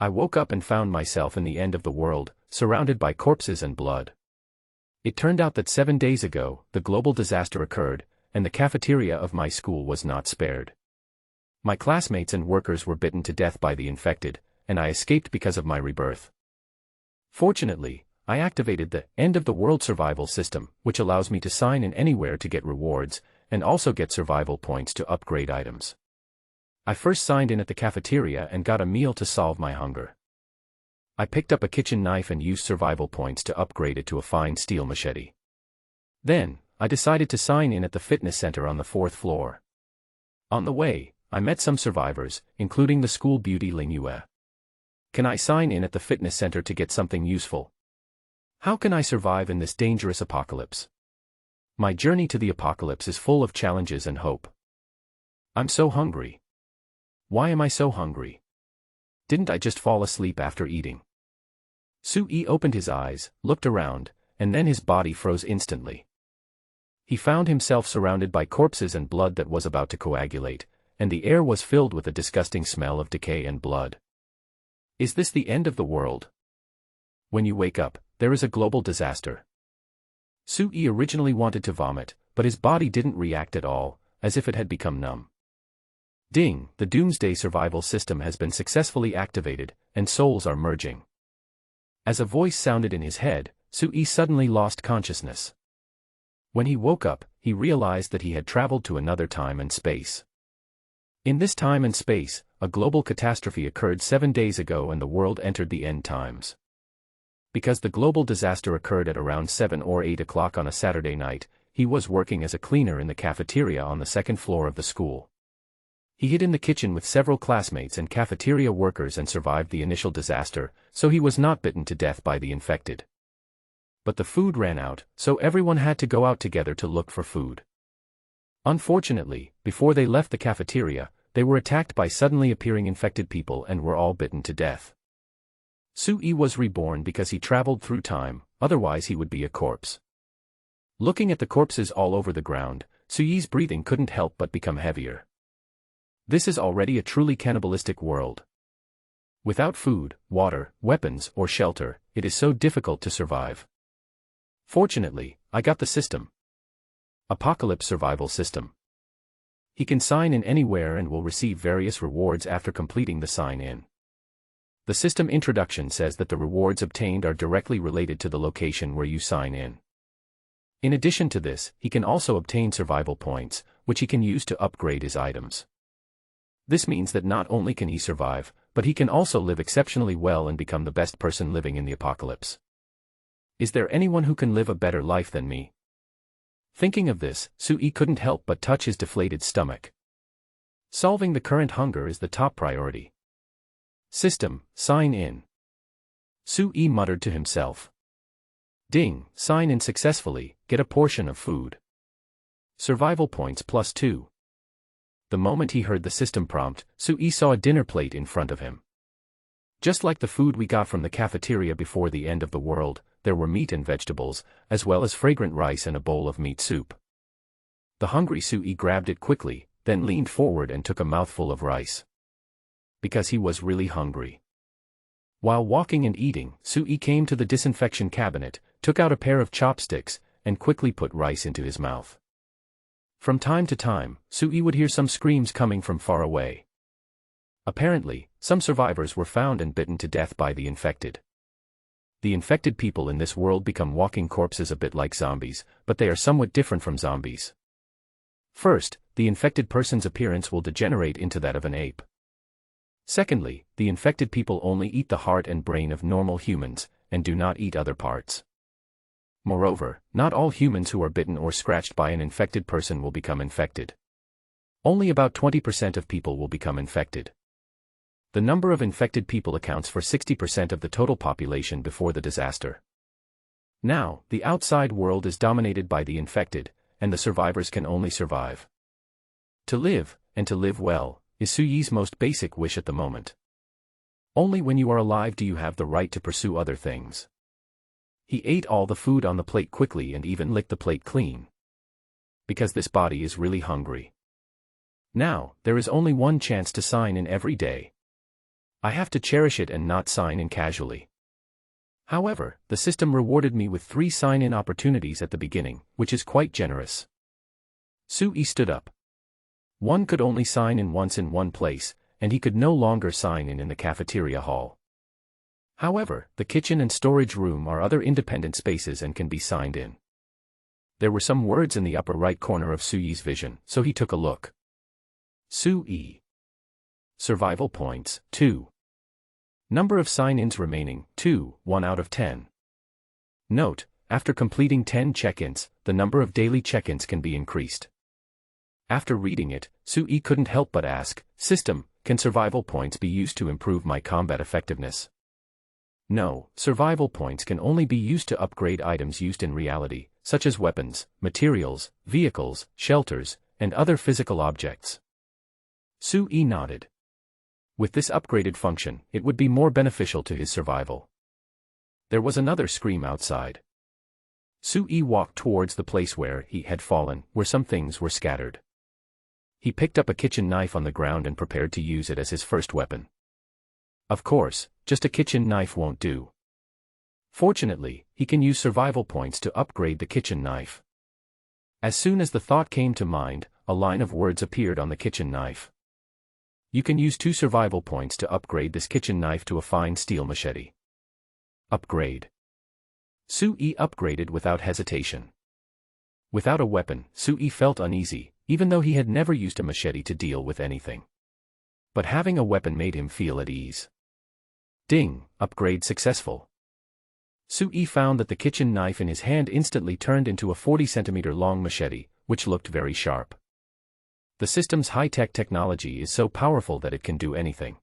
I woke up and found myself in the end of the world, surrounded by corpses and blood. It turned out that 7 days ago, the global disaster occurred, and the cafeteria of my school was not spared. My classmates and workers were bitten to death by the infected, and I escaped because of my rebirth. Fortunately, I activated the end of the world survival system, which allows me to sign in anywhere to get rewards, and also get survival points to upgrade items. I first signed in at the cafeteria and got a meal to solve my hunger. I picked up a kitchen knife and used survival points to upgrade it to a fine steel machete. Then, I decided to sign in at the fitness center on the 4th floor. On the way, I met some survivors, including the school beauty Lingue. Can I sign in at the fitness center to get something useful? How can I survive in this dangerous apocalypse? My journey to the apocalypse is full of challenges and hope. I'm so hungry. Why am I so hungry? Didn't I just fall asleep after eating? Sui opened his eyes, looked around, and then his body froze instantly. He found himself surrounded by corpses and blood that was about to coagulate, and the air was filled with a disgusting smell of decay and blood. Is this the end of the world? When you wake up, there is a global disaster. Sui originally wanted to vomit, but his body didn't react at all, as if it had become numb. Ding, the doomsday survival system has been successfully activated, and souls are merging. As a voice sounded in his head, Sui suddenly lost consciousness. When he woke up, he realized that he had traveled to another time and space. In this time and space, a global catastrophe occurred 7 days ago and the world entered the end times. Because the global disaster occurred at around 7 or 8 o'clock on a Saturday night, he was working as a cleaner in the cafeteria on the 2nd floor of the school. He hid in the kitchen with several classmates and cafeteria workers and survived the initial disaster, so he was not bitten to death by the infected. But the food ran out, so everyone had to go out together to look for food. Unfortunately, before they left the cafeteria, they were attacked by suddenly appearing infected people and were all bitten to death. Sui was reborn because he traveled through time, otherwise he would be a corpse. Looking at the corpses all over the ground, Sui's breathing couldn't help but become heavier. This is already a truly cannibalistic world. Without food, water, weapons, or shelter, it is so difficult to survive. Fortunately, I got the system. Apocalypse Survival System. He can sign in anywhere and will receive various rewards after completing the sign-in. The system introduction says that the rewards obtained are directly related to the location where you sign in. In addition to this, he can also obtain survival points, which he can use to upgrade his items. This means that not only can he survive, but he can also live exceptionally well and become the best person living in the apocalypse. Is there anyone who can live a better life than me? Thinking of this, Sui couldn't help but touch his deflated stomach. Solving the current hunger is the top priority. System, sign in. Sui muttered to himself. Ding, sign in successfully, get a portion of food. Survival points +2. The moment he heard the system prompt, Sui saw a dinner plate in front of him. Just like the food we got from the cafeteria before the end of the world, there were meat and vegetables, as well as fragrant rice and a bowl of meat soup. The hungry Sui grabbed it quickly, then leaned forward and took a mouthful of rice. Because he was really hungry. While walking and eating, Sui came to the disinfection cabinet, took out a pair of chopsticks, and quickly put rice into his mouth. From time to time, Sui would hear some screams coming from far away. Apparently, some survivors were found and bitten to death by the infected. The infected people in this world become walking corpses a bit like zombies, but they are somewhat different from zombies. First, the infected person's appearance will degenerate into that of an ape. Secondly, the infected people only eat the heart and brain of normal humans, and do not eat other parts. Moreover, not all humans who are bitten or scratched by an infected person will become infected. Only about 20% of people will become infected. The number of infected people accounts for 60% of the total population before the disaster. Now, the outside world is dominated by the infected, and the survivors can only survive. To live, and to live well, is Sui's most basic wish at the moment. Only when you are alive do you have the right to pursue other things. He ate all the food on the plate quickly and even licked the plate clean. Because this body is really hungry. Now, there is only one chance to sign in every day. I have to cherish it and not sign in casually. However, the system rewarded me with 3 sign-in opportunities at the beginning, which is quite generous. Sui stood up. One could only sign in once in one place, and he could no longer sign in the cafeteria hall. However, the kitchen and storage room are other independent spaces and can be signed in. There were some words in the upper right corner of Sui's vision, so he took a look. Sui. Survival points, 2. Number of sign-ins remaining, 2, 1 out of 10. Note, after completing 10 check-ins, the number of daily check-ins can be increased. After reading it, Sui couldn't help but ask, System, can survival points be used to improve my combat effectiveness? No, survival points can only be used to upgrade items used in reality, such as weapons, materials, vehicles, shelters, and other physical objects. Sui nodded. With this upgraded function, it would be more beneficial to his survival. There was another scream outside. Sui walked towards the place where he had fallen, where some things were scattered. He picked up a kitchen knife on the ground and prepared to use it as his first weapon. Of course, just a kitchen knife won't do. Fortunately, he can use survival points to upgrade the kitchen knife. As soon as the thought came to mind, a line of words appeared on the kitchen knife. You can use 2 survival points to upgrade this kitchen knife to a fine steel machete. Upgrade. Sui upgraded without hesitation. Without a weapon, Sui felt uneasy, even though he had never used a machete to deal with anything. But having a weapon made him feel at ease. Ding, upgrade successful. Sui found that the kitchen knife in his hand instantly turned into a 40-centimeter long machete, which looked very sharp. The system's high-tech technology is so powerful that it can do anything.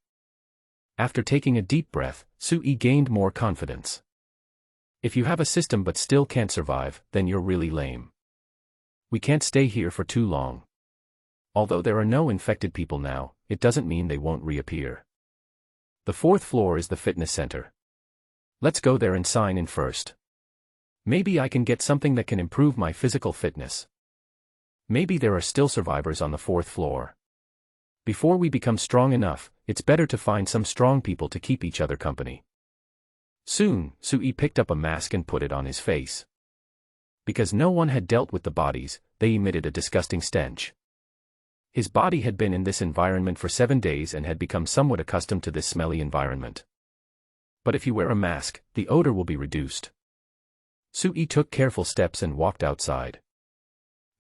After taking a deep breath, Sui gained more confidence. If you have a system but still can't survive, then you're really lame. We can't stay here for too long. Although there are no infected people now, it doesn't mean they won't reappear. The 4th floor is the fitness center. Let's go there and sign in first. Maybe I can get something that can improve my physical fitness. Maybe there are still survivors on the 4th floor. Before we become strong enough, it's better to find some strong people to keep each other company. Soon, Sui picked up a mask and put it on his face. Because no one had dealt with the bodies, they emitted a disgusting stench. His body had been in this environment for 7 days and had become somewhat accustomed to this smelly environment. But if you wear a mask, the odor will be reduced. Sui took careful steps and walked outside.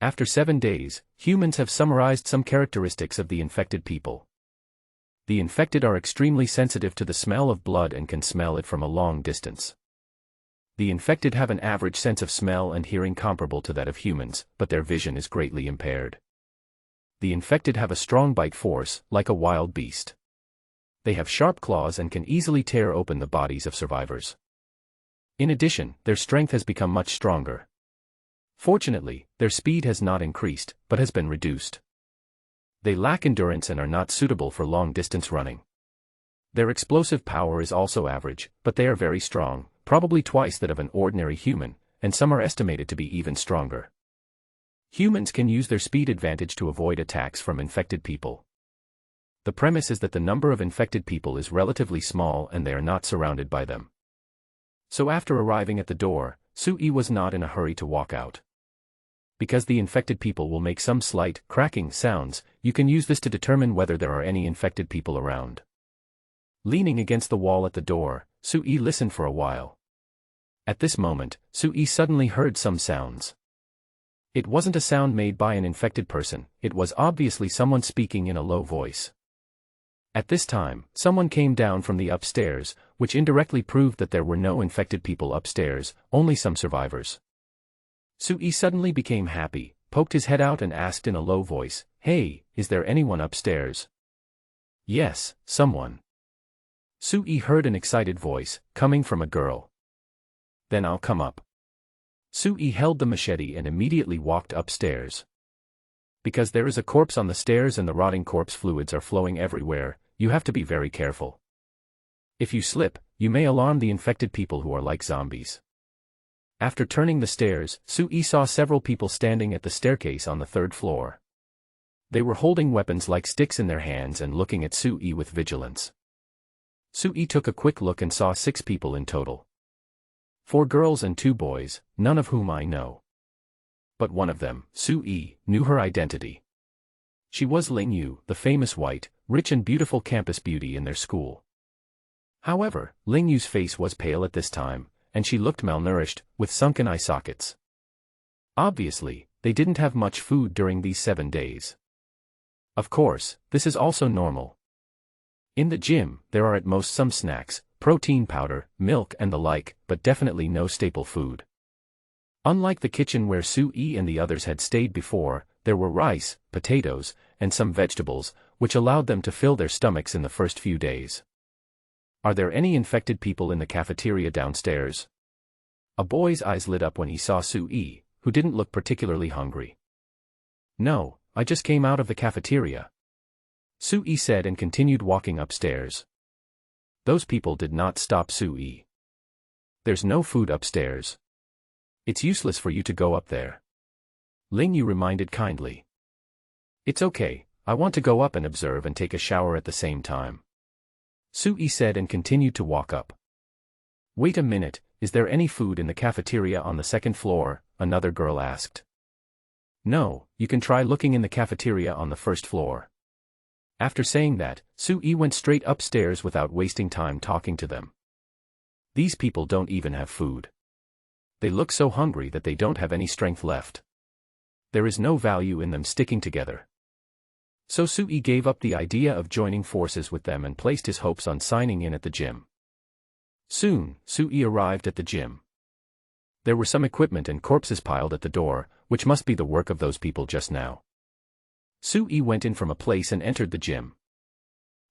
After 7 days, humans have summarized some characteristics of the infected people. The infected are extremely sensitive to the smell of blood and can smell it from a long distance. The infected have an average sense of smell and hearing comparable to that of humans, but their vision is greatly impaired. The infected have a strong bite force, like a wild beast. They have sharp claws and can easily tear open the bodies of survivors. In addition, their strength has become much stronger. Fortunately, their speed has not increased, but has been reduced. They lack endurance and are not suitable for long-distance running. Their explosive power is also average, but they are very strong, probably twice that of an ordinary human, and some are estimated to be even stronger. Humans can use their speed advantage to avoid attacks from infected people. The premise is that the number of infected people is relatively small and they are not surrounded by them. So after arriving at the door, Sui was not in a hurry to walk out. Because the infected people will make some slight, cracking sounds, you can use this to determine whether there are any infected people around. Leaning against the wall at the door, Sui listened for a while. At this moment, Sui suddenly heard some sounds. It wasn't a sound made by an infected person, it was obviously someone speaking in a low voice. At this time, someone came down from the upstairs, which indirectly proved that there were no infected people upstairs, only some survivors. Sui suddenly became happy, poked his head out and asked in a low voice, "Hey, is there anyone upstairs?" "Yes, someone." Sui heard an excited voice, coming from a girl. "Then I'll come up." Sui held the machete and immediately walked upstairs. Because there is a corpse on the stairs and the rotting corpse fluids are flowing everywhere, you have to be very careful. If you slip, you may alarm the infected people who are like zombies. After turning the stairs, Sui saw several people standing at the staircase on the 3rd floor. They were holding weapons like sticks in their hands and looking at Sui with vigilance. Sui took a quick look and saw 6 people in total. 4 girls and 2 boys, none of whom I know. But one of them, Sui, knew her identity. She was Ling Yu, the famous white, rich and beautiful campus beauty in their school. However, Ling Yu's face was pale at this time, and she looked malnourished, with sunken eye sockets. Obviously, they didn't have much food during these 7 days. Of course, this is also normal. In the gym, there are at most some snacks, protein powder, milk and the like, but definitely no staple food. Unlike the kitchen where Sui and the others had stayed before, there were rice, potatoes, and some vegetables, which allowed them to fill their stomachs in the first few days. Are there any infected people in the cafeteria downstairs? A boy's eyes lit up when he saw Sui, who didn't look particularly hungry. No, I just came out of the cafeteria, Sui said and continued walking upstairs. Those people did not stop Sui. There's no food upstairs. It's useless for you to go up there, Ling Yu reminded kindly. It's okay, I want to go up and observe and take a shower at the same time, Sui said and continued to walk up. Wait a minute, is there any food in the cafeteria on the 2nd floor? Another girl asked. No, you can try looking in the cafeteria on the 1st floor. After saying that, Sui went straight upstairs without wasting time talking to them. These people don't even have food. They look so hungry that they don't have any strength left. There is no value in them sticking together. So Sui gave up the idea of joining forces with them and placed his hopes on signing in at the gym. Soon, Sui arrived at the gym. There were some equipment and corpses piled at the door, which must be the work of those people just now. Sui went in from a place and entered the gym.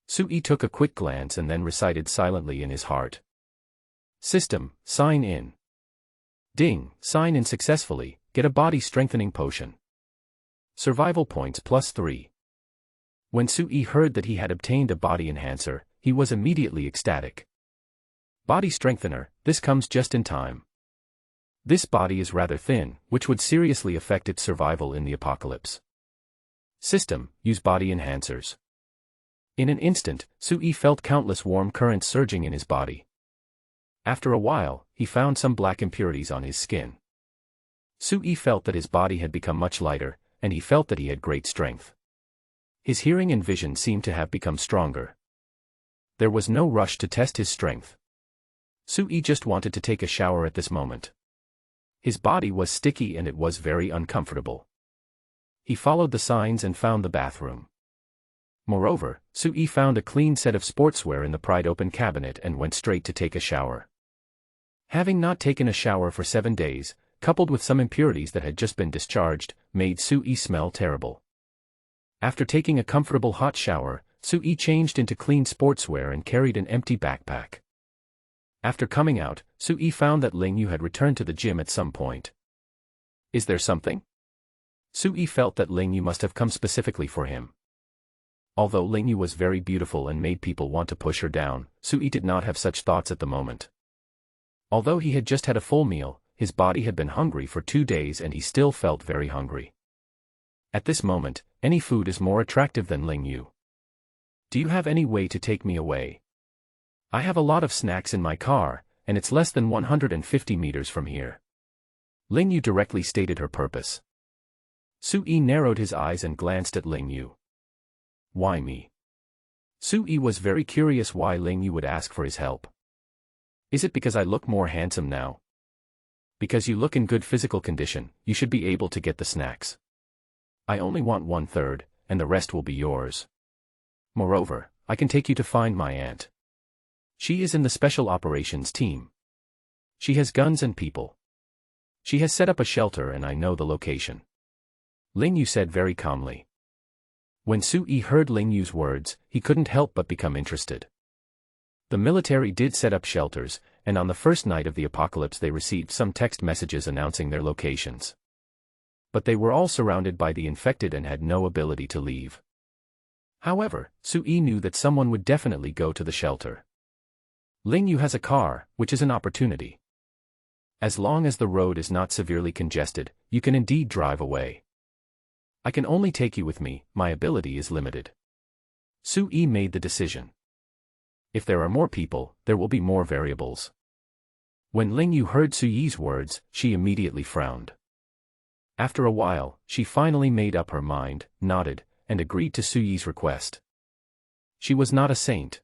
Sui took a quick glance and then recited silently in his heart. System, sign in. Ding, sign in successfully, get a body strengthening potion. Survival points +3. When Sui heard that he had obtained a body enhancer, he was immediately ecstatic. Body strengthener, this comes just in time. This body is rather thin, which would seriously affect its survival in the apocalypse. System, use body enhancers. In an instant, Sui felt countless warm currents surging in his body. After a while, he found some black impurities on his skin. Sui felt that his body had become much lighter, and he felt that he had great strength. His hearing and vision seemed to have become stronger. There was no rush to test his strength. Sui just wanted to take a shower at this moment. His body was sticky and it was very uncomfortable. He followed the signs and found the bathroom. Moreover, Sui found a clean set of sportswear in the pried open cabinet and went straight to take a shower. Having not taken a shower for 7 days, coupled with some impurities that had just been discharged, made Sui smell terrible. After taking a comfortable hot shower, Sui changed into clean sportswear and carried an empty backpack. After coming out, Sui found that Ling Yu had returned to the gym at some point. Is there something? Sui felt that Ling Yu must have come specifically for him. Although Ling Yu was very beautiful and made people want to push her down, Sui did not have such thoughts at the moment. Although he had just had a full meal, his body had been hungry for 2 days and he still felt very hungry. At this moment, any food is more attractive than Ling Yu. Do you have any way to take me away? I have a lot of snacks in my car, and it's less than 150 meters from here. Ling Yu directly stated her purpose. Sui narrowed his eyes and glanced at Ling Yu. Why me? Sui was very curious why Ling Yu would ask for his help. Is it because I look more handsome now? Because you look in good physical condition, you should be able to get the snacks. I only want 1/3, and the rest will be yours. Moreover, I can take you to find my aunt. She is in the special operations team. She has guns and people. She has set up a shelter and I know the location. Ling Yu said very calmly. When Sui heard Ling Yu's words, he couldn't help but become interested. The military did set up shelters, and on the first night of the apocalypse they received some text messages announcing their locations. But they were all surrounded by the infected and had no ability to leave. However, Sui knew that someone would definitely go to the shelter. Ling Yu has a car, which is an opportunity. As long as the road is not severely congested, you can indeed drive away. I can only take you with me, my ability is limited. Sui made the decision. If there are more people, there will be more variables. When Ling Yu heard Su Yi's words, she immediately frowned. After a while, she finally made up her mind, nodded, and agreed to Su Yi's request. She was not a saint.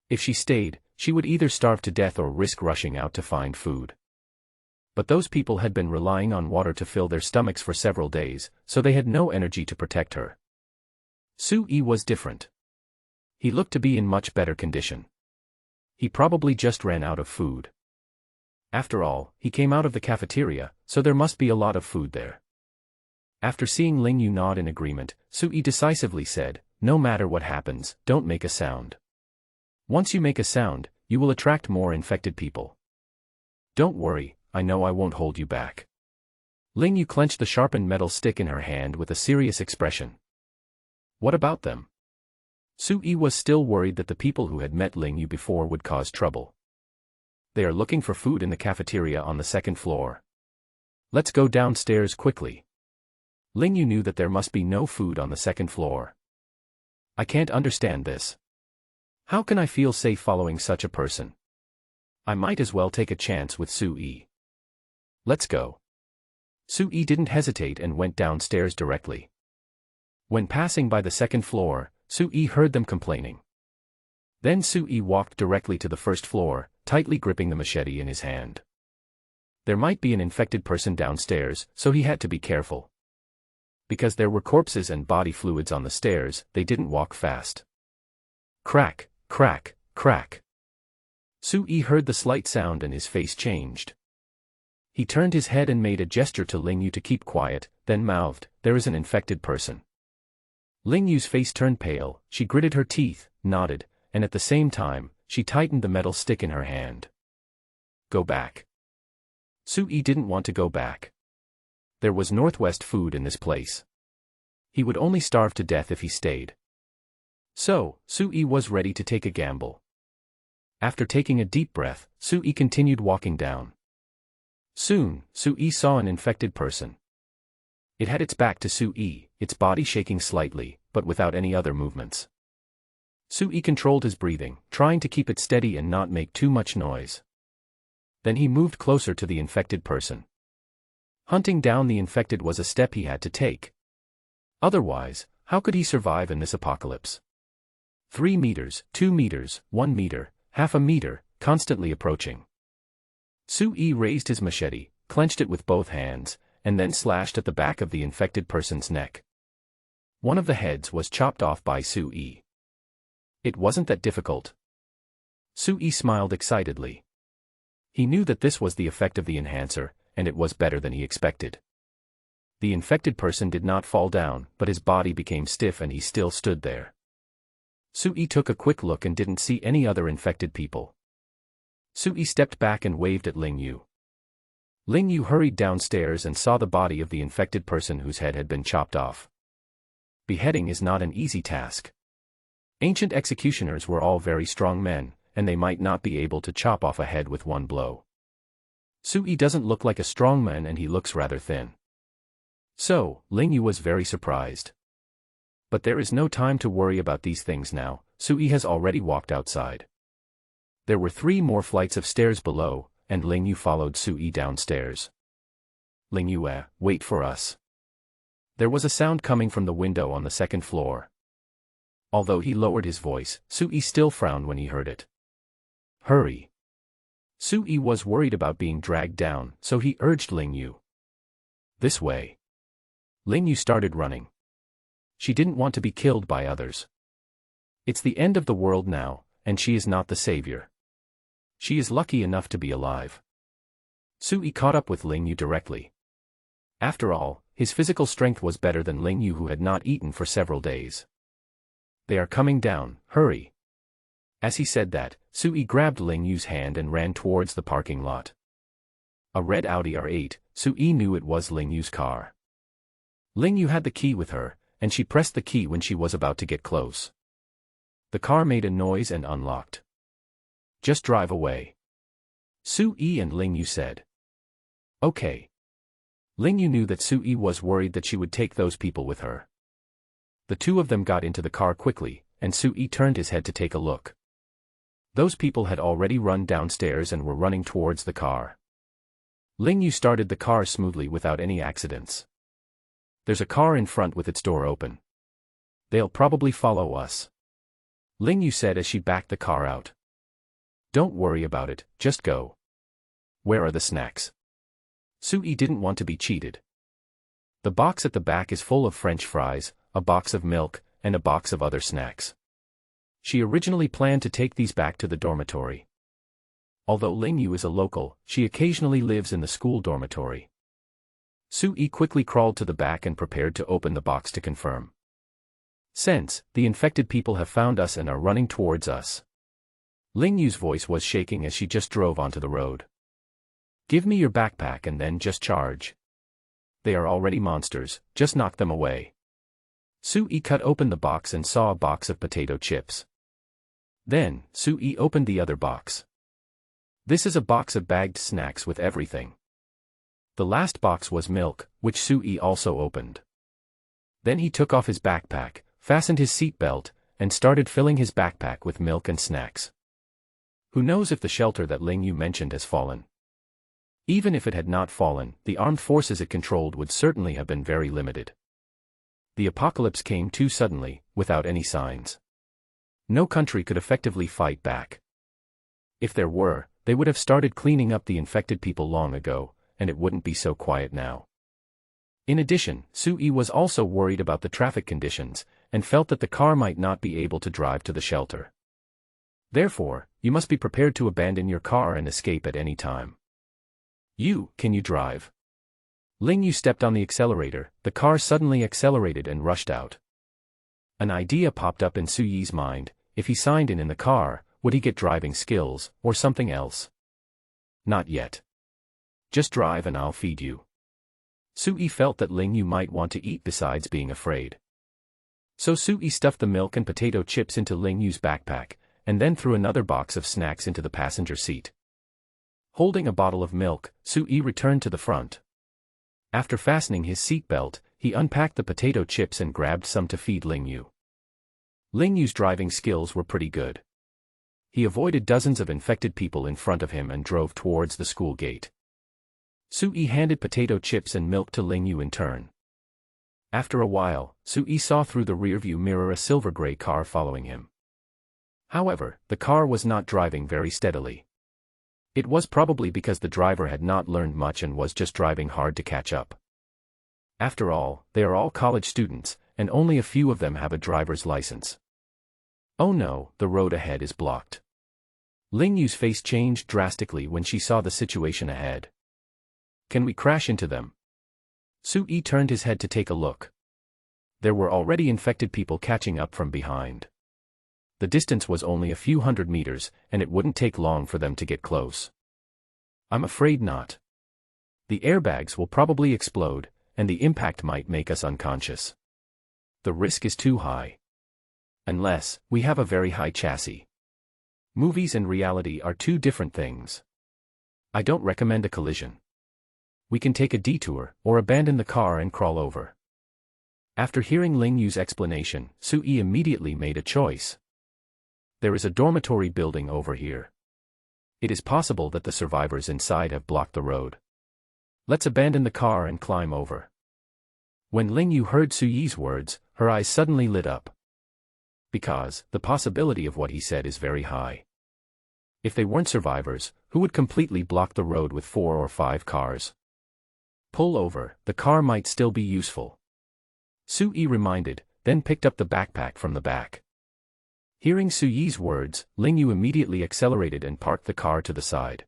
If she stayed, she would either starve to death or risk rushing out to find food. But those people had been relying on water to fill their stomachs for several days, so they had no energy to protect her. Su Yi was different. He looked to be in much better condition. He probably just ran out of food. After all, he came out of the cafeteria, so there must be a lot of food there. After seeing Ling Yu nod in agreement, Su Yi decisively said, "No matter what happens, don't make a sound. Once you make a sound, you will attract more infected people. Don't worry, I know I won't hold you back." Ling Yu clenched the sharpened metal stick in her hand with a serious expression. What about them? Su Yi was still worried that the people who had met Ling Yu before would cause trouble. They are looking for food in the cafeteria on the second floor. Let's go downstairs quickly. Ling Yu knew that there must be no food on the second floor. I can't understand this. How can I feel safe following such a person? I might as well take a chance with Su Yi. Let's go. Su Yi didn't hesitate and went downstairs directly. When passing by the second floor, Su Yi heard them complaining. Then Su Yi walked directly to the first floor, tightly gripping the machete in his hand. There might be an infected person downstairs, so he had to be careful. Because there were corpses and body fluids on the stairs, they didn't walk fast. Crack, crack, crack. Su Yi heard the slight sound and his face changed. He turned his head and made a gesture to Ling Yu to keep quiet, then mouthed, "There is an infected person." Ling Yu's face turned pale, she gritted her teeth, nodded, and at the same time, she tightened the metal stick in her hand. Go back. Su Yi didn't want to go back. There was Northwest food in this place. He would only starve to death if he stayed. So, Su Yi was ready to take a gamble. After taking a deep breath, Su Yi continued walking down. Soon, Su Yi saw an infected person. It had its back to Su Yi, its body shaking slightly, but without any other movements. Su Yi controlled his breathing, trying to keep it steady and not make too much noise. Then he moved closer to the infected person. Hunting down the infected was a step he had to take. Otherwise, how could he survive in this apocalypse? 3 meters, 2 meters, 1 meter, half a meter, constantly approaching. Su Yi raised his machete, clenched it with both hands, and then slashed at the back of the infected person's neck. One of the heads was chopped off by Su Yi. It wasn't that difficult. Su Yi smiled excitedly. He knew that this was the effect of the enhancer, and it was better than he expected. The infected person did not fall down, but his body became stiff and he still stood there. Su Yi took a quick look and didn't see any other infected people. Su Yi stepped back and waved at Ling Yu. Ling Yu hurried downstairs and saw the body of the infected person whose head had been chopped off. Beheading is not an easy task. Ancient executioners were all very strong men, and they might not be able to chop off a head with one blow. Su Yi doesn't look like a strong man and he looks rather thin. So, Ling Yu was very surprised. But there is no time to worry about these things now, Su Yi has already walked outside. There were 3 more flights of stairs below, and Ling Yu followed Su Yi downstairs. Ling Yu, wait for us. There was a sound coming from the window on the second floor. Although he lowered his voice, Su Yi still frowned when he heard it. Hurry. Su Yi was worried about being dragged down, so he urged Ling Yu. This way. Ling Yu started running. She didn't want to be killed by others. It's the end of the world now, and she is not the savior. She is lucky enough to be alive. Su Yi caught up with Ling Yu directly. After all, his physical strength was better than Ling Yu, who had not eaten for several days. They are coming down, hurry. As he said that, Su Yi grabbed Ling Yu's hand and ran towards the parking lot. A red Audi R8, Su Yi knew it was Ling Yu's car. Ling Yu had the key with her, and she pressed the key when she was about to get close. The car made a noise and unlocked. Just drive away. Su Yi and Ling Yu said. Okay. Ling Yu knew that Su Yi was worried that she would take those people with her. The two of them got into the car quickly, and Su Yi turned his head to take a look. Those people had already run downstairs and were running towards the car. Ling Yu started the car smoothly without any accidents. There's a car in front with its door open. They'll probably follow us, Ling Yu said as she backed the car out. Don't worry about it, just go. Where are the snacks? Sui didn't want to be cheated. The box at the back is full of French fries, a box of milk, and a box of other snacks. She originally planned to take these back to the dormitory. Although Ling Yu is a local, she occasionally lives in the school dormitory. Sui quickly crawled to the back and prepared to open the box to confirm. Sense, the infected people have found us and are running towards us. Ling Yu's voice was shaking as she just drove onto the road. Give me your backpack and then just charge. They are already monsters, just knock them away. Sui cut open the box and saw a box of potato chips. Then, Sui opened the other box. This is a box of bagged snacks with everything. The last box was milk, which Sui also opened. Then he took off his backpack, fastened his seatbelt, and started filling his backpack with milk and snacks. Who knows if the shelter that Ling Yu mentioned has fallen? Even if it had not fallen, the armed forces it controlled would certainly have been very limited. The apocalypse came too suddenly, without any signs. No country could effectively fight back. If there were, they would have started cleaning up the infected people long ago, and it wouldn't be so quiet now. In addition, Sui was also worried about the traffic conditions, and felt that the car might not be able to drive to the shelter. Therefore, you must be prepared to abandon your car and escape at any time. Can you drive? Ling Yu stepped on the accelerator, the car suddenly accelerated and rushed out. An idea popped up in Sui's mind: if he signed in the car, would he get driving skills, or something else? Not yet. Just drive and I'll feed you. Sui felt that Ling Yu might want to eat besides being afraid. So Sui stuffed the milk and potato chips into Ling Yu's backpack, and then threw another box of snacks into the passenger seat. Holding a bottle of milk, Sui returned to the front. After fastening his seatbelt, he unpacked the potato chips and grabbed some to feed Ling Yu. Ling Yu's driving skills were pretty good. He avoided dozens of infected people in front of him and drove towards the school gate. Sui handed potato chips and milk to Ling Yu in turn. After a while, Sui saw through the rearview mirror a silver-gray car following him. However, the car was not driving very steadily. It was probably because the driver had not learned much and was just driving hard to catch up. After all, they are all college students, and only a few of them have a driver's license. Oh no, the road ahead is blocked. Ling Yu's face changed drastically when she saw the situation ahead. Can we crash into them? Sui turned his head to take a look. There were already infected people catching up from behind. The distance was only a few hundred meters, and it wouldn't take long for them to get close. I'm afraid not. The airbags will probably explode, and the impact might make us unconscious. The risk is too high. Unless, we have a very high chassis. Movies and reality are two different things. I don't recommend a collision. We can take a detour, or abandon the car and crawl over. After hearing Ling Yu's explanation, Sui immediately made a choice. There is a dormitory building over here. It is possible that the survivors inside have blocked the road. Let's abandon the car and climb over. When Ling Yu heard Sui's words, her eyes suddenly lit up. Because, the possibility of what he said is very high. If they weren't survivors, who would completely block the road with 4 or 5 cars? Pull over, the car might still be useful. Sui reminded, then picked up the backpack from the back. Hearing Sui's words, Ling Yu immediately accelerated and parked the car to the side.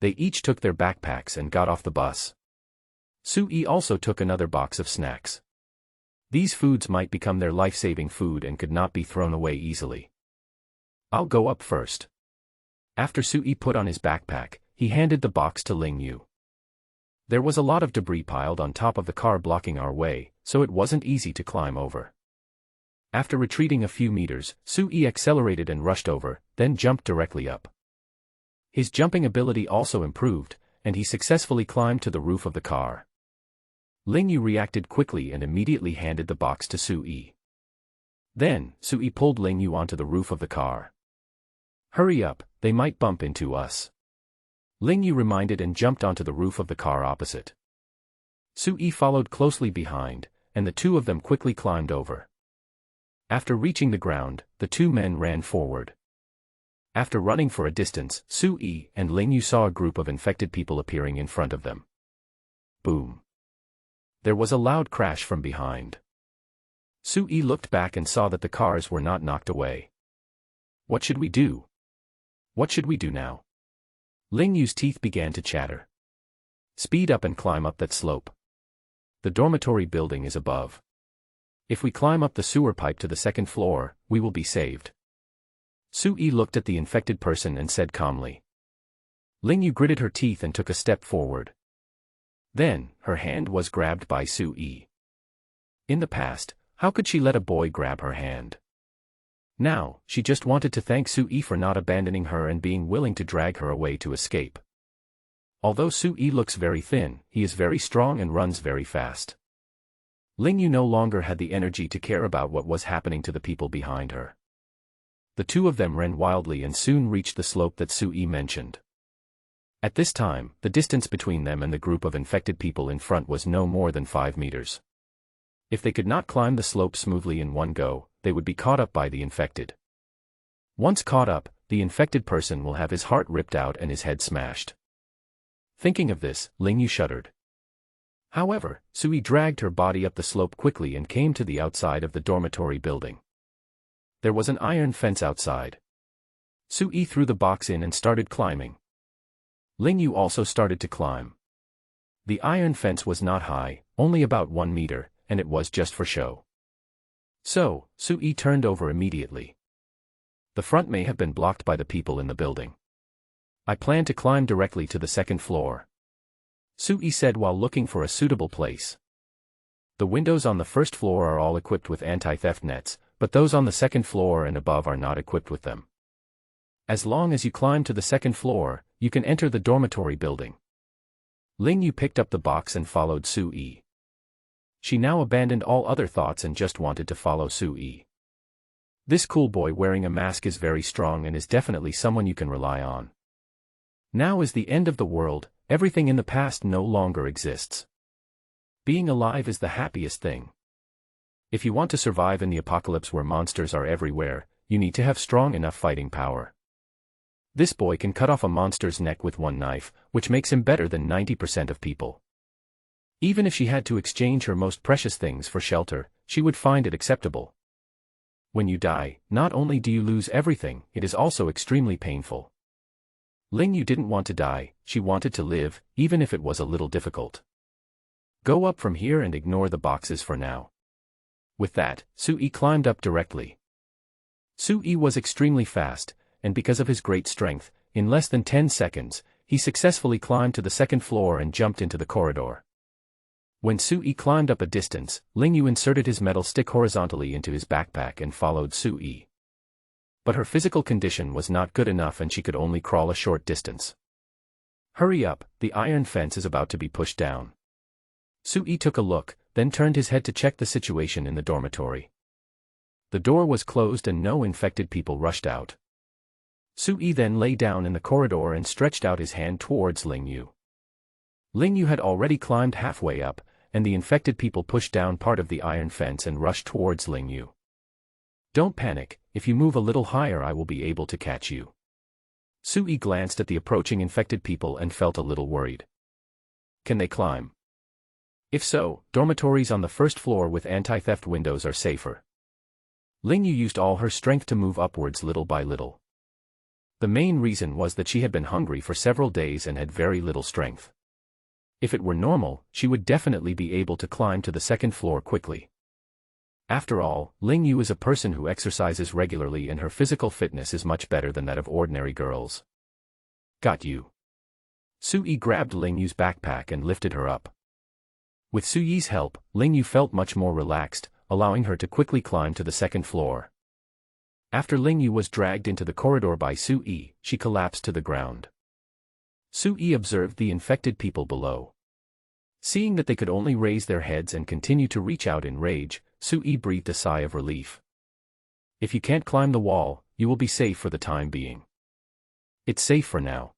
They each took their backpacks and got off the bus. Sui also took another box of snacks. These foods might become their life-saving food and could not be thrown away easily. I'll go up first. After Sui put on his backpack, he handed the box to Ling Yu. There was a lot of debris piled on top of the car blocking our way, so it wasn't easy to climb over. After retreating a few meters, Sui accelerated and rushed over, then jumped directly up. His jumping ability also improved, and he successfully climbed to the roof of the car. Ling Yu reacted quickly and immediately handed the box to Sui. Then, Sui pulled Ling Yu onto the roof of the car. Hurry up, they might bump into us. Ling Yu reminded and jumped onto the roof of the car opposite. Sui followed closely behind, and the two of them quickly climbed over. After reaching the ground, the two men ran forward. After running for a distance, Sui and Ling Yu saw a group of infected people appearing in front of them. Boom. There was a loud crash from behind. Sui looked back and saw that the cars were not knocked away. What should we do? What should we do now? Ling Yu's teeth began to chatter. Speed up and climb up that slope. The dormitory building is above. If we climb up the sewer pipe to the second floor, we will be saved. Sui looked at the infected person and said calmly. Ling Yu gritted her teeth and took a step forward. Then, her hand was grabbed by Sui. In the past, how could she let a boy grab her hand? Now, she just wanted to thank Sui for not abandoning her and being willing to drag her away to escape. Although Sui looks very thin, he is very strong and runs very fast. Ling Yu no longer had the energy to care about what was happening to the people behind her. The two of them ran wildly and soon reached the slope that Sui mentioned. At this time, the distance between them and the group of infected people in front was no more than 5 meters. If they could not climb the slope smoothly in one go, they would be caught up by the infected. Once caught up, the infected person will have his heart ripped out and his head smashed. Thinking of this, Ling Yu shuddered. However, Sui dragged her body up the slope quickly and came to the outside of the dormitory building. There was an iron fence outside. Sui threw the box in and started climbing. Ling Yu also started to climb. The iron fence was not high, only about 1 meter, and it was just for show. So, Sui turned over immediately. The front may have been blocked by the people in the building. I plan to climb directly to the second floor, Sui said while looking for a suitable place. The windows on the first floor are all equipped with anti-theft nets, but those on the second floor and above are not equipped with them. As long as you climb to the second floor, you can enter the dormitory building. Ling Yu picked up the box and followed Sui. She now abandoned all other thoughts and just wanted to follow Sui. This cool boy wearing a mask is very strong and is definitely someone you can rely on. Now is the end of the world, everything in the past no longer exists. Being alive is the happiest thing. If you want to survive in the apocalypse where monsters are everywhere, you need to have strong enough fighting power. This boy can cut off a monster's neck with one knife, which makes him better than 90% of people. Even if she had to exchange her most precious things for shelter, she would find it acceptable. When you die, not only do you lose everything, it is also extremely painful. Ling Yu didn't want to die, she wanted to live, even if it was a little difficult. Go up from here and ignore the boxes for now. With that, Sui climbed up directly. Sui was extremely fast, and because of his great strength, in less than 10 seconds, he successfully climbed to the second floor and jumped into the corridor. When Sui climbed up a distance, Ling Yu inserted his metal stick horizontally into his backpack and followed Sui. But her physical condition was not good enough and she could only crawl a short distance. Hurry up, the iron fence is about to be pushed down. Sui took a look, then turned his head to check the situation in the dormitory. The door was closed and no infected people rushed out. Sui then lay down in the corridor and stretched out his hand towards Ling Yu. Ling Yu had already climbed halfway up, and the infected people pushed down part of the iron fence and rushed towards Ling Yu. Don't panic, if you move a little higher I will be able to catch you. Sui glanced at the approaching infected people and felt a little worried. Can they climb? If so, dormitories on the first floor with anti-theft windows are safer. Ling Yu used all her strength to move upwards little by little. The main reason was that she had been hungry for several days and had very little strength. If it were normal, she would definitely be able to climb to the second floor quickly. After all, Ling Yu is a person who exercises regularly and her physical fitness is much better than that of ordinary girls. Got you. Sui grabbed Ling Yu's backpack and lifted her up. With Sui's help, Ling Yu felt much more relaxed, allowing her to quickly climb to the second floor. After Ling Yu was dragged into the corridor by Sui, she collapsed to the ground. Sui observed the infected people below. Seeing that they could only raise their heads and continue to reach out in rage, Sui breathed a sigh of relief. If you can't climb the wall, you will be safe for the time being. It's safe for now.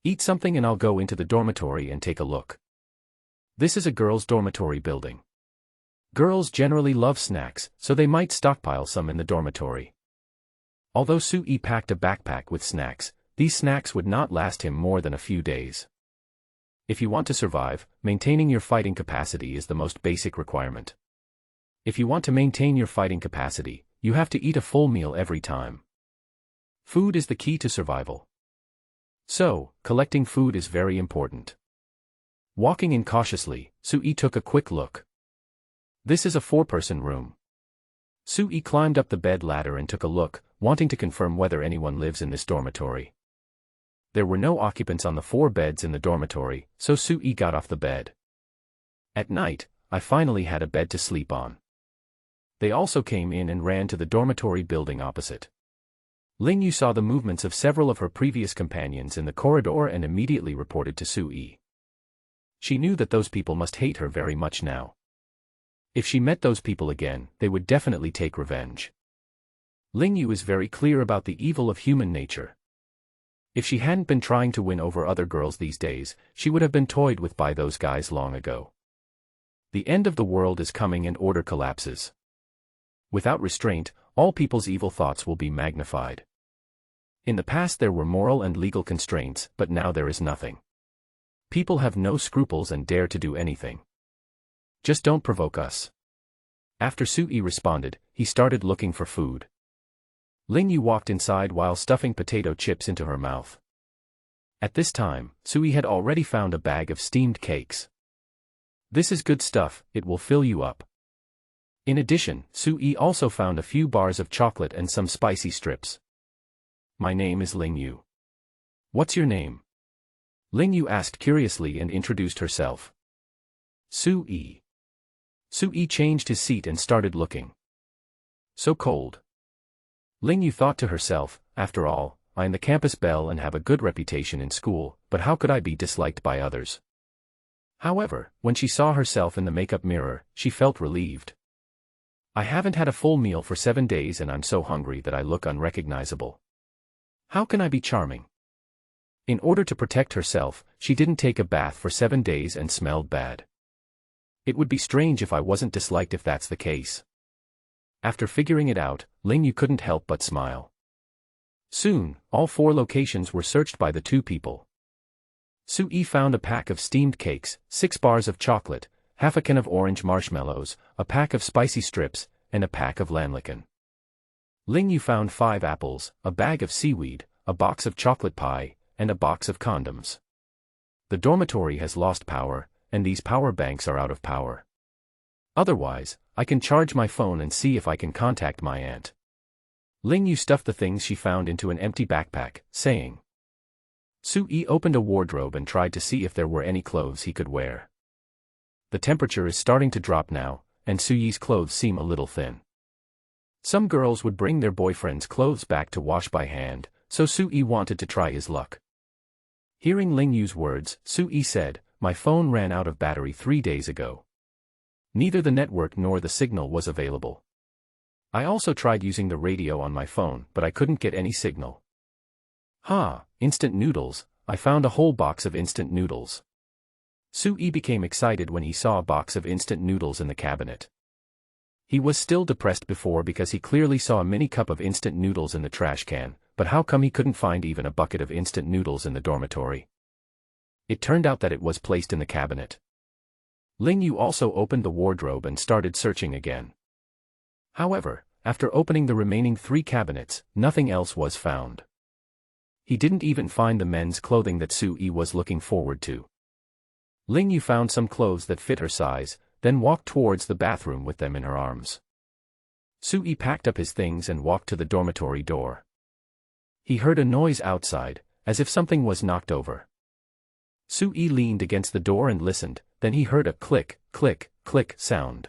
Eat something and I'll go into the dormitory and take a look. This is a girls' dormitory building. Girls generally love snacks, so they might stockpile some in the dormitory. Although Soo-ee packed a backpack with snacks, these snacks would not last him more than a few days. If you want to survive, maintaining your fighting capacity is the most basic requirement. If you want to maintain your fighting capacity, you have to eat a full meal every time. Food is the key to survival. So, collecting food is very important. Walking in cautiously, Soo-ee took a quick look. This is a 4-person room. Soo-ee climbed up the bed ladder and took a look, wanting to confirm whether anyone lives in this dormitory. There were no occupants on the 4 beds in the dormitory, so Soo-ee got off the bed. At night, I finally had a bed to sleep on. They also came in and ran to the dormitory building opposite. Ling Yu saw the movements of several of her previous companions in the corridor and immediately reported to Soo-ee. She knew that those people must hate her very much now. If she met those people again, they would definitely take revenge. Ling Yu is very clear about the evil of human nature. If she hadn't been trying to win over other girls these days, she would have been toyed with by those guys long ago. The end of the world is coming and order collapses. Without restraint, all people's evil thoughts will be magnified. In the past there were moral and legal constraints, but now there is nothing. People have no scruples and dare to do anything. Just don't provoke us. After Soo-ee responded, he started looking for food. Ling Yu walked inside while stuffing potato chips into her mouth. At this time, Soo-ee had already found a bag of steamed cakes. This is good stuff, it will fill you up. In addition, Soo-ee also found a few bars of chocolate and some spicy strips. My name is Ling Yu. What's your name? Ling Yu asked curiously and introduced herself. Soo-ee. Soo-ee changed his seat and started looking. So cold. Ling Yu thought to herself, after all, I am the campus belle and have a good reputation in school, but how could I be disliked by others? However, when she saw herself in the makeup mirror, she felt relieved. I haven't had a full meal for 7 days and I'm so hungry that I look unrecognizable. How can I be charming? In order to protect herself, she didn't take a bath for 7 days and smelled bad. It would be strange if I wasn't disliked if that's the case. After figuring it out, Ling Yu couldn't help but smile. Soon, all 4 locations were searched by the 2 people. Soo-ee found a pack of steamed cakes, 6 bars of chocolate, half a can of orange marshmallows, a pack of spicy strips, and a pack of lamlicken. Ling Yu found 5 apples, a bag of seaweed, a box of chocolate pie, and a box of condoms. The dormitory has lost power, and these power banks are out of power. Otherwise, I can charge my phone and see if I can contact my aunt. Ling Yu stuffed the things she found into an empty backpack, saying. Soo-ee opened a wardrobe and tried to see if there were any clothes he could wear. The temperature is starting to drop now, and Soo-ee's clothes seem a little thin. Some girls would bring their boyfriend's clothes back to wash by hand, so Soo-ee wanted to try his luck. Hearing Ling Yu's words, Soo-ee said, my phone ran out of battery 3 days ago. Neither the network nor the signal was available. I also tried using the radio on my phone, but I couldn't get any signal. Instant noodles, I found a whole box of instant noodles. Soo-ee became excited when he saw a box of instant noodles in the cabinet. He was still depressed before because he clearly saw a mini cup of instant noodles in the trash can, but how come he couldn't find even a bucket of instant noodles in the dormitory? It turned out that it was placed in the cabinet. Ling Yu also opened the wardrobe and started searching again. However, after opening the remaining 3 cabinets, nothing else was found. He didn't even find the men's clothing that Soo-ee was looking forward to. Ling Yu found some clothes that fit her size, then walked towards the bathroom with them in her arms. Soo-ee packed up his things and walked to the dormitory door. He heard a noise outside, as if something was knocked over. Soo-ee leaned against the door and listened, then he heard a click, click, click sound.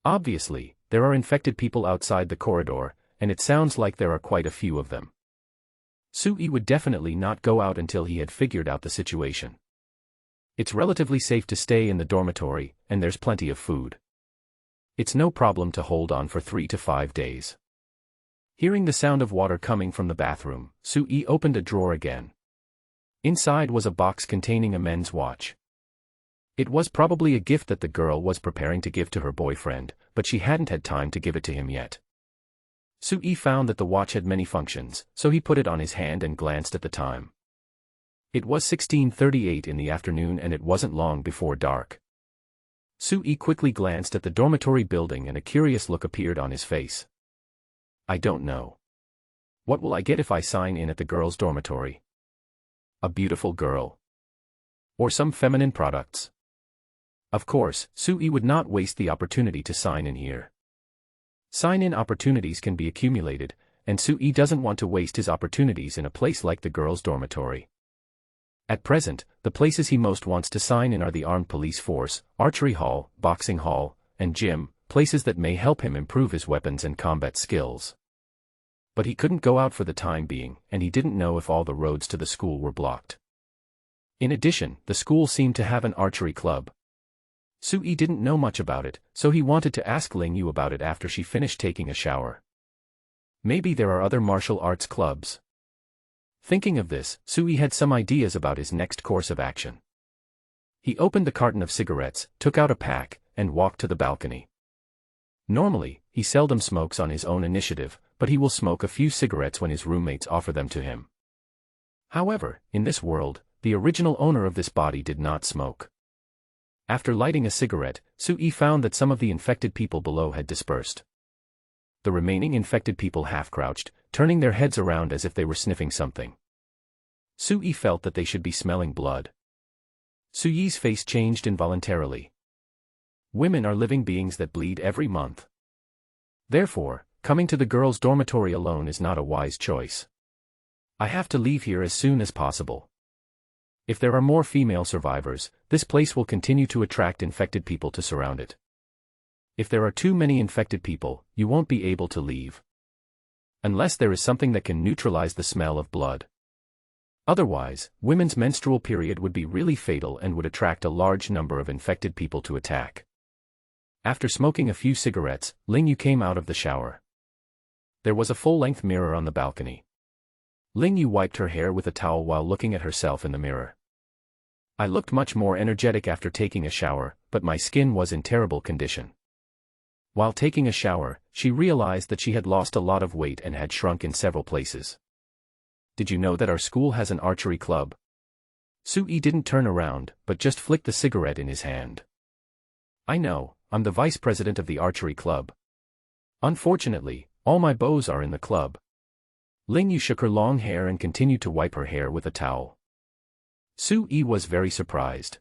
Obviously, there are infected people outside the corridor, and it sounds like there are quite a few of them. Soo-ee would definitely not go out until he had figured out the situation. It's relatively safe to stay in the dormitory, and there's plenty of food. It's no problem to hold on for 3 to 5 days. Hearing the sound of water coming from the bathroom, Sui opened a drawer again. Inside was a box containing a men's watch. It was probably a gift that the girl was preparing to give to her boyfriend, but she hadn't had time to give it to him yet. Sui found that the watch had many functions, so he put it on his hand and glanced at the time. It was 16:38 in the afternoon and it wasn't long before dark. Sui quickly glanced at the dormitory building and a curious look appeared on his face. I don't know. What will I get if I sign in at the girls' dormitory? A beautiful girl. Or some feminine products. Of course, Sui would not waste the opportunity to sign in here. Sign-in opportunities can be accumulated, and Sui doesn't want to waste his opportunities in a place like the girls' dormitory. At present, the places he most wants to sign in are the Armed Police Force, Archery Hall, Boxing Hall, and Gym, places that may help him improve his weapons and combat skills. But he couldn't go out for the time being, and he didn't know if all the roads to the school were blocked. In addition, the school seemed to have an archery club. Sui didn't know much about it, so he wanted to ask Ling Yu about it after she finished taking a shower. Maybe there are other martial arts clubs. Thinking of this, Sui had some ideas about his next course of action. He opened the carton of cigarettes, took out a pack, and walked to the balcony. Normally, he seldom smokes on his own initiative, but he will smoke a few cigarettes when his roommates offer them to him. However, in this world, the original owner of this body did not smoke. After lighting a cigarette, Sui found that some of the infected people below had dispersed. The remaining infected people half-crouched, turning their heads around as if they were sniffing something. Sui felt that they should be smelling blood. Sui's face changed involuntarily. Women are living beings that bleed every month. Therefore, coming to the girls' dormitory alone is not a wise choice. I have to leave here as soon as possible. If there are more female survivors, this place will continue to attract infected people to surround it. If there are too many infected people, you won't be able to leave. Unless there is something that can neutralize the smell of blood. Otherwise, women's menstrual period would be really fatal and would attract a large number of infected people to attack. After smoking a few cigarettes, Ling Yu came out of the shower. There was a full-length mirror on the balcony. Ling Yu wiped her hair with a towel while looking at herself in the mirror. I looked much more energetic after taking a shower, but my skin was in terrible condition. While taking a shower, she realized that she had lost a lot of weight and had shrunk in several places. Did you know that our school has an archery club? Sui didn't turn around, but just flicked the cigarette in his hand. I know, I'm the vice president of the archery club. Unfortunately, all my bows are in the club. Ling Yu shook her long hair and continued to wipe her hair with a towel. Sui was very surprised.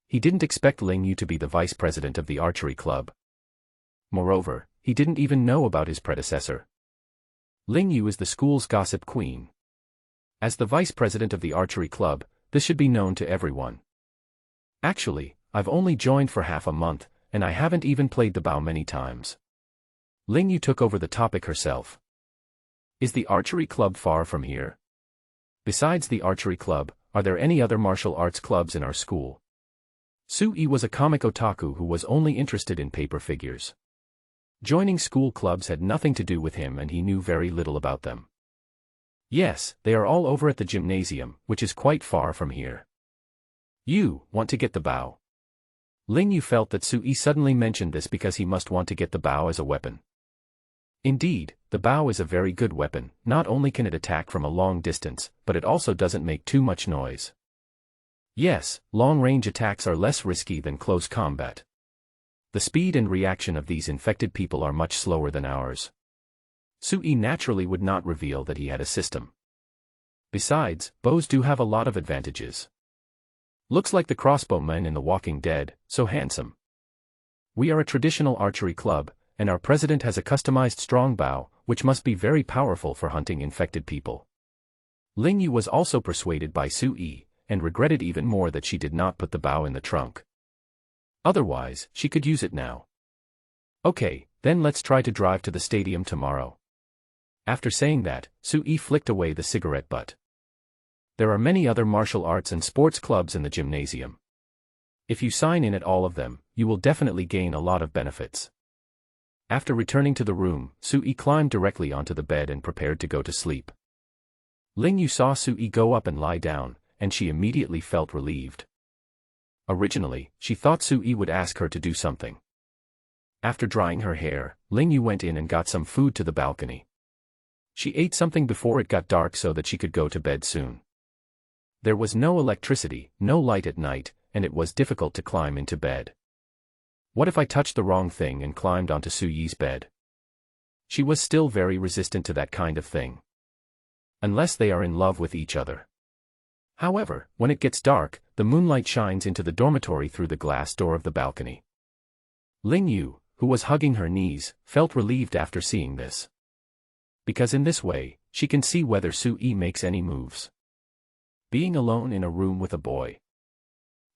He didn't expect Ling Yu to be the vice president of the archery club. Moreover, he didn't even know about his predecessor. Ling Yu is the school's gossip queen. As the vice president of the archery club, this should be known to everyone. Actually, I've only joined for half a month, and I haven't even played the bow many times. Ling Yu took over the topic herself. Is the archery club far from here? Besides the archery club, are there any other martial arts clubs in our school? Sui was a comic otaku who was only interested in paper figures. Joining school clubs had nothing to do with him and he knew very little about them. Yes, they are all over at the gymnasium, which is quite far from here. You want to get the bow. Ling Yu felt that Sui suddenly mentioned this because he must want to get the bow as a weapon. Indeed, the bow is a very good weapon. Not only can it attack from a long distance, but it also doesn't make too much noise. Yes, long-range attacks are less risky than close combat. The speed and reaction of these infected people are much slower than ours. Sui naturally would not reveal that he had a system. Besides, bows do have a lot of advantages. Looks like the crossbowman in The Walking Dead, so handsome. We are a traditional archery club, and our president has a customized strong bow, which must be very powerful for hunting infected people. Ling Yu was also persuaded by Sui, and regretted even more that she did not put the bow in the trunk. Otherwise, she could use it now. Okay, then let's try to drive to the stadium tomorrow. After saying that, Sui flicked away the cigarette butt. There are many other martial arts and sports clubs in the gymnasium. If you sign in at all of them, you will definitely gain a lot of benefits. After returning to the room, Sui climbed directly onto the bed and prepared to go to sleep. Ling Yu saw Sui go up and lie down, and she immediately felt relieved. Originally, she thought Sui would ask her to do something. After drying her hair, Ling Yu went in and got some food to the balcony. She ate something before it got dark so that she could go to bed soon. There was no electricity, no light at night, and it was difficult to climb into bed. What if I touched the wrong thing and climbed onto Suyi's bed? She was still very resistant to that kind of thing. Unless they are in love with each other. However, when it gets dark, the moonlight shines into the dormitory through the glass door of the balcony. Ling Yu, who was hugging her knees, felt relieved after seeing this. Because in this way, she can see whether Sui makes any moves. Being alone in a room with a boy.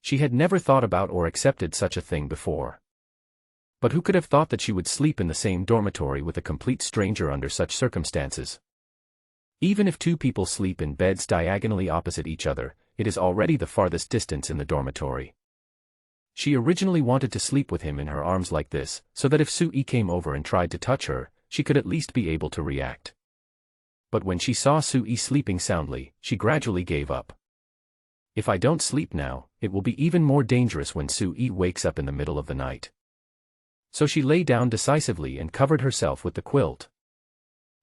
She had never thought about or accepted such a thing before. But who could have thought that she would sleep in the same dormitory with a complete stranger under such circumstances? Even if two people sleep in beds diagonally opposite each other, it is already the farthest distance in the dormitory. She originally wanted to sleep with him in her arms like this, so that if Sui came over and tried to touch her, she could at least be able to react. But when she saw Sui sleeping soundly, she gradually gave up. If I don't sleep now, it will be even more dangerous when Sui wakes up in the middle of the night. So she lay down decisively and covered herself with the quilt.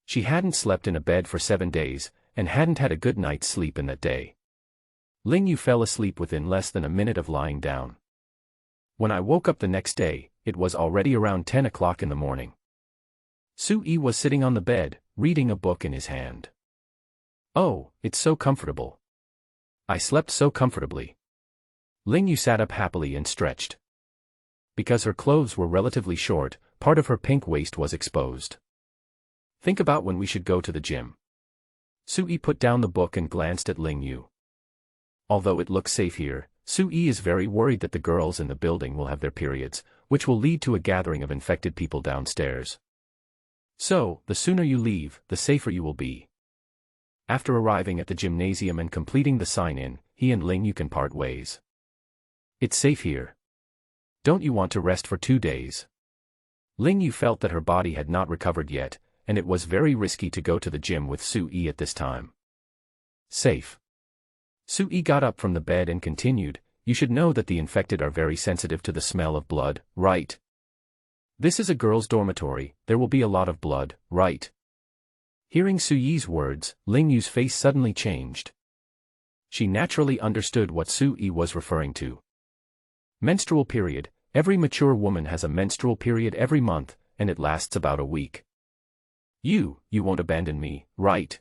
She hadn't slept in a bed for 7 days, and hadn't had a good night's sleep in that day. Ling Yu fell asleep within less than a minute of lying down. When I woke up the next day, it was already around 10 o'clock in the morning. Sui was sitting on the bed, reading a book in his hand. Oh, it's so comfortable. I slept so comfortably. Ling Yu sat up happily and stretched. Because her clothes were relatively short, part of her pink waist was exposed. Think about when we should go to the gym. Sui put down the book and glanced at Ling Yu. Although it looks safe here, Sui is very worried that the girls in the building will have their periods, which will lead to a gathering of infected people downstairs. So, the sooner you leave, the safer you will be. After arriving at the gymnasium and completing the sign-in, he and Ling Yu can part ways. It's safe here. Don't you want to rest for 2 days? Ling Yu felt that her body had not recovered yet, and it was very risky to go to the gym with Sui at this time. Safe. Sui got up from the bed and continued, you should know that the infected are very sensitive to the smell of blood, right? This is a girls' dormitory, there will be a lot of blood, right? Hearing Suyi's words, Ling Yu's face suddenly changed. She naturally understood what Sui was referring to. Menstrual period. Every mature woman has a menstrual period every month, and it lasts about a week. You won't abandon me, right?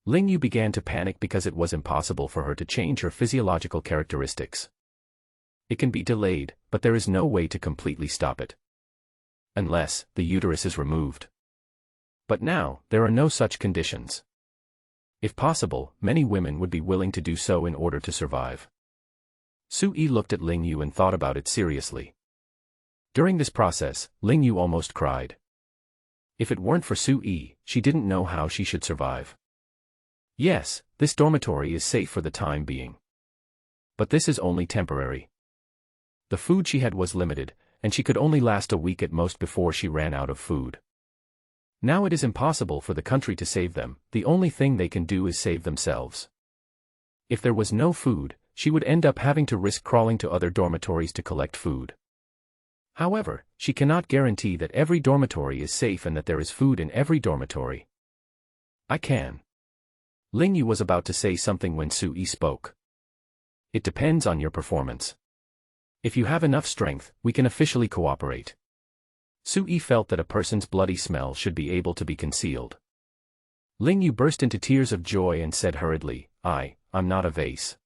Ling Yu began to panic because it was impossible for her to change her physiological characteristics. It can be delayed, but there is no way to completely stop it. Unless the uterus is removed. But now, there are no such conditions. If possible, many women would be willing to do so in order to survive. Sui looked at Ling Yu and thought about it seriously. During this process, Ling Yu almost cried. If it weren't for Sui, she didn't know how she should survive. Yes, this dormitory is safe for the time being. But this is only temporary. The food she had was limited, and she could only last a week at most before she ran out of food. Now it is impossible for the country to save them, the only thing they can do is save themselves. If there was no food, she would end up having to risk crawling to other dormitories to collect food. However, she cannot guarantee that every dormitory is safe and that there is food in every dormitory. I can. Ling Yu was about to say something when Sui spoke. It depends on your performance. If you have enough strength, we can officially cooperate. Sui felt that a person's bloody smell should be able to be concealed. Ling Yu burst into tears of joy and said hurriedly, I'm not a vase.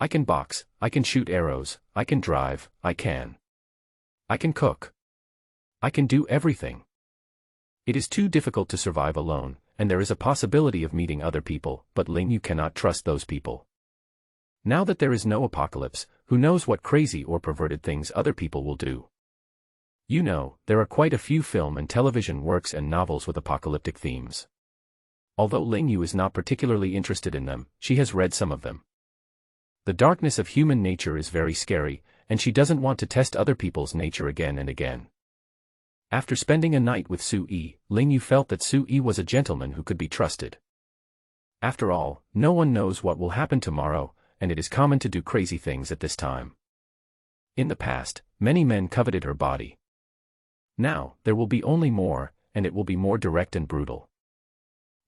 I can box, I can shoot arrows, I can drive, I can cook. I can do everything. It is too difficult to survive alone, and there is a possibility of meeting other people, but Ling Yu cannot trust those people. Now that there is no apocalypse, who knows what crazy or perverted things other people will do. You know, there are quite a few film and television works and novels with apocalyptic themes. Although Ling Yu is not particularly interested in them, she has read some of them. The darkness of human nature is very scary, and she doesn't want to test other people's nature again and again. After spending a night with Su-yi, Ling Yu felt that Su-yi was a gentleman who could be trusted. After all, no one knows what will happen tomorrow, and it is common to do crazy things at this time. In the past, many men coveted her body. Now, there will be only more, and it will be more direct and brutal.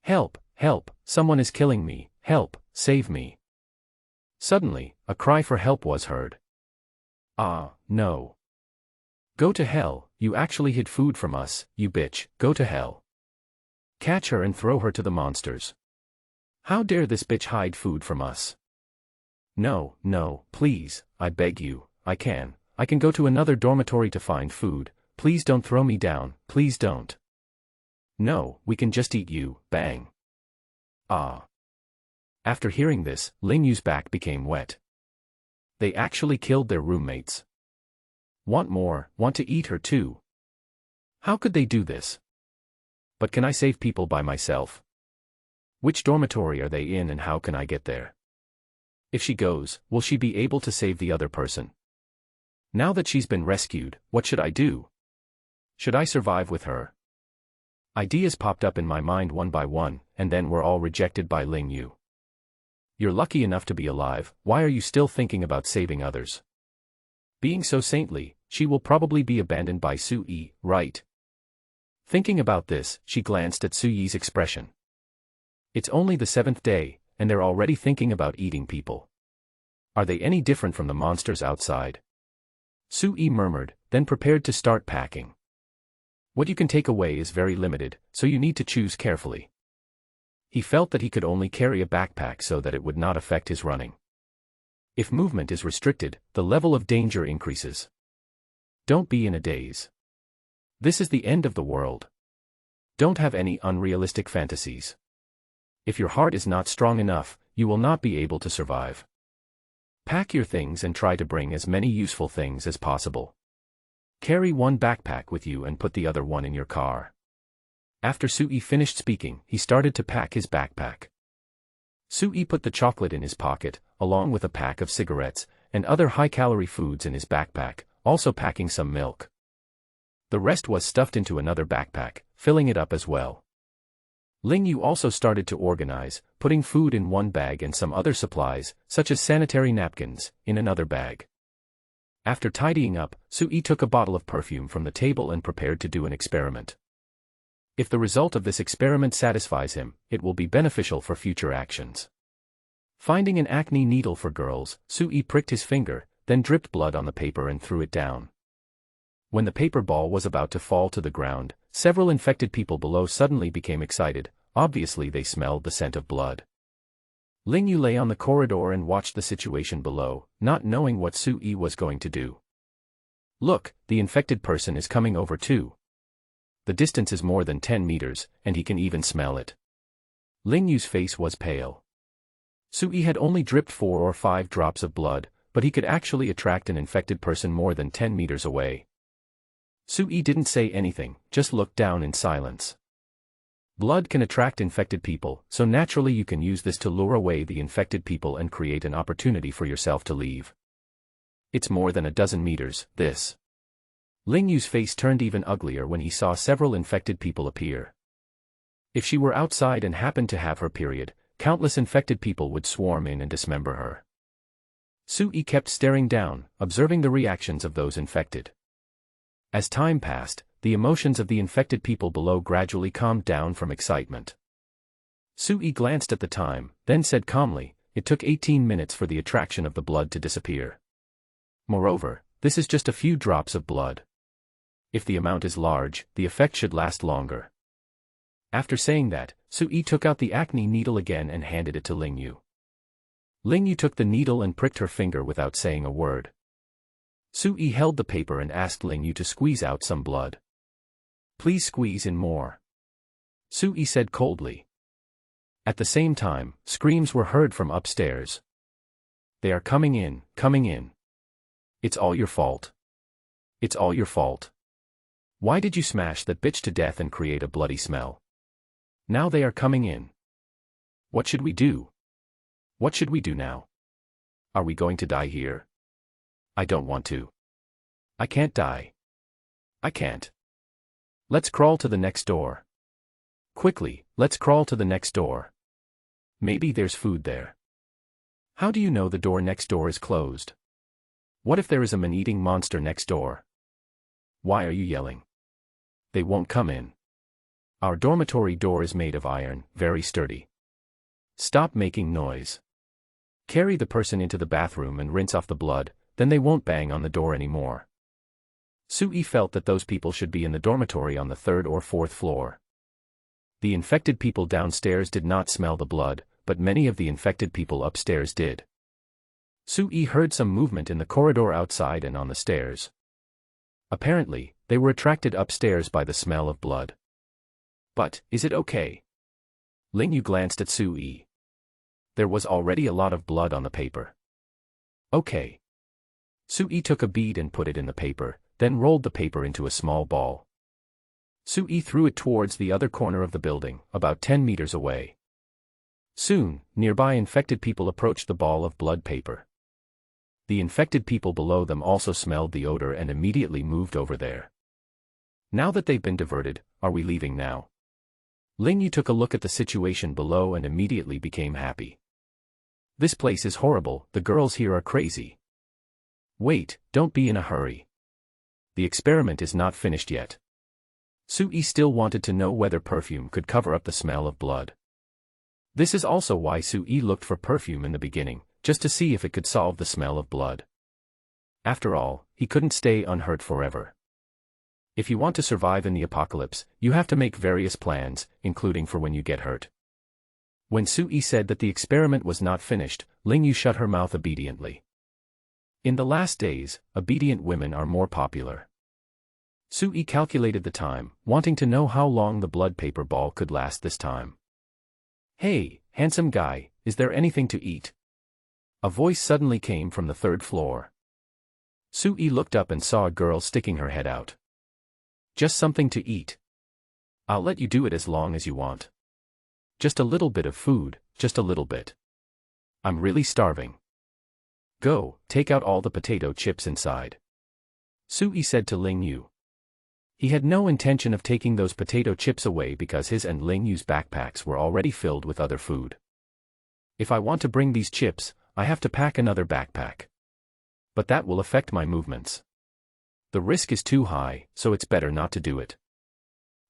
"Help, help, someone is killing me, help, save me." Suddenly, a cry for help was heard. "Ah, no. Go to hell, you actually hid food from us, you bitch, go to hell. Catch her and throw her to the monsters. How dare this bitch hide food from us? No, no, please, I beg you, I can go to another dormitory to find food, please don't throw me down, please don't. No, we can just eat you, bang." Ah. After hearing this, Ling Yu's back became wet. They actually killed their roommates. Want more, want to eat her too. How could they do this? But can I save people by myself? Which dormitory are they in and how can I get there? If she goes, will she be able to save the other person? Now that she's been rescued, what should I do? Should I survive with her? Ideas popped up in my mind one by one, and then were all rejected by Ling Yu. You're lucky enough to be alive, why are you still thinking about saving others? Being so saintly, she will probably be abandoned by Su-yi, right? Thinking about this, she glanced at Su-yi's expression. It's only the 7th day, and they're already thinking about eating people. Are they any different from the monsters outside? Su-yi murmured, then prepared to start packing. What you can take away is very limited, so you need to choose carefully. He felt that he could only carry a backpack so that it would not affect his running. If movement is restricted, the level of danger increases. Don't be in a daze. This is the end of the world. Don't have any unrealistic fantasies. If your heart is not strong enough, you will not be able to survive. Pack your things and try to bring as many useful things as possible. Carry one backpack with you and put the other one in your car. After Su-yi finished speaking, he started to pack his backpack. Su-yi put the chocolate in his pocket, along with a pack of cigarettes, and other high-calorie foods in his backpack, also packing some milk. The rest was stuffed into another backpack, filling it up as well. Ling Yu also started to organize, putting food in one bag and some other supplies, such as sanitary napkins, in another bag. After tidying up, Su-yi took a bottle of perfume from the table and prepared to do an experiment. If the result of this experiment satisfies him, it will be beneficial for future actions. Finding an acne needle for girls, Su-yi pricked his finger, then dripped blood on the paper and threw it down. When the paper ball was about to fall to the ground, several infected people below suddenly became excited, obviously they smelled the scent of blood. Ling Yu lay on the corridor and watched the situation below, not knowing what Su-yi was going to do. Look, the infected person is coming over too. The distance is more than 10 meters, and he can even smell it. Ling Yu's face was pale. Su-yi had only dripped 4 or 5 drops of blood, but he could actually attract an infected person more than 10 meters away. Su-yi didn't say anything, just looked down in silence. Blood can attract infected people, so naturally you can use this to lure away the infected people and create an opportunity for yourself to leave. It's more than a dozen meters, this. Ling Yu's face turned even uglier when he saw several infected people appear. If she were outside and happened to have her period, countless infected people would swarm in and dismember her. Su-yi kept staring down, observing the reactions of those infected. As time passed, the emotions of the infected people below gradually calmed down from excitement. Su-yi glanced at the time, then said calmly, it took 18 minutes for the attraction of the blood to disappear. Moreover, this is just a few drops of blood. If the amount is large, the effect should last longer. After saying that, Su-yi took out the acne needle again and handed it to Ling Yu. Ling Yu took the needle and pricked her finger without saying a word. Su-yi held the paper and asked Ling Yu to squeeze out some blood. Please squeeze in more. Su-yi said coldly. At the same time, screams were heard from upstairs. They are coming in, coming in. It's all your fault. It's all your fault. Why did you smash that bitch to death and create a bloody smell? Now they are coming in. What should we do? What should we do now? Are we going to die here? I don't want to. I can't die. I can't. Let's crawl to the next door. Quickly, let's crawl to the next door. Maybe there's food there. How do you know the door next door is closed? What if there is a man-eating monster next door? Why are you yelling? They won't come in. Our dormitory door is made of iron, very sturdy. Stop making noise. Carry the person into the bathroom and rinse off the blood, then they won't bang on the door anymore. Sui felt that those people should be in the dormitory on the 3rd or 4th floor. The infected people downstairs did not smell the blood, but many of the infected people upstairs did. Sui heard some movement in the corridor outside and on the stairs. Apparently, they were attracted upstairs by the smell of blood. But, is it okay? Lingyu glanced at Sui. There was already a lot of blood on the paper. Okay. Sui took a bead and put it in the paper, then rolled the paper into a small ball. Sui threw it towards the other corner of the building, about 10 meters away. Soon, nearby infected people approached the ball of blood paper. The infected people below them also smelled the odor and immediately moved over there. Now that they've been diverted, are we leaving now? Lingyu took a look at the situation below and immediately became happy. This place is horrible, the girls here are crazy. Wait, don't be in a hurry. The experiment is not finished yet. Sui still wanted to know whether perfume could cover up the smell of blood. This is also why Sui looked for perfume in the beginning, just to see if it could solve the smell of blood. After all, he couldn't stay unhurt forever. If you want to survive in the apocalypse, you have to make various plans, including for when you get hurt. When Sui said that the experiment was not finished, Lingyu shut her mouth obediently. In the last days, obedient women are more popular. Sui calculated the time, wanting to know how long the blood paper ball could last this time. Hey, handsome guy, is there anything to eat? A voice suddenly came from the 3rd floor. Sui looked up and saw a girl sticking her head out. Just something to eat. I'll let you do it as long as you want. Just a little bit of food, just a little bit. I'm really starving. Go, take out all the potato chips inside. Sui said to Lingyu. He had no intention of taking those potato chips away because his and Lingyu's backpacks were already filled with other food. If I want to bring these chips, I have to pack another backpack. But that will affect my movements. The risk is too high, so it's better not to do it.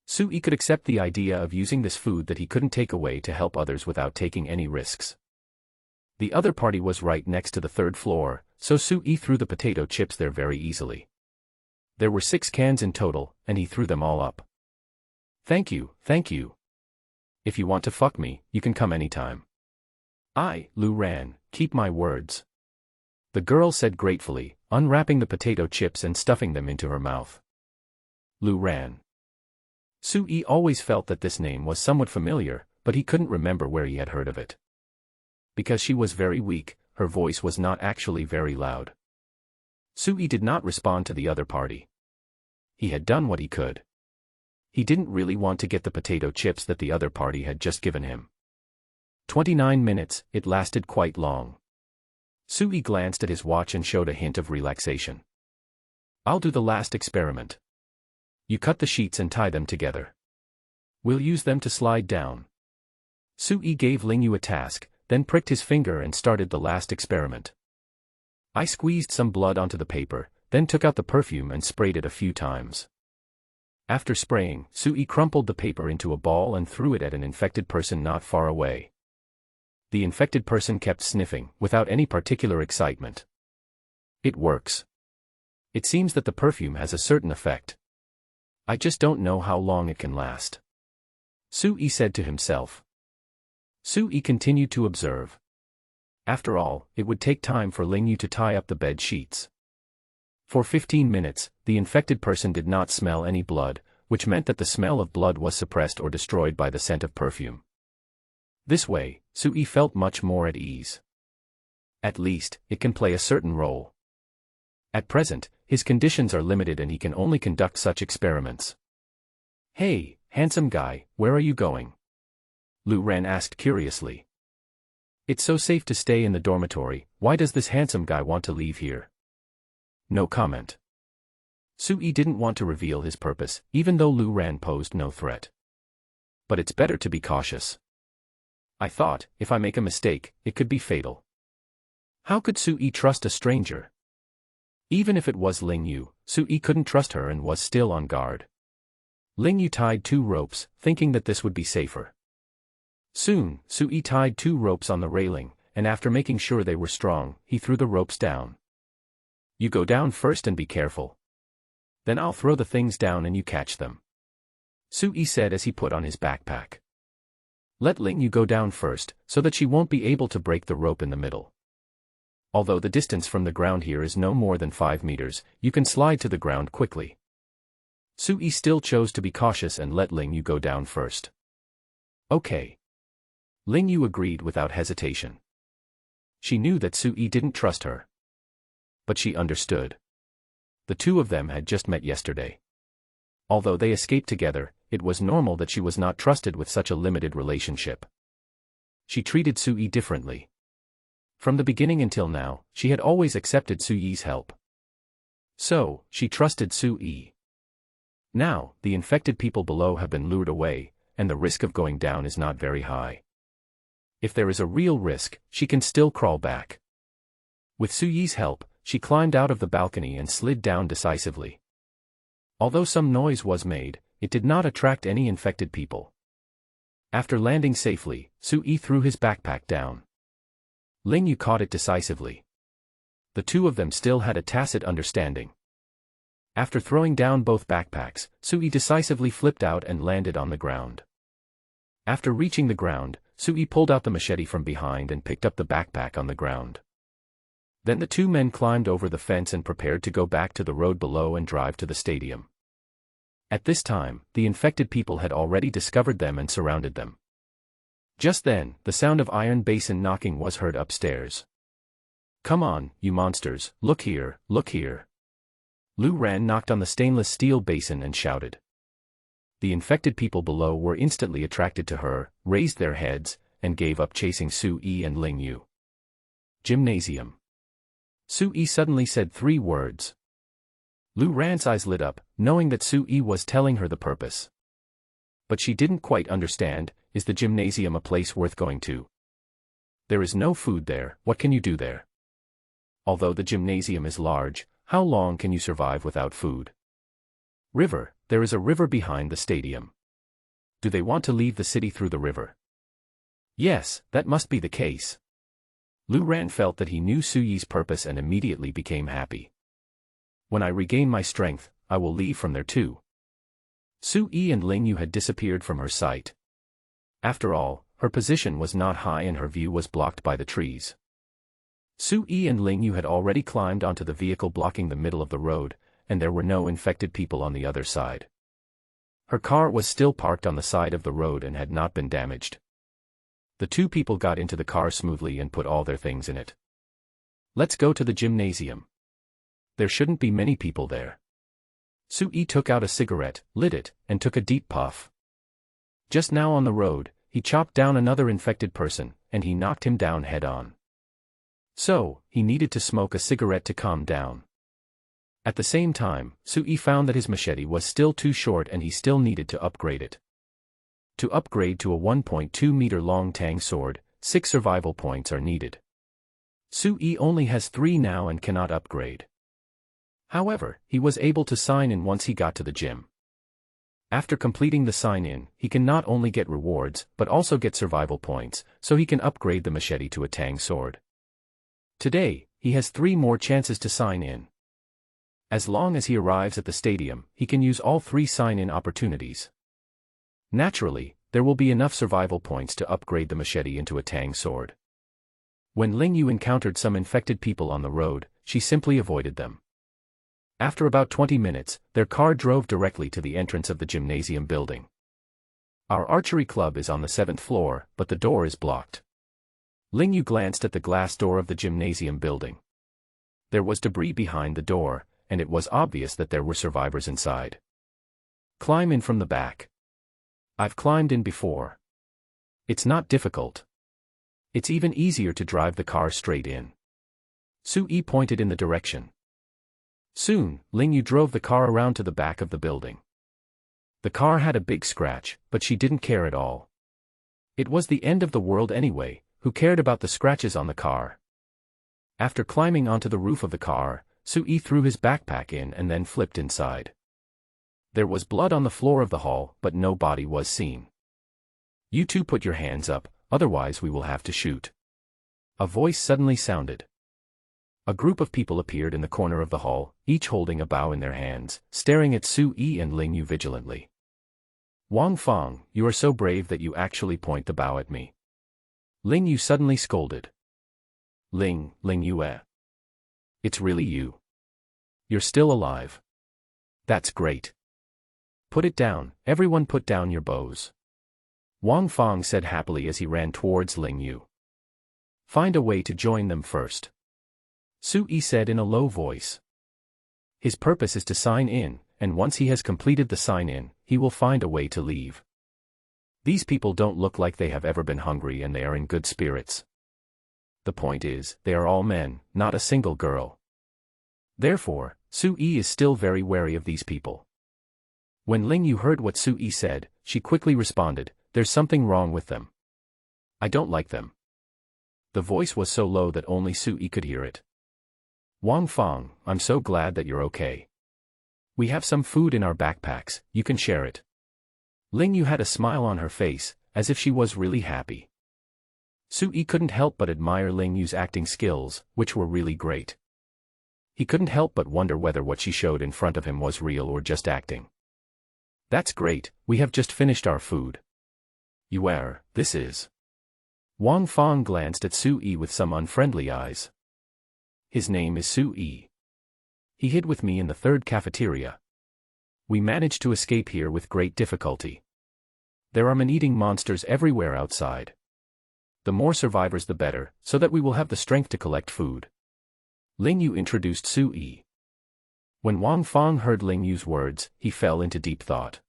Sui could accept the idea of using this food that he couldn't take away to help others without taking any risks. The other party was right next to the 3rd floor, so Sui threw the potato chips there very easily. There were 6 cans in total, and he threw them all up. Thank you, thank you. If you want to fuck me, you can come anytime. Lu Ran, keep my words. The girl said gratefully, unwrapping the potato chips and stuffing them into her mouth. Lu Ran. Sui always felt that this name was somewhat familiar, but he couldn't remember where he had heard of it. Because she was very weak, her voice was not actually very loud. Sui did not respond to the other party. He had done what he could. He didn't really want to get the potato chips that the other party had just given him. 29 minutes, it lasted quite long. Sui glanced at his watch and showed a hint of relaxation. I'll do the last experiment. You cut the sheets and tie them together. We'll use them to slide down. Sui gave Lingyu a task, then pricked his finger and started the last experiment. I squeezed some blood onto the paper, then took out the perfume and sprayed it a few times. After spraying, Sui crumpled the paper into a ball and threw it at an infected person not far away. The infected person kept sniffing, without any particular excitement. It works. It seems that the perfume has a certain effect. I just don't know how long it can last. Sui said to himself. Sui continued to observe. After all, it would take time for Lingyu to tie up the bed sheets. For 15 minutes, the infected person did not smell any blood, which meant that the smell of blood was suppressed or destroyed by the scent of perfume. This way, Sui felt much more at ease. At least, it can play a certain role. At present, his conditions are limited and he can only conduct such experiments. Hey, handsome guy, where are you going? Lu Ren asked curiously. It's so safe to stay in the dormitory, why does this handsome guy want to leave here? No comment. Sui didn't want to reveal his purpose, even though Lu Ran posed no threat. But it's better to be cautious. I thought, if I make a mistake, it could be fatal. How could Sui trust a stranger? Even if it was Ling Yu, Sui couldn't trust her and was still on guard. Ling Yu tied 2 ropes, thinking that this would be safer. Soon, Sui tied 2 ropes on the railing, and after making sure they were strong, he threw the ropes down. You go down first and be careful. Then I'll throw the things down and you catch them. Sui said as he put on his backpack. Let Ling Yu go down first, so that she won't be able to break the rope in the middle. Although the distance from the ground here is no more than 5 meters, you can slide to the ground quickly. Sui still chose to be cautious and let Ling Yu go down first. Okay. Ling Yu agreed without hesitation. She knew that Sui didn't trust her. But she understood. The 2 of them had just met yesterday. Although they escaped together, it was normal that she was not trusted with such a limited relationship. She treated Sui differently. From the beginning until now, she had always accepted Sui's help. So, she trusted Sui. Now, the infected people below have been lured away, and the risk of going down is not very high. If there is a real risk, she can still crawl back. With Sui's help, she climbed out of the balcony and slid down decisively. Although some noise was made, it did not attract any infected people. After landing safely, Sui threw his backpack down. Ling Yu caught it decisively. The 2 of them still had a tacit understanding. After throwing down both backpacks, Sui decisively flipped out and landed on the ground. After reaching the ground, Sui pulled out the machete from behind and picked up the backpack on the ground. Then the 2 men climbed over the fence and prepared to go back to the road below and drive to the stadium. At this time, the infected people had already discovered them and surrounded them. Just then, the sound of iron basin knocking was heard upstairs. Come on, you monsters, look here, look here. Lu Ran knocked on the stainless steel basin and shouted. The infected people below were instantly attracted to her, raised their heads, and gave up chasing Sui and Ling Yu. Gymnasium. Sui suddenly said 3 words. Lu Ran's eyes lit up, knowing that Sui was telling her the purpose. But she didn't quite understand, is the gymnasium a place worth going to? There is no food there, what can you do there? Although the gymnasium is large, how long can you survive without food? River, there is a river behind the stadium. Do they want to leave the city through the river? Yes, that must be the case. Lu Ran felt that he knew Sui's purpose and immediately became happy. When I regain my strength, I will leave from there too. Sui and Ling Yu had disappeared from her sight. After all, her position was not high and her view was blocked by the trees. Sui and Ling Yu had already climbed onto the vehicle blocking the middle of the road, and there were no infected people on the other side. Her car was still parked on the side of the road and had not been damaged. The 2 people got into the car smoothly and put all their things in it. Let's go to the gymnasium. There shouldn't be many people there. Sui took out a cigarette, lit it, and took a deep puff. Just now on the road, he chopped down another infected person, and he knocked him down head-on. So, he needed to smoke a cigarette to calm down. At the same time, Sui found that his machete was still too short and he still needed to upgrade it. To upgrade to a 1.2-meter-long tang sword, 6 survival points are needed. Sui only has 3 now and cannot upgrade. However, he was able to sign in once he got to the gym. After completing the sign-in, he can not only get rewards, but also get survival points, so he can upgrade the machete to a tang sword. Today, he has 3 more chances to sign in. As long as he arrives at the stadium, he can use all 3 sign-in opportunities. Naturally, there will be enough survival points to upgrade the machete into a tang sword. When Ling Yu encountered some infected people on the road, she simply avoided them. After about 20 minutes, their car drove directly to the entrance of the gymnasium building. Our archery club is on the 7th floor, but the door is blocked. Ling Yu glanced at the glass door of the gymnasium building. There was debris behind the door, and it was obvious that there were survivors inside. Climb in from the back. I've climbed in before. It's not difficult. It's even easier to drive the car straight in. Sui pointed in the direction. Soon, Ling Yu drove the car around to the back of the building. The car had a big scratch, but she didn't care at all. It was the end of the world anyway, who cared about the scratches on the car? After climbing onto the roof of the car, Sui threw his backpack in and then flipped inside. There was blood on the floor of the hall, but no body was seen. "You two put your hands up, otherwise we will have to shoot." A voice suddenly sounded. A group of people appeared in the corner of the hall, each holding a bow in their hands, staring at Sui and Ling Yu vigilantly. "Wang Fang, you are so brave that you actually point the bow at me." Ling Yu suddenly scolded. Ling Yu eh? It's really you. You're still alive. That's great. Put it down, everyone put down your bows. Wang Fang said happily as he ran towards Ling Yu. Find a way to join them first. Sui said in a low voice. His purpose is to sign in, and once he has completed the sign-in, he will find a way to leave. These people don't look like they have ever been hungry and they are in good spirits. The point is, they are all men, not a single girl. Therefore, Sui is still very wary of these people. When Ling Yu heard what Sui said, she quickly responded, "There's something wrong with them. I don't like them." The voice was so low that only Sui could hear it. "Wang Fang, I'm so glad that you're okay. We have some food in our backpacks, you can share it." Ling Yu had a smile on her face, as if she was really happy. Sui couldn't help but admire Ling Yu's acting skills, which were really great. He couldn't help but wonder whether what she showed in front of him was real or just acting. "That's great, we have just finished our food." This is." Wang Fang glanced at Sui with some unfriendly eyes. "His name is Sui. He hid with me in the third cafeteria. We managed to escape here with great difficulty. There are man-eating monsters everywhere outside. The more survivors the better, so that we will have the strength to collect food." Ling Yu introduced Sui. When Wang Fang heard Ling Yu's words, he fell into deep thought.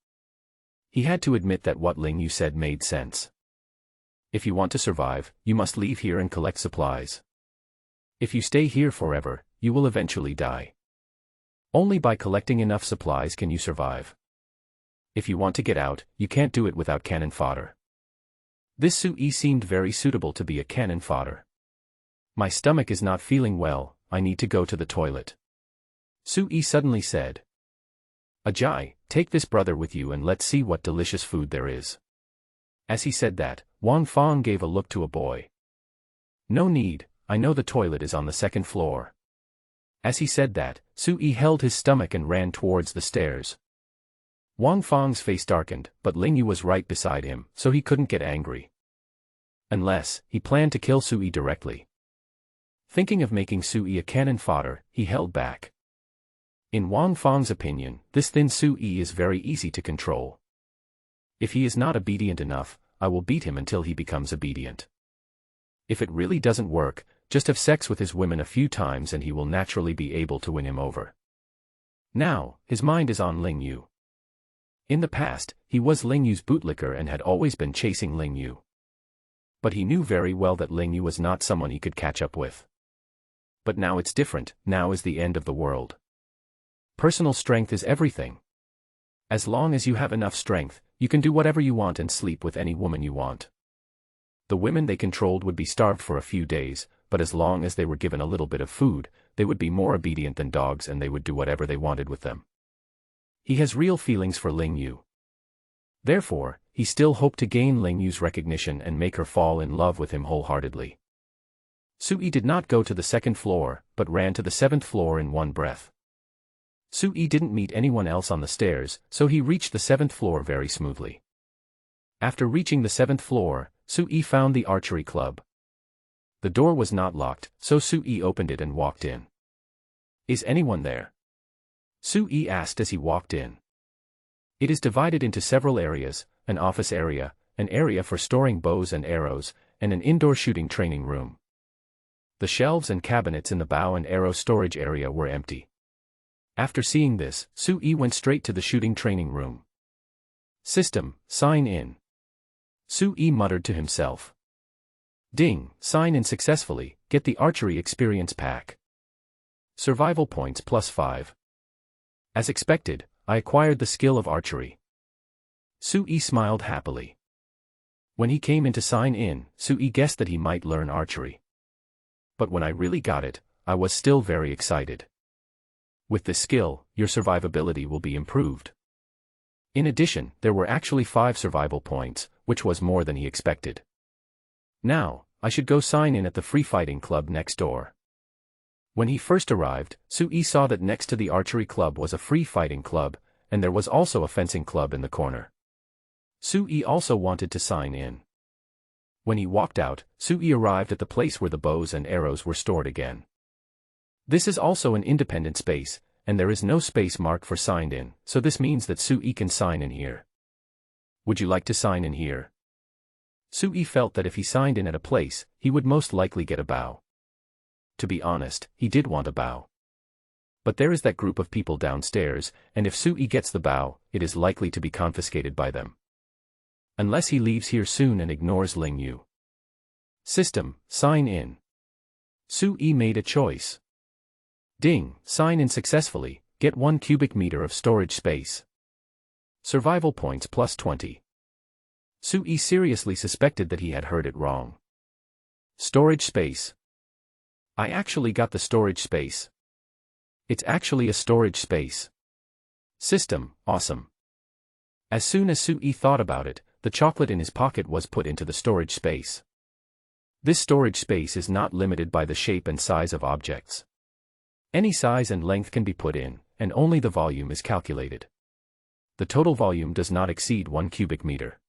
He had to admit that what Ling Yu said made sense. If you want to survive, you must leave here and collect supplies. If you stay here forever, you will eventually die. Only by collecting enough supplies can you survive. If you want to get out, you can't do it without cannon fodder. This Sui seemed very suitable to be a cannon fodder. "My stomach is not feeling well, I need to go to the toilet." Sui suddenly said. "Ajay, take this brother with you and let's see what delicious food there is." As he said that, Wang Fang gave a look to a boy. "No need, I know the toilet is on the second floor." As he said that, Sui held his stomach and ran towards the stairs. Wang Fang's face darkened, but Ling Yu was right beside him, so he couldn't get angry. Unless, he planned to kill Sui directly. Thinking of making Sui a cannon fodder, he held back. In Wang Fang's opinion, this thin Sui is very easy to control. If he is not obedient enough, I will beat him until he becomes obedient. If it really doesn't work, just have sex with his women a few times and he will naturally be able to win him over. Now, his mind is on Ling Yu. In the past, he was Ling Yu's bootlicker and had always been chasing Ling Yu. But he knew very well that Ling Yu was not someone he could catch up with. But now it's different, now is the end of the world. Personal strength is everything. As long as you have enough strength, you can do whatever you want and sleep with any woman you want. The women they controlled would be starved for a few days, but as long as they were given a little bit of food, they would be more obedient than dogs and they would do whatever they wanted with them. He has real feelings for Ling Yu. Therefore, he still hoped to gain Ling Yu's recognition and make her fall in love with him wholeheartedly. Sui did not go to the second floor, but ran to the 7th floor in one breath. Sui didn't meet anyone else on the stairs, so he reached the 7th floor very smoothly. After reaching the 7th floor, Sui found the archery club. The door was not locked, so Sui opened it and walked in. "Is anyone there?" Sui asked as he walked in. It is divided into several areas, an office area, an area for storing bows and arrows, and an indoor shooting training room. The shelves and cabinets in the bow and arrow storage area were empty. After seeing this, Sui went straight to the shooting training room. "System, sign in." Sui muttered to himself. "Ding, sign in successfully, get the archery experience pack." Survival points +5. As expected, I acquired the skill of archery. Sui smiled happily. When he came in to sign in, Sui guessed that he might learn archery. But when I really got it, I was still very excited. With this skill, your survivability will be improved. In addition, there were actually 5 survival points, which was more than he expected. Now, I should go sign in at the free fighting club next door. When he first arrived, Sui saw that next to the archery club was a free fighting club, and there was also a fencing club in the corner. Sui also wanted to sign in. When he walked out, Sui arrived at the place where the bows and arrows were stored again. This is also an independent space, and there is no space marked for signed in, so this means that Sui can sign in here. Would you like to sign in here? Sui felt that if he signed in at a place, he would most likely get a bow. To be honest, he did want a bow. But there is that group of people downstairs, and if Sui gets the bow, it is likely to be confiscated by them. Unless he leaves here soon and ignores Ling Yu. System, sign in. Sui made a choice. Ding, sign in successfully, get 1 cubic meter of storage space. Survival points +20. Sui seriously suspected that he had heard it wrong. Storage space. I actually got the storage space. It's actually a storage space. System, awesome. As soon as Sui thought about it, the chocolate in his pocket was put into the storage space. This storage space is not limited by the shape and size of objects. Any size and length can be put in, and only the volume is calculated. The total volume does not exceed 1 cubic meter.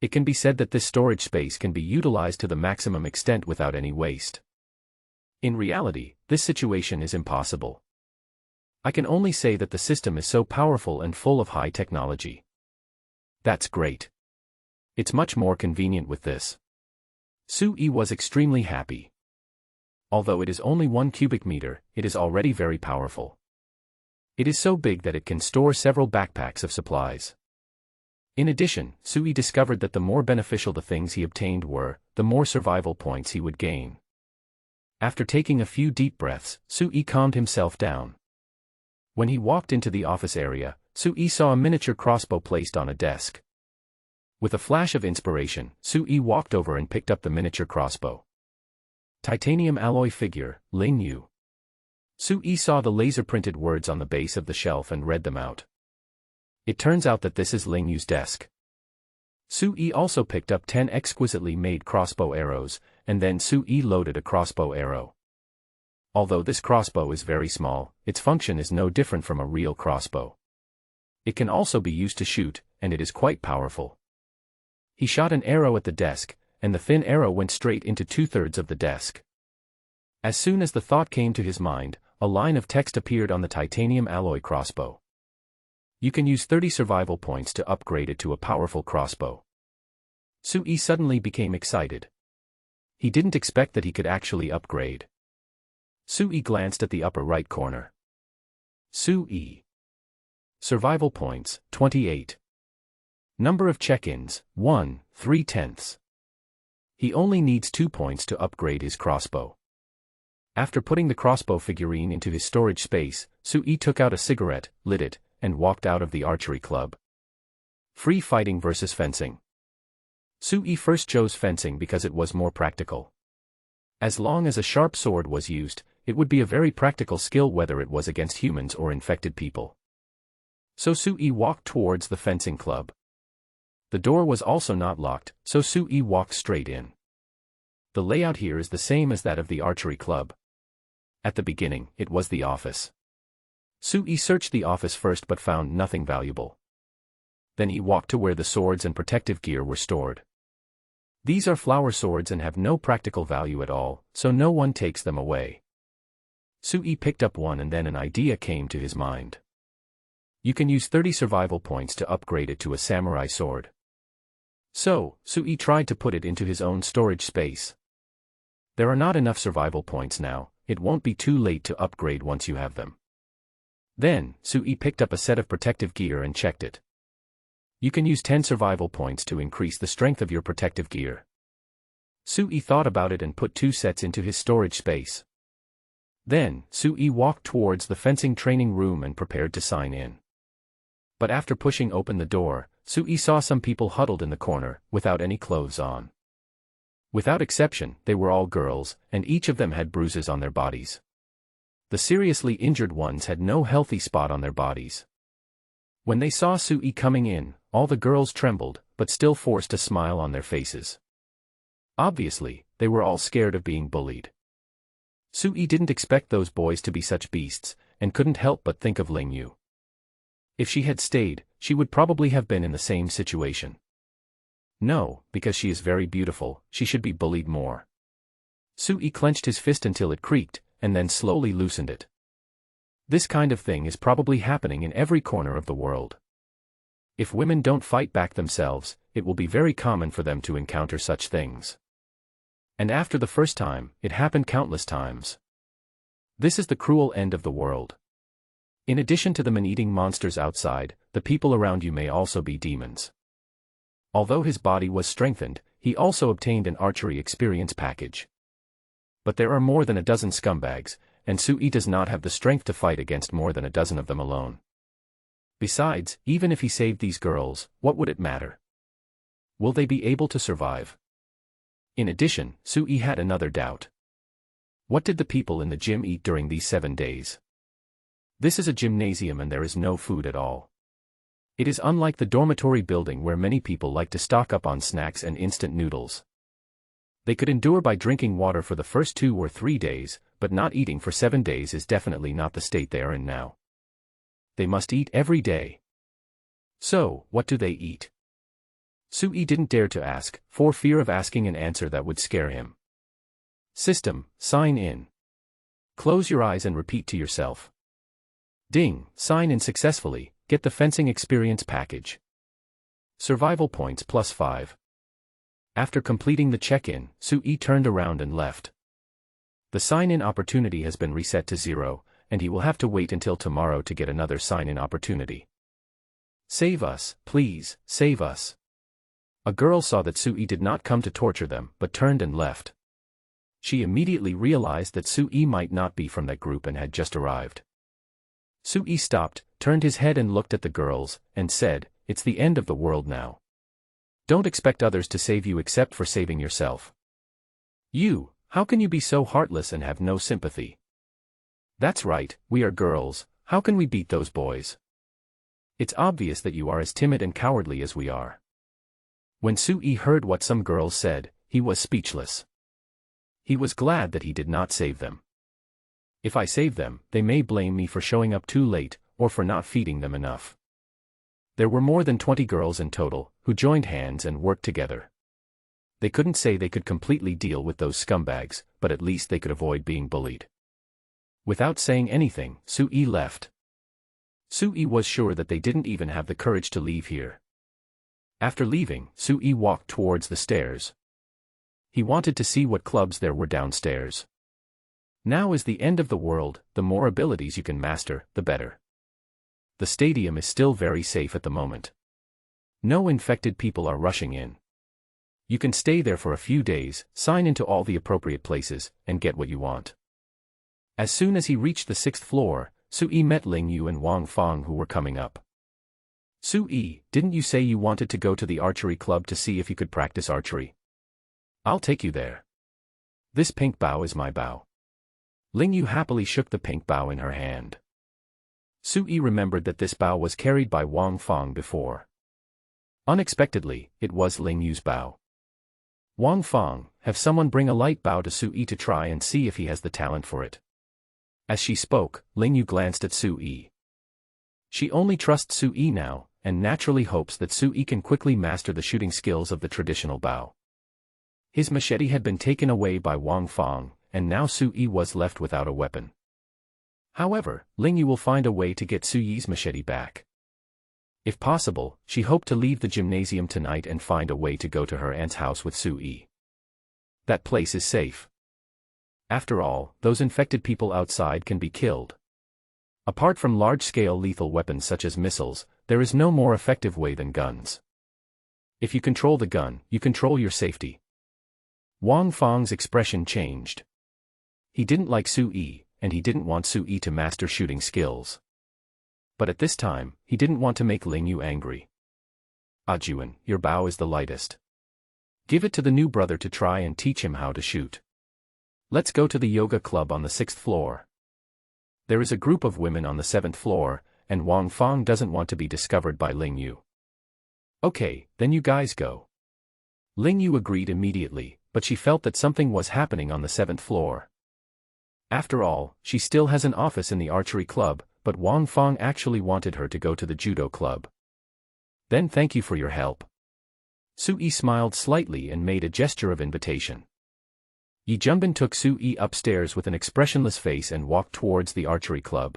It can be said that this storage space can be utilized to the maximum extent without any waste. In reality, this situation is impossible. I can only say that the system is so powerful and full of high technology. That's great. It's much more convenient with this. Sui was extremely happy. Although it is only 1 cubic meter, it is already very powerful. It is so big that it can store several backpacks of supplies. In addition, Sui discovered that the more beneficial the things he obtained were, the more survival points he would gain. After taking a few deep breaths, Sui calmed himself down. When he walked into the office area, Sui saw a miniature crossbow placed on a desk. With a flash of inspiration, Sui walked over and picked up the miniature crossbow. Titanium alloy figure, Ling Yu. Sui saw the laser-printed words on the base of the shelf and read them out. It turns out that this is Ling Yu's desk. Sui also picked up 10 exquisitely made crossbow arrows, and then Sui loaded a crossbow arrow. Although this crossbow is very small, its function is no different from a real crossbow. It can also be used to shoot, and it is quite powerful. He shot an arrow at the desk, and the thin arrow went straight into 2/3 of the desk. As soon as the thought came to his mind, a line of text appeared on the titanium alloy crossbow. You can use 30 survival points to upgrade it to a powerful crossbow. Sui suddenly became excited. He didn't expect that he could actually upgrade. Sui glanced at the upper right corner. Sui. Survival points, 28. Number of check-ins, 1, 3/10. He only needs 2 points to upgrade his crossbow. After putting the crossbow figurine into his storage space, Sui took out a cigarette, lit it, and walked out of the archery club. Free fighting versus fencing. Sui first chose fencing because it was more practical. As long as a sharp sword was used, it would be a very practical skill whether it was against humans or infected people. So Sui walked towards the fencing club. The door was also not locked, so Sui walked straight in. The layout here is the same as that of the archery club. At the beginning, it was the office. Sui searched the office first but found nothing valuable. Then he walked to where the swords and protective gear were stored. These are flower swords and have no practical value at all, so no one takes them away. Sui picked up one and then an idea came to his mind. You can use 30 survival points to upgrade it to a samurai sword. So, Sui tried to put it into his own storage space. There are not enough survival points now, it won't be too late to upgrade once you have them. Then, Sui picked up a set of protective gear and checked it. You can use 10 survival points to increase the strength of your protective gear. Sui thought about it and put 2 sets into his storage space. Then, Su-yi walked towards the fencing training room and prepared to sign in. But after pushing open the door, Su-yi saw some people huddled in the corner, without any clothes on. Without exception, they were all girls, and each of them had bruises on their bodies. The seriously injured ones had no healthy spot on their bodies. When they saw Su-yi coming in, all the girls trembled, but still forced a smile on their faces. Obviously, they were all scared of being bullied. Su-yi didn't expect those boys to be such beasts, and couldn't help but think of Ling Yu. If she had stayed, she would probably have been in the same situation. No, because she is very beautiful, she should be bullied more. Su-yi clenched his fist until it creaked, and then slowly loosened it. This kind of thing is probably happening in every corner of the world. If women don't fight back themselves, it will be very common for them to encounter such things. And after the first time, it happened countless times. This is the cruel end of the world. In addition to the man-eating monsters outside, the people around you may also be demons. Although his body was strengthened, he also obtained an archery experience package. But there are more than a dozen scumbags, and Su-yi does not have the strength to fight against more than a dozen of them alone. Besides, even if he saved these girls, what would it matter? Will they be able to survive? In addition, Su-yi had another doubt. What did the people in the gym eat during these 7 days? This is a gymnasium and there is no food at all. It is unlike the dormitory building where many people like to stock up on snacks and instant noodles. They could endure by drinking water for the first 2 or 3 days, but not eating for 7 days is definitely not the state they are in now. They must eat every day. So, what do they eat? Su-yi didn't dare to ask, for fear of asking an answer that would scare him. System, sign in. Close your eyes and repeat to yourself. Ding, sign in successfully, get the fencing experience package. Survival points +5. After completing the check-in, Su-yi turned around and left. The sign-in opportunity has been reset to 0, and he will have to wait until tomorrow to get another sign-in opportunity. Save us, please, save us. A girl saw that Su-yi did not come to torture them, but turned and left. She immediately realized that Su-yi might not be from that group and had just arrived. Su-yi stopped, turned his head and looked at the girls, and said, "It's the end of the world now. Don't expect others to save you except for saving yourself. You, how can you be so heartless and have no sympathy? That's right, we are girls, how can we beat those boys? It's obvious that you are as timid and cowardly as we are." When Su-yi heard what some girls said, he was speechless. He was glad that he did not save them. If I save them, they may blame me for showing up too late, or for not feeding them enough. There were more than 20 girls in total, who joined hands and worked together. They couldn't say they could completely deal with those scumbags, but at least they could avoid being bullied. Without saying anything, Su-yi left. Su-yi was sure that they didn't even have the courage to leave here. After leaving, Su-yi walked towards the stairs. He wanted to see what clubs there were downstairs. Now is the end of the world, the more abilities you can master, the better. The stadium is still very safe at the moment. No infected people are rushing in. You can stay there for a few days, sign into all the appropriate places, and get what you want. As soon as he reached the 6th floor, Su-yi met Ling Yu and Wang Fang who were coming up. "Su-yi, didn't you say you wanted to go to the archery club to see if you could practice archery? I'll take you there. This pink bow is my bow." Ling Yu happily shook the pink bow in her hand. Su-yi remembered that this bow was carried by Wang Fang before. Unexpectedly, it was Ling Yu's bow. "Wang Fang, have someone bring a light bow to Su-yi to try and see if he has the talent for it." As she spoke, Ling Yu glanced at Su-yi. She only trusts Su-yi now, and naturally hopes that Su-yi can quickly master the shooting skills of the traditional bow. His machete had been taken away by Wang Fang, and now Su-yi was left without a weapon. However, Ling Yu will find a way to get Su-yi's machete back. If possible, she hoped to leave the gymnasium tonight and find a way to go to her aunt's house with Su-yi. That place is safe. After all, those infected people outside can be killed. Apart from large-scale lethal weapons such as missiles, there is no more effective way than guns. If you control the gun, you control your safety. Wang Fang's expression changed. He didn't like Su-yi, and he didn't want Su-yi to master shooting skills. But at this time, he didn't want to make Ling Yu angry. Juan, your bow is the lightest. Give it to the new brother to try and teach him how to shoot. Let's go to the yoga club on the 6th floor. There is a group of women on the 7th floor, and Wang Fang doesn't want to be discovered by Ling Yu. Okay, then you guys go. Ling Yu agreed immediately, but she felt that something was happening on the 7th floor. After all, she still has an office in the archery club, but Wang Fang actually wanted her to go to the judo club. Then thank you for your help. Su-yi smiled slightly and made a gesture of invitation. Yi Junbin took Su-yi upstairs with an expressionless face and walked towards the archery club.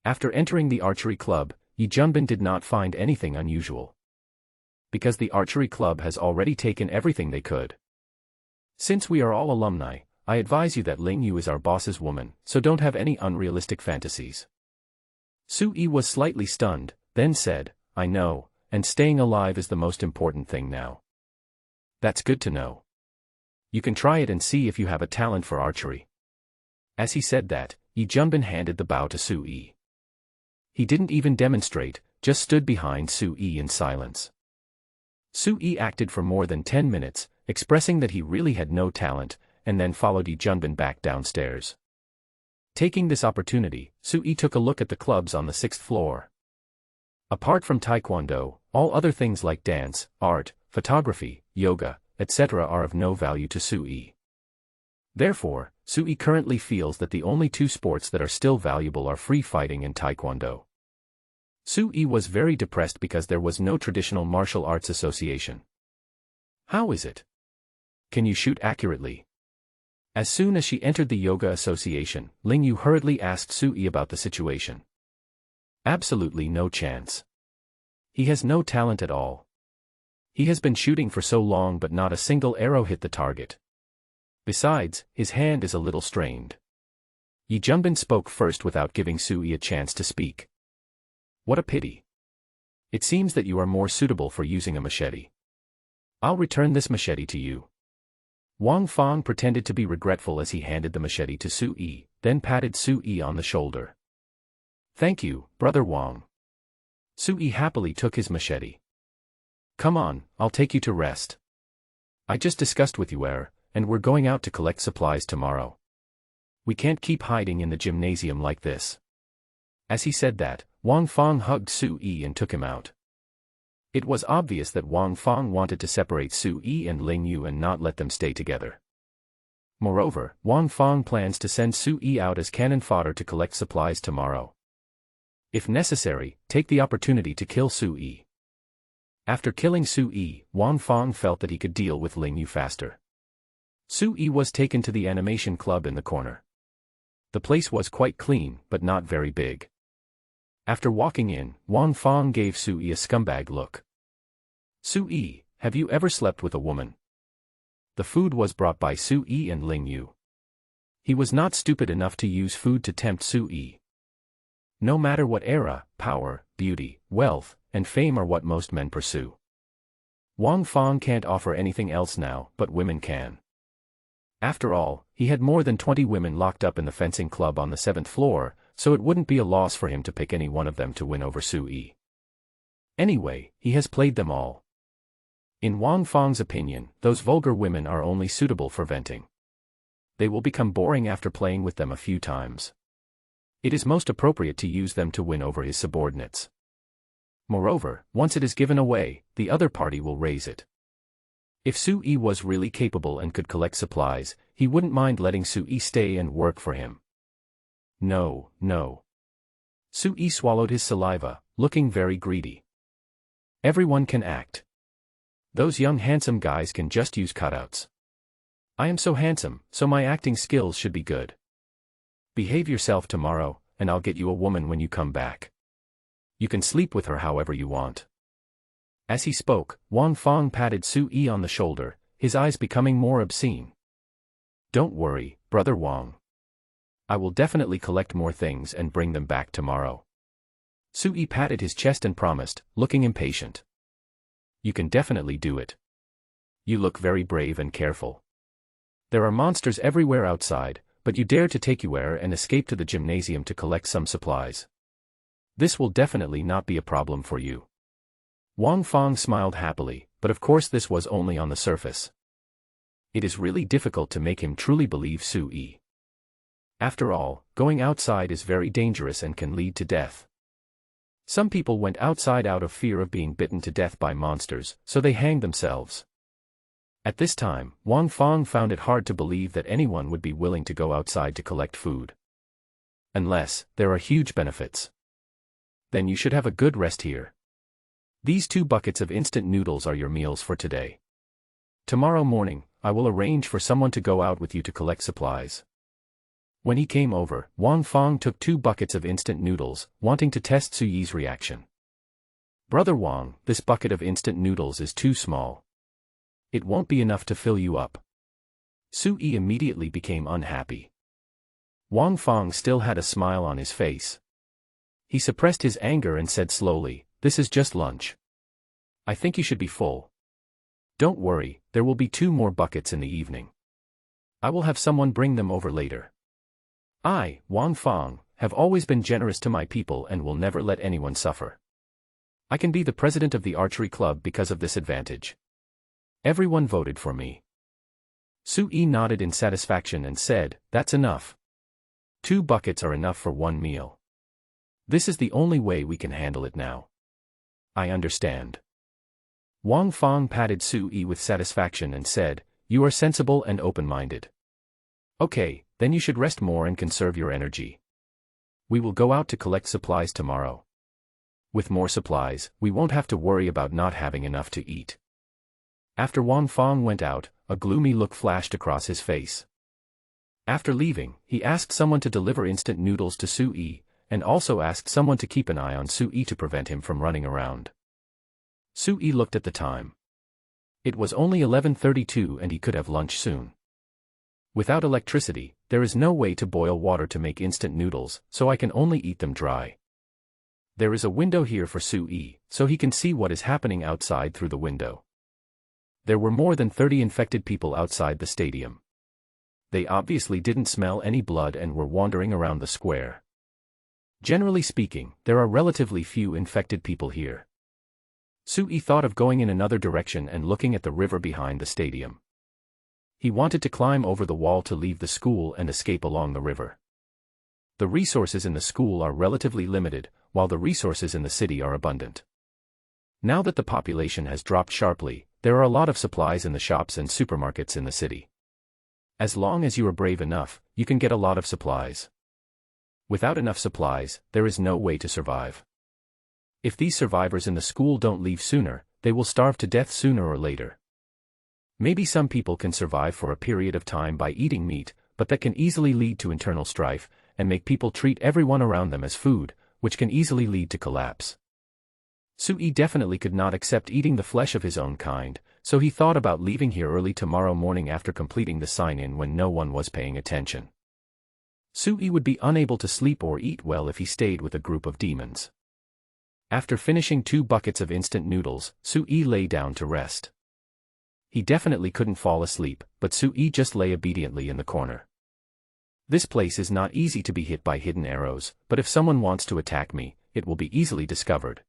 After entering the archery club, Yi Junbin did not find anything unusual. Because the archery club has already taken everything they could. Since we are all alumni, I advise you that Ling Yu is our boss's woman, so don't have any unrealistic fantasies. Su-yi was slightly stunned, then said, I know, and staying alive is the most important thing now. That's good to know. You can try it and see if you have a talent for archery. As he said that, Yi Junbin handed the bow to Su-yi. He didn't even demonstrate, just stood behind Su-yi in silence. Su-yi acted for more than 10 minutes, expressing that he really had no talent, and then followed Yi Junbin back downstairs. Taking this opportunity, Su-yi took a look at the clubs on the 6th floor. Apart from Taekwondo, all other things like dance, art, photography, yoga, etc. are of no value to Su-yi. Therefore, Su-yi currently feels that the only two sports that are still valuable are free fighting and Taekwondo. Su-yi was very depressed because there was no traditional martial arts association. How is it? Can you shoot accurately? As soon as she entered the yoga association, Ling Yu hurriedly asked Su-yi about the situation. Absolutely no chance. He has no talent at all. He has been shooting for so long but not a single arrow hit the target. Besides, his hand is a little strained. Yi Junbin spoke first without giving Su-yi a chance to speak. What a pity. It seems that you are more suitable for using a machete. I'll return this machete to you. Wang Fang pretended to be regretful as he handed the machete to Su-yi, then patted Su-yi on the shoulder. Thank you, Brother Wang. Su-yi happily took his machete. Come on, I'll take you to rest. I just discussed with you, and we're going out to collect supplies tomorrow. We can't keep hiding in the gymnasium like this. As he said that, Wang Fang hugged Su-yi and took him out. It was obvious that Wang Fang wanted to separate Su-yi and Ling Yu and not let them stay together. Moreover, Wang Fang plans to send Su-yi out as cannon fodder to collect supplies tomorrow. If necessary, take the opportunity to kill Su-yi. After killing Su-yi, Wang Fang felt that he could deal with Ling Yu faster. Su-yi was taken to the animation club in the corner. The place was quite clean, but not very big. After walking in, Wang Fang gave Su-yi a scumbag look. Su-yi, have you ever slept with a woman? The food was brought by Su-yi and Ling Yu. He was not stupid enough to use food to tempt Su-yi. No matter what era, power, beauty, wealth, and fame are what most men pursue. Wang Fang can't offer anything else now, but women can. After all, he had more than 20 women locked up in the fencing club on the 7th floor, so it wouldn't be a loss for him to pick any one of them to win over Su-yi. Anyway, he has played them all. In Wang Fang's opinion, those vulgar women are only suitable for venting. They will become boring after playing with them a few times. It is most appropriate to use them to win over his subordinates. Moreover, once it is given away, the other party will raise it. If Su-yi was really capable and could collect supplies, he wouldn't mind letting Su-yi stay and work for him. No, no. Su-yi swallowed his saliva, looking very greedy. Everyone can act. Those young handsome guys can just use cutouts. I am so handsome, so my acting skills should be good. Behave yourself tomorrow, and I'll get you a woman when you come back. You can sleep with her however you want. As he spoke, Wang Fang patted Su-yi on the shoulder, his eyes becoming more obscene. Don't worry, Brother Wang. I will definitely collect more things and bring them back tomorrow. Su-yi patted his chest and promised, looking impatient. You can definitely do it. You look very brave and careful. There are monsters everywhere outside, but you dare to take Yuer and escape to the gymnasium to collect some supplies. This will definitely not be a problem for you. Wang Fang smiled happily, but of course this was only on the surface. It is really difficult to make him truly believe Su Yi. After all, going outside is very dangerous and can lead to death. Some people went outside out of fear of being bitten to death by monsters, so they hanged themselves. At this time, Wang Fang found it hard to believe that anyone would be willing to go outside to collect food. Unless there are huge benefits. Then you should have a good rest here. These 2 buckets of instant noodles are your meals for today. Tomorrow morning, I will arrange for someone to go out with you to collect supplies. When he came over, Wang Fang took 2 buckets of instant noodles, wanting to test Su Yi's reaction. Brother Wang, this bucket of instant noodles is too small. It won't be enough to fill you up. Su Yi immediately became unhappy. Wang Fang still had a smile on his face. He suppressed his anger and said slowly, "This is just lunch. I think you should be full. Don't worry, there will be 2 more buckets in the evening. I will have someone bring them over later. I, Wang Fang, have always been generous to my people and will never let anyone suffer. I can be the president of the archery club because of this advantage. Everyone voted for me." Su Yi nodded in satisfaction and said, "That's enough. 2 buckets are enough for 1 meal. This is the only way we can handle it now." "I understand." Wang Fang patted Su Yi with satisfaction and said, "You are sensible and open-minded. Okay, then you should rest more and conserve your energy. We will go out to collect supplies tomorrow. With more supplies, we won't have to worry about not having enough to eat." After Wang Fang went out, a gloomy look flashed across his face. After leaving, he asked someone to deliver instant noodles to Su Yi, and also asked someone to keep an eye on Su Yi to prevent him from running around. Su Yi looked at the time. It was only 11:32 and he could have lunch soon. Without electricity, there is no way to boil water to make instant noodles, so I can only eat them dry. There is a window here for Su Yi, so he can see what is happening outside through the window. There were more than 30 infected people outside the stadium. They obviously didn't smell any blood and were wandering around the square. Generally speaking, there are relatively few infected people here. Su Yi thought of going in another direction and looking at the river behind the stadium. He wanted to climb over the wall to leave the school and escape along the river. The resources in the school are relatively limited, while the resources in the city are abundant. Now that the population has dropped sharply, there are a lot of supplies in the shops and supermarkets in the city. As long as you are brave enough, you can get a lot of supplies. Without enough supplies, there is no way to survive. If these survivors in the school don't leave sooner, they will starve to death sooner or later. Maybe some people can survive for a period of time by eating meat, but that can easily lead to internal strife, and make people treat everyone around them as food, which can easily lead to collapse. Su Yi definitely could not accept eating the flesh of his own kind, so he thought about leaving here early tomorrow morning after completing the sign-in when no one was paying attention. Su Yi would be unable to sleep or eat well if he stayed with a group of demons. After finishing 2 buckets of instant noodles, Su Yi lay down to rest. He definitely couldn't fall asleep, but Su Yi just lay obediently in the corner. This place is not easy to be hit by hidden arrows, but if someone wants to attack me, it will be easily discovered.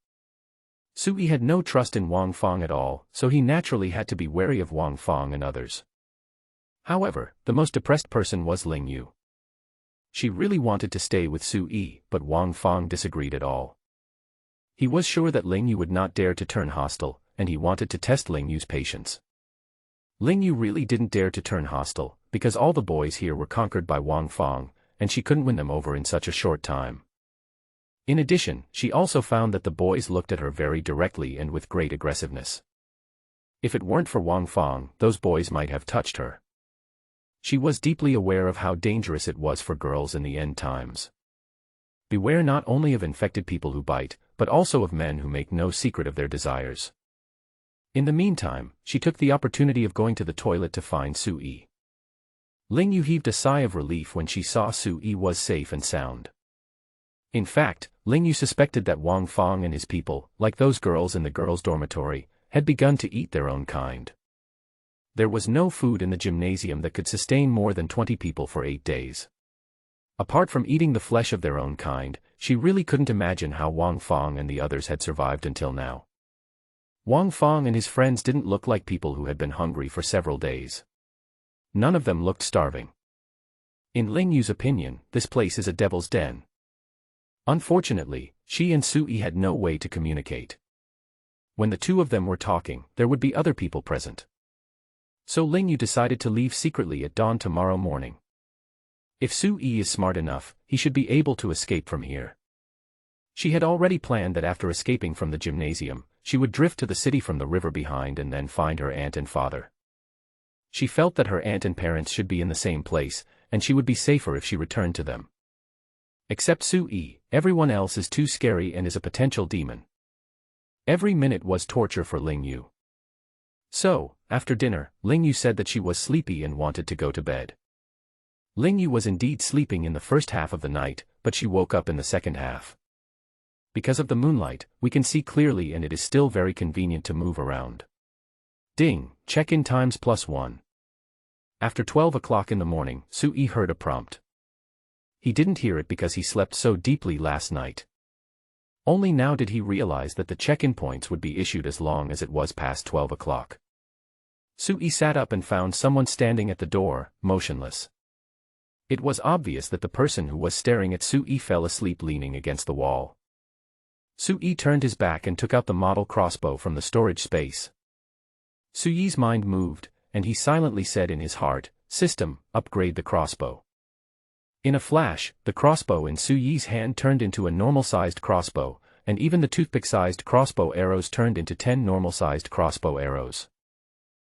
Su Yi had no trust in Wang Fang at all, so he naturally had to be wary of Wang Fang and others. However, the most depressed person was Ling Yu. She really wanted to stay with Su Yi, but Wang Fang disagreed at all. He was sure that Ling Yu would not dare to turn hostile, and he wanted to test Ling Yu's patience. Ling Yu really didn't dare to turn hostile, because all the boys here were conquered by Wang Fang, and she couldn't win them over in such a short time. In addition, she also found that the boys looked at her very directly and with great aggressiveness. If it weren't for Wang Fang, those boys might have touched her. She was deeply aware of how dangerous it was for girls in the end times. Beware not only of infected people who bite, but also of men who make no secret of their desires. In the meantime, she took the opportunity of going to the toilet to find Su Yi. Ling Yu heaved a sigh of relief when she saw Su Yi was safe and sound. In fact, Ling Yu suspected that Wang Fang and his people, like those girls in the girls' dormitory, had begun to eat their own kind. There was no food in the gymnasium that could sustain more than 20 people for 8 days. Apart from eating the flesh of their own kind, she really couldn't imagine how Wang Feng and the others had survived until now. Wang Feng and his friends didn't look like people who had been hungry for several days. None of them looked starving. In Ling Yu's opinion, this place is a devil's den. Unfortunately, she and Sui had no way to communicate. When the two of them were talking, there would be other people present. So Ling Yu decided to leave secretly at dawn tomorrow morning. If Sui is smart enough, he should be able to escape from here. She had already planned that after escaping from the gymnasium, she would drift to the city from the river behind and then find her aunt and father. She felt that her aunt and parents should be in the same place, and she would be safer if she returned to them. Except Sui, everyone else is too scary and is a potential demon. Every minute was torture for Ling Yu. So, after dinner, Ling Yu said that she was sleepy and wanted to go to bed. Ling Yu was indeed sleeping in the first half of the night, but she woke up in the second half. Because of the moonlight, we can see clearly and it is still very convenient to move around. Ding, check-in times +1. After 12 o'clock in the morning, Sui heard a prompt. He didn't hear it because he slept so deeply last night. Only now did he realize that the check-in points would be issued as long as it was past 12 o'clock. Sui sat up and found someone standing at the door, motionless. It was obvious that the person who was staring at Sui fell asleep leaning against the wall. Sui turned his back and took out the model crossbow from the storage space. Sui's mind moved, and he silently said in his heart, "System, upgrade the crossbow." In a flash, the crossbow in Sui's hand turned into a normal-sized crossbow, and even the toothpick-sized crossbow arrows turned into 10 normal-sized crossbow arrows.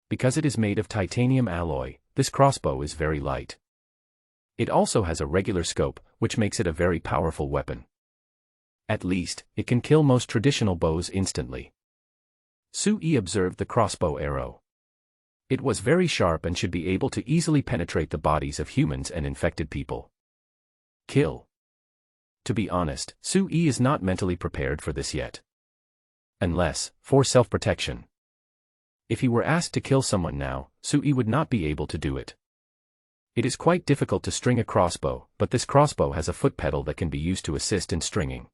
Because it is made of titanium alloy, this crossbow is very light. It also has a regular scope, which makes it a very powerful weapon. At least, it can kill most traditional bows instantly. Sui observed the crossbow arrow. It was very sharp and should be able to easily penetrate the bodies of humans and infected people. Kill. To be honest, Sui is not mentally prepared for this yet. Unless, for self-protection. If he were asked to kill someone now, Sui would not be able to do it. It is quite difficult to string a crossbow, but this crossbow has a foot pedal that can be used to assist in stringing.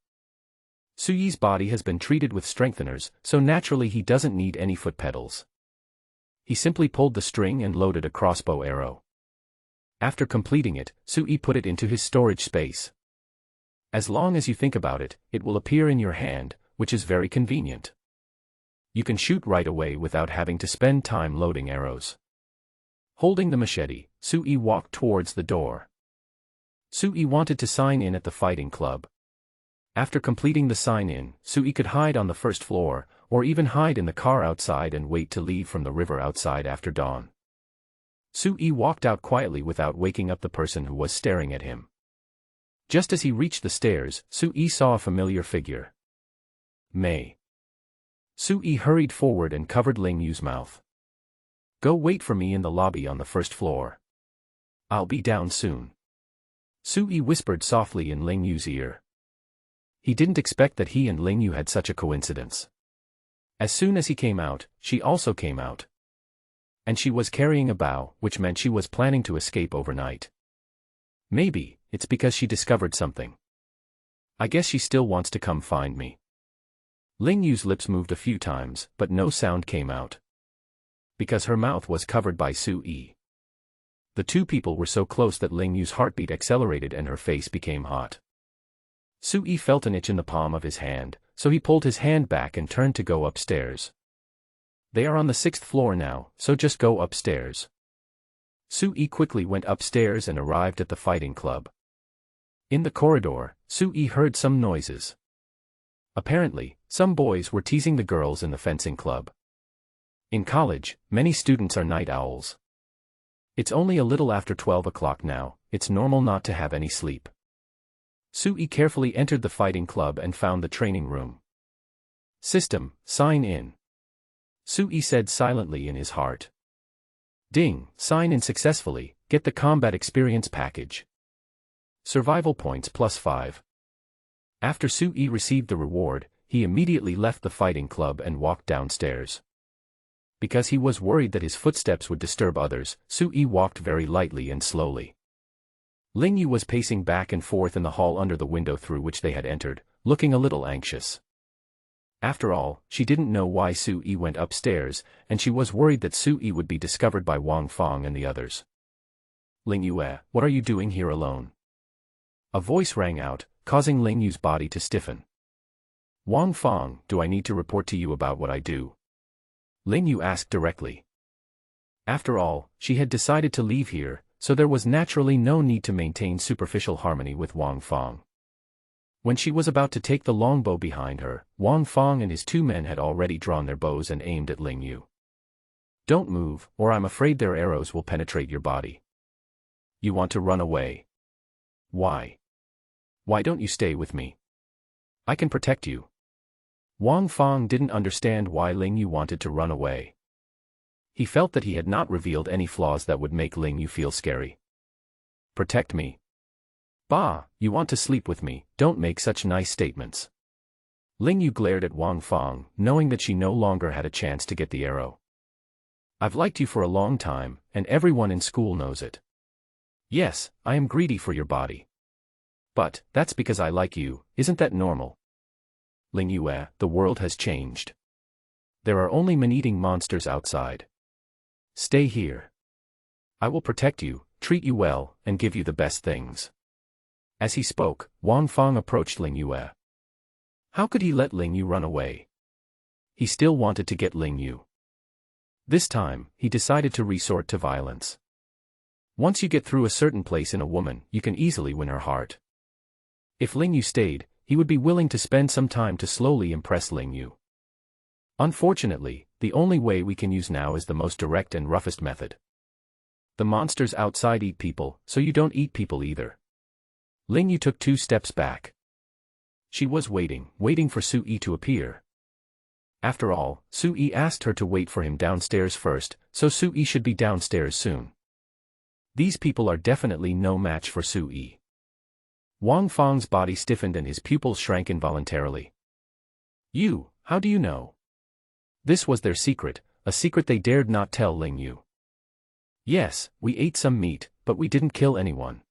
Sui's body has been treated with strengtheners, so naturally he doesn't need any foot pedals. He simply pulled the string and loaded a crossbow arrow. After completing it, Sui put it into his storage space. As long as you think about it, it will appear in your hand, which is very convenient. You can shoot right away without having to spend time loading arrows. Holding the machete, Sui walked towards the door. Sui wanted to sign in at the fighting club. After completing the sign-in, Sui could hide on the first floor, or even hide in the car outside and wait to leave from the river outside after dawn. Sui walked out quietly without waking up the person who was staring at him. Just as he reached the stairs, Sui saw a familiar figure. Mei. Sui hurried forward and covered Ling Yu's mouth. "Go wait for me in the lobby on the first floor. I'll be down soon." Sui whispered softly in Ling Yu's ear. He didn't expect that he and Ling Yu had such a coincidence. As soon as he came out, she also came out. And she was carrying a bow, which meant she was planning to escape overnight. Maybe, it's because she discovered something. I guess she still wants to come find me. Ling Yu's lips moved a few times, but no sound came out. Because her mouth was covered by Sui. The two people were so close that Ling Yu's heartbeat accelerated and her face became hot. Sui felt an itch in the palm of his hand, so he pulled his hand back and turned to go upstairs. They are on the 6th floor now, so just go upstairs. Sui quickly went upstairs and arrived at the fighting club. In the corridor, Sui heard some noises. Apparently, some boys were teasing the girls in the fencing club. In college, many students are night owls. It's only a little after 12 o'clock now, it's normal not to have any sleep. Sui carefully entered the fighting club and found the training room. "System, sign in." Sui said silently in his heart. "Ding, sign in successfully, get the combat experience package. Survival points +5. After Sui received the reward, he immediately left the fighting club and walked downstairs. Because he was worried that his footsteps would disturb others, Su-yi walked very lightly and slowly. Ling Yu was pacing back and forth in the hall under the window through which they had entered, looking a little anxious. After all, she didn't know why Su-yi went upstairs, and she was worried that Su-yi would be discovered by Wang Fang and the others. Ling Yu, what are you doing here alone? A voice rang out, causing Ling Yu's body to stiffen. Wang Fang, do I need to report to you about what I do? Ling Yu asked directly. After all, she had decided to leave here, so there was naturally no need to maintain superficial harmony with Wang Fang. When she was about to take the longbow behind her, Wang Fang and his 2 men had already drawn their bows and aimed at Ling Yu. Don't move, or I'm afraid their arrows will penetrate your body. You want to run away? Why? Why don't you stay with me? I can protect you. Wang Fang didn't understand why Ling Yu wanted to run away. He felt that he had not revealed any flaws that would make Ling Yu feel scary. Protect me? Bah, you want to sleep with me, don't make such nice statements. Ling Yu glared at Wang Fang, knowing that she no longer had a chance to get the arrow. I've liked you for a long time, and everyone in school knows it. Yes, I am greedy for your body. But, that's because I like you, isn't that normal? Ling Yu, the world has changed. There are only man-eating monsters outside. Stay here. I will protect you, treat you well, and give you the best things. As he spoke, Wang Fang approached Ling Yu. How could he let Ling Yu run away? He still wanted to get Ling Yu. This time, he decided to resort to violence. Once you get through a certain place in a woman, you can easily win her heart. If Ling Yu stayed, he would be willing to spend some time to slowly impress Ling Yu. Unfortunately, the only way we can use now is the most direct and roughest method. The monsters outside eat people, so you don't eat people either. Ling Yu took 2 steps back. She was waiting for Su-yi to appear. After all, Su-yi asked her to wait for him downstairs first, so Su-yi should be downstairs soon. These people are definitely no match for Su-yi. Wang Fang's body stiffened and his pupils shrank involuntarily. You, how do you know? This was their secret, a secret they dared not tell Ling Yu. Yes, we ate some meat, but we didn't kill anyone.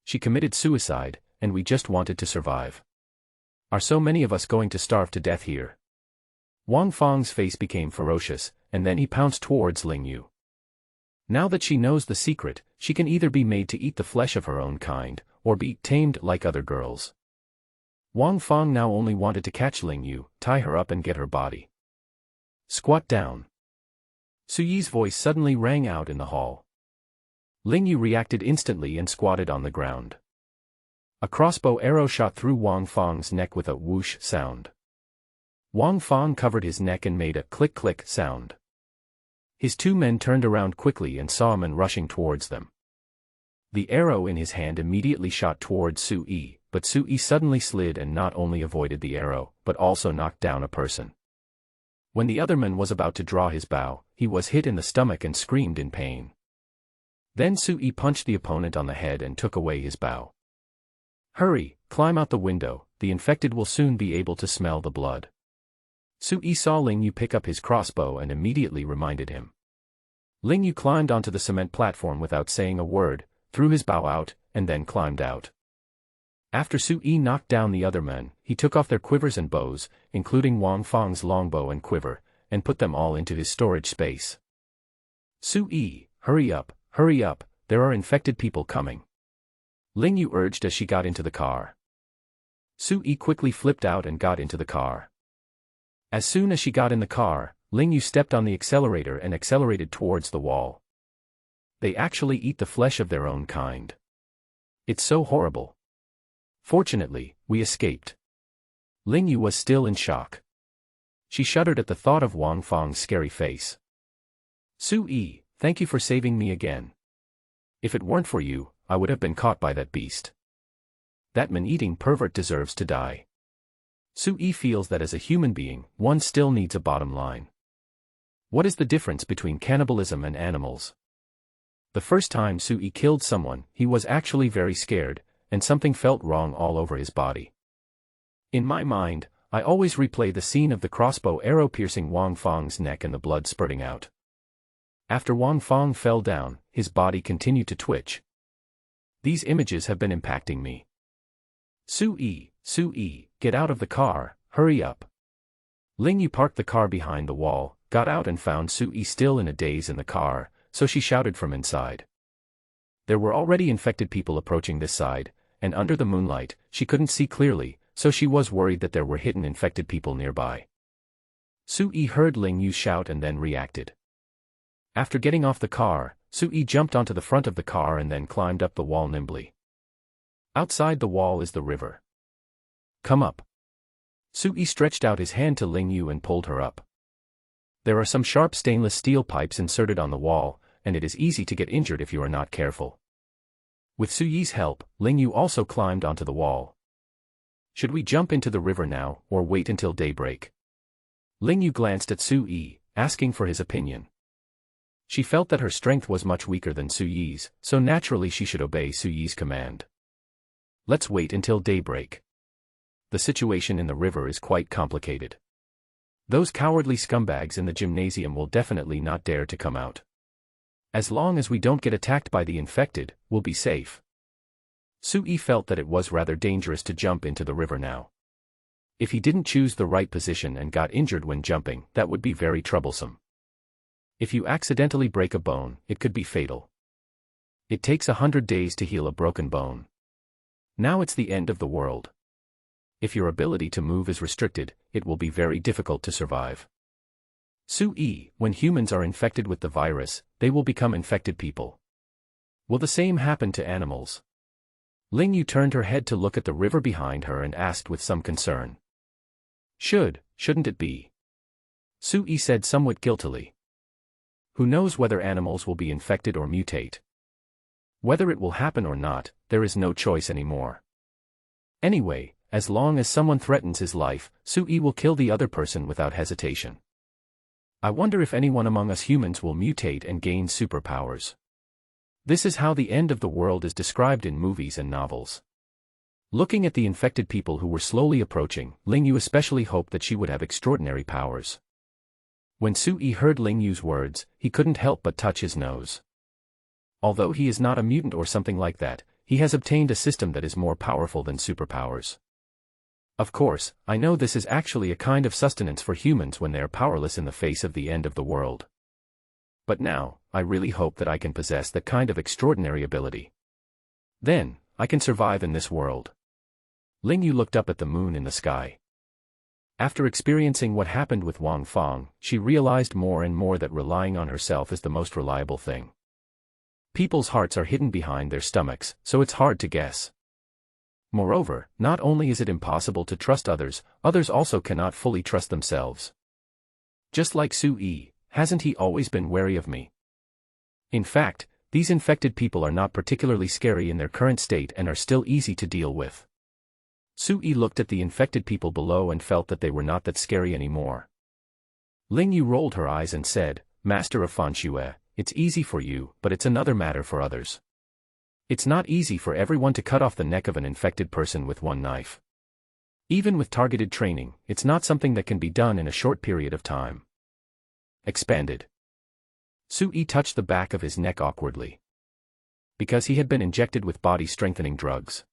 She committed suicide, and we just wanted to survive. Are so many of us going to starve to death here? Wang Fang's face became ferocious, and then he pounced towards Ling Yu. Now that she knows the secret, she can either be made to eat the flesh of her own kind, or be tamed like other girls. Wang Fang now only wanted to catch Ling Yu, tie her up and get her body. Squat down. Su-yi's voice suddenly rang out in the hall. Ling Yu reacted instantly and squatted on the ground. A crossbow arrow shot through Wang Fang's neck with a whoosh sound. Wang Fang covered his neck and made a click-click sound. His 2 men turned around quickly and saw a man rushing towards them. The arrow in his hand immediately shot towards Su-yi, but Su-yi suddenly slid and not only avoided the arrow, but also knocked down a person. When the other man was about to draw his bow, he was hit in the stomach and screamed in pain. Then Su-yi punched the opponent on the head and took away his bow. Hurry, climb out the window, the infected will soon be able to smell the blood. Su-yi saw Ling Yu pick up his crossbow and immediately reminded him. Ling Yu climbed onto the cement platform without saying a word, threw his bow out, and then climbed out. After Su-yi knocked down the other men, he took off their quivers and bows, including Wang Fang's longbow and quiver, and put them all into his storage space. Su-yi, hurry up, there are infected people coming. Ling Yu urged as she got into the car. Su-yi quickly flipped out and got into the car. As soon as she got in the car, Ling Yu stepped on the accelerator and accelerated towards the wall. They actually eat the flesh of their own kind. It's so horrible. Fortunately, we escaped. Ling Yu was still in shock. She shuddered at the thought of Wang Fang's scary face. Su-yi, thank you for saving me again. If it weren't for you, I would have been caught by that beast. That man-eating pervert deserves to die. Su-yi feels that as a human being, one still needs a bottom line. What is the difference between cannibalism and animals? The first time Su-yi killed someone, he was actually very scared, and something felt wrong all over his body. In my mind, I always replay the scene of the crossbow arrow piercing Wang Feng's neck and the blood spurting out. After Wang Feng fell down, his body continued to twitch. These images have been impacting me. Sui, get out of the car, hurry up. Ling Yu parked the car behind the wall, got out and found Sui still in a daze in the car, so she shouted from inside. There were already infected people approaching this side, and under the moonlight, she couldn't see clearly, so she was worried that there were hidden infected people nearby. Sui heard Ling Yu shout and then reacted. After getting off the car, Sui jumped onto the front of the car and then climbed up the wall nimbly. Outside the wall is the river. Come up. Sui stretched out his hand to Ling Yu and pulled her up. There are some sharp stainless steel pipes inserted on the wall, and it is easy to get injured if you are not careful. With Sui's help, Ling Yu also climbed onto the wall. Should we jump into the river now, or wait until daybreak? Ling Yu glanced at Sui, asking for his opinion. She felt that her strength was much weaker than Sui's, so naturally she should obey Sui's command. Let's wait until daybreak. The situation in the river is quite complicated. Those cowardly scumbags in the gymnasium will definitely not dare to come out. As long as we don't get attacked by the infected, we'll be safe. Sui felt that it was rather dangerous to jump into the river now. If he didn't choose the right position and got injured when jumping, that would be very troublesome. If you accidentally break a bone, it could be fatal. It takes 100 days to heal a broken bone. Now it's the end of the world. If your ability to move is restricted, it will be very difficult to survive. Sui, when humans are infected with the virus, they will become infected people. Will the same happen to animals? Ling Yu turned her head to look at the river behind her and asked with some concern. Shouldn't it be? Sui said somewhat guiltily. Who knows whether animals will be infected or mutate? Whether it will happen or not, there is no choice anymore. Anyway, as long as someone threatens his life, Sui will kill the other person without hesitation. I wonder if anyone among us humans will mutate and gain superpowers. This is how the end of the world is described in movies and novels. Looking at the infected people who were slowly approaching, Ling Yu especially hoped that she would have extraordinary powers. When Sui heard Ling Yu's words, he couldn't help but touch his nose. Although he is not a mutant or something like that, he has obtained a system that is more powerful than superpowers. Of course, I know this is actually a kind of sustenance for humans when they are powerless in the face of the end of the world. But now, I really hope that I can possess that kind of extraordinary ability. Then, I can survive in this world. Ling Yu looked up at the moon in the sky. After experiencing what happened with Wang Feng, she realized more and more that relying on herself is the most reliable thing. People's hearts are hidden behind their stomachs, so it's hard to guess. Moreover, not only is it impossible to trust others, others also cannot fully trust themselves. Just like Sui, hasn't he always been wary of me? In fact, these infected people are not particularly scary in their current state and are still easy to deal with. Sui looked at the infected people below and felt that they were not that scary anymore. Ling Yu rolled her eyes and said, Master of Fanxue, it's easy for you, but it's another matter for others. It's not easy for everyone to cut off the neck of an infected person with one knife. Even with targeted training, it's not something that can be done in a short period of time. Expanded. Sui touched the back of his neck awkwardly. Because he had been injected with body-strengthening drugs.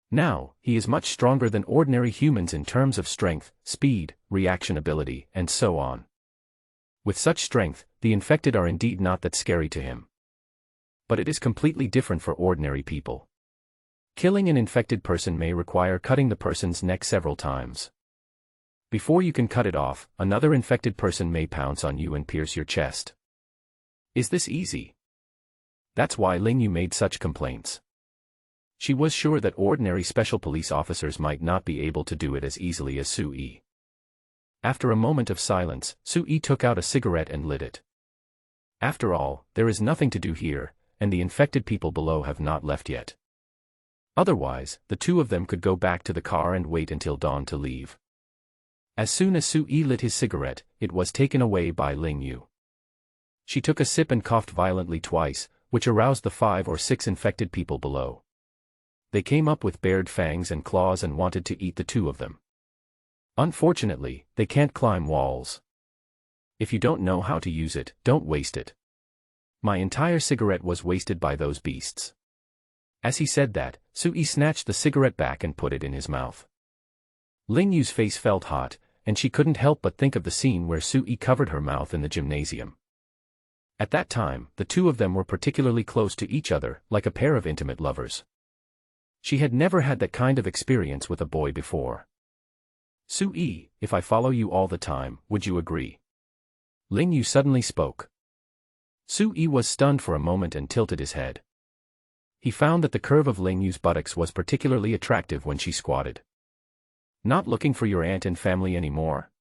Now, he is much stronger than ordinary humans in terms of strength, speed, reaction ability, and so on. With such strength, the infected are indeed not that scary to him. But it is completely different for ordinary people. Killing an infected person may require cutting the person's neck several times. Before you can cut it off, another infected person may pounce on you and pierce your chest. Is this easy? That's why Ling Yu made such complaints. She was sure that ordinary special police officers might not be able to do it as easily as Sui. After a moment of silence, Sui took out a cigarette and lit it. After all, there is nothing to do here, and the infected people below have not left yet. Otherwise, the two of them could go back to the car and wait until dawn to leave. As soon as Sui lit his cigarette, it was taken away by Ling Yu. She took a sip and coughed violently twice, which aroused the 5 or 6 infected people below. They came up with bared fangs and claws and wanted to eat the two of them. Unfortunately, they can't climb walls. If you don't know how to use it, don't waste it. My entire cigarette was wasted by those beasts. As he said that, Sui snatched the cigarette back and put it in his mouth. Ling Yu's face felt hot, and she couldn't help but think of the scene where Sui covered her mouth in the gymnasium. At that time, the two of them were particularly close to each other, like a pair of intimate lovers. She had never had that kind of experience with a boy before. Sui, if I follow you all the time, would you agree? Ling Yu suddenly spoke. Sui was stunned for a moment and tilted his head. He found that the curve of Ling Yu's buttocks was particularly attractive when she squatted. Not looking for your aunt and family anymore?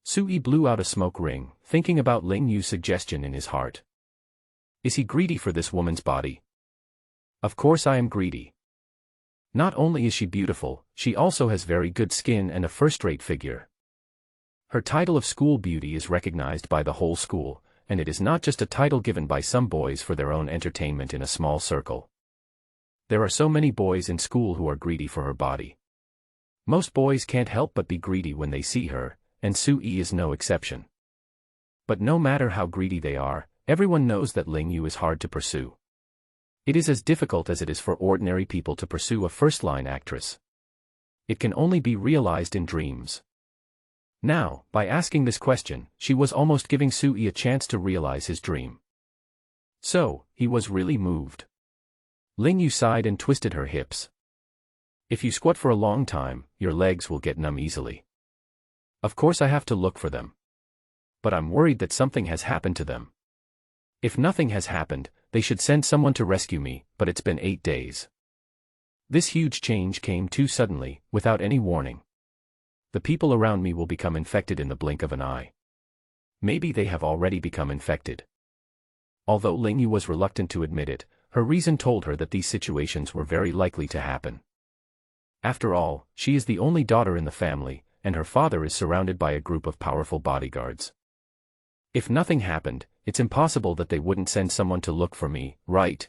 Sui blew out a smoke ring, thinking about Ling Yu's suggestion in his heart. Is he greedy for this woman's body? Of course I am greedy. Not only is she beautiful, she also has very good skin and a first-rate figure. Her title of school beauty is recognized by the whole school, and it is not just a title given by some boys for their own entertainment in a small circle. There are so many boys in school who are greedy for her body. Most boys can't help but be greedy when they see her, and Sui is no exception. But no matter how greedy they are, everyone knows that Ling Yu is hard to pursue. It is as difficult as it is for ordinary people to pursue a first-line actress. It can only be realized in dreams. Now, by asking this question, she was almost giving Sui a chance to realize his dream. So, he was really moved. Ling Yu sighed and twisted her hips. If you squat for a long time, your legs will get numb easily. Of course I have to look for them. But I'm worried that something has happened to them. If nothing has happened, they should send someone to rescue me, but it's been 8 days. This huge change came too suddenly, without any warning. The people around me will become infected in the blink of an eye. Maybe they have already become infected. Although Ling Yu was reluctant to admit it, her reason told her that these situations were very likely to happen. After all, she is the only daughter in the family, and her father is surrounded by a group of powerful bodyguards. If nothing happened, it's impossible that they wouldn't send someone to look for me, right?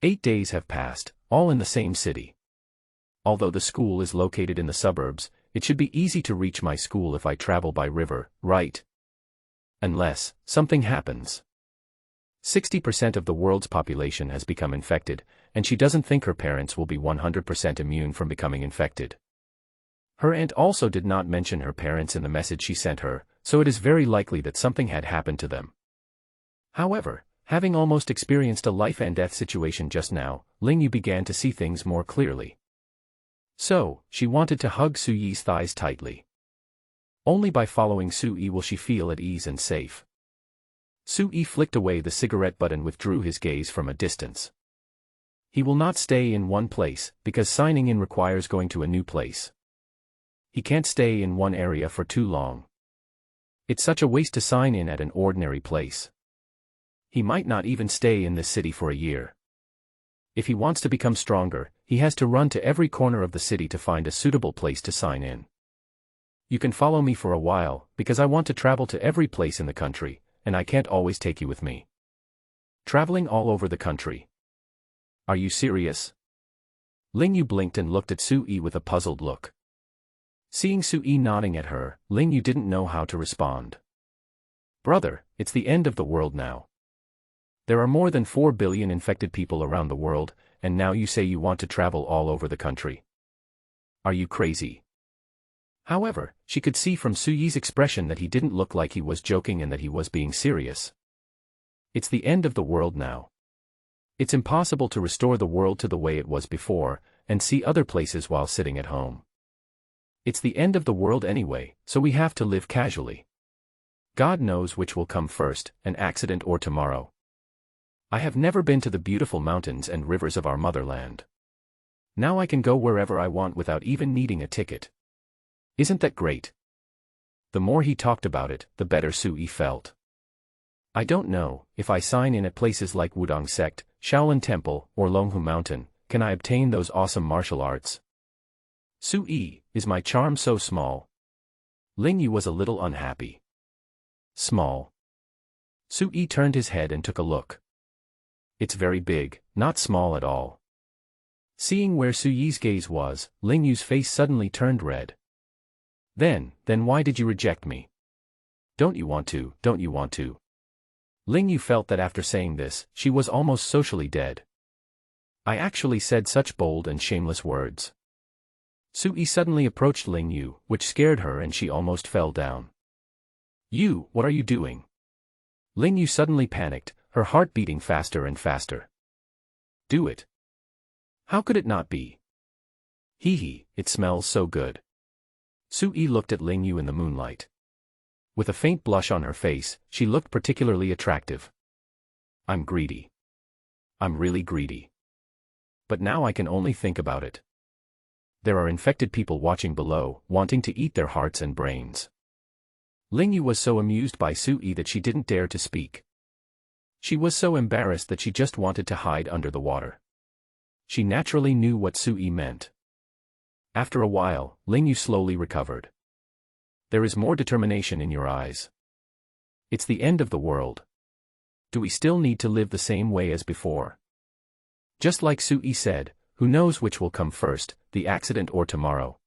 8 days have passed, all in the same city. Although the school is located in the suburbs, it should be easy to reach my school if I travel by river, right? Unless something happens. 60% of the world's population has become infected, and she doesn't think her parents will be 100% immune from becoming infected. Her aunt also did not mention her parents in the message she sent her, so it is very likely that something had happened to them. However, having almost experienced a life-and-death situation just now, Ling Yu began to see things more clearly. So, she wanted to hug Sui's thighs tightly. Only by following Sui will she feel at ease and safe. Sui flicked away the cigarette butt and withdrew his gaze from a distance. He will not stay in one place, because signing in requires going to a new place. He can't stay in one area for too long. It's such a waste to sign in at an ordinary place. He might not even stay in this city for a year. If he wants to become stronger, he has to run to every corner of the city to find a suitable place to sign in. You can follow me for a while, because I want to travel to every place in the country, and I can't always take you with me. Traveling all over the country. Are you serious? Ling Yu blinked and looked at Sui with a puzzled look. Seeing Sui nodding at her, Ling Yu didn't know how to respond. Brother, it's the end of the world now. There are more than 4 billion infected people around the world, and now you say you want to travel all over the country. Are you crazy? However, she could see from Sui's expression that he didn't look like he was joking and that he was being serious. It's the end of the world now. It's impossible to restore the world to the way it was before, and see other places while sitting at home. It's the end of the world anyway, so we have to live casually. God knows which will come first, an accident or tomorrow. I have never been to the beautiful mountains and rivers of our motherland. Now I can go wherever I want without even needing a ticket. Isn't that great? The more he talked about it, the better Sui felt. I don't know, if I sign in at places like Wudong Sect, Shaolin Temple, or Longhu Mountain, can I obtain those awesome martial arts? Sui, is my charm so small? Ling Yu was a little unhappy. Small. Sui turned his head and took a look. It's very big, not small at all. Seeing where Sui's gaze was, Ling Yu's face suddenly turned red. Then why did you reject me? Don't you want to, don't you want to? Ling Yu felt that after saying this, she was almost socially dead. I actually said such bold and shameless words. Sui suddenly approached Ling Yu, which scared her and she almost fell down. You, what are you doing? Ling Yu suddenly panicked, her heart beating faster and faster. Do it. How could it not be? Hee hee, it smells so good. Sui looked at Ling Yu in the moonlight. With a faint blush on her face, she looked particularly attractive. I'm greedy. I'm really greedy. But now I can only think about it. There are infected people watching below, wanting to eat their hearts and brains. Ling Yu was so amused by Sui that she didn't dare to speak. She was so embarrassed that she just wanted to hide under the water. She naturally knew what Sui meant. After a while, Ling Yu slowly recovered. There is more determination in your eyes. It's the end of the world. Do we still need to live the same way as before? Just like Sui said, who knows which will come first, the accident or tomorrow.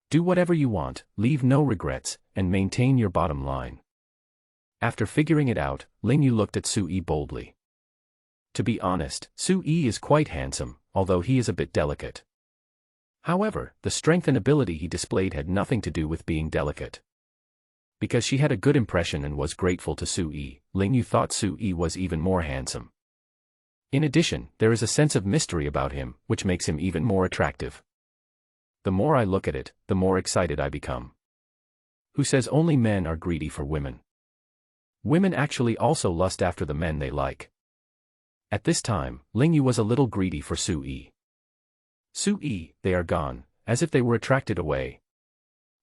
Do whatever you want, leave no regrets, and maintain your bottom line. After figuring it out, Ling Yu looked at Sui boldly. To be honest, Sui is quite handsome, although he is a bit delicate. However, the strength and ability he displayed had nothing to do with being delicate. Because she had a good impression and was grateful to Sui, Ling Yu thought Sui was even more handsome. In addition, there is a sense of mystery about him, which makes him even more attractive. The more I look at it, the more excited I become. Who says only men are greedy for women? Women actually also lust after the men they like. At this time, Ling Yu was a little greedy for Sui. Sui, they are gone, as if they were attracted away.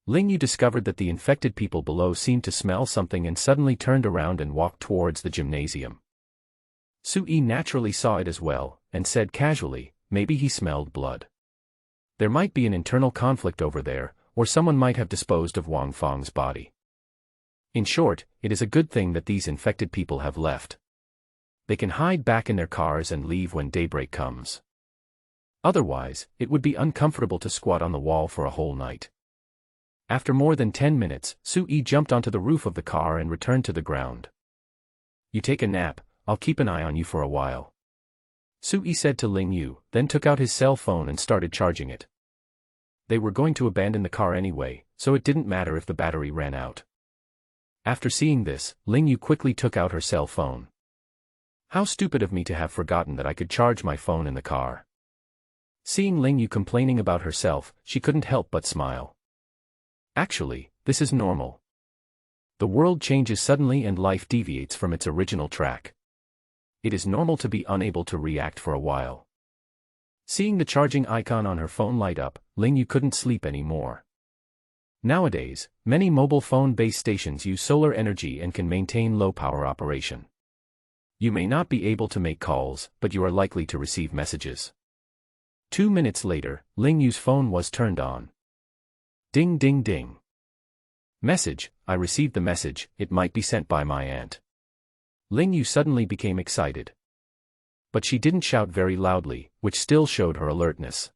Ling Yu discovered that the infected people below seemed to smell something and suddenly turned around and walked towards the gymnasium. Sui naturally saw it as well, and said casually, maybe he smelled blood. There might be an internal conflict over there, or someone might have disposed of Wang Feng's body. In short, it is a good thing that these infected people have left. They can hide back in their cars and leave when daybreak comes. Otherwise, it would be uncomfortable to squat on the wall for a whole night. After more than 10 minutes, Sui jumped onto the roof of the car and returned to the ground. You take a nap, I'll keep an eye on you for a while. Sui said to Ling Yu, then took out his cell phone and started charging it. They were going to abandon the car anyway, so it didn't matter if the battery ran out. After seeing this, Ling Yu quickly took out her cell phone. How stupid of me to have forgotten that I could charge my phone in the car. Seeing Ling Yu complaining about herself, she couldn't help but smile. Actually, this is normal. The world changes suddenly and life deviates from its original track. It is normal to be unable to react for a while. Seeing the charging icon on her phone light up, Ling Yu couldn't sleep anymore. Nowadays, many mobile phone base stations use solar energy and can maintain low power operation. You may not be able to make calls, but you are likely to receive messages. 2 minutes later, Ling Yu's phone was turned on. Ding ding ding. Message, I received the message, it might be sent by my aunt. Ling Yu suddenly became excited. But she didn't shout very loudly, which still showed her alertness.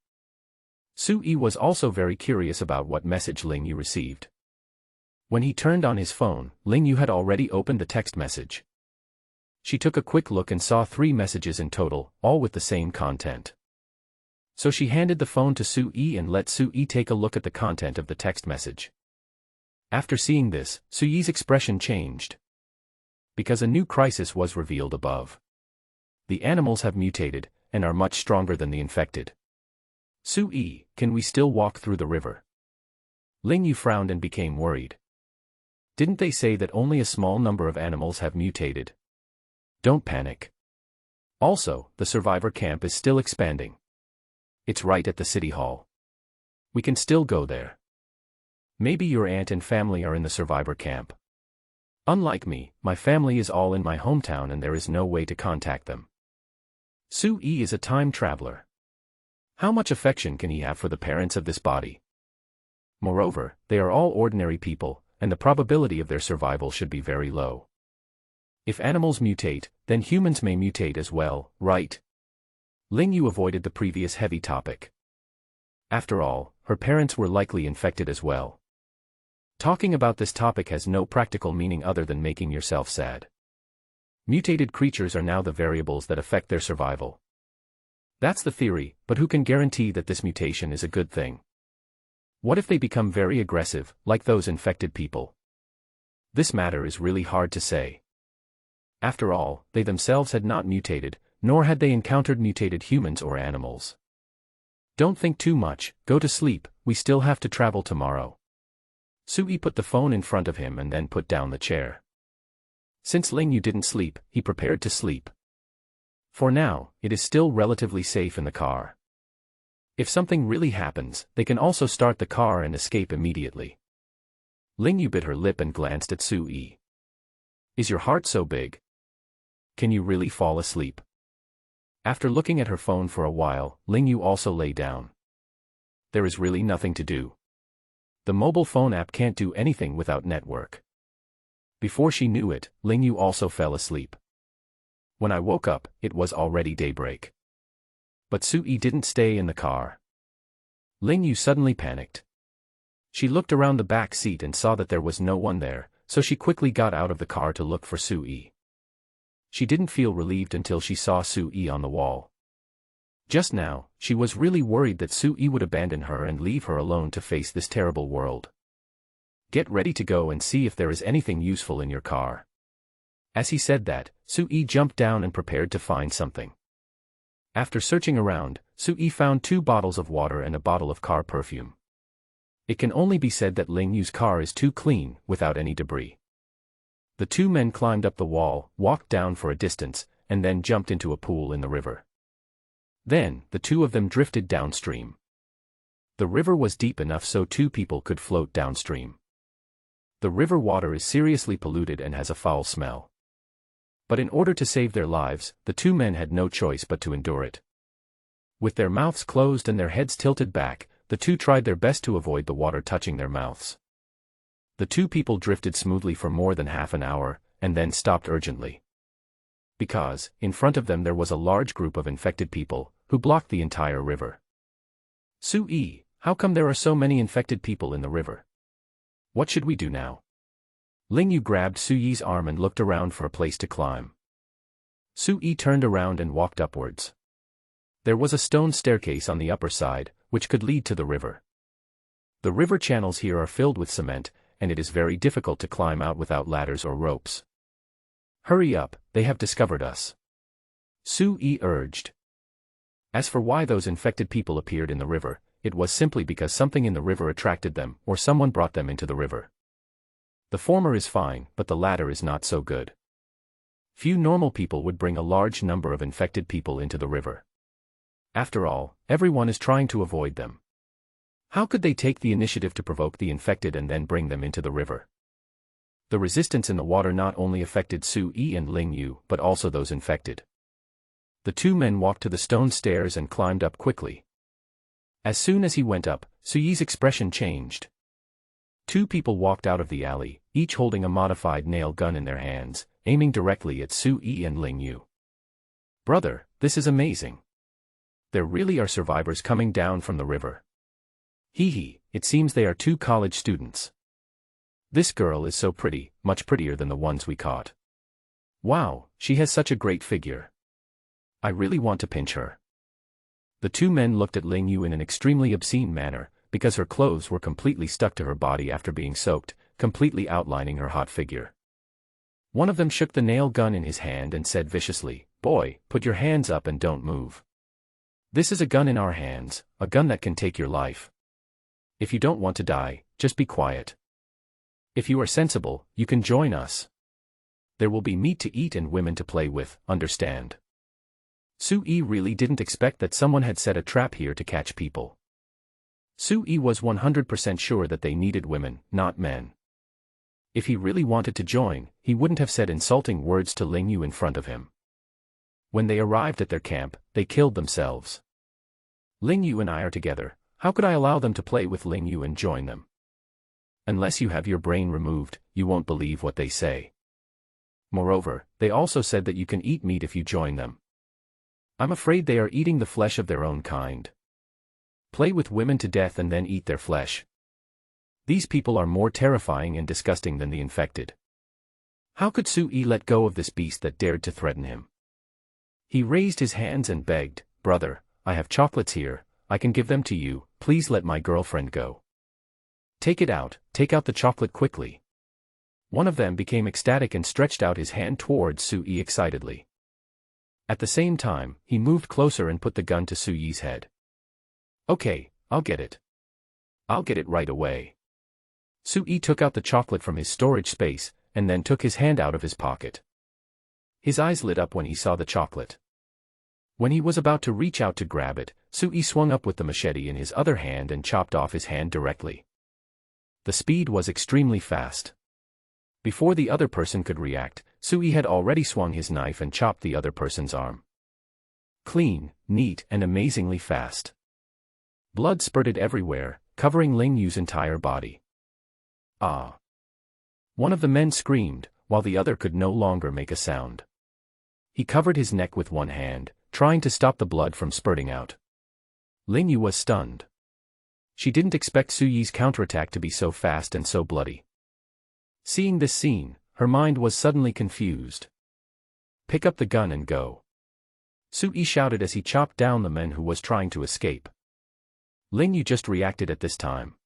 Sui was also very curious about what message Ling Yu received. When he turned on his phone, Ling Yu had already opened the text message. She took a quick look and saw 3 messages in total, all with the same content. So she handed the phone to Sui and let Sui take a look at the content of the text message. After seeing this, Sui's expression changed. Because a new crisis was revealed above. The animals have mutated, and are much stronger than the infected. Sui, can we still walk through the river? Ling Yu frowned and became worried. Didn't they say that only a small number of animals have mutated? Don't panic. Also, the survivor camp is still expanding. It's right at the city hall. We can still go there. Maybe your aunt and family are in the survivor camp. Unlike me, my family is all in my hometown and there is no way to contact them. Sui is a time traveler. How much affection can he have for the parents of this body? Moreover, they are all ordinary people, and the probability of their survival should be very low. If animals mutate, then humans may mutate as well, right? Ling Yu avoided the previous heavy topic. After all, her parents were likely infected as well. Talking about this topic has no practical meaning other than making yourself sad. Mutated creatures are now the variables that affect their survival. That's the theory, but who can guarantee that this mutation is a good thing? What if they become very aggressive, like those infected people? This matter is really hard to say. After all, they themselves had not mutated, nor had they encountered mutated humans or animals. Don't think too much, go to sleep, we still have to travel tomorrow. Sui put the phone in front of him and then put down the chair. Since Ling Yu didn't sleep, he prepared to sleep. For now, it is still relatively safe in the car. If something really happens, they can also start the car and escape immediately. Ling Yu bit her lip and glanced at Sui. Is your heart so big? Can you really fall asleep? After looking at her phone for a while, Ling Yu also lay down. There is really nothing to do. The mobile phone app can't do anything without network. Before she knew it, Ling Yu also fell asleep. When I woke up, it was already daybreak. But Sui didn't stay in the car. Ling Yu suddenly panicked. She looked around the back seat and saw that there was no one there, so she quickly got out of the car to look for Sui. She didn't feel relieved until she saw Sui on the wall. Just now, she was really worried that Sui would abandon her and leave her alone to face this terrible world. Get ready to go and see if there is anything useful in your car. As he said that, Sui jumped down and prepared to find something. After searching around, Sui found 2 bottles of water and a bottle of car perfume. It can only be said that Ling Yu's car is too clean, without any debris. The 2 men climbed up the wall, walked down for a distance, and then jumped into a pool in the river. Then, the 2 of them drifted downstream. The river was deep enough so 2 people could float downstream. The river water is seriously polluted and has a foul smell. But in order to save their lives, the 2 men had no choice but to endure it. With their mouths closed and their heads tilted back, the 2 tried their best to avoid the water touching their mouths. The 2 people drifted smoothly for more than half an hour, and then stopped urgently. Because, in front of them there was a large group of infected people, who blocked the entire river. Sui, how come there are so many infected people in the river? What should we do now? Ling Yu grabbed Sui's arm and looked around for a place to climb. Sui turned around and walked upwards. There was a stone staircase on the upper side, which could lead to the river. The river channels here are filled with cement, and it is very difficult to climb out without ladders or ropes. Hurry up, they have discovered us. Sui urged. As for why those infected people appeared in the river, it was simply because something in the river attracted them, or someone brought them into the river. The former is fine, but the latter is not so good. Few normal people would bring a large number of infected people into the river. After all, everyone is trying to avoid them. How could they take the initiative to provoke the infected and then bring them into the river? The resistance in the water not only affected Sui and Ling Yu but also those infected. The 2 men walked to the stone stairs and climbed up quickly. As soon as he went up, Sui's expression changed. 2 people walked out of the alley, each holding a modified nail gun in their hands, aiming directly at Sui and Ling Yu. Brother, this is amazing. There really are survivors coming down from the river. Hee hee, it seems they are 2 college students. This girl is so pretty, much prettier than the ones we caught. Wow, she has such a great figure. I really want to pinch her. The 2 men looked at Ling Yu in an extremely obscene manner, because her clothes were completely stuck to her body after being soaked, completely outlining her hot figure. One of them shook the nail gun in his hand and said viciously, "Boy, put your hands up and don't move. This is a gun in our hands, a gun that can take your life. If you don't want to die, just be quiet. If you are sensible, you can join us. There will be meat to eat and women to play with, understand?" Sui really didn't expect that someone had set a trap here to catch people. Sui was 100% sure that they needed women, not men. If he really wanted to join, he wouldn't have said insulting words to Ling Yu in front of him. When they arrived at their camp, they killed themselves. Ling Yu and I are together, how could I allow them to play with Ling Yu and join them? Unless you have your brain removed, you won't believe what they say. Moreover, they also said that you can eat meat if you join them. I'm afraid they are eating the flesh of their own kind. Play with women to death and then eat their flesh. These people are more terrifying and disgusting than the infected. How could Sui let go of this beast that dared to threaten him? He raised his hands and begged, "Brother, I have chocolates here, I can give them to you, please let my girlfriend go. Take out the chocolate quickly." One of them became ecstatic and stretched out his hand towards Sui excitedly. At the same time, he moved closer and put the gun to Sui's head. "Okay, I'll get it. I'll get it right away." Sui took out the chocolate from his storage space, and then took his hand out of his pocket. His eyes lit up when he saw the chocolate. When he was about to reach out to grab it, Sui swung up with the machete in his other hand and chopped off his hand directly. The speed was extremely fast. Before the other person could react, Sui had already swung his knife and chopped the other person's arm. Clean, neat, and amazingly fast. Blood spurted everywhere, covering Ling Yu's entire body. "Ah!" One of the men screamed, while the other could no longer make a sound. He covered his neck with one hand, trying to stop the blood from spurting out. Ling Yu was stunned. She didn't expect Sui's counterattack to be so fast and so bloody. Seeing this scene, her mind was suddenly confused. "Pick up the gun and go," Sui shouted as he chopped down the man who was trying to escape. Ling Yu just reacted at this time.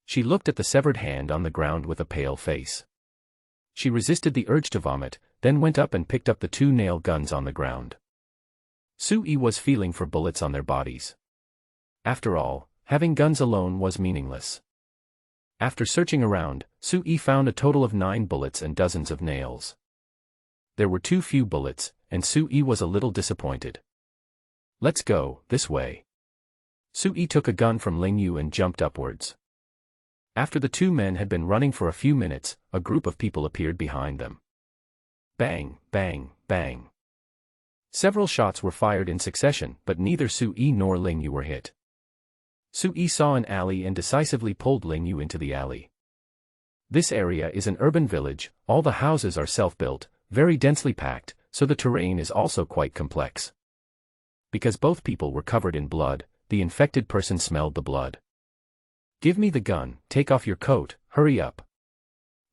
She looked at the severed hand on the ground with a pale face. She resisted the urge to vomit, then went up and picked up the two nail guns on the ground. Sui was feeling for bullets on their bodies. After all, having guns alone was meaningless. After searching around, Sui found a total of 9 bullets and dozens of nails. There were too few bullets, and Sui was a little disappointed. "Let's go, this way." Sui took a gun from Ling Yu and jumped upwards. After the two men had been running for a few minutes, a group of people appeared behind them. Bang, bang, bang. Several shots were fired in succession, but neither Sui nor Ling Yu were hit. Sui saw an alley and decisively pulled Ling Yu into the alley. This area is an urban village, all the houses are self-built, very densely packed, so the terrain is also quite complex. Because both people were covered in blood, the infected person smelled the blood. "Give me the gun, take off your coat, hurry up."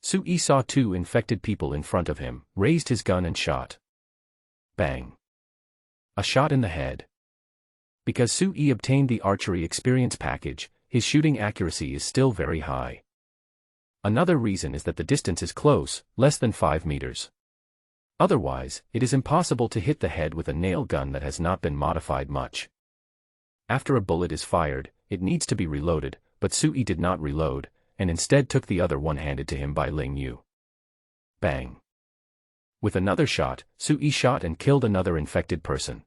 Sui saw 2 infected people in front of him, raised his gun and shot. Bang. A shot in the head. Because Sui obtained the archery experience package, his shooting accuracy is still very high. Another reason is that the distance is close, less than 5 meters. Otherwise, it is impossible to hit the head with a nail gun that has not been modified much. After a bullet is fired, it needs to be reloaded, but Sui did not reload, and instead took the other one handed to him by Ling Yu. Bang. With another shot, Sui shot and killed another infected person.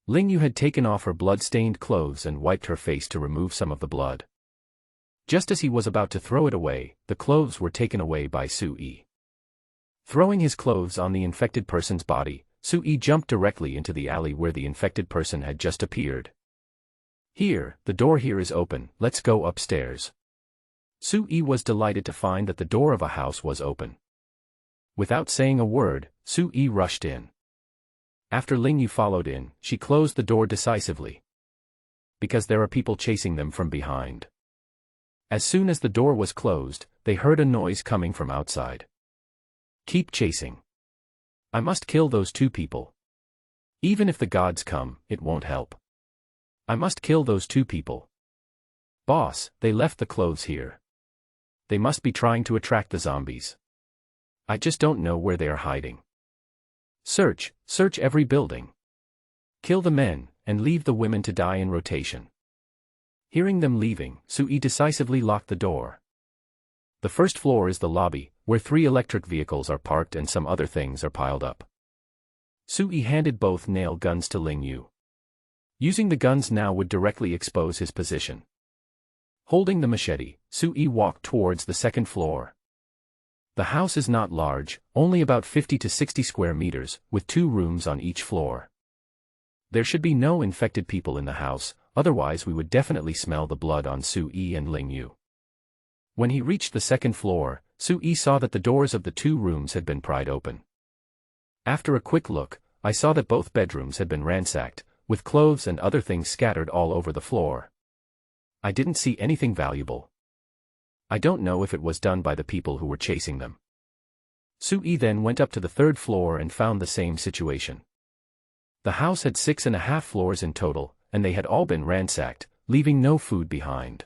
Ling Yu had taken off her blood-stained clothes and wiped her face to remove some of the blood. Just as he was about to throw it away, the clothes were taken away by Sui. Throwing his clothes on the infected person's body, Sui jumped directly into the alley where the infected person had just appeared. "Here, the door here is open, let's go upstairs." Sui was delighted to find that the door of a house was open. Without saying a word, Sui rushed in. After Ling Yu followed in, she closed the door decisively. Because there are people chasing them from behind. As soon as the door was closed, they heard a noise coming from outside. "Keep chasing. I must kill those 2 people. Even if the gods come, it won't help. I must kill those 2 people. Boss, they left the clothes here. They must be trying to attract the zombies. I just don't know where they are hiding. Search every building. Kill the men, and leave the women to die in rotation." Hearing them leaving, Sui decisively locked the door. The first floor is the lobby, where 3 electric vehicles are parked and some other things are piled up. Sui handed both nail guns to Ling Yu. Using the guns now would directly expose his position. Holding the machete, Sui walked towards the second floor. The house is not large, only about 50 to 60 square meters, with 2 rooms on each floor. There should be no infected people in the house, otherwise we would definitely smell the blood on Sui and Ling Yu. When he reached the second floor, Sui saw that the doors of the 2 rooms had been pried open. After a quick look, I saw that both bedrooms had been ransacked, with clothes and other things scattered all over the floor. I didn't see anything valuable. I don't know if it was done by the people who were chasing them. Sui then went up to the third floor and found the same situation. The house had 6.5 floors in total, and they had all been ransacked, leaving no food behind.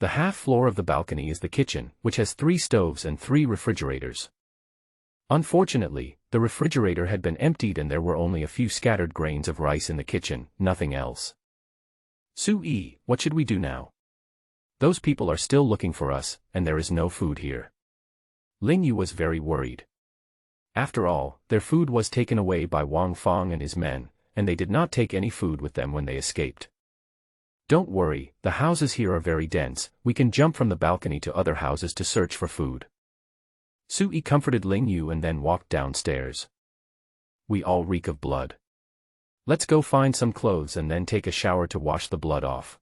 The half floor of the balcony is the kitchen, which has 3 stoves and 3 refrigerators. Unfortunately, the refrigerator had been emptied and there were only a few scattered grains of rice in the kitchen, nothing else. Sui, what should we do now? Those people are still looking for us, and there is no food here. Ling Yu was very worried. After all, their food was taken away by Wang Feng and his men, and they did not take any food with them when they escaped. Don't worry, the houses here are very dense, we can jump from the balcony to other houses to search for food. Sui comforted Ling Yu and then walked downstairs. We all reek of blood. Let's go find some clothes and then take a shower to wash the blood off.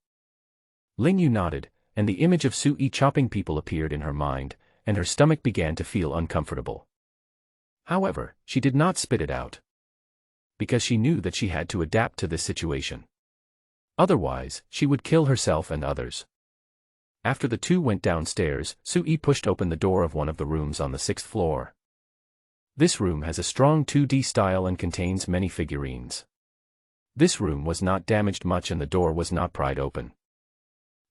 Ling Yu nodded, and the image of Sui chopping people appeared in her mind, and her stomach began to feel uncomfortable. However, she did not spit it out. Because she knew that she had to adapt to this situation. Otherwise, she would kill herself and others. After the two went downstairs, Sui pushed open the door of one of the rooms on the 6th floor. This room has a strong 2D style and contains many figurines. This room was not damaged much and the door was not pried open.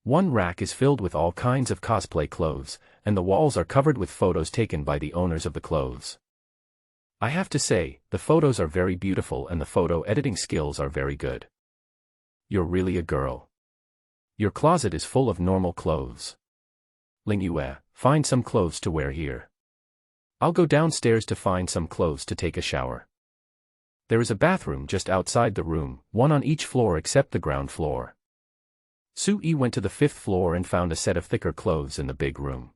One rack is filled with all kinds of cosplay clothes, and the walls are covered with photos taken by the owners of the clothes. I have to say, the photos are very beautiful and the photo editing skills are very good. You're really a girl. Your closet is full of normal clothes. Ling Yue, find some clothes to wear here. I'll go downstairs to find some clothes to take a shower. There is a bathroom just outside the room, one on each floor except the ground floor. Sui went to the 5th floor and found a set of thicker clothes in the big room.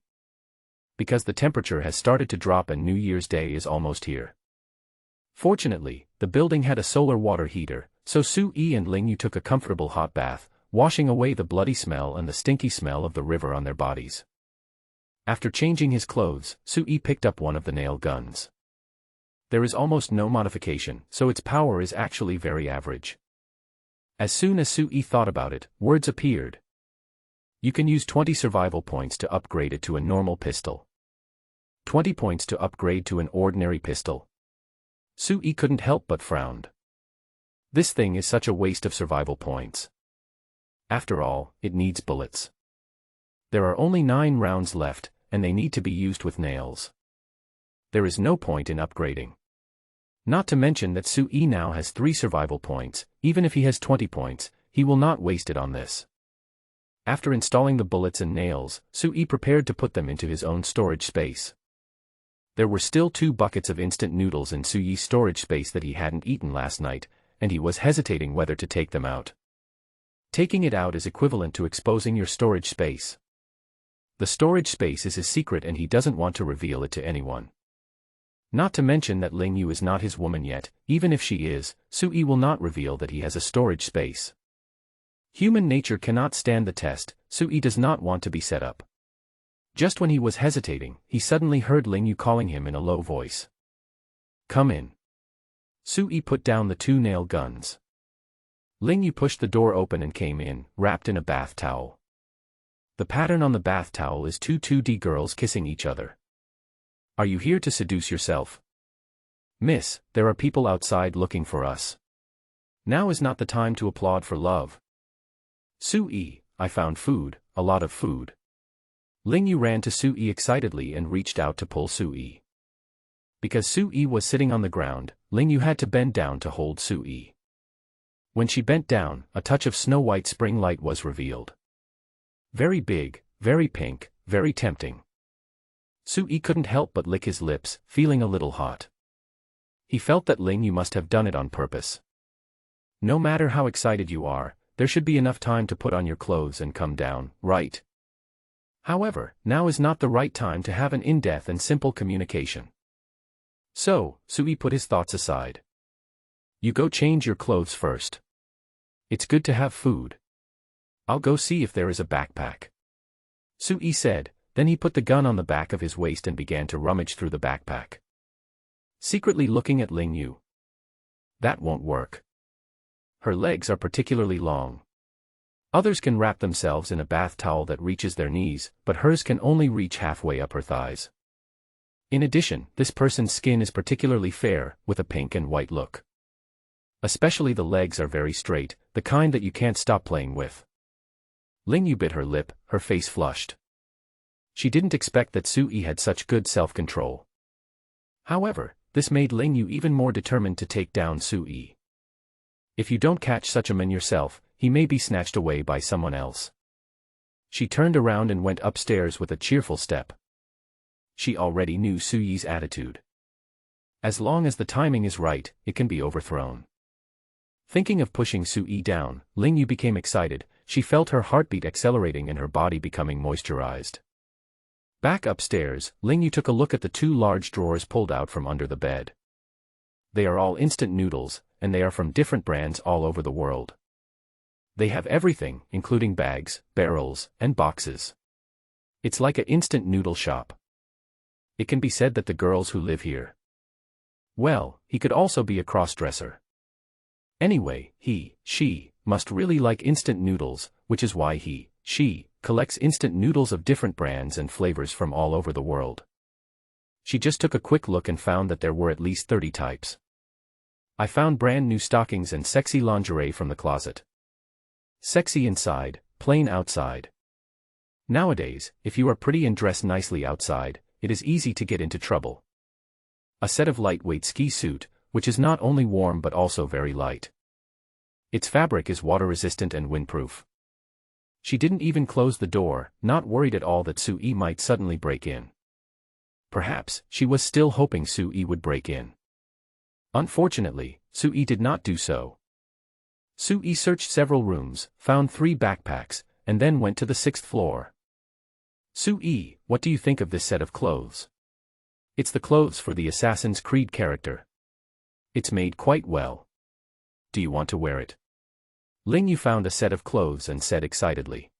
Because the temperature has started to drop and New Year's Day is almost here. Fortunately, the building had a solar water heater, so Sui and Ling Yu took a comfortable hot bath, washing away the bloody smell and the stinky smell of the river on their bodies. After changing his clothes, Sui picked up one of the nail guns. There is almost no modification, so its power is actually very average. As soon as Sui thought about it, words appeared. You can use 20 survival points to upgrade it to a normal pistol. 20 points to upgrade to an ordinary pistol. Sui couldn't help but frowned. This thing is such a waste of survival points. After all, it needs bullets. There are only 9 rounds left, and they need to be used with nails. There is no point in upgrading. Not to mention that Sui now has 3 survival points, even if he has 20 points, he will not waste it on this. After installing the bullets and nails, Sui prepared to put them into his own storage space. There were still 2 buckets of instant noodles in Sui's storage space that he hadn't eaten last night, and he was hesitating whether to take them out. Taking it out is equivalent to exposing your storage space. The storage space is his secret and he doesn't want to reveal it to anyone. Not to mention that Ling Yu is not his woman yet, even if she is, Sui will not reveal that he has a storage space. Human nature cannot stand the test, Sui does not want to be set up. Just when he was hesitating, he suddenly heard Ling Yu calling him in a low voice. Come in. Sui put down the 2 nail guns. Ling Yu pushed the door open and came in, wrapped in a bath towel. The pattern on the bath towel is 2 2D girls kissing each other. Are you here to seduce yourself? Miss, there are people outside looking for us. Now is not the time to applaud for love. Sui, I found food, a lot of food. Ling Yu ran to Sui excitedly and reached out to pull Sui. Because Sui was sitting on the ground, Ling Yu had to bend down to hold Sui. When she bent down, a touch of snow-white spring light was revealed. Very big, very pink, very tempting. Sui couldn't help but lick his lips, feeling a little hot. He felt that Ling Yu must have done it on purpose. No matter how excited you are, there should be enough time to put on your clothes and come down, right? However, now is not the right time to have an in-depth and simple communication. So, Sui put his thoughts aside. You go change your clothes first. It's good to have food. I'll go see if there is a backpack. Sui said, then he put the gun on the back of his waist and began to rummage through the backpack. Secretly looking at Ling Yu. That won't work. Her legs are particularly long. Others can wrap themselves in a bath towel that reaches their knees, but hers can only reach halfway up her thighs. In addition, this person's skin is particularly fair, with a pink and white look. Especially the legs are very straight, the kind that you can't stop playing with. Ling Yu bit her lip, her face flushed. She didn't expect that Sui had such good self-control. However, this made Ling Yu even more determined to take down Sui. If you don't catch such a man yourself, he may be snatched away by someone else. She turned around and went upstairs with a cheerful step. She already knew Sui's attitude. As long as the timing is right, it can be overthrown. Thinking of pushing Sui down, Ling Yu became excited. She felt her heartbeat accelerating and her body becoming moisturized. Back upstairs, Ling Yu took a look at the two large drawers pulled out from under the bed. They are all instant noodles, and they are from different brands all over the world. They have everything, including bags, barrels, and boxes. It's like an instant noodle shop. It can be said that the girls who live here. Well, he could also be a cross-dresser. Anyway, she must really like instant noodles, which is why she collects instant noodles of different brands and flavors from all over the world. She just took a quick look and found that there were at least 30 types. I found brand new stockings and sexy lingerie from the closet. Sexy inside, plain outside. Nowadays, if you are pretty and dress nicely outside, it is easy to get into trouble. A set of lightweight ski suit, which is not only warm but also very light. Its fabric is water-resistant and windproof. She didn't even close the door, not worried at all that Sui might suddenly break in. Perhaps, she was still hoping Sui would break in. Unfortunately, Sui did not do so. Sui searched several rooms, found 3 backpacks, and then went to the 6th floor. Sui, what do you think of this set of clothes? It's the clothes for the Assassin's Creed character. It's made quite well. Do you want to wear it? Ling Yu found a set of clothes and said excitedly.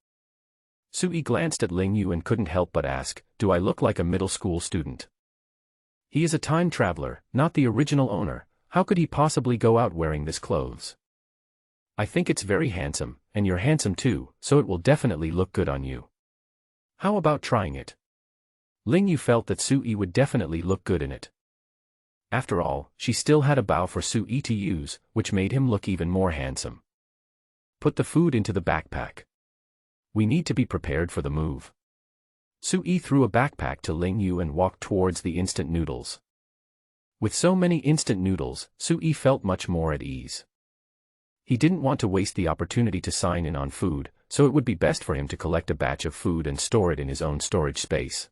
Sui glanced at Ling Yu and couldn't help but ask, do I look like a middle school student? He is a time traveler, not the original owner. How could he possibly go out wearing this clothes? I think it's very handsome, and you're handsome too, so it will definitely look good on you. How about trying it? Ling Yu felt that Sui would definitely look good in it. After all, she still had a bow for Sui to use, which made him look even more handsome. Put the food into the backpack. We need to be prepared for the move. Sui threw a backpack to Ling Yu and walked towards the instant noodles. With so many instant noodles, Sui felt much more at ease. He didn't want to waste the opportunity to sign in on food, so it would be best for him to collect a batch of food and store it in his own storage space.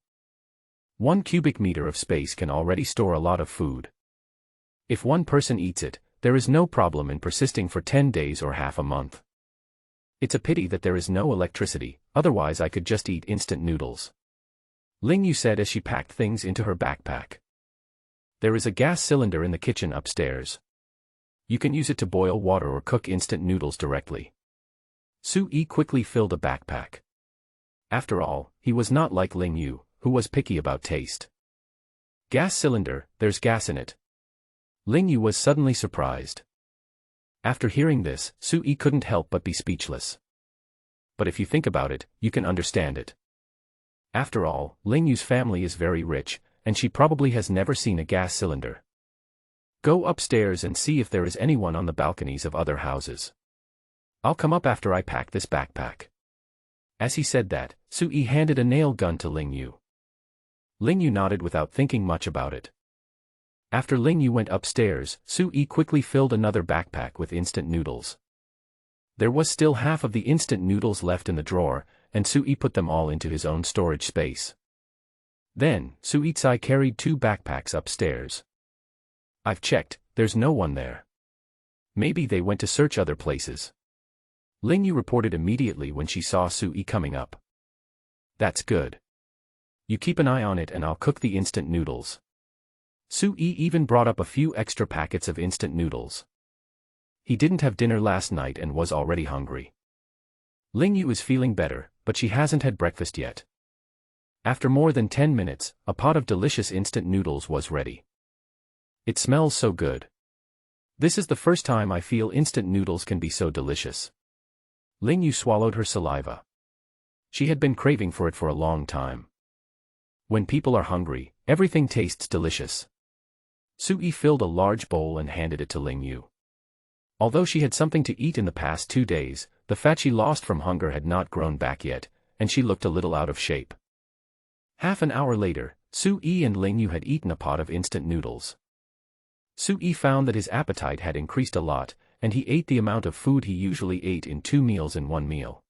1 cubic meter of space can already store a lot of food. If one person eats it, there is no problem in persisting for 10 days or half a month. It's a pity that there is no electricity, otherwise I could just eat instant noodles. Ling Yu said as she packed things into her backpack. There is a gas cylinder in the kitchen upstairs. You can use it to boil water or cook instant noodles directly. Sui quickly filled a backpack. After all, he was not like Ling Yu, who was picky about taste. Gas cylinder, there's gas in it. Ling Yu was suddenly surprised. After hearing this, Sui couldn't help but be speechless. But if you think about it, you can understand it. After all, Ling Yu's family is very rich, and she probably has never seen a gas cylinder. Go upstairs and see if there is anyone on the balconies of other houses. I'll come up after I pack this backpack. As he said that, Sui handed a nail gun to Ling Yu. Ling Yu nodded without thinking much about it. After Ling Yu went upstairs, Sui quickly filled another backpack with instant noodles. There was still half of the instant noodles left in the drawer, and Sui put them all into his own storage space. Then, Suitsai carried 2 backpacks upstairs. I've checked, there's no one there. Maybe they went to search other places. Ling Yu reported immediately when she saw Sui coming up. That's good. You keep an eye on it and I'll cook the instant noodles. Sui even brought up a few extra packets of instant noodles. He didn't have dinner last night and was already hungry. Ling Yu is feeling better, but she hasn't had breakfast yet. After more than 10 minutes, a pot of delicious instant noodles was ready. It smells so good. This is the first time I feel instant noodles can be so delicious. Ling Yu swallowed her saliva. She had been craving for it for a long time. When people are hungry, everything tastes delicious. Sui filled a large bowl and handed it to Ling Yu. Although she had something to eat in the past 2 days, the fat she lost from hunger had not grown back yet, and she looked a little out of shape. Half an hour later, Sui and Ling Yu had eaten a pot of instant noodles. Sui found that his appetite had increased a lot, and he ate the amount of food he usually ate in 2 meals in 1 meal.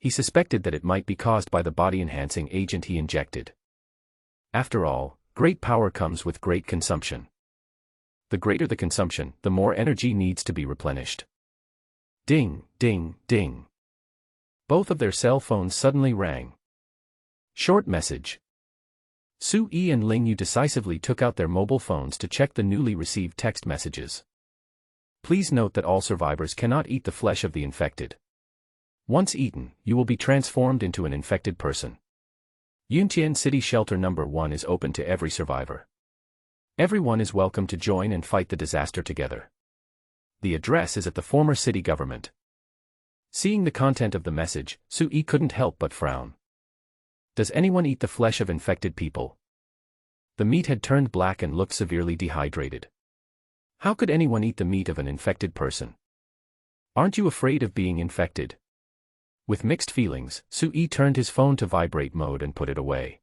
He suspected that it might be caused by the body-enhancing agent he injected. After all, great power comes with great consumption. The greater the consumption, the more energy needs to be replenished. Ding, ding, ding. Both of their cell phones suddenly rang. Short message. Sui and Ling Yu decisively took out their mobile phones to check the newly received text messages. Please note that all survivors cannot eat the flesh of the infected. Once eaten, you will be transformed into an infected person. Yunqian City Shelter No. 1 is open to every survivor. Everyone is welcome to join and fight the disaster together. The address is at the former city government. Seeing the content of the message, Sui couldn't help but frown. Does anyone eat the flesh of infected people? The meat had turned black and looked severely dehydrated. How could anyone eat the meat of an infected person? Aren't you afraid of being infected? With mixed feelings, Sui turned his phone to vibrate mode and put it away.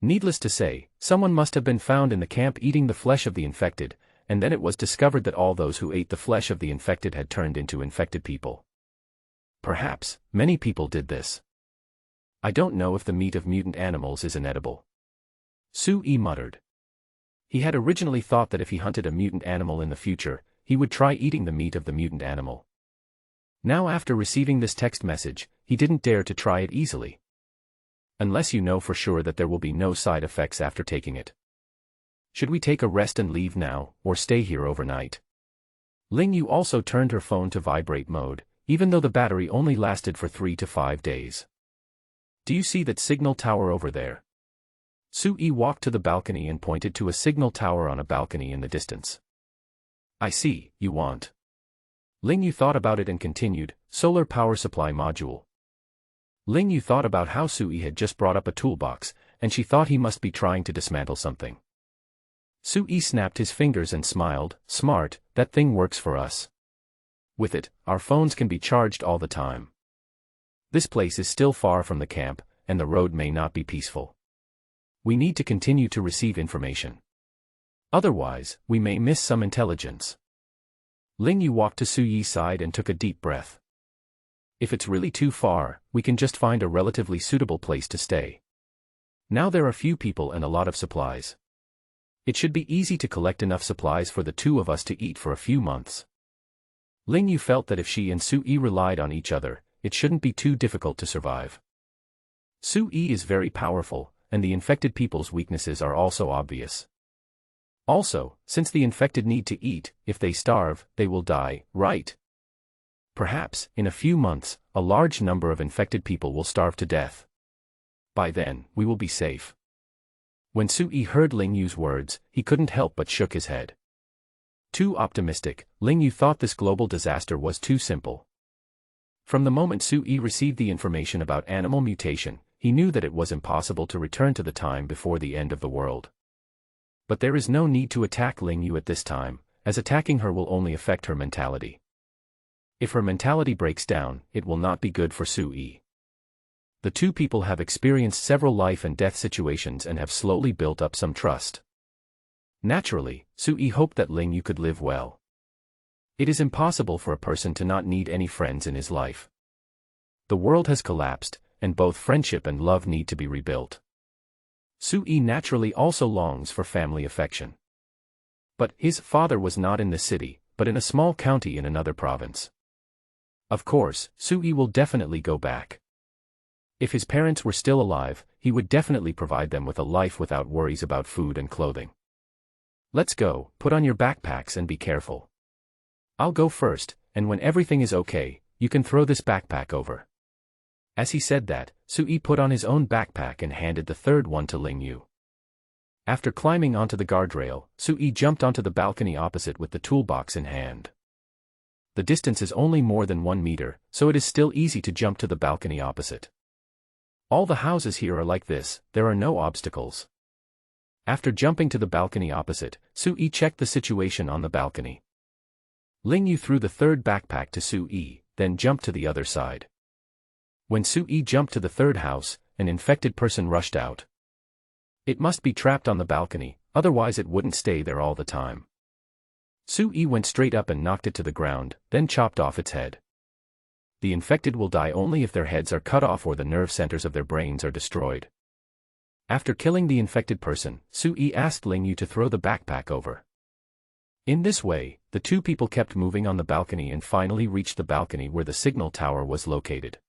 Needless to say, someone must have been found in the camp eating the flesh of the infected, and then it was discovered that all those who ate the flesh of the infected had turned into infected people. Perhaps, many people did this. I don't know if the meat of mutant animals is inedible. Sui muttered. He had originally thought that if he hunted a mutant animal in the future, he would try eating the meat of the mutant animal. Now after receiving this text message, he didn't dare to try it easily. Unless you know for sure that there will be no side effects after taking it. Should we take a rest and leave now, or stay here overnight? Ling Yu also turned her phone to vibrate mode, even though the battery only lasted for 3 to 5 days. Do you see that signal tower over there? Sui walked to the balcony and pointed to a signal tower on a balcony in the distance. I see, you want. Ling Yu thought about it and continued, solar power supply module. Ling Yu thought about how Sui had just brought up a toolbox, and she thought he must be trying to dismantle something. Sui snapped his fingers and smiled, smart, that thing works for us. With it, our phones can be charged all the time. This place is still far from the camp, and the road may not be peaceful. We need to continue to receive information. Otherwise, we may miss some intelligence. Ling Yu walked to Sui's side and took a deep breath. If it's really too far, we can just find a relatively suitable place to stay. Now there are few people and a lot of supplies. It should be easy to collect enough supplies for the two of us to eat for a few months. Ling Yu felt that if she and Sui relied on each other, it shouldn't be too difficult to survive. Sui is very powerful, and the infected people's weaknesses are also obvious. Also, since the infected need to eat, if they starve, they will die, right? Perhaps, in a few months, a large number of infected people will starve to death. By then, we will be safe. When Sui heard Ling Yu's words, he couldn't help but shook his head. Too optimistic, Ling Yu thought this global disaster was too simple. From the moment Sui received the information about animal mutation, he knew that it was impossible to return to the time before the end of the world. But there is no need to attack Ling Yu at this time, as attacking her will only affect her mentality. If her mentality breaks down, it will not be good for Sui. The two people have experienced several life and death situations and have slowly built up some trust. Naturally, Sui hoped that Ling Yu could live well. It is impossible for a person to not need any friends in his life. The world has collapsed, and both friendship and love need to be rebuilt. Sui naturally also longs for family affection. But his father was not in the city, but in a small county in another province. Of course, Sui will definitely go back. If his parents were still alive, he would definitely provide them with a life without worries about food and clothing. Let's go, put on your backpacks and be careful. I'll go first, and when everything is okay, you can throw this backpack over. As he said that, Sui put on his own backpack and handed the third one to Ling Yu. After climbing onto the guardrail, Sui jumped onto the balcony opposite with the toolbox in hand. The distance is only more than 1 meter, so it is still easy to jump to the balcony opposite. All the houses here are like this, there are no obstacles. After jumping to the balcony opposite, Su-yi checked the situation on the balcony. Ling Yu threw the third backpack to Su-yi, then jumped to the other side. When Su-yi jumped to the third house, an infected person rushed out. It must be trapped on the balcony, otherwise it wouldn't stay there all the time. Su-yi went straight up and knocked it to the ground, then chopped off its head. The infected will die only if their heads are cut off or the nerve centers of their brains are destroyed. After killing the infected person, Su-yi asked Ling Yu to throw the backpack over. In this way, the two people kept moving on the balcony and finally reached the balcony where the signal tower was located.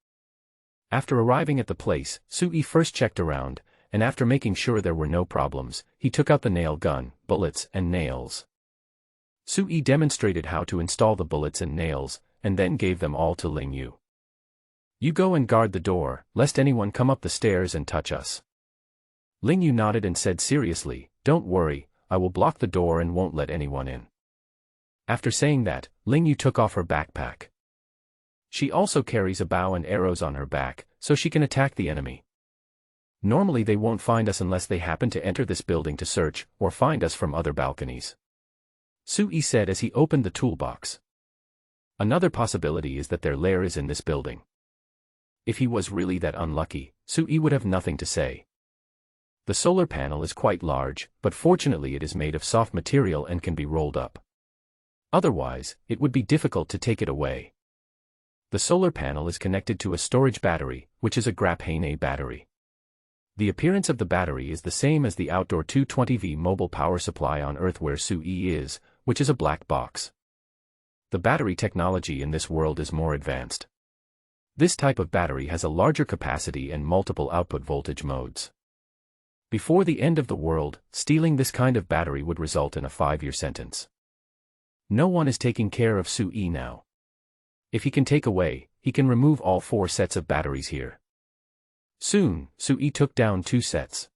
After arriving at the place, Su-yi first checked around, and after making sure there were no problems, he took out the nail gun, bullets, and nails. Su-yi demonstrated how to install the bullets and nails, and then gave them all to Ling Yu. You go and guard the door, lest anyone come up the stairs and touch us. Ling Yu nodded and said seriously, don't worry, I will block the door and won't let anyone in. After saying that, Ling Yu took off her backpack. She also carries a bow and arrows on her back, so she can attack the enemy. Normally they won't find us unless they happen to enter this building to search, or find us from other balconies. Su-yi said as he opened the toolbox. Another possibility is that their lair is in this building. If he was really that unlucky, Su-yi would have nothing to say. The solar panel is quite large, but fortunately it is made of soft material and can be rolled up. Otherwise, it would be difficult to take it away. The solar panel is connected to a storage battery, which is a graphene battery. The appearance of the battery is the same as the outdoor 220V mobile power supply on Earth where Su-yi is, which is a black box. The battery technology in this world is more advanced. This type of battery has a larger capacity and multiple output voltage modes. Before the end of the world, stealing this kind of battery would result in a 5-year sentence. No one is taking care of Su-yi now. If he can take away, he can remove all 4 sets of batteries here. Soon, Su-yi took down 2 sets.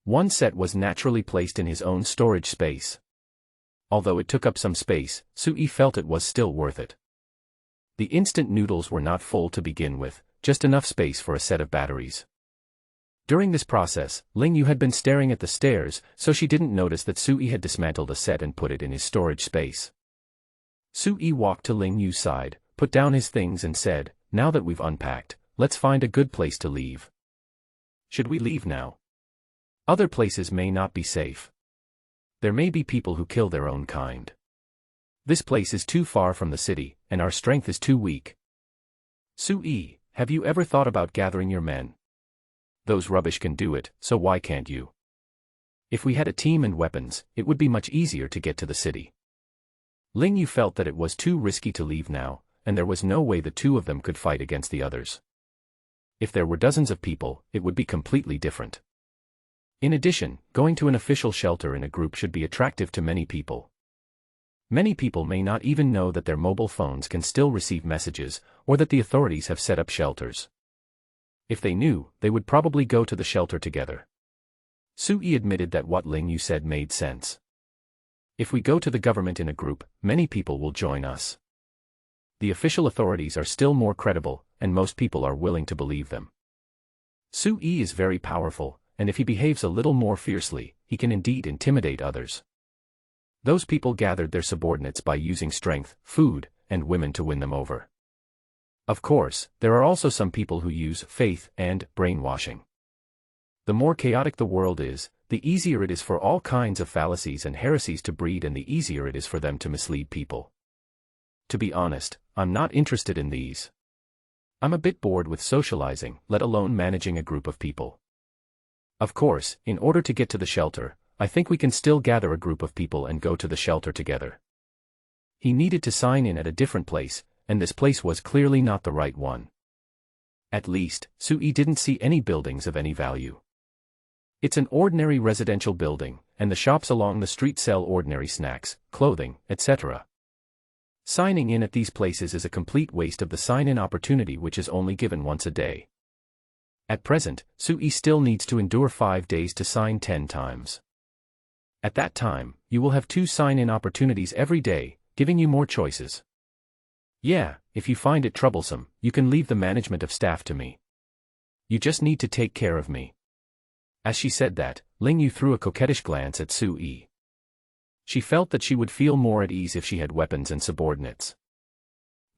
One set was naturally placed in his own storage space. Although it took up some space, Su-yi felt it was still worth it. The instant noodles were not full to begin with, just enough space for a set of batteries. During this process, Ling Yu had been staring at the stairs, so she didn't notice that Su-yi had dismantled a set and put it in his storage space. Su-yi walked to Ling Yu's side, put down his things and said, now that we've unpacked, let's find a good place to leave. Should we leave now? Other places may not be safe. There may be people who kill their own kind. This place is too far from the city, and our strength is too weak. Su-yi, have you ever thought about gathering your men? Those rubbish can do it, so why can't you? If we had a team and weapons, it would be much easier to get to the city. Ling Yu felt that it was too risky to leave now, and there was no way the two of them could fight against the others. If there were dozens of people, it would be completely different. In addition, going to an official shelter in a group should be attractive to many people. Many people may not even know that their mobile phones can still receive messages, or that the authorities have set up shelters. If they knew, they would probably go to the shelter together. Su-yi admitted that what Ling Yu said made sense. If we go to the government in a group, many people will join us. The official authorities are still more credible, and most people are willing to believe them. Su-yi is very powerful, and if he behaves a little more fiercely, he can indeed intimidate others. Those people gathered their subordinates by using strength, food, and women to win them over. Of course, there are also some people who use faith and brainwashing. The more chaotic the world is, the easier it is for all kinds of fallacies and heresies to breed, and the easier it is for them to mislead people. To be honest, I'm not interested in these. I'm a bit bored with socializing, let alone managing a group of people. Of course, in order to get to the shelter, I think we can still gather a group of people and go to the shelter together. He needed to sign in at a different place, and this place was clearly not the right one. At least, Su-yi didn't see any buildings of any value. It's an ordinary residential building, and the shops along the street sell ordinary snacks, clothing, etc. Signing in at these places is a complete waste of the sign-in opportunity, which is only given once a day. At present, Su-yi still needs to endure 5 days to sign 10 times. At that time, you will have 2 sign-in opportunities every day, giving you more choices. Yeah, if you find it troublesome, you can leave the management of staff to me. You just need to take care of me. As she said that, Ling Yu threw a coquettish glance at Su Yi. She felt that she would feel more at ease if she had weapons and subordinates.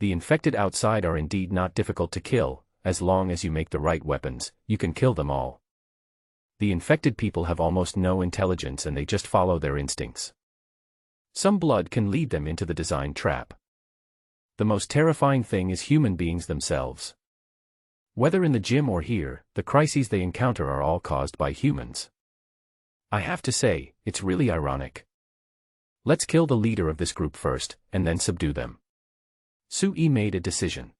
The infected outside are indeed not difficult to kill, as long as you make the right weapons, you can kill them all. The infected people have almost no intelligence and they just follow their instincts. Some blood can lead them into the design trap. The most terrifying thing is human beings themselves. Whether in the gym or here, the crises they encounter are all caused by humans. I have to say, it's really ironic. Let's kill the leader of this group first, and then subdue them. Su Yi made a decision.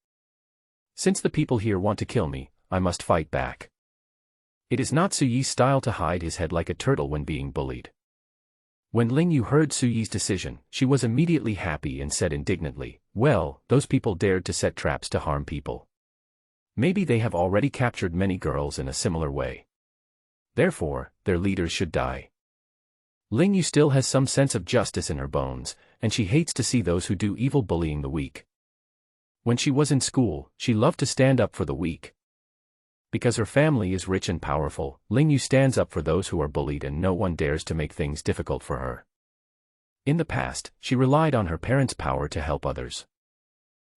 Since the people here want to kill me, I must fight back. It is not Su Yi's style to hide his head like a turtle when being bullied. When Ling Yu heard Su Yi's decision, she was immediately happy and said indignantly, well, those people dared to set traps to harm people. Maybe they have already captured many girls in a similar way. Therefore, their leaders should die. Ling Yu still has some sense of justice in her bones, and she hates to see those who do evil bullying the weak. When she was in school, she loved to stand up for the weak. Because her family is rich and powerful, Ling Yu stands up for those who are bullied and no one dares to make things difficult for her. In the past, she relied on her parents' power to help others.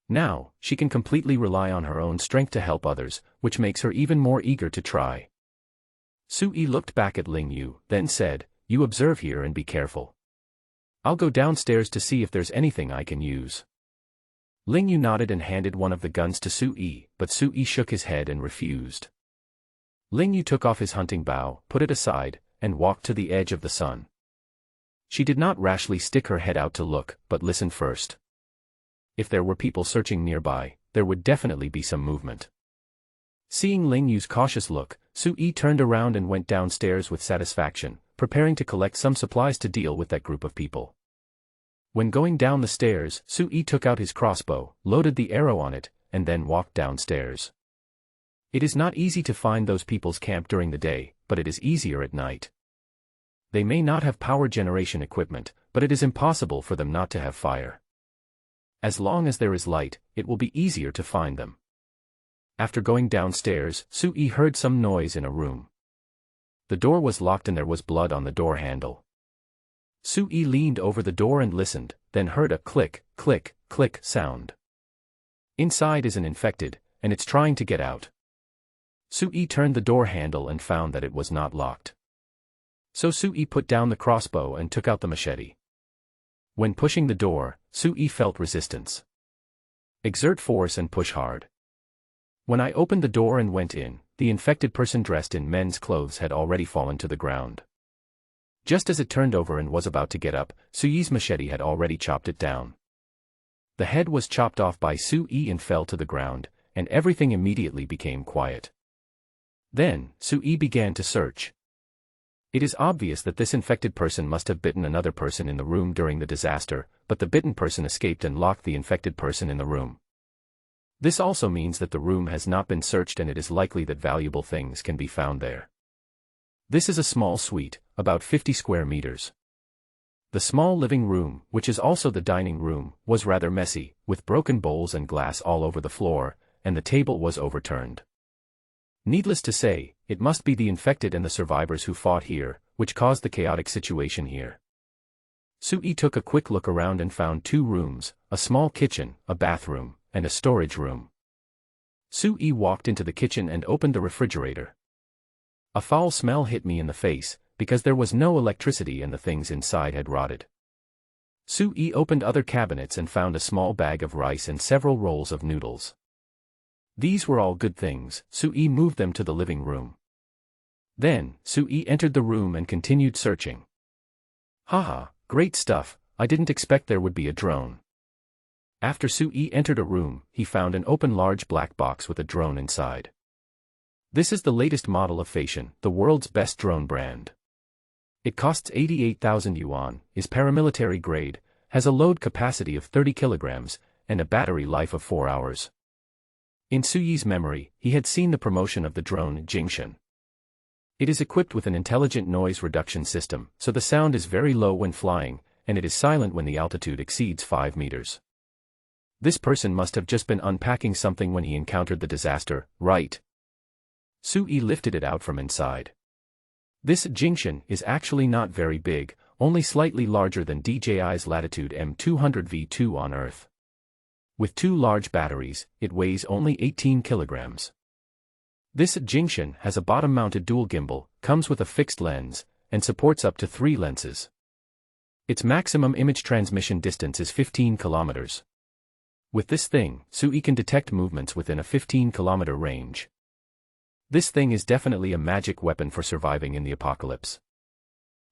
Now, she can completely rely on her own strength to help others, which makes her even more eager to try. Su Yi looked back at Ling Yu, then said, you observe here and be careful. I'll go downstairs to see if there's anything I can use. Ling Yu nodded and handed one of the guns to Su Yi, but Su Yi shook his head and refused. Ling Yu took off his hunting bow, put it aside, and walked to the edge of the sun. She did not rashly stick her head out to look, but listen first. If there were people searching nearby, there would definitely be some movement. Seeing Ling Yu's cautious look, Su Yi turned around and went downstairs with satisfaction, preparing to collect some supplies to deal with that group of people. When going down the stairs, Su Yi took out his crossbow, loaded the arrow on it, and then walked downstairs. It is not easy to find those people's camp during the day, but it is easier at night. They may not have power generation equipment, but it is impossible for them not to have fire. As long as there is light, it will be easier to find them. After going downstairs, Su Yi heard some noise in a room. The door was locked and there was blood on the door handle. Su Yi leaned over the door and listened, then heard a click, click, click sound. Inside is an infected, and it's trying to get out. Su Yi turned the door handle and found that it was not locked. So Su Yi put down the crossbow and took out the machete. When pushing the door, Su Yi felt resistance. Exert force and push hard. When I opened the door and went in, the infected person dressed in men's clothes had already fallen to the ground. Just as it turned over and was about to get up, Su Yi's machete had already chopped it down. The head was chopped off by Su Yi and fell to the ground, and everything immediately became quiet. Then, Su Yi began to search. It is obvious that this infected person must have bitten another person in the room during the disaster, but the bitten person escaped and locked the infected person in the room. This also means that the room has not been searched and it is likely that valuable things can be found there. This is a small suite, about 50 square meters. The small living room, which is also the dining room, was rather messy, with broken bowls and glass all over the floor, and the table was overturned. Needless to say, it must be the infected and the survivors who fought here, which caused the chaotic situation here. Su Yi took a quick look around and found 2 rooms, a small kitchen, a bathroom, and a storage room. Su Yi walked into the kitchen and opened the refrigerator. A foul smell hit me in the face, because there was no electricity and the things inside had rotted. Su Yi opened other cabinets and found a small bag of rice and several rolls of noodles. These were all good things. Su Yi moved them to the living room. Then, Su Yi entered the room and continued searching. Haha, great stuff, I didn't expect there would be a drone. After Su Yi entered a room, he found an open large black box with a drone inside. This is the latest model of Fashion, the world's best drone brand. It costs 88,000 yuan, is paramilitary grade, has a load capacity of 30 kilograms, and a battery life of 4 hours. In Su Yi's memory, he had seen the promotion of the drone Jingshan. It is equipped with an intelligent noise reduction system, so the sound is very low when flying, and it is silent when the altitude exceeds 5 meters. This person must have just been unpacking something when he encountered the disaster, right? Sui lifted it out from inside. This Jingshan is actually not very big, only slightly larger than DJI's Latitude M200 V2 on Earth. With 2 large batteries, it weighs only 18 kilograms. This Jingshan has a bottom-mounted dual gimbal, comes with a fixed lens, and supports up to 3 lenses. Its maximum image transmission distance is 15 kilometers. With this thing, Sui can detect movements within a 15-kilometer range. This thing is definitely a magic weapon for surviving in the apocalypse.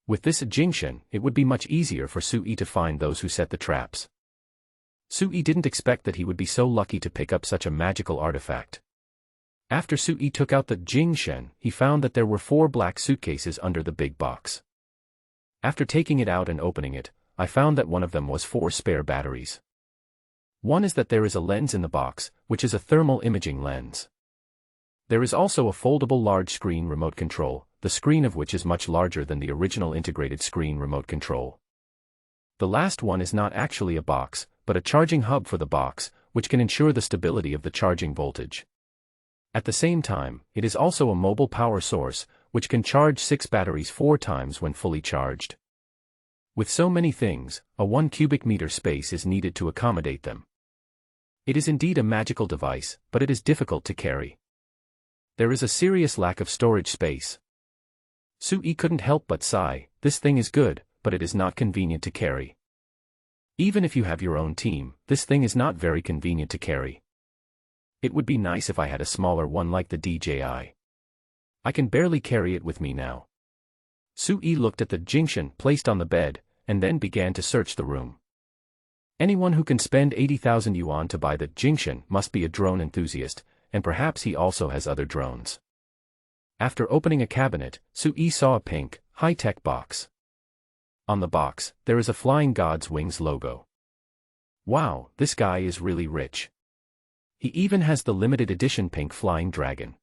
With this Jingshan, it would be much easier for Sui to find those who set the traps. Sui didn't expect that he would be so lucky to pick up such a magical artifact. After Sui took out the Jingshan, he found that there were 4 black suitcases under the big box. After taking it out and opening it, I found that one of them was 4 spare batteries. One is that there is a lens in the box, which is a thermal imaging lens. There is also a foldable large screen remote control, the screen of which is much larger than the original integrated screen remote control. The last one is not actually a box, but a charging hub for the box, which can ensure the stability of the charging voltage. At the same time, it is also a mobile power source, which can charge 6 batteries 4 times when fully charged. With so many things, a 1 cubic meter space is needed to accommodate them. It is indeed a magical device, but it is difficult to carry. There is a serious lack of storage space. Sui couldn't help but sigh, this thing is good, but it is not convenient to carry. Even if you have your own team, this thing is not very convenient to carry. It would be nice if I had a smaller one like the DJI. I can barely carry it with me now. Sui looked at the Jingshan placed on the bed, and then began to search the room. Anyone who can spend 80,000 yuan to buy the Jingshan must be a drone enthusiast, and perhaps he also has other drones. After opening a cabinet, Sui saw a pink, high-tech box. On the box, there is a Flying God's Wings logo. Wow, this guy is really rich. He even has the limited edition pink flying dragon.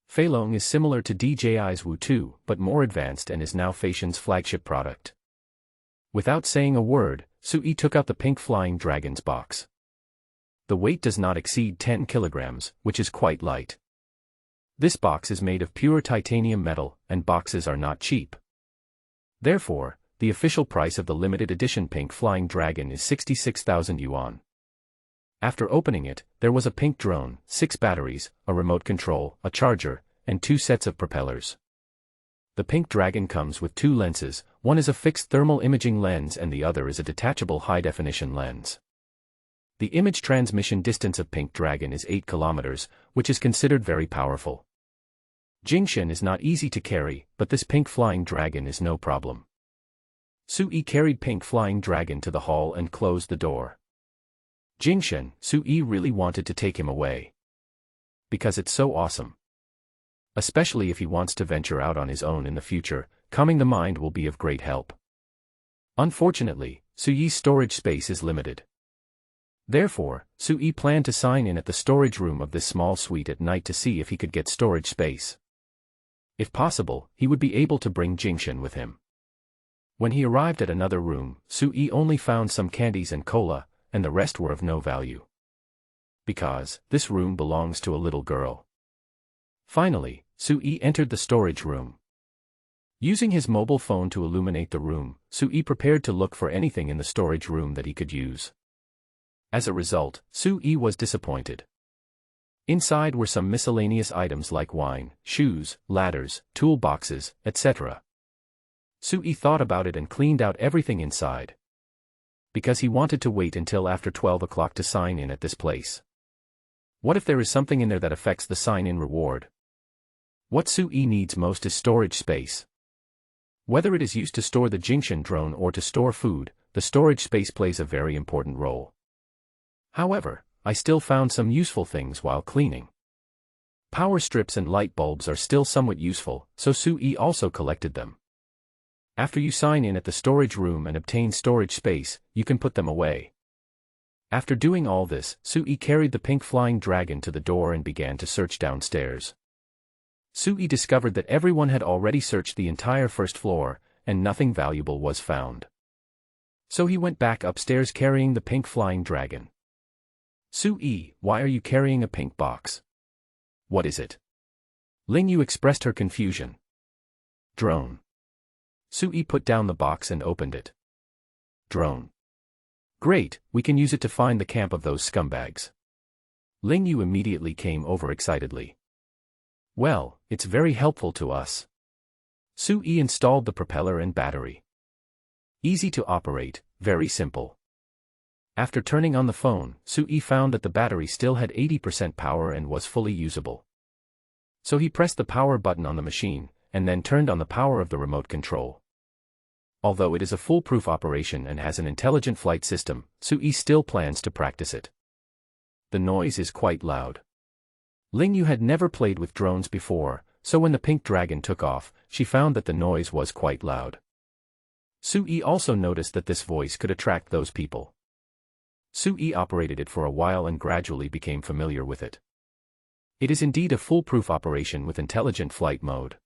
Feilong is similar to DJI's Wu 2, but more advanced and is now Feishan's flagship product. Without saying a word, Sui took out the pink flying dragon's box. The weight does not exceed 10 kilograms, which is quite light. This box is made of pure titanium metal, and boxes are not cheap. Therefore, the official price of the limited edition pink flying dragon is 66,000 yuan. After opening it, there was a pink drone, 6 batteries, a remote control, a charger, and 2 sets of propellers. The pink dragon comes with 2 lenses, one is a fixed thermal imaging lens and the other is a detachable high-definition lens. The image transmission distance of pink dragon is 8 kilometers, which is considered very powerful. Jingshan is not easy to carry, but this pink flying dragon is no problem. Sui carried pink flying dragon to the hall and closed the door. Jingshan, Sui really wanted to take him away. Because it's so awesome. Especially if he wants to venture out on his own in the future, calming the mind will be of great help. Unfortunately, Sui's storage space is limited. Therefore, Sui planned to sign in at the storage room of this small suite at night to see if he could get storage space. If possible, he would be able to bring Jingshan with him. When he arrived at another room, Sui only found some candies and cola, and the rest were of no value. Because, this room belongs to a little girl. Finally, Sui entered the storage room. Using his mobile phone to illuminate the room, Sui prepared to look for anything in the storage room that he could use. As a result, Sui was disappointed. Inside were some miscellaneous items like wine, shoes, ladders, toolboxes, etc. Sui thought about it and cleaned out everything inside. Because he wanted to wait until after 12 o'clock to sign in at this place. What if there is something in there that affects the sign-in reward? What Sui needs most is storage space. Whether it is used to store the Jingshan drone or to store food, the storage space plays a very important role. However, I still found some useful things while cleaning. Power strips and light bulbs are still somewhat useful, so Sui also collected them. After you sign in at the storage room and obtain storage space, you can put them away. After doing all this, Sui carried the pink flying dragon to the door and began to search downstairs. Sui discovered that everyone had already searched the entire first floor, and nothing valuable was found. So he went back upstairs carrying the pink flying dragon. Sue-yi, why are you carrying a pink box? What is it? Ling Yu expressed her confusion. Drone. Sue-yi put down the box and opened it. Drone. Great, we can use it to find the camp of those scumbags. Ling Yu immediately came over excitedly. Well, it's very helpful to us. Sue-yi installed the propeller and battery. Easy to operate, very simple. After turning on the phone, Sue-yi found that the battery still had 80% power and was fully usable. So he pressed the power button on the machine, and then turned on the power of the remote control. Although it is a foolproof operation and has an intelligent flight system, Sue-yi still plans to practice it. The noise is quite loud. Ling Yu had never played with drones before, so when the pink dragon took off, she found that the noise was quite loud. Sue-yi also noticed that this voice could attract those people. Sue-yi operated it for a while and gradually became familiar with it. It is indeed a foolproof operation with intelligent flight mode.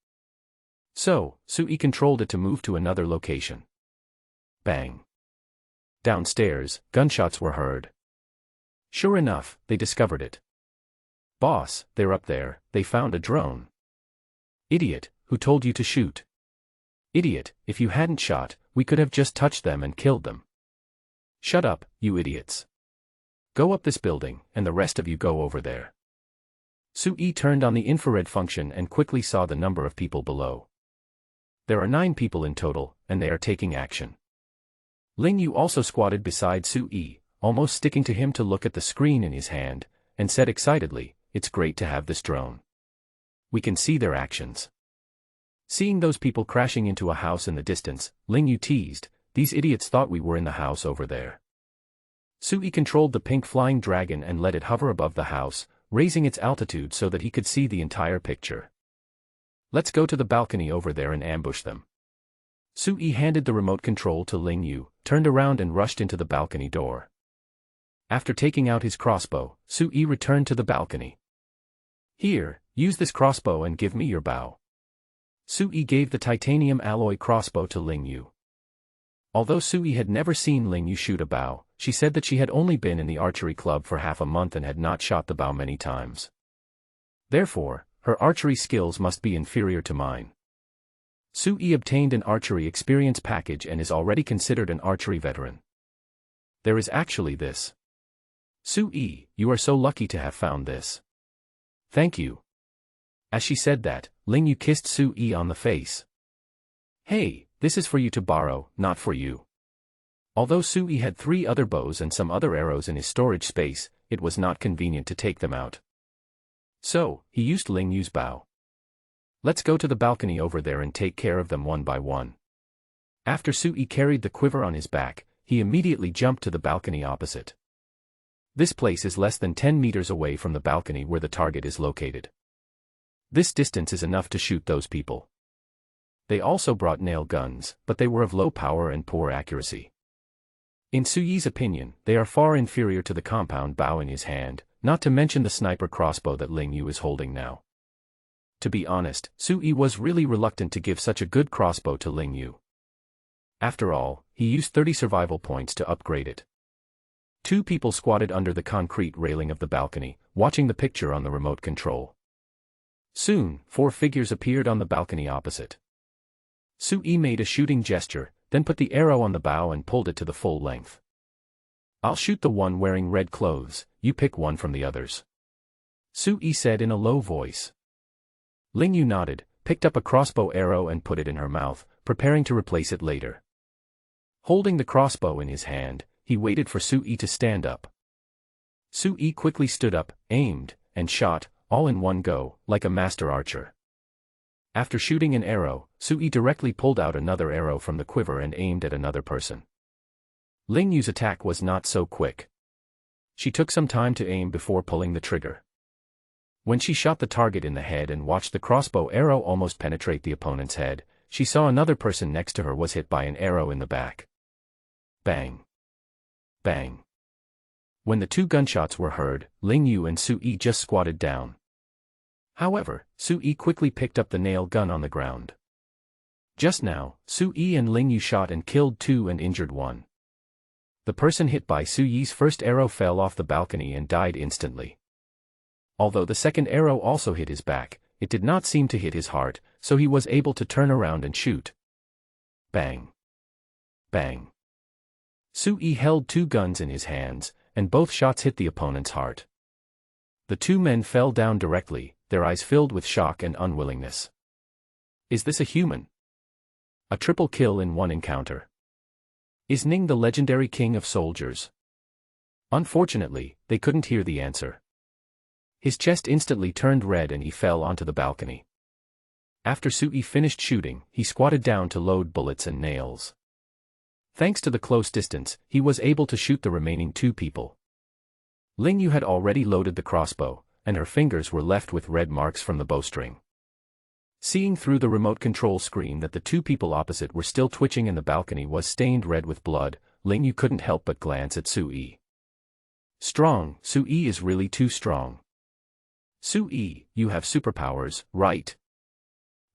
So, Sue-yi controlled it to move to another location. Bang. Downstairs, gunshots were heard. Sure enough, they discovered it. Boss, they're up there, they found a drone. Idiot, who told you to shoot? Idiot, if you hadn't shot, we could have just touched them and killed them. Shut up, you idiots. Go up this building, and the rest of you go over there. Sue-yi turned on the infrared function and quickly saw the number of people below. There are 9 people in total, and they are taking action. Ling Yu also squatted beside Sue-yi, almost sticking to him to look at the screen in his hand, and said excitedly, "It's great to have this drone. We can see their actions." Seeing those people crashing into a house in the distance, Ling Yu teased, "These idiots thought we were in the house over there." Sue-yi controlled the pink flying dragon and let it hover above the house, raising its altitude so that he could see the entire picture. "Let's go to the balcony over there and ambush them." Sue-yi handed the remote control to Ling Yu, turned around and rushed into the balcony door. After taking out his crossbow, Sue-yi returned to the balcony. "Here, use this crossbow and give me your bow." Sue-yi gave the titanium alloy crossbow to Ling Yu. Although Sue-yi had never seen Ling Yu shoot a bow, she said that she had only been in the archery club for half a month and had not shot the bow many times. Therefore, her archery skills must be inferior to mine. Sue-yi obtained an archery experience package and is already considered an archery veteran. There is actually this. Sue-yi, you are so lucky to have found this. Thank you. As she said that, Ling Yu kissed Sue-yi on the face. Hey, this is for you to borrow, not for you. Although Sue-yi had 3 other bows and some other arrows in his storage space, it was not convenient to take them out. So, he used Ling Yu's bow. Let's go to the balcony over there and take care of them one by one. After Sue-yi carried the quiver on his back, he immediately jumped to the balcony opposite. This place is less than 10 meters away from the balcony where the target is located. This distance is enough to shoot those people. They also brought nail guns, but they were of low power and poor accuracy. In Sue-yi's opinion, they are far inferior to the compound bow in his hand, not to mention the sniper crossbow that Ling Yu is holding now. To be honest, Sue-yi was really reluctant to give such a good crossbow to Ling Yu. After all, he used 30 survival points to upgrade it. 2 people squatted under the concrete railing of the balcony, watching the picture on the remote control. Soon, 4 figures appeared on the balcony opposite. Sue-yi made a shooting gesture, then put the arrow on the bow and pulled it to the full length. "I'll shoot the one wearing red clothes, you pick one from the others," Sue-yi said in a low voice. Ling Yu nodded, picked up a crossbow arrow and put it in her mouth, preparing to replace it later. Holding the crossbow in his hand, he waited for Sue-yi to stand up. Sue-yi quickly stood up, aimed, and shot, all in one go, like a master archer. After shooting an arrow, Sue-yi directly pulled out another arrow from the quiver and aimed at another person. Ling Yu's attack was not so quick. She took some time to aim before pulling the trigger. When she shot the target in the head and watched the crossbow arrow almost penetrate the opponent's head, she saw another person next to her was hit by an arrow in the back. Bang. Bang. When the 2 gunshots were heard, Ling Yu and Sue-yi just squatted down. However, Sue-yi quickly picked up the nail gun on the ground. Just now, Sue-yi and Ling Yu shot and killed 2 and injured 1. The person hit by Su Yi's first arrow fell off the balcony and died instantly. Although the second arrow also hit his back, it did not seem to hit his heart, so he was able to turn around and shoot. Bang! Bang! Su Yi held two guns in his hands, and both shots hit the opponent's heart. The two men fell down directly, their eyes filled with shock and unwillingness. Is this a human? A triple kill in one encounter. Is Ning the legendary king of soldiers? Unfortunately, they couldn't hear the answer. His chest instantly turned red and he fell onto the balcony. After Su Yi finished shooting, he squatted down to load bullets and nails. Thanks to the close distance, he was able to shoot the remaining two people. Ling Yu had already loaded the crossbow, and her fingers were left with red marks from the bowstring. Seeing through the remote control screen that the two people opposite were still twitching and the balcony was stained red with blood, Ling Yu couldn't help but glance at Su Yi. Strong, Su Yi is really too strong. Su Yi, you have superpowers, right?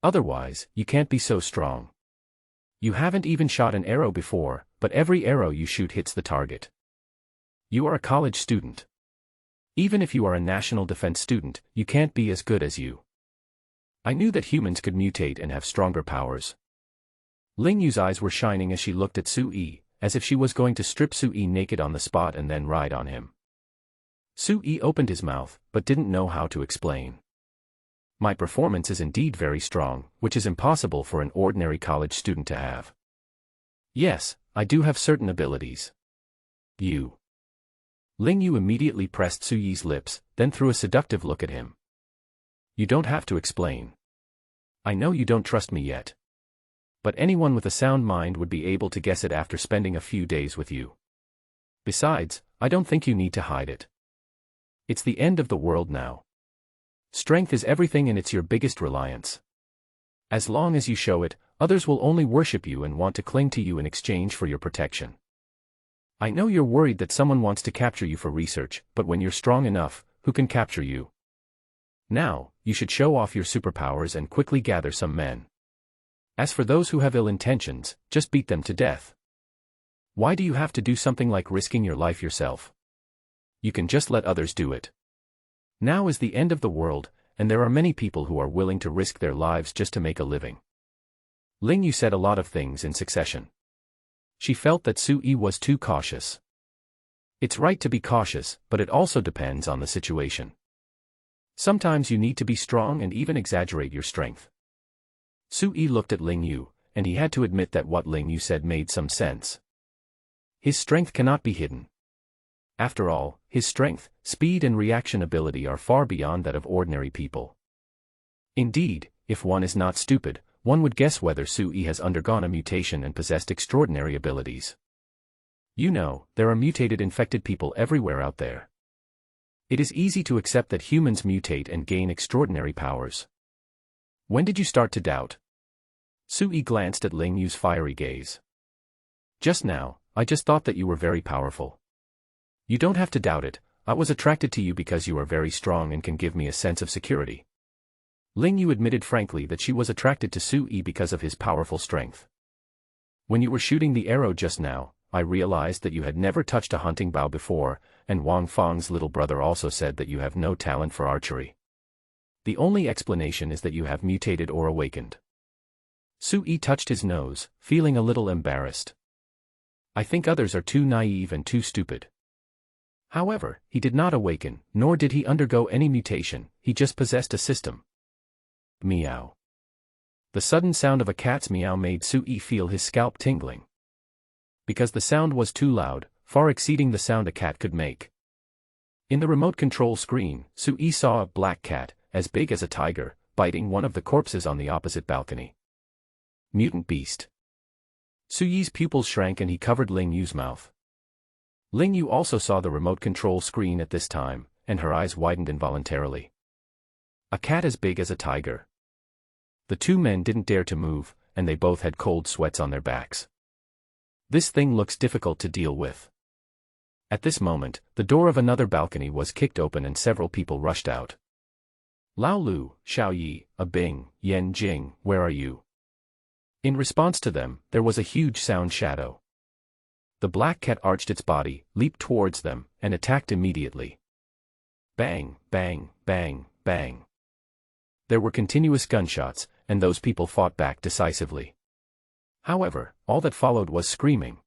Otherwise, you can't be so strong. You haven't even shot an arrow before, but every arrow you shoot hits the target. You are a college student. Even if you are a national defense student, you can't be as good as you. I knew that humans could mutate and have stronger powers. Ling Yu's eyes were shining as she looked at Su Yi, as if she was going to strip Su Yi naked on the spot and then ride on him. Su Yi opened his mouth, but didn't know how to explain. My performance is indeed very strong, which is impossible for an ordinary college student to have. Yes, I do have certain abilities. You. Ling Yu immediately pressed Su Yi's lips, then threw a seductive look at him. You don't have to explain. I know you don't trust me yet. But anyone with a sound mind would be able to guess it after spending a few days with you. Besides, I don't think you need to hide it. It's the end of the world now. Strength is everything and it's your biggest reliance. As long as you show it, others will only worship you and want to cling to you in exchange for your protection. I know you're worried that someone wants to capture you for research, but when you're strong enough, who can capture you? Now, you should show off your superpowers and quickly gather some men. As for those who have ill intentions, just beat them to death. Why do you have to do something like risking your life yourself? You can just let others do it. Now is the end of the world, and there are many people who are willing to risk their lives just to make a living. Ling Yu said a lot of things in succession. She felt that Su Yi was too cautious. It's right to be cautious, but it also depends on the situation. Sometimes you need to be strong and even exaggerate your strength. Su Yi looked at Ling Yu, and he had to admit that what Ling Yu said made some sense. His strength cannot be hidden. After all, his strength, speed and reaction ability are far beyond that of ordinary people. Indeed, if one is not stupid, one would guess whether Su Yi has undergone a mutation and possessed extraordinary abilities. You know, there are mutated infected people everywhere out there. It is easy to accept that humans mutate and gain extraordinary powers. When did you start to doubt? Su Yi glanced at Ling Yu's fiery gaze. Just now, I just thought that you were very powerful. You don't have to doubt it, I was attracted to you because you are very strong and can give me a sense of security. Ling Yu admitted frankly that she was attracted to Su Yi because of his powerful strength. When you were shooting the arrow just now, I realized that you had never touched a hunting bow before, and Wang Feng's little brother also said that you have no talent for archery. The only explanation is that you have mutated or awakened. Su Yi touched his nose, feeling a little embarrassed. I think others are too naive and too stupid. However, he did not awaken, nor did he undergo any mutation, he just possessed a system. Meow. The sudden sound of a cat's meow made Su Yi feel his scalp tingling. Because the sound was too loud, far exceeding the sound a cat could make. In the remote control screen, Su Yi saw a black cat, as big as a tiger, biting one of the corpses on the opposite balcony. Mutant beast. Su Yi's pupils shrank and he covered Ling Yu's mouth. Ling Yu also saw the remote control screen at this time, and her eyes widened involuntarily. A cat as big as a tiger. The two men didn't dare to move, and they both had cold sweats on their backs. This thing looks difficult to deal with. At this moment, the door of another balcony was kicked open and several people rushed out. Lao Lu, Xiao Yi, Bing, Yan Jing, where are you? In response to them, there was a huge sound shadow. The black cat arched its body, leaped towards them, and attacked immediately. Bang, bang, bang, bang. There were continuous gunshots, and those people fought back decisively. However, all that followed was screaming.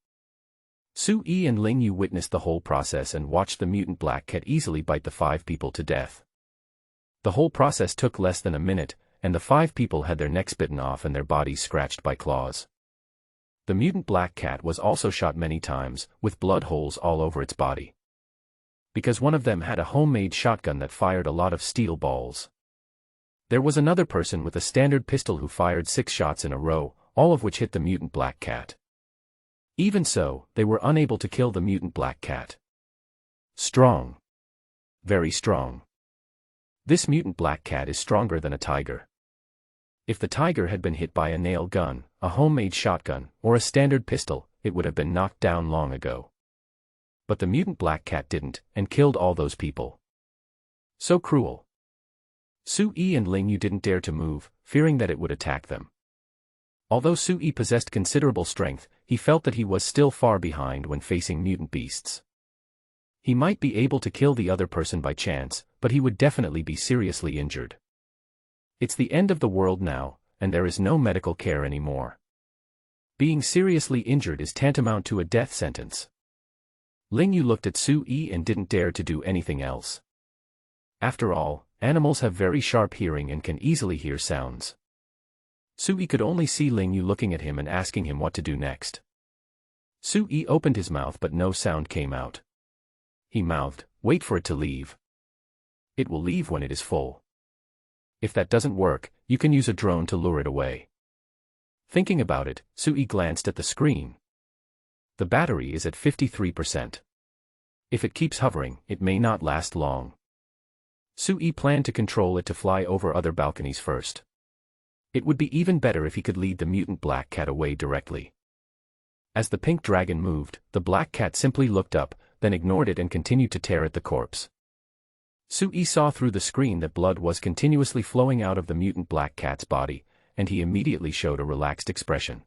Su-yi and Ling Yu witnessed the whole process and watched the mutant black cat easily bite the 5 people to death. The whole process took less than a minute, and the 5 people had their necks bitten off and their bodies scratched by claws. The mutant black cat was also shot many times, with blood holes all over its body. Because one of them had a homemade shotgun that fired a lot of steel balls. There was another person with a standard pistol who fired 6 shots in a row, all of which hit the mutant black cat. Even so, they were unable to kill the mutant black cat. Strong. Very strong. This mutant black cat is stronger than a tiger. If the tiger had been hit by a nail gun, a homemade shotgun, or a standard pistol, it would have been knocked down long ago. But the mutant black cat didn't, and killed all those people. So cruel. Su-yi and Ling Yu didn't dare to move, fearing that it would attack them. Although Su-yi possessed considerable strength, he felt that he was still far behind when facing mutant beasts. He might be able to kill the other person by chance, but he would definitely be seriously injured. It's the end of the world now, and there is no medical care anymore. Being seriously injured is tantamount to a death sentence. Ling Yu looked at Su-yi and didn't dare to do anything else. After all, animals have very sharp hearing and can easily hear sounds. Su-yi could only see Ling Yu looking at him and asking him what to do next. Su-yi opened his mouth but no sound came out. He mouthed, "Wait for it to leave. It will leave when it is full. If that doesn't work, you can use a drone to lure it away." Thinking about it, Su-yi glanced at the screen. The battery is at 53%. If it keeps hovering, it may not last long. Su-yi planned to control it to fly over other balconies first. It would be even better if he could lead the mutant black cat away directly. As the pink dragon moved, the black cat simply looked up, then ignored it and continued to tear at the corpse. Su-yi saw through the screen that blood was continuously flowing out of the mutant black cat's body, and he immediately showed a relaxed expression.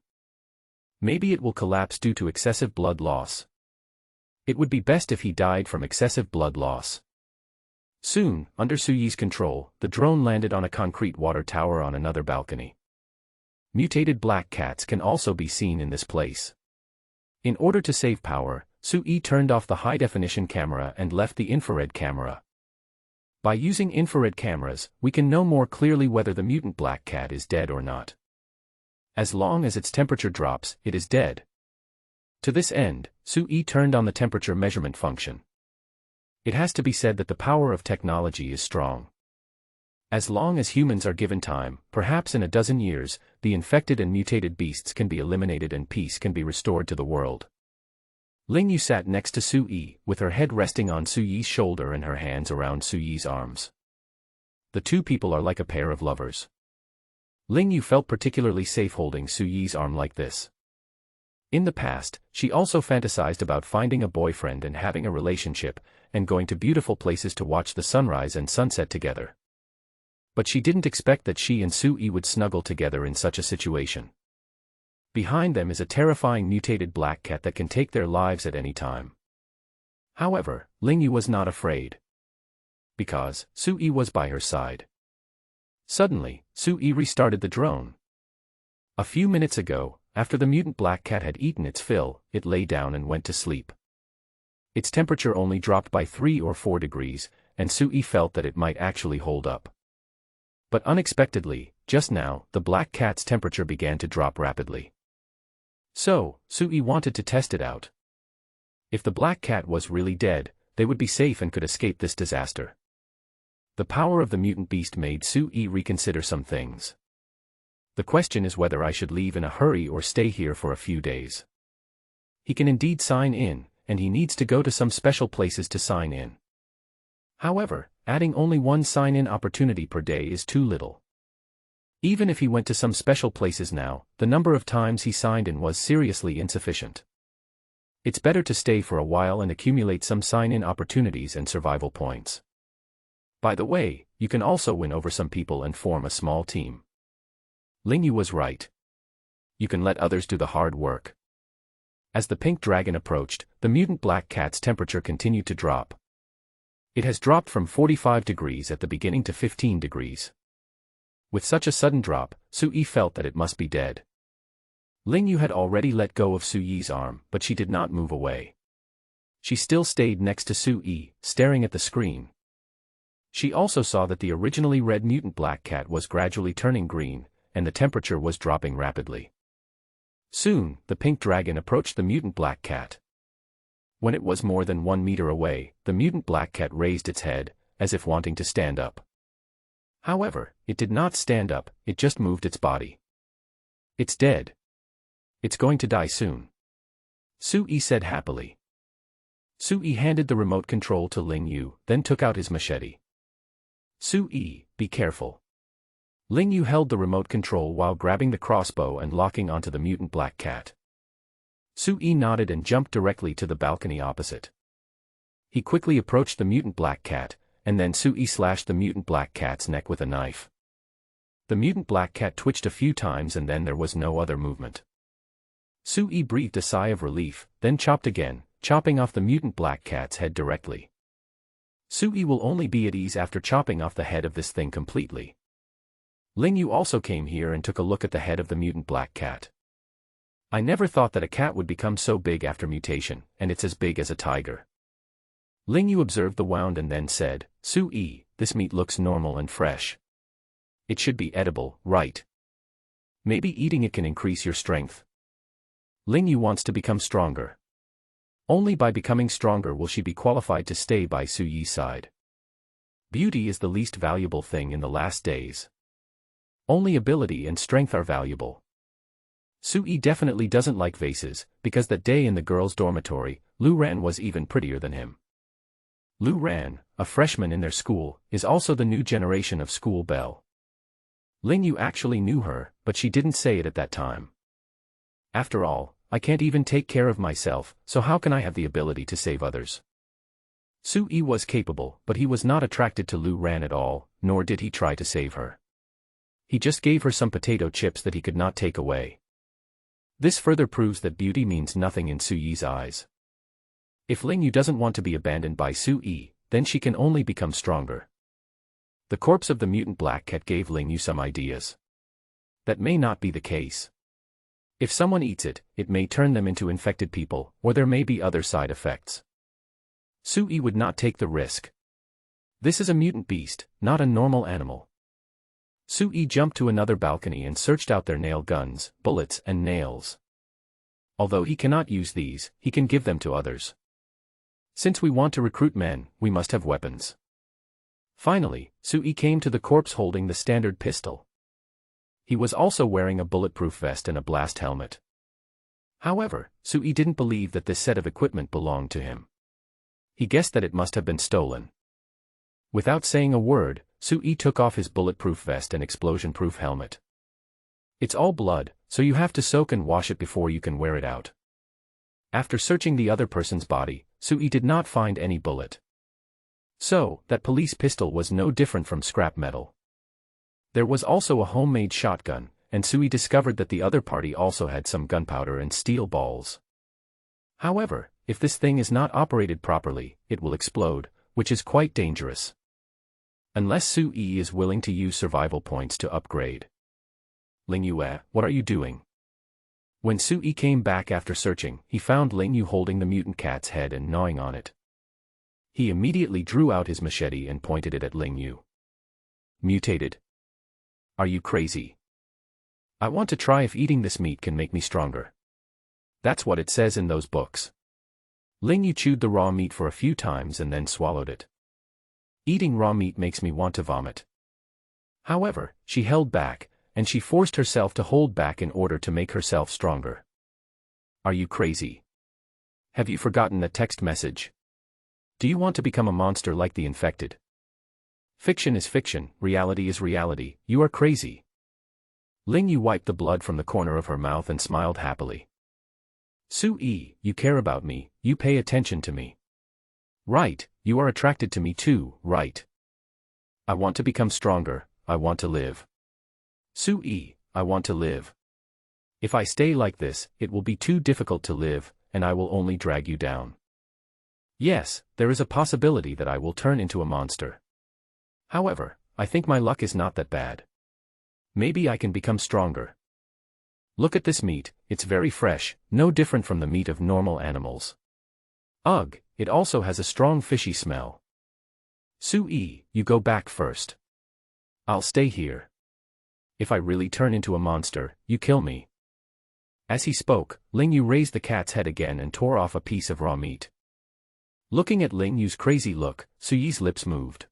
Maybe it will collapse due to excessive blood loss. It would be best if he died from excessive blood loss. Soon, under Su-yi's control, the drone landed on a concrete water tower on another balcony. Mutated black cats can also be seen in this place. In order to save power, Su-yi turned off the high-definition camera and left the infrared camera. By using infrared cameras, we can know more clearly whether the mutant black cat is dead or not. As long as its temperature drops, it is dead. To this end, Su-yi turned on the temperature measurement function. It has to be said that the power of technology is strong. As long as humans are given time, perhaps in a dozen years, the infected and mutated beasts can be eliminated and peace can be restored to the world. Ling Yu sat next to Su-yi, with her head resting on Su-yi's shoulder and her hands around Su-yi's arms. The two people are like a pair of lovers. Ling Yu felt particularly safe holding Su-yi's arm like this. In the past, she also fantasized about finding a boyfriend and having a relationship, and going to beautiful places to watch the sunrise and sunset together. But she didn't expect that she and Su-yi would snuggle together in such a situation. Behind them is a terrifying mutated black cat that can take their lives at any time. However, Ling Yu was not afraid. Because Su-yi was by her side. Suddenly, Su-yi restarted the drone. A few minutes ago, after the mutant black cat had eaten its fill, it lay down and went to sleep. Its temperature only dropped by 3 or 4 degrees, and Su-yi felt that it might actually hold up. But unexpectedly, just now, the black cat's temperature began to drop rapidly. So, Su-yi wanted to test it out. If the black cat was really dead, they would be safe and could escape this disaster. The power of the mutant beast made Su-yi reconsider some things. The question is whether I should leave in a hurry or stay here for a few days. He can indeed sign in, and he needs to go to some special places to sign in. However, adding only one sign-in opportunity per day is too little. Even if he went to some special places now, the number of times he signed in was seriously insufficient. It's better to stay for a while and accumulate some sign-in opportunities and survival points. By the way, you can also win over some people and form a small team. Ling Yu was right. You can let others do the hard work. As the pink dragon approached, the mutant black cat's temperature continued to drop. It has dropped from 45 degrees at the beginning to 15 degrees. With such a sudden drop, Su-yi felt that it must be dead. Ling Yu had already let go of Su-yi's arm, but she did not move away. She still stayed next to Su-yi, staring at the screen. She also saw that the originally red mutant black cat was gradually turning green, and the temperature was dropping rapidly. Soon, the pink dragon approached the mutant black cat. When it was more than 1 meter away, the mutant black cat raised its head, as if wanting to stand up. However, it did not stand up, it just moved its body. It's dead. It's going to die soon. Su-yi said happily. Su-yi handed the remote control to Ling Yu, then took out his machete. Su-yi, be careful. Ling Yu held the remote control while grabbing the crossbow and locking onto the mutant black cat. Su-yi nodded and jumped directly to the balcony opposite. He quickly approached the mutant black cat, and then Su-yi slashed the mutant black cat's neck with a knife. The mutant black cat twitched a few times and then there was no other movement. Su-yi breathed a sigh of relief, then chopped again, chopping off the mutant black cat's head directly. Su-yi will only be at ease after chopping off the head of this thing completely. Ling Yu also came here and took a look at the head of the mutant black cat. I never thought that a cat would become so big after mutation, and it's as big as a tiger. Ling Yu observed the wound and then said, Su-yi, this meat looks normal and fresh. It should be edible, right? Maybe eating it can increase your strength. Ling Yu wants to become stronger. Only by becoming stronger will she be qualified to stay by Su-yi's side. Beauty is the least valuable thing in the last days. Only ability and strength are valuable. Su-yi definitely doesn't like vases, because that day in the girls' dormitory, Lu Ran was even prettier than him. Lu Ran, a freshman in their school, is also the new generation of school belle. Ling Yu actually knew her, but she didn't say it at that time. After all, I can't even take care of myself, so how can I have the ability to save others? Su-yi was capable, but he was not attracted to Lu Ran at all, nor did he try to save her. He just gave her some potato chips that he could not take away. This further proves that beauty means nothing in Su-yi's eyes. If Ling Yu doesn't want to be abandoned by Su-yi, then she can only become stronger. The corpse of the mutant black cat gave Ling Yu some ideas. That may not be the case. If someone eats it, it may turn them into infected people, or there may be other side effects. Su-yi would not take the risk. This is a mutant beast, not a normal animal. Su-yi jumped to another balcony and searched out their nail guns, bullets, and nails. Although he cannot use these, he can give them to others. Since we want to recruit men, we must have weapons. Finally, Su-yi came to the corpse holding the standard pistol. He was also wearing a bulletproof vest and a blast helmet. However, Su-yi didn't believe that this set of equipment belonged to him. He guessed that it must have been stolen. Without saying a word, Su-yi took off his bulletproof vest and explosion-proof helmet. It's all blood, so you have to soak and wash it before you can wear it out. After searching the other person's body, Su-yi did not find any bullet. So, that police pistol was no different from scrap metal. There was also a homemade shotgun, and Su-yi discovered that the other party also had some gunpowder and steel balls. However, if this thing is not operated properly, it will explode, which is quite dangerous. Unless Su-yi is willing to use survival points to upgrade. Ling Yu, what are you doing? When Su-yi came back after searching, he found Ling Yu holding the mutant cat's head and gnawing on it. He immediately drew out his machete and pointed it at Ling Yu. Mutated? Are you crazy? I want to try if eating this meat can make me stronger. That's what it says in those books. Ling Yu chewed the raw meat for a few times and then swallowed it. Eating raw meat makes me want to vomit. However, she held back, and she forced herself to hold back in order to make herself stronger. Are you crazy? Have you forgotten the text message? Do you want to become a monster like the infected? Fiction is fiction, reality is reality, you are crazy. Ling Yu wiped the blood from the corner of her mouth and smiled happily. Su-yi, you care about me, you pay attention to me. Right, you are attracted to me too, right? I want to become stronger, I want to live. Su-yi, I want to live. If I stay like this, it will be too difficult to live, and I will only drag you down. Yes, there is a possibility that I will turn into a monster. However, I think my luck is not that bad. Maybe I can become stronger. Look at this meat, it's very fresh, no different from the meat of normal animals. Ugh, it also has a strong fishy smell. Sui, you go back first. I'll stay here. If I really turn into a monster, you kill me. As he spoke, Ling Yu raised the cat's head again and tore off a piece of raw meat. Looking at Ling Yu's crazy look, Suyi's lips moved.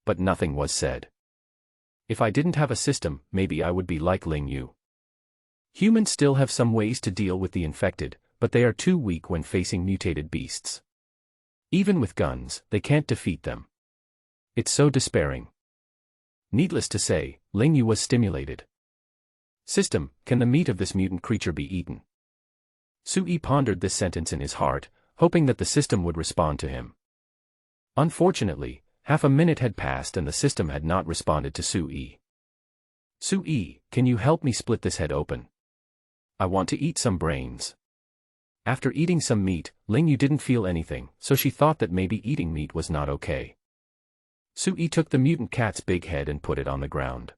But nothing was said. If I didn't have a system, maybe I would be like Ling Yu. Humans still have some ways to deal with the infected, but they are too weak when facing mutated beasts. Even with guns, they can't defeat them. It's so despairing. Needless to say, Ling Yu was stimulated. System, can the meat of this mutant creature be eaten? Sui pondered this sentence in his heart, hoping that the system would respond to him. Unfortunately, half a minute had passed and the system had not responded to Sui. Sui, can you help me split this head open? I want to eat some brains. After eating some meat, Ling Yu didn't feel anything, so she thought that maybe eating meat was not okay. Sui took the mutant cat's big head and put it on the ground.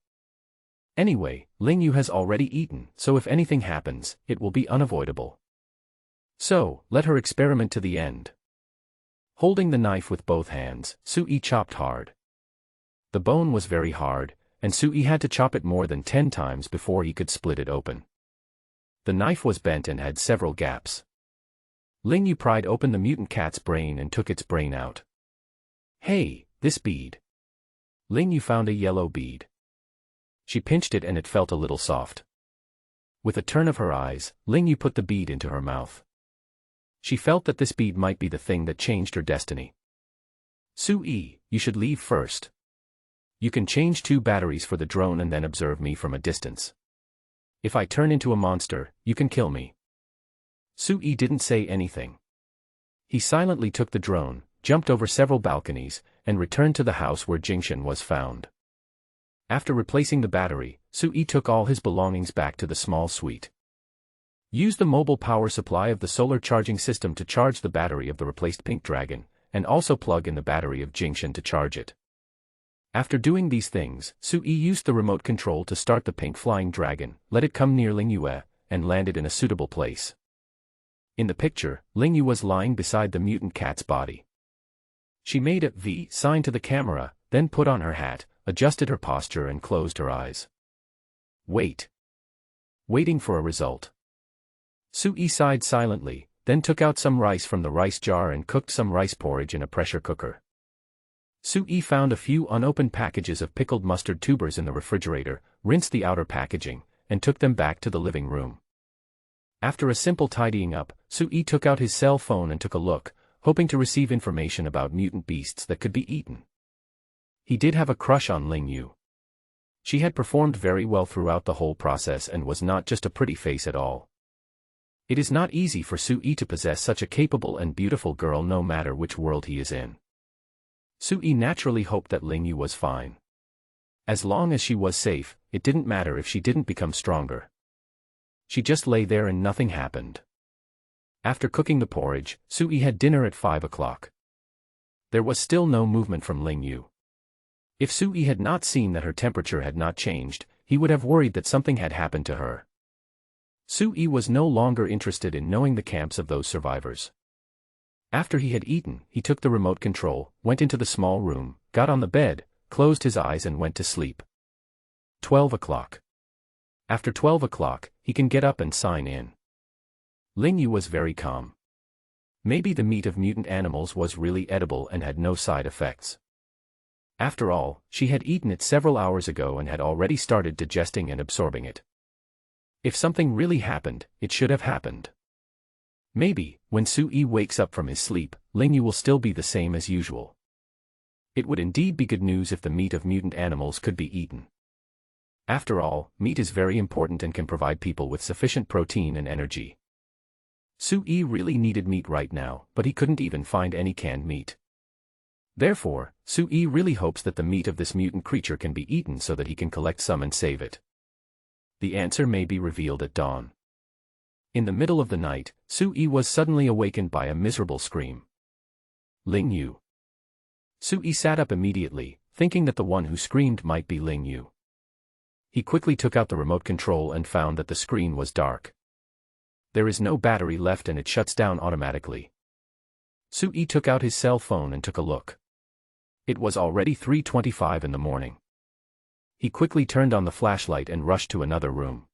Anyway, Ling Yu has already eaten, so if anything happens, it will be unavoidable. So, let her experiment to the end. Holding the knife with both hands, Sui chopped hard. The bone was very hard, and Sui had to chop it more than 10 times before he could split it open. The knife was bent and had several gaps. Ling Yu pried open the mutant cat's brain and took its brain out. Hey, this bead. Ling Yu found a yellow bead. She pinched it and it felt a little soft. With a turn of her eyes, Ling Yu put the bead into her mouth. She felt that this bead might be the thing that changed her destiny. Sui, you should leave first. You can change 2 batteries for the drone and then observe me from a distance. If I turn into a monster, you can kill me. Sui didn't say anything. He silently took the drone, jumped over several balconies, and returned to the house where Jingshan was found. After replacing the battery, Sui took all his belongings back to the small suite. Use the mobile power supply of the solar charging system to charge the battery of the replaced pink dragon, and also plug in the battery of Jingshan to charge it. After doing these things, Sui used the remote control to start the pink flying dragon, let it come near Ling Yu, and land it in a suitable place. In the picture, Ling Yu was lying beside the mutant cat's body. She made a V sign to the camera, then put on her hat, adjusted her posture and closed her eyes. Waiting for a result. Sui sighed silently, then took out some rice from the rice jar and cooked some rice porridge in a pressure cooker. Sui found a few unopened packages of pickled mustard tubers in the refrigerator, rinsed the outer packaging, and took them back to the living room. After a simple tidying up, Sui took out his cell phone and took a look, hoping to receive information about mutant beasts that could be eaten. He did have a crush on Ling Yu. She had performed very well throughout the whole process and was not just a pretty face at all. It is not easy for Sui to possess such a capable and beautiful girl no matter which world he is in. Sui naturally hoped that Ling Yu was fine. As long as she was safe, it didn't matter if she didn't become stronger. She just lay there and nothing happened. After cooking the porridge, Sui had dinner at 5 o'clock. There was still no movement from Ling Yu. If Sui had not seen that her temperature had not changed, he would have worried that something had happened to her. Sui was no longer interested in knowing the camps of those survivors. After he had eaten, he took the remote control, went into the small room, got on the bed, closed his eyes and went to sleep. 12 o'clock. After 12 o'clock, he can get up and sign in. Ling Yu was very calm. Maybe the meat of mutant animals was really edible and had no side effects. After all, she had eaten it several hours ago and had already started digesting and absorbing it. If something really happened, it should have happened. Maybe, when Sui wakes up from his sleep, Ling Yu will still be the same as usual. It would indeed be good news if the meat of mutant animals could be eaten. After all, meat is very important and can provide people with sufficient protein and energy. Sui really needed meat right now, but he couldn't even find any canned meat. Therefore, Sui really hopes that the meat of this mutant creature can be eaten so that he can collect some and save it. The answer may be revealed at dawn. In the middle of the night, Su-yi was suddenly awakened by a miserable scream. Ling Yu. Su-yi sat up immediately, thinking that the one who screamed might be Ling Yu. He quickly took out the remote control and found that the screen was dark. There is no battery left and it shuts down automatically. Su-yi took out his cell phone and took a look. It was already 3:25 in the morning. He quickly turned on the flashlight and rushed to another room.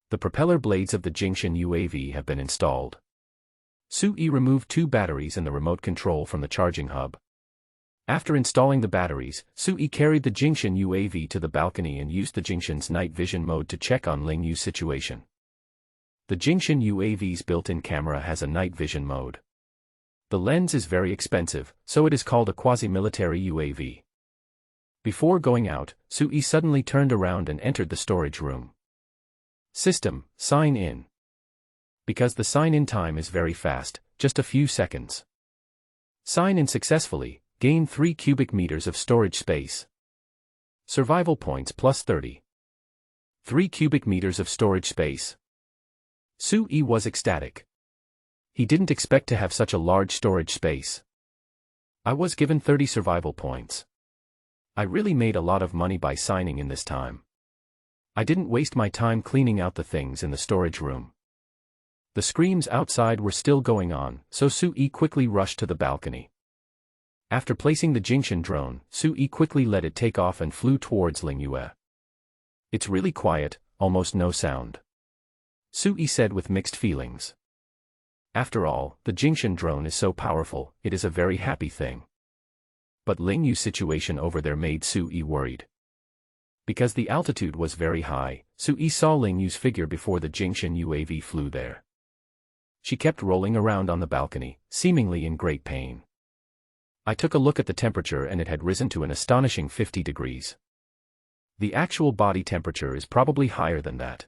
The propeller blades of the Jingshan UAV have been installed. Su-yi removed 2 batteries and the remote control from the charging hub. After installing the batteries, Su-yi carried the Jingshan UAV to the balcony and used the Jingshan's night vision mode to check on Ling Yu's situation. The Jingshan UAV's built-in camera has a night vision mode. The lens is very expensive, so it is called a quasi-military UAV. Before going out, Su-yi suddenly turned around and entered the storage room. System, sign in. Because the sign-in time is very fast, just a few seconds. Sign in successfully, gain 3 cubic meters of storage space. Survival points plus 30. 3 cubic meters of storage space. Su-yi was ecstatic. He didn't expect to have such a large storage space. I was given 30 survival points. I really made a lot of money by signing in this time. I didn't waste my time cleaning out the things in the storage room. The screams outside were still going on, so Su-yi quickly rushed to the balcony. After placing the Jingshan drone, Su-yi quickly let it take off and flew towards Ling Yue. It's really quiet, almost no sound. Su-yi said with mixed feelings. After all, the Jingshan drone is so powerful, it is a very happy thing. But Ling Yu's situation over there made Su-yi worried. Because the altitude was very high, Su-yi saw Ling Yu's figure before the Jingshan UAV flew there. She kept rolling around on the balcony, seemingly in great pain. I took a look at the temperature and it had risen to an astonishing 50 degrees. The actual body temperature is probably higher than that.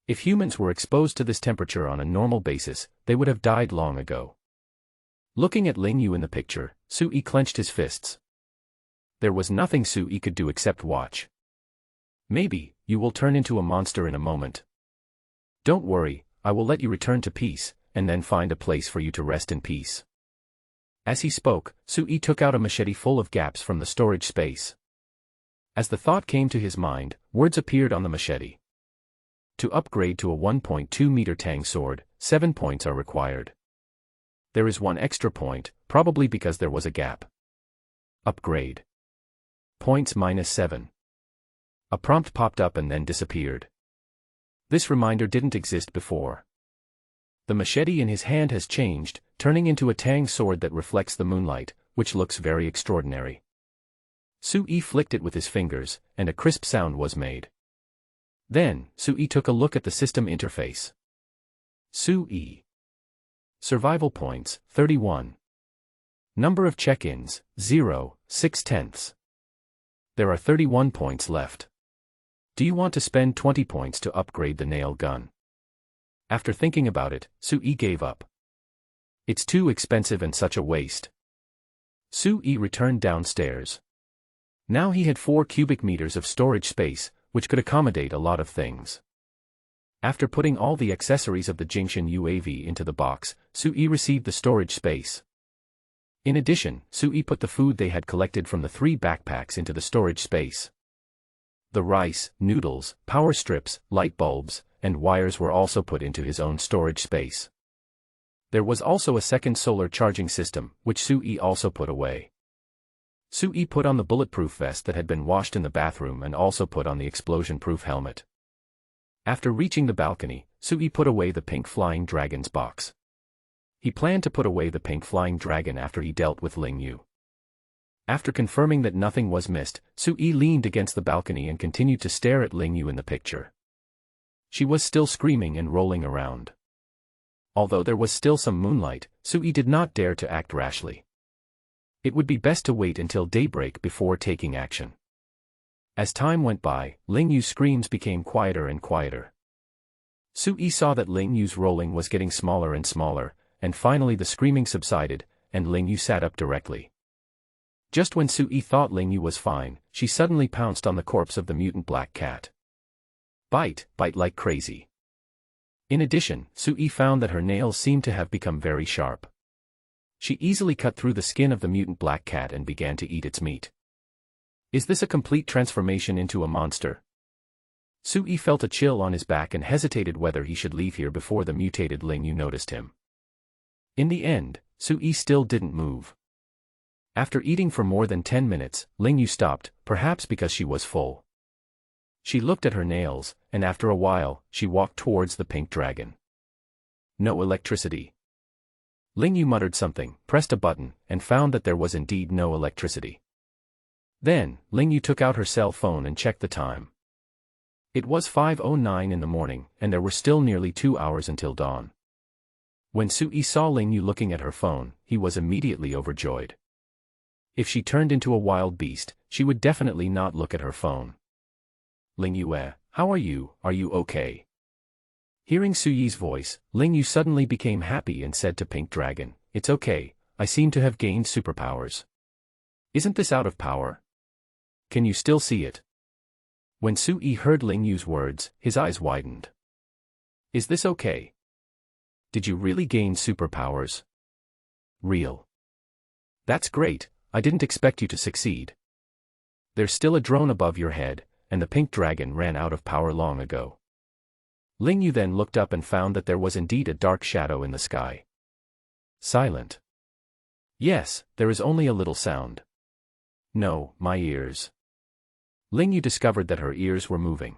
If humans were exposed to this temperature on a normal basis, they would have died long ago. Looking at Ling Yu in the picture, Su-yi clenched his fists. There was nothing Su-yi could do except watch. Maybe, you will turn into a monster in a moment. Don't worry, I will let you return to peace, and then find a place for you to rest in peace. As he spoke, Su-yi took out a machete full of gaps from the storage space. As the thought came to his mind, words appeared on the machete. To upgrade to a 1.2-meter Tang sword, 7 points are required. There is 1 extra point, probably because there was a gap. Upgrade. Points -7. A prompt popped up and then disappeared. This reminder didn't exist before. The machete in his hand has changed, turning into a Tang sword that reflects the moonlight, which looks very extraordinary. Su-yi flicked it with his fingers, and a crisp sound was made. Then, Su-yi took a look at the system interface. Su-yi. Survival points, 31. Number of check-ins, 0, 6/10. There are 31 points left. Do you want to spend 20 points to upgrade the nail gun? After thinking about it, Su-yi gave up. It's too expensive and such a waste. Su-yi returned downstairs. Now he had 4 cubic meters of storage space, which could accommodate a lot of things. After putting all the accessories of the Jingshan UAV into the box, Su-yi received the storage space. In addition, Su-yi put the food they had collected from the 3 backpacks into the storage space. The rice, noodles, power strips, light bulbs, and wires were also put into his own storage space. There was also a second solar charging system, which Su-yi also put away. Su-yi put on the bulletproof vest that had been washed in the bathroom and also put on the explosion-proof helmet. After reaching the balcony, Su-yi put away the pink flying dragon's box. He planned to put away the pink flying dragon after he dealt with Ling Yu. After confirming that nothing was missed, Su-yi leaned against the balcony and continued to stare at Ling Yu in the picture. She was still screaming and rolling around. Although there was still some moonlight, Su-yi did not dare to act rashly. It would be best to wait until daybreak before taking action. As time went by, Ling Yu's screams became quieter and quieter. Su-yi saw that Ling Yu's rolling was getting smaller and smaller, and finally the screaming subsided, and Ling Yu sat up directly. Just when Su-yi thought Ling Yu was fine, she suddenly pounced on the corpse of the mutant black cat. Bite, bite like crazy. In addition, Sui found that her nails seemed to have become very sharp. She easily cut through the skin of the mutant black cat and began to eat its meat. Is this a complete transformation into a monster? Sui felt a chill on his back and hesitated whether he should leave here before the mutated Ling Yu noticed him. In the end, Sui still didn't move. After eating for more than 10 minutes, Ling Yu stopped, perhaps because she was full. She looked at her nails, and after a while, she walked towards the pink dragon. No electricity. Ling Yu muttered something, pressed a button, and found that there was indeed no electricity. Then, Ling Yu took out her cell phone and checked the time. It was 5:09 in the morning, and there were still nearly 2 hours until dawn. When Sui saw Ling Yu looking at her phone, he was immediately overjoyed. If she turned into a wild beast, she would definitely not look at her phone. Ling Yu, how are you okay? Hearing Suyi's voice, Ling Yu suddenly became happy and said to Pink Dragon, it's okay, I seem to have gained superpowers. Isn't this out of power? Can you still see it? When Sui heard Ling Yu's words, his eyes widened. Is this okay? Did you really gain superpowers? Real. That's great, I didn't expect you to succeed. There's still a drone above your head, and the pink dragon ran out of power long ago. Ling Yu then looked up and found that there was indeed a dark shadow in the sky. Silent. Yes, there is only a little sound. No, my ears. Ling Yu discovered that her ears were moving.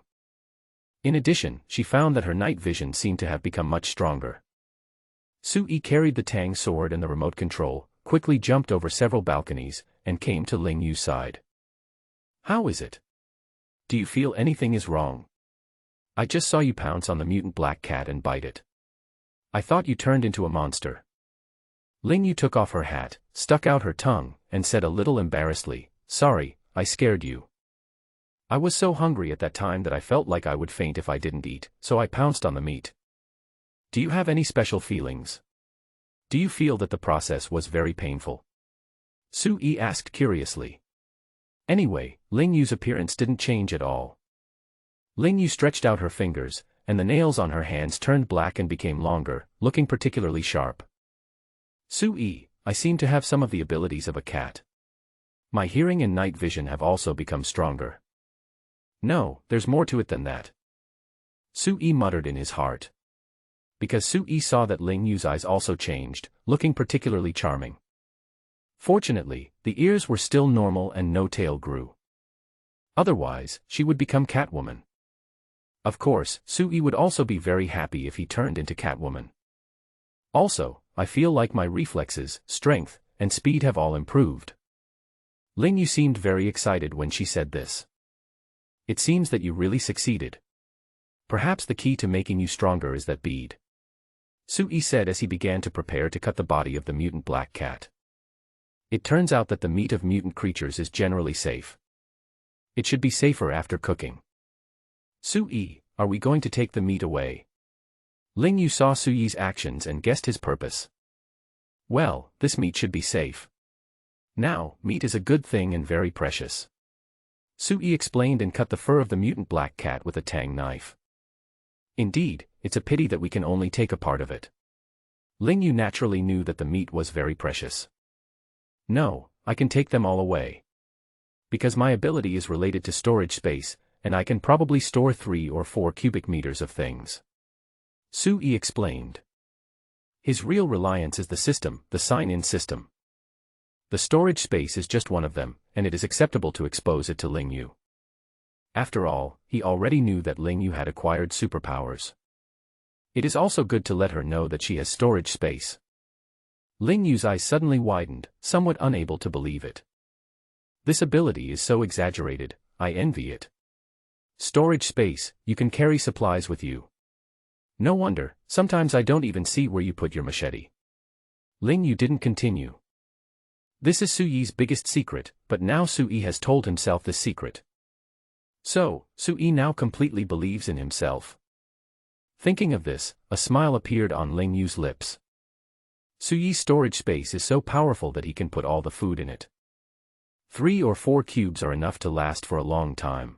In addition, she found that her night vision seemed to have become much stronger. Sui carried the Tang sword and the remote control, quickly jumped over several balconies, and came to Ling Yu's side. How is it? Do you feel anything is wrong? I just saw you pounce on the mutant black cat and bite it. I thought you turned into a monster. Ling Yu took off her hat, stuck out her tongue, and said a little embarrassedly, sorry, I scared you. I was so hungry at that time that I felt like I would faint if I didn't eat, so I pounced on the meat. Do you have any special feelings? Do you feel that the process was very painful? Sui asked curiously. Anyway, Ling Yu's appearance didn't change at all. Ling Yu stretched out her fingers, and the nails on her hands turned black and became longer, looking particularly sharp. Sui, I seem to have some of the abilities of a cat. My hearing and night vision have also become stronger. No, there's more to it than that. Sui muttered in his heart. Because Sui saw that Ling Yu's eyes also changed, looking particularly charming. Fortunately, the ears were still normal and no tail grew. Otherwise, she would become Catwoman. Of course, Sui would also be very happy if he turned into Catwoman. Also, I feel like my reflexes, strength, and speed have all improved. Ling Yu seemed very excited when she said this. It seems that you really succeeded. Perhaps the key to making you stronger is that bead. Sui said as he began to prepare to cut the body of the mutant black cat. It turns out that the meat of mutant creatures is generally safe. It should be safer after cooking. Sui, are we going to take the meat away? Ling Yu saw Sui's actions and guessed his purpose. Well, this meat should be safe. Now, meat is a good thing and very precious. Sui explained and cut the fur of the mutant black cat with a tang knife. Indeed, it's a pity that we can only take a part of it. Ling Yu naturally knew that the meat was very precious. No, I can take them all away. Because my ability is related to storage space, and I can probably store 3 or 4 cubic meters of things. Sui explained. His real reliance is the system, the sign-in system. The storage space is just one of them, and it is acceptable to expose it to Ling Yu. After all, he already knew that Ling Yu had acquired superpowers. It is also good to let her know that she has storage space. Ling Yu's eyes suddenly widened, somewhat unable to believe it. This ability is so exaggerated, I envy it. Storage space, you can carry supplies with you. No wonder, sometimes I don't even see where you put your machete. Ling Yu didn't continue. This is Sui's biggest secret, but now Sui has told himself this secret. So, Sui now completely believes in himself. Thinking of this, a smile appeared on Ling Yu's lips. Sui's storage space is so powerful that he can put all the food in it. 3 or 4 cubes are enough to last for a long time.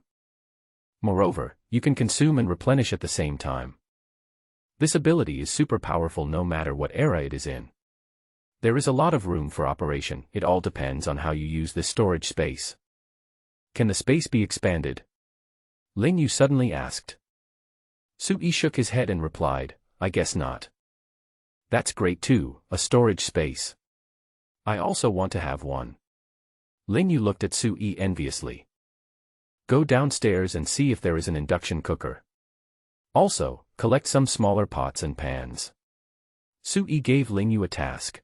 Moreover, you can consume and replenish at the same time. This ability is super powerful no matter what era it is in. There is a lot of room for operation, it all depends on how you use this storage space. Can the space be expanded? Ling Yu suddenly asked. Sui shook his head and replied, I guess not. That's great too, a storage space. I also want to have one. Ling Yu looked at Sui enviously. Go downstairs and see if there is an induction cooker. Also, collect some smaller pots and pans. Sui gave Ling Yu a task.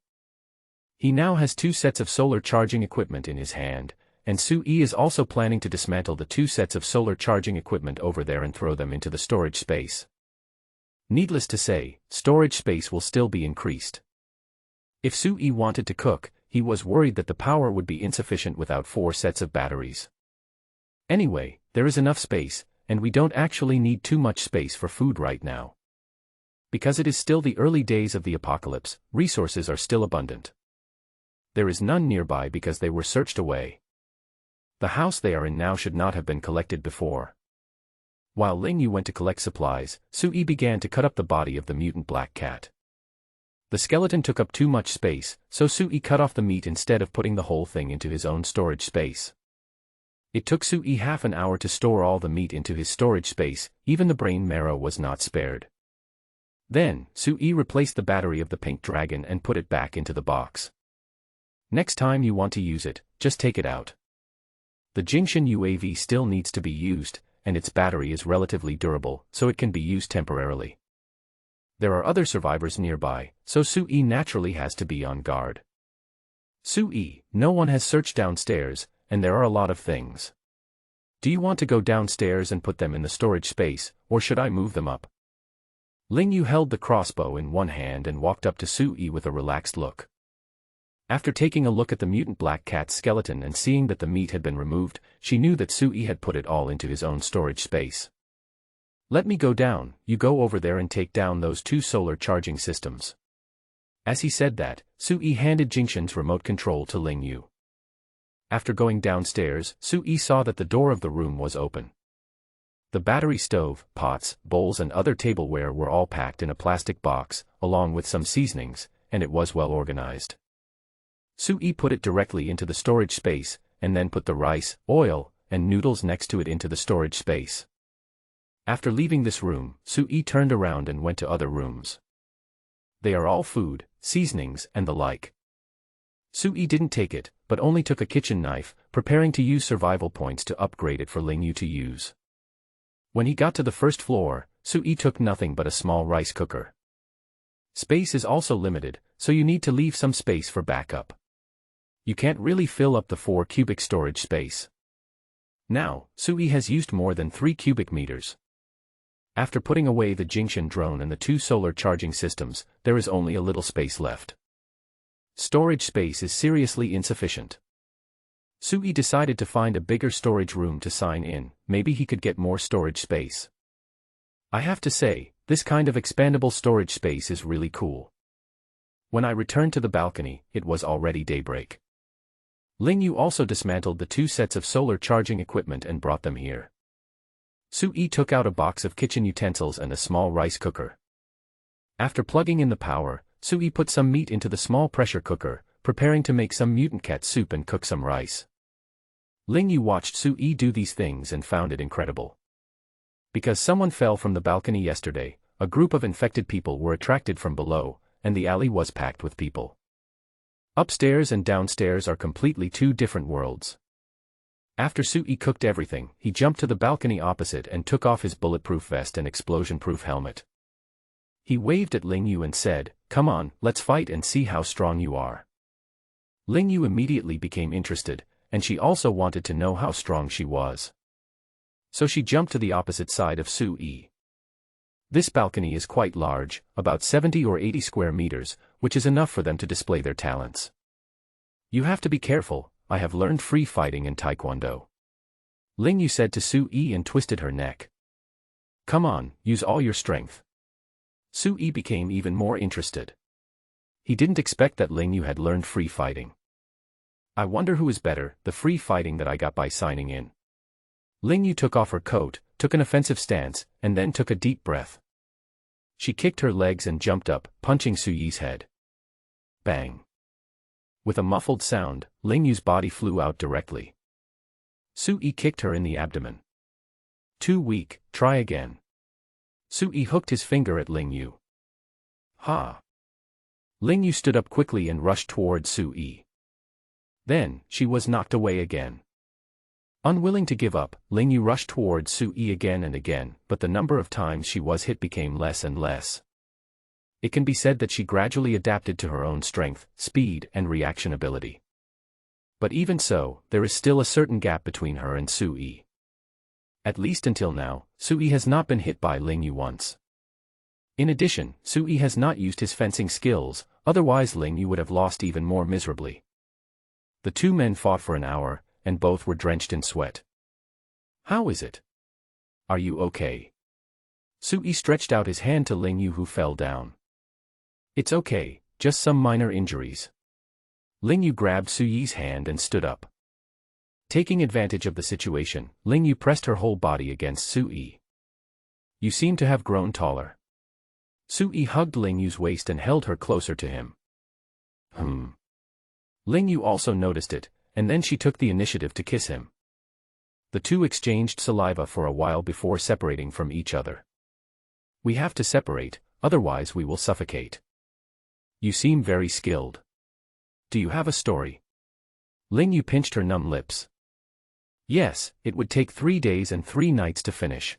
He now has 2 sets of solar charging equipment in his hand, and Sui is also planning to dismantle the 2 sets of solar charging equipment over there and throw them into the storage space. Needless to say, storage space will still be increased. If Sui wanted to cook, he was worried that the power would be insufficient without 4 sets of batteries. Anyway, there is enough space, and we don't actually need too much space for food right now. Because it is still the early days of the apocalypse, resources are still abundant. There is none nearby because they were searched away. The house they are in now should not have been collected before. While Ling Yu went to collect supplies, Sui began to cut up the body of the mutant black cat. The skeleton took up too much space, so Sui cut off the meat instead of putting the whole thing into his own storage space. It took Sui half an hour to store all the meat into his storage space, even the brain marrow was not spared. Then, Sui replaced the battery of the pink dragon and put it back into the box. Next time you want to use it, just take it out. The Jingshan UAV still needs to be used, and its battery is relatively durable, so it can be used temporarily. There are other survivors nearby, so Sui naturally has to be on guard. Sui, no one has searched downstairs, and there are a lot of things. Do you want to go downstairs and put them in the storage space, or should I move them up? Ling Yu held the crossbow in one hand and walked up to Sui with a relaxed look. After taking a look at the mutant black cat's skeleton and seeing that the meat had been removed, she knew that Sui had put it all into his own storage space. Let me go down, you go over there and take down those 2 solar charging systems. As he said that, Sui handed Jingshan's remote control to Ling Yu. After going downstairs, Sui saw that the door of the room was open. The battery stove, pots, bowls and other tableware were all packed in a plastic box, along with some seasonings, and it was well organized. Sui put it directly into the storage space, and then put the rice, oil, and noodles next to it into the storage space. After leaving this room, Sui turned around and went to other rooms. They are all food, seasonings, and the like. Sui didn't take it, but only took a kitchen knife, preparing to use survival points to upgrade it for Ling Yu to use. When he got to the first floor, Sui took nothing but a small rice cooker. Space is also limited, so you need to leave some space for backup. You can't really fill up the 4 cubic storage space. Now, Sui has used more than 3 cubic meters. After putting away the Jingshan drone and the 2 solar charging systems, there is only a little space left. Storage space is seriously insufficient. Sui decided to find a bigger storage room to sign in, maybe he could get more storage space. I have to say, this kind of expandable storage space is really cool. When I returned to the balcony, it was already daybreak. Ling Yu also dismantled the 2 sets of solar charging equipment and brought them here. Sui took out a box of kitchen utensils and a small rice cooker. After plugging in the power, Sui put some meat into the small pressure cooker, preparing to make some mutant cat soup and cook some rice. Ling Yu watched Sui do these things and found it incredible. Because someone fell from the balcony yesterday, a group of infected people were attracted from below, and the alley was packed with people. Upstairs and downstairs are completely 2 different worlds. After Sui cooked everything, he jumped to the balcony opposite and took off his bulletproof vest and explosion-proof helmet. He waved at Ling Yu and said, "Come on, let's fight and see how strong you are." Ling Yu immediately became interested, and she also wanted to know how strong she was. So she jumped to the opposite side of Sui. This balcony is quite large, about 70 or 80 square meters, which is enough for them to display their talents. You have to be careful, I have learned free fighting and taekwondo. Ling Yu said to Sui and twisted her neck. Come on, use all your strength. Sui became even more interested. He didn't expect that Ling Yu had learned free fighting. I wonder who is better, the free fighting that I got by signing in. Ling Yu took off her coat, took an offensive stance, and then took a deep breath. She kicked her legs and jumped up, punching Suyi's head. Bang. With a muffled sound, Ling Yu's body flew out directly. Suyi kicked her in the abdomen. Too weak, try again. Suyi hooked his finger at Ling Yu. Ha! Ling Yu stood up quickly and rushed towards Suyi. Then, she was knocked away again. Unwilling to give up, Ling Yu rushed towards Suyi again and again, but the number of times she was hit became less and less. It can be said that she gradually adapted to her own strength, speed, and reaction ability. But even so, there is still a certain gap between her and Suyi. At least until now, Suyi has not been hit by Ling Yu once. In addition, Suyi has not used his fencing skills, otherwise Ling Yu would have lost even more miserably. The two men fought for an hour, and both were drenched in sweat. How is it? Are you okay? Suyi stretched out his hand to Ling Yu, who fell down. It's okay, just some minor injuries. Ling Yu grabbed Suyi's hand and stood up. Taking advantage of the situation, Ling Yu pressed her whole body against Suyi. You seem to have grown taller. Suyi hugged Ling Yu's waist and held her closer to him. Ling Yu also noticed it, and then she took the initiative to kiss him. The two exchanged saliva for a while before separating from each other. We have to separate, otherwise we will suffocate. You seem very skilled. Do you have a story? Ling Yu pinched her numb lips. Yes, it would take 3 days and 3 nights to finish.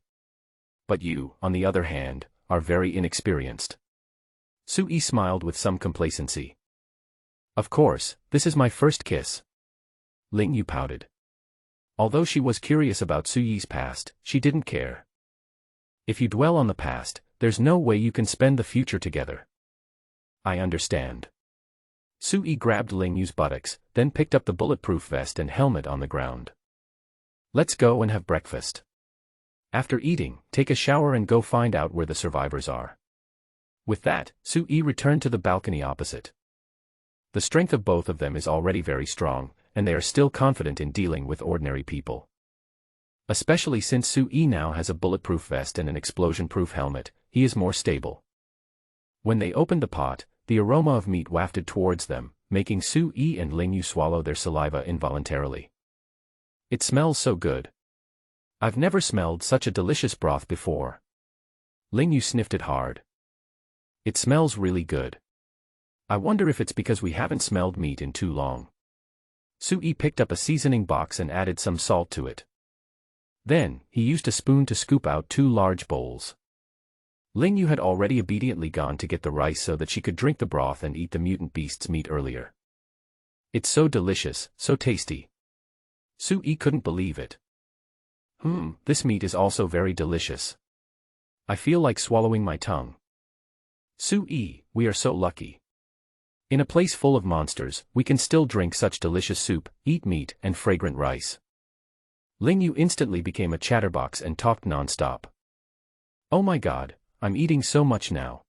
But you, on the other hand, are very inexperienced. Suyi smiled with some complacency. Of course, this is my first kiss. Ling Yu pouted. Although she was curious about Suyi's past, she didn't care. If you dwell on the past, there's no way you can spend the future together. I understand. Suyi grabbed Ling Yu's buttocks, then picked up the bulletproof vest and helmet on the ground. Let's go and have breakfast. After eating, take a shower and go find out where the survivors are. With that, Suyi returned to the balcony opposite. The strength of both of them is already very strong, and they are still confident in dealing with ordinary people. Especially since Suyi now has a bulletproof vest and an explosion-proof helmet, he is more stable. When they opened the pot, the aroma of meat wafted towards them, making Suyi and Ling Yu swallow their saliva involuntarily. It smells so good. I've never smelled such a delicious broth before. Ling Yu sniffed it hard. It smells really good. I wonder if it's because we haven't smelled meat in too long. Suyi picked up a seasoning box and added some salt to it. Then, he used a spoon to scoop out 2 large bowls. Ling Yu had already obediently gone to get the rice so that she could drink the broth and eat the mutant beast's meat earlier. It's so delicious, so tasty. Suyi couldn't believe it. This meat is also very delicious. I feel like swallowing my tongue. Suyi, we are so lucky. In a place full of monsters, we can still drink such delicious soup, eat meat, and fragrant rice. Ling Yu instantly became a chatterbox and talked non-stop. Oh my god, I'm eating so much now.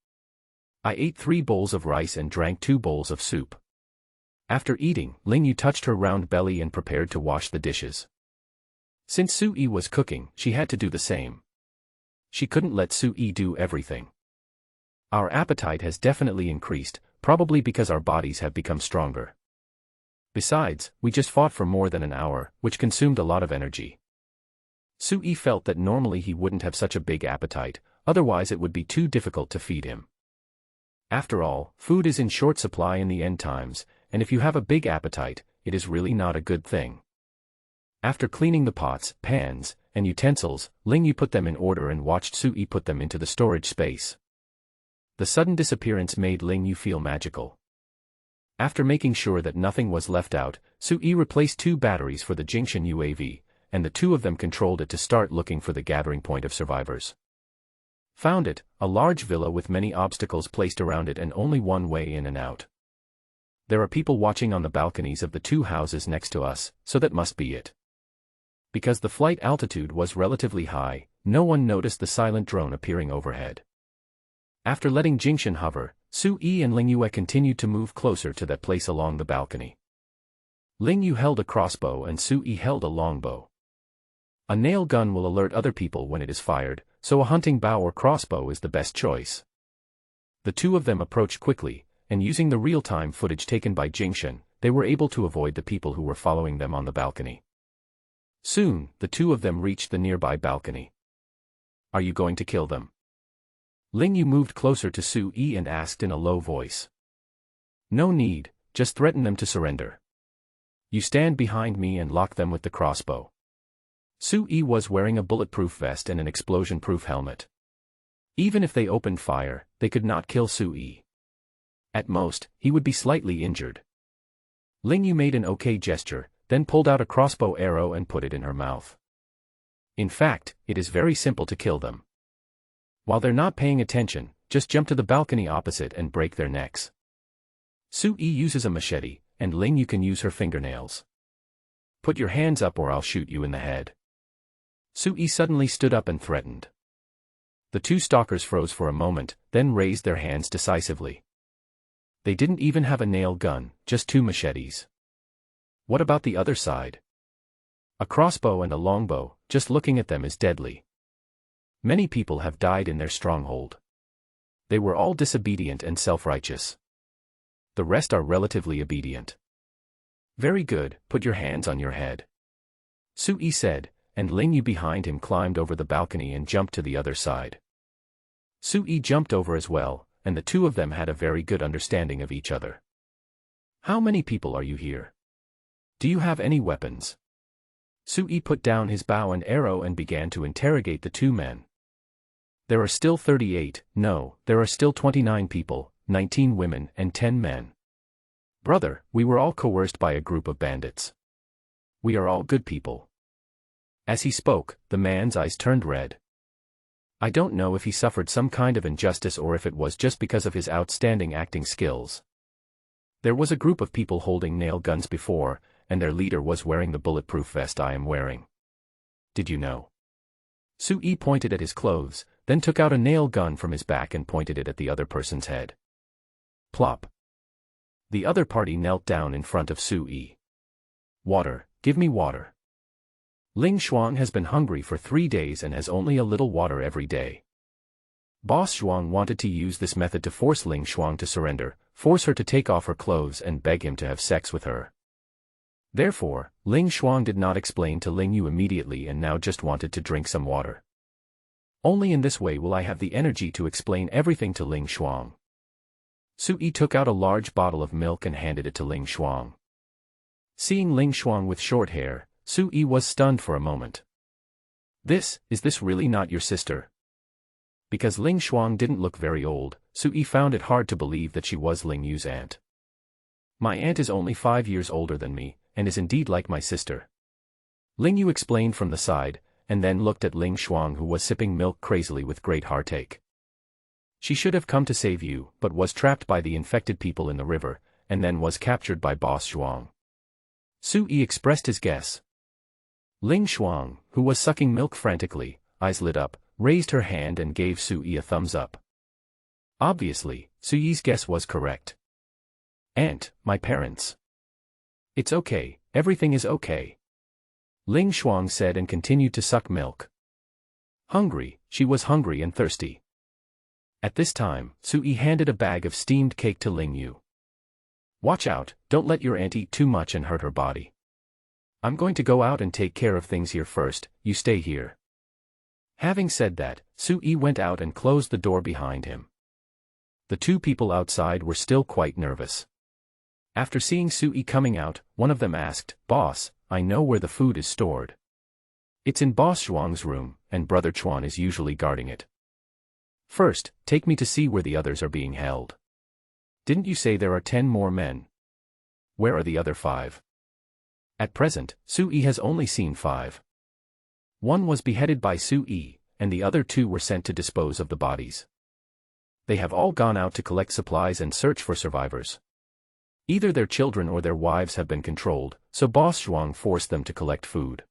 I ate 3 bowls of rice and drank 2 bowls of soup. After eating, Ling Yu touched her round belly and prepared to wash the dishes. Since Suyi was cooking, she had to do the same. She couldn't let Suyi do everything. Our appetite has definitely increased, probably because our bodies have become stronger. Besides, we just fought for more than an hour, which consumed a lot of energy. Suyi felt that normally he wouldn't have such a big appetite, otherwise it would be too difficult to feed him. After all, food is in short supply in the end times, and if you have a big appetite, it is really not a good thing. After cleaning the pots, pans, and utensils, Ling Yu put them in order and watched Suyi put them into the storage space. The sudden disappearance made Ling Yu feel magical. After making sure that nothing was left out, Suyi replaced 2 batteries for the Jingshan UAV, and the 2 of them controlled it to start looking for the gathering point of survivors. Found it, a large villa with many obstacles placed around it and only one way in and out. There are people watching on the balconies of the 2 houses next to us, so that must be it. Because the flight altitude was relatively high, no one noticed the silent drone appearing overhead. After letting Jingshan hover, Suyi and Ling Yue continued to move closer to that place along the balcony. Ling Yu held a crossbow and Suyi held a longbow. A nail gun will alert other people when it is fired, so a hunting bow or crossbow is the best choice. The two of them approached quickly, and using the real-time footage taken by Jingshen, they were able to avoid the people who were following them on the balcony. Soon, the two of them reached the nearby balcony. Are you going to kill them? Ling Yu moved closer to Su Yi and asked in a low voice. No need, just threaten them to surrender. You stand behind me and lock them with the crossbow. Su Yi was wearing a bulletproof vest and an explosion-proof helmet. Even if they opened fire, they could not kill Su Yi. At most, he would be slightly injured. Ling Yu made an okay gesture, then pulled out a crossbow arrow and put it in her mouth. In fact, it is very simple to kill them. While they're not paying attention, just jump to the balcony opposite and break their necks. Su Yi uses a machete, and Ling Yu can use her fingernails. Put your hands up or I'll shoot you in the head. Su Yi suddenly stood up and threatened. The two stalkers froze for a moment, then raised their hands decisively. They didn't even have a nail gun, just two machetes. What about the other side? A crossbow and a longbow, just looking at them is deadly. Many people have died in their stronghold. They were all disobedient and self-righteous. The rest are relatively obedient. Very good, put your hands on your head. Su Yi said, and Ling Yu behind him climbed over the balcony and jumped to the other side. Su Yi jumped over as well, and the two of them had a very good understanding of each other. How many people are you here? Do you have any weapons? Su Yi put down his bow and arrow and began to interrogate the two men. There are still 38, no, there are still 29 people, 19 women and 10 men. Brother, we were all coerced by a group of bandits. We are all good people. As he spoke, the man's eyes turned red. I don't know if he suffered some kind of injustice or if it was just because of his outstanding acting skills. There was a group of people holding nail guns before, and their leader was wearing the bulletproof vest I am wearing. Did you know? Su Yi pointed at his clothes, then took out a nail gun from his back and pointed it at the other person's head. Plop. The other party knelt down in front of Su Yi. Water, give me water. Ling Xuang has been hungry for 3 days and has only a little water every day. Boss Xuang wanted to use this method to force Ling Xuang to surrender, force her to take off her clothes and beg him to have sex with her. Therefore, Ling Xuang did not explain to Ling Yu immediately and now just wanted to drink some water. Only in this way will I have the energy to explain everything to Ling Xuang. Su Yi took out a large bottle of milk and handed it to Ling Xuang. Seeing Ling Xuang with short hair, Su Yi was stunned for a moment. Is this really not your sister? Because Ling Xuang didn't look very old, Su Yi found it hard to believe that she was Ling Yu's aunt. My aunt is only 5 years older than me, and is indeed like my sister. Ling Yu explained from the side, and then looked at Ling Xuang who was sipping milk crazily with great heartache. She should have come to save you, but was trapped by the infected people in the river, and then was captured by Boss Xuang. Su Yi expressed his guess. Ling Xuang, who was sucking milk frantically, eyes lit up, raised her hand and gave Su Yi a thumbs up. Obviously, Su Yi's guess was correct. Aunt, my parents. It's okay, everything is okay. Ling Xuang said and continued to suck milk. Hungry, she was hungry and thirsty. At this time, Su Yi handed a bag of steamed cake to Ling Yu. Watch out, don't let your aunt eat too much and hurt her body. I'm going to go out and take care of things here first, you stay here. Having said that, Su Yi went out and closed the door behind him. The two people outside were still quite nervous. After seeing Su Yi coming out, one of them asked, Boss, I know where the food is stored. It's in Boss Zhuang's room, and Brother Chuan is usually guarding it. First, take me to see where the others are being held. Didn't you say there are 10 more men? Where are the other 5? At present, Su Yi has only seen 5. One was beheaded by Su Yi, and the other 2 were sent to dispose of the bodies. They have all gone out to collect supplies and search for survivors. Either their children or their wives have been controlled, so Boss Zhuang forced them to collect food.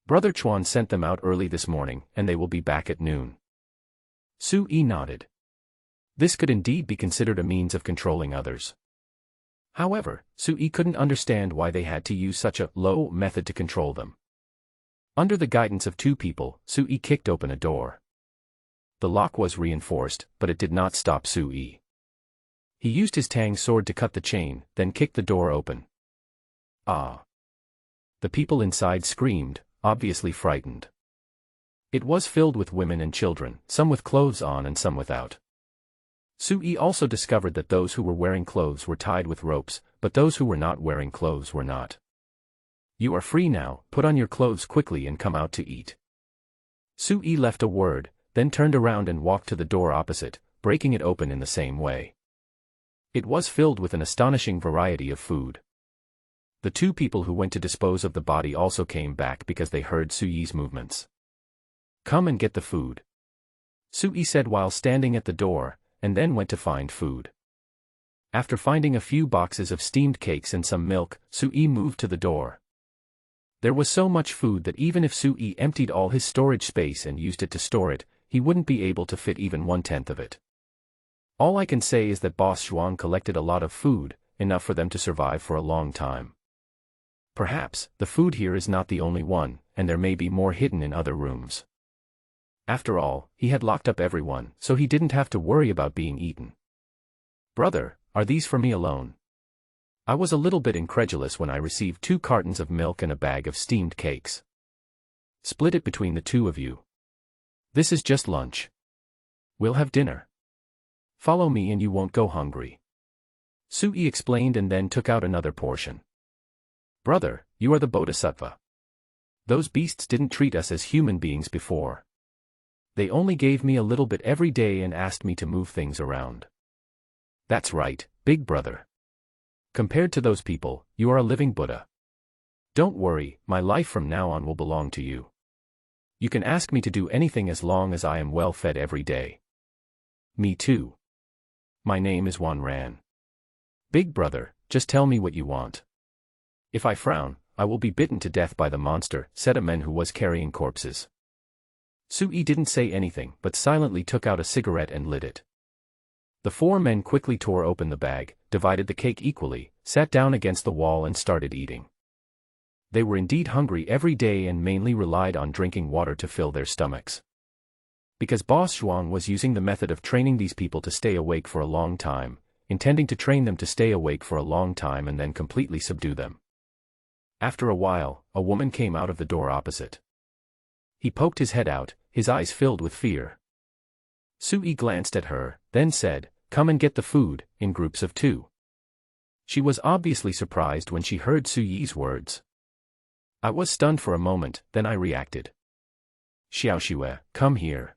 Brother Chuan sent them out early this morning, and they will be back at noon. Su Yi nodded. This could indeed be considered a means of controlling others. However, Su Yi couldn't understand why they had to use such a low method to control them. Under the guidance of 2 people, Su Yi kicked open a door. The lock was reinforced, but it did not stop Sui. He used his tang sword to cut the chain, then kicked the door open. Ah! The people inside screamed, obviously frightened. It was filled with women and children, some with clothes on and some without. Sui also discovered that those who were wearing clothes were tied with ropes, but those who were not wearing clothes were not. You are free now, put on your clothes quickly and come out to eat. Sui left a word, then turned around and walked to the door opposite, breaking it open in the same way. It was filled with an astonishing variety of food. The two people who went to dispose of the body also came back because they heard Sui's movements. Come and get the food, Sui said while standing at the door, and then went to find food. After finding a few boxes of steamed cakes and some milk, Sui moved to the door. There was so much food that even if Sui emptied all his storage space and used it to store it, he wouldn't be able to fit even 1/10 of it. All I can say is that Boss Zhuang collected a lot of food, enough for them to survive for a long time. Perhaps, the food here is not the only one, and there may be more hidden in other rooms. After all, he had locked up everyone, so he didn't have to worry about being eaten. Brother, are these for me alone? I was a little bit incredulous when I received 2 cartons of milk and a bag of steamed cakes. Split it between the 2 of you. This is just lunch. We'll have dinner. Follow me and you won't go hungry. Sui explained and then took out another portion. Brother, you are the Bodhisattva. Those beasts didn't treat us as human beings before. They only gave me a little bit every day and asked me to move things around. That's right, big brother. Compared to those people, you are a living Buddha. Don't worry, my life from now on will belong to you. You can ask me to do anything as long as I am well fed every day. Me too. My name is Wan Ran. Big brother, just tell me what you want. If I frown, I will be bitten to death by the monster, said a man who was carrying corpses. Sui didn't say anything but silently took out a cigarette and lit it. The 4 men quickly tore open the bag, divided the cake equally, sat down against the wall and started eating. They were indeed hungry every day and mainly relied on drinking water to fill their stomachs. Because Boss Zhuang was using the method of training these people to stay awake for a long time, intending to train them to stay awake for a long time and then completely subdue them. After a while, a woman came out of the door opposite. He poked his head out, his eyes filled with fear. Sui glanced at her, then said, "Come and get the food," in groups of 2. She was obviously surprised when she heard Sui's words. I was stunned for a moment, then I reacted. Xiaoxue, come here.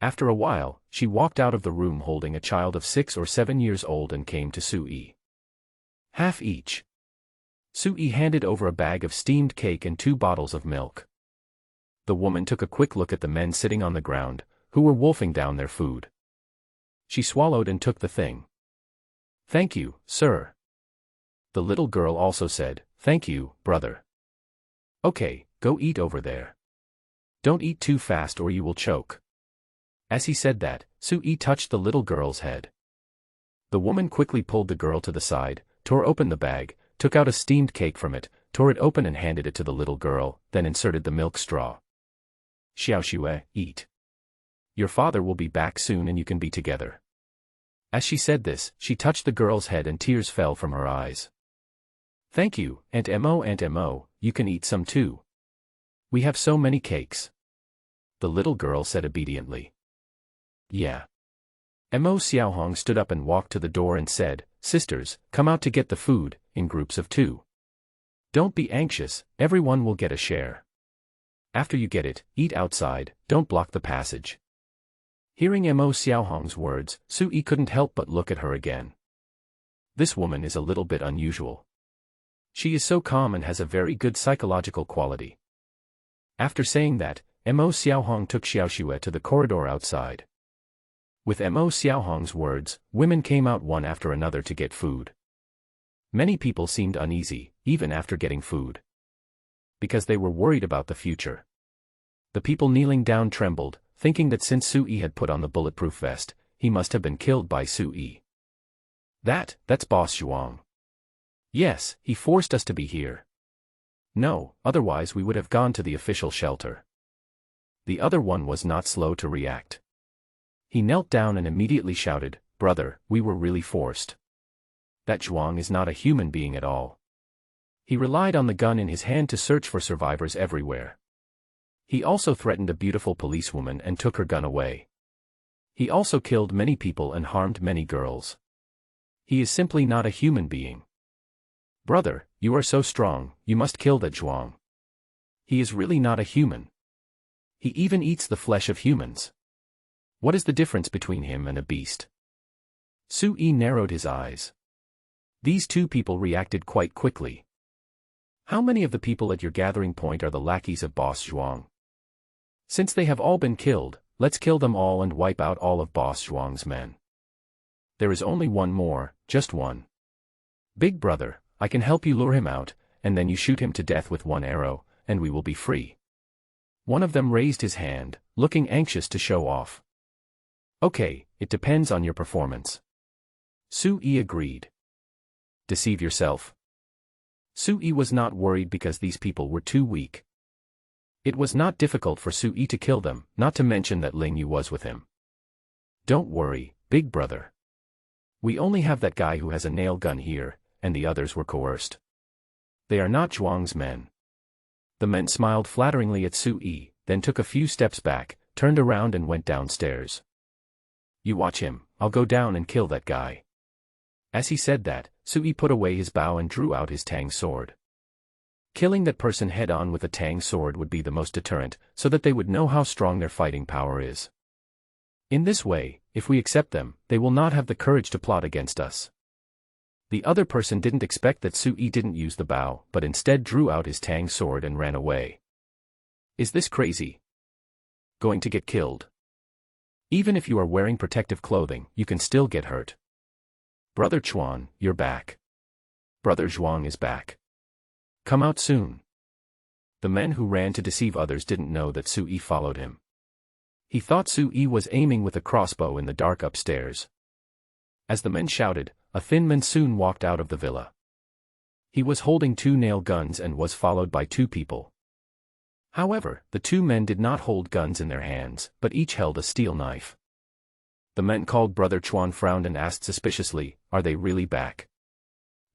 After a while, she walked out of the room holding a child of 6 or 7 years old and came to Sui. Half each. Sui handed over a bag of steamed cake and 2 bottles of milk. The woman took a quick look at the men sitting on the ground, who were wolfing down their food. She swallowed and took the thing. Thank you, sir. The little girl also said, Thank you, brother. Okay, go eat over there. Don't eat too fast or you will choke. As he said that, Sui touched the little girl's head. The woman quickly pulled the girl to the side, tore open the bag, took out a steamed cake from it, tore it open and handed it to the little girl, then inserted the milk straw. Xiaoxue, eat. Your father will be back soon and you can be together. As she said this, she touched the girl's head and tears fell from her eyes. Thank you, Aunt Mo, you can eat some too. We have so many cakes. The little girl said obediently. Yeah. Mo Xiaohong stood up and walked to the door and said, Sisters, come out to get the food, in groups of 2. Don't be anxious, everyone will get a share. After you get it, eat outside, don't block the passage. Hearing Mo Xiaohong's words, Sui couldn't help but look at her again. This woman is a little bit unusual. She is so calm and has a very good psychological quality. After saying that, Mo Xiaohong took Xiaoxue to the corridor outside. With Mo Xiaohong's words, women came out one after another to get food. Many people seemed uneasy, even after getting food. Because they were worried about the future. The people kneeling down trembled, thinking that since Sui had put on the bulletproof vest, he must have been killed by Sui. That's Boss Zhuang. Yes, he forced us to be here. No, otherwise we would have gone to the official shelter. The other one was not slow to react. He knelt down and immediately shouted, "Brother, we were really forced. That Zhuang is not a human being at all." He relied on the gun in his hand to search for survivors everywhere. He also threatened a beautiful policewoman and took her gun away. He also killed many people and harmed many girls. He is simply not a human being. Brother, you are so strong, you must kill that Zhuang. He is really not a human. He even eats the flesh of humans. What is the difference between him and a beast? Su Yi narrowed his eyes. These two people reacted quite quickly. How many of the people at your gathering point are the lackeys of Boss Zhuang? Since they have all been killed, let's kill them all and wipe out all of Boss Zhuang's men. There is only one more, just one. Big brother, I can help you lure him out, and then you shoot him to death with one arrow, and we will be free. One of them raised his hand, looking anxious to show off. Okay, it depends on your performance. Su Yi agreed. Deceive yourself. Su Yi was not worried because these people were too weak. It was not difficult for Su Yi to kill them, not to mention that Ling Yu was with him. Don't worry, big brother. We only have that guy who has a nail gun here, and the others were coerced. They are not Zhuang's men. The men smiled flatteringly at Su Yi, then took a few steps back, turned around and went downstairs. You watch him, I'll go down and kill that guy. As he said that, Su Yi put away his bow and drew out his Tang sword. Killing that person head-on with a Tang sword would be the most deterrent, so that they would know how strong their fighting power is. In this way, if we accept them, they will not have the courage to plot against us. The other person didn't expect that Su Yi didn't use the bow, but instead drew out his Tang sword and ran away. Is this crazy? Going to get killed? Even if you are wearing protective clothing, you can still get hurt. Brother Chuan, you're back. Brother Zhuang is back. Come out soon. The men who ran to deceive others didn't know that Su Yi followed him. He thought Su Yi was aiming with a crossbow in the dark upstairs. As the men shouted, a thin man soon walked out of the villa. He was holding two nail guns and was followed by two people. However, the two men did not hold guns in their hands, but each held a steel knife. The men called Brother Chuan frowned and asked suspiciously, "Are they really back?"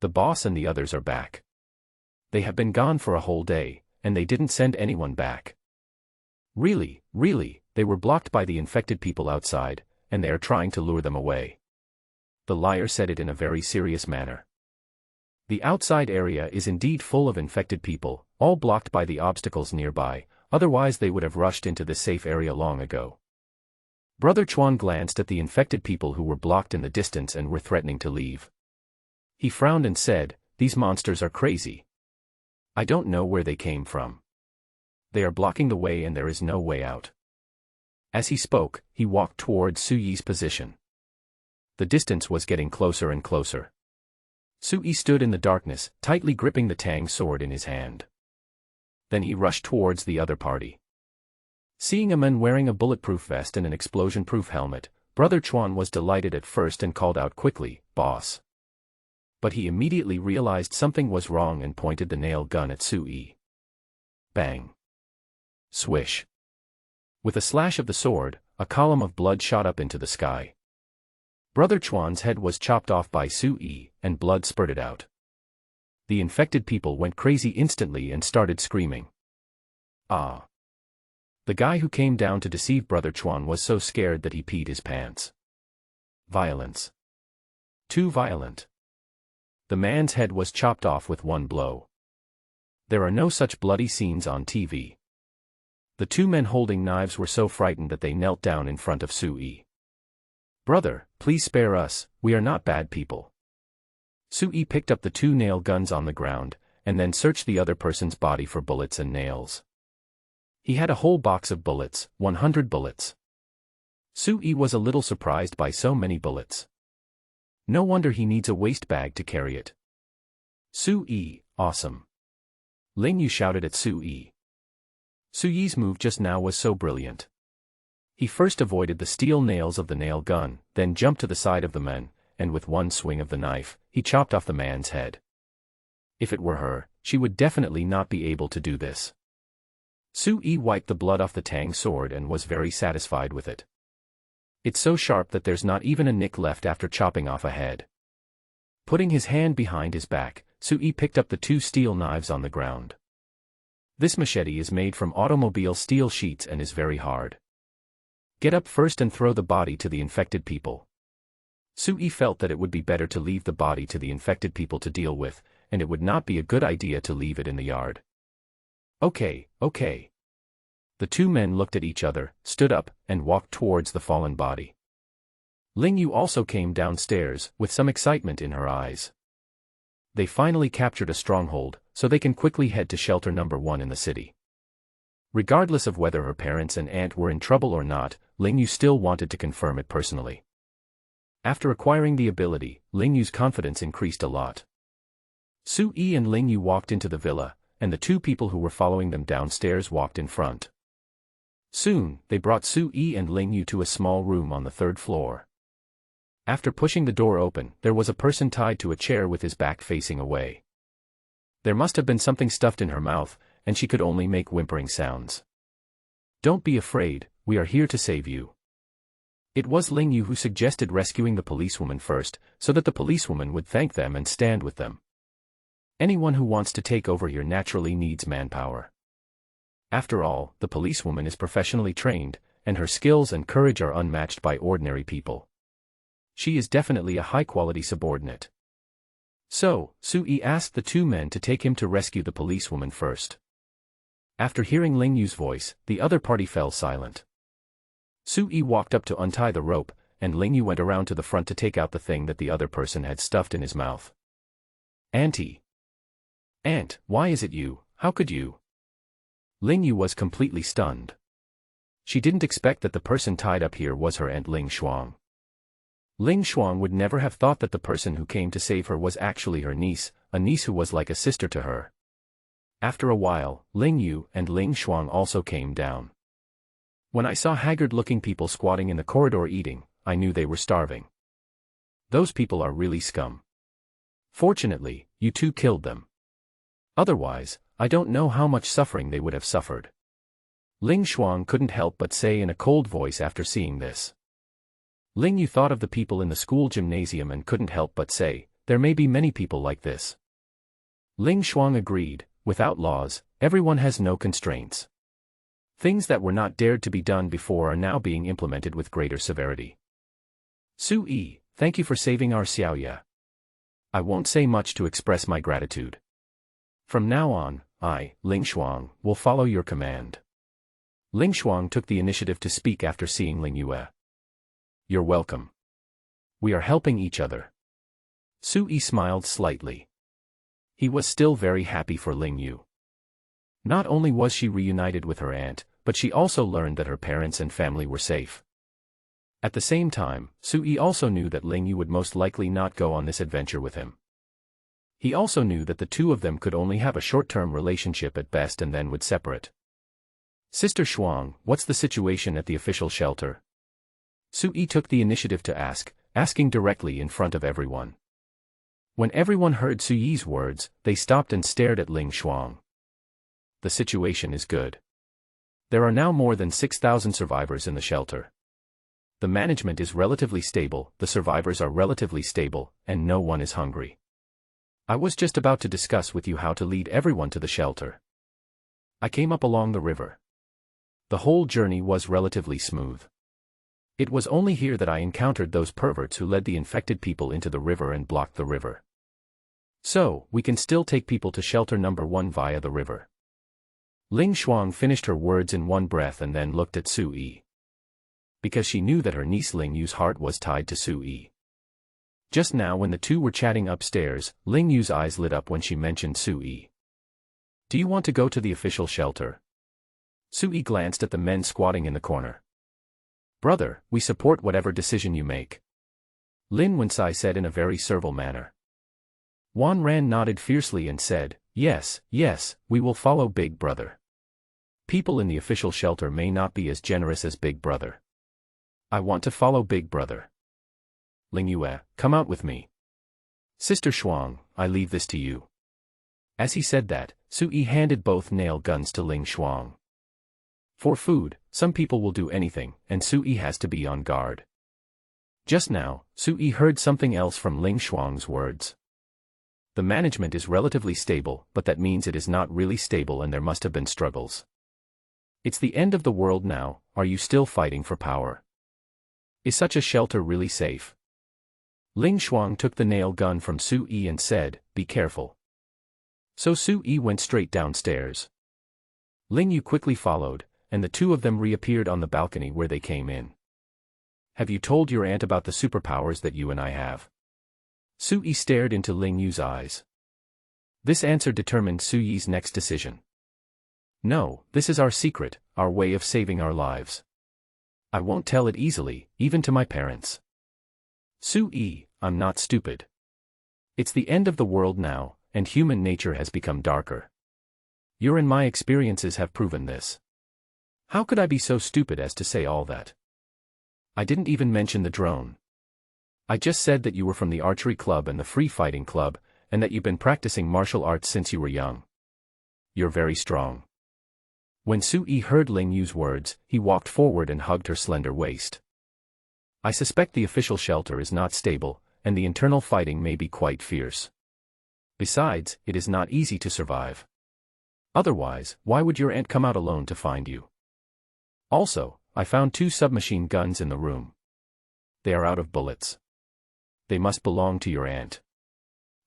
"The boss and the others are back. They have been gone for a whole day, and they didn't send anyone back." Really, they were blocked by the infected people outside, and they are trying to lure them away. The liar said it in a very serious manner. The outside area is indeed full of infected people, all blocked by the obstacles nearby, otherwise they would have rushed into the safe area long ago. Brother Chuan glanced at the infected people who were blocked in the distance and were threatening to leave. He frowned and said, "These monsters are crazy. I don't know where they came from. They are blocking the way and there is no way out." As he spoke, he walked towards Su Yi's position. The distance was getting closer and closer. Su Yi stood in the darkness, tightly gripping the Tang sword in his hand. Then he rushed towards the other party. Seeing a man wearing a bulletproof vest and an explosion-proof helmet, Brother Chuan was delighted at first and called out quickly, "Boss." But he immediately realized something was wrong and pointed the nail gun at Su Yi. Bang. Swish. With a slash of the sword, a column of blood shot up into the sky. Brother Chuan's head was chopped off by Su Yi, and blood spurted out. The infected people went crazy instantly and started screaming. Ah! The guy who came down to deceive Brother Chuan was so scared that he peed his pants. Violence. Too violent. The man's head was chopped off with one blow. There are no such bloody scenes on TV. The two men holding knives were so frightened that they knelt down in front of Su Yi. "Brother, please spare us, we are not bad people." Su Yi picked up the two nail guns on the ground, and then searched the other person's body for bullets and nails. He had a whole box of bullets, 100 bullets. Su Yi was a little surprised by so many bullets. No wonder he needs a waist bag to carry it. Su Yi, awesome. Ling Yu shouted at Su Yi. Su Yi's move just now was so brilliant. He first avoided the steel nails of the nail gun, then jumped to the side of the man, and with one swing of the knife, he chopped off the man's head. If it were her, she would definitely not be able to do this. Su Yi wiped the blood off the Tang sword and was very satisfied with it. It's so sharp that there's not even a nick left after chopping off a head. Putting his hand behind his back, Sui picked up the 2 steel knives on the ground. This machete is made from automobile steel sheets and is very hard. Get up first and throw the body to the infected people. Sui felt that it would be better to leave the body to the infected people to deal with, and it would not be a good idea to leave it in the yard. Okay. The 2 men looked at each other, stood up, and walked towards the fallen body. Ling Yu also came downstairs, with some excitement in her eyes. They finally captured a stronghold, so they can quickly head to shelter number 1 in the city. Regardless of whether her parents and aunt were in trouble or not, Ling Yu still wanted to confirm it personally. After acquiring the ability, Ling Yu's confidence increased a lot. Sui and Ling Yu walked into the villa, and the 2 people who were following them downstairs walked in front. Soon, they brought Sui and Ling Yu to a small room on the 3rd floor. After pushing the door open, there was a person tied to a chair with his back facing away. There must have been something stuffed in her mouth, and she could only make whimpering sounds. Don't be afraid, we are here to save you. It was Ling Yu who suggested rescuing the policewoman first, so that the policewoman would thank them and stand with them. Anyone who wants to take over here naturally needs manpower. After all, the policewoman is professionally trained, and her skills and courage are unmatched by ordinary people. She is definitely a high-quality subordinate. So, Sui asked the 2 men to take him to rescue the policewoman first. After hearing Ling Yu's voice, the other party fell silent. Sui walked up to untie the rope, and Ling Yu went around to the front to take out the thing that the other person had stuffed in his mouth. Auntie. Aunt, why is it you? How could you? Ling Yu was completely stunned. She didn't expect that the person tied up here was her aunt Ling Shuang. Ling Shuang would never have thought that the person who came to save her was actually her niece, a niece who was like a sister to her. After a while, Ling Yu and Ling Shuang also came down. When I saw haggard-looking people squatting in the corridor eating, I knew they were starving. Those people are really scum. Fortunately, you 2 killed them. Otherwise, I don't know how much suffering they would have suffered. Ling Shuang couldn't help but say in a cold voice after seeing this. Ling Yu thought of the people in the school gymnasium and couldn't help but say, there may be many people like this. Ling Shuang agreed, without laws, everyone has no constraints. Things that were not dared to be done before are now being implemented with greater severity. Sui, thank you for saving our Xiaoya. I won't say much to express my gratitude. From now on, I, Ling Shuang, will follow your command. Ling Shuang took the initiative to speak after seeing Ling Yue. You're welcome. We are helping each other. Sui smiled slightly. He was still very happy for Ling Yu. Not only was she reunited with her aunt, but she also learned that her parents and family were safe. At the same time, Sui also knew that Ling Yu would most likely not go on this adventure with him. He also knew that the 2 of them could only have a short-term relationship at best and then would separate. Sister Shuang, what's the situation at the official shelter? Sui took the initiative to ask, asking directly in front of everyone. When everyone heard Sui's words, they stopped and stared at Ling Shuang. The situation is good. There are now more than 6,000 survivors in the shelter. The management is relatively stable, the survivors are relatively stable, and no one is hungry. I was just about to discuss with you how to lead everyone to the shelter. I came up along the river. The whole journey was relatively smooth. It was only here that I encountered those perverts who led the infected people into the river and blocked the river. So, we can still take people to shelter number 1 via the river. Ling Shuang finished her words in one breath and then looked at Sui. Because she knew that her niece Ling Yu's heart was tied to Sui. Just now when the 2 were chatting upstairs, Ling Yu's eyes lit up when she mentioned Sui. Do you want to go to the official shelter? Sui glanced at the men squatting in the corner. Brother, we support whatever decision you make. Lin Wensai said in a very servile manner. Wan Ran nodded fiercely and said, yes, we will follow Big Brother. People in the official shelter may not be as generous as Big Brother. I want to follow Big Brother. Ling Yue, come out with me. Sister Shuang, I leave this to you. As he said that, Sui handed both nail guns to Ling Shuang. For food, some people will do anything, and Sui has to be on guard. Just now, Sui heard something else from Ling Shuang's words. The management is relatively stable, but that means it is not really stable and there must have been struggles. It's the end of the world now, are you still fighting for power? Is such a shelter really safe? Ling Shuang took the nail gun from Sui and said, be careful. So Sui went straight downstairs. Ling Yu quickly followed, and the two of them reappeared on the balcony where they came in. Have you told your aunt about the superpowers that you and I have? Sui stared into Ling Yu's eyes. This answer determined Suyi's next decision. No, this is our secret, our way of saving our lives. I won't tell it easily, even to my parents. Sui, I'm not stupid. It's the end of the world now, and human nature has become darker. Your and my experiences have proven this. How could I be so stupid as to say all that? I didn't even mention the drone. I just said that you were from the archery club and the free fighting club, and that you've been practicing martial arts since you were young. You're very strong. When Sui heard Ling Yu's words, he walked forward and hugged her slender waist. I suspect the official shelter is not stable, and the internal fighting may be quite fierce. Besides, it is not easy to survive. Otherwise, why would your aunt come out alone to find you? Also, I found 2 submachine guns in the room. They are out of bullets. They must belong to your aunt.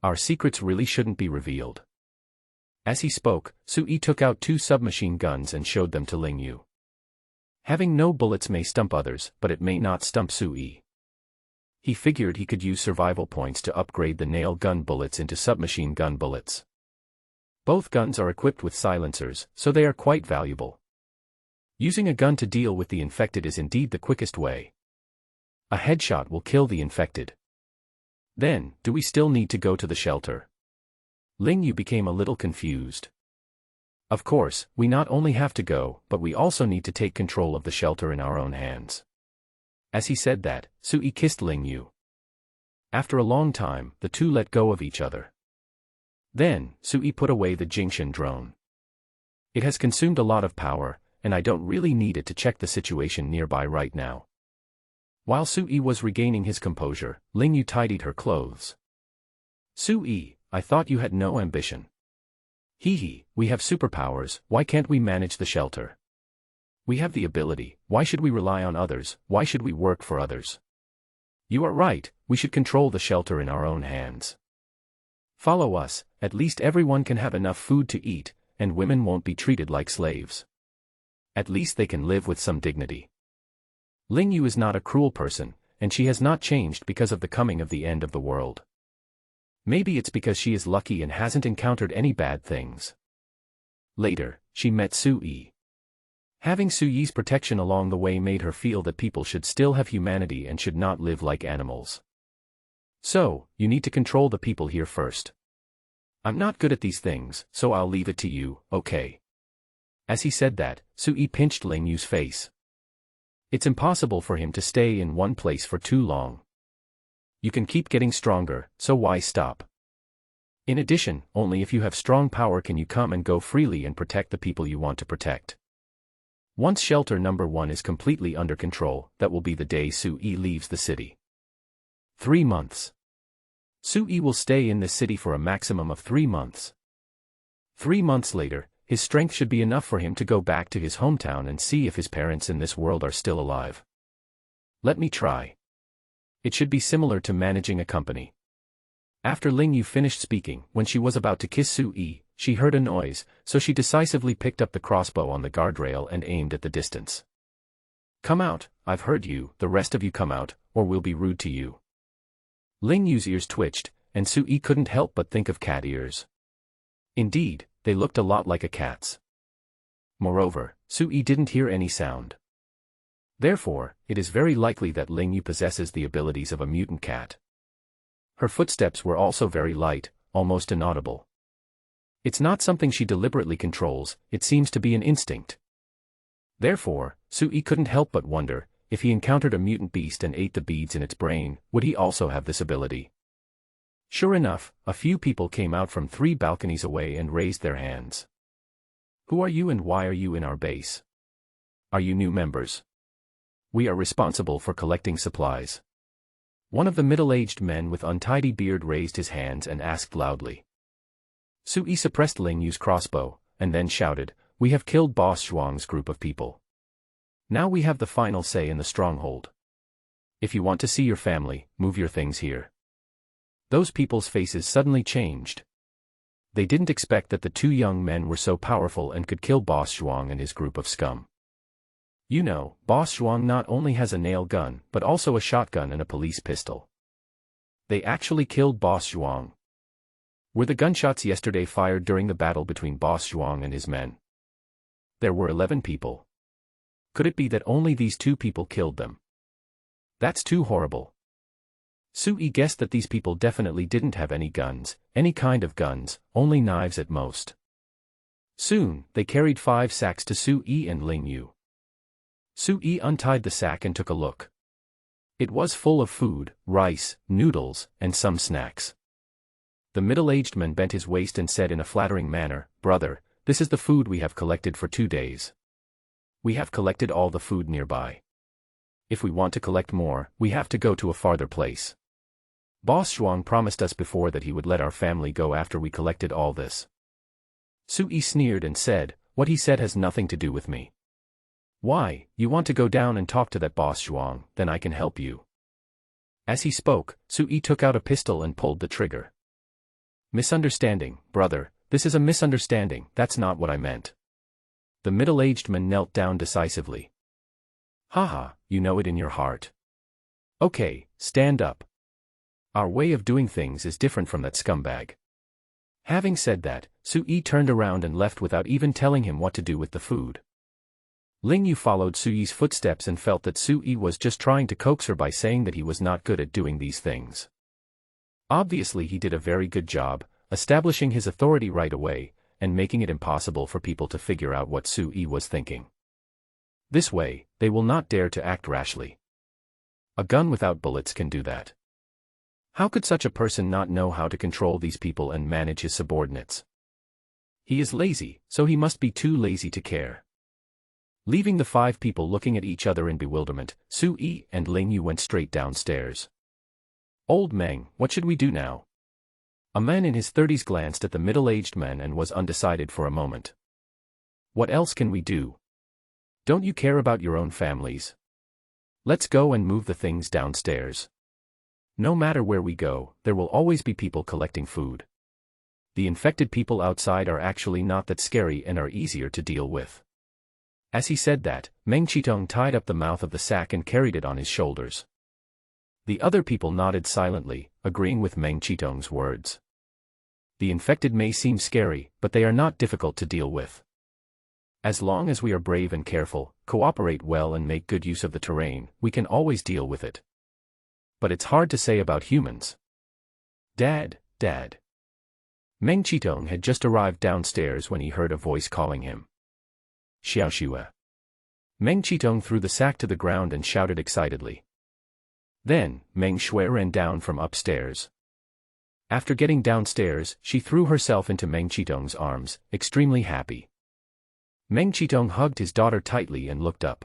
Our secrets really shouldn't be revealed. As he spoke, Sui took out 2 submachine guns and showed them to Ling Yu. Having no bullets may stump others, but it may not stump Sui. He figured he could use survival points to upgrade the nail gun bullets into submachine gun bullets. Both guns are equipped with silencers, so they are quite valuable. Using a gun to deal with the infected is indeed the quickest way. A headshot will kill the infected. Then, do we still need to go to the shelter? Ling Yu became a little confused. Of course, we not only have to go, but we also need to take control of the shelter in our own hands. As he said that, Sui kissed Ling Yu. After a long time, the two let go of each other. Then, Sui put away the Jingshan drone. It has consumed a lot of power, and I don't really need it to check the situation nearby right now. While Sui was regaining his composure, Ling Yu tidied her clothes. Sui, I thought you had no ambition. Hee, we have superpowers, why can't we manage the shelter? We have the ability, why should we rely on others, why should we work for others? You are right, we should control the shelter in our own hands. Follow us, at least everyone can have enough food to eat, and women won't be treated like slaves. At least they can live with some dignity. Ling Yu is not a cruel person, and she has not changed because of the coming of the end of the world. Maybe it's because she is lucky and hasn't encountered any bad things. Later, she met Sui. Having Suyi's protection along the way made her feel that people should still have humanity and should not live like animals. So, you need to control the people here first. I'm not good at these things, so I'll leave it to you, okay? As he said that, Sui pinched Ling Yu's face. It's impossible for him to stay in one place for too long. You can keep getting stronger, so why stop? In addition, only if you have strong power can you come and go freely and protect the people you want to protect. Once shelter number 1 is completely under control, that will be the day Sui leaves the city. 3 months. Sui will stay in this city for a maximum of 3 months. 3 months later, his strength should be enough for him to go back to his hometown and see if his parents in this world are still alive. Let me try. It should be similar to managing a company. After Ling Yu finished speaking, when she was about to kiss Sui, she heard a noise, so she decisively picked up the crossbow on the guardrail and aimed at the distance. Come out, I've heard you, the rest of you come out, or we'll be rude to you. Ling Yu's ears twitched, and Sui couldn't help but think of cat ears. Indeed, they looked a lot like a cat's. Moreover, Sui didn't hear any sound. Therefore, it is very likely that Ling Yu possesses the abilities of a mutant cat. Her footsteps were also very light, almost inaudible. It's not something she deliberately controls, it seems to be an instinct. Therefore, Sui couldn't help but wonder, if he encountered a mutant beast and ate the beads in its brain, would he also have this ability? Sure enough, a few people came out from 3 balconies away and raised their hands. Who are you and why are you in our base? Are you new members? We are responsible for collecting supplies. One of the middle-aged men with untidy beard raised his hands and asked loudly. Sui suppressed Ling Yu's crossbow, and then shouted, "We have killed Boss Zhuang's group of people. Now we have the final say in the stronghold. If you want to see your family, move your things here." Those people's faces suddenly changed. They didn't expect that the two young men were so powerful and could kill Boss Zhuang and his group of scum. You know, Boss Zhuang not only has a nail gun but also a shotgun and a police pistol. They actually killed Boss Zhuang. Were the gunshots yesterday fired during the battle between Boss Zhuang and his men? There were 11 people. Could it be that only these two people killed them? That's too horrible. Sui guessed that these people definitely didn't have any guns, any kind of guns, only knives at most. Soon, they carried 5 sacks to Sui and Ling Yu. Sui untied the sack and took a look. It was full of food, rice, noodles, and some snacks. The middle-aged man bent his waist and said in a flattering manner, "Brother, this is the food we have collected for 2 days. We have collected all the food nearby. If we want to collect more, we have to go to a farther place. Boss Zhuang promised us before that he would let our family go after we collected all this." Sui sneered and said, "What he said has nothing to do with me. Why, you want to go down and talk to that Boss Zhuang, then I can help you." As he spoke, Sui took out a pistol and pulled the trigger. "Misunderstanding, brother, this is a misunderstanding, that's not what I meant." The middle-aged man knelt down decisively. "Haha, you know it in your heart. Okay, stand up. Our way of doing things is different from that scumbag." Having said that, Sui turned around and left without even telling him what to do with the food. Ling Yu followed Sui's footsteps and felt that Sui was just trying to coax her by saying that he was not good at doing these things. Obviously he did a very good job, establishing his authority right away, and making it impossible for people to figure out what Sui was thinking. This way, they will not dare to act rashly. A gun without bullets can do that. How could such a person not know how to control these people and manage his subordinates? He is lazy, so he must be too lazy to care. Leaving the 5 people looking at each other in bewilderment, Sui and Ling Yu went straight downstairs. "Old Meng, what should we do now?" A man in his 30s glanced at the middle-aged man and was undecided for a moment. "What else can we do? Don't you care about your own families? Let's go and move the things downstairs. No matter where we go, there will always be people collecting food. The infected people outside are actually not that scary and are easier to deal with." As he said that, Meng Qitong tied up the mouth of the sack and carried it on his shoulders. The other people nodded silently, agreeing with Meng Qitong's words. The infected may seem scary, but they are not difficult to deal with. As long as we are brave and careful, cooperate well and make good use of the terrain, we can always deal with it. But it's hard to say about humans. "Dad, Dad." Meng Qitong had just arrived downstairs when he heard a voice calling him. "Xiaoxue." Meng Qitong threw the sack to the ground and shouted excitedly. Then, Meng Shui ran down from upstairs. After getting downstairs, she threw herself into Meng Qitong's arms, extremely happy. Meng Qitong hugged his daughter tightly and looked up.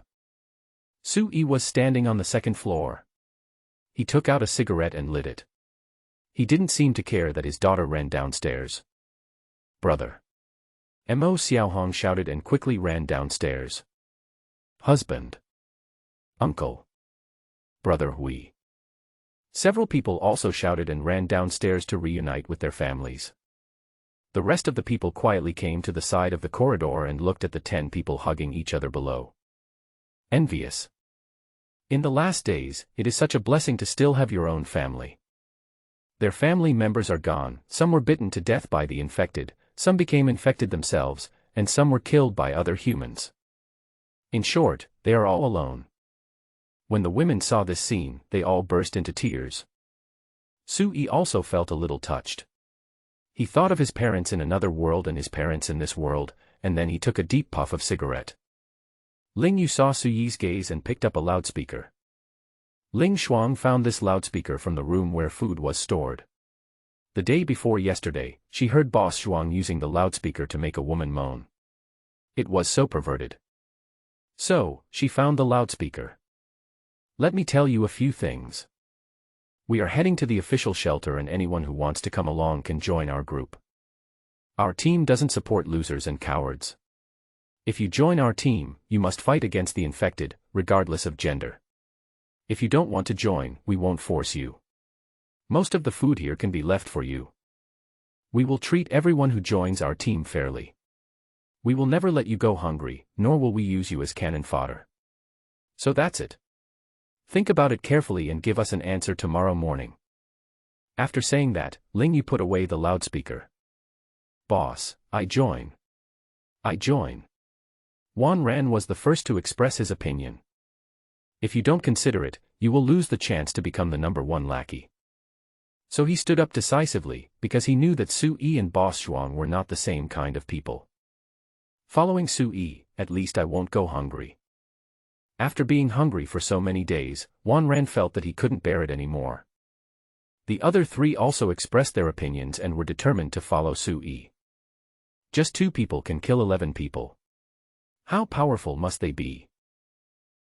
Sui was standing on the 2nd floor. He took out a cigarette and lit it. He didn't seem to care that his daughter ran downstairs. "Brother." Mo Xiaohong shouted and quickly ran downstairs. "Husband." "Uncle." "Brother Hui." Several people also shouted and ran downstairs to reunite with their families. The rest of the people quietly came to the side of the corridor and looked at the 10 people hugging each other below. Envious. In the last days, it is such a blessing to still have your own family. Their family members are gone, some were bitten to death by the infected, some became infected themselves, and some were killed by other humans. In short, they are all alone. When the women saw this scene, they all burst into tears. Sui also felt a little touched. He thought of his parents in another world and his parents in this world, and then he took a deep puff of cigarette. Ling Yu saw Sui's gaze and picked up a loudspeaker. Ling Shuang found this loudspeaker from the room where food was stored. The day before yesterday, she heard Boss Zhuang using the loudspeaker to make a woman moan. It was so perverted. So, she found the loudspeaker. "Let me tell you a few things. We are heading to the official shelter and anyone who wants to come along can join our group. Our team doesn't support losers and cowards. If you join our team, you must fight against the infected, regardless of gender. If you don't want to join, we won't force you. Most of the food here can be left for you. We will treat everyone who joins our team fairly. We will never let you go hungry, nor will we use you as cannon fodder. So that's it. Think about it carefully and give us an answer tomorrow morning. After saying that, Ling Yu put away the loudspeaker. Boss, I join. I join. Wan Ran was the first to express his opinion. If you don't consider it, you will lose the chance to become the #1 lackey. So he stood up decisively, because he knew that Su Yi and Boss Shuang were not the same kind of people. Following Su Yi, at least I won't go hungry. After being hungry for so many days, Wan Ran felt that he couldn't bear it anymore. The other three also expressed their opinions and were determined to follow Su Yi. Just 2 people can kill 11 people. How powerful must they be?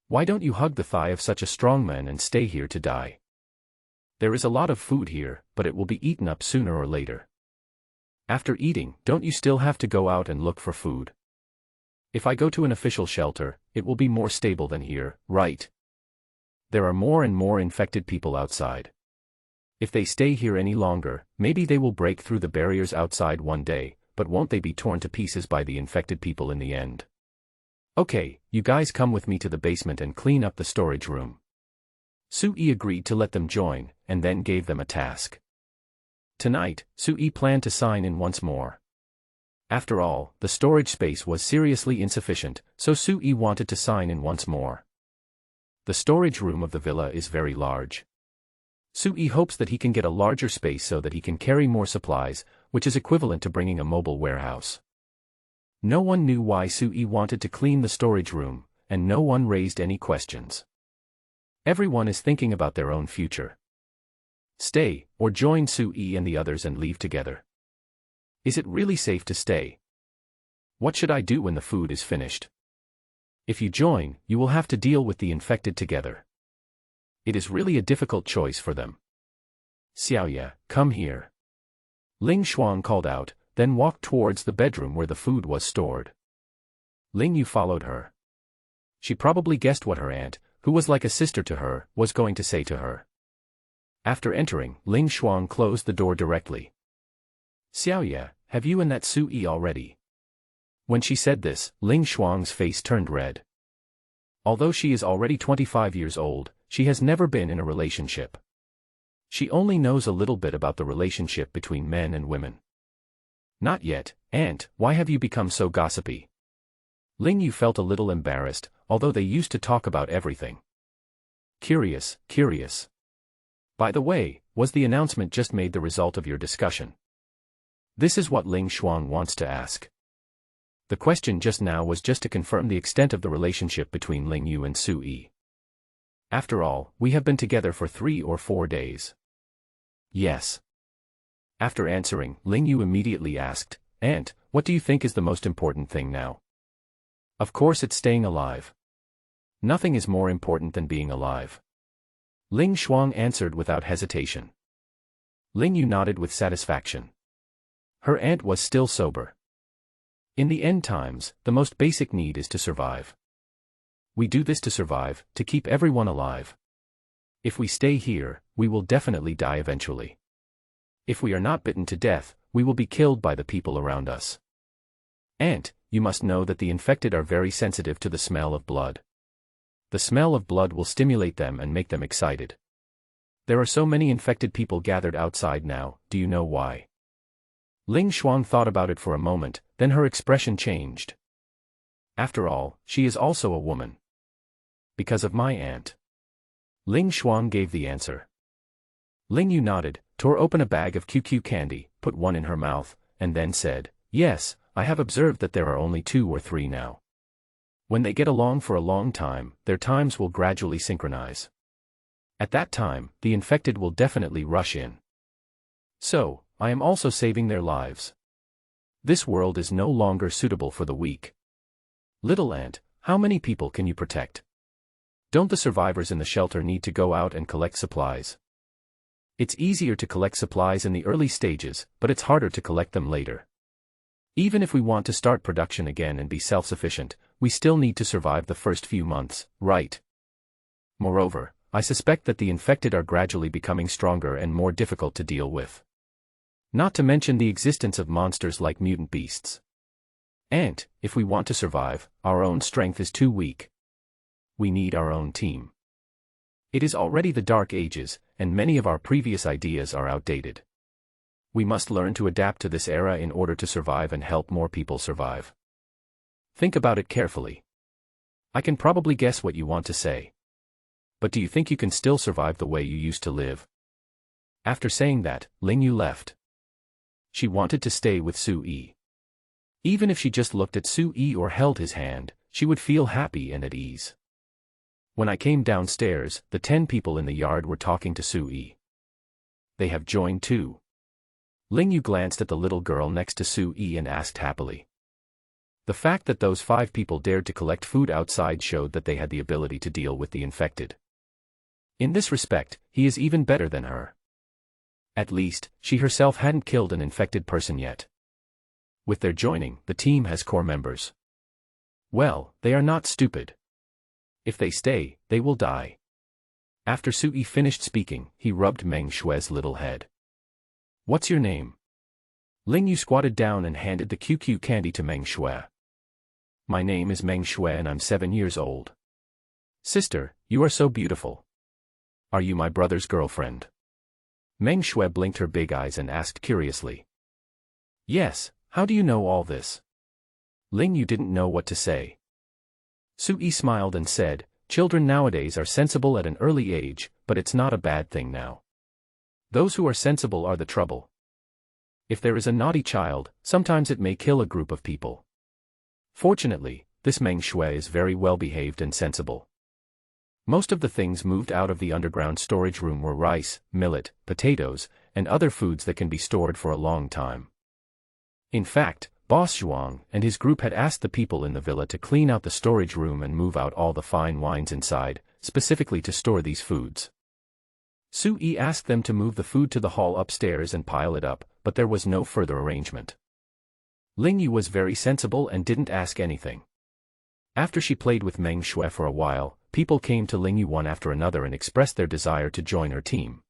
Why don't you hug the thigh of such a strong man and stay here to die? There is a lot of food here, but it will be eaten up sooner or later. After eating, don't you still have to go out and look for food? If I go to an official shelter, it will be more stable than here, right? There are more and more infected people outside. If they stay here any longer, maybe they will break through the barriers outside one day, but won't they be torn to pieces by the infected people in the end? Okay, you guys come with me to the basement and clean up the storage room. Su Yi agreed to let them join, and then gave them a task. Tonight, Su Yi planned to sign in once more. After all, the storage space was seriously insufficient, so Su Yi wanted to sign in once more. The storage room of the villa is very large. Su Yi hopes that he can get a larger space so that he can carry more supplies, which is equivalent to bringing a mobile warehouse. No one knew why Su Yi wanted to clean the storage room, and no one raised any questions. Everyone is thinking about their own future. Stay, or join Su Yi and the others and leave together. Is it really safe to stay? What should I do when the food is finished? If you join, you will have to deal with the infected together. It is really a difficult choice for them. Xiaoya, come here. Ling Shuang called out, then walked towards the bedroom where the food was stored. Ling Yu followed her. She probably guessed what her aunt, who was like a sister to her, was going to say to her. After entering, Ling Shuang closed the door directly. Xiaoya, have you and that Su Yi already? When she said this, Ling Shuang's face turned red. Although she is already 25 years old, she has never been in a relationship. She only knows a little bit about the relationship between men and women. Not yet, aunt, why have you become so gossipy? Ling Yu felt a little embarrassed, although they used to talk about everything. Curious. By the way, was the announcement just made the result of your discussion? This is what Ling Shuang wants to ask. The question just now was just to confirm the extent of the relationship between Ling Yu and Su Yi. After all, we have been together for 3 or 4 days. Yes. After answering, Ling Yu immediately asked, Aunt, what do you think is the most important thing now? Of course it's staying alive. Nothing is more important than being alive. Ling Shuang answered without hesitation. Ling Yu nodded with satisfaction. Her aunt was still sober. In the end times, the most basic need is to survive. We do this to survive, to keep everyone alive. If we stay here, we will definitely die eventually. If we are not bitten to death, we will be killed by the people around us. Aunt, you must know that the infected are very sensitive to the smell of blood. The smell of blood will stimulate them and make them excited. There are so many infected people gathered outside now, do you know why? Ling Shuang thought about it for a moment, then her expression changed. After all, she is also a woman. Because of my aunt. Ling Shuang gave the answer. Ling Yu nodded, tore open a bag of QQ candy, put one in her mouth, and then said, Yes, I have observed that there are only 2 or 3 now. When they get along for a long time, their times will gradually synchronize. At that time, the infected will definitely rush in. So, I am also saving their lives. This world is no longer suitable for the weak. Little aunt, how many people can you protect? Don't the survivors in the shelter need to go out and collect supplies? It's easier to collect supplies in the early stages, but it's harder to collect them later. Even if we want to start production again and be self-sufficient, we still need to survive the first few months, right? Moreover, I suspect that the infected are gradually becoming stronger and more difficult to deal with. Not to mention the existence of monsters like mutant beasts. And, if we want to survive, our own strength is too weak. We need our own team. It is already the Dark Ages, and many of our previous ideas are outdated. We must learn to adapt to this era in order to survive and help more people survive. Think about it carefully. I can probably guess what you want to say. But do you think you can still survive the way you used to live? After saying that, Ling Yu left. She wanted to stay with Su Yi. Even if she just looked at Su Yi or held his hand, she would feel happy and at ease. When I came downstairs, the 10 people in the yard were talking to Su Yi. They have joined too. Ling Yu glanced at the little girl next to Su Yi and asked happily. The fact that those 5 people dared to collect food outside showed that they had the ability to deal with the infected. In this respect, he is even better than her. At least, she herself hadn't killed an infected person yet. With their joining, the team has core members. Well, they are not stupid. If they stay, they will die. After Su Yi finished speaking, he rubbed Meng Shue's little head. What's your name? Ling Yu squatted down and handed the QQ candy to Meng Shue. My name is Meng Shue and I'm 7 years old. Sister, you are so beautiful. Are you my brother's girlfriend? Meng Shue blinked her big eyes and asked curiously. Yes, how do you know all this? Ling Yu didn't know what to say. Su Yi smiled and said, children nowadays are sensible at an early age, but it's not a bad thing now. Those who are sensible are the trouble. If there is a naughty child, sometimes it may kill a group of people. Fortunately, this Meng Shue is very well behaved and sensible. Most of the things moved out of the underground storage room were rice, millet, potatoes, and other foods that can be stored for a long time. In fact, Boss Zhuang and his group had asked the people in the villa to clean out the storage room and move out all the fine wines inside, specifically to store these foods. Su Yi asked them to move the food to the hall upstairs and pile it up, but there was no further arrangement. Ling Yu was very sensible and didn't ask anything. After she played with Meng Shue for a while, people came to Ling Yu one after another and expressed their desire to join her team.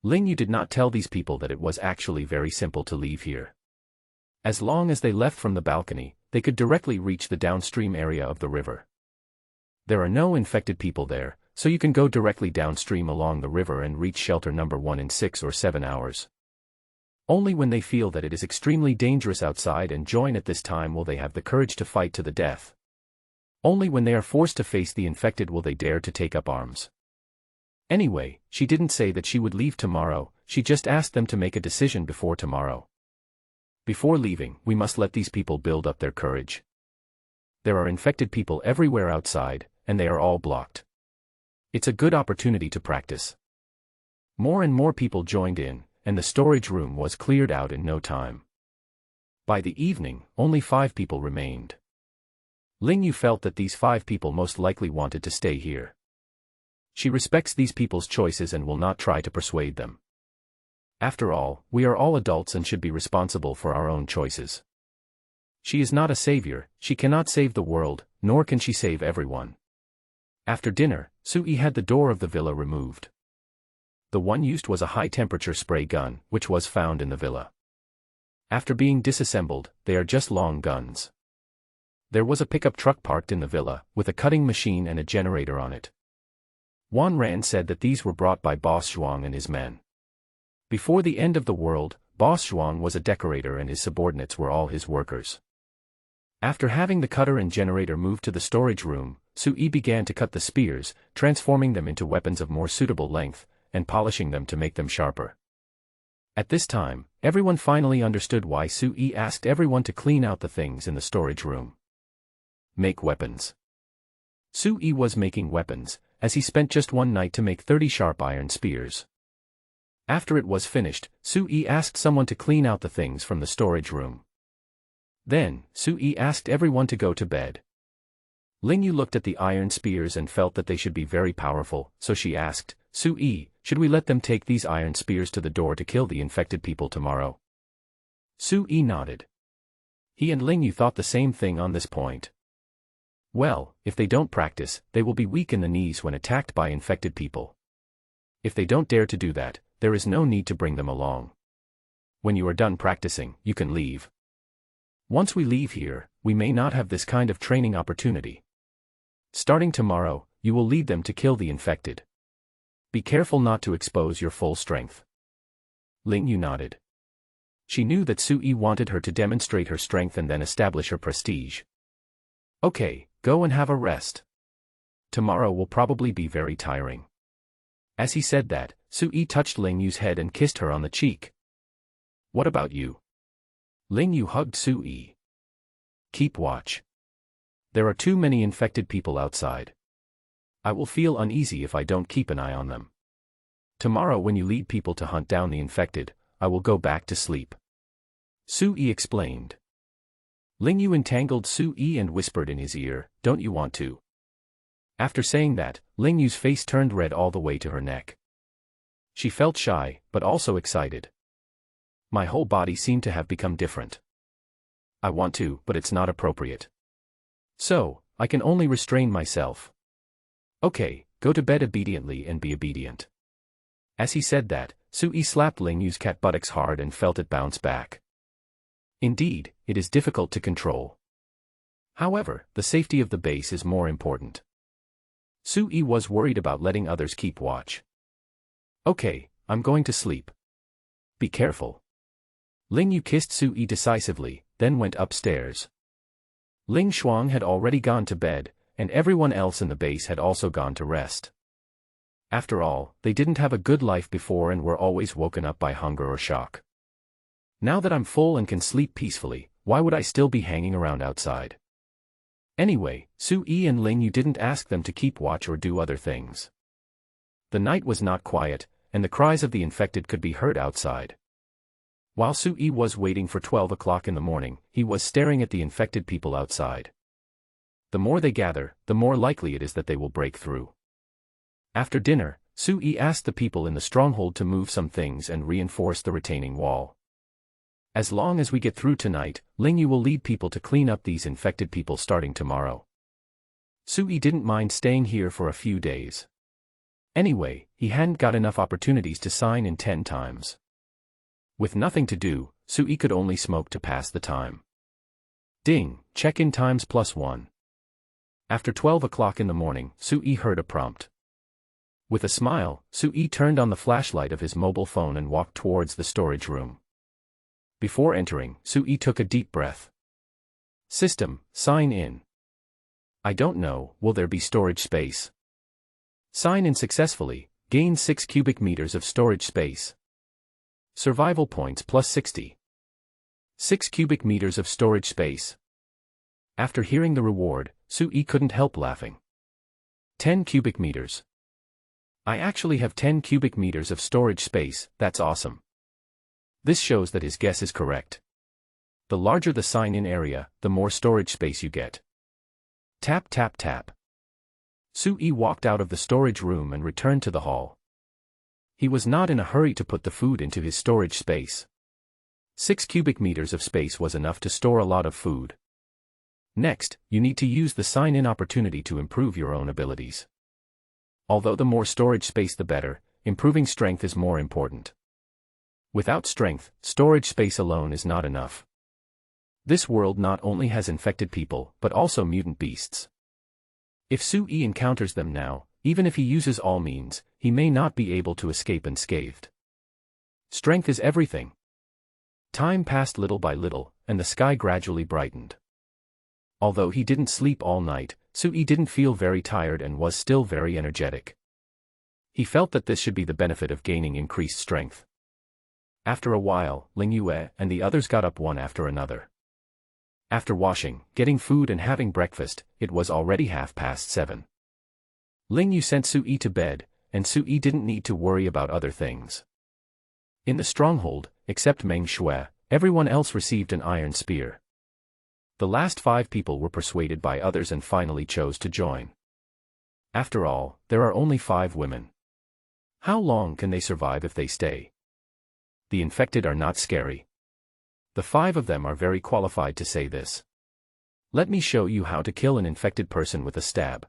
Ling Yu did not tell these people that it was actually very simple to leave here. As long as they left from the balcony, they could directly reach the downstream area of the river. There are no infected people there, so you can go directly downstream along the river and reach shelter number 1 in 6 or 7 hours. Only when they feel that it is extremely dangerous outside and join at this time will they have the courage to fight to the death. Only when they are forced to face the infected will they dare to take up arms. Anyway, she didn't say that she would leave tomorrow, she just asked them to make a decision before tomorrow. Before leaving, we must let these people build up their courage. There are infected people everywhere outside, and they are all blocked. It's a good opportunity to practice. More and more people joined in, and the storage room was cleared out in no time. By the evening, only 5 people remained. Ling Yu felt that these 5 people most likely wanted to stay here. She respects these people's choices and will not try to persuade them. After all, we are all adults and should be responsible for our own choices. She is not a savior, she cannot save the world, nor can she save everyone. After dinner, Su Yi had the door of the villa removed. The one used was a high-temperature spray gun, which was found in the villa. After being disassembled, they are just long guns. There was a pickup truck parked in the villa, with a cutting machine and a generator on it. Wan Ran said that these were brought by Boss Zhuang and his men. Before the end of the world, Boss Zhuang was a decorator and his subordinates were all his workers. After having the cutter and generator moved to the storage room, Su Yi began to cut the spears, transforming them into weapons of more suitable length, and polishing them to make them sharper. At this time, everyone finally understood why Su Yi asked everyone to clean out the things in the storage room. Make weapons. Su Yi was making weapons, as he spent just one night to make 30 sharp iron spears. After it was finished, Su Yi asked someone to clean out the things from the storage room. Then, Su Yi asked everyone to go to bed. Ling Yu looked at the iron spears and felt that they should be very powerful, so she asked, Su Yi, Should we let them take these iron spears to the door to kill the infected people tomorrow? Su-yi nodded. He and Ling Yu thought the same thing on this point. Well, if they don't practice, they will be weak in the knees when attacked by infected people. If they don't dare to do that, there is no need to bring them along. When you are done practicing, you can leave. Once we leave here, we may not have this kind of training opportunity. Starting tomorrow, you will lead them to kill the infected. Be careful not to expose your full strength. Ling Yu nodded. She knew that Su-yi wanted her to demonstrate her strength and then establish her prestige. Okay, go and have a rest. Tomorrow will probably be very tiring. As he said that, Su-yi touched Ling Yu's head and kissed her on the cheek. What about you? Ling Yu hugged Su-yi. Keep watch. There are too many infected people outside. I will feel uneasy if I don't keep an eye on them. Tomorrow when you lead people to hunt down the infected, I will go back to sleep. Su-yi explained. Ling Yu entangled Su-yi and whispered in his ear, "Don't you want to?" After saying that, Ling Yu's face turned red all the way to her neck. She felt shy, but also excited. My whole body seemed to have become different. I want to, but it's not appropriate. So, I can only restrain myself. Okay, go to bed obediently and be obedient. As he said that, Su-yi slapped Ling Yu's cat buttocks hard and felt it bounce back. Indeed, it is difficult to control. However, the safety of the base is more important. Su-yi was worried about letting others keep watch. Okay, I'm going to sleep. Be careful. Ling Yu kissed Su-yi decisively, then went upstairs. Ling Xuang had already gone to bed, and everyone else in the base had also gone to rest. After all, they didn't have a good life before and were always woken up by hunger or shock. Now that I'm full and can sleep peacefully, why would I still be hanging around outside? Anyway, Su-yi and Ling Yu didn't ask them to keep watch or do other things. The night was not quiet, and the cries of the infected could be heard outside. While Su-yi was waiting for 12 o'clock in the morning, he was staring at the infected people outside. The more they gather, the more likely it is that they will break through. After dinner, Su-yi asked the people in the stronghold to move some things and reinforce the retaining wall. As long as we get through tonight, Ling Yu will lead people to clean up these infected people starting tomorrow. Su-yi didn't mind staying here for a few days. Anyway, he hadn't got enough opportunities to sign in 10 times. With nothing to do, Su-yi could only smoke to pass the time. Ding, check-in times +1. After 12 o'clock in the morning, Su-yi heard a prompt. With a smile, Su-yi turned on the flashlight of his mobile phone and walked towards the storage room. Before entering, Su-yi took a deep breath. System, sign in. I don't know, will there be storage space? Sign in successfully, gain 6 cubic meters of storage space. Survival points +60. 6 cubic meters of storage space. After hearing the reward, Su-yi couldn't help laughing. 10 cubic meters. I actually have 10 cubic meters of storage space, that's awesome. This shows that his guess is correct. The larger the sign-in area, the more storage space you get. Tap tap tap. Su-yi walked out of the storage room and returned to the hall. He was not in a hurry to put the food into his storage space. 6 cubic meters of space was enough to store a lot of food. Next, you need to use the sign-in opportunity to improve your own abilities. Although the more storage space the better, improving strength is more important. Without strength, storage space alone is not enough. This world not only has infected people, but also mutant beasts. If Su-yi encounters them now, even if he uses all means, he may not be able to escape unscathed. Strength is everything. Time passed little by little, and the sky gradually brightened. Although he didn't sleep all night, Su-yi didn't feel very tired and was still very energetic. He felt that this should be the benefit of gaining increased strength. After a while, Ling Yu and the others got up one after another. After washing, getting food and having breakfast, it was already 7:30. Ling Yu sent Su-yi to bed, and Su-yi didn't need to worry about other things. In the stronghold, except Meng Shui, everyone else received an iron spear. The last 5 people were persuaded by others and finally chose to join. After all, there are only 5 women. How long can they survive if they stay? The infected are not scary. The 5 of them are very qualified to say this. Let me show you how to kill an infected person with a stab.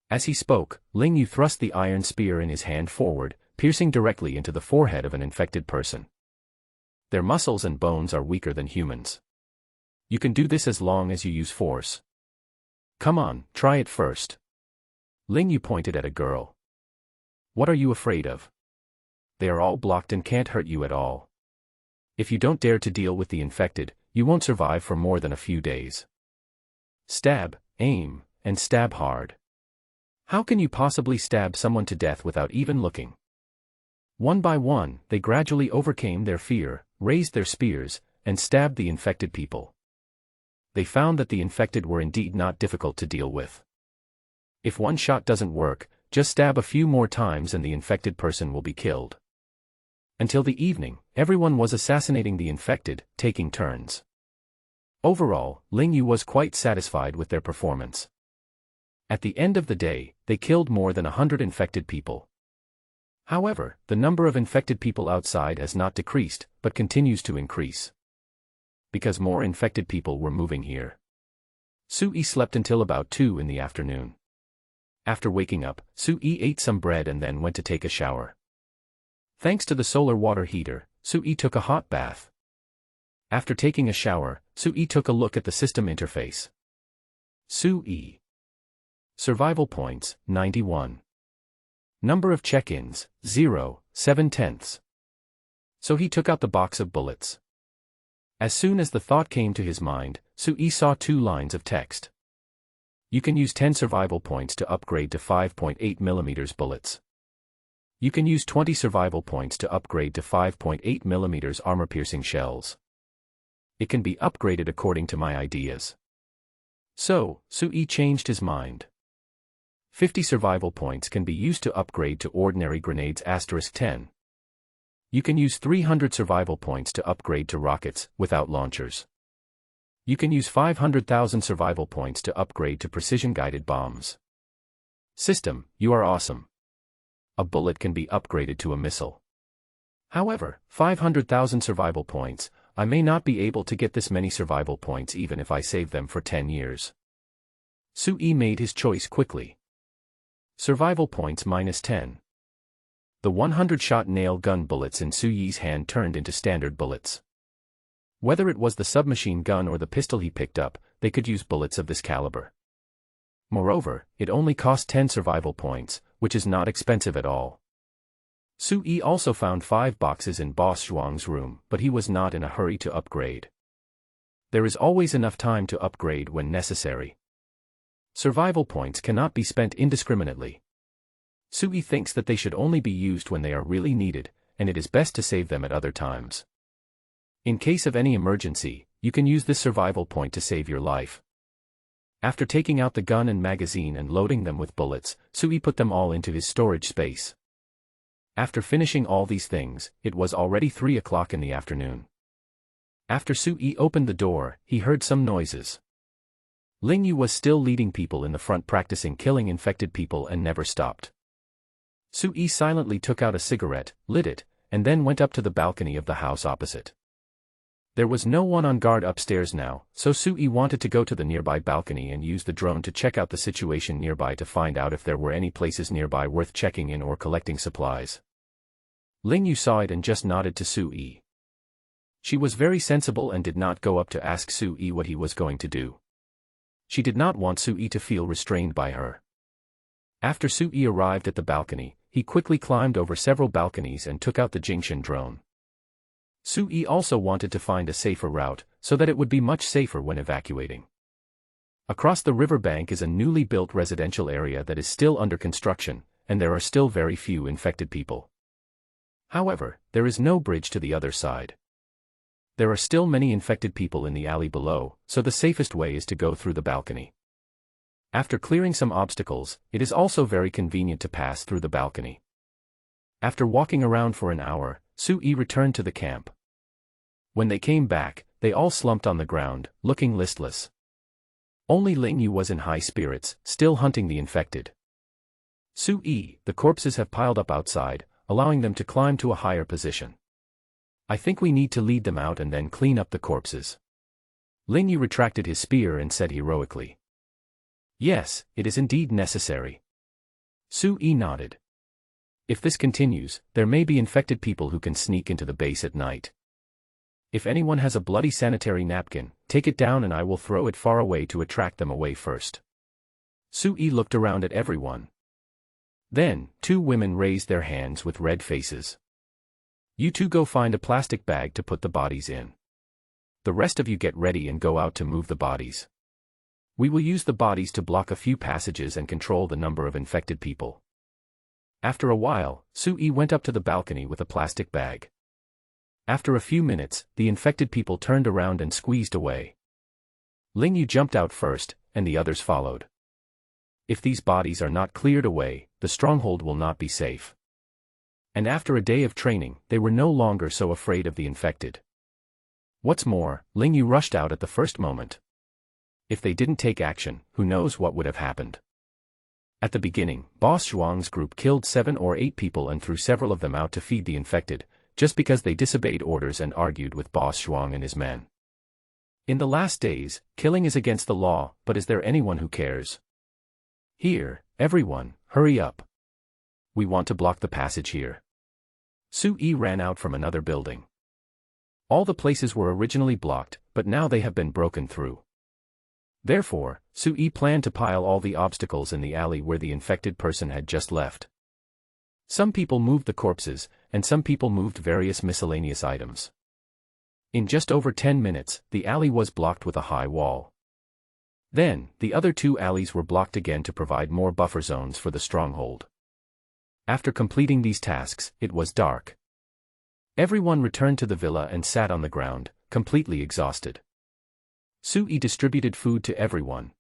As he spoke, Ling Yu thrust the iron spear in his hand forward, piercing directly into the forehead of an infected person. Their muscles and bones are weaker than humans. You can do this as long as you use force. Come on, try it first. Ling Yu pointed at a girl. What are you afraid of? They are all blocked and can't hurt you at all. If you don't dare to deal with the infected, you won't survive for more than a few days. Stab, aim, and stab hard. How can you possibly stab someone to death without even looking? One by one, they gradually overcame their fear, raised their spears, and stabbed the infected people. They found that the infected were indeed not difficult to deal with. If one shot doesn't work, just stab a few more times and the infected person will be killed. Until the evening, everyone was assassinating the infected, taking turns. Overall, Ling Yu was quite satisfied with their performance. At the end of the day, they killed more than 100 infected people. However, the number of infected people outside has not decreased, but continues to increase. Because more infected people were moving here. Sui slept until about 2 in the afternoon. After waking up, Sui ate some bread and then went to take a shower. Thanks to the solar water heater, Sui took a hot bath. After taking a shower, Sui took a look at the system interface. Sui. Survival points, 91. Number of check-ins, 0, 7/10. So he took out the box of bullets. As soon as the thought came to his mind, Sui saw 2 lines of text. You can use 10 survival points to upgrade to 5.8mm bullets. You can use 20 survival points to upgrade to 5.8mm armor-piercing shells. It can be upgraded according to my ideas. So, Sui changed his mind. 50 survival points can be used to upgrade to ordinary grenades *10. You can use 300 survival points to upgrade to rockets, without launchers. You can use 500,000 survival points to upgrade to precision-guided bombs. System, you are awesome. A bullet can be upgraded to a missile. However, 500,000 survival points, I may not be able to get this many survival points even if I save them for 10 years. Sui made his choice quickly. Survival points -10. The 100-shot nail gun bullets in Sui's hand turned into standard bullets. Whether it was the submachine gun or the pistol he picked up, they could use bullets of this caliber. Moreover, it only cost 10 survival points, which is not expensive at all. Sui also found 5 boxes in Boss Zhuang's room, but he was not in a hurry to upgrade. There is always enough time to upgrade when necessary. Survival points cannot be spent indiscriminately. Sui thinks that they should only be used when they are really needed, and it is best to save them at other times. In case of any emergency, you can use this survival point to save your life. After taking out the gun and magazine and loading them with bullets, Sui put them all into his storage space. After finishing all these things, it was already 3 o'clock in the afternoon. After Sui opened the door, he heard some noises. Ling Yu was still leading people in the front practicing killing infected people and never stopped. Sui silently took out a cigarette, lit it, and then went up to the balcony of the house opposite. There was no one on guard upstairs now, so Sui wanted to go to the nearby balcony and use the drone to check out the situation nearby to find out if there were any places nearby worth checking in or collecting supplies. Ling Yu saw it and just nodded to Sui. She was very sensible and did not go up to ask Sui what he was going to do. She did not want Sui to feel restrained by her. After Sui arrived at the balcony, he quickly climbed over several balconies and took out the Jingxin drone. Sui also wanted to find a safer route, so that it would be much safer when evacuating. Across the river bank is a newly built residential area that is still under construction, and there are still very few infected people. However, there is no bridge to the other side. There are still many infected people in the alley below, so the safest way is to go through the balcony. After clearing some obstacles, it is also very convenient to pass through the balcony. After walking around for an hour, Sui returned to the camp. When they came back, they all slumped on the ground, looking listless. Only Ling Yu was in high spirits, still hunting the infected. Su-yi, the corpses have piled up outside, allowing them to climb to a higher position. I think we need to lead them out and then clean up the corpses. Ling Yu retracted his spear and said heroically. Yes, it is indeed necessary. Su-yi nodded. If this continues, there may be infected people who can sneak into the base at night. If anyone has a bloody sanitary napkin, take it down and I will throw it far away to attract them away first. Su-yi looked around at everyone. Then, two women raised their hands with red faces. You two go find a plastic bag to put the bodies in. The rest of you get ready and go out to move the bodies. We will use the bodies to block a few passages and control the number of infected people. After a while, Su-yi went up to the balcony with a plastic bag. After a few minutes, the infected people turned around and squeezed away. Ling Yu jumped out first, and the others followed. If these bodies are not cleared away, the stronghold will not be safe. And after a day of training, they were no longer so afraid of the infected. What's more, Ling Yu rushed out at the first moment. If they didn't take action, who knows what would have happened. At the beginning, Boss Zhuang's group killed 7 or 8 people and threw several of them out to feed the infected, just because they disobeyed orders and argued with Boss Zhuang and his men. In the last days, killing is against the law, but is there anyone who cares? Here, everyone, hurry up. We want to block the passage here. Su-yi ran out from another building. All the places were originally blocked, but now they have been broken through. Therefore, Su-yi planned to pile all the obstacles in the alley where the infected person had just left. Some people moved the corpses, and some people moved various miscellaneous items. In just over 10 minutes, the alley was blocked with a high wall. Then, the other 2 alleys were blocked again to provide more buffer zones for the stronghold. After completing these tasks, it was dark. Everyone returned to the villa and sat on the ground, completely exhausted. Su-yi distributed food to everyone.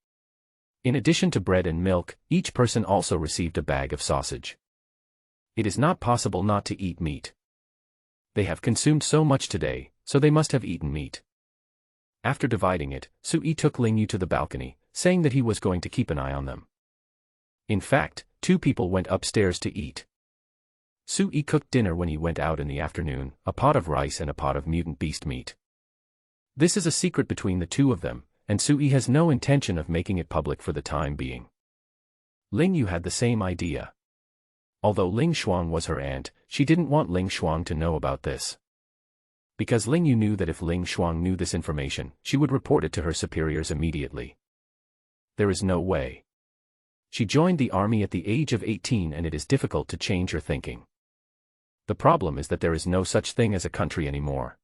In addition to bread and milk, each person also received a bag of sausage. It is not possible not to eat meat. They have consumed so much today, so they must have eaten meat. After dividing it, Su-yi took Ling Yu to the balcony, saying that he was going to keep an eye on them. In fact, 2 people went upstairs to eat. Su-yi cooked dinner when he went out in the afternoon, a pot of rice and a pot of mutant beast meat. This is a secret between the 2 of them, and Su-yi has no intention of making it public for the time being. Ling Yu had the same idea. Although Ling Shuang was her aunt, she didn't want Ling Shuang to know about this. Because Ling Yu knew that if Ling Shuang knew this information, she would report it to her superiors immediately. There is no way. She joined the army at the age of 18 and it is difficult to change her thinking. The problem is that there is no such thing as a country anymore.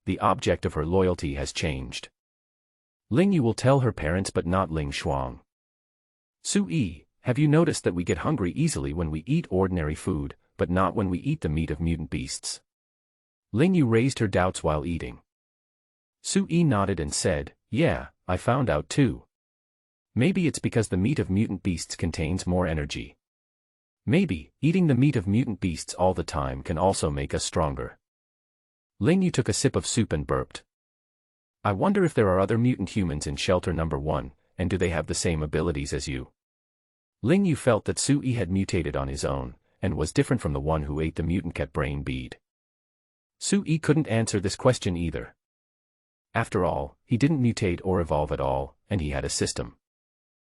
The object of her loyalty has changed. Ling Yu will tell her parents but not Ling Shuang. Su-yi, have you noticed that we get hungry easily when we eat ordinary food, but not when we eat the meat of mutant beasts? Ling Yu raised her doubts while eating. Su-yi nodded and said, yeah, I found out too. Maybe it's because the meat of mutant beasts contains more energy. Maybe, eating the meat of mutant beasts all the time can also make us stronger. Ling Yu took a sip of soup and burped. I wonder if there are other mutant humans in shelter number 1, and do they have the same abilities as you? Ling Yu felt that Su-yi had mutated on his own, and was different from the one who ate the mutant cat brain bead. Su-yi couldn't answer this question either. After all, he didn't mutate or evolve at all, and he had a system.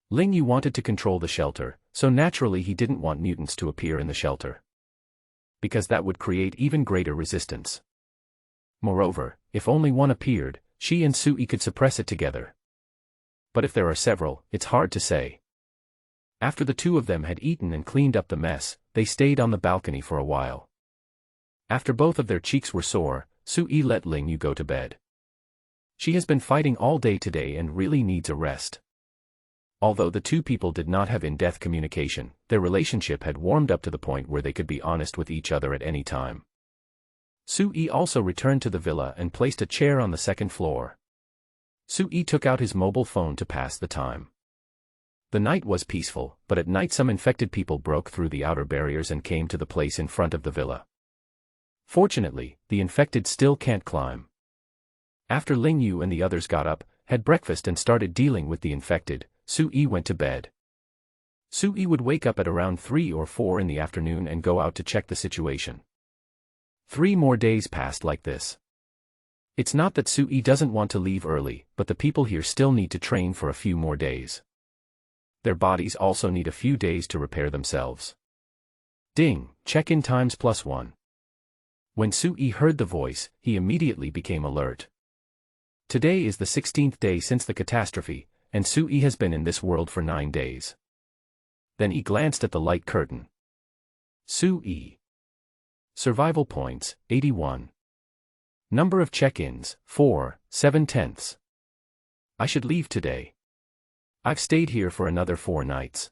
Ling Yu wanted to control the shelter, so naturally he didn't want mutants to appear in the shelter. Because that would create even greater resistance. Moreover, if only one appeared, she and Su-yi could suppress it together. But if there are several, it's hard to say. After the 2 of them had eaten and cleaned up the mess, they stayed on the balcony for a while. After both of their cheeks were sore, Su-yi let Ling Yu go to bed. She has been fighting all day today and really needs a rest. Although the 2 people did not have in-depth communication, their relationship had warmed up to the point where they could be honest with each other at any time. Su-yi also returned to the villa and placed a chair on the 2nd floor. Su-yi took out his mobile phone to pass the time. The night was peaceful, but at night some infected people broke through the outer barriers and came to the place in front of the villa. Fortunately, the infected still can't climb. After Ling Yu and the others got up, had breakfast and started dealing with the infected, Su-yi went to bed. Sui would wake up at around 3 or 4 in the afternoon and go out to check the situation. 3 more days passed like this. It's not that Sui doesn't want to leave early, but the people here still need to train for a few more days. Their bodies also need a few days to repair themselves. Ding, check-in times +1. When Sui heard the voice, he immediately became alert. Today is the 16th day since the catastrophe, and Sui has been in this world for 9 days. Then he glanced at the light curtain. Sui. Survival points, 81. Number of check-ins, 4, 7/10. I should leave today. I've stayed here for another 4 nights.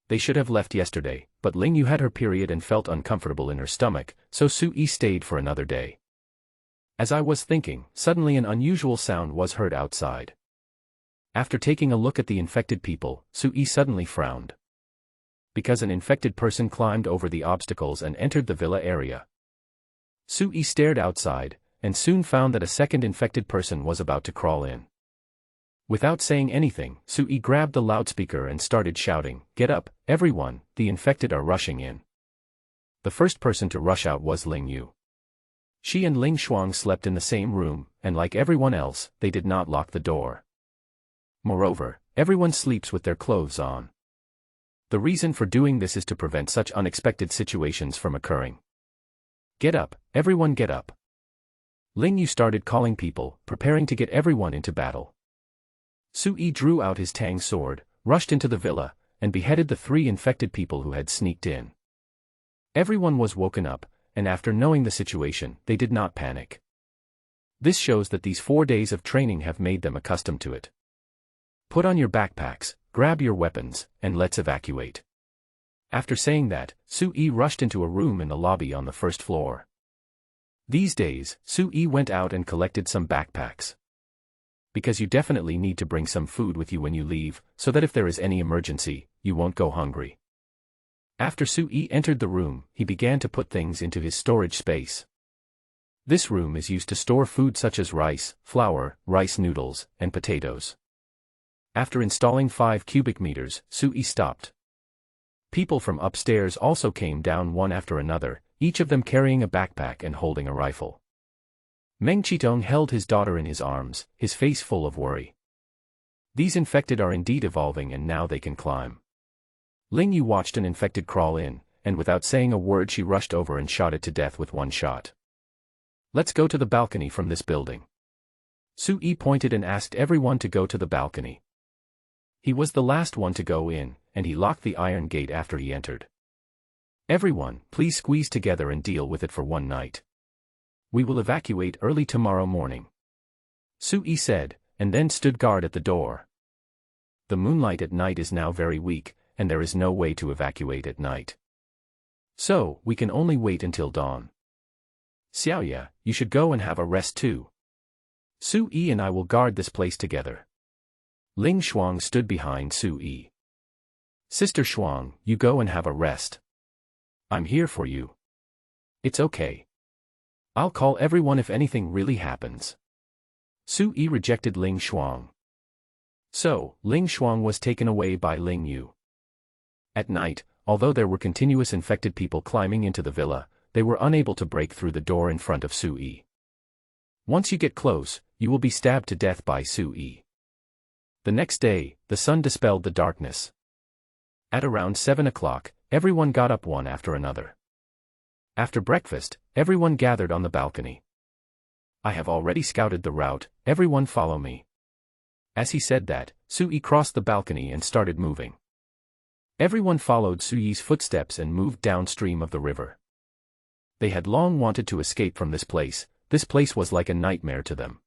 They should have left yesterday, but Ling Yu had her period and felt uncomfortable in her stomach, so Sui stayed for another day. As I was thinking, suddenly an unusual sound was heard outside. After taking a look at the infected people, Sui suddenly frowned. Because an infected person climbed over the obstacles and entered the villa area. Sui stared outside, and soon found that a second infected person was about to crawl in. Without saying anything, Sui grabbed the loudspeaker and started shouting, "Get up, everyone, the infected are rushing in." The first person to rush out was Ling Yu. She and Ling Shuang slept in the same room, and like everyone else, they did not lock the door. Moreover, everyone sleeps with their clothes on. The reason for doing this is to prevent such unexpected situations from occurring. "Get up, everyone get up." Ling Yu started calling people, preparing to get everyone into battle. Sui drew out his Tang sword, rushed into the villa, and beheaded the 3 infected people who had sneaked in. Everyone was woken up, and after knowing the situation, they did not panic. This shows that these 4 days of training have made them accustomed to it. Put on your backpacks, grab your weapons, and let's evacuate. After saying that, Sui rushed into a room in the lobby on the first floor. These days, Sui went out and collected some backpacks. Because you definitely need to bring some food with you when you leave, so that if there is any emergency, you won't go hungry. After Sui entered the room, he began to put things into his storage space. This room is used to store food such as rice, flour, rice noodles, and potatoes. After installing 5 cubic meters, Sui stopped. People from upstairs also came down one after another, each of them carrying a backpack and holding a rifle. Meng Qitong held his daughter in his arms, his face full of worry. These infected are indeed evolving and now they can climb. Ling Yu watched an infected crawl in, and without saying a word she rushed over and shot it to death with 1 shot. "Let's go to the balcony from this building." Sui pointed and asked everyone to go to the balcony. He was the last one to go in, and he locked the iron gate after he entered. "Everyone, please squeeze together and deal with it for 1 night. We will evacuate early tomorrow morning," Sui said, and then stood guard at the door. The moonlight at night is now very weak, and there is no way to evacuate at night. So, we can only wait until dawn. "Xiaoya, you should go and have a rest too. Sui and I will guard this place together." Ling Shuang stood behind Sui. "Sister Shuang, you go and have a rest. I'm here for you." "It's okay. I'll call everyone if anything really happens." Sui rejected Ling Shuang. So, Ling Shuang was taken away by Ling Yu. At night, although there were continuous infected people climbing into the villa, they were unable to break through the door in front of Sui. Once you get close, you will be stabbed to death by Sui. The next day, the sun dispelled the darkness. At around 7 o'clock, everyone got up one after another. After breakfast, everyone gathered on the balcony. "I have already scouted the route, everyone follow me." As he said that, Sui crossed the balcony and started moving. Everyone followed Sui's footsteps and moved downstream of the river. They had long wanted to escape from this place was like a nightmare to them.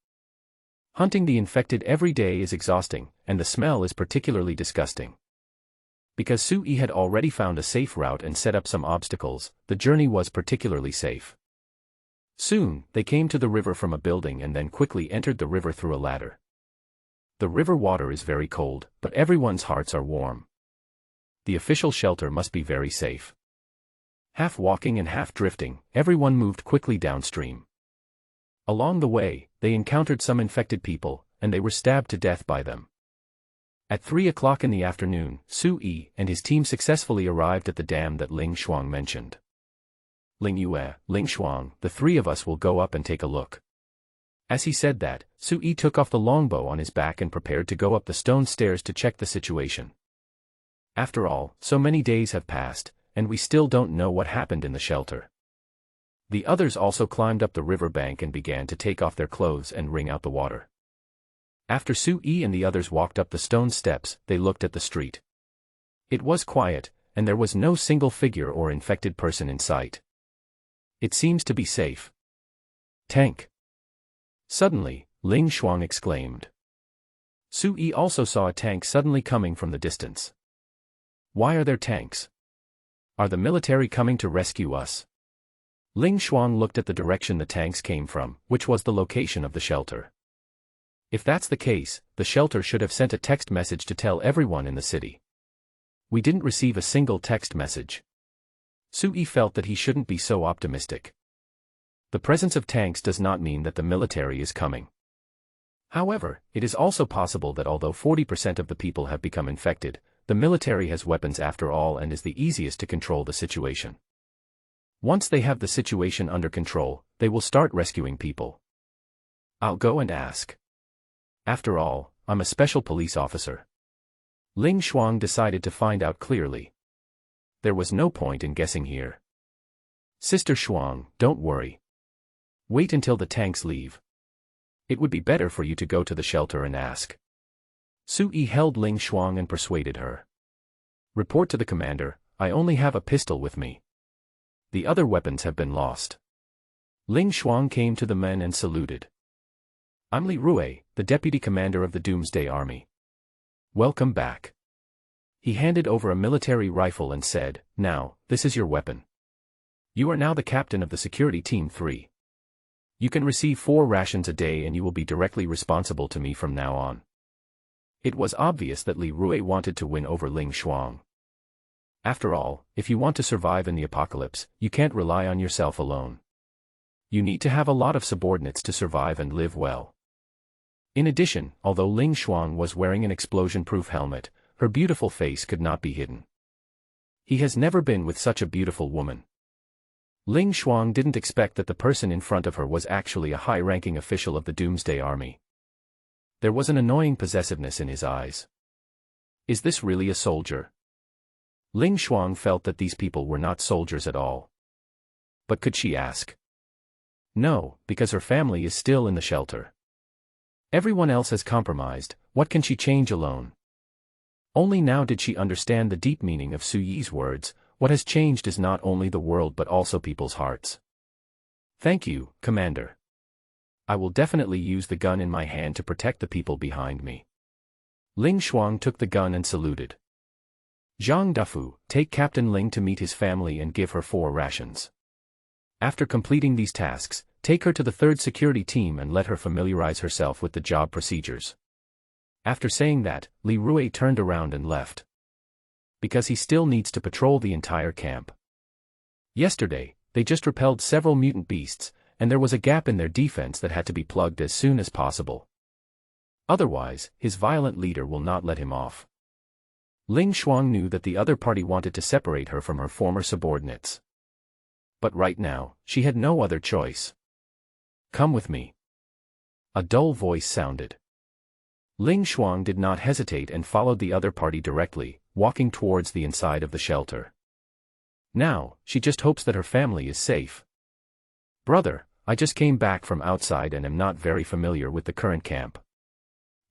Hunting the infected every day is exhausting, and the smell is particularly disgusting. Because Sui had already found a safe route and set up some obstacles, the journey was particularly safe. Soon, they came to the river from a building and then quickly entered the river through a ladder. The river water is very cold, but everyone's hearts are warm. The official shelter must be very safe. Half walking and half drifting, everyone moved quickly downstream. Along the way, they encountered some infected people, and they were stabbed to death by them. At 3 o'clock in the afternoon, Su Yi and his team successfully arrived at the dam that Ling Shuang mentioned. Ling Yue, Ling Shuang, the three of us will go up and take a look. As he said that, Su Yi took off the longbow on his back and prepared to go up the stone stairs to check the situation. After all, so many days have passed, and we still don't know what happened in the shelter. The others also climbed up the river bank and began to take off their clothes and wring out the water. After Su Yi and the others walked up the stone steps, they looked at the street. It was quiet, and there was no single figure or infected person in sight. It seems to be safe. Tank. Suddenly, Ling Shuang exclaimed. Su Yi also saw a tank suddenly coming from the distance. Why are there tanks? Are the military coming to rescue us? Ling Shuang looked at the direction the tanks came from, which was the location of the shelter. If that's the case, the shelter should have sent a text message to tell everyone in the city. We didn't receive a single text message. Su Yi felt that he shouldn't be so optimistic. The presence of tanks does not mean that the military is coming. However, it is also possible that although 40% of the people have become infected, the military has weapons after all and is the easiest to control the situation. Once they have the situation under control, they will start rescuing people. I'll go and ask. After all, I'm a special police officer. Ling Shuang decided to find out clearly. There was no point in guessing here. Sister Shuang, don't worry. Wait until the tanks leave. It would be better for you to go to the shelter and ask. Su Yi held Ling Shuang and persuaded her. Report to the commander, I only have a pistol with me. The other weapons have been lost. Ling Shuang came to the men and saluted. I'm Li Rui, the deputy commander of the Doomsday Army. Welcome back. He handed over a military rifle and said, now, this is your weapon. You are now the captain of the security team 3. You can receive 4 rations a day and you will be directly responsible to me from now on. It was obvious that Li Rui wanted to win over Ling Shuang. After all, if you want to survive in the apocalypse, you can't rely on yourself alone. You need to have a lot of subordinates to survive and live well. In addition, although Ling Shuang was wearing an explosion-proof helmet, her beautiful face could not be hidden. He has never been with such a beautiful woman. Ling Shuang didn't expect that the person in front of her was actually a high-ranking official of the Doomsday Army. There was an annoying possessiveness in his eyes. Is this really a soldier? Ling Shuang felt that these people were not soldiers at all. But could she ask? No, because her family is still in the shelter. Everyone else has compromised, what can she change alone? Only now did she understand the deep meaning of Su Yi's words, what has changed is not only the world but also people's hearts. Thank you, Commander. I will definitely use the gun in my hand to protect the people behind me. Ling Shuang took the gun and saluted. Zhang Dufu, take Captain Ling to meet his family and give her 4 rations. After completing these tasks, take her to the 3rd security team and let her familiarize herself with the job procedures. After saying that, Li Rui turned around and left. Because he still needs to patrol the entire camp. Yesterday, they just repelled several mutant beasts, and there was a gap in their defense that had to be plugged as soon as possible. Otherwise, his violent leader will not let him off. Ling Shuang knew that the other party wanted to separate her from her former subordinates. But right now, she had no other choice. Come with me. A dull voice sounded. Ling Shuang did not hesitate and followed the other party directly, walking towards the inside of the shelter. Now, she just hopes that her family is safe. Brother, I just came back from outside and am not very familiar with the current camp.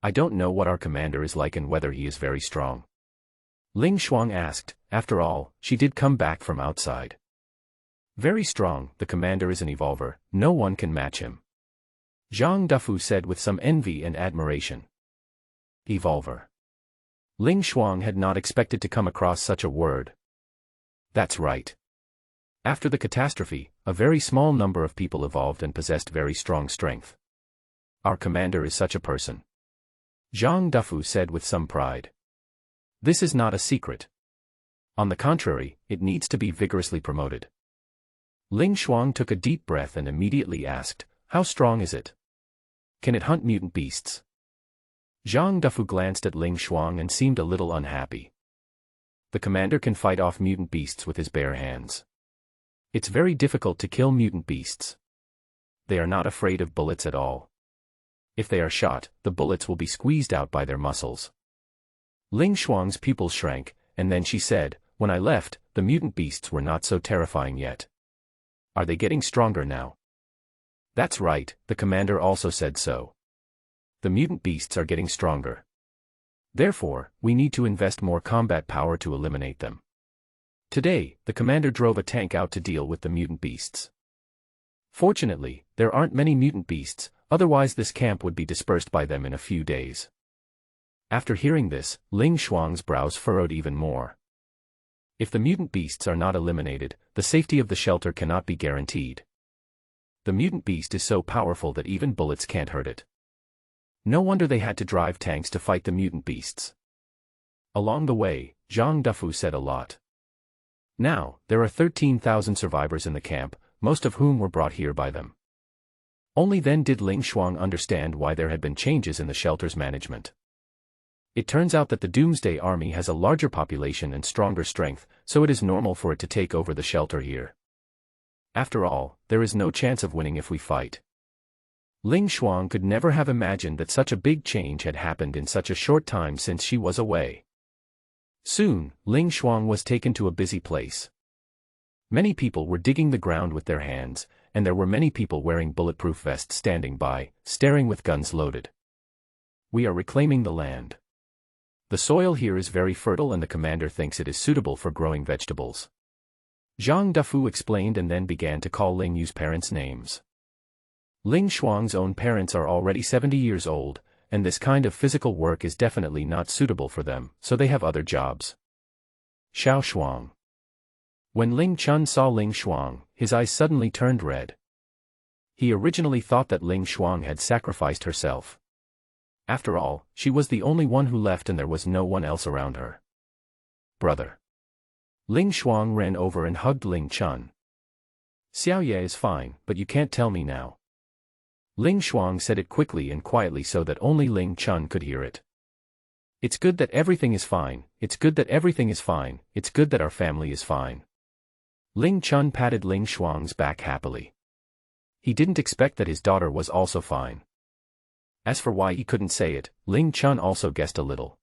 I don't know what our commander is like and whether he is very strong. Ling Shuang asked, after all, she did come back from outside. Very strong, the commander is an evolver, no one can match him. Zhang Dufu said with some envy and admiration. Evolver. Ling Shuang had not expected to come across such a word. That's right. After the catastrophe, a very small number of people evolved and possessed very strong strength. Our commander is such a person. Zhang Dufu said with some pride. This is not a secret. On the contrary, it needs to be vigorously promoted. Ling Shuang took a deep breath and immediately asked, how strong is it? Can it hunt mutant beasts? Zhang Dufu glanced at Ling Shuang and seemed a little unhappy. The commander can fight off mutant beasts with his bare hands. It's very difficult to kill mutant beasts. They are not afraid of bullets at all. If they are shot, the bullets will be squeezed out by their muscles. Ling Shuang's pupils shrank, and then she said, "When I left, the mutant beasts were not so terrifying yet. Are they getting stronger now?" "That's right," the commander also said so. "The mutant beasts are getting stronger. Therefore, we need to invest more combat power to eliminate them." Today, the commander drove a tank out to deal with the mutant beasts. Fortunately, there aren't many mutant beasts, otherwise this camp would be dispersed by them in a few days. After hearing this, Ling Shuang's brows furrowed even more. If the mutant beasts are not eliminated, the safety of the shelter cannot be guaranteed. The mutant beast is so powerful that even bullets can't hurt it. No wonder they had to drive tanks to fight the mutant beasts. Along the way, Zhang Dufu said a lot. Now, there are 13,000 survivors in the camp, most of whom were brought here by them. Only then did Ling Shuang understand why there had been changes in the shelter's management. It turns out that the Doomsday Army has a larger population and stronger strength, so it is normal for it to take over the shelter here. After all, there is no chance of winning if we fight. Ling Shuang could never have imagined that such a big change had happened in such a short time since she was away. Soon, Ling Shuang was taken to a busy place. Many people were digging the ground with their hands, and there were many people wearing bulletproof vests standing by, staring with guns loaded. "We are reclaiming the land. The soil here is very fertile and the commander thinks it is suitable for growing vegetables." Zhang Dufu explained and then began to call Ling Yu's parents names. Ling Shuang's own parents are already 70 years old, and this kind of physical work is definitely not suitable for them, so they have other jobs. Xiao Shuang. When Ling Chun saw Ling Shuang, his eyes suddenly turned red. He originally thought that Ling Shuang had sacrificed herself. After all, she was the only one who left and there was no one else around her. "Brother." Ling Shuang ran over and hugged Ling Chun. "Xiao Ye is fine, but you can't tell me now." Ling Shuang said it quickly and quietly so that only Ling Chun could hear it. "It's good that everything is fine, it's good that everything is fine, it's good that our family is fine." Ling Chun patted Ling Shuang's back happily. He didn't expect that his daughter was also fine. As for why he couldn't say it, Ling Chun also guessed a little.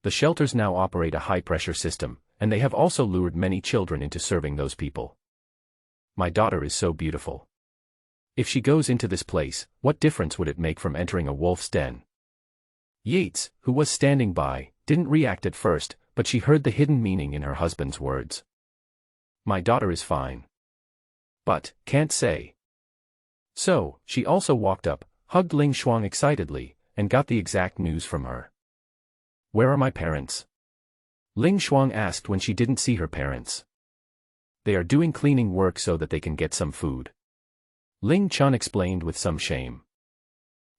The shelters now operate a high-pressure system, and they have also lured many children into serving those people. "My daughter is so beautiful. If she goes into this place, what difference would it make from entering a wolf's den?" Yates, who was standing by, didn't react at first, but she heard the hidden meaning in her husband's words. "My daughter is fine. But, can't say." So, she also walked up, hugged Ling Shuang excitedly, and got the exact news from her. "Where are my parents?" Ling Shuang asked when she didn't see her parents. "They are doing cleaning work so that they can get some food." Ling Chun explained with some shame.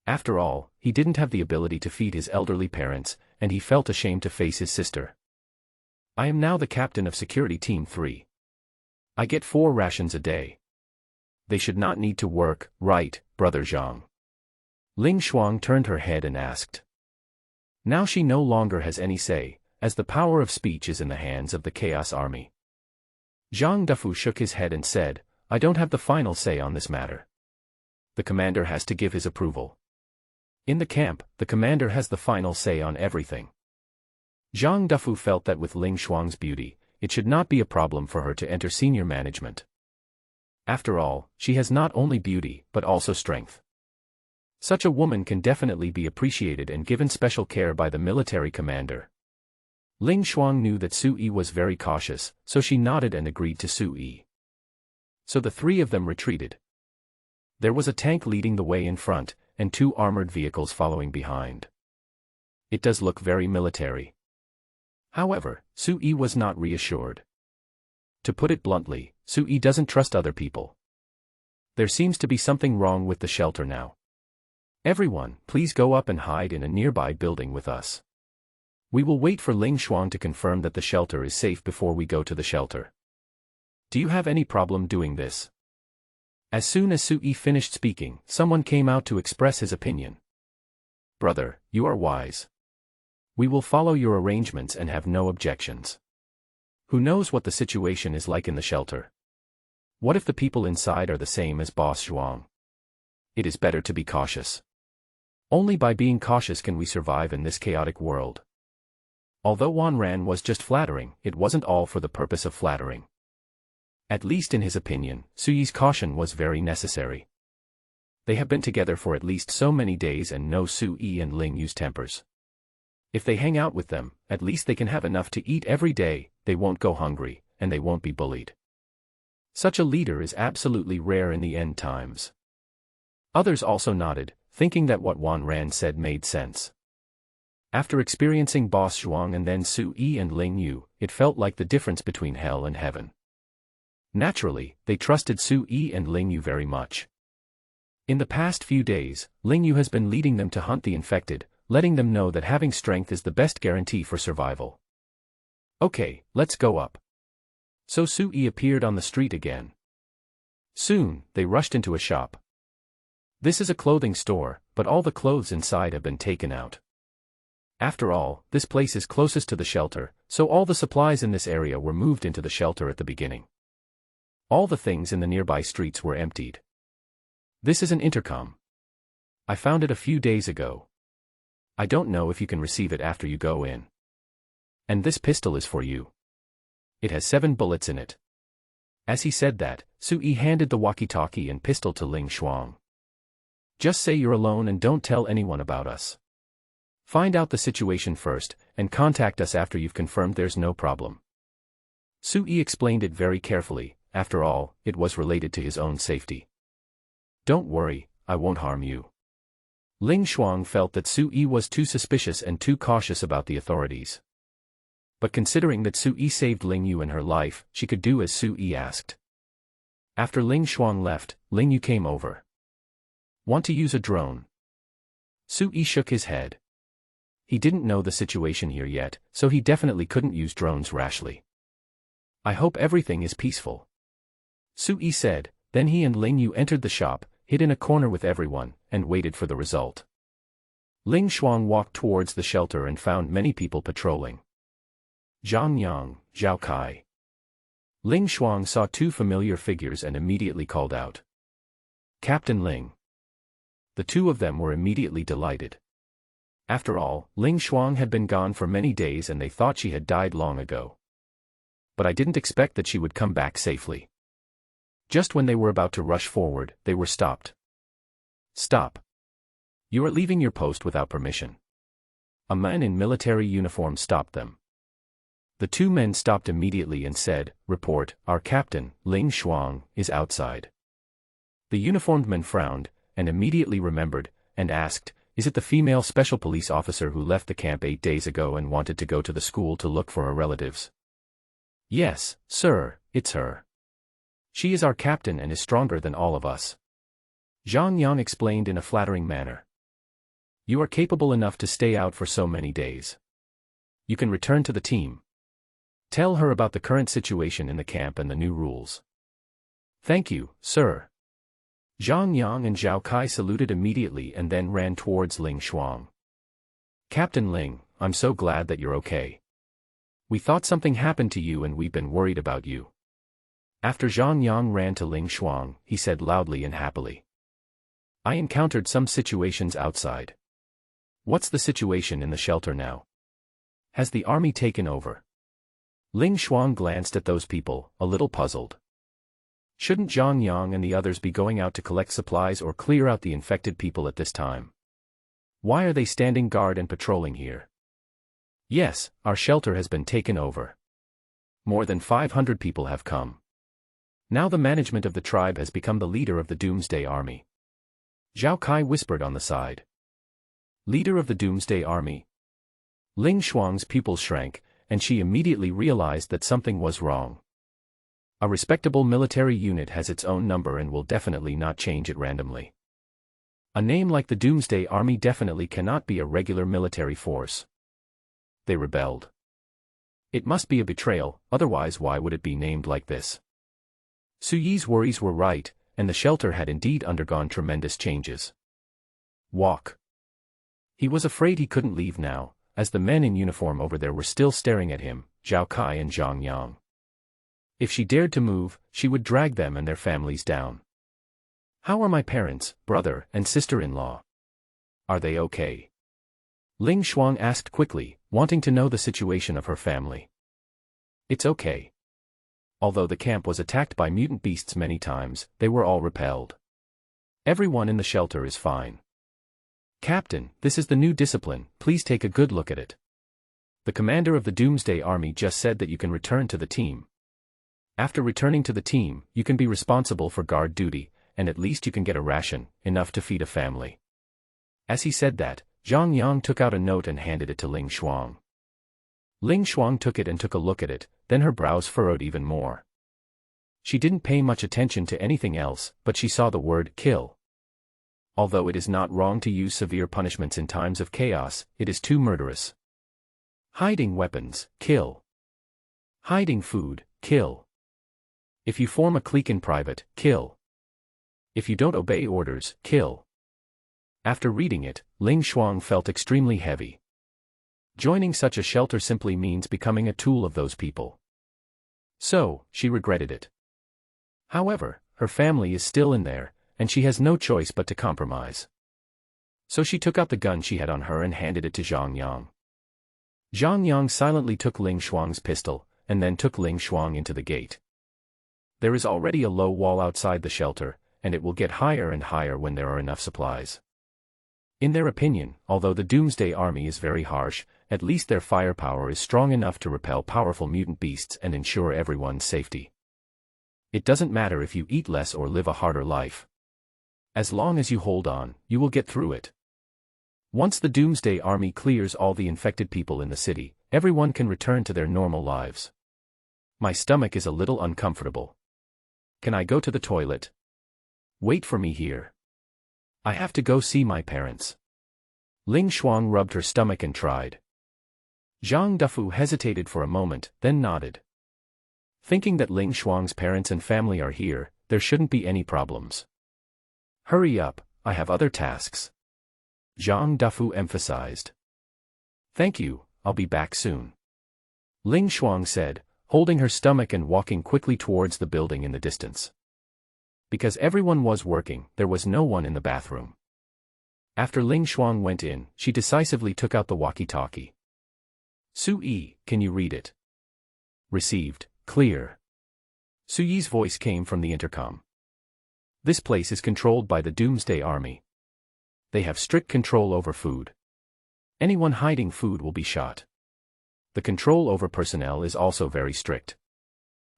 After all, he didn't have the ability to feed his elderly parents, and he felt ashamed to face his sister. "I am now the captain of Security Team 3. I get 4 rations a day. They should not need to work, right, Brother Zhang?" Ling Shuang turned her head and asked. Now she no longer has any say, as the power of speech is in the hands of the Chaos Army. Zhang Dufu shook his head and said, "I don't have the final say on this matter. The commander has to give his approval. In the camp, the commander has the final say on everything." Zhang Dufu felt that with Ling Shuang's beauty, it should not be a problem for her to enter senior management. After all, she has not only beauty, but also strength. Such a woman can definitely be appreciated and given special care by the military commander. Ling Shuang knew that Su Yi was very cautious, so she nodded and agreed to Su Yi. So the 3 of them retreated. There was a tank leading the way in front, and 2 armored vehicles following behind. It does look very military. However, Su Yi was not reassured. To put it bluntly, Su Yi doesn't trust other people. There seems to be something wrong with the shelter now. "Everyone, please go up and hide in a nearby building with us. We will wait for Ling Shuang to confirm that the shelter is safe before we go to the shelter. Do you have any problem doing this?" As soon as Su Yi finished speaking, someone came out to express his opinion. Brother, you are wise. We will follow your arrangements and have no objections. Who knows what the situation is like in the shelter? What if the people inside are the same as Boss Zhuang? It is better to be cautious. Only by being cautious can we survive in this chaotic world. Although Wan Ran was just flattering, it wasn't all for the purpose of flattering. At least in his opinion, Su Yi's caution was very necessary. They have been together for at least so many days and know Su Yi and Ling Yu's tempers. If they hang out with them, at least they can have enough to eat every day, they won't go hungry, and they won't be bullied. Such a leader is absolutely rare in the end times. Others also nodded, thinking that what Wan Ran said made sense. After experiencing Boss Zhuang and then Su Yi and Ling Yu, it felt like the difference between hell and heaven. Naturally, they trusted Su Yi and Ling Yu very much. In the past few days, Ling Yu has been leading them to hunt the infected, letting them know that having strength is the best guarantee for survival. Okay, let's go up. So Su Yi appeared on the street again. Soon, they rushed into a shop. This is a clothing store, but all the clothes inside have been taken out. After all, this place is closest to the shelter, so all the supplies in this area were moved into the shelter at the beginning. All the things in the nearby streets were emptied. This is an intercom. I found it a few days ago. I don't know if you can receive it after you go in. And this pistol is for you. It has 7 bullets in it. As he said that, Su Yi handed the walkie-talkie and pistol to Ling Shuang. Just say you're alone and don't tell anyone about us. Find out the situation first, and contact us after you've confirmed there's no problem. Su Yi explained it very carefully, after all, it was related to his own safety. Don't worry, I won't harm you. Ling Shuang felt that Su Yi was too suspicious and too cautious about the authorities. But considering that Su Yi saved Ling Yu and her life, she could do as Su Yi asked. After Ling Shuang left, Ling Yu came over. Want to use a drone? Su Yi shook his head. He didn't know the situation here yet, so he definitely couldn't use drones rashly. I hope everything is peaceful. Su Yi said, then he and Ling Yu entered the shop, hid in a corner with everyone, and waited for the result. Ling Shuang walked towards the shelter and found many people patrolling. Zhang Yang, Zhao Kai. Ling Shuang saw 2 familiar figures and immediately called out. Captain Ling. The 2 of them were immediately delighted. After all, Ling Shuang had been gone for many days and they thought she had died long ago. But I didn't expect that she would come back safely. Just when they were about to rush forward, they were stopped. Stop. You are leaving your post without permission. A man in military uniform stopped them. The 2 men stopped immediately and said, Report, our captain, Ling Shuang, is outside. The uniformed man frowned, and immediately remembered, and asked, Is it the female special police officer who left the camp 8 days ago and wanted to go to the school to look for her relatives? Yes, sir, it's her. She is our captain and is stronger than all of us. Zhang Yang explained in a flattering manner. You are capable enough to stay out for so many days. You can return to the team. Tell her about the current situation in the camp and the new rules. Thank you, sir. Zhang Yang and Zhao Kai saluted immediately and then ran towards Ling Shuang. Captain Ling, I'm so glad that you're okay. We thought something happened to you and we've been worried about you. After Zhang Yang ran to Ling Shuang, he said loudly and happily. I encountered some situations outside. What's the situation in the shelter now? Has the army taken over? Ling Shuang glanced at those people, a little puzzled. Shouldn't Zhang Yang and the others be going out to collect supplies or clear out the infected people at this time? Why are they standing guard and patrolling here? Yes, our shelter has been taken over. More than 500 people have come. Now the management of the tribe has become the leader of the Doomsday Army. Zhao Kai whispered on the side. Leader of the Doomsday Army? Ling Shuang's pupils shrank, and she immediately realized that something was wrong. A respectable military unit has its own number and will definitely not change it randomly. A name like the Doomsday Army definitely cannot be a regular military force. They rebelled. It must be a betrayal, otherwise why would it be named like this? Su Yi's worries were right, and the shelter had indeed undergone tremendous changes. Walk. He was afraid he couldn't leave now, as the men in uniform over there were still staring at him, Zhao Kai and Zhang Yang. If she dared to move, she would drag them and their families down. How are my parents, brother, and sister-in-law? Are they okay? Ling Shuang asked quickly, wanting to know the situation of her family. It's okay. Although the camp was attacked by mutant beasts many times, they were all repelled. Everyone in the shelter is fine. Captain, this is the new discipline, please take a good look at it. The commander of the Doomsday Army just said that you can return to the team. After returning to the team, you can be responsible for guard duty, and at least you can get a ration, enough to feed a family. As he said that, Zhang Yang took out a note and handed it to Ling Shuang. Ling Shuang took it and took a look at it, then her brows furrowed even more. She didn't pay much attention to anything else, but she saw the word kill. Although it is not wrong to use severe punishments in times of chaos, it is too murderous. Hiding weapons, kill. Hiding food, kill. If you form a clique in private, kill. If you don't obey orders, kill. After reading it, Ling Shuang felt extremely heavy. Joining such a shelter simply means becoming a tool of those people. So, she regretted it. However, her family is still in there, and she has no choice but to compromise. So she took out the gun she had on her and handed it to Zhang Yang. Zhang Yang silently took Ling Shuang's pistol, and then took Ling Shuang into the gate. There is already a low wall outside the shelter, and it will get higher and higher when there are enough supplies. In their opinion, although the Doomsday Army is very harsh, at least their firepower is strong enough to repel powerful mutant beasts and ensure everyone's safety. It doesn't matter if you eat less or live a harder life. As long as you hold on, you will get through it. Once the Doomsday Army clears all the infected people in the city, everyone can return to their normal lives. My stomach is a little uncomfortable. Can I go to the toilet? Wait for me here. I have to go see my parents. Ling Shuang rubbed her stomach and tried. Zhang Dufu hesitated for a moment, then nodded. Thinking that Ling Shuang's parents and family are here, there shouldn't be any problems. Hurry up, I have other tasks. Zhang Dufu emphasized. Thank you, I'll be back soon. Ling Shuang said, holding her stomach and walking quickly towards the building in the distance. Because everyone was working, there was no one in the bathroom. After Ling Shuang went in, she decisively took out the walkie-talkie. Su Yi, can you read it? Received, clear. Su Yi's voice came from the intercom. This place is controlled by the Doomsday Army. They have strict control over food. Anyone hiding food will be shot. The control over personnel is also very strict.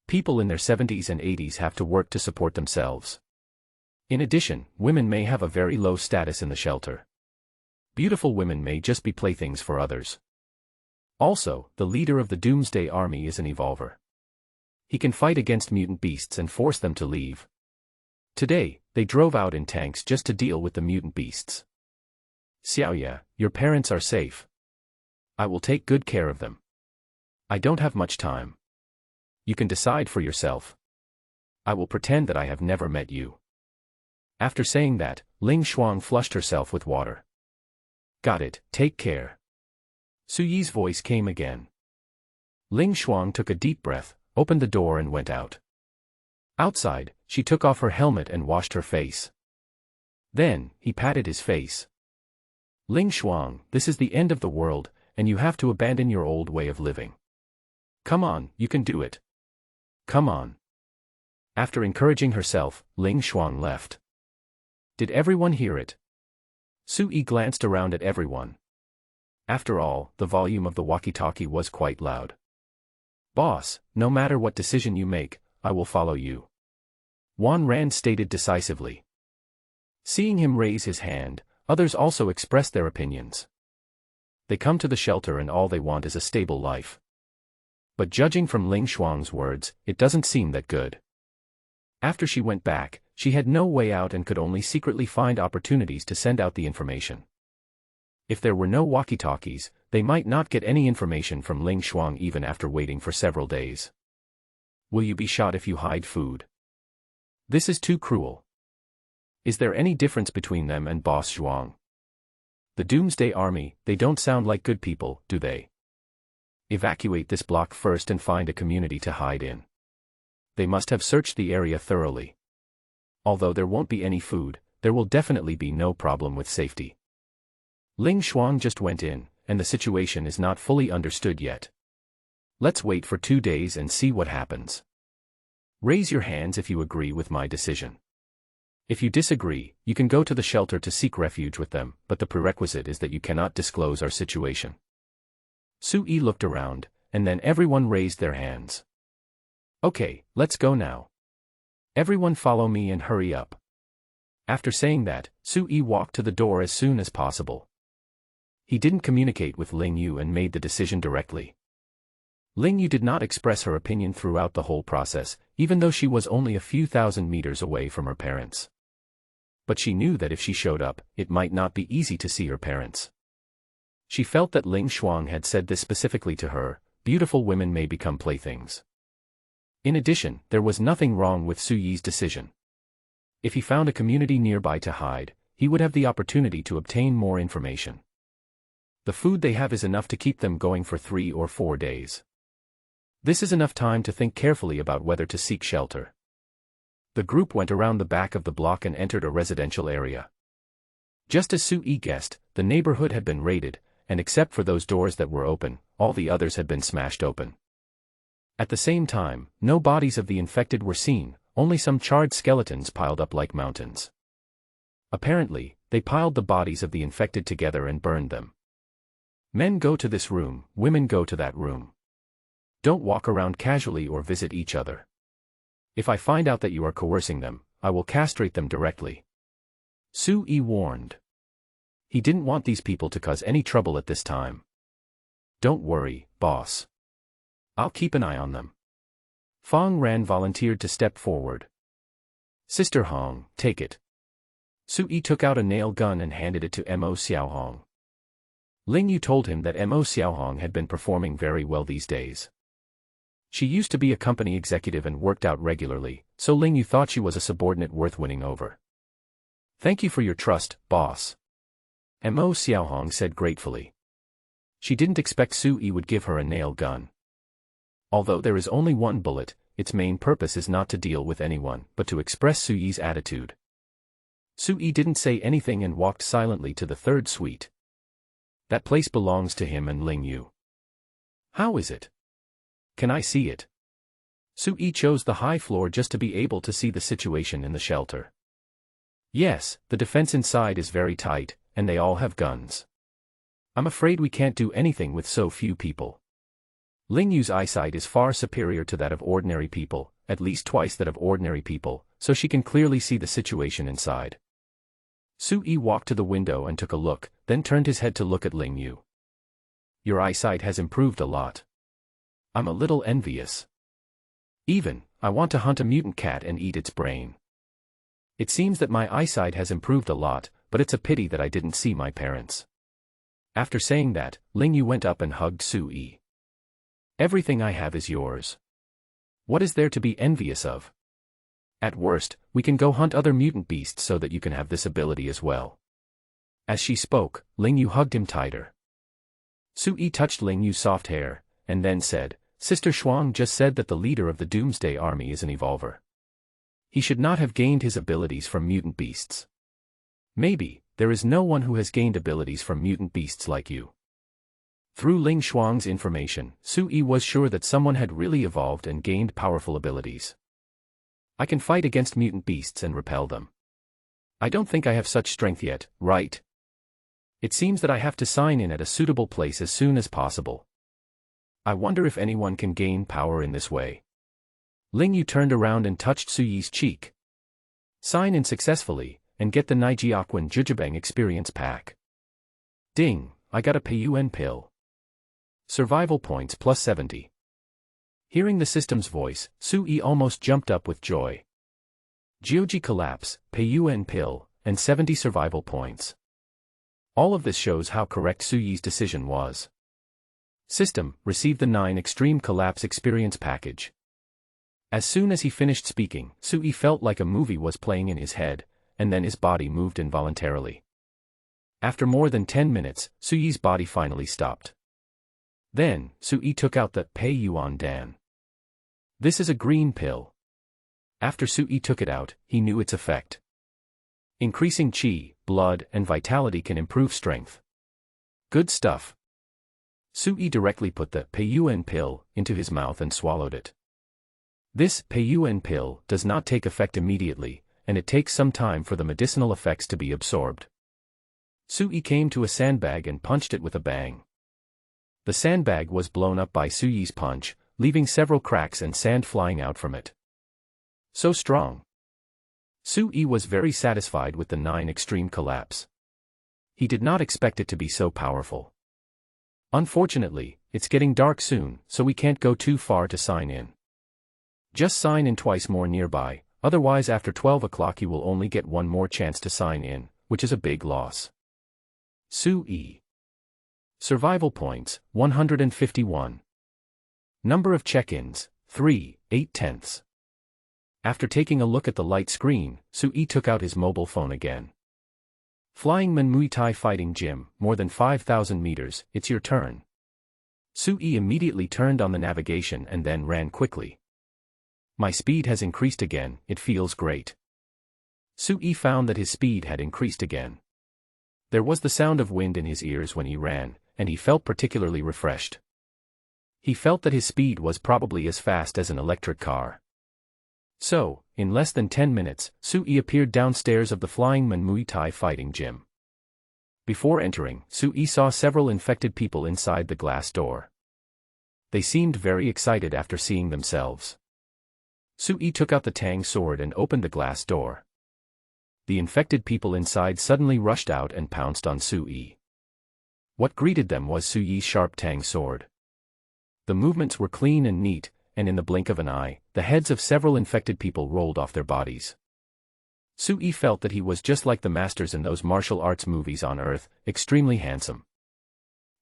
People in their 70s and 80s have to work to support themselves. In addition, women may have a very low status in the shelter. Beautiful women may just be playthings for others. Also, the leader of the Doomsday Army is an evolver. He can fight against mutant beasts and force them to leave. Today, they drove out in tanks just to deal with the mutant beasts. Xiaoya, your parents are safe. I will take good care of them. I don't have much time. You can decide for yourself. I will pretend that I have never met you. After saying that, Ling Shuang flushed herself with water. Got it, take care. Su Yi's voice came again. Ling Shuang took a deep breath, opened the door and went out. Outside, she took off her helmet and washed her face. Then, he patted his face. Ling Shuang, this is the end of the world, and you have to abandon your old way of living. Come on, you can do it. Come on. After encouraging herself, Ling Shuang left. Did everyone hear it? Su Yi glanced around at everyone. After all, the volume of the walkie-talkie was quite loud. Boss, no matter what decision you make, I will follow you. Wan Ran stated decisively. Seeing him raise his hand, others also expressed their opinions. They come to the shelter and all they want is a stable life. But judging from Ling Shuang's words, it doesn't seem that good. After she went back, she had no way out and could only secretly find opportunities to send out the information. If there were no walkie-talkies, they might not get any information from Ling Shuang even after waiting for several days. Will you be shot if you hide food? This is too cruel. Is there any difference between them and Boss Zhuang? The Doomsday Army, they don't sound like good people, do they? Evacuate this block first and find a community to hide in. They must have searched the area thoroughly. Although there won't be any food, there will definitely be no problem with safety. Ling Xuang just went in, and the situation is not fully understood yet. Let's wait for 2 days and see what happens. Raise your hands if you agree with my decision. If you disagree, you can go to the shelter to seek refuge with them, but the prerequisite is that you cannot disclose our situation. Su Yi looked around, and then everyone raised their hands. Okay, let's go now. Everyone follow me and hurry up. After saying that, Su Yi walked to the door as soon as possible. He didn't communicate with Ling Yu and made the decision directly. Ling Yu did not express her opinion throughout the whole process, even though she was only a few thousand meters away from her parents. But she knew that if she showed up, it might not be easy to see her parents. She felt that Ling Xuang had said this specifically to her: beautiful women may become playthings. In addition, there was nothing wrong with Su Yi's decision. If he found a community nearby to hide, he would have the opportunity to obtain more information. The food they have is enough to keep them going for 3 or 4 days. This is enough time to think carefully about whether to seek shelter. The group went around the back of the block and entered a residential area. Just as Su Yi guessed, the neighborhood had been raided, and except for those doors that were open, all the others had been smashed open. At the same time, no bodies of the infected were seen, only some charred skeletons piled up like mountains. Apparently, they piled the bodies of the infected together and burned them. Men go to this room, women go to that room. Don't walk around casually or visit each other. If I find out that you are coercing them, I will castrate them directly. Su Yi warned. He didn't want these people to cause any trouble at this time. Don't worry, boss. I'll keep an eye on them. Fang Ran volunteered to step forward. Sister Hong, take it. Su Yi took out a nail gun and handed it to Mo Xiaohong. Ling Yu told him that Mo Xiaohong had been performing very well these days. She used to be a company executive and worked out regularly, so Ling Yu thought she was a subordinate worth winning over. Thank you for your trust, boss. Mo Xiaohong said gratefully. She didn't expect Su Yi would give her a nail gun. Although there is only one bullet, its main purpose is not to deal with anyone, but to express Su Yi's attitude. Su Yi didn't say anything and walked silently to the third suite. That place belongs to him and Ling Yu. How is it? Can I see it? Su Yi chose the high floor just to be able to see the situation in the shelter. Yes, the defense inside is very tight, and they all have guns. I'm afraid we can't do anything with so few people. Ling Yu's eyesight is far superior to that of ordinary people, at least twice that of ordinary people, so she can clearly see the situation inside. Su Yi walked to the window and took a look, then turned his head to look at Ling Yu. Your eyesight has improved a lot. I'm a little envious. I want to hunt a mutant cat and eat its brain. It seems that my eyesight has improved a lot, but it's a pity that I didn't see my parents. After saying that, Ling Yu went up and hugged Su Yi. Everything I have is yours. What is there to be envious of? At worst, we can go hunt other mutant beasts so that you can have this ability as well. As she spoke, Ling Yu hugged him tighter. Su Yi touched Ling Yu's soft hair, and then said, Sister Xuang just said that the leader of the Doomsday Army is an evolver. He should not have gained his abilities from mutant beasts. Maybe, there is no one who has gained abilities from mutant beasts like you. Through Ling Xuang's information, Su Yi was sure that someone had really evolved and gained powerful abilities. I can fight against mutant beasts and repel them. I don't think I have such strength yet, right? It seems that I have to sign in at a suitable place as soon as possible. I wonder if anyone can gain power in this way. Ling Yu turned around and touched Su Yi's cheek. Sign in successfully, and get the Nijiaquan Jujubang experience pack. Ding, I got a Payuan pill. Survival points plus 70. Hearing the system's voice, Su Yi almost jumped up with joy. Geoji collapse, Payuan pill, and 70 survival points. All of this shows how correct Su Yi's decision was. System, receive the 9 extreme collapse experience package. As soon as he finished speaking, Su Yi felt like a movie was playing in his head, and then his body moved involuntarily. After more than 10 minutes, Suyi's body finally stopped. Then, Suyi took out the Pei Yuan Dan. This is a green pill. After Suyi took it out, he knew its effect. Increasing qi, blood, and vitality can improve strength. Good stuff. Suyi directly put the Pei Yuan pill into his mouth and swallowed it. This Pei Yuan pill does not take effect immediately, and it takes some time for the medicinal effects to be absorbed. Suyi came to a sandbag and punched it with a bang. The sandbag was blown up by Suyi's punch, leaving several cracks and sand flying out from it. So strong. Suyi was very satisfied with the 9 extreme collapse. He did not expect it to be so powerful. Unfortunately, it's getting dark soon, so we can't go too far to sign in. Just sign in twice more nearby, otherwise after 12 o'clock you will only get one more chance to sign in, which is a big loss. Suyi. Survival points, 151. Number of check-ins, 3, 8/10. After taking a look at the light screen, Suyi took out his mobile phone again. Flying Man Muay Thai Fighting Gym, more than 5,000 meters, it's your turn. Suyi immediately turned on the navigation and then ran quickly. My speed has increased again, it feels great. Suyi found that his speed had increased again. There was the sound of wind in his ears when he ran, and he felt particularly refreshed. He felt that his speed was probably as fast as an electric car. So, in less than 10 minutes, Suyi appeared downstairs of the Flying Man Muay Thai Fighting Gym. Before entering, Suyi saw several infected people inside the glass door. They seemed very excited after seeing themselves. Suyi took out the Tang sword and opened the glass door. The infected people inside suddenly rushed out and pounced on Suyi. What greeted them was Suyi's sharp Tang sword. The movements were clean and neat, and in the blink of an eye, the heads of several infected people rolled off their bodies. Suyi felt that he was just like the masters in those martial arts movies on Earth, extremely handsome.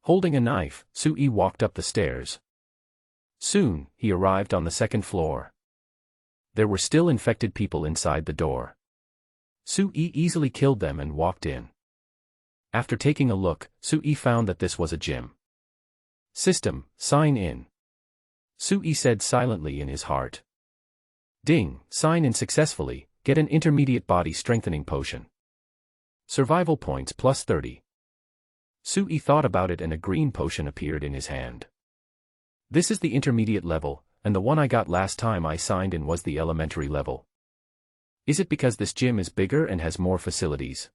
Holding a knife, Suyi walked up the stairs. Soon, he arrived on the 2nd floor. There were still infected people inside the door. Suyi easily killed them and walked in. After taking a look, Suyi found that this was a gym. System, sign in. Suyi said silently in his heart. Ding, sign in successfully, get an intermediate body strengthening potion. Survival points plus 30. Suyi thought about it and a green potion appeared in his hand. This is the intermediate level, and the one I got last time I signed in was the elementary level. Is it because this gym is bigger and has more facilities?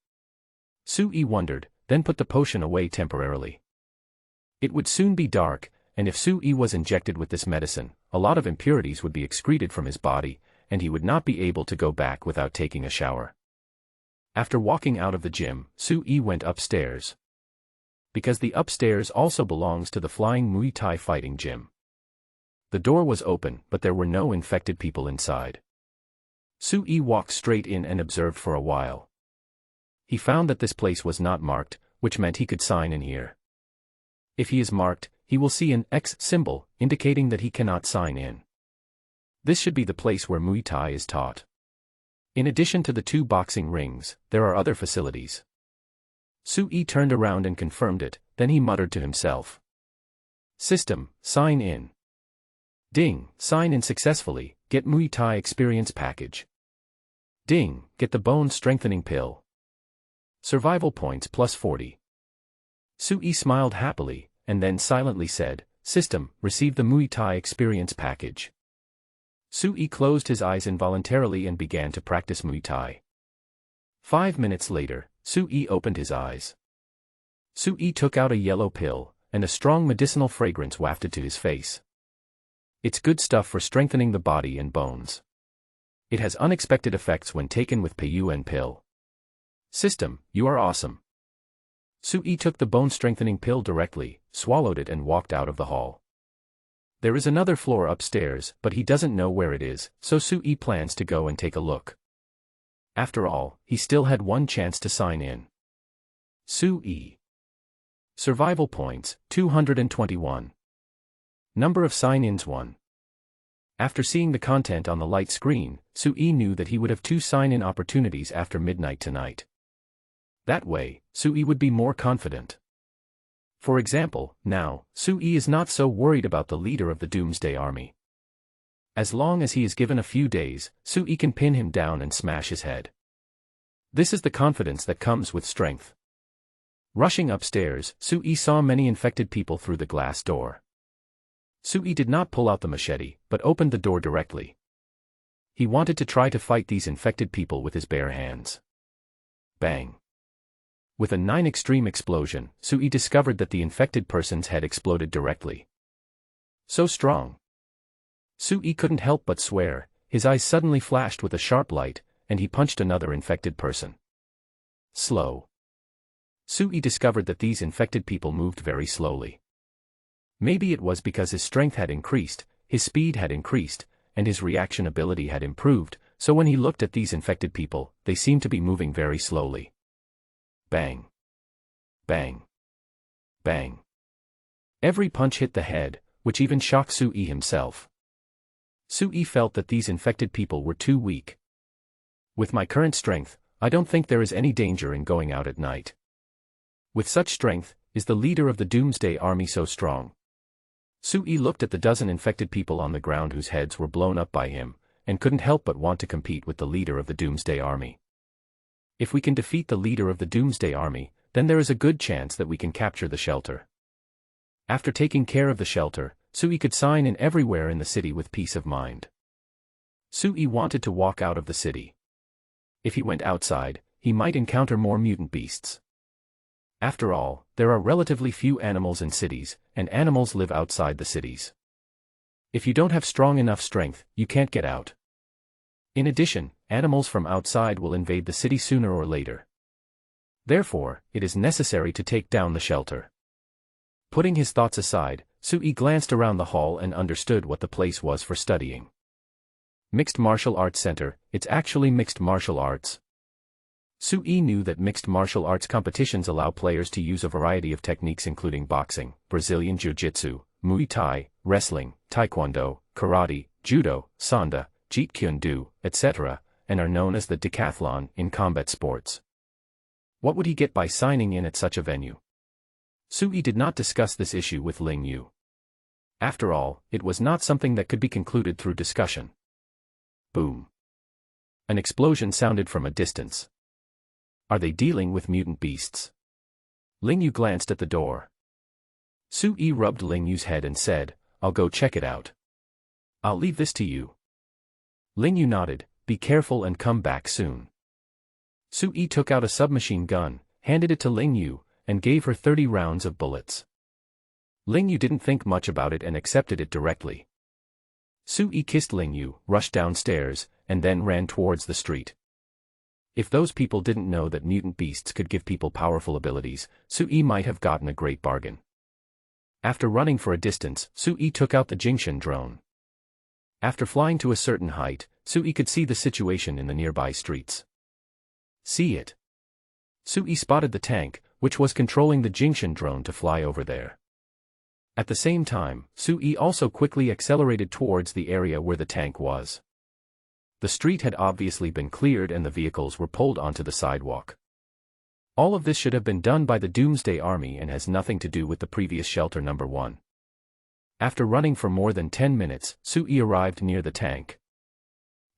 Suyi wondered, then put the potion away temporarily. It would soon be dark, and if Suyi was injected with this medicine, a lot of impurities would be excreted from his body, and he would not be able to go back without taking a shower. After walking out of the gym, Suyi went upstairs. Because the upstairs also belongs to the Flying Muay Thai Fighting Gym. The door was open, but there were no infected people inside. Suyi walked straight in and observed for a while. He found that this place was not marked, which meant he could sign in here. If he is marked, he will see an X symbol, indicating that he cannot sign in. This should be the place where Muay Thai is taught. In addition to the 2 boxing rings, there are other facilities. Suyi turned around and confirmed it, then he muttered to himself. System, sign in. Ding, sign in successfully, get Muay Thai experience package. Ding, get the bone strengthening pill. Survival points plus 40. Suyi smiled happily, and then silently said, System, receive the Muay Thai experience package. Suyi closed his eyes involuntarily and began to practice Muay Thai. 5 minutes later, Suyi opened his eyes. Suyi took out a yellow pill, and a strong medicinal fragrance wafted to his face. It's good stuff for strengthening the body and bones. It has unexpected effects when taken with Pei Yuan pill. System, you are awesome. Suyi took the bone strengthening pill directly, swallowed it and walked out of the hall. There is another floor upstairs, but he doesn't know where it is, so Suyi plans to go and take a look. After all, he still had one chance to sign in. Suyi. Survival points, 221. Number of sign-ins 1. After seeing the content on the light screen, Suyi knew that he would have 2 sign-in opportunities after midnight tonight. That way, Sui would be more confident. For example, now, Sui is not so worried about the leader of the Doomsday Army. As long as he is given a few days, Sui can pin him down and smash his head. This is the confidence that comes with strength. Rushing upstairs, Sui saw many infected people through the glass door. Sui did not pull out the machete, but opened the door directly. He wanted to try to fight these infected people with his bare hands. Bang. With a 9 extreme explosion, Sui discovered that the infected person's head exploded directly. So strong. Sui couldn't help but swear. His eyes suddenly flashed with a sharp light, and he punched another infected person. Slow. Sui discovered that these infected people moved very slowly. Maybe it was because his strength had increased, his speed had increased, and his reaction ability had improved, so when he looked at these infected people, they seemed to be moving very slowly. Bang. Bang. Bang. Every punch hit the head, which even shocked Sui himself. Sui felt that these infected people were too weak. With my current strength, I don't think there is any danger in going out at night. With such strength, is the leader of the Doomsday Army so strong? Sui looked at the dozen infected people on the ground whose heads were blown up by him, and couldn't help but want to compete with the leader of the Doomsday Army. If we can defeat the leader of the Doomsday Army, then there is a good chance that we can capture the shelter. After taking care of the shelter, Sui could sign in everywhere in the city with peace of mind. Sui wanted to walk out of the city. If he went outside, he might encounter more mutant beasts. After all, there are relatively few animals in cities, and animals live outside the cities. If you don't have strong enough strength, you can't get out. In addition, animals from outside will invade the city sooner or later. Therefore, it is necessary to take down the shelter. Putting his thoughts aside, Sui glanced around the hall and understood what the place was for studying. Mixed Martial Arts Center, it's actually mixed martial arts. Sui knew that mixed martial arts competitions allow players to use a variety of techniques including boxing, Brazilian Jiu-Jitsu, Muay Thai, wrestling, Taekwondo, Karate, Judo, Sanda, Jeet Kune Do, etc., and are known as the decathlon in combat sports. What would he get by signing in at such a venue? Sui did not discuss this issue with Ling Yu. After all, it was not something that could be concluded through discussion. Boom. An explosion sounded from a distance. Are they dealing with mutant beasts? Ling Yu glanced at the door. Sui rubbed Ling Yu's head and said, "I'll go check it out. I'll leave this to you." Ling Yu nodded, "Be careful and come back soon." Sui took out a submachine gun, handed it to Ling Yu, and gave her 30 rounds of bullets. Ling Yu didn't think much about it and accepted it directly. Sui kissed Ling Yu, rushed downstairs, and then ran towards the street. If those people didn't know that mutant beasts could give people powerful abilities, Sui might have gotten a great bargain. After running for a distance, Sui took out the Jingshan drone. After flying to a certain height, Sui could see the situation in the nearby streets. See it. Sui spotted the tank, which was controlling the Jingshan drone to fly over there. At the same time, Sui also quickly accelerated towards the area where the tank was. The street had obviously been cleared and the vehicles were pulled onto the sidewalk. All of this should have been done by the Doomsday Army and has nothing to do with the previous shelter number 1. After running for more than 10 minutes, Sui arrived near the tank.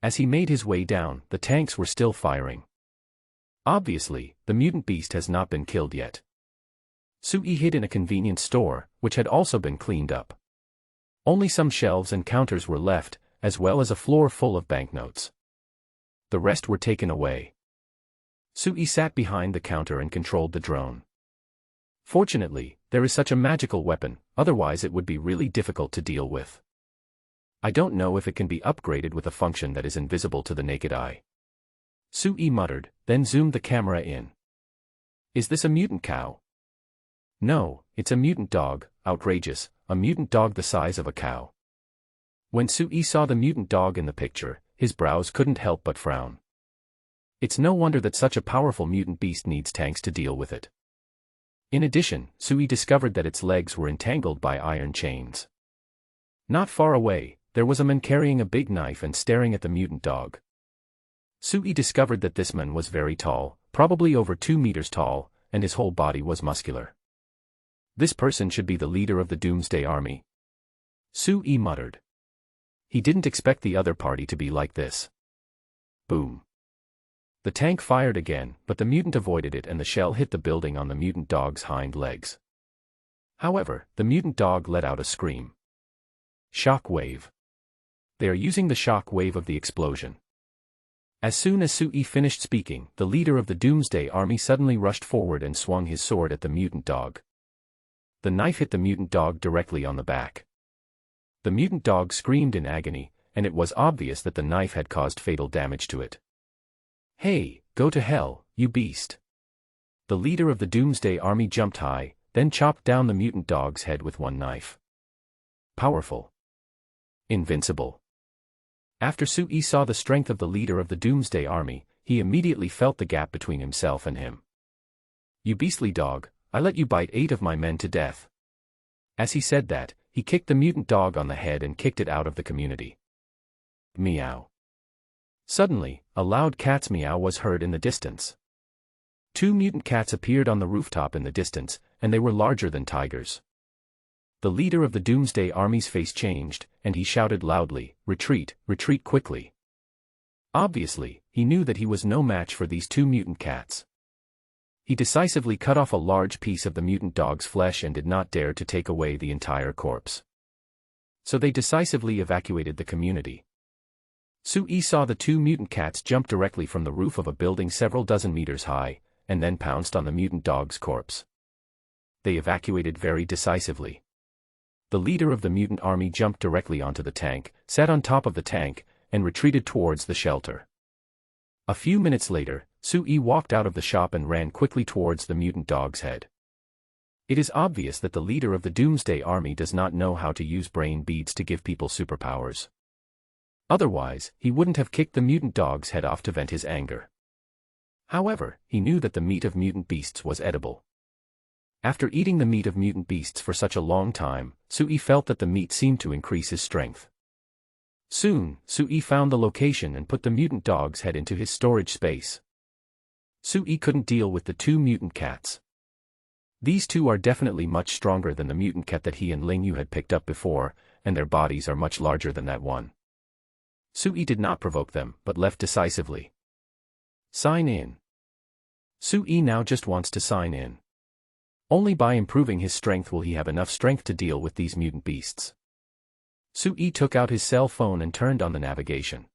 As he made his way down, the tanks were still firing. Obviously, the mutant beast has not been killed yet. Sui hid in a convenience store, which had also been cleaned up. Only some shelves and counters were left, as well as a floor full of banknotes. The rest were taken away. Sui sat behind the counter and controlled the drone. Fortunately, there is such a magical weapon, otherwise it would be really difficult to deal with. I don't know if it can be upgraded with a function that is invisible to the naked eye. Sui muttered, then zoomed the camera in. Is this a mutant cow? No, it's a mutant dog. Outrageous, a mutant dog the size of a cow. When Sui saw the mutant dog in the picture, his brows couldn't help but frown. It's no wonder that such a powerful mutant beast needs tanks to deal with it. In addition, Sui discovered that its legs were entangled by iron chains. Not far away, there was a man carrying a big knife and staring at the mutant dog. Sui discovered that this man was very tall, probably over 2 meters tall, and his whole body was muscular. This person should be the leader of the Doomsday Army. Sui muttered. He didn't expect the other party to be like this. Boom. The tank fired again, but the mutant avoided it and the shell hit the building on the mutant dog's hind legs. However, the mutant dog let out a scream. Shock wave. They are using the shock wave of the explosion. As soon as Sui finished speaking, the leader of the Doomsday Army suddenly rushed forward and swung his sword at the mutant dog. The knife hit the mutant dog directly on the back. The mutant dog screamed in agony, and it was obvious that the knife had caused fatal damage to it. Hey, go to hell, you beast! The leader of the Doomsday Army jumped high, then chopped down the mutant dog's head with one knife. Powerful. Invincible. After Sui saw the strength of the leader of the Doomsday Army, he immediately felt the gap between himself and him. You beastly dog, I let you bite 8 of my men to death. As he said that, he kicked the mutant dog on the head and kicked it out of the community. Meow. Suddenly, a loud cat's meow was heard in the distance. 2 mutant cats appeared on the rooftop in the distance, and they were larger than tigers. The leader of the Doomsday Army's face changed, and he shouted loudly, "Retreat, retreat quickly." Obviously, he knew that he was no match for these 2 mutant cats. He decisively cut off a large piece of the mutant dog's flesh and did not dare to take away the entire corpse. So they decisively evacuated the community. Sui saw the 2 mutant cats jump directly from the roof of a building several dozen meters high, and then pounced on the mutant dog's corpse. They evacuated very decisively. The leader of the mutant army jumped directly onto the tank, sat on top of the tank, and retreated towards the shelter. A few minutes later, Sui walked out of the shop and ran quickly towards the mutant dog's head. It is obvious that the leader of the Doomsday Army does not know how to use brain beads to give people superpowers. Otherwise, he wouldn't have kicked the mutant dog's head off to vent his anger. However, he knew that the meat of mutant beasts was edible. After eating the meat of mutant beasts for such a long time, Sui felt that the meat seemed to increase his strength. Soon, Sui found the location and put the mutant dog's head into his storage space. Sui couldn't deal with the 2 mutant cats. These 2 are definitely much stronger than the mutant cat that he and Ling Yu had picked up before, and their bodies are much larger than that one. Sui did not provoke them, but left decisively. Sign in. Sui now just wants to sign in. Only by improving his strength will he have enough strength to deal with these mutant beasts. Sui took out his cell phone and turned on the navigation.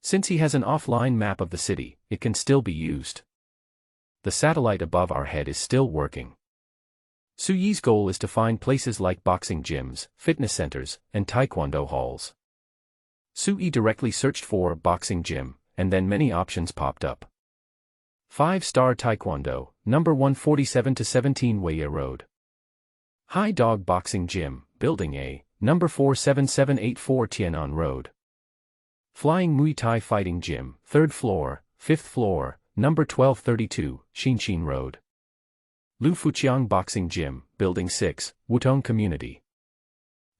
Since he has an offline map of the city, it can still be used. The satellite above our head is still working. Sui's goal is to find places like boxing gyms, fitness centers, and taekwondo halls. Sui directly searched for boxing gym, and then many options popped up. 5-star Taekwondo, number 147-17 Weya Road. High Dog Boxing Gym, Building A, number 47784 Tianan Road. Flying Muay Thai Fighting Gym, 3rd floor, 5th floor, number 1232, Xinshin Road. Lu Fuqiang Boxing Gym, Building 6, Wutong Community.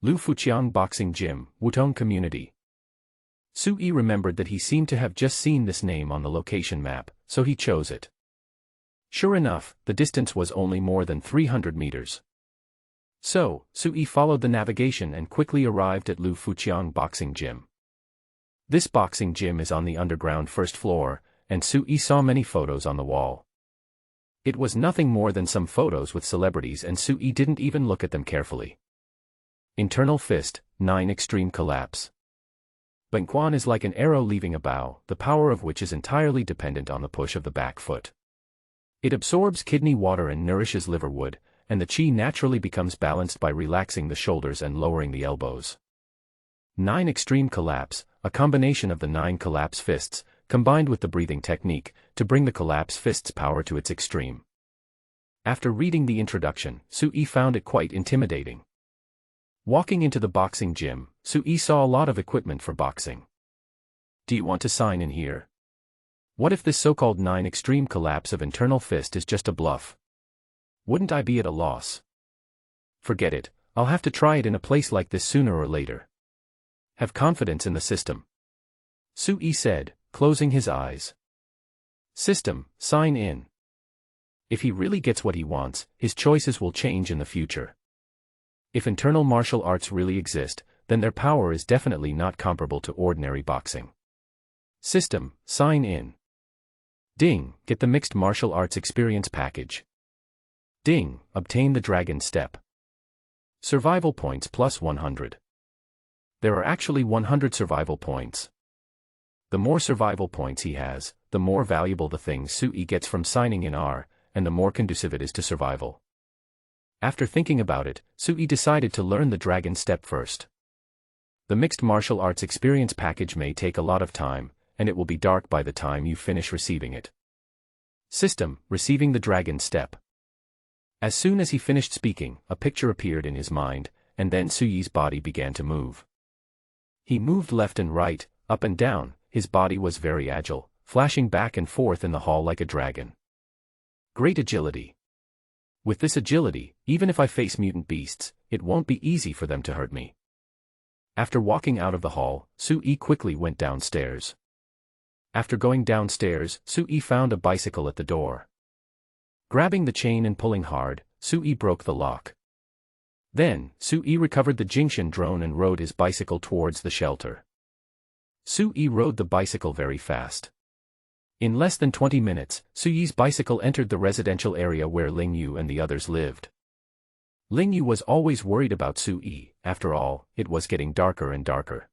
Lu Fuqiang Boxing Gym, Wutong Community. Sui remembered that he seemed to have just seen this name on the location map, so he chose it. Sure enough, the distance was only more than 300 meters. So, Sui followed the navigation and quickly arrived at Lu Fuqiang Boxing Gym. This boxing gym is on the underground 1st floor, and Sui saw many photos on the wall. It was nothing more than some photos with celebrities and Sui didn't even look at them carefully. Internal fist, 9 extreme collapse. Bangquan is like an arrow leaving a bow, the power of which is entirely dependent on the push of the back foot. It absorbs kidney water and nourishes liver wood, and the qi naturally becomes balanced by relaxing the shoulders and lowering the elbows. 9 extreme collapse, a combination of the 9 collapse fists, combined with the breathing technique, to bring the collapse fist's power to its extreme. After reading the introduction, Sui found it quite intimidating. Walking into the boxing gym, Sui saw a lot of equipment for boxing. Do you want to sign in here? What if this so-called 9 extreme collapse of internal fist is just a bluff? Wouldn't I be at a loss? Forget it, I'll have to try it in a place like this sooner or later. Have confidence in the system. Sui said, closing his eyes. System, sign in. If he really gets what he wants, his choices will change in the future. If internal martial arts really exist, then their power is definitely not comparable to ordinary boxing. System, sign in. Ding, get the mixed martial arts experience package. Ding, obtain the dragon step. Survival points plus 100. There are actually 100 survival points. The more survival points he has, the more valuable the things Sui gets from signing in are, and the more conducive it is to survival. After thinking about it, Sui decided to learn the dragon step first. The mixed martial arts experience package may take a lot of time, and it will be dark by the time you finish receiving it. System, receiving the dragon step. As soon as he finished speaking, a picture appeared in his mind, and then Sui's body began to move. He moved left and right, up and down, his body was very agile, flashing back and forth in the hall like a dragon. Great agility. With this agility, even if I face mutant beasts, it won't be easy for them to hurt me. After walking out of the hall, Sui quickly went downstairs. After going downstairs, Sui found a bicycle at the door. Grabbing the chain and pulling hard, Sui broke the lock. Then, Sui recovered the Jingshan drone and rode his bicycle towards the shelter. Sui rode the bicycle very fast. In less than 20 minutes, Sui's bicycle entered the residential area where Ling Yu and the others lived. Ling Yu was always worried about Sui, after all, it was getting darker and darker.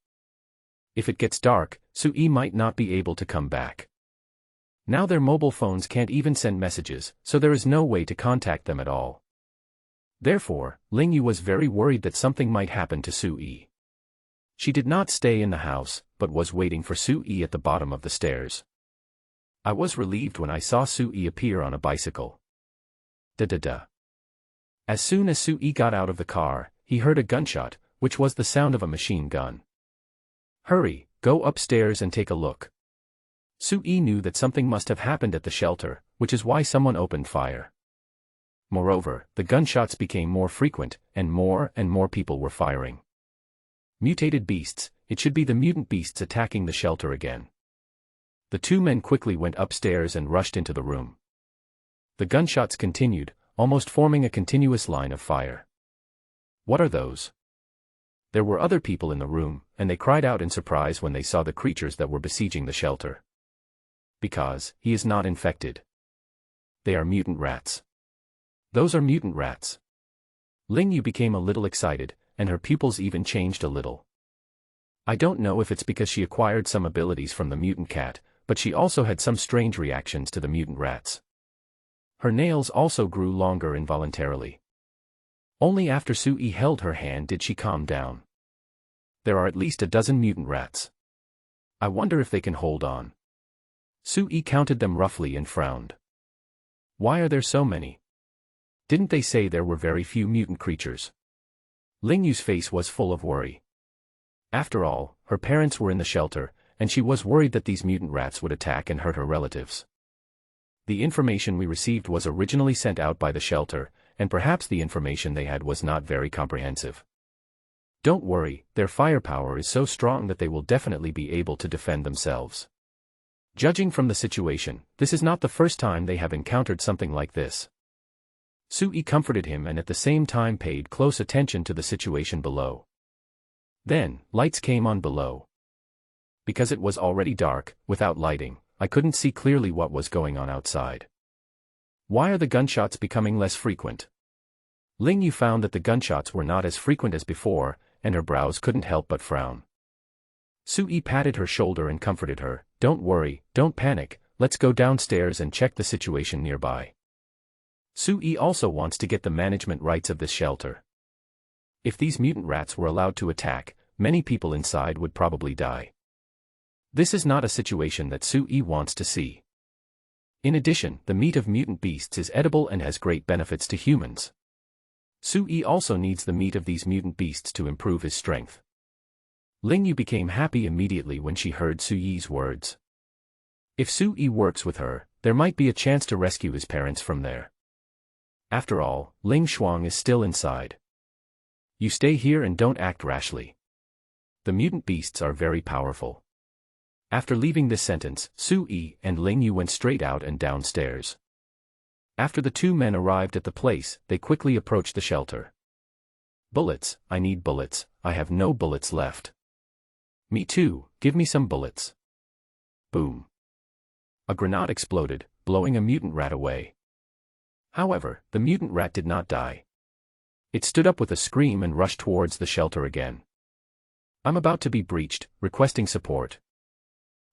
If it gets dark, Sui might not be able to come back. Now their mobile phones can't even send messages, so there is no way to contact them at all. Therefore, Ling Yu was very worried that something might happen to Sui. She did not stay in the house, but was waiting for Sui at the bottom of the stairs. I was relieved when I saw Sui appear on a bicycle. Da-da-da. As soon as Sui got out of the car, he heard a gunshot, which was the sound of a machine gun. Hurry, go upstairs and take a look. Sui knew that something must have happened at the shelter, which is why someone opened fire. Moreover, the gunshots became more frequent, and more people were firing. Mutated beasts, it should be the mutant beasts attacking the shelter again. The two men quickly went upstairs and rushed into the room. The gunshots continued, almost forming a continuous line of fire. What are those? There were other people in the room, and they cried out in surprise when they saw the creatures that were besieging the shelter. Because, he is not infected. They are mutant rats. Those are mutant rats. Ling Yu became a little excited, and her pupils even changed a little. I don't know if it's because she acquired some abilities from the mutant cat, but she also had some strange reactions to the mutant rats. Her nails also grew longer involuntarily. Only after Sui held her hand did she calm down. There are at least a dozen mutant rats. I wonder if they can hold on. Sui counted them roughly and frowned. Why are there so many? Didn't they say there were very few mutant creatures? Ling Yu's face was full of worry. After all, her parents were in the shelter, and she was worried that these mutant rats would attack and hurt her relatives. The information we received was originally sent out by the shelter, and perhaps the information they had was not very comprehensive. Don't worry, their firepower is so strong that they will definitely be able to defend themselves. Judging from the situation, this is not the first time they have encountered something like this. Sui comforted him and at the same time paid close attention to the situation below. Then, lights came on below. Because it was already dark, without lighting, I couldn't see clearly what was going on outside. Why are the gunshots becoming less frequent? Ling Yu found that the gunshots were not as frequent as before, and her brows couldn't help but frown. Sui patted her shoulder and comforted her, "Don't worry, don't panic, let's go downstairs and check the situation nearby." Sui also wants to get the management rights of this shelter. If these mutant rats were allowed to attack, many people inside would probably die. This is not a situation that Sui wants to see. In addition, the meat of mutant beasts is edible and has great benefits to humans. Sui also needs the meat of these mutant beasts to improve his strength. Ling Yu became happy immediately when she heard Sui's words. If Sui works with her, there might be a chance to rescue his parents from there. After all, Ling Shuang is still inside. You stay here and don't act rashly. The mutant beasts are very powerful. After leaving this sentence, Su-yi and Ling Yu went straight out and downstairs. After the two men arrived at the place, they quickly approached the shelter. Bullets, I need bullets, I have no bullets left. Me too, give me some bullets. Boom. A grenade exploded, blowing a mutant rat away. However, the mutant rat did not die. It stood up with a scream and rushed towards the shelter again. I'm about to be breached, requesting support.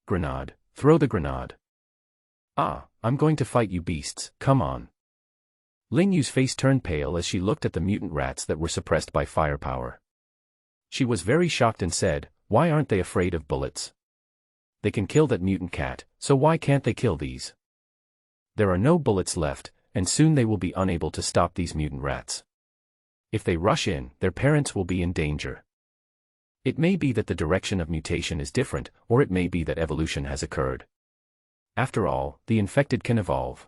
Grenade, throw the grenade. Ah, I'm going to fight you beasts, come on. Ling Yu's face turned pale as she looked at the mutant rats that were suppressed by firepower. She was very shocked and said, why aren't they afraid of bullets? They can kill that mutant cat, so why can't they kill these? There are no bullets left, and soon they will be unable to stop these mutant rats. If they rush in, their parents will be in danger. It may be that the direction of mutation is different, or it may be that evolution has occurred. After all, the infected can evolve.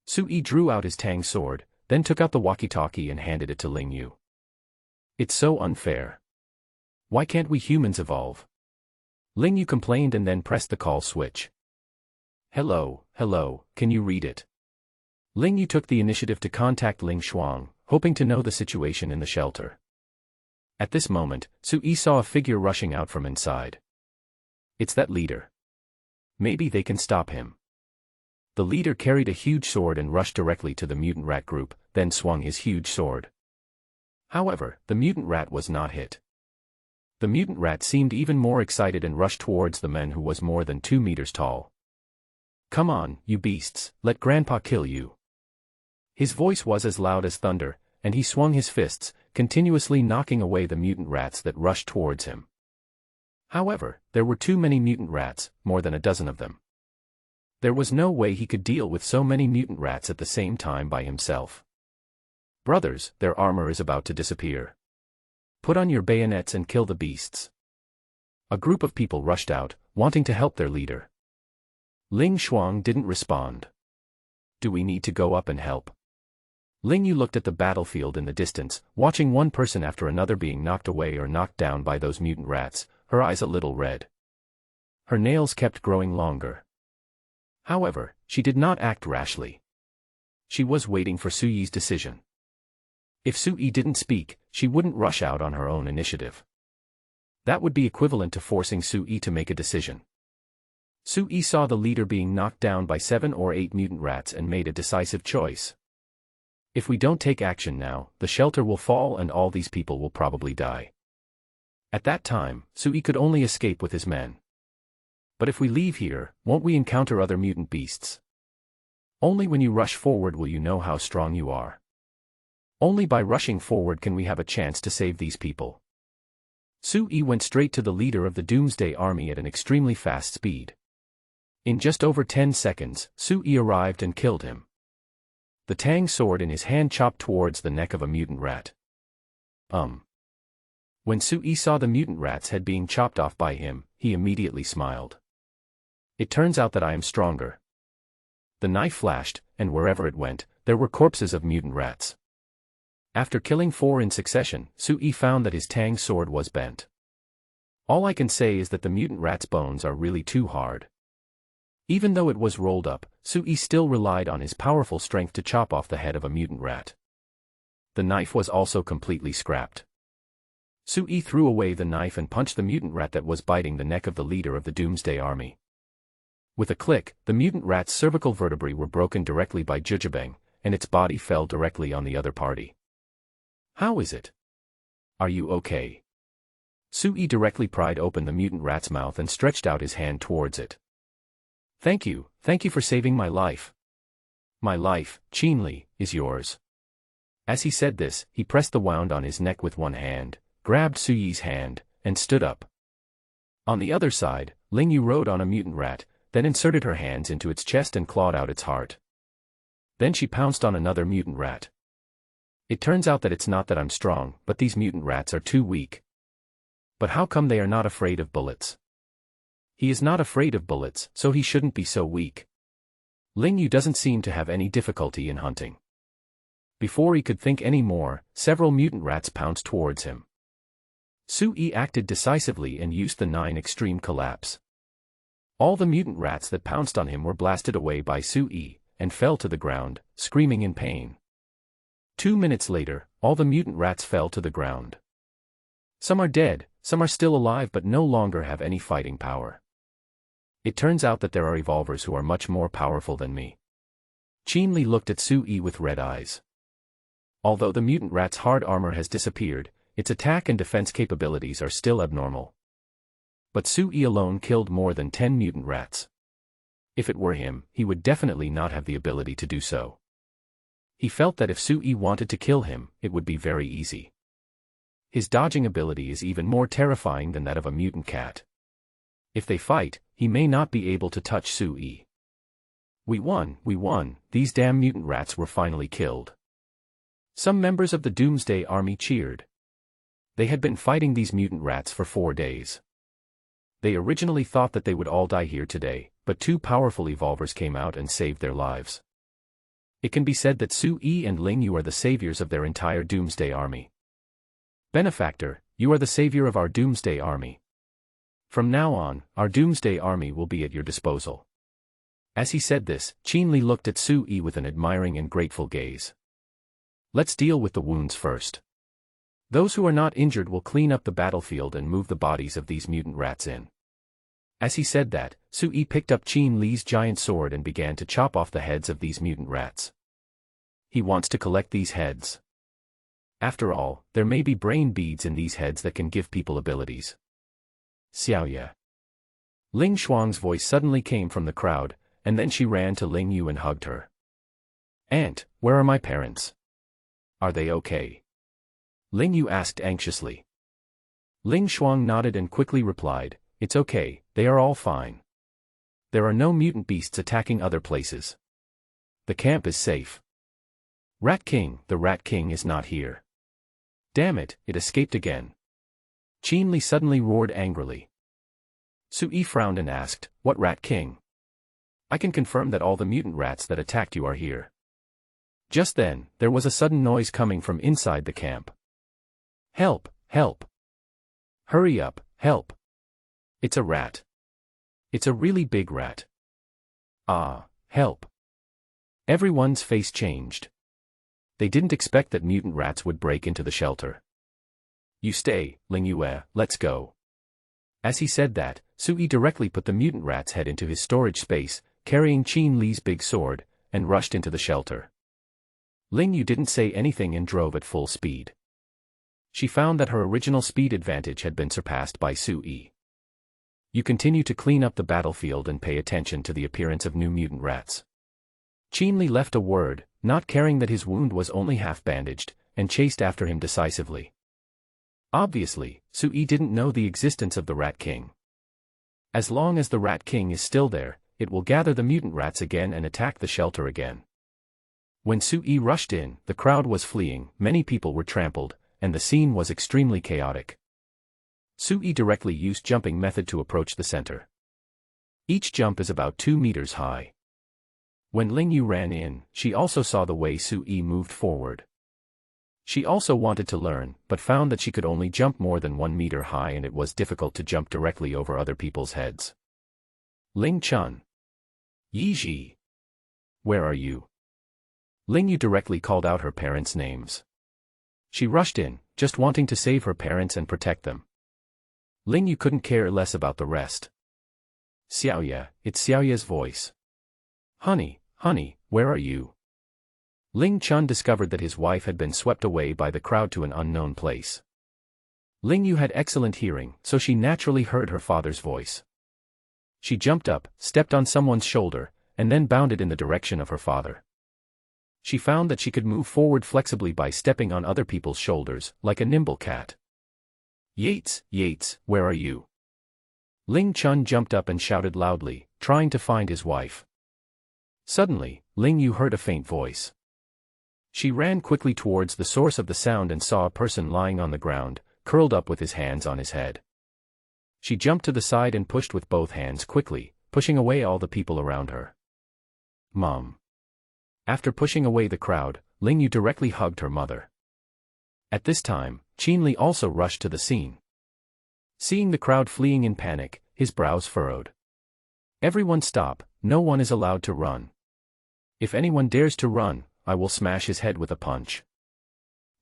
Su-yi drew out his tang sword, then took out the walkie-talkie and handed it to Ling Yu. It's so unfair. Why can't we humans evolve? Ling Yu complained and then pressed the call switch. Hello, can you read it? Ling Yu took the initiative to contact Ling Shuang, hoping to know the situation in the shelter. At this moment, Su-yi saw a figure rushing out from inside. It's that leader. Maybe they can stop him. The leader carried a huge sword and rushed directly to the mutant rat group, then swung his huge sword. However, the mutant rat was not hit. The mutant rat seemed even more excited and rushed towards the man who was more than 2 meters tall. Come on, you beasts, let Grandpa kill you. His voice was as loud as thunder, and he swung his fists, continuously knocking away the mutant rats that rushed towards him. However, there were too many mutant rats, more than a dozen of them. There was no way he could deal with so many mutant rats at the same time by himself. Brothers, their armor is about to disappear. Put on your bayonets and kill the beasts. A group of people rushed out, wanting to help their leader. Ling Shuang didn't respond. Do we need to go up and help? Ling Yu looked at the battlefield in the distance, watching one person after another being knocked away or knocked down by those mutant rats, her eyes a little red. Her nails kept growing longer. However, she did not act rashly. She was waiting for Su-yi's decision. If Su-yi didn't speak, she wouldn't rush out on her own initiative. That would be equivalent to forcing Su-yi to make a decision. Su-yi saw the leader being knocked down by 7 or 8 mutant rats and made a decisive choice. If we don't take action now, the shelter will fall and all these people will probably die. At that time, Su-yi could only escape with his men. But if we leave here, won't we encounter other mutant beasts? Only when you rush forward will you know how strong you are. Only by rushing forward can we have a chance to save these people. Su-yi went straight to the leader of the Doomsday Army at an extremely fast speed. In just over 10 seconds, Su-yi arrived and killed him. The tang sword in his hand chopped towards the neck of a mutant rat. When Su-yi saw the mutant rat's head being chopped off by him, he immediately smiled. It turns out that I am stronger. The knife flashed, and wherever it went, there were corpses of mutant rats. After killing 4 in succession, Su-yi found that his tang sword was bent. All I can say is that the mutant rat's bones are really too hard. Even though it was rolled up, Su-yi still relied on his powerful strength to chop off the head of a mutant rat. The knife was also completely scrapped. Su-yi threw away the knife and punched the mutant rat that was biting the neck of the leader of the Doomsday Army. With a click, the mutant rat's cervical vertebrae were broken directly by jujubang, and its body fell directly on the other party. How is it? Are you okay? Su-yi directly pried open the mutant rat's mouth and stretched out his hand towards it. Thank you for saving my life. My life, Qinli, is yours. As he said this, he pressed the wound on his neck with one hand, grabbed Su-yi's hand, and stood up. On the other side, Ling Yu rode on a mutant rat, then inserted her hands into its chest and clawed out its heart. Then she pounced on another mutant rat. It turns out that it's not that I'm strong, but these mutant rats are too weak. But how come they are not afraid of bullets? He is not afraid of bullets, so he shouldn't be so weak. Ling Yu doesn't seem to have any difficulty in hunting. Before he could think any more, several mutant rats pounced towards him. Su-yi acted decisively and used the 9 extreme collapse. All the mutant rats that pounced on him were blasted away by Sui, and fell to the ground, screaming in pain. 2 minutes later, all the mutant rats fell to the ground. Some are dead, some are still alive but no longer have any fighting power. It turns out that there are evolvers who are much more powerful than me. Qinli looked at Sui with red eyes. Although the mutant rat's hard armor has disappeared, its attack and defense capabilities are still abnormal. But Sui alone killed more than 10 mutant rats. If it were him, he would definitely not have the ability to do so. He felt that if Sui wanted to kill him, it would be very easy. His dodging ability is even more terrifying than that of a mutant cat. If they fight, he may not be able to touch Sui. We won, these damn mutant rats were finally killed. Some members of the Doomsday Army cheered. They had been fighting these mutant rats for 4 days. They originally thought that they would all die here today, but 2 powerful evolvers came out and saved their lives. It can be said that Sui and Ling Yu are the saviors of their entire Doomsday Army. Benefactor, you are the savior of our Doomsday Army. From now on, our Doomsday Army will be at your disposal. As he said this, Qinli looked at Sui with an admiring and grateful gaze. Let's deal with the wounds first. Those who are not injured will clean up the battlefield and move the bodies of these mutant rats in. As he said that, Sui picked up Qinli's giant sword and began to chop off the heads of these mutant rats. He wants to collect these heads. After all, there may be brain beads in these heads that can give people abilities. Xiaoye. Ling Shuang's voice suddenly came from the crowd, and then she ran to Ling Yu and hugged her. Aunt, where are my parents? Are they okay? Ling Yu asked anxiously. Ling Shuang nodded and quickly replied, it's okay, they are all fine. There are no mutant beasts attacking other places. The camp is safe. The Rat King is not here. Damn it, it escaped again. Qinli suddenly roared angrily. Sui frowned and asked, what Rat King? I can confirm that all the mutant rats that attacked you are here. Just then, there was a sudden noise coming from inside the camp. Help, help. Hurry up, help. It's a rat. It's a really big rat. Ah, help. Everyone's face changed. They didn't expect that mutant rats would break into the shelter. You stay, Ling Yue, let's go. As he said that, Sui directly put the mutant rat's head into his storage space, carrying Qinli's big sword, and rushed into the shelter. Ling Yu didn't say anything and drove at full speed. She found that her original speed advantage had been surpassed by Sui. You continue to clean up the battlefield and pay attention to the appearance of new mutant rats. Qinli left a word, not caring that his wound was only half bandaged, and chased after him decisively. Obviously, Sui didn't know the existence of the Rat King. As long as the Rat King is still there, it will gather the mutant rats again and attack the shelter again. When Sui rushed in, the crowd was fleeing, many people were trampled, and the scene was extremely chaotic. Sui directly used jumping method to approach the center. Each jump is about 2 meters high. When Ling Yu ran in, she also saw the way Sui moved forward. She also wanted to learn, but found that she could only jump more than 1 meter high and it was difficult to jump directly over other people's heads. Ling Chun. Yi Ji. Where are you? Ling Yu directly called out her parents' names. She rushed in, just wanting to save her parents and protect them. Ling Yu couldn't care less about the rest. Xiaoye, it's Xiaoye's voice. Honey, where are you? Ling Chun discovered that his wife had been swept away by the crowd to an unknown place. Ling Yu had excellent hearing, so she naturally heard her father's voice. She jumped up, stepped on someone's shoulder, and then bounded in the direction of her father. She found that she could move forward flexibly by stepping on other people's shoulders, like a nimble cat. Yates, where are you? Ling Chun jumped up and shouted loudly, trying to find his wife. Suddenly, Ling Yu heard a faint voice. She ran quickly towards the source of the sound and saw a person lying on the ground, curled up with his hands on his head. She jumped to the side and pushed with both hands quickly, pushing away all the people around her. Mom. After pushing away the crowd, Ling Yu directly hugged her mother. At this time, Qinli also rushed to the scene. Seeing the crowd fleeing in panic, his brows furrowed. Everyone stop, no one is allowed to run. If anyone dares to run, I will smash his head with a punch.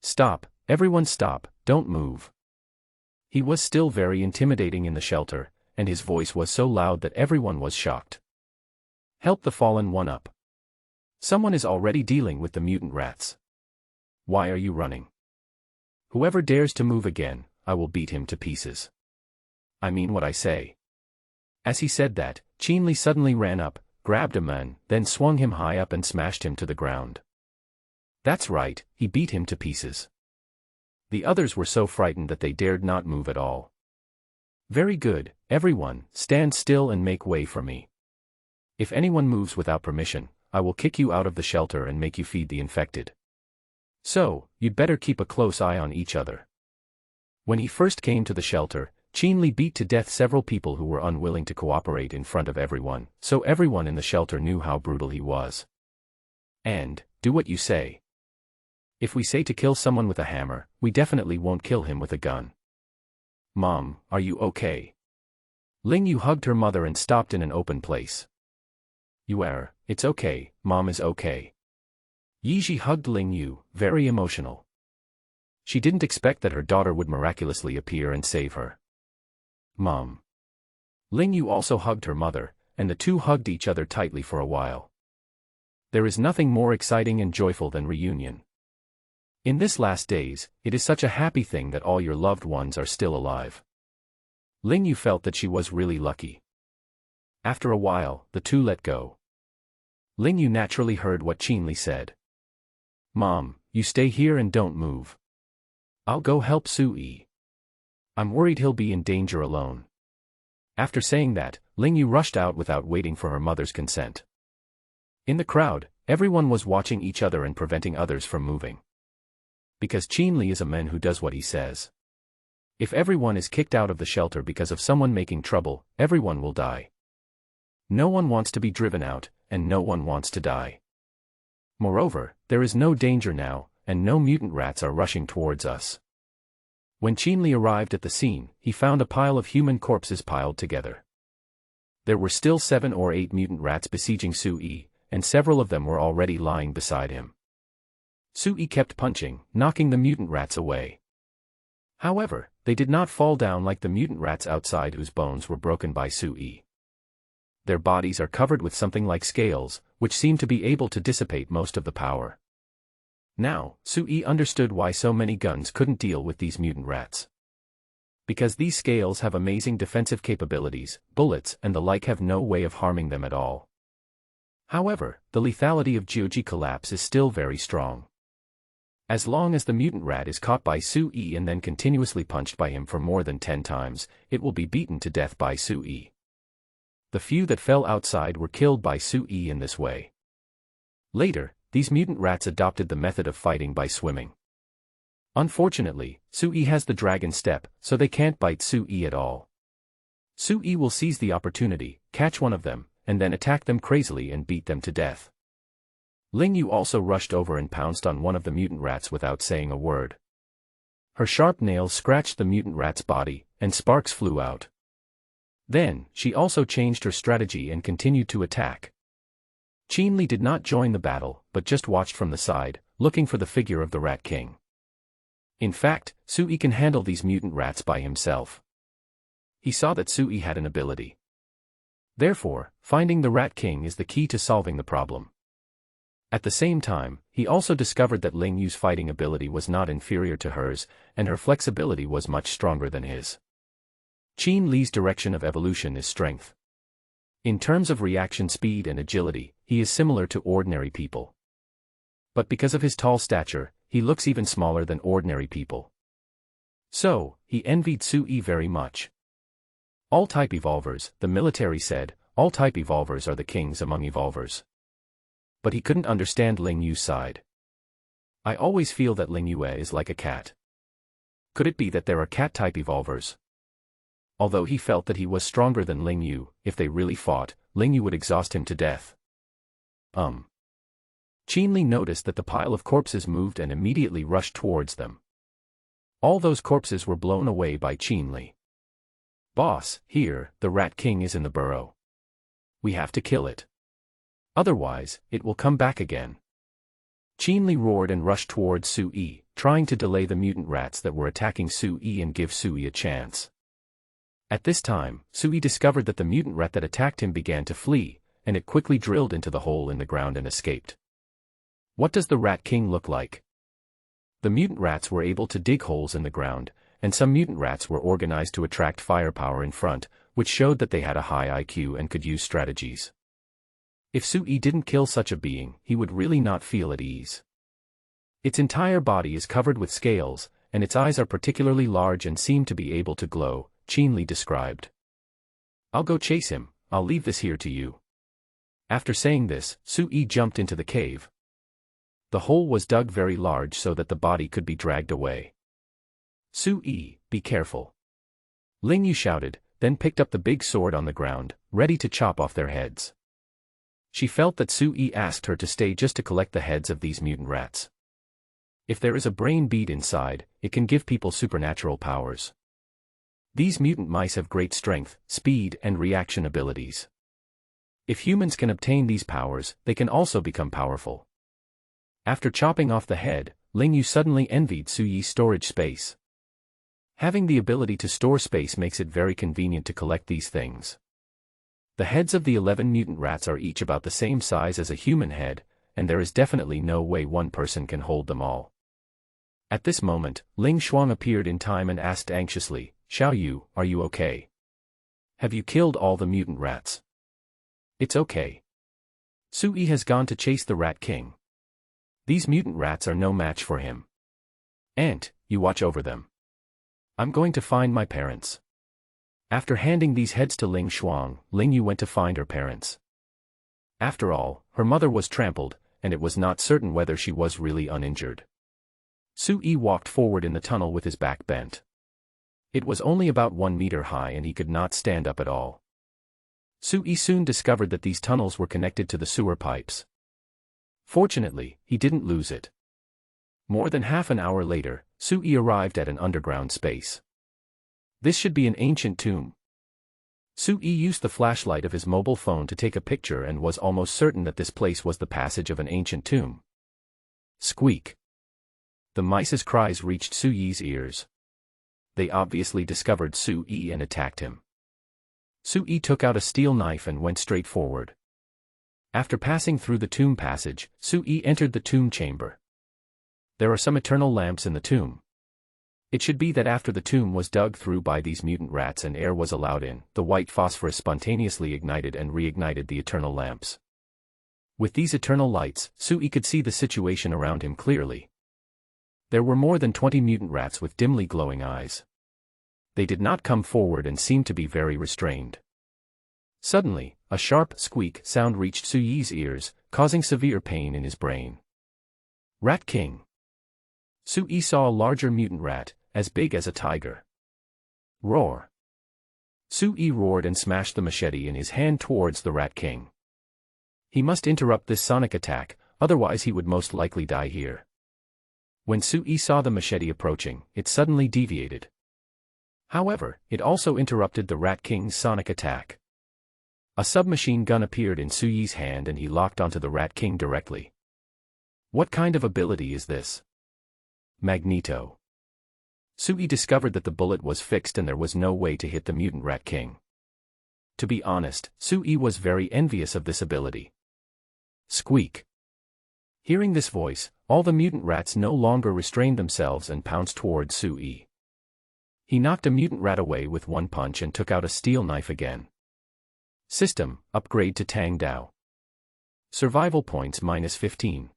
Stop, everyone stop, don't move. He was still very intimidating in the shelter, and his voice was so loud that everyone was shocked. Help the fallen one up. Someone is already dealing with the mutant rats. Why are you running? Whoever dares to move again, I will beat him to pieces. I mean what I say. As he said that, Qinli suddenly ran up, grabbed a man, then swung him high up and smashed him to the ground. That's right, he beat him to pieces. The others were so frightened that they dared not move at all. Very good, everyone, stand still and make way for me. If anyone moves without permission, I will kick you out of the shelter and make you feed the infected. So, you'd better keep a close eye on each other. When he first came to the shelter, Qinli beat to death several people who were unwilling to cooperate in front of everyone, so everyone in the shelter knew how brutal he was. And, do what you say. If we say to kill someone with a hammer, we definitely won't kill him with a gun. Mom, are you okay? Ling Yu hugged her mother and stopped in an open place. You are, it's okay, Mom is okay. Yiji hugged Ling Yu, very emotional. She didn't expect that her daughter would miraculously appear and save her. Mom. Ling Yu also hugged her mother, and the two hugged each other tightly for a while. There is nothing more exciting and joyful than reunion. In this last days, it is such a happy thing that all your loved ones are still alive. Ling Yu felt that she was really lucky. After a while, the two let go. Ling Yu naturally heard what Qinli said. Mom, you stay here and don't move. I'll go help Sui. I'm worried he'll be in danger alone. After saying that, Ling Yu rushed out without waiting for her mother's consent. In the crowd, everyone was watching each other and preventing others from moving. Because Qinli is a man who does what he says. If everyone is kicked out of the shelter because of someone making trouble, everyone will die. No one wants to be driven out, and no one wants to die. Moreover, there is no danger now, and no mutant rats are rushing towards us. When Qinli arrived at the scene, he found a pile of human corpses piled together. There were still 7 or 8 mutant rats besieging Sui, and several of them were already lying beside him. Sui kept punching, knocking the mutant rats away. However, they did not fall down like the mutant rats outside whose bones were broken by Sui. Their bodies are covered with something like scales, which seem to be able to dissipate most of the power. Now, Sui understood why so many guns couldn't deal with these mutant rats. Because these scales have amazing defensive capabilities, bullets and the like have no way of harming them at all. However, the lethality of Jiuji collapse is still very strong. As long as the mutant rat is caught by Sui and then continuously punched by him for more than 10 times, it will be beaten to death by Sui. The few that fell outside were killed by Sui in this way. Later, these mutant rats adopted the method of fighting by swimming. Unfortunately, Sui has the dragon step, so they can't bite Sui at all. Sui will seize the opportunity, catch one of them, and then attack them crazily and beat them to death. Ling Yu also rushed over and pounced on one of the mutant rats without saying a word. Her sharp nails scratched the mutant rat's body, and sparks flew out. Then, she also changed her strategy and continued to attack. Qinli did not join the battle, but just watched from the side, looking for the figure of the Rat King. In fact, Sui can handle these mutant rats by himself. He saw that Sui had an ability. Therefore, finding the Rat King is the key to solving the problem. At the same time, he also discovered that Ling Yu's fighting ability was not inferior to hers, and her flexibility was much stronger than his. Qin Li's direction of evolution is strength. In terms of reaction speed and agility, he is similar to ordinary people. But because of his tall stature, he looks even smaller than ordinary people. So, he envied Sui very much. All-type evolvers, the military said, all-type evolvers are the kings among evolvers. But he couldn't understand Ling Yu's side. I always feel that Ling Yue is like a cat. Could it be that there are cat-type evolvers? Although he felt that he was stronger than Ling Yu, if they really fought, Ling Yu would exhaust him to death. Qinli noticed that the pile of corpses moved and immediately rushed towards them. All those corpses were blown away by Qinli. Boss, here, the Rat King is in the burrow. We have to kill it. Otherwise, it will come back again. Qinli roared and rushed towards Sui, trying to delay the mutant rats that were attacking Sui and give Sui a chance. At this time, Sui discovered that the mutant rat that attacked him began to flee, and it quickly drilled into the hole in the ground and escaped. What does the Rat King look like? The mutant rats were able to dig holes in the ground, and some mutant rats were organized to attract firepower in front, which showed that they had a high IQ and could use strategies. If Sui didn't kill such a being, he would really not feel at ease. Its entire body is covered with scales, and its eyes are particularly large and seem to be able to glow, Qinli described. I'll go chase him, I'll leave this here to you. After saying this, Sui jumped into the cave. The hole was dug very large so that the body could be dragged away. Sui, be careful. Ling Yu shouted, then picked up the big sword on the ground, ready to chop off their heads. She felt that Sui asked her to stay just to collect the heads of these mutant rats. If there is a brain bead inside, it can give people supernatural powers. These mutant mice have great strength, speed, and reaction abilities. If humans can obtain these powers, they can also become powerful. After chopping off the head, Ling Yu suddenly envied Suyi's storage space. Having the ability to store space makes it very convenient to collect these things. The heads of the 11 mutant rats are each about the same size as a human head, and there is definitely no way one person can hold them all. At this moment, Ling Shuang appeared in time and asked anxiously, Xiao Yu, are you okay? Have you killed all the mutant rats? It's okay. Sui has gone to chase the Rat King. These mutant rats are no match for him. Ant, you watch over them. I'm going to find my parents. After handing these heads to Ling Shuang, Ling Yu went to find her parents. After all, her mother was trampled, and it was not certain whether she was really uninjured. Sui walked forward in the tunnel with his back bent. It was only about 1 meter high and he could not stand up at all. Sui soon discovered that these tunnels were connected to the sewer pipes. Fortunately, he didn't lose it. More than half an hour later, Sui arrived at an underground space. This should be an ancient tomb. Sui used the flashlight of his mobile phone to take a picture and was almost certain that this place was the passage of an ancient tomb. Squeak. The mice's cries reached Sui's ears. They obviously discovered Sui and attacked him. Sui took out a steel knife and went straight forward. After passing through the tomb passage, Sui entered the tomb chamber. There are some eternal lamps in the tomb. It should be that after the tomb was dug through by these mutant rats and air was allowed in, the white phosphorus spontaneously ignited and reignited the eternal lamps. With these eternal lights, Sui could see the situation around him clearly. There were more than 20 mutant rats with dimly glowing eyes. They did not come forward and seemed to be very restrained. Suddenly, a sharp squeak sound reached Sui's ears, causing severe pain in his brain. Rat King. Sui saw a larger mutant rat, as big as a tiger. Roar. Sui roared and smashed the machete in his hand towards the Rat King. He must interrupt this sonic attack, otherwise he would most likely die here. When Sui saw the machete approaching, it suddenly deviated. However, it also interrupted the Rat King's sonic attack. A submachine gun appeared in Sui's hand and he locked onto the Rat King directly. What kind of ability is this? Magneto. Sui discovered that the bullet was fixed and there was no way to hit the mutant Rat King. To be honest, Sui was very envious of this ability. Squeak. Hearing this voice, all the mutant rats no longer restrained themselves and pounced towards Sui. He knocked a mutant rat away with one punch and took out a steel knife again. System, upgrade to Tang Dao. Survival points -15.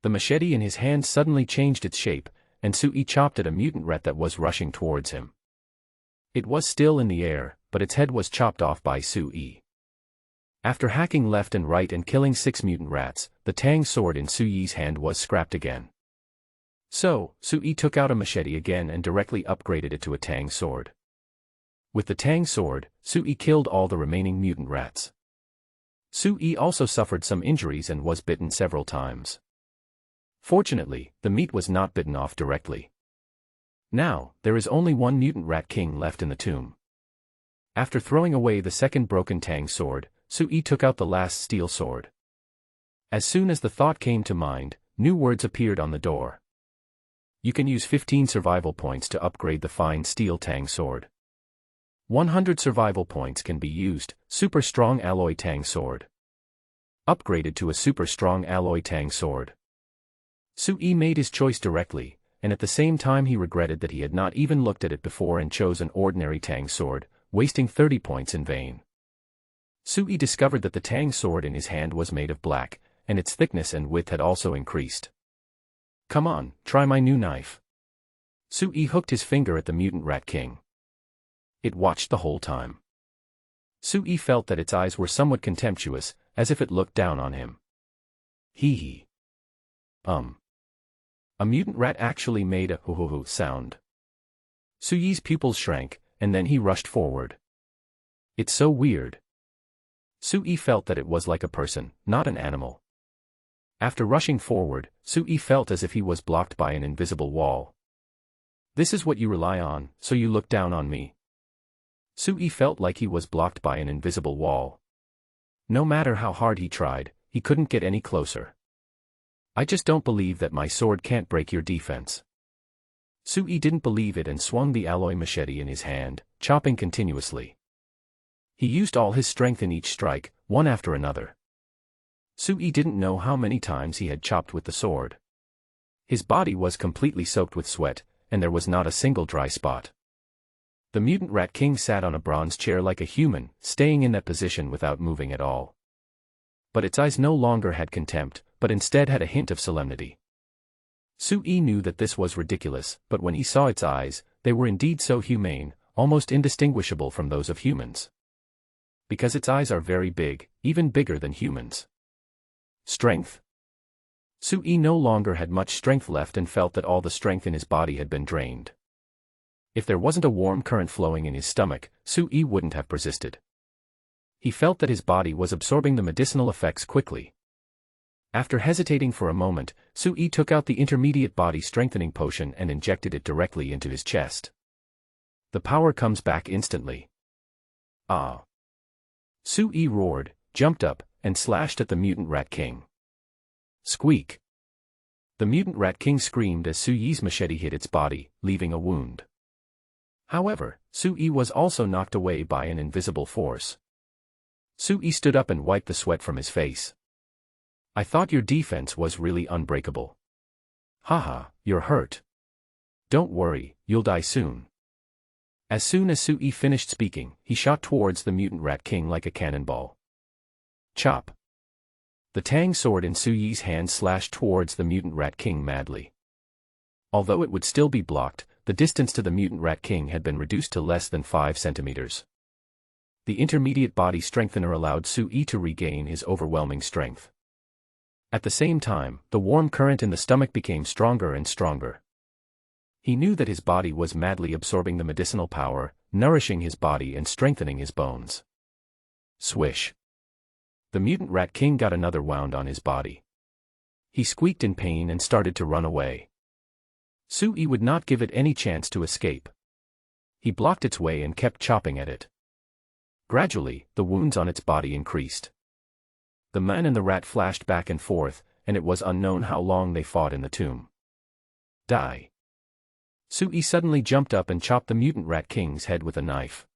The machete in his hand suddenly changed its shape, and Sui chopped at a mutant rat that was rushing towards him. It was still in the air, but its head was chopped off by Sui. After hacking left and right and killing 6 mutant rats, the Tang sword in Sui's hand was scrapped again. So, Sui took out a machete again and directly upgraded it to a Tang sword. With the Tang sword, Sui killed all the remaining mutant rats. Sui also suffered some injuries and was bitten several times. Fortunately, the meat was not bitten off directly. Now, there is only one mutant Rat King left in the tomb. After throwing away the second broken Tang sword, Sui took out the last steel sword. As soon as the thought came to mind, new words appeared on the door. You can use 15 survival points to upgrade the fine steel tang sword. 100 survival points can be used, super strong alloy tang sword. Upgraded to a super strong alloy tang sword. Sui made his choice directly, and at the same time he regretted that he had not even looked at it before and chose an ordinary tang sword, wasting 30 points in vain. Sui discovered that the tang sword in his hand was made of black, and its thickness and width had also increased. Come on, try my new knife. Sui hooked his finger at the mutant rat king. It watched the whole time. Sui felt that its eyes were somewhat contemptuous, as if it looked down on him. Hee hee. A mutant rat actually made a hoo-hoo-hoo sound. Sui's pupils shrank, and then he rushed forward. It's so weird. Sui felt that it was like a person, not an animal. After rushing forward, Sui felt as if he was blocked by an invisible wall. This is what you rely on, so you look down on me. Sui felt like he was blocked by an invisible wall. No matter how hard he tried, he couldn't get any closer. I just don't believe that my sword can't break your defense. Sui didn't believe it and swung the alloy machete in his hand, chopping continuously. He used all his strength in each strike, one after another. Sui didn't know how many times he had chopped with the sword. His body was completely soaked with sweat, and there was not a single dry spot. The mutant rat king sat on a bronze chair like a human, staying in that position without moving at all. But its eyes no longer had contempt, but instead had a hint of solemnity. Sui knew that this was ridiculous, but when he saw its eyes, they were indeed so humane, almost indistinguishable from those of humans. Because its eyes are very big, even bigger than humans. Strength. Sui no longer had much strength left and felt that all the strength in his body had been drained. If there wasn't a warm current flowing in his stomach, Sui wouldn't have persisted. He felt that his body was absorbing the medicinal effects quickly. After hesitating for a moment, Sui took out the intermediate body strengthening potion and injected it directly into his chest. The power comes back instantly. Ah! Sui roared, jumped up, and slashed at the mutant rat king. Squeak! The mutant rat king screamed as Sui's machete hit its body, leaving a wound. However, Sui was also knocked away by an invisible force. Sui stood up and wiped the sweat from his face. I thought your defense was really unbreakable. Haha, you're hurt. Don't worry, you'll die soon. As soon as Sui finished speaking, he shot towards the mutant rat king like a cannonball. Chop. The tang sword in Sui's hand slashed towards the mutant rat king madly. Although it would still be blocked, the distance to the mutant rat king had been reduced to less than 5 centimeters. The intermediate body strengthener allowed Sui to regain his overwhelming strength. At the same time, the warm current in the stomach became stronger and stronger. He knew that his body was madly absorbing the medicinal power, nourishing his body and strengthening his bones. Swish. The mutant rat king got another wound on his body. He squeaked in pain and started to run away. Sui would not give it any chance to escape. He blocked its way and kept chopping at it. Gradually, the wounds on its body increased. The man and the rat flashed back and forth, and it was unknown how long they fought in the tomb. Die. Sui suddenly jumped up and chopped the mutant rat king's head with a knife.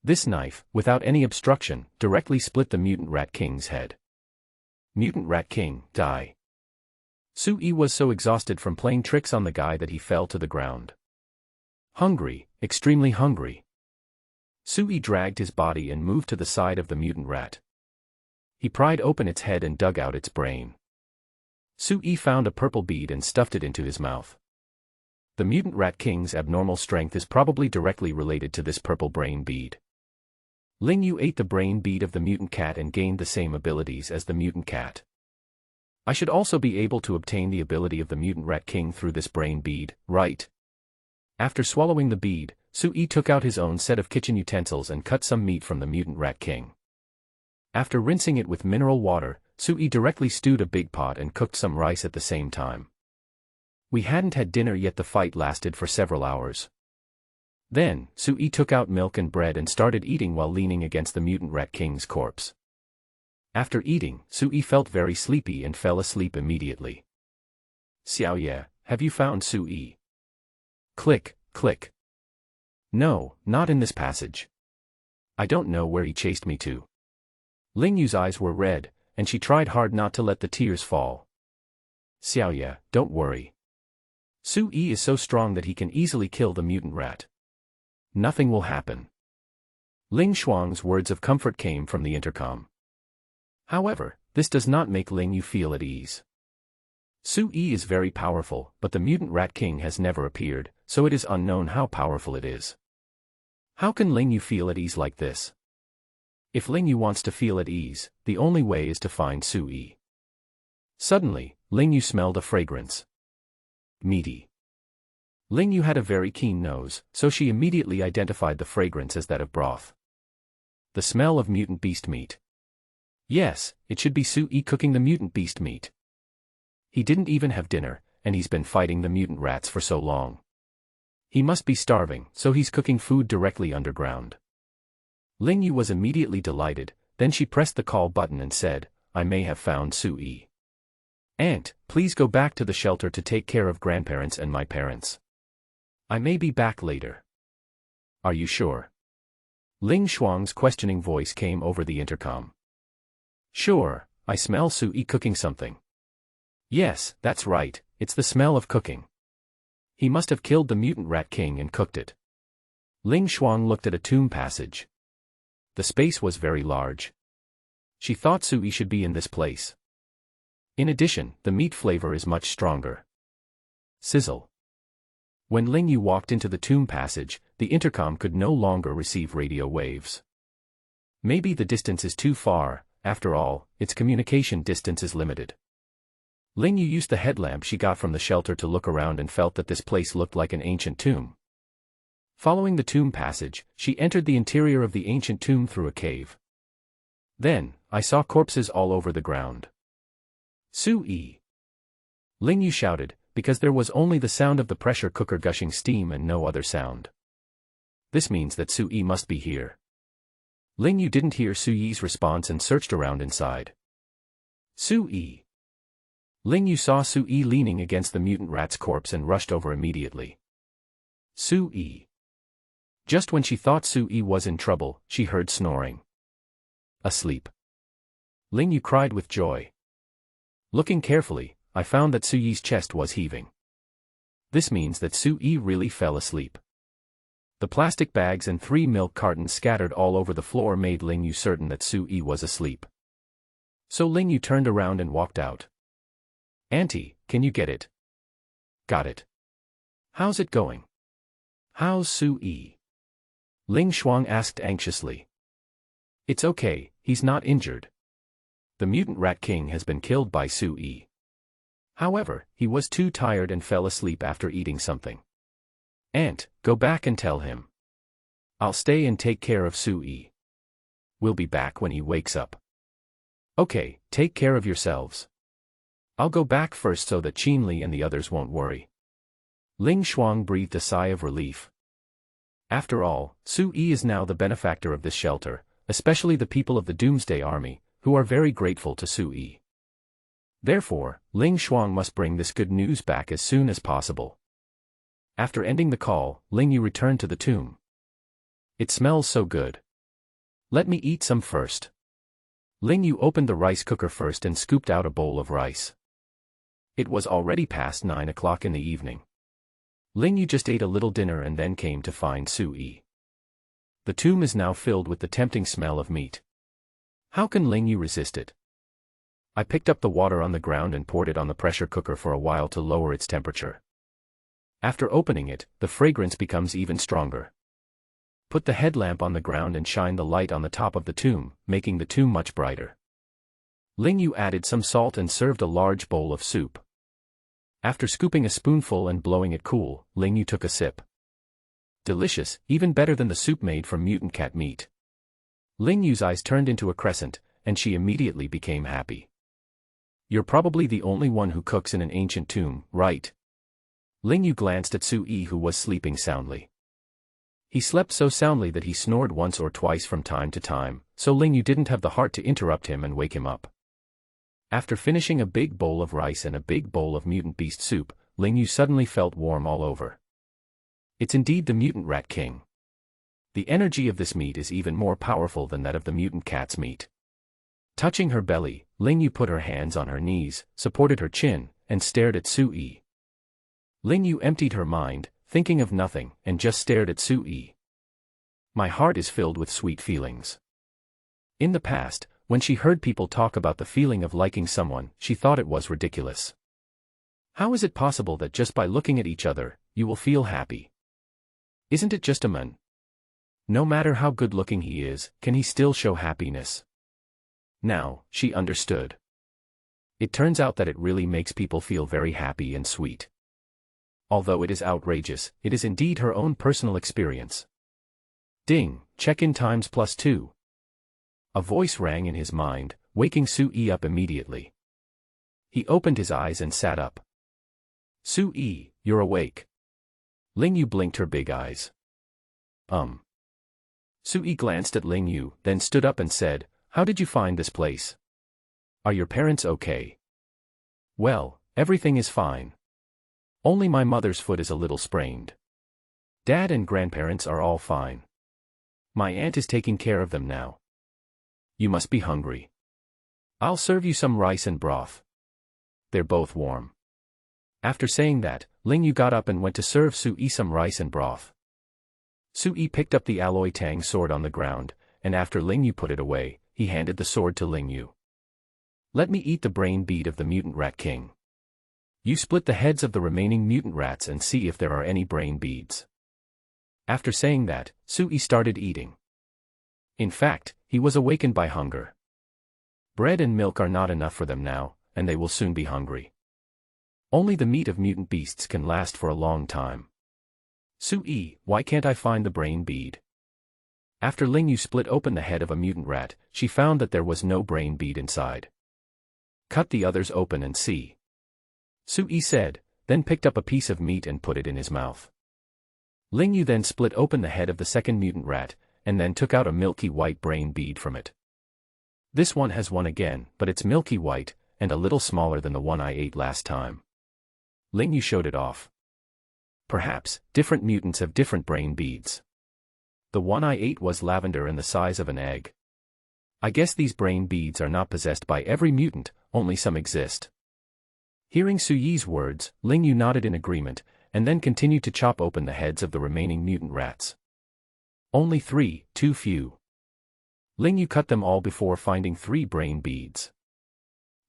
This knife, without any obstruction, directly split the mutant rat king's head. Mutant rat king, die. Sui was so exhausted from playing tricks on the guy that he fell to the ground. Hungry, extremely hungry. Sui dragged his body and moved to the side of the mutant rat. He pried open its head and dug out its brain. Sui found a purple bead and stuffed it into his mouth. The mutant rat king's abnormal strength is probably directly related to this purple brain bead. Ling Yu ate the brain bead of the mutant cat and gained the same abilities as the mutant cat. I should also be able to obtain the ability of the mutant rat king through this brain bead, right? After swallowing the bead, Sui took out his own set of kitchen utensils and cut some meat from the mutant rat king. After rinsing it with mineral water, Sui directly stewed a big pot and cooked some rice at the same time. We hadn't had dinner yet. The fight lasted for several hours. Then, Sui took out milk and bread and started eating while leaning against the mutant rat king's corpse. After eating, Sui felt very sleepy and fell asleep immediately. Xiaoye, have you found Sui? Click, click. No, not in this passage. I don't know where he chased me to. Ling Yu's eyes were red, and she tried hard not to let the tears fall. Xiaoye, don't worry. Sui is so strong that he can easily kill the mutant rat. Nothing will happen. Ling Shuang's words of comfort came from the intercom. However, this does not make Ling Yu feel at ease. Sui is very powerful, but the mutant rat king has never appeared, so it is unknown how powerful it is. How can Ling Yu feel at ease like this? If Ling Yu wants to feel at ease, the only way is to find Sui. Suddenly, Ling Yu smelled a fragrance. Meaty. Ling Yu had a very keen nose, so she immediately identified the fragrance as that of broth. The smell of mutant beast meat. Yes, it should be Sui cooking the mutant beast meat. He didn't even have dinner, and he's been fighting the mutant rats for so long. He must be starving, so he's cooking food directly underground. Ling Yu was immediately delighted, then she pressed the call button and said, I may have found Sui. Aunt, please go back to the shelter to take care of grandparents and my parents. I may be back later. Are you sure? Ling Shuang's questioning voice came over the intercom. Sure, I smell Sui cooking something. Yes, that's right, it's the smell of cooking. He must have killed the mutant rat king and cooked it. Ling Shuang looked at a tomb passage. The space was very large. She thought Sui should be in this place. In addition, the meat flavor is much stronger. Sizzle. When Ling Yu walked into the tomb passage, the intercom could no longer receive radio waves. Maybe the distance is too far, after all, its communication distance is limited. Ling Yu used the headlamp she got from the shelter to look around and felt that this place looked like an ancient tomb. Following the tomb passage, she entered the interior of the ancient tomb through a cave. Then, I saw corpses all over the ground. Sui! Ling Yu shouted, because there was only the sound of the pressure cooker gushing steam and no other sound. This means that Sui must be here. Ling Yu didn't hear Sui's response and searched around inside. Sui! Ling Yu saw Sui leaning against the mutant rat's corpse and rushed over immediately. Sui! Just when she thought Sui was in trouble, she heard snoring. Asleep. Ling Yu cried with joy. Looking carefully, I found that Sui's chest was heaving. This means that Sui really fell asleep. The plastic bags and 3 milk cartons scattered all over the floor made Ling Yu certain that Sui was asleep. So Ling Yu turned around and walked out. Auntie, can you get it? Got it. How's it going? How's Sui? Ling Shuang asked anxiously. It's okay, he's not injured. The mutant rat king has been killed by Sui. However, he was too tired and fell asleep after eating something. Aunt, go back and tell him. I'll stay and take care of Sui. We'll be back when he wakes up. Okay, take care of yourselves. I'll go back first so that Qinli and the others won't worry. Ling Shuang breathed a sigh of relief. After all, Sui is now the benefactor of this shelter, especially the people of the Doomsday Army, who are very grateful to Sui. Therefore, Ling Shuang must bring this good news back as soon as possible. After ending the call, Ling Yu returned to the tomb. It smells so good. Let me eat some first. Ling Yu opened the rice cooker first and scooped out a bowl of rice. It was already past 9 o'clock in the evening. Ling Yu just ate a little dinner and then came to find Sui. The tomb is now filled with the tempting smell of meat. How can Ling Yu resist it? I picked up the water on the ground and poured it on the pressure cooker for a while to lower its temperature. After opening it, the fragrance becomes even stronger. Put the headlamp on the ground and shine the light on the top of the tomb, making the tomb much brighter. Ling Yu added some salt and served a large bowl of soup. After scooping a spoonful and blowing it cool, Ling Yu took a sip. Delicious, even better than the soup made from mutant cat meat. Ling Yu's eyes turned into a crescent, and she immediately became happy. You're probably the only one who cooks in an ancient tomb, right? Ling Yu glanced at Sui who was sleeping soundly. He slept so soundly that he snored once or twice from time to time, so Ling Yu didn't have the heart to interrupt him and wake him up. After finishing a big bowl of rice and a big bowl of mutant beast soup, Ling Yu suddenly felt warm all over. It's indeed the mutant rat king. The energy of this meat is even more powerful than that of the mutant cat's meat. Touching her belly, Ling Yu put her hands on her knees, supported her chin, and stared at Sui. Ling Yu emptied her mind, thinking of nothing, and just stared at Sui. My heart is filled with sweet feelings. In the past, when she heard people talk about the feeling of liking someone, she thought it was ridiculous. How is it possible that just by looking at each other, you will feel happy? Isn't it just a man? No matter how good-looking he is, can he still show happiness? Now, she understood. It turns out that it really makes people feel very happy and sweet. Although it is outrageous, it is indeed her own personal experience. Ding, check-in times +2. A voice rang in his mind, waking Sui up immediately. He opened his eyes and sat up. Sui, you're awake. Ling Yu blinked her big eyes. Sui glanced at Ling Yu, then stood up and said, "How did you find this place? Are your parents okay?" "Well, everything is fine. Only my mother's foot is a little sprained. Dad and grandparents are all fine. My aunt is taking care of them now. You must be hungry. I'll serve you some rice and broth. They're both warm." After saying that, Ling Yu got up and went to serve Sui some rice and broth. Sui picked up the alloy tang sword on the ground, and after Ling Yu put it away, he handed the sword to Ling Yu. "Let me eat the brain bead of the mutant rat king. You split the heads of the remaining mutant rats and see if there are any brain beads." After saying that, Sui started eating. In fact, he was awakened by hunger. Bread and milk are not enough for them now, and they will soon be hungry. Only the meat of mutant beasts can last for a long time. "Sui, why can't I find the brain bead?" After Ling Yu split open the head of a mutant rat, she found that there was no brain bead inside. "Cut the others open and see," Sui said, then picked up a piece of meat and put it in his mouth. Ling Yu then split open the head of the second mutant rat, and then took out a milky white brain bead from it. "This one has one again, but it's milky white, and a little smaller than the one I ate last time." Ling Yu showed it off. "Perhaps, different mutants have different brain beads. The one I ate was lavender and the size of an egg. I guess these brain beads are not possessed by every mutant, only some exist." Hearing Suyi's words, Ling Yu nodded in agreement, and then continued to chop open the heads of the remaining mutant rats. "Only 3, too few." Ling Yu cut them all before finding 3 brain beads.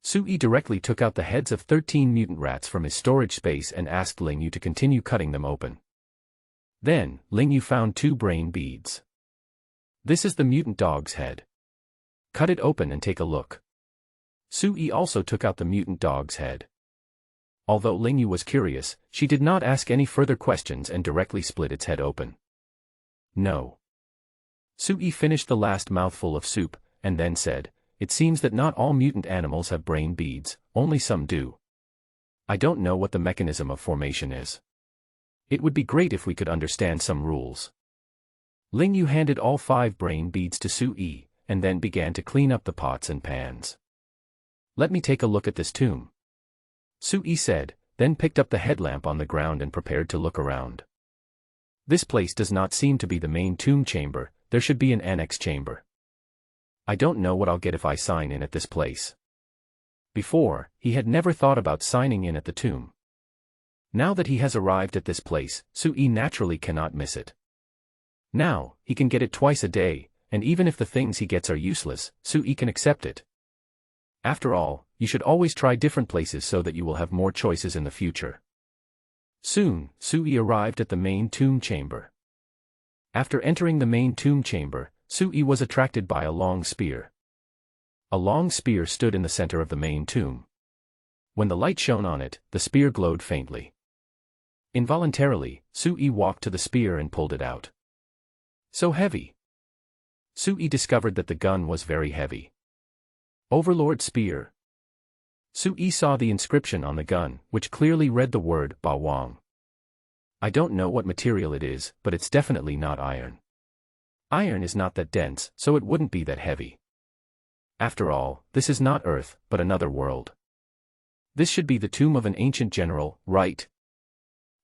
Sui directly took out the heads of 13 mutant rats from his storage space and asked Ling Yu to continue cutting them open. Then, Ling Yu found 2 brain beads. "This is the mutant dog's head. Cut it open and take a look." Sui also took out the mutant dog's head. Although Ling Yu was curious, she did not ask any further questions and directly split its head open. "No." Sui finished the last mouthful of soup, and then said, "It seems that not all mutant animals have brain beads, only some do. I don't know what the mechanism of formation is. It would be great if we could understand some rules." Ling Yu handed all 5 brain beads to Sui, and then began to clean up the pots and pans. "Let me take a look at this tomb," Sui said, then picked up the headlamp on the ground and prepared to look around. "This place does not seem to be the main tomb chamber, there should be an annex chamber. I don't know what I'll get if I sign in at this place." Before, he had never thought about signing in at the tomb. Now that he has arrived at this place, Sui naturally cannot miss it. Now, he can get it twice a day, and even if the things he gets are useless, Sui can accept it. After all, you should always try different places so that you will have more choices in the future. Soon, Sui arrived at the main tomb chamber. After entering the main tomb chamber, Sui was attracted by a long spear. A long spear stood in the center of the main tomb. When the light shone on it, the spear glowed faintly. Involuntarily, Sui walked to the spear and pulled it out. So heavy. Sui discovered that the gun was very heavy. Overlord Spear. Sui saw the inscription on the gun, which clearly read the word Ba Wang. I don't know what material it is, but it's definitely not iron. Iron is not that dense, so it wouldn't be that heavy. After all, this is not Earth, but another world. This should be the tomb of an ancient general, right?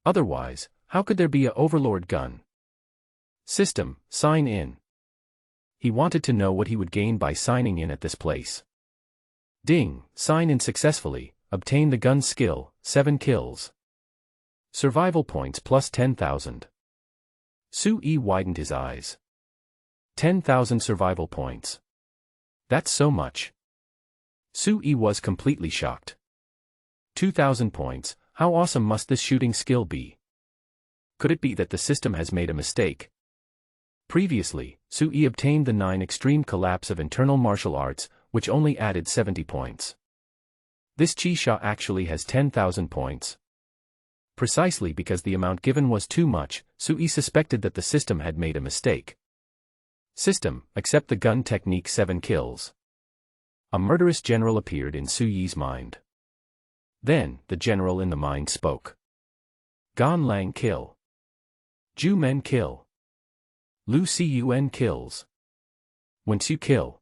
Otherwise, how could there be a overlord gun? System, sign in. He wanted to know what he would gain by signing in at this place. Ding, sign in successfully, obtain the gun skill, 7 kills. Survival points plus 10,000. Sui widened his eyes. 10,000 survival points. That's so much. Sui was completely shocked. 2,000 points, how awesome must this shooting skill be? Could it be that the system has made a mistake? Previously, Sui obtained the 9 extreme collapse of internal martial arts, which only added 70 points. This Chi-Sha actually has 10,000 points. Precisely because the amount given was too much, Sui suspected that the system had made a mistake. System, accept the gun technique 7 kills. A murderous general appeared in Sui's mind. Then, the general in the mind spoke. Gan Lang kill. Ju Men kill. Lu Cun kills. Wen Su kill.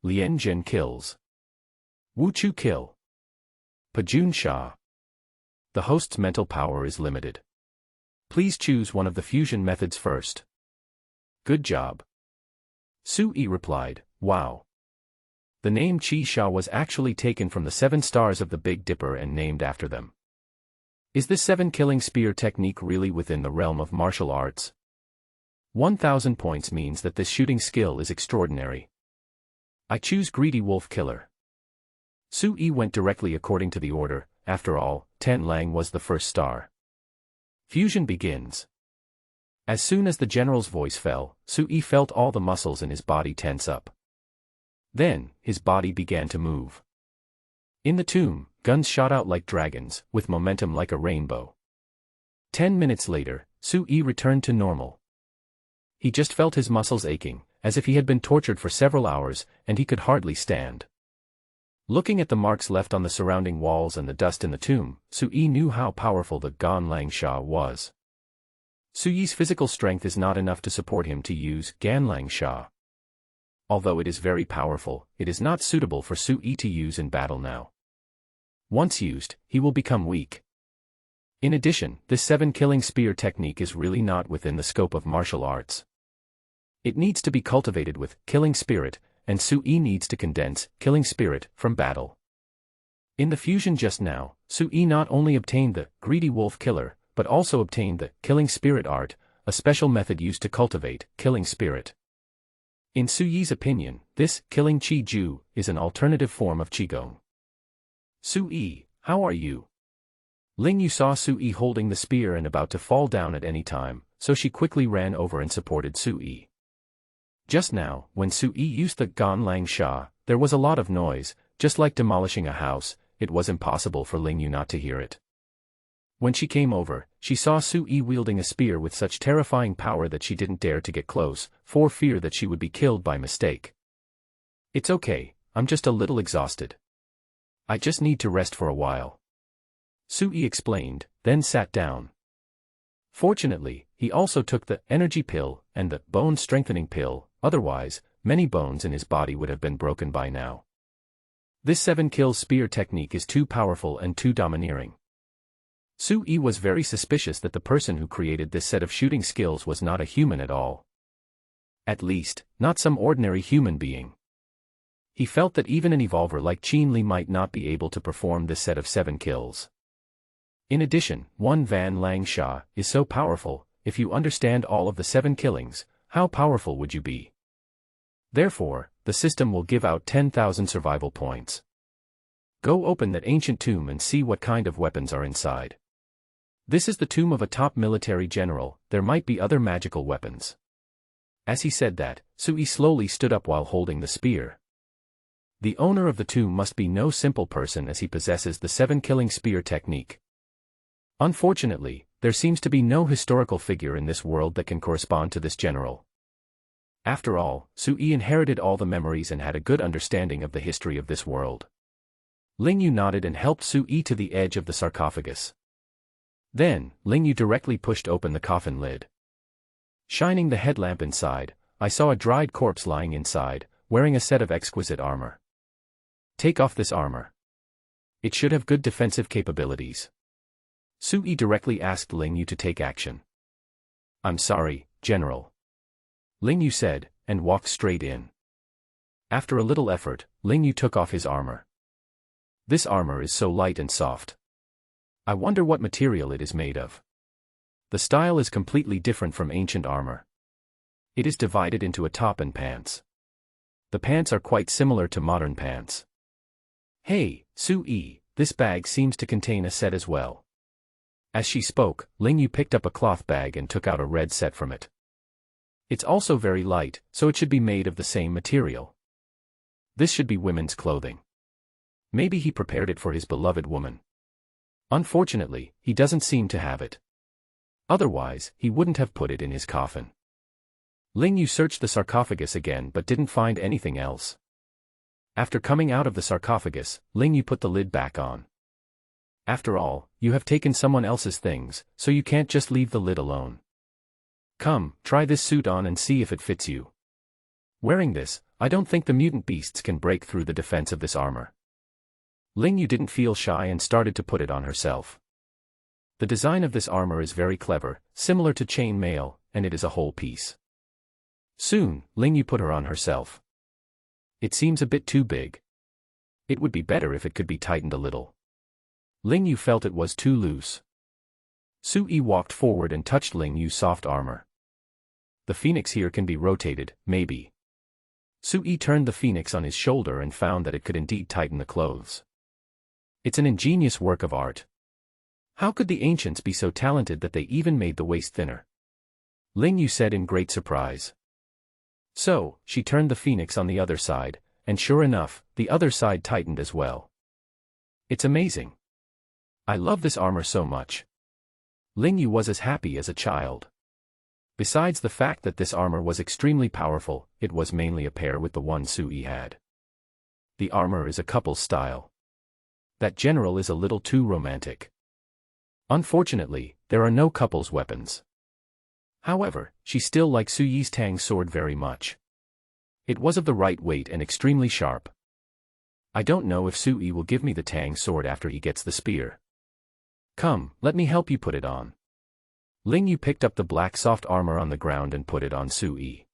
Lien Zhen kills. Wu Chu kill. Pajun Sha. The host's mental power is limited. Please choose one of the fusion methods first. Good job. Sui replied, wow. The name Chi-Sha was actually taken from the 7 stars of the Big Dipper and named after them. Is this 7 killing spear technique really within the realm of martial arts? 1,000 points means that this shooting skill is extraordinary. I choose Greedy Wolf Killer. Sui went directly according to the order. After all, Ten Lang was the first star. Fusion begins. As soon as the general's voice fell, Sui felt all the muscles in his body tense up. Then, his body began to move. In the tomb, guns shot out like dragons, with momentum like a rainbow. 10 minutes later, Sui returned to normal. He just felt his muscles aching, as if he had been tortured for several hours, and he could hardly stand. Looking at the marks left on the surrounding walls and the dust in the tomb, Sui knew how powerful the Gan Lang Sha was. Sui's physical strength is not enough to support him to use Gan Lang Sha. Although it is very powerful, it is not suitable for Sui to use in battle now. Once used, he will become weak. In addition, this 7 killing spear technique is really not within the scope of martial arts. It needs to be cultivated with killing spirit, and Sui needs to condense killing spirit from battle. In the fusion just now, Sui not only obtained the Greedy Wolf Killer, but also obtained the killing spirit art, a special method used to cultivate killing spirit. In Sui's opinion, this killing Chi Ju is an alternative form of Qigong. Sui, how are you? Ling Yu saw Sui holding the spear and about to fall down at any time, so she quickly ran over and supported Sui. Just now, when Sui used the Gan Lang Sha, there was a lot of noise, just like demolishing a house. It was impossible for Ling Yu not to hear it. When she came over, she saw Sui wielding a spear with such terrifying power that she didn't dare to get close, for fear that she would be killed by mistake. It's okay, I'm just a little exhausted. I just need to rest for a while. Sui explained, then sat down. Fortunately, he also took the energy pill and the bone strengthening pill, otherwise, many bones in his body would have been broken by now. This 7 kill spear technique is too powerful and too domineering. Sui was very suspicious that the person who created this set of shooting skills was not a human at all. At least, not some ordinary human being. He felt that even an evolver like Qin Li might not be able to perform this set of 7 kills. In addition, one Van Lang Sha is so powerful. If you understand all of the 7 killings, how powerful would you be? Therefore, the system will give out 10,000 survival points. Go open that ancient tomb and see what kind of weapons are inside. This is the tomb of a top military general, there might be other magical weapons. As he said that, Sui slowly stood up while holding the spear. The owner of the tomb must be no simple person as he possesses the 7 killing spear technique. Unfortunately, there seems to be no historical figure in this world that can correspond to this general. After all, Sui inherited all the memories and had a good understanding of the history of this world. Ling Yu nodded and helped Sui to the edge of the sarcophagus. Then, Ling Yu directly pushed open the coffin lid. Shining the headlamp inside, I saw a dried corpse lying inside, wearing a set of exquisite armor. Take off this armor. It should have good defensive capabilities. Sui directly asked Ling Yu to take action. I'm sorry, General. Ling Yu said, and walked straight in. After a little effort, Ling Yu took off his armor. This armor is so light and soft. I wonder what material it is made of. The style is completely different from ancient armor. It is divided into a top and pants. The pants are quite similar to modern pants. Hey, Sui, this bag seems to contain a set as well. As she spoke, Ling Yu picked up a cloth bag and took out a red set from it. It's also very light, so it should be made of the same material. This should be women's clothing. Maybe he prepared it for his beloved woman. Unfortunately, he doesn't seem to have it. Otherwise, he wouldn't have put it in his coffin. Ling Yu searched the sarcophagus again but didn't find anything else. After coming out of the sarcophagus, Ling Yu put the lid back on. After all, you have taken someone else's things, so you can't just leave the lid alone. Come, try this suit on and see if it fits you. Wearing this, I don't think the mutant beasts can break through the defense of this armor. Ling Yu didn't feel shy and started to put it on herself. The design of this armor is very clever, similar to chain mail, and it is a whole piece. Soon, Ling Yu put her on herself. It seems a bit too big. It would be better if it could be tightened a little. Ling Yu felt it was too loose. Sui walked forward and touched Ling Yu's soft armor. The phoenix here can be rotated, maybe. Sui turned the phoenix on his shoulder and found that it could indeed tighten the clothes. It's an ingenious work of art. How could the ancients be so talented that they even made the waist thinner? Ling Yu said in great surprise. So, she turned the phoenix on the other side, and sure enough, the other side tightened as well. It's amazing. I love this armor so much. Ling Yu was as happy as a child. Besides the fact that this armor was extremely powerful, it was mainly a pair with the one Sui had. The armor is a couple's style. That general is a little too romantic. Unfortunately, there are no couple's weapons. However, she still liked Sui's Tang sword very much. It was of the right weight and extremely sharp. I don't know if Sui will give me the Tang sword after he gets the spear. Come, let me help you put it on. Ling Yu picked up the black soft armor on the ground and put it on Sui.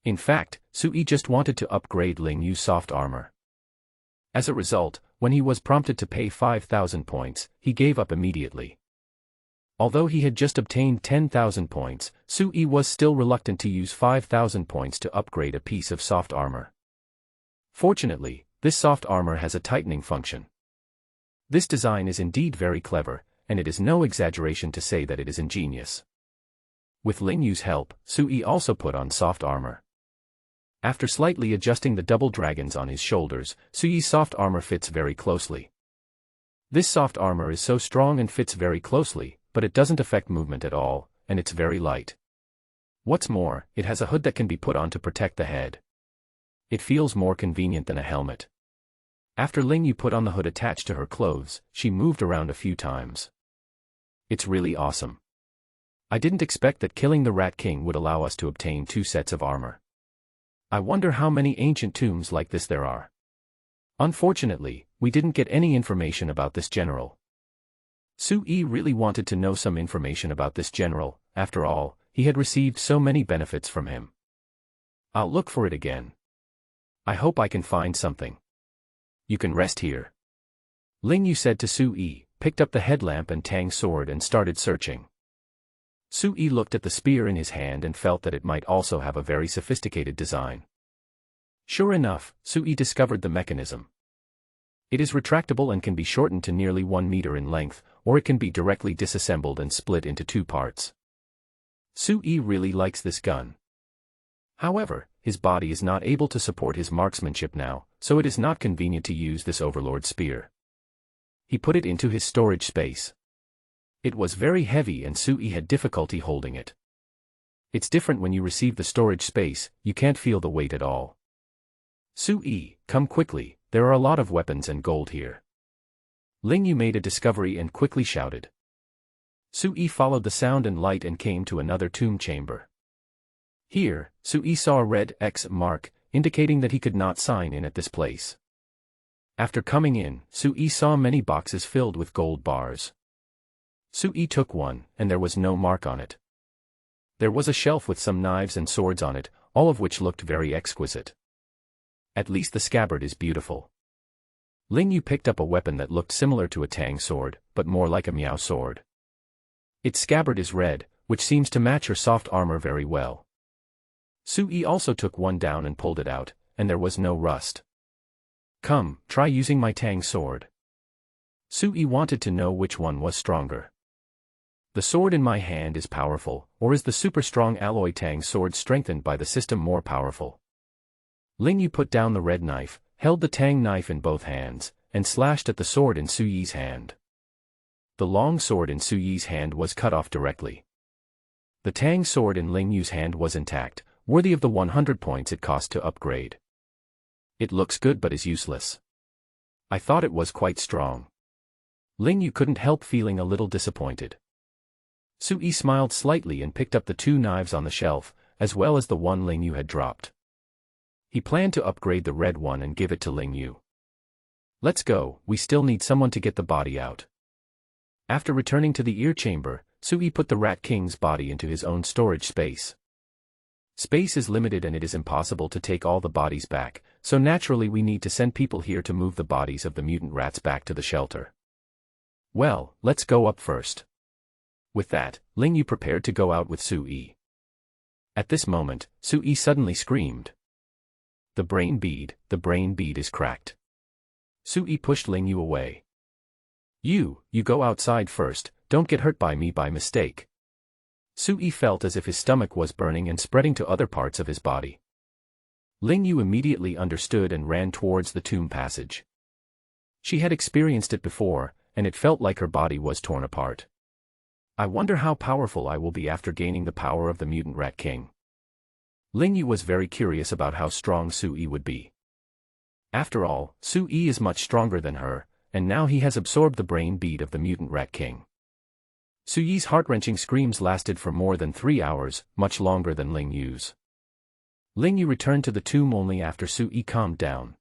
In fact, Sui just wanted to upgrade Ling Yu's soft armor. As a result, when he was prompted to pay 5,000 points, he gave up immediately. Although he had just obtained 10,000 points, Sui was still reluctant to use 5,000 points to upgrade a piece of soft armor. Fortunately, this soft armor has a tightening function. This design is indeed very clever, and it is no exaggeration to say that it is ingenious. With Ling Yu's help, Sui also put on soft armor. After slightly adjusting the double dragons on his shoulders, Sui's soft armor fits very closely. This soft armor is so strong and fits very closely, but it doesn't affect movement at all, and it's very light. What's more, it has a hood that can be put on to protect the head. It feels more convenient than a helmet. After Ling Yu put on the hood attached to her clothes, she moved around a few times. It's really awesome. I didn't expect that killing the Rat King would allow us to obtain 2 sets of armor. I wonder how many ancient tombs like this there are. Unfortunately, we didn't get any information about this general. Sui really wanted to know some information about this general, after all, he had received so many benefits from him. I'll look for it again. I hope I can find something. You can rest here. Ling Yu said to Sui, picked up the headlamp and Tang sword and started searching. Sui looked at the spear in his hand and felt that it might also have a very sophisticated design. Sure enough, Sui discovered the mechanism. It is retractable and can be shortened to nearly 1 meter in length, or it can be directly disassembled and split into 2 parts. Sui really likes this gun. However, his body is not able to support his marksmanship now, so it is not convenient to use this overlord spear. He put it into his storage space. It was very heavy and Sui had difficulty holding it. It's different when you receive the storage space, you can't feel the weight at all. Sui, come quickly, there are a lot of weapons and gold here. Ling Yu made a discovery and quickly shouted. Sui followed the sound and light and came to another tomb chamber. Here, Sui saw a red X mark, indicating that he could not sign in at this place. After coming in, Sui saw many boxes filled with gold bars. Sui took one, and there was no mark on it. There was a shelf with some knives and swords on it, all of which looked very exquisite. At least the scabbard is beautiful. Ling Yu picked up a weapon that looked similar to a Tang sword, but more like a Miao sword. Its scabbard is red, which seems to match her soft armor very well. Sui also took one down and pulled it out, and there was no rust. Come, try using my Tang sword. Sui wanted to know which one was stronger. The sword in my hand is powerful, or is the super strong alloy Tang sword strengthened by the system more powerful? Ling Yu put down the red knife, held the Tang knife in both hands, and slashed at the sword in Suyi's hand. The long sword in Suyi's hand was cut off directly. The Tang sword in Ling Yu's hand was intact, worthy of the 100 points it cost to upgrade. It looks good but is useless. I thought it was quite strong. Ling Yu couldn't help feeling a little disappointed. Sui smiled slightly and picked up the two knives on the shelf, as well as the one Ling Yu had dropped. He planned to upgrade the red one and give it to Ling Yu. Let's go, we still need someone to get the body out. After returning to the ear chamber, Sui put the Rat King's body into his own storage space. Space is limited and it is impossible to take all the bodies back, so naturally we need to send people here to move the bodies of the mutant rats back to the shelter. Well, let's go up first. With that, Ling Yu prepared to go out with Sui. At this moment, Sui suddenly screamed. The brain bead is cracked. Sui pushed Ling Yu away. You go outside first, don't get hurt by me by mistake. Sui felt as if his stomach was burning and spreading to other parts of his body. Ling Yu immediately understood and ran towards the tomb passage. She had experienced it before, and it felt like her body was torn apart. I wonder how powerful I will be after gaining the power of the Mutant Rat King. Ling Yu was very curious about how strong Sui would be. After all, Sui is much stronger than her, and now he has absorbed the brain bead of the Mutant Rat King. Suyi's heart-wrenching screams lasted for more than 3 hours, much longer than Ling Yu's. Ling Yu returned to the tomb only after Sui calmed down.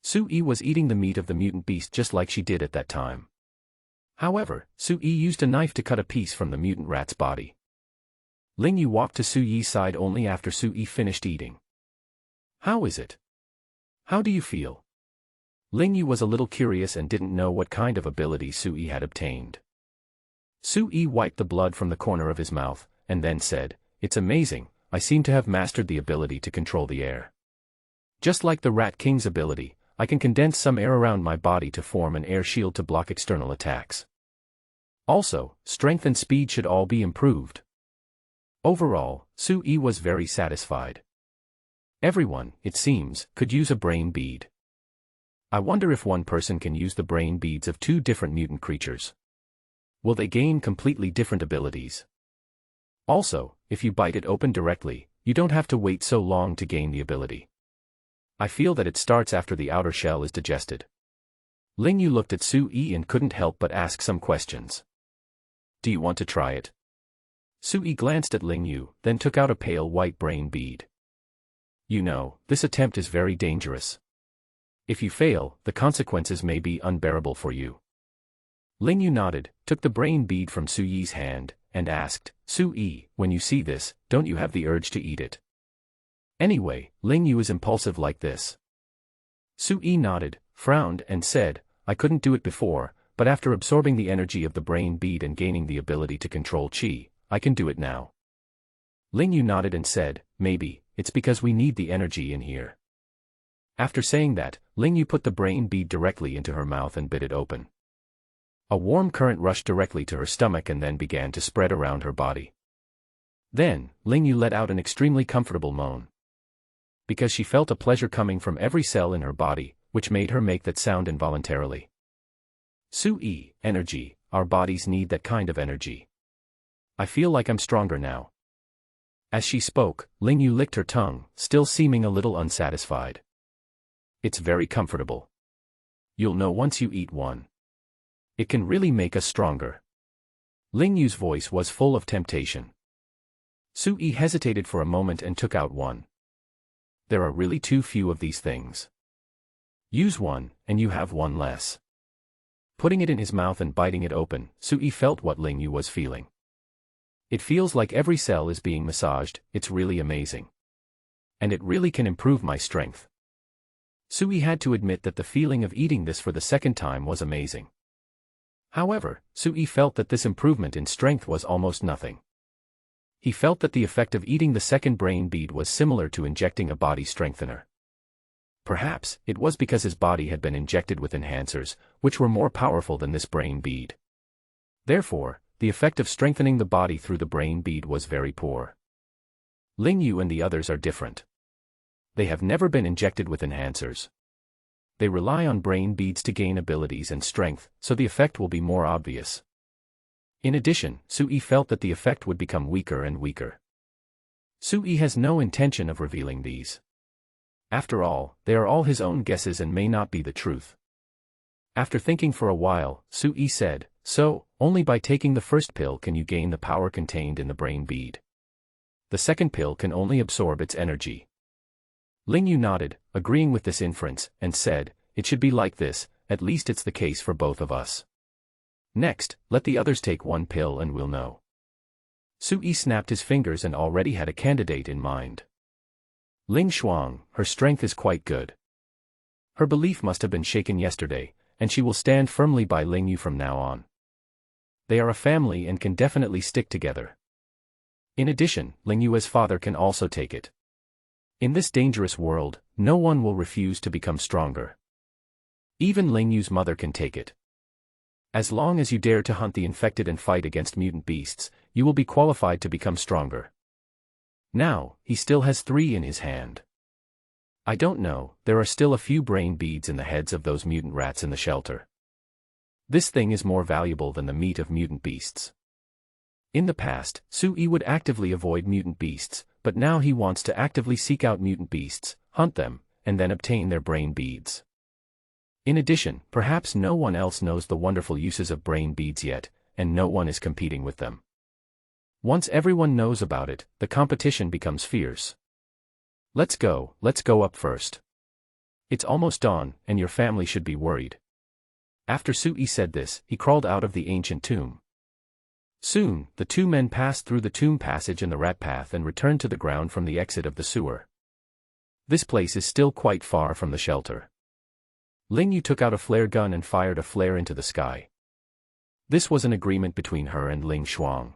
Sui was eating the meat of the mutant beast just like she did at that time. However, Sui used a knife to cut a piece from the mutant rat's body. Ling Yu walked to Suyi's side only after Sui finished eating. How is it? How do you feel? Ling Yu was a little curious and didn't know what kind of ability Sui had obtained. Sui wiped the blood from the corner of his mouth, and then said, "It's amazing, I seem to have mastered the ability to control the air. Just like the Rat King's ability, I can condense some air around my body to form an air shield to block external attacks. Also, strength and speed should all be improved." Overall, Sui was very satisfied. Everyone, it seems, could use a brain bead. I wonder if one person can use the brain beads of two different mutant creatures. Will they gain completely different abilities? Also, if you bite it open directly, you don't have to wait so long to gain the ability. I feel that it starts after the outer shell is digested. Ling Yu looked at Sui and couldn't help but ask some questions. Do you want to try it? Sui glanced at Ling Yu, then took out a pale white brain bead. You know, this attempt is very dangerous. If you fail, the consequences may be unbearable for you. Ling Yu nodded, took the brain bead from Suyi's hand, and asked, Sui, when you see this, don't you have the urge to eat it? Anyway, Ling Yu is impulsive like this. Sui nodded, frowned and said, I couldn't do it before, but after absorbing the energy of the brain bead and gaining the ability to control qi, I can do it now. Ling Yu nodded and said, maybe, it's because we need the energy in here. After saying that, Ling Yu put the brain bead directly into her mouth and bit it open. A warm current rushed directly to her stomach and then began to spread around her body. Then, Ling Yu let out an extremely comfortable moan. Because she felt a pleasure coming from every cell in her body, which made her make that sound involuntarily. Sui, energy, our bodies need that kind of energy. I feel like I'm stronger now. As she spoke, Ling Yu licked her tongue, still seeming a little unsatisfied. It's very comfortable. You'll know once you eat one. It can really make us stronger. Ling Yu's voice was full of temptation. Sui hesitated for a moment and took out one. There are really too few of these things. Use one, and you have one less. Putting it in his mouth and biting it open, Sui felt what Ling Yu was feeling. It feels like every cell is being massaged. It's really amazing. And it really can improve my strength. Sui had to admit that the feeling of eating this for the second time was amazing. However, Sui felt that this improvement in strength was almost nothing. He felt that the effect of eating the second brain bead was similar to injecting a body strengthener. Perhaps, it was because his body had been injected with enhancers, which were more powerful than this brain bead. Therefore, the effect of strengthening the body through the brain bead was very poor. Ling Yu and the others are different. They have never been injected with enhancers. They rely on brain beads to gain abilities and strength, so the effect will be more obvious. In addition, Sui felt that the effect would become weaker and weaker. Sui has no intention of revealing these. After all, they are all his own guesses and may not be the truth. After thinking for a while, Sui said, "So, only by taking the first pill can you gain the power contained in the brain bead. The second pill can only absorb its energy." Ling Yu nodded, agreeing with this inference, and said, "It should be like this, at least it's the case for both of us. Next, let the others take one pill and we'll know." Sui snapped his fingers and already had a candidate in mind. Ling Shuang, her strength is quite good. Her belief must have been shaken yesterday, and she will stand firmly by Ling Yu from now on. They are a family and can definitely stick together. In addition, Ling Yu's father can also take it. In this dangerous world, no one will refuse to become stronger. Even Ling Yu's mother can take it. As long as you dare to hunt the infected and fight against mutant beasts, you will be qualified to become stronger. Now, he still has 3 in his hand. I don't know, there are still a few brain beads in the heads of those mutant rats in the shelter. This thing is more valuable than the meat of mutant beasts. In the past, Sui would actively avoid mutant beasts, but now he wants to actively seek out mutant beasts, hunt them, and then obtain their brain beads. In addition, perhaps no one else knows the wonderful uses of brain beads yet, and no one is competing with them. Once everyone knows about it, the competition becomes fierce. Let's go up first. It's almost dawn, and your family should be worried." After Sui said this, he crawled out of the ancient tomb. Soon, the 2 men passed through the tomb passage and the rat path and returned to the ground from the exit of the sewer. This place is still quite far from the shelter. Ling Yu took out a flare gun and fired a flare into the sky. This was an agreement between her and Ling Shuang.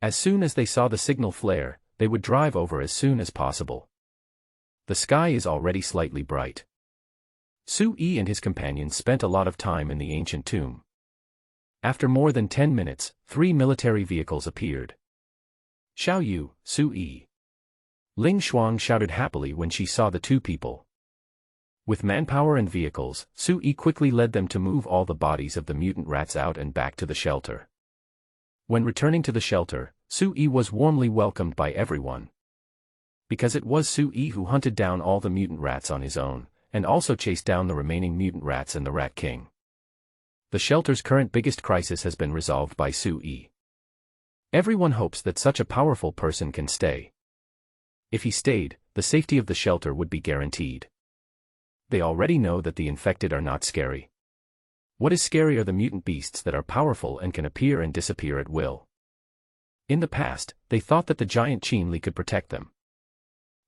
As soon as they saw the signal flare, they would drive over as soon as possible. The sky is already slightly bright. Sui and his companions spent a lot of time in the ancient tomb. After more than 10 minutes, 3 military vehicles appeared. "Xiao Yu, Sui." Ling Shuang shouted happily when she saw the 2 people. With manpower and vehicles, Sui quickly led them to move all the bodies of the mutant rats out and back to the shelter. When returning to the shelter, Sui was warmly welcomed by everyone. Because it was Sui who hunted down all the mutant rats on his own, and also chased down the remaining mutant rats and the Rat King. The shelter's current biggest crisis has been resolved by Sui. Everyone hopes that such a powerful person can stay. If he stayed, the safety of the shelter would be guaranteed. They already know that the infected are not scary. What is scary are the mutant beasts that are powerful and can appear and disappear at will. In the past, they thought that the giant Qinli could protect them.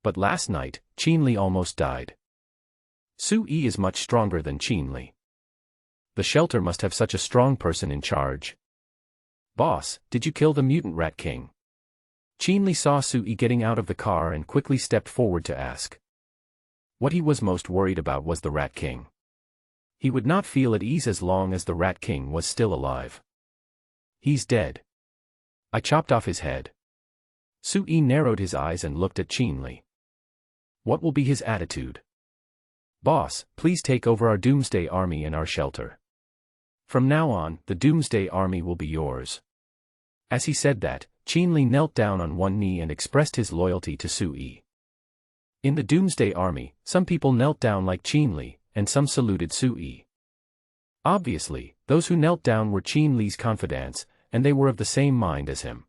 But last night, Qinli almost died. Sui is much stronger than Qinli. The shelter must have such a strong person in charge. "Boss, did you kill the mutant Rat King?" Qinli saw Sui getting out of the car and quickly stepped forward to ask. What he was most worried about was the Rat King. He would not feel at ease as long as the Rat King was still alive. "He's dead. I chopped off his head." Sui narrowed his eyes and looked at Qinli. What will be his attitude? "Boss, please take over our Doomsday Army and our shelter. From now on, the Doomsday Army will be yours." As he said that, Qinli knelt down on one knee and expressed his loyalty to Sui. In the Doomsday Army, some people knelt down like Qinli, and some saluted Sui. Obviously, those who knelt down were Qinli's confidants, and they were of the same mind as him.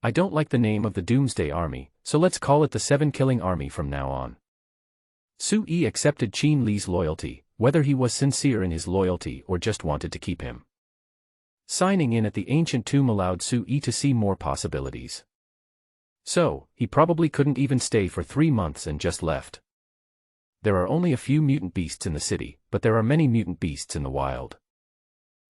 I don't like the name of the Doomsday Army, so let's call it the Seven Killing Army from now on. Sui accepted Qin Li's loyalty, whether he was sincere in his loyalty or just wanted to keep him. Signing in at the ancient tomb allowed Sui to see more possibilities. So, he probably couldn't even stay for 3 months and just left. There are only a few mutant beasts in the city, but there are many mutant beasts in the wild.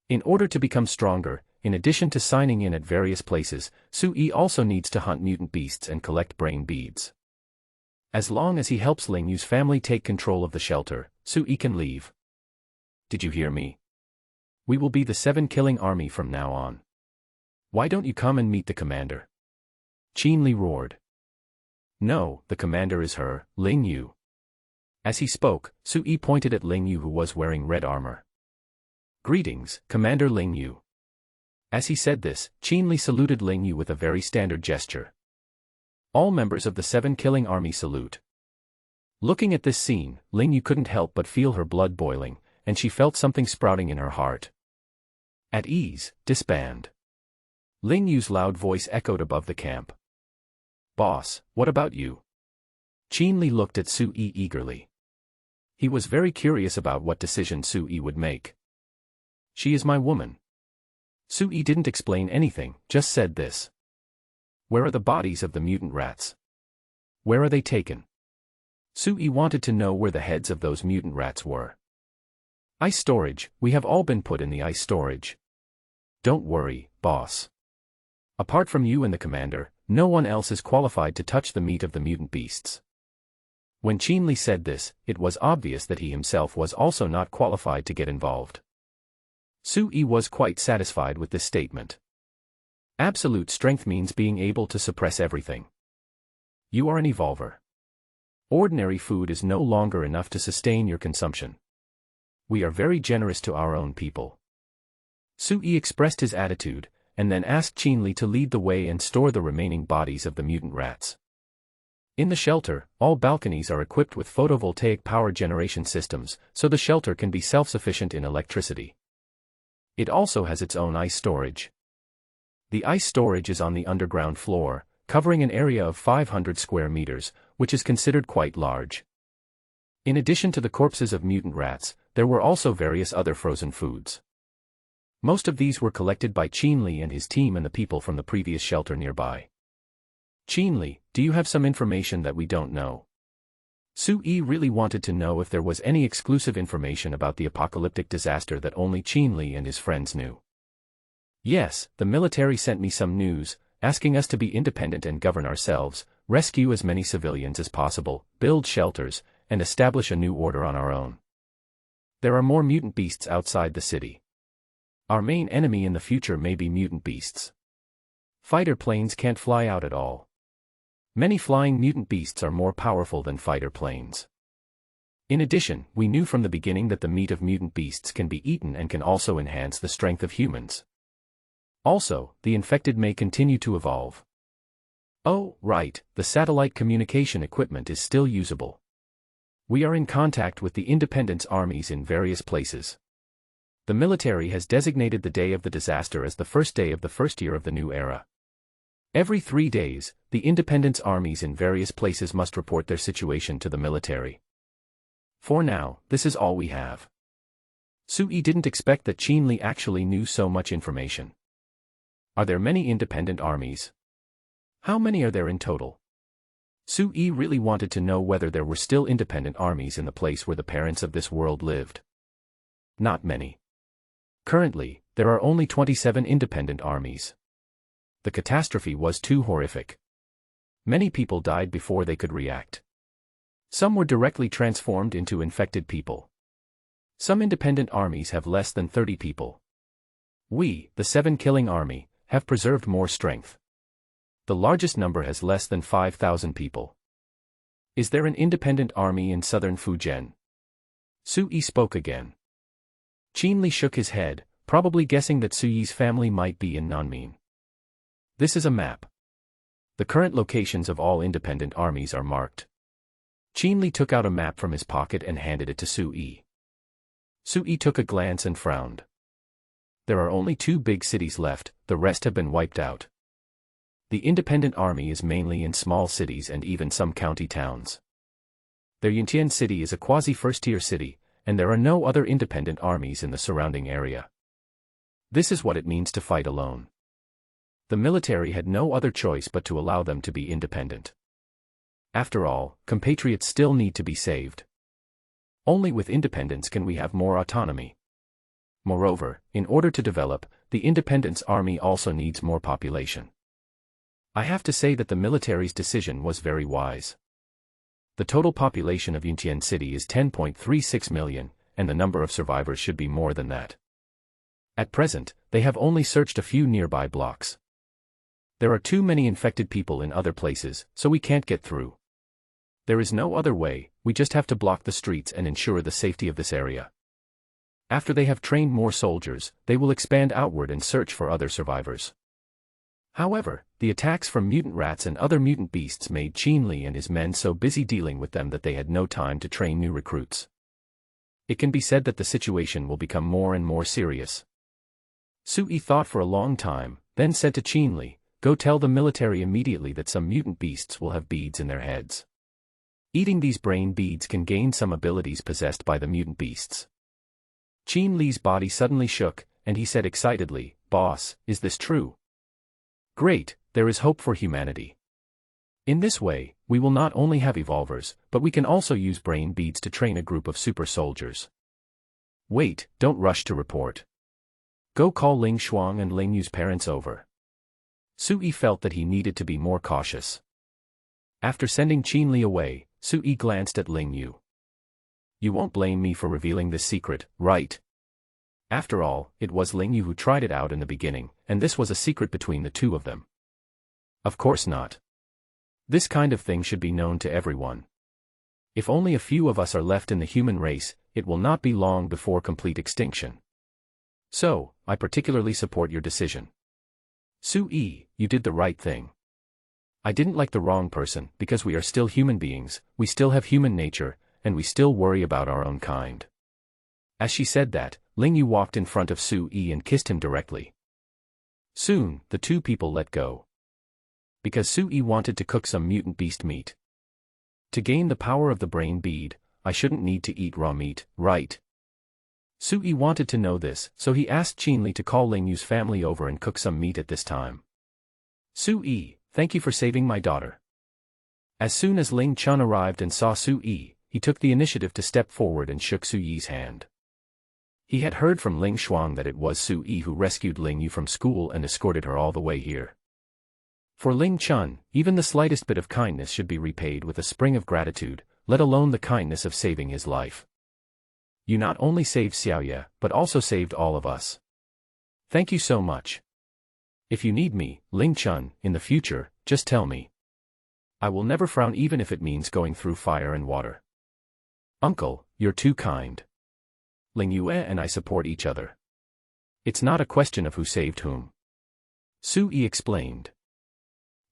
In order to become stronger, in addition to signing in at various places, Sui also needs to hunt mutant beasts and collect brain beads. As long as he helps Ling Yu's family take control of the shelter, Sui can leave. Did you hear me? We will be the Seven Killing Army from now on. Why don't you come and meet the commander? Qin Li roared. No, the commander is her, Ling Yu. As he spoke, Sui pointed at Ling Yu, who was wearing red armor. Greetings, Commander Ling Yu. As he said this, Qin Li saluted Ling Yu with a very standard gesture. All members of the Seven Killing Army salute. Looking at this scene, Ling Yu couldn't help but feel her blood boiling, and she felt something sprouting in her heart. At ease, disband. Ling Yu's loud voice echoed above the camp. Boss, what about you? Qin Li looked at Sui eagerly. He was very curious about what decision Sui would make. She is my woman. Sui didn't explain anything, just said this. Where are the bodies of the mutant rats? Where are they taken? Sui wanted to know where the heads of those mutant rats were. Ice storage, we have all been put in the ice storage. Don't worry, boss. Apart from you and the commander, no one else is qualified to touch the meat of the mutant beasts. When Qin Li said this, it was obvious that he himself was also not qualified to get involved. Sui was quite satisfied with this statement. Absolute strength means being able to suppress everything. You are an evolver. Ordinary food is no longer enough to sustain your consumption. We are very generous to our own people. Sui expressed his attitude, and then asked Qin Li to lead the way and store the remaining bodies of the mutant rats. In the shelter, all balconies are equipped with photovoltaic power generation systems, so the shelter can be self-sufficient in electricity. It also has its own ice storage. The ice storage is on the underground floor, covering an area of 500 square meters, which is considered quite large. In addition to the corpses of mutant rats, there were also various other frozen foods. Most of these were collected by Qin Li and his team and the people from the previous shelter nearby. Qin Li, do you have some information that we don't know? Sui really wanted to know if there was any exclusive information about the apocalyptic disaster that only Qin Li and his friends knew. Yes, the military sent me some news, asking us to be independent and govern ourselves, rescue as many civilians as possible, build shelters, and establish a new order on our own. There are more mutant beasts outside the city. Our main enemy in the future may be mutant beasts. Fighter planes can't fly out at all. Many flying mutant beasts are more powerful than fighter planes. In addition, we knew from the beginning that the meat of mutant beasts can be eaten and can also enhance the strength of humans. Also, the infected may continue to evolve. Oh, right, the satellite communication equipment is still usable. We are in contact with the Independence armies in various places. The military has designated the day of the disaster as the first day of the first year of the new era. Every 3 days, the Independence armies in various places must report their situation to the military. For now, this is all we have. Sui didn't expect that Qin Li actually knew so much information. Are there many independent armies? How many are there in total? Sui really wanted to know whether there were still independent armies in the place where the parents of this world lived. Not many. Currently, there are only 27 independent armies. The catastrophe was too horrific. Many people died before they could react. Some were directly transformed into infected people. Some independent armies have less than 30 people. We, the Seven Killing Army, have preserved more strength. The largest number has less than 5,000 people. Is there an independent army in southern Fujian? Sui spoke again. Qin Li shook his head, probably guessing that Sui's family might be in Nanmin. This is a map. The current locations of all independent armies are marked. Qin Li took out a map from his pocket and handed it to Sui. Sui took a glance and frowned. There are only 2 big cities left, the rest have been wiped out. The independent army is mainly in small cities and even some county towns. Their Yuntian city is a quasi-first-tier city, and there are no other independent armies in the surrounding area. This is what it means to fight alone. The military had no other choice but to allow them to be independent. After all, compatriots still need to be saved. Only with independence can we have more autonomy. Moreover, in order to develop, the independence army also needs more population. I have to say that the military's decision was very wise. The total population of Yuntian City is 10.36 million, and the number of survivors should be more than that. At present, they have only searched a few nearby blocks. There are too many infected people in other places, so we can't get through. There is no other way, we just have to block the streets and ensure the safety of this area. After they have trained more soldiers, they will expand outward and search for other survivors. However, the attacks from mutant rats and other mutant beasts made Qin Li and his men so busy dealing with them that they had no time to train new recruits. It can be said that the situation will become more and more serious. Sui thought for a long time, then said to Qin Li, "Go tell the military immediately that some mutant beasts will have beads in their heads. Eating these brain beads can gain some abilities possessed by the mutant beasts." Qin Li's body suddenly shook, and he said excitedly, "Boss, is this true? Great, there is hope for humanity. In this way, we will not only have evolvers, but we can also use brain beads to train a group of super soldiers." "Wait, don't rush to report. Go call Ling Shuang and Ling Yu's parents over." Sui felt that he needed to be more cautious. After sending Qin Li away, Sui glanced at Ling Yu. "You won't blame me for revealing this secret, right? After all, it was Ling Yu who tried it out in the beginning, and this was a secret between the two of them." "Of course not. This kind of thing should be known to everyone. If only a few of us are left in the human race, it will not be long before complete extinction. So, I particularly support your decision. Sui, you did the right thing. I didn't like the wrong person, because we are still human beings, we still have human nature, and we still worry about our own kind." As she said that, Ling Yu walked in front of Sui and kissed him directly. Soon, the two people let go. Because Sui wanted to cook some mutant beast meat. To gain the power of the brain bead, I shouldn't need to eat raw meat, right? Sui wanted to know this, so he asked Qin Li to call Ling Yu's family over and cook some meat at this time. "Sui, thank you for saving my daughter." As soon as Ling Chun arrived and saw Sui, he took the initiative to step forward and shook Sui's hand. He had heard from Ling Shuang that it was Sui who rescued Ling Yu from school and escorted her all the way here. For Ling Chun, even the slightest bit of kindness should be repaid with a spring of gratitude, let alone the kindness of saving his life. "You not only saved Xiaoye, but also saved all of us. Thank you so much. If you need me, Ling Chun, in the future, just tell me. I will never frown even if it means going through fire and water." "Uncle, you're too kind. Ling Yue and I support each other. It's not a question of who saved whom." Sui explained.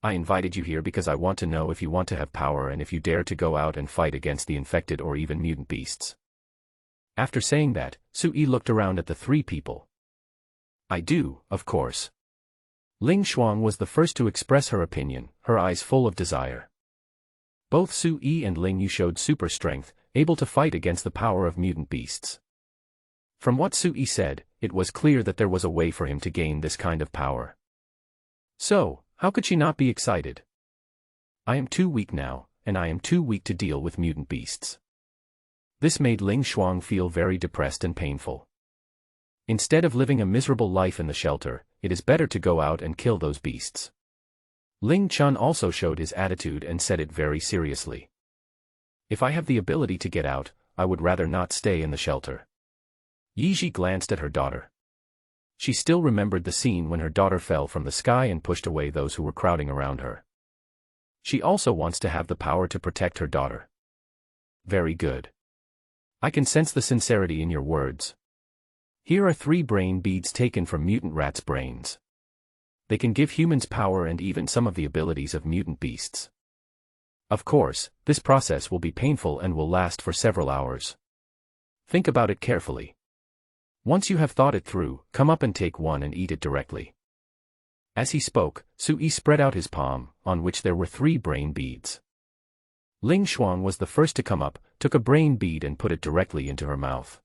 "I invited you here because I want to know if you want to have power and if you dare to go out and fight against the infected or even mutant beasts." After saying that, Sui looked around at the 3 people. "I do, of course." Ling Shuang was the first to express her opinion, her eyes full of desire. Both Sui and Ling Yu showed super strength, able to fight against the power of mutant beasts. From what Sui said, it was clear that there was a way for him to gain this kind of power. So, how could she not be excited? "I am too weak now, and I am too weak to deal with mutant beasts." This made Ling Shuang feel very depressed and painful. Instead of living a miserable life in the shelter, it is better to go out and kill those beasts. Ling Chun also showed his attitude and said it very seriously. "If I have the ability to get out, I would rather not stay in the shelter." Yiji glanced at her daughter. She still remembered the scene when her daughter fell from the sky and pushed away those who were crowding around her. She also wants to have the power to protect her daughter. Very good. I can sense the sincerity in your words. Here are 3 brain beads taken from mutant rats' brains. They can give humans power and even some of the abilities of mutant beasts. Of course, this process will be painful and will last for several hours. Think about it carefully. Once you have thought it through, come up and take one and eat it directly. As he spoke, Sui spread out his palm, on which there were 3 brain beads. Ling Xuang was the first to come up, took a brain bead and put it directly into her mouth.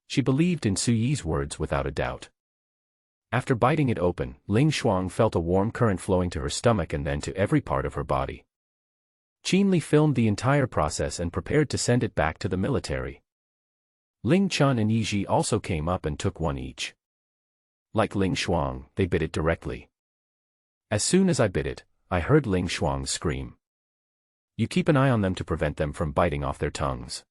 She believed in Suyi's words without a doubt. After biting it open, Ling Xuang felt a warm current flowing to her stomach and then to every part of her body. Qin Li filmed the entire process and prepared to send it back to the military. Ling Chun and Yi Ji also came up and took one each. Like Ling Xuang, they bit it directly. As soon as I bit it, I heard Ling Xuang scream. You keep an eye on them to prevent them from biting off their tongues.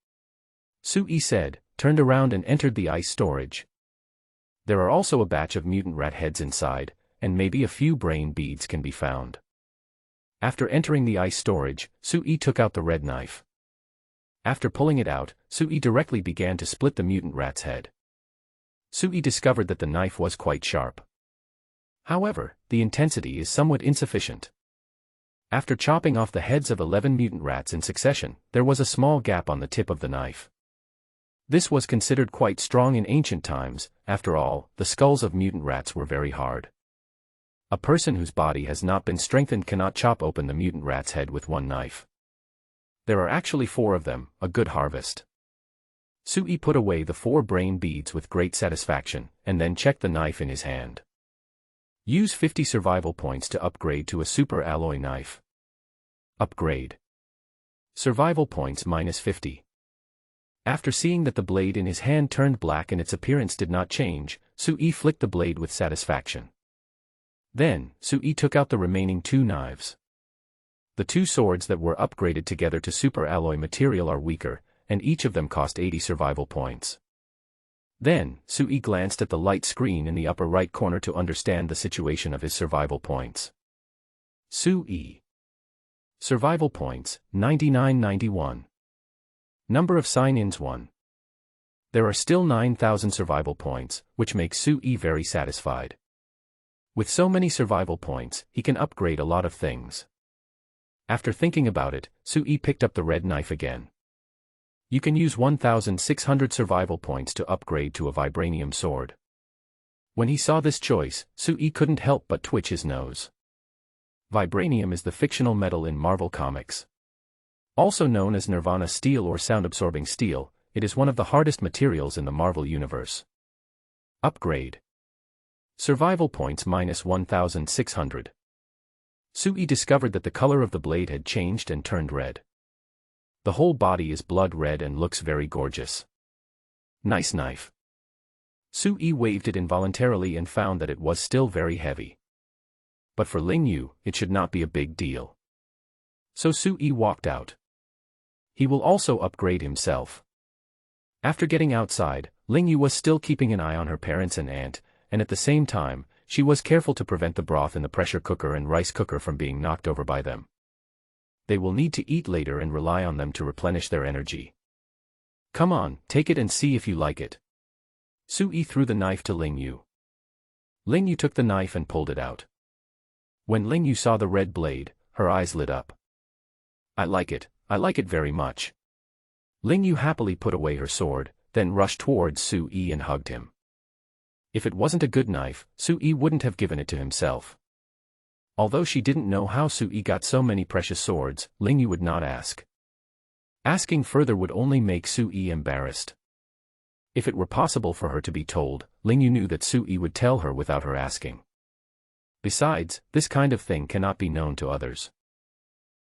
Sui said, turned around and entered the ice storage. There are also a batch of mutant rat heads inside, and maybe a few brain beads can be found. After entering the ice storage, Sui took out the red knife. After pulling it out, Sui directly began to split the mutant rat's head. Sui discovered that the knife was quite sharp. However, the intensity is somewhat insufficient. After chopping off the heads of 11 mutant rats in succession, there was a small gap on the tip of the knife. This was considered quite strong in ancient times. After all, the skulls of mutant rats were very hard. A person whose body has not been strengthened cannot chop open the mutant rat's head with one knife. There are actually 4 of them, a good harvest. Sui put away the 4 brain beads with great satisfaction, and then checked the knife in his hand. Use 50 survival points to upgrade to a super alloy knife. Upgrade. Survival points -50. After seeing that the blade in his hand turned black and its appearance did not change, Sui flicked the blade with satisfaction. Then, Sui took out the remaining 2 knives. The 2 swords that were upgraded together to super alloy material are weaker, and each of them cost 80 survival points. Then, Sui glanced at the light screen in the upper right corner to understand the situation of his survival points. Sui. Survival points, 9991. Number of sign-ins 1. There are still 9,000 survival points, which makes Sui very satisfied. With so many survival points, he can upgrade a lot of things. After thinking about it, Sui picked up the red knife again. You can use 1,600 survival points to upgrade to a vibranium sword. When he saw this choice, Sui couldn't help but twitch his nose. Vibranium is the fictional metal in Marvel Comics. Also known as Nirvana steel or sound-absorbing steel, it is one of the hardest materials in the Marvel Universe. Upgrade. Survival points -1,600. Sui discovered that the color of the blade had changed and turned red. The whole body is blood red and looks very gorgeous. Nice knife. Sui waved it involuntarily and found that it was still very heavy. But for Ling Yu, it should not be a big deal. So Sui walked out. He will also upgrade himself. After getting outside, Ling Yu was still keeping an eye on her parents and aunt, and at the same time, she was careful to prevent the broth in the pressure cooker and rice cooker from being knocked over by them. They will need to eat later and rely on them to replenish their energy. Come on, take it and see if you like it. Sui threw the knife to Ling Yu. Ling Yu took the knife and pulled it out. When Ling Yu saw the red blade, her eyes lit up. I like it very much. Ling Yu happily put away her sword, then rushed towards Sui and hugged him. If it wasn't a good knife, Sui wouldn't have given it to himself. Although she didn't know how Sui got so many precious swords, Ling Yu would not ask. Asking further would only make Sui embarrassed. If it were possible for her to be told, Ling Yu knew that Sui would tell her without her asking. Besides, this kind of thing cannot be known to others.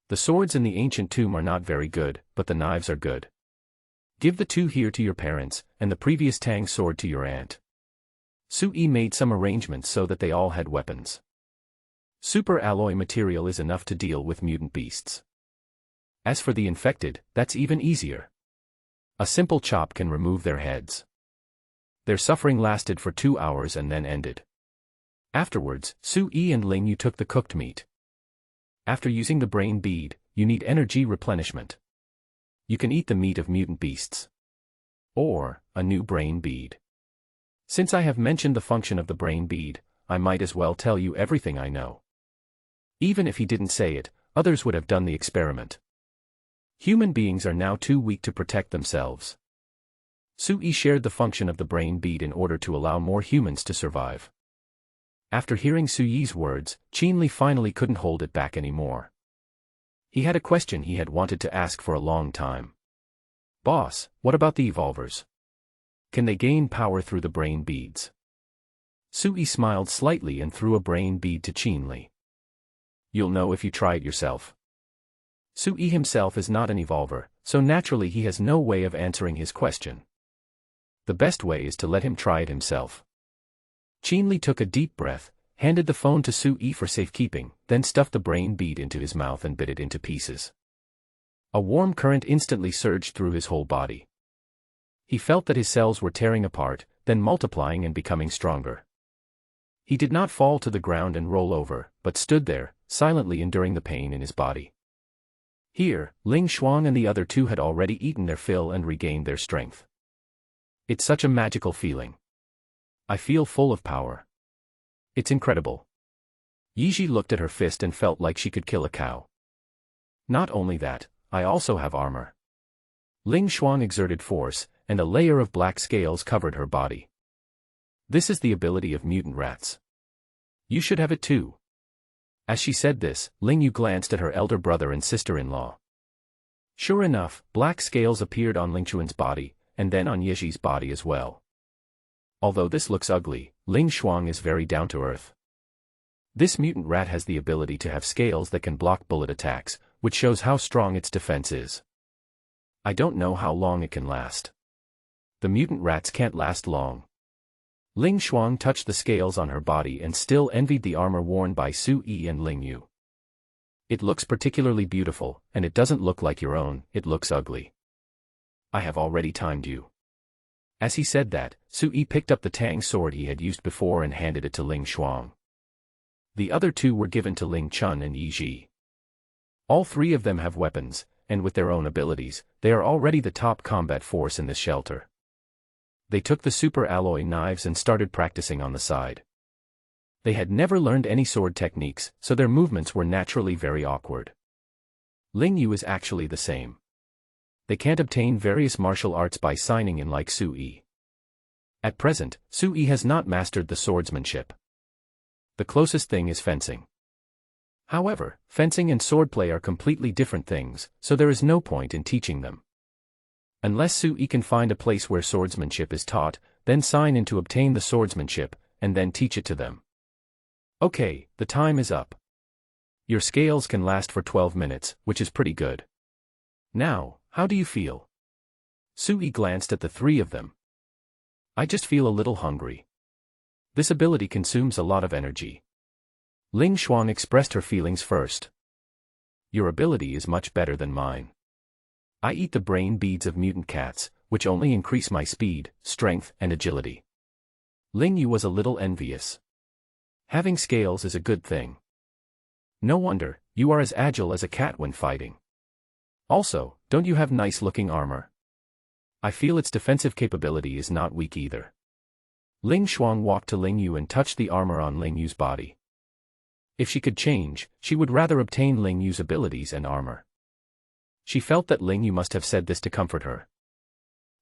The swords in the ancient tomb are not very good, but the knives are good. Give the 2 here to your parents, and the previous Tang sword to your aunt. Sui made some arrangements so that they all had weapons. Super alloy material is enough to deal with mutant beasts. As for the infected, that's even easier. A simple chop can remove their heads. Their suffering lasted for 2 hours and then ended. Afterwards, Sui and Ling Yu took the cooked meat. After using the brain bead, you need energy replenishment. You can eat the meat of mutant beasts. Or, a new brain bead. Since I have mentioned the function of the brain bead, I might as well tell you everything I know. Even if he didn't say it, others would have done the experiment. Human beings are now too weak to protect themselves. Sui shared the function of the brain bead in order to allow more humans to survive. After hearing Suyi's words, Qinli finally couldn't hold it back anymore. He had a question he had wanted to ask for a long time. Boss, what about the evolvers? Can they gain power through the brain beads? Sui smiled slightly and threw a brain bead to Qinli. You'll know if you try it yourself. Sui himself is not an evolver, so naturally he has no way of answering his question. The best way is to let him try it himself. Qinli took a deep breath, handed the phone to Sui for safekeeping, then stuffed the brain bead into his mouth and bit it into pieces. A warm current instantly surged through his whole body. He felt that his cells were tearing apart, then multiplying and becoming stronger. He did not fall to the ground and roll over, but stood there, silently enduring the pain in his body. Here, Ling Shuang and the other two had already eaten their fill and regained their strength. It's such a magical feeling. I feel full of power. It's incredible. Yiji looked at her fist and felt like she could kill a cow. Not only that, I also have armor. Ling Shuang exerted force, and a layer of black scales covered her body. This is the ability of mutant rats. You should have it too. As she said this, Ling Yu glanced at her elder brother and sister-in-law. Sure enough, black scales appeared on Ling Chuan's body, and then on Yiji's body as well. Although this looks ugly, Ling Shuang is very down-to-earth. This mutant rat has the ability to have scales that can block bullet attacks, which shows how strong its defense is. I don't know how long it can last. The mutant rats can't last long. Ling Shuang touched the scales on her body and still envied the armor worn by Sui and Ling Yu. It looks particularly beautiful, and it doesn't look like your own, it looks ugly. I have already timed you. As he said that, Sui picked up the tang sword he had used before and handed it to Ling Shuang. The other two were given to Ling Chun and Yiji. All three of them have weapons, and with their own abilities, they are already the top combat force in this shelter. They took the super alloy knives and started practicing on the side. They had never learned any sword techniques, so their movements were naturally very awkward. Ling Yu is actually the same. They can't obtain various martial arts by signing in like Sui. At present, Sui has not mastered the swordsmanship. The closest thing is fencing. However, fencing and swordplay are completely different things, so there is no point in teaching them. Unless Sui can find a place where swordsmanship is taught, then sign in to obtain the swordsmanship, and then teach it to them. Okay, the time is up. Your scales can last for 12 minutes, which is pretty good. Now, how do you feel? Sui glanced at the three of them. I just feel a little hungry. This ability consumes a lot of energy. Ling Shuang expressed her feelings first. Your ability is much better than mine. I eat the brain beads of mutant cats, which only increase my speed, strength, and agility. Ling Yu was a little envious. Having scales is a good thing. No wonder, you are as agile as a cat when fighting. Also, don't you have nice-looking armor? I feel its defensive capability is not weak either. Ling Shuang walked to Ling Yu and touched the armor on Ling Yu's body. If she could change, she would rather obtain Ling Yu's abilities and armor. She felt that Ling Yu must have said this to comfort her.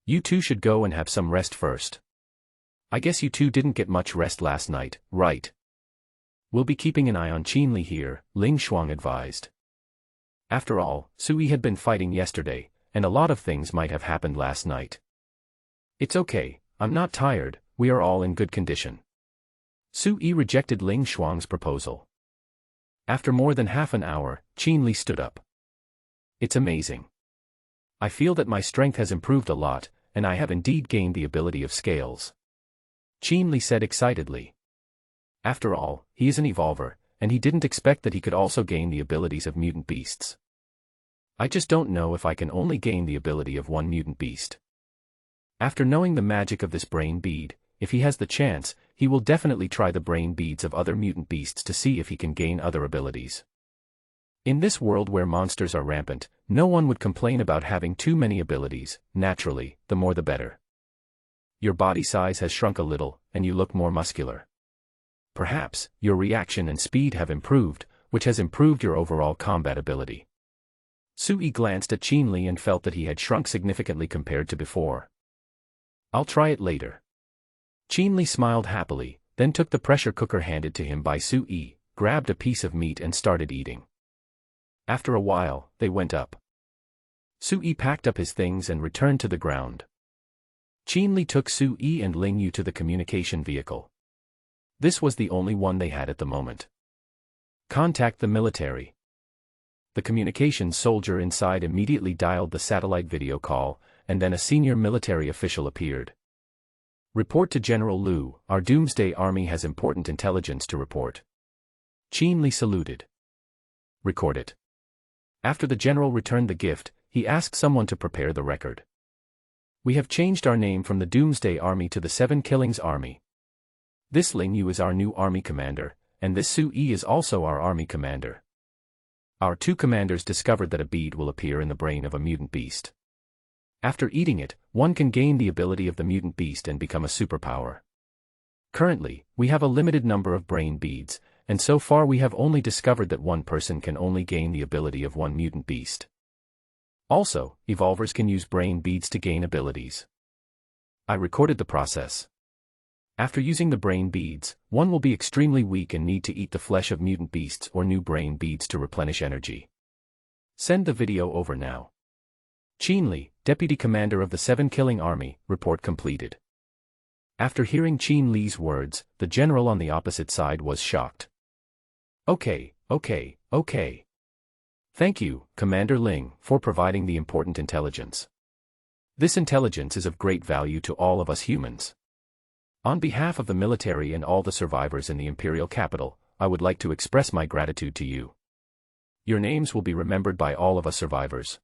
You two should go and have some rest first. I guess you two didn't get much rest last night, right? We'll be keeping an eye on Qinli here, Ling Shuang advised. After all, Sui had been fighting yesterday, and a lot of things might have happened last night. It's okay, I'm not tired, we are all in good condition. Sui rejected Ling Shuang's proposal. After more than half an hour, Qinli stood up. It's amazing. I feel that my strength has improved a lot, and I have indeed gained the ability of scales. Qinli said excitedly. After all, he is an evolver, and he didn't expect that he could also gain the abilities of mutant beasts. I just don't know if I can only gain the ability of one mutant beast. After knowing the magic of this brain bead, if he has the chance, he will definitely try the brain beads of other mutant beasts to see if he can gain other abilities. In this world where monsters are rampant, no one would complain about having too many abilities. Naturally, the more the better. Your body size has shrunk a little, and you look more muscular. Perhaps, your reaction and speed have improved, which has improved your overall combat ability. Sui glanced at Qinli and felt that he had shrunk significantly compared to before. I'll try it later. Qin Li smiled happily, then took the pressure cooker handed to him by Su Yi, grabbed a piece of meat and started eating. After a while, they went up. Su Yi packed up his things and returned to the ground. Qin Li took Su Yi and Ling Yu to the communication vehicle. This was the only one they had at the moment. Contact the military. The communications soldier inside immediately dialed the satellite video call, and then a senior military official appeared. Report to General Liu, our Doomsday Army has important intelligence to report. Qin Li saluted. Record it. After the general returned the gift, he asked someone to prepare the record. We have changed our name from the Doomsday Army to the Seven Killings Army. This Ling Yu is our new army commander, and this Su Yi is also our army commander. Our two commanders discovered that a bead will appear in the brain of a mutant beast. After eating it, one can gain the ability of the mutant beast and become a superpower. Currently, we have a limited number of brain beads, and so far we have only discovered that one person can only gain the ability of one mutant beast. Also, evolvers can use brain beads to gain abilities. I recorded the process. After using the brain beads, one will be extremely weak and need to eat the flesh of mutant beasts or new brain beads to replenish energy. Send the video over now. Qin Li, Deputy Commander of the Seven Killing Army, report completed. After hearing Qin Li's words, the general on the opposite side was shocked. Okay. Thank you, Commander Ling, for providing the important intelligence. This intelligence is of great value to all of us humans. On behalf of the military and all the survivors in the imperial capital, I would like to express my gratitude to you. Your names will be remembered by all of us survivors.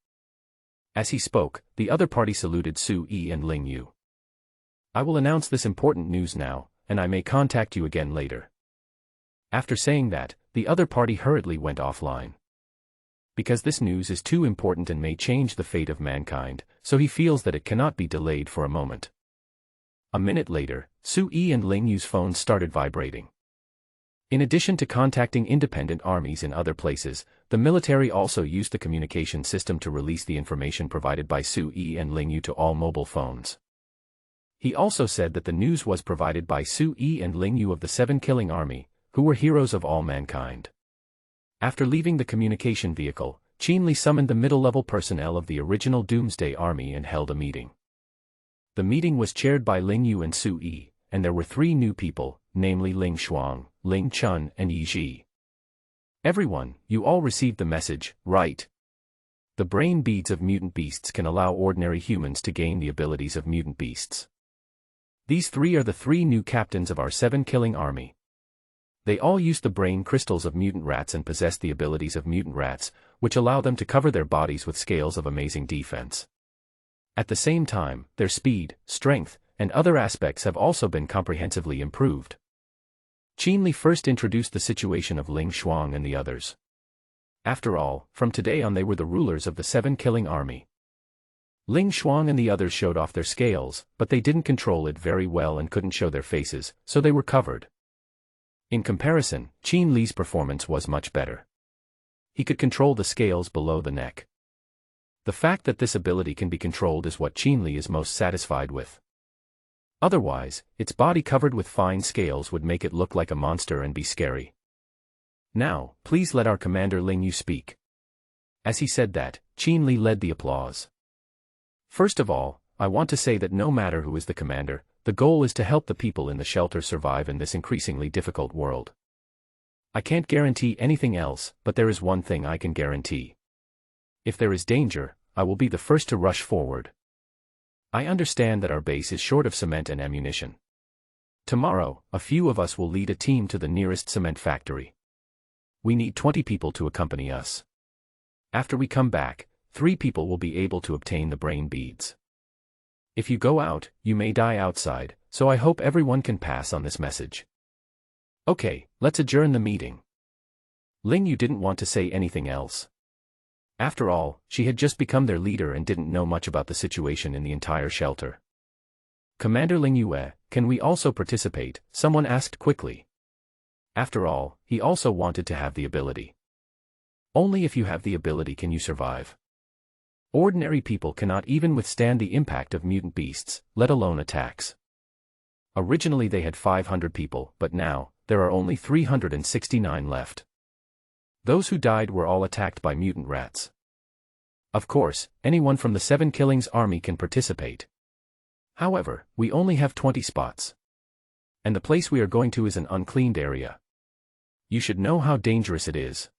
As he spoke, the other party saluted Su Yi and Ling Yu. I will announce this important news now, and I may contact you again later. After saying that, the other party hurriedly went offline. Because this news is too important and may change the fate of mankind, so he feels that it cannot be delayed for a moment. A minute later, Su Yi and Ling Yu's phones started vibrating. In addition to contacting independent armies in other places, the military also used the communication system to release the information provided by Su Yi and Ling Yu to all mobile phones. He also said that the news was provided by Su Yi and Ling Yu of the Seven Killing Army, who were heroes of all mankind. After leaving the communication vehicle, Qin Li summoned the middle-level personnel of the original Doomsday Army and held a meeting. The meeting was chaired by Ling Yu and Su Yi, and there were three new people, namely Ling Shuang, Ling Chun and Yi Ji. Everyone, you all received the message, right? The brain beads of mutant beasts can allow ordinary humans to gain the abilities of mutant beasts. These three are the three new captains of our Seven Killing Army. They all use the brain crystals of mutant rats and possess the abilities of mutant rats, which allow them to cover their bodies with scales of amazing defense. At the same time, their speed, strength, and other aspects have also been comprehensively improved. Qin Li first introduced the situation of Ling Shuang and the others. After all, from today on they were the rulers of the Seven Killing Army. Ling Shuang and the others showed off their scales, but they didn't control it very well and couldn't show their faces, so they were covered. In comparison, Qin Li's performance was much better. He could control the scales below the neck. The fact that this ability can be controlled is what Qin Li is most satisfied with. Otherwise, its body covered with fine scales would make it look like a monster and be scary. Now, please let our commander Ling Yu speak. As he said that, Qin Li led the applause. First of all, I want to say that no matter who is the commander, the goal is to help the people in the shelter survive in this increasingly difficult world. I can't guarantee anything else, but there is one thing I can guarantee. If there is danger, I will be the first to rush forward. I understand that our base is short of cement and ammunition. Tomorrow, a few of us will lead a team to the nearest cement factory. We need 20 people to accompany us. After we come back, 3 people will be able to obtain the brain beads. If you go out, you may die outside, so I hope everyone can pass on this message. Okay, let's adjourn the meeting. Ling Yu didn't want to say anything else. After all, she had just become their leader and didn't know much about the situation in the entire shelter. Commander Ling Yu, can we also participate? Someone asked quickly. After all, he also wanted to have the ability. Only if you have the ability can you survive. Ordinary people cannot even withstand the impact of mutant beasts, let alone attacks. Originally they had 500 people, but now, there are only 369 left. Those who died were all attacked by mutant rats. Of course, anyone from the 7 Killings army can participate. However, we only have 20 spots. And the place we are going to is an uncleaned area. You should know how dangerous it is.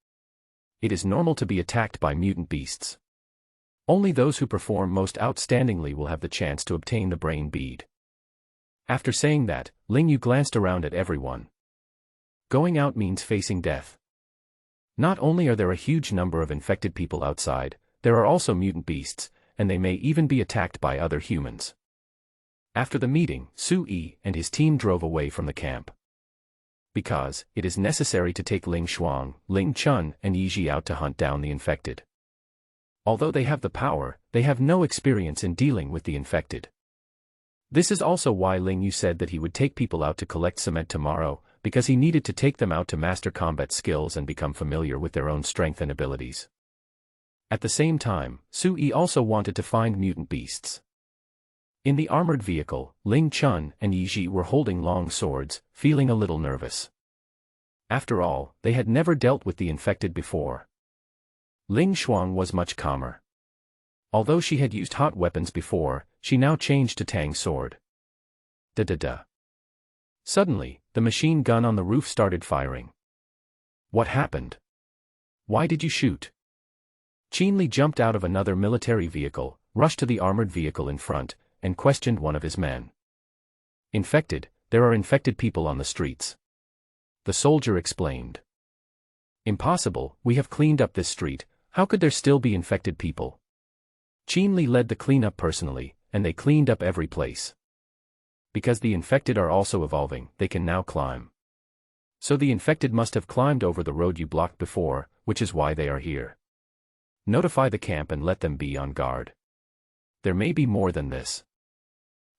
It is normal to be attacked by mutant beasts. Only those who perform most outstandingly will have the chance to obtain the brain bead. After saying that, Ling Yu glanced around at everyone. Going out means facing death. Not only are there a huge number of infected people outside, there are also mutant beasts, and they may even be attacked by other humans. After the meeting, Su Yi and his team drove away from the camp. Because, it is necessary to take Ling Shuang, Ling Chun, and Yi Ji out to hunt down the infected. Although they have the power, they have no experience in dealing with the infected. This is also why Ling Yu said that he would take people out to collect cement tomorrow, because he needed to take them out to master combat skills and become familiar with their own strength and abilities. At the same time, Su Yi also wanted to find mutant beasts. In the armored vehicle, Ling Chun and Yi Ji were holding long swords, feeling a little nervous. After all, they had never dealt with the infected before. Ling Shuang was much calmer. Although she had used hot weapons before, she now changed to Tang sword. Da-da-da. Suddenly, the machine gun on the roof started firing. What happened? Why did you shoot? Qin Li jumped out of another military vehicle, rushed to the armored vehicle in front, and questioned one of his men. Infected, there are infected people on the streets. The soldier explained. Impossible, we have cleaned up this street, how could there still be infected people? Qin Li led the cleanup personally, and they cleaned up every place. Because the infected are also evolving, they can now climb. So the infected must have climbed over the road you blocked before, which is why they are here. Notify the camp and let them be on guard. There may be more than this.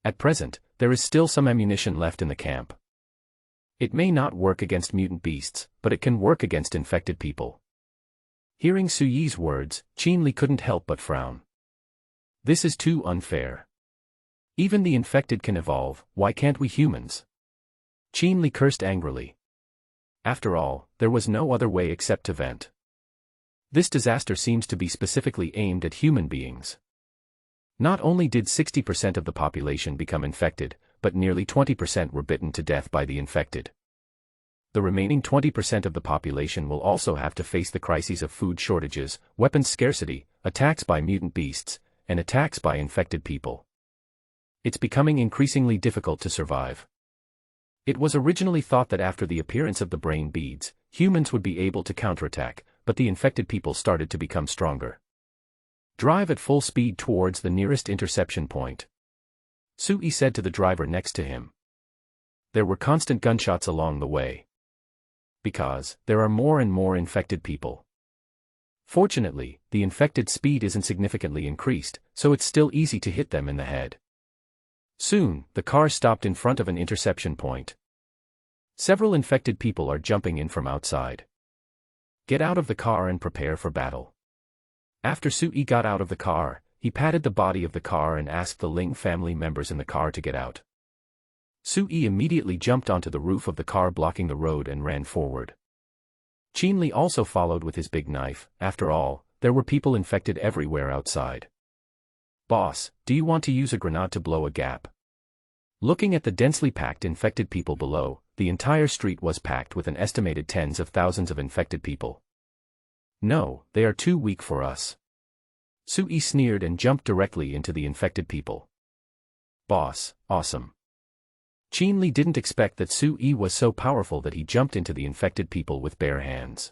At present, there is still some ammunition left in the camp. It may not work against mutant beasts, but it can work against infected people. Hearing Su Yi's words, Qin Li couldn't help but frown. This is too unfair. Even the infected can evolve, why can't we humans? Qin Li cursed angrily. After all, there was no other way except to vent. This disaster seems to be specifically aimed at human beings. Not only did 60% of the population become infected, but nearly 20% were bitten to death by the infected. The remaining 20% of the population will also have to face the crises of food shortages, weapons scarcity, attacks by mutant beasts, and attacks by infected people. It's becoming increasingly difficult to survive. It was originally thought that after the appearance of the brain beads, humans would be able to counterattack, but the infected people started to become stronger. Drive at full speed towards the nearest interception point. Su Yi said to the driver next to him. There were constant gunshots along the way. Because, there are more and more infected people. Fortunately, the infected speed isn't significantly increased, so it's still easy to hit them in the head. Soon, the car stopped in front of an interception point. Several infected people are jumping in from outside. Get out of the car and prepare for battle. After Su Yi got out of the car, he patted the body of the car and asked the Ling family members in the car to get out. Su Yi immediately jumped onto the roof of the car blocking the road and ran forward. Qin Li also followed with his big knife. After all, there were people infected everywhere outside. Boss, do you want to use a grenade to blow a gap? Looking at the densely packed infected people below, the entire street was packed with an estimated tens of thousands of infected people. No, they are too weak for us. Su Yi sneered and jumped directly into the infected people. Boss, awesome. Qin Li didn't expect that Su Yi was so powerful that he jumped into the infected people with bare hands.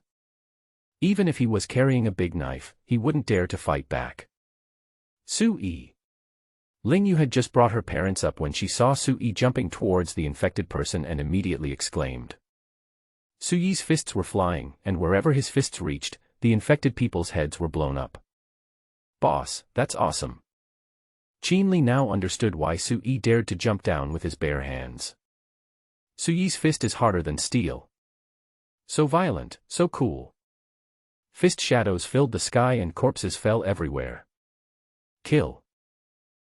Even if he was carrying a big knife, he wouldn't dare to fight back. Su Yi. Ling Yu had just brought her parents up when she saw Su Yi jumping towards the infected person and immediately exclaimed. Su Yi's fists were flying, and wherever his fists reached, the infected people's heads were blown up. Boss, that's awesome. Qin Li now understood why Su Yi dared to jump down with his bare hands. Su Yi's fist is harder than steel. So violent, so cool. Fist shadows filled the sky and corpses fell everywhere. Kill.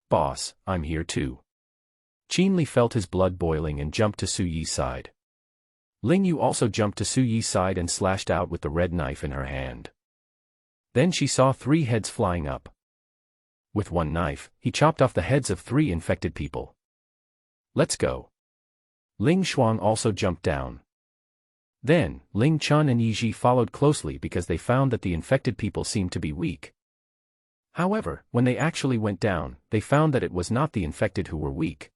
Boss, I'm here too. Qinli felt his blood boiling and jumped to Su Yi's side. Ling Yu also jumped to Su Yi's side and slashed out with the red knife in her hand. Then she saw 3 heads flying up. With one knife, he chopped off the heads of 3 infected people. Let's go. Ling Xuang also jumped down. Then, Ling Chun and Yi Ji followed closely because they found that the infected people seemed to be weak. However, when they actually went down, they found that it was not the infected who were weak.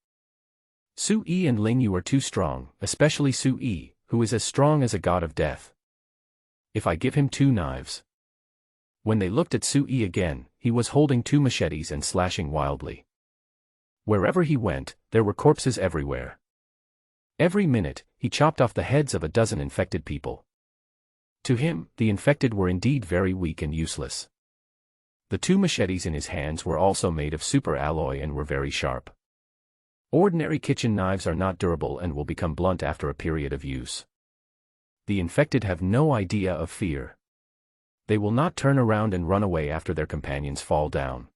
Su Yi and Ling Yu are too strong, especially Su Yi, who is as strong as a god of death. If I give him 2 knives. When they looked at Su Yi again, he was holding 2 machetes and slashing wildly. Wherever he went, there were corpses everywhere. Every minute, he chopped off the heads of a dozen infected people. To him, the infected were indeed very weak and useless. The 2 machetes in his hands were also made of super alloy and were very sharp. Ordinary kitchen knives are not durable and will become blunt after a period of use. The infected have no idea of fear. They will not turn around and run away after their companions fall down.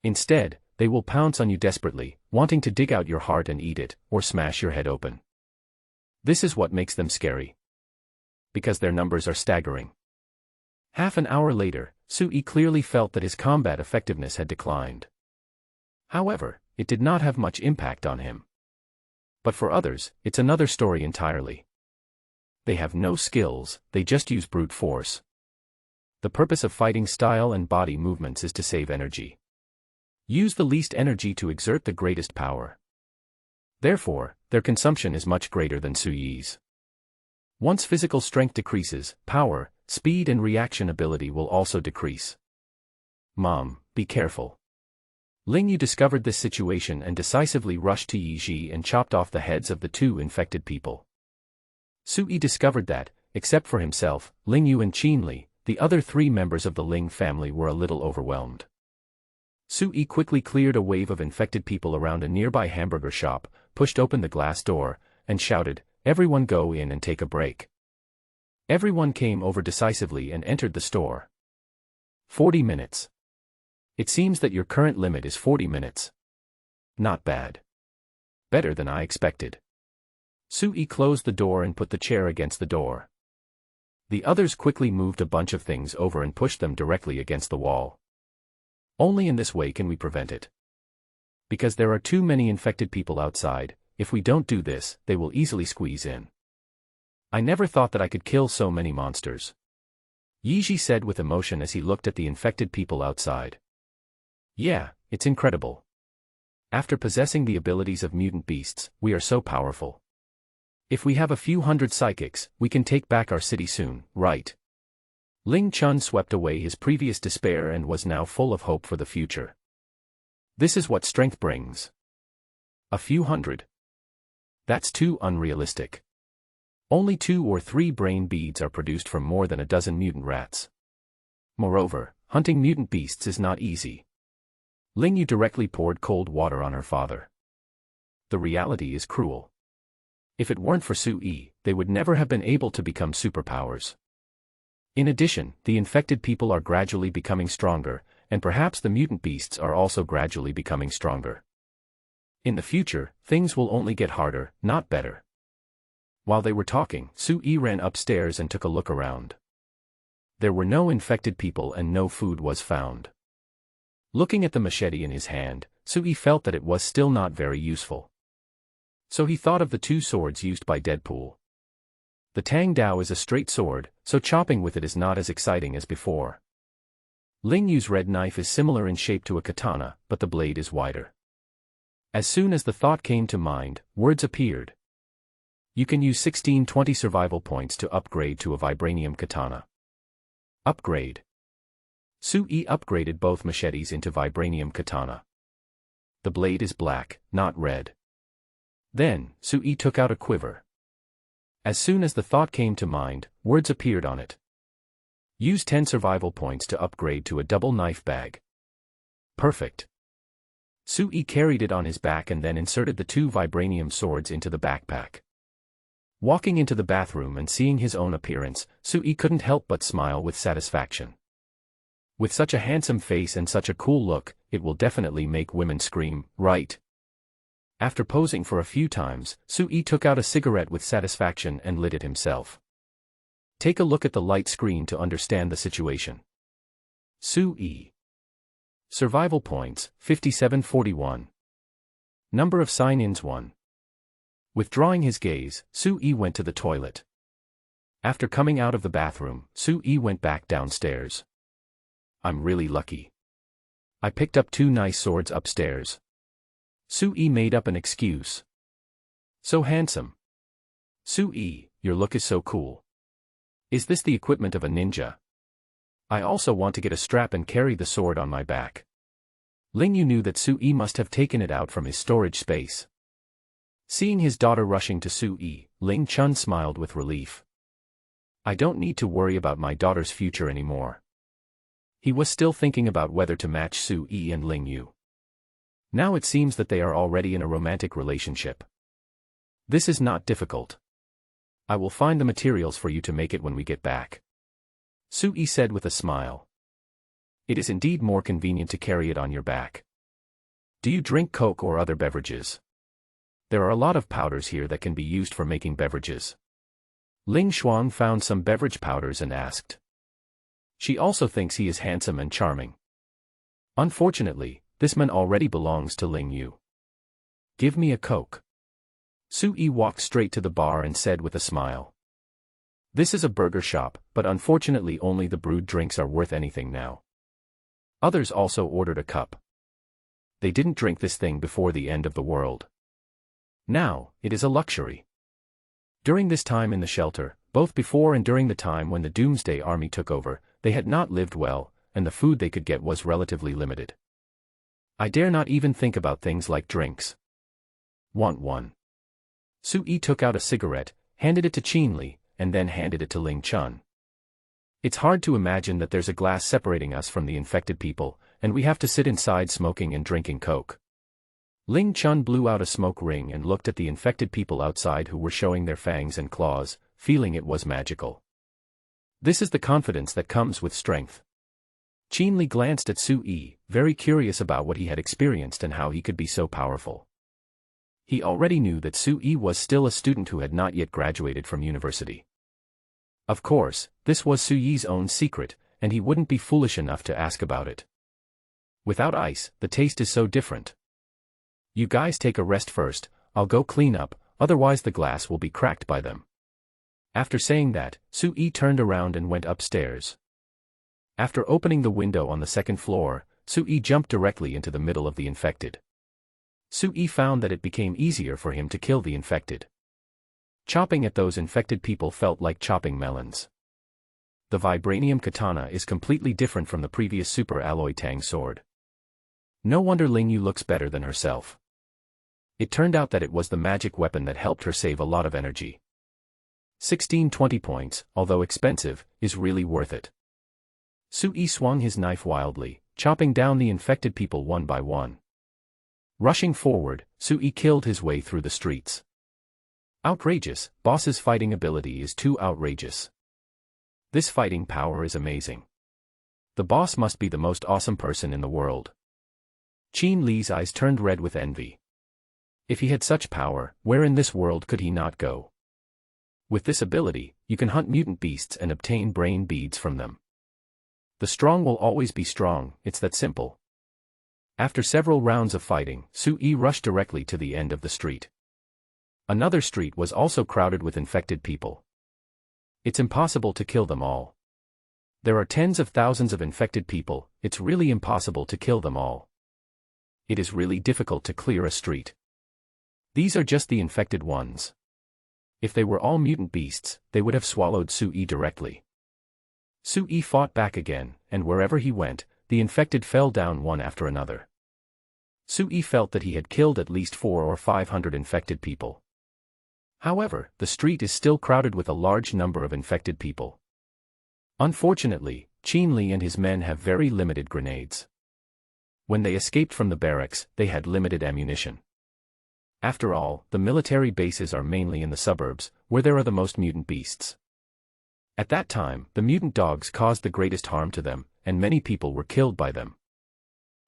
Instead, they will pounce on you desperately, wanting to dig out your heart and eat it, or smash your head open. This is what makes them scary. Because their numbers are staggering. Half an hour later, Su Yi clearly felt that his combat effectiveness had declined. However, it did not have much impact on him. But for others, it's another story entirely. They have no skills, they just use brute force. The purpose of fighting style and body movements is to save energy. Use the least energy to exert the greatest power. Therefore, their consumption is much greater than Su Yi's. Once physical strength decreases, power, speed and reaction ability will also decrease. Mom, be careful. Ling Yu discovered this situation and decisively rushed to Yi Ji and chopped off the heads of the 2 infected people. Su Yi discovered that, except for himself, Ling Yu and Qinli, the other 3 members of the Ling family were a little overwhelmed. Su Yi quickly cleared a wave of infected people around a nearby hamburger shop, pushed open the glass door, and shouted, "Everyone go in and take a break." Everyone came over decisively and entered the store. 40 minutes. It seems that your current limit is 40 minutes. Not bad. Better than I expected. Su Yi closed the door and put the chair against the door. The others quickly moved a bunch of things over and pushed them directly against the wall. Only in this way can we prevent it. Because there are too many infected people outside, if we don't do this, they will easily squeeze in. I never thought that I could kill so many monsters. Yi Ji said with emotion as he looked at the infected people outside. Yeah, it's incredible. After possessing the abilities of mutant beasts, we are so powerful. If we have a few hundred psychics, we can take back our city soon, right? Ling Chun swept away his previous despair and was now full of hope for the future. This is what strength brings. A few hundred. That's too unrealistic. Only 2 or 3 brain beads are produced from more than a dozen mutant rats. Moreover, hunting mutant beasts is not easy. Ling Yu directly poured cold water on her father. The reality is cruel. If it weren't for Su Yi, they would never have been able to become superpowers. In addition, the infected people are gradually becoming stronger, and perhaps the mutant beasts are also gradually becoming stronger. In the future, things will only get harder, not better. While they were talking, Su Yi ran upstairs and took a look around. There were no infected people and no food was found. Looking at the machete in his hand, Su Yi felt that it was still not very useful. So he thought of the 2 swords used by Deadpool. The Tang Dao is a straight sword, so chopping with it is not as exciting as before. Ling Yu's red knife is similar in shape to a katana, but the blade is wider. As soon as the thought came to mind, words appeared. You can use 1620 survival points to upgrade to a vibranium katana. Upgrade. Su Yi upgraded both machetes into vibranium katana. The blade is black, not red. Then, Su Yi took out a quiver. As soon as the thought came to mind, words appeared on it. Use 10 survival points to upgrade to a double knife bag. Perfect. Su Yi carried it on his back and then inserted the 2 vibranium swords into the backpack. Walking into the bathroom and seeing his own appearance, Su Yi couldn't help but smile with satisfaction. With such a handsome face and such a cool look, it will definitely make women scream, right? After posing for a few times, Sui took out a cigarette with satisfaction and lit it himself. Take a look at the light screen to understand the situation. Sui. Survival points, 5741. Number of sign-ins 1. Withdrawing his gaze, Sui went to the toilet. After coming out of the bathroom, Sui went back downstairs. I'm really lucky. I picked up 2 nice swords upstairs. Sui made up an excuse. So handsome. Sui, your look is so cool. Is this the equipment of a ninja? I also want to get a strap and carry the sword on my back. Ling Yu knew that Sui must have taken it out from his storage space. Seeing his daughter rushing to Sui, Ling Chun smiled with relief. I don't need to worry about my daughter's future anymore. He was still thinking about whether to match Sui and Ling Yu. Now it seems that they are already in a romantic relationship. This is not difficult. I will find the materials for you to make it when we get back. Sui said with a smile. It is indeed more convenient to carry it on your back. Do you drink Coke or other beverages? There are a lot of powders here that can be used for making beverages. Ling Xuan found some beverage powders and asked. She also thinks he is handsome and charming. Unfortunately, this man already belongs to Ling Yu. Give me a Coke. Sui walked straight to the bar and said with a smile. This is a burger shop, but unfortunately only the brewed drinks are worth anything now. Others also ordered a cup. They didn't drink this thing before the end of the world. Now, it is a luxury. During this time in the shelter, both before and during the time when the Doomsday Army took over, they had not lived well, and the food they could get was relatively limited. I dare not even think about things like drinks. Want one? Sui took out a cigarette, handed it to Qin Li, and then handed it to Ling Chun. It's hard to imagine that there's a glass separating us from the infected people, and we have to sit inside smoking and drinking Coke. Ling Chun blew out a smoke ring and looked at the infected people outside who were showing their fangs and claws, feeling it was magical. This is the confidence that comes with strength. Qin Li glanced at Sui, very curious about what he had experienced and how he could be so powerful. He already knew that Sui was still a student who had not yet graduated from university. Of course, this was Sui's own secret, and he wouldn't be foolish enough to ask about it. Without ice, the taste is so different. You guys take a rest first, I'll go clean up, otherwise the glass will be cracked by them. After saying that, Sui turned around and went upstairs. After opening the window on the second floor, Sui jumped directly into the middle of the infected. Sui found that it became easier for him to kill the infected. Chopping at those infected people felt like chopping melons. The vibranium katana is completely different from the previous super alloy tang sword. No wonder Ling Yu looks better than herself. It turned out that it was the magic weapon that helped her save a lot of energy. 1620 points, although expensive, is really worth it. Sui swung his knife wildly, chopping down the infected people one by one. Rushing forward, Sui killed his way through the streets. Outrageous, boss's fighting ability is too outrageous. This fighting power is amazing. The boss must be the most awesome person in the world. Qin Li's eyes turned red with envy. If he had such power, where in this world could he not go? With this ability, you can hunt mutant beasts and obtain brain beads from them. The strong will always be strong, it's that simple. After several rounds of fighting, Sui rushed directly to the end of the street. Another street was also crowded with infected people. It's impossible to kill them all. There are tens of thousands of infected people, it's really impossible to kill them all. It is really difficult to clear a street. These are just the infected ones. If they were all mutant beasts, they would have swallowed Sui directly. Sui fought back again, and wherever he went, the infected fell down one after another. Sui felt that he had killed at least 400 or 500 infected people. However, the street is still crowded with a large number of infected people. Unfortunately, Qin Li and his men have very limited grenades. When they escaped from the barracks, they had limited ammunition. After all, the military bases are mainly in the suburbs, where there are the most mutant beasts. At that time, the mutant dogs caused the greatest harm to them, and many people were killed by them.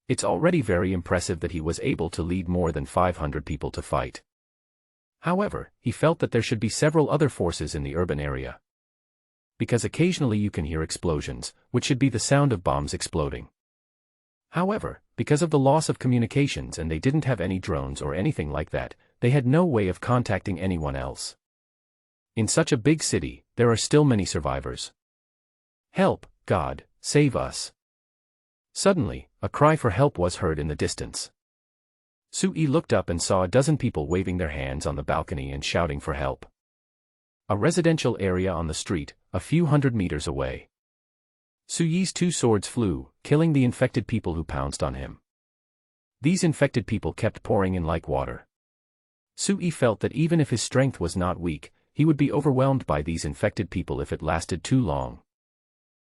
It's already very impressive that he was able to lead more than 500 people to fight. However, he felt that there should be several other forces in the urban area. Because occasionally you can hear explosions, which should be the sound of bombs exploding. However, because of the loss of communications and they didn't have any drones or anything like that, they had no way of contacting anyone else. In such a big city, there are still many survivors. Help, God, save us. Suddenly, a cry for help was heard in the distance. Sui looked up and saw a dozen people waving their hands on the balcony and shouting for help. A residential area on the street, a few hundred meters away. Sui's two swords flew, killing the infected people who pounced on him. These infected people kept pouring in like water. Sui felt that even if his strength was not weak, he would be overwhelmed by these infected people if it lasted too long.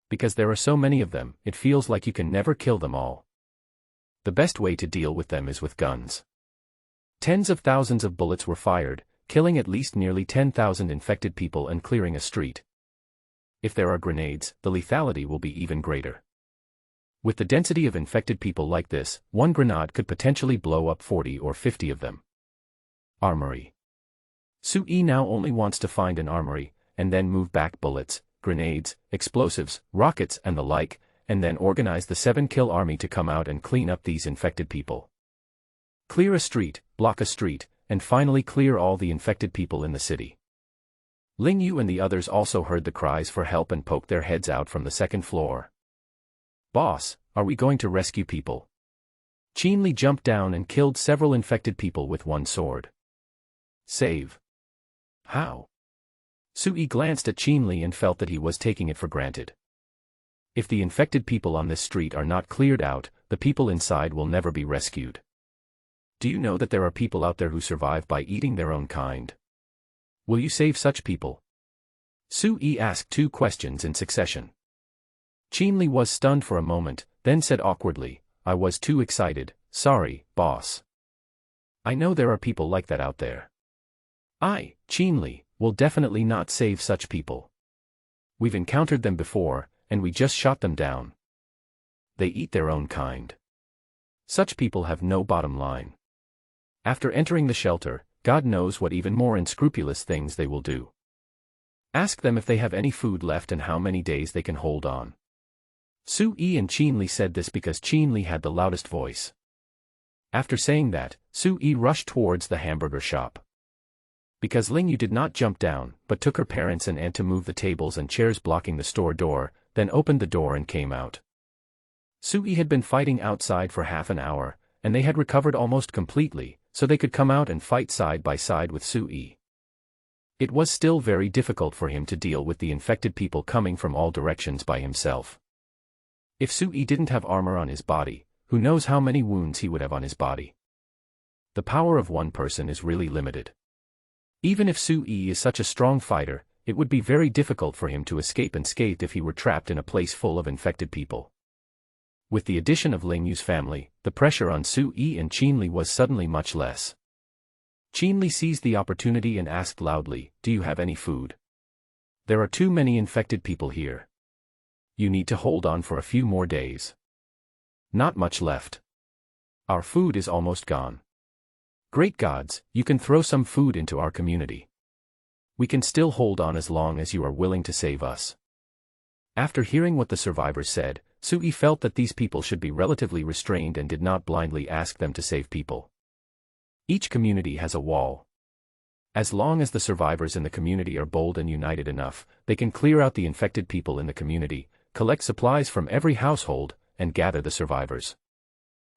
Because there are so many of them, it feels like you can never kill them all. The best way to deal with them is with guns. Tens of thousands of bullets were fired, killing at least nearly 10,000 infected people and clearing a street. If there are grenades, the lethality will be even greater. With the density of infected people like this, one grenade could potentially blow up 40 or 50 of them. Armory. Sui now only wants to find an armory, and then move back bullets, grenades, explosives, rockets and the like, and then organize the 7-kill army to come out and clean up these infected people. Clear a street, block a street, and finally clear all the infected people in the city. Ling Yu and the others also heard the cries for help and poked their heads out from the second floor. Boss, are we going to rescue people? Qin Li jumped down and killed several infected people with one sword. Save. How? Sui glanced at Qin Li and felt that he was taking it for granted. If the infected people on this street are not cleared out, the people inside will never be rescued. Do you know that there are people out there who survive by eating their own kind? Will you save such people? Sui asked two questions in succession. Qin Li was stunned for a moment, then said awkwardly, I was too excited, sorry, boss. I know there are people like that out there. Qin Li, will definitely not save such people. We've encountered them before, and we just shot them down. They eat their own kind. Such people have no bottom line. After entering the shelter, God knows what even more unscrupulous things they will do. Ask them if they have any food left and how many days they can hold on. Sui and Qin Li said this because Qin Li had the loudest voice. After saying that, Sui rushed towards the hamburger shop. Because Ling Yu did not jump down, but took her parents and aunt to move the tables and chairs blocking the store door, then opened the door and came out. Sui had been fighting outside for half an hour, and they had recovered almost completely, so they could come out and fight side by side with Sui. It was still very difficult for him to deal with the infected people coming from all directions by himself. If Sui didn't have armor on his body, who knows how many wounds he would have on his body. The power of one person is really limited. Even if Sui is such a strong fighter, it would be very difficult for him to escape unscathed if he were trapped in a place full of infected people. With the addition of Ling Yu's family, the pressure on Sui and Qin Li was suddenly much less. Qin Li seized the opportunity and asked loudly, do you have any food? There are too many infected people here. You need to hold on for a few more days. Not much left. Our food is almost gone. Great gods, you can throw some food into our community. We can still hold on as long as you are willing to save us. After hearing what the survivors said, Sui felt that these people should be relatively restrained and did not blindly ask them to save people. Each community has a wall. As long as the survivors in the community are bold and united enough, they can clear out the infected people in the community, collect supplies from every household, and gather the survivors.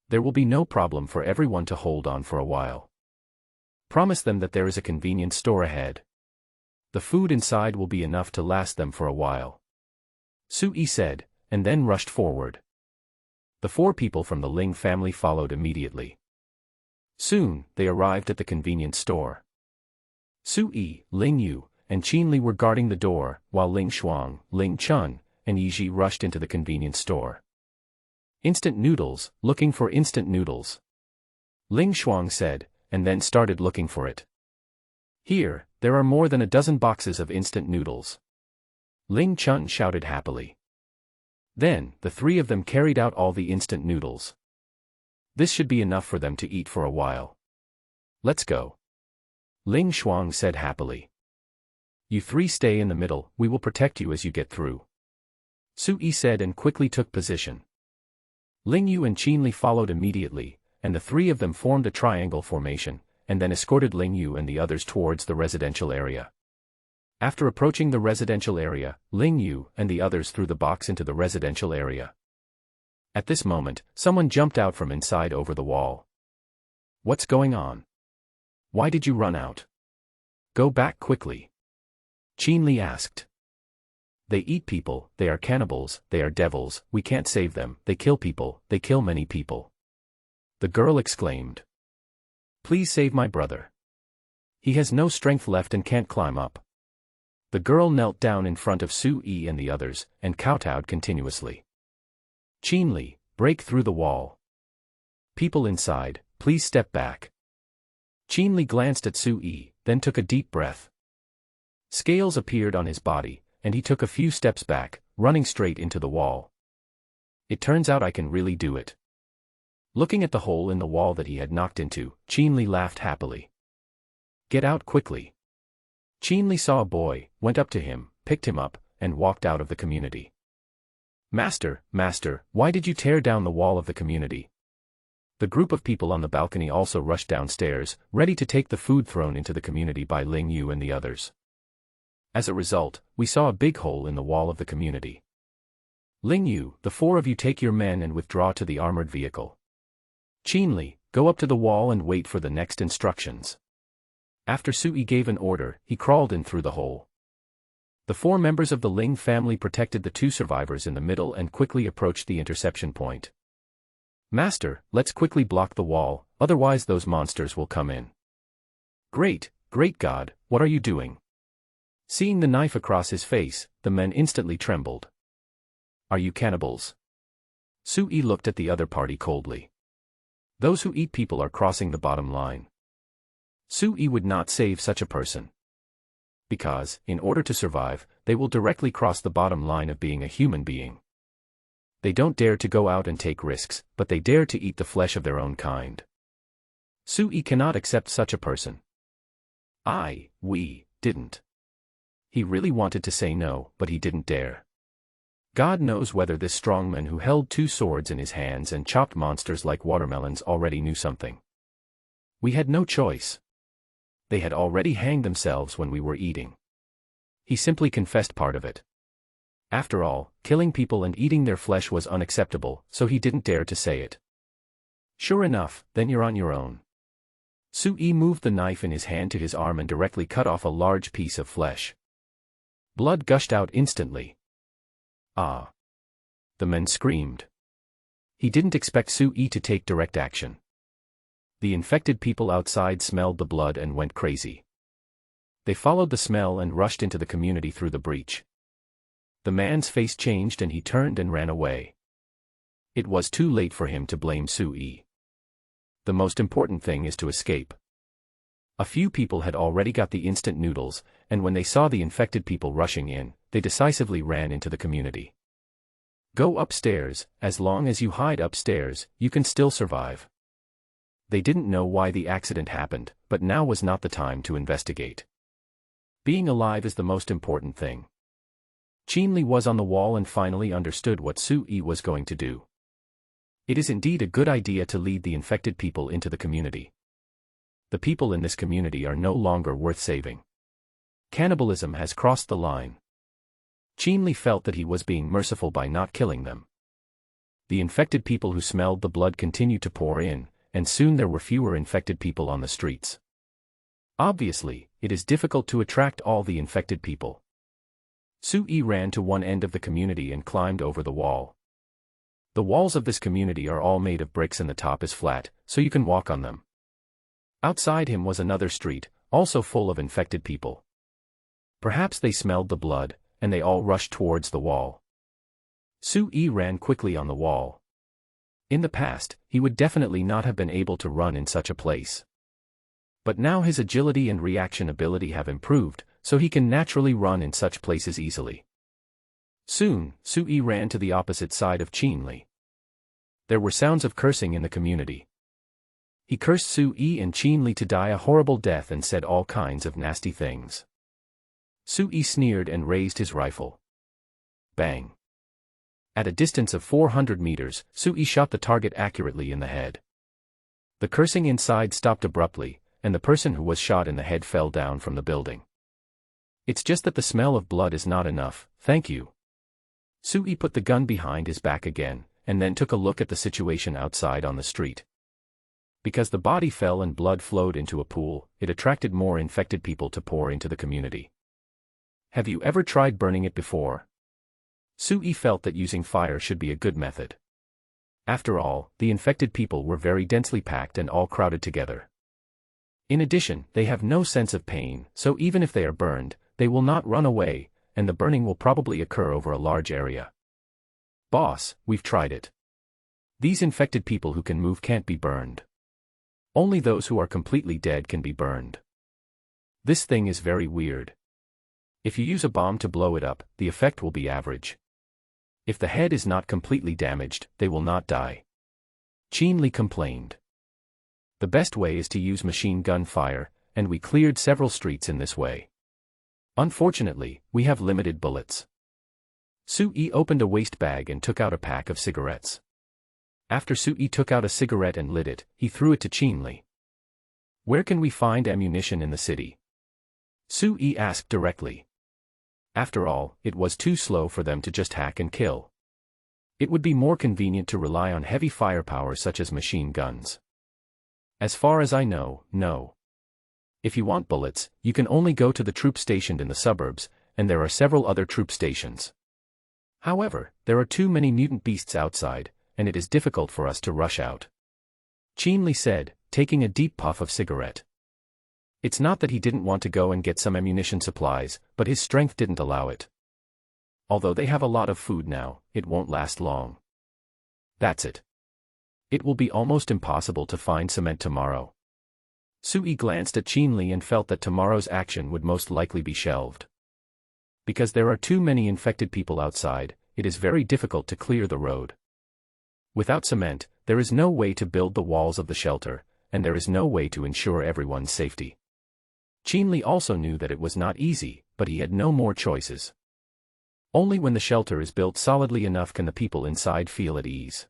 There will be no problem for everyone to hold on for a while. Promise them that there is a convenience store ahead. The food inside will be enough to last them for a while. Sui said, and then rushed forward. The 4 people from the Ling family followed immediately. Soon, they arrived at the convenience store. Sui, Ling Yu, and Qin Li were guarding the door, while Ling Shuang, Ling Chun, and Yiji rushed into the convenience store. Instant noodles, looking for instant noodles. Ling Shuang said, and then started looking for it. Here, there are more than a dozen boxes of instant noodles. Ling Chun shouted happily. Then, the three of them carried out all the instant noodles. This should be enough for them to eat for a while. Let's go. Ling Shuang said happily. You three stay in the middle, we will protect you as you get through. Su-yi said and quickly took position. Ling Yu and Qin Li followed immediately, and the three of them formed a triangle formation, and then escorted Ling Yu and the others towards the residential area. After approaching the residential area, Ling Yu and the others threw the box into the residential area. At this moment, someone jumped out from inside over the wall. What's going on? Why did you run out? Go back quickly. Qin Li asked. They eat people, they are cannibals, they are devils, we can't save them, they kill people, they kill many people. The girl exclaimed. Please save my brother. He has no strength left and can't climb up. The girl knelt down in front of Su-yi and the others, and kowtowed continuously. Qin Li, break through the wall. People inside, please step back. Qin Li glanced at Su-yi, then took a deep breath. Scales appeared on his body, and he took a few steps back, running straight into the wall. It turns out I can really do it. Looking at the hole in the wall that he had knocked into, Qin Li laughed happily. Get out quickly. Qin Li saw a boy, went up to him, picked him up, and walked out of the community. Master, master, why did you tear down the wall of the community? The group of people on the balcony also rushed downstairs, ready to take the food thrown into the community by Ling Yu and the others. As a result, we saw a big hole in the wall of the community. Ling Yu, the four of you take your men and withdraw to the armored vehicle. Qin Li, go up to the wall and wait for the next instructions. After Su-yi gave an order, he crawled in through the hole. The four members of the Ling family protected the two survivors in the middle and quickly approached the interception point. Master, let's quickly block the wall, otherwise those monsters will come in. Great, great God, what are you doing? Seeing the knife across his face, the men instantly trembled. Are you cannibals? Su-yi looked at the other party coldly. Those who eat people are crossing the bottom line. Su-yi would not save such a person. Because, in order to survive, they will directly cross the bottom line of being a human being. They don't dare to go out and take risks, but they dare to eat the flesh of their own kind. Su-yi cannot accept such a person. We didn't. He really wanted to say no, but he didn't dare. God knows whether this strongman who held two swords in his hands and chopped monsters like watermelons already knew something. We had no choice. They had already hanged themselves when we were eating. He simply confessed part of it. After all, killing people and eating their flesh was unacceptable, so he didn't dare to say it. Sure enough, then you're on your own. Su-yi moved the knife in his hand to his arm and directly cut off a large piece of flesh. Blood gushed out instantly. Ah! The men screamed. He didn't expect Su-yi to take direct action. The infected people outside smelled the blood and went crazy. They followed the smell and rushed into the community through the breach. The man's face changed and he turned and ran away. It was too late for him to blame Su-yi. The most important thing is to escape. A few people had already got the instant noodles, and when they saw the infected people rushing in, they decisively ran into the community. Go upstairs, as long as you hide upstairs, you can still survive. They didn't know why the accident happened, but now was not the time to investigate. Being alive is the most important thing. Qin Li was on the wall and finally understood what Su-yi was going to do. It is indeed a good idea to lead the infected people into the community. The people in this community are no longer worth saving. Cannibalism has crossed the line. Qin Li felt that he was being merciful by not killing them. The infected people who smelled the blood continued to pour in, and soon there were fewer infected people on the streets. Obviously, it is difficult to attract all the infected people. Su-yi ran to one end of the community and climbed over the wall. The walls of this community are all made of bricks and the top is flat, so you can walk on them. Outside him was another street, also full of infected people. Perhaps they smelled the blood, and they all rushed towards the wall. Su-yi ran quickly on the wall. In the past, he would definitely not have been able to run in such a place. But now his agility and reaction ability have improved, so he can naturally run in such places easily. Soon, Sui ran to the opposite side of Qinli. There were sounds of cursing in the community. He cursed Sui and Qinli to die a horrible death and said all kinds of nasty things. Sui sneered and raised his rifle. Bang! At a distance of 400 meters, Sui shot the target accurately in the head. The cursing inside stopped abruptly, and the person who was shot in the head fell down from the building. It's just that the smell of blood is not enough, thank you. Sui put the gun behind his back again, and then took a look at the situation outside on the street. Because the body fell and blood flowed into a pool, it attracted more infected people to pour into the community. Have you ever tried burning it before? Sui felt that using fire should be a good method. After all, the infected people were very densely packed and all crowded together. In addition, they have no sense of pain, so even if they are burned, they will not run away, and the burning will probably occur over a large area. Boss, we've tried it. These infected people who can move can't be burned. Only those who are completely dead can be burned. This thing is very weird. If you use a bomb to blow it up, the effect will be average. If the head is not completely damaged, they will not die. Qinli complained. The best way is to use machine gun fire, and we cleared several streets in this way. Unfortunately, we have limited bullets. Sui opened a waste bag and took out a pack of cigarettes. After Sui took out a cigarette and lit it, he threw it to Qinli. Where can we find ammunition in the city? Sui asked directly. After all, it was too slow for them to just hack and kill. It would be more convenient to rely on heavy firepower such as machine guns. As far as I know, no. If you want bullets, you can only go to the troops stationed in the suburbs, and there are several other troop stations. However, there are too many mutant beasts outside, and it is difficult for us to rush out. Qinli said, taking a deep puff of cigarette. It's not that he didn't want to go and get some ammunition supplies, but his strength didn't allow it. Although they have a lot of food now, it won't last long. That's it. It will be almost impossible to find cement tomorrow. Sui glanced at Qinli and felt that tomorrow's action would most likely be shelved. Because there are too many infected people outside, it is very difficult to clear the road. Without cement, there is no way to build the walls of the shelter, and there is no way to ensure everyone's safety. Qinli also knew that it was not easy, but he had no more choices. Only when the shelter is built solidly enough can the people inside feel at ease.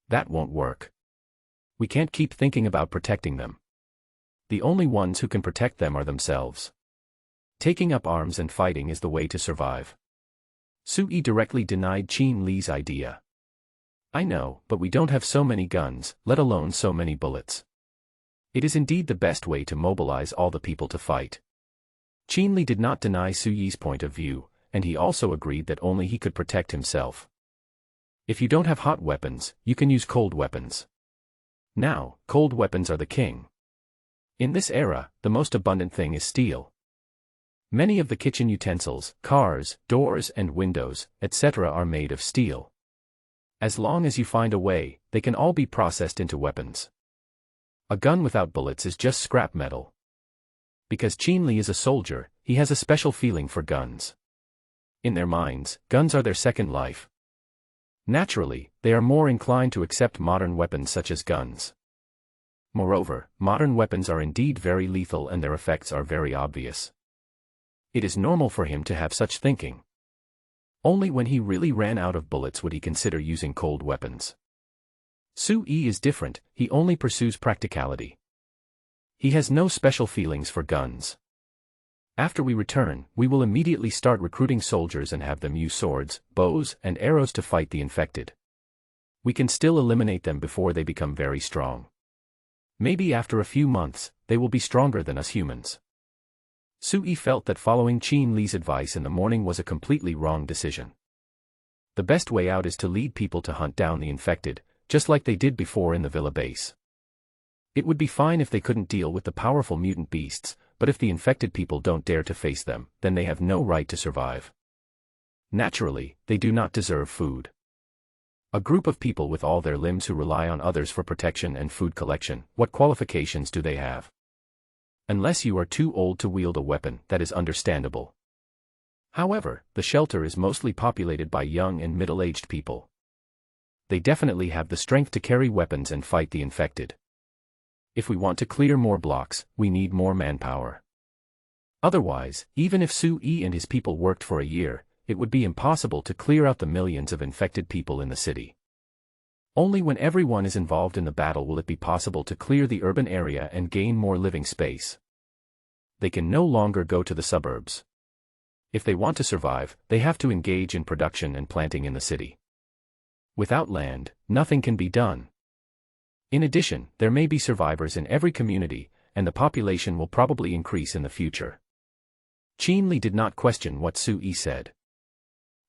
That won't work. We can't keep thinking about protecting them. The only ones who can protect them are themselves. Taking up arms and fighting is the way to survive. Sui directly denied Qinli's idea. I know, but we don't have so many guns, let alone so many bullets. It is indeed the best way to mobilize all the people to fight. Qinli did not deny Sui's point of view, and he also agreed that only he could protect himself. If you don't have hot weapons, you can use cold weapons. Now, cold weapons are the king. In this era, the most abundant thing is steel. Many of the kitchen utensils, cars, doors and windows, etc. are made of steel. As long as you find a way, they can all be processed into weapons. A gun without bullets is just scrap metal. Because Qinli is a soldier, he has a special feeling for guns. In their minds, guns are their second life. Naturally, they are more inclined to accept modern weapons such as guns. Moreover, modern weapons are indeed very lethal and their effects are very obvious. It is normal for him to have such thinking. Only when he really ran out of bullets would he consider using cold weapons. Sui is different, he only pursues practicality. He has no special feelings for guns. After we return, we will immediately start recruiting soldiers and have them use swords, bows, and arrows to fight the infected. We can still eliminate them before they become very strong. Maybe after a few months, they will be stronger than us humans. Sui felt that following Qinli's advice in the morning was a completely wrong decision. The best way out is to lead people to hunt down the infected, just like they did before in the villa base. It would be fine if they couldn't deal with the powerful mutant beasts, but if the infected people don't dare to face them, then they have no right to survive. Naturally, they do not deserve food. A group of people with all their limbs who rely on others for protection and food collection, what qualifications do they have? Unless you are too old to wield a weapon, that is understandable. However, the shelter is mostly populated by young and middle-aged people. They definitely have the strength to carry weapons and fight the infected. If we want to clear more blocks, we need more manpower. Otherwise, even if Sui and his people worked for a year, it would be impossible to clear out the millions of infected people in the city. Only when everyone is involved in the battle will it be possible to clear the urban area and gain more living space. They can no longer go to the suburbs. If they want to survive, they have to engage in production and planting in the city. Without land, nothing can be done. In addition, there may be survivors in every community, and the population will probably increase in the future. Qinli did not question what Sui said.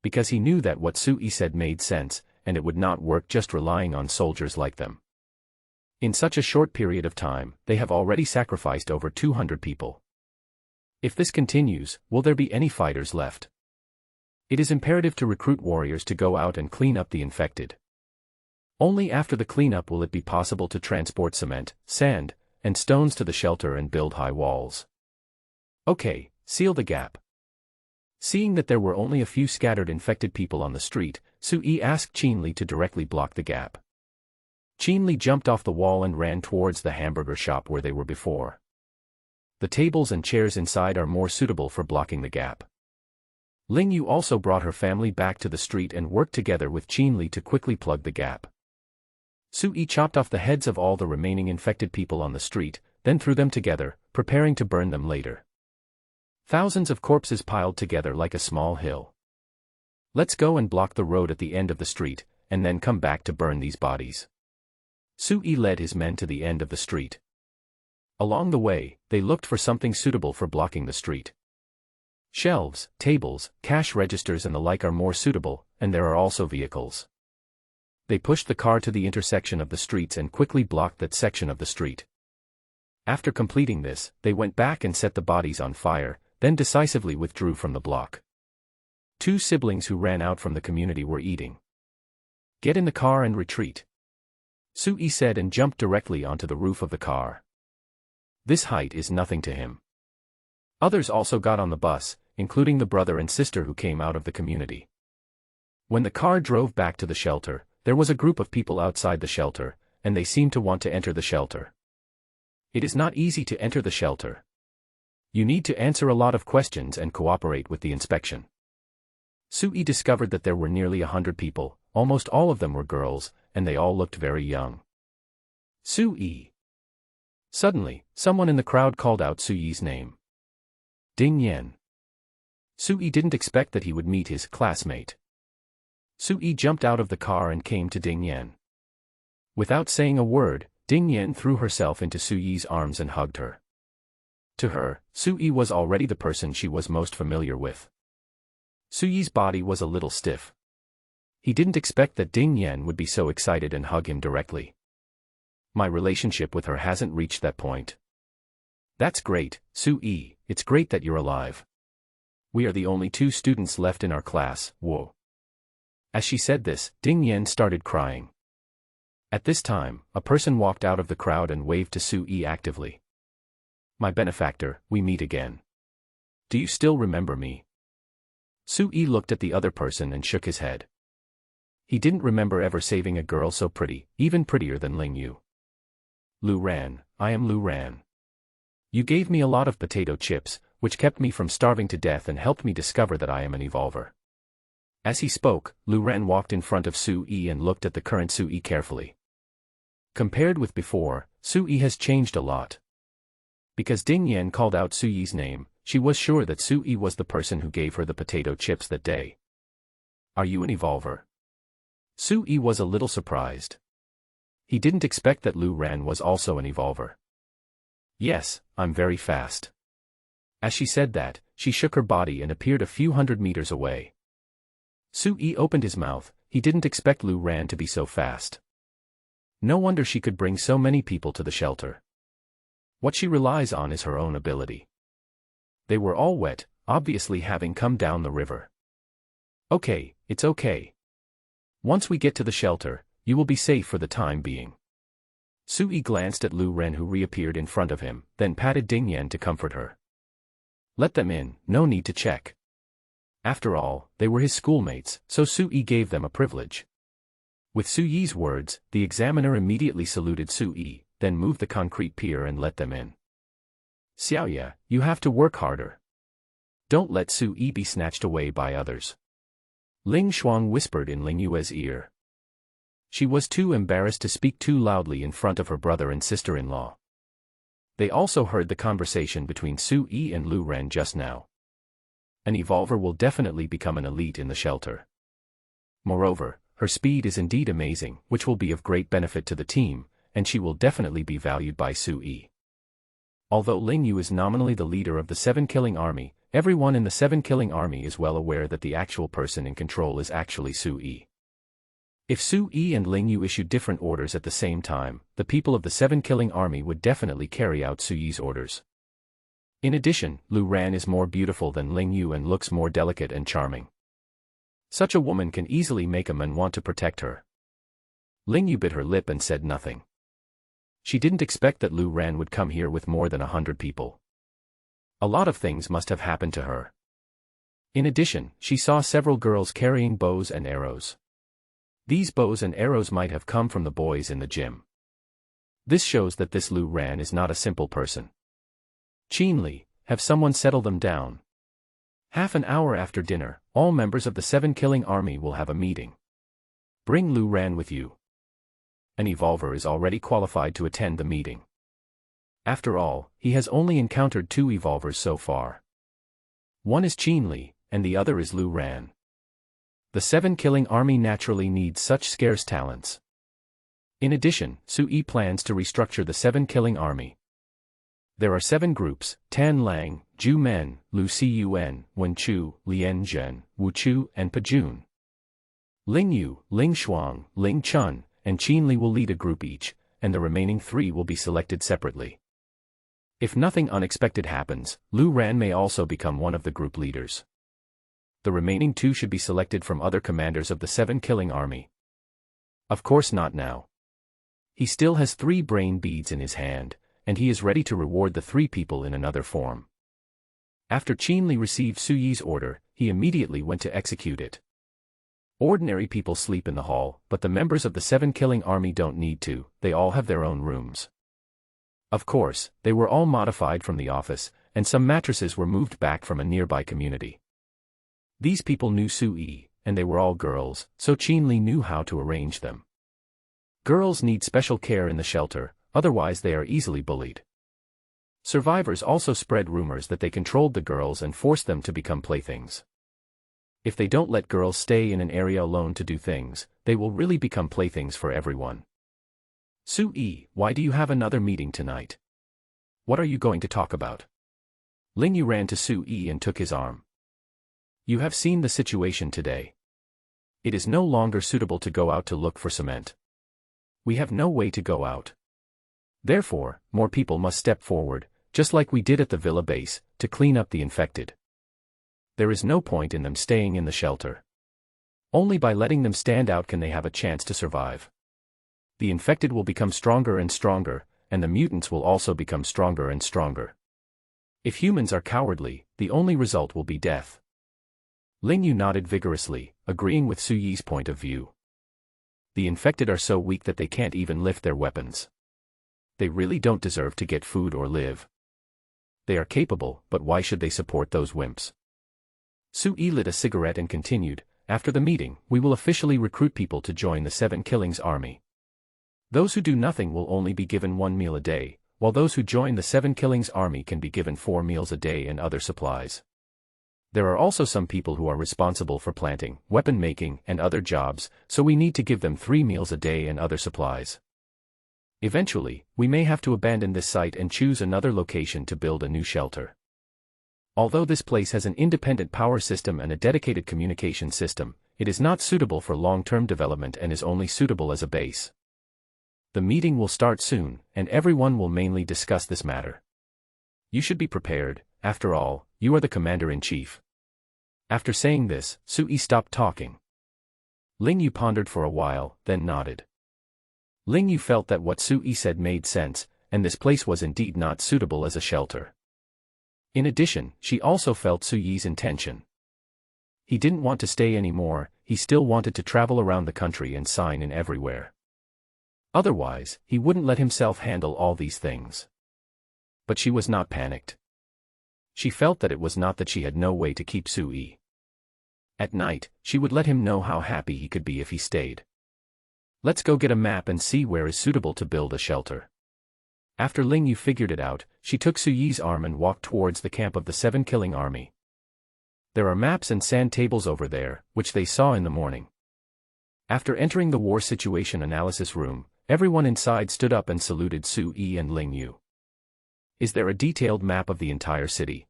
Because he knew that what Sui said made sense, and it would not work just relying on soldiers like them. In such a short period of time, they have already sacrificed over 200 people. If this continues, will there be any fighters left? It is imperative to recruit warriors to go out and clean up the infected. Only after the cleanup will it be possible to transport cement, sand, and stones to the shelter and build high walls. Okay, seal the gap. Seeing that there were only a few scattered infected people on the street, Sui asked Qinli to directly block the gap. Qinli jumped off the wall and ran towards the hamburger shop where they were before. The tables and chairs inside are more suitable for blocking the gap. Ling Yu also brought her family back to the street and worked together with Qinli to quickly plug the gap. Sui chopped off the heads of all the remaining infected people on the street, then threw them together, preparing to burn them later. Thousands of corpses piled together like a small hill. Let's go and block the road at the end of the street, and then come back to burn these bodies. Sui led his men to the end of the street. Along the way, they looked for something suitable for blocking the street. Shelves, tables, cash registers and the like are more suitable, and there are also vehicles. They pushed the car to the intersection of the streets and quickly blocked that section of the street. After completing this, they went back and set the bodies on fire, then decisively withdrew from the block. Two siblings who ran out from the community were eating. Get in the car and retreat, Sui said and jumped directly onto the roof of the car. This height is nothing to him. Others also got on the bus, including the brother and sister who came out of the community. When the car drove back to the shelter, there was a group of people outside the shelter, and they seemed to want to enter the shelter. It is not easy to enter the shelter. You need to answer a lot of questions and cooperate with the inspection. Sui discovered that there were nearly 100 people, almost all of them were girls, and they all looked very young. Sui. Suddenly, someone in the crowd called out Sui's name. Ding Yan. Sui didn't expect that he would meet his classmate. Sui jumped out of the car and came to Ding Yan. Without saying a word, Ding Yan threw herself into Sui's arms and hugged her. To her, Sui was already the person she was most familiar with. Sui's body was a little stiff. He didn't expect that Ding Yan would be so excited and hug him directly. My relationship with her hasn't reached that point. That's great, Sui, it's great that you're alive. We are the only 2 students left in our class, whoa. As she said this, Ding Yan started crying. At this time, a person walked out of the crowd and waved to Sui actively. My benefactor, we meet again. Do you still remember me? Sui looked at the other person and shook his head. He didn't remember ever saving a girl so pretty, even prettier than Ling Yu. Lu Ran, I am Lu Ran. You gave me a lot of potato chips, which kept me from starving to death and helped me discover that I am an evolver. As he spoke, Lu Ran walked in front of Sui and looked at the current Sui carefully. Compared with before, Sui has changed a lot. Because Ding Yan called out Sui's name, she was sure that Sui was the person who gave her the potato chips that day. Are you an evolver? Sui was a little surprised. He didn't expect that Lu Ran was also an evolver. Yes, I'm very fast. As she said that, she shook her body and appeared a few hundred meters away. Sui opened his mouth, he didn't expect Lu Ran to be so fast. No wonder she could bring so many people to the shelter. What she relies on is her own ability. They were all wet, obviously having come down the river. Okay, it's okay. Once we get to the shelter, you will be safe for the time being. Sui glanced at Lu Ren who reappeared in front of him, then patted Ding Yan to comfort her. Let them in, no need to check. After all, they were his schoolmates, so Su-yi gave them a privilege. With Su-yi's words, the examiner immediately saluted Su-yi, then moved the concrete pier and let them in. Xiaoya, you have to work harder. Don't let Su-yi be snatched away by others. Ling Shuang whispered in Ling Yue's ear. She was too embarrassed to speak too loudly in front of her brother and sister-in-law. They also heard the conversation between Su-yi and Lu Ran just now. An evolver will definitely become an elite in the shelter. Moreover, her speed is indeed amazing, which will be of great benefit to the team, and she will definitely be valued by Su-yi. Although Ling Yu is nominally the leader of the 7-killing army, everyone in the 7-killing army is well aware that the actual person in control is actually Su-yi. If Su-yi and Ling Yu issued different orders at the same time, the people of the 7-killing army would definitely carry out Su-yi's orders. In addition, Lu Ran is more beautiful than Ling Yu and looks more delicate and charming. Such a woman can easily make a man want to protect her. Ling Yu bit her lip and said nothing. She didn't expect that Lu Ran would come here with more than 100 people. A lot of things must have happened to her. In addition, she saw several girls carrying bows and arrows. These bows and arrows might have come from the boys in the gym. This shows that this Lu Ran is not a simple person. Qinli, have someone settle them down. Half an hour after dinner, all members of the 7-killing army will have a meeting. Bring Lu Ran with you. An evolver is already qualified to attend the meeting. After all, he has only encountered 2 evolvers so far. One is Qinli, and the other is Lu Ran. The 7-killing army naturally needs such scarce talents. In addition, Su-yi plans to restructure the 7-killing army. There are 7 groups: Tan Lang, Zhu Men, Lu Ciyuan, Wen Chu, Lian Zhen, Wu Chu, and Pajun. Ling Yu, Ling Shuang, Ling Chun, and Qinli will lead a group each, and the remaining 3 will be selected separately. If nothing unexpected happens, Lu Ran may also become one of the group leaders. The remaining 2 should be selected from other commanders of the 7-killing army. Of course not now. He still has 3 brain beads in his hand, and he is ready to reward the 3 people in another form. After Qinli received Su-yi's order, he immediately went to execute it. Ordinary people sleep in the hall, but the members of the 7-killing army don't need to, they all have their own rooms. Of course, they were all modified from the office, and some mattresses were moved back from a nearby community. These people knew Su-yi, and they were all girls, so Qinli knew how to arrange them. Girls need special care in the shelter, otherwise they are easily bullied. Survivors also spread rumors that they controlled the girls and forced them to become playthings. If they don't let girls stay in an area alone to do things, they will really become playthings for everyone. Su-yi, why do you have another meeting tonight? What are you going to talk about? Ling Yu ran to Su-yi and took his arm. You have seen the situation today. It is no longer suitable to go out to look for cement. We have no way to go out. Therefore, more people must step forward, just like we did at the villa base, to clean up the infected. There is no point in them staying in the shelter. Only by letting them stand out can they have a chance to survive. The infected will become stronger and stronger, and the mutants will also become stronger and stronger. If humans are cowardly, the only result will be death. Ling Yu nodded vigorously, agreeing with Su-yi's point of view. The infected are so weak that they can't even lift their weapons. They really don't deserve to get food or live. They are capable, but why should they support those wimps? Su-yi lit a cigarette and continued, after the meeting, we will officially recruit people to join the 7-killings army. Those who do nothing will only be given 1 meal a day, while those who join the 7-killings army can be given 4 meals a day and other supplies. There are also some people who are responsible for planting, weapon making, and other jobs, so we need to give them 3 meals a day and other supplies. Eventually, we may have to abandon this site and choose another location to build a new shelter. Although this place has an independent power system and a dedicated communication system, it is not suitable for long-term development and is only suitable as a base. The meeting will start soon, and everyone will mainly discuss this matter. You should be prepared, after all, you are the commander-in-chief. After saying this, Su-yi stopped talking. Ling Yu pondered for a while, then nodded. Ling Yu felt that what Su-yi said made sense, and this place was indeed not suitable as a shelter. In addition, she also felt Su-yi's intention. He didn't want to stay anymore, he still wanted to travel around the country and sign in everywhere. Otherwise, he wouldn't let himself handle all these things. But she was not panicked. She felt that it was not that she had no way to keep Sui. At night, she would let him know how happy he could be if he stayed. Let's go get a map and see where is suitable to build a shelter. After Ling Yu figured it out, she took Suyi's arm and walked towards the camp of the 7 Killing Army. There are maps and sand tables over there, which they saw in the morning. After entering the war situation analysis room, everyone inside stood up and saluted Sui and Ling Yu. Is there a detailed map of the entire city?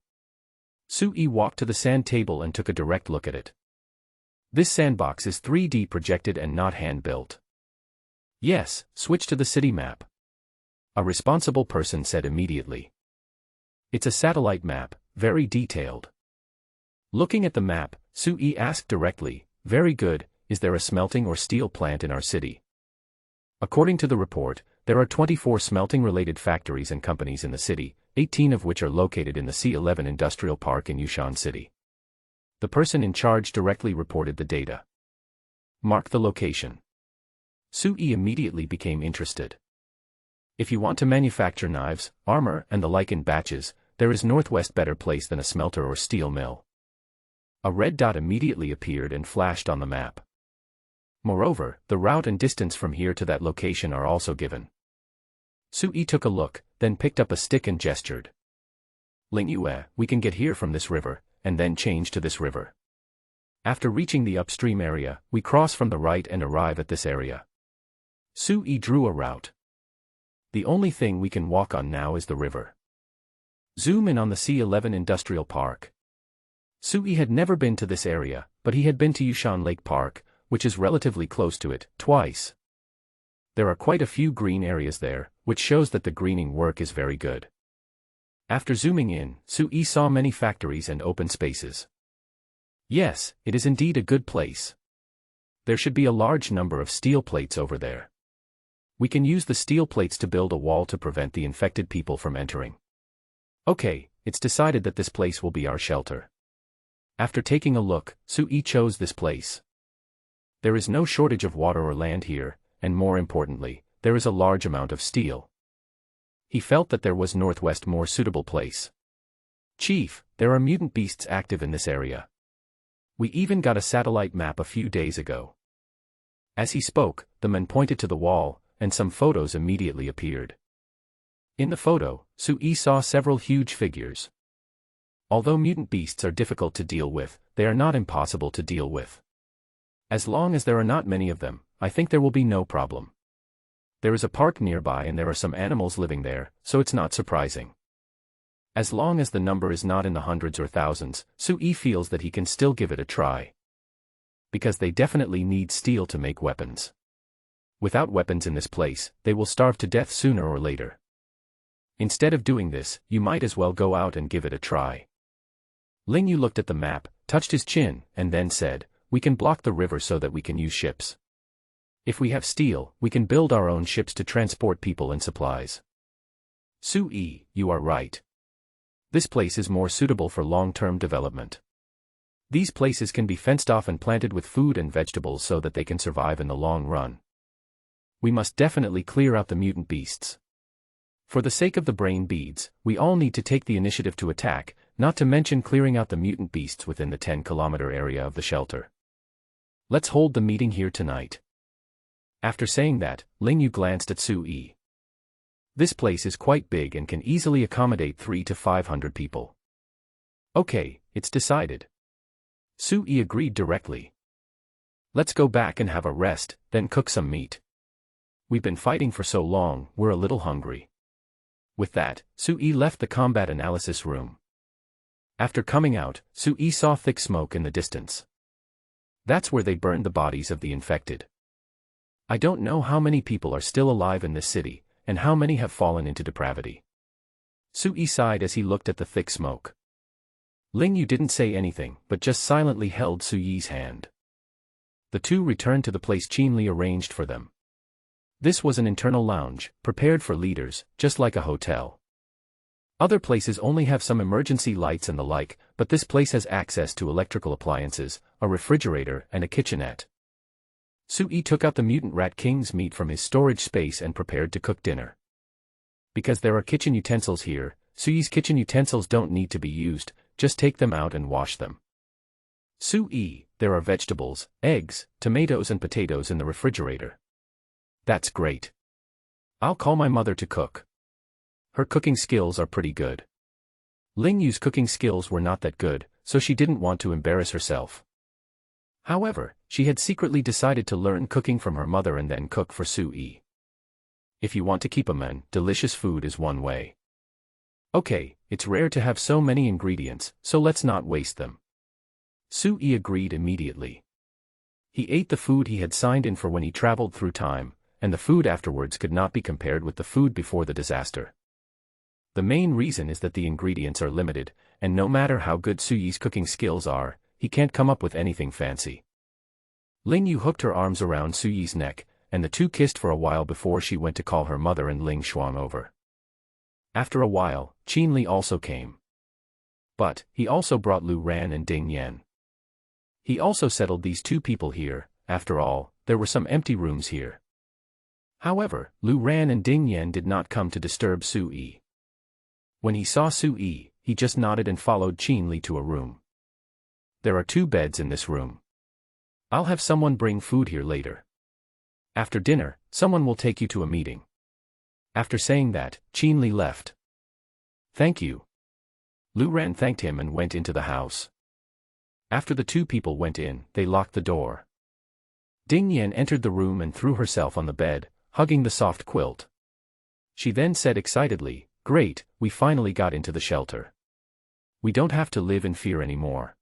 Sui walked to the sand table and took a direct look at it. This sandbox is 3D projected and not hand-built. Yes, switch to the city map. A responsible person said immediately. It's a satellite map, very detailed. Looking at the map, Sui asked directly, very good, is there a smelting or steel plant in our city? According to the report, there are 24 smelting-related factories and companies in the city, 18 of which are located in the C11 Industrial Park in Yushan City. The person in charge directly reported the data. Mark the location. Sui immediately became interested. If you want to manufacture knives, armor, and the like in batches, there is northwest better place than a smelter or steel mill. A red dot immediately appeared and flashed on the map. Moreover, the route and distance from here to that location are also given. Sui took a look, then picked up a stick and gestured. Ling Yu, we can get here from this river, and then change to this river. After reaching the upstream area, we cross from the right and arrive at this area. Sui drew a route. The only thing we can walk on now is the river. Zoom in on the C11 Industrial Park. Sui had never been to this area, but he had been to Yushan Lake Park, which is relatively close to it, twice. There are quite a few green areas there, which shows that the greening work is very good. After zooming in, Sui saw many factories and open spaces. Yes, it is indeed a good place. There should be a large number of steel plates over there. We can use the steel plates to build a wall to prevent the infected people from entering. Okay, it's decided that this place will be our shelter. After taking a look, Sui chose this place. There is no shortage of water or land here, and more importantly, there is a large amount of steel. He felt that there was northwest more suitable place. Chief, there are mutant beasts active in this area. We even got a satellite map a few days ago. As he spoke, the man pointed to the wall, and some photos immediately appeared. In the photo, Sui saw several huge figures. Although mutant beasts are difficult to deal with, they are not impossible to deal with. As long as there are not many of them, I think there will be no problem. There is a park nearby and there are some animals living there, so it's not surprising. As long as the number is not in the hundreds or thousands, Sui feels that he can still give it a try. Because they definitely need steel to make weapons. Without weapons in this place, they will starve to death sooner or later. Instead of doing this, you might as well go out and give it a try. Ling Yu looked at the map, touched his chin, and then said, we can block the river so that we can use ships. If we have steel, we can build our own ships to transport people and supplies. Sui, you are right. This place is more suitable for long-term development. These places can be fenced off and planted with food and vegetables so that they can survive in the long run. We must definitely clear out the mutant beasts. For the sake of the brain beads, we all need to take the initiative to attack, not to mention clearing out the mutant beasts within the 10-kilometer area of the shelter. Let's hold the meeting here tonight. After saying that, Ling Yu glanced at Sui. This place is quite big and can easily accommodate 300 to 500 people. Okay, it's decided. Sui agreed directly. Let's go back and have a rest, then cook some meat. We've been fighting for so long, we're a little hungry. With that, Sui left the combat analysis room. After coming out, Sui saw thick smoke in the distance. That's where they burned the bodies of the infected. I don't know how many people are still alive in this city, and how many have fallen into depravity. Sui sighed as he looked at the thick smoke. Ling Yu didn't say anything, but just silently held Suyi's hand. The two returned to the place Qinli arranged for them. This was an internal lounge, prepared for leaders, just like a hotel. Other places only have some emergency lights and the like, but this place has access to electrical appliances, a refrigerator, and a kitchenette. Sui took out the mutant rat king's meat from his storage space and prepared to cook dinner. Because there are kitchen utensils here, Sui's kitchen utensils don't need to be used, just take them out and wash them. Sui, there are vegetables, eggs, tomatoes and potatoes in the refrigerator. That's great. I'll call my mother to cook. Her cooking skills are pretty good. Ling Yu's cooking skills were not that good, so she didn't want to embarrass herself. However, she had secretly decided to learn cooking from her mother and then cook for Sui. If you want to keep a man, delicious food is one way. Okay, it's rare to have so many ingredients, so let's not waste them. Sui agreed immediately. He ate the food he had signed in for when he traveled through time, and the food afterwards could not be compared with the food before the disaster. The main reason is that the ingredients are limited, and no matter how good Sui's cooking skills are, he can't come up with anything fancy. Ling Yu hooked her arms around Sui's neck, and the two kissed for a while before she went to call her mother and Ling Xuan over. After a while, Qin Li also came. But, he also brought Lu Ran and Ding Yan. He also settled these two people here. After all, there were some empty rooms here. However, Lu Ran and Ding Yan did not come to disturb Sui. When he saw Sui, he just nodded and followed Qin Li to a room. There are 2 beds in this room. I'll have someone bring food here later. After dinner, someone will take you to a meeting. After saying that, Qin Li left. Thank you. Lu Ran thanked him and went into the house. After the 2 people went in, they locked the door. Ding Yan entered the room and threw herself on the bed, hugging the soft quilt. She then said excitedly, "Great, we finally got into the shelter. We don't have to live in fear anymore.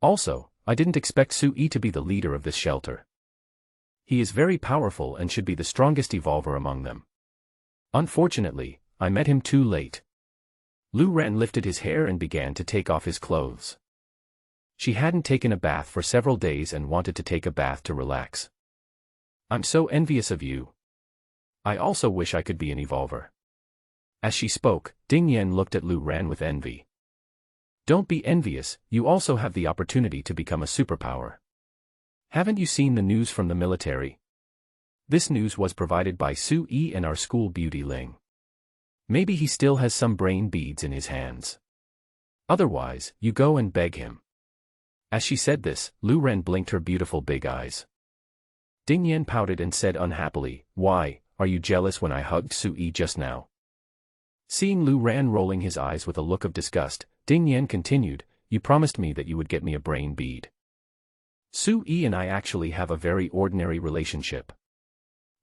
Also, I didn't expect Sui to be the leader of this shelter. He is very powerful and should be the strongest evolver among them. Unfortunately, I met him too late." Lu Ran lifted his hair and began to take off his clothes. She hadn't taken a bath for several days and wanted to take a bath to relax. "I'm so envious of you. I also wish I could be an evolver." As she spoke, Ding Yan looked at Lu Ran with envy. "Don't be envious, you also have the opportunity to become a superpower. Haven't you seen the news from the military? This news was provided by Sui and our school beauty Ling. Maybe he still has some brain beads in his hands. Otherwise, you go and beg him." As she said this, Lu Ran blinked her beautiful big eyes. Ding Yan pouted and said unhappily, "Why, are you jealous when I hugged Sui just now?" Seeing Lu Ran rolling his eyes with a look of disgust, Ding Yan continued, "You promised me that you would get me a brain bead. Sui and I actually have a very ordinary relationship.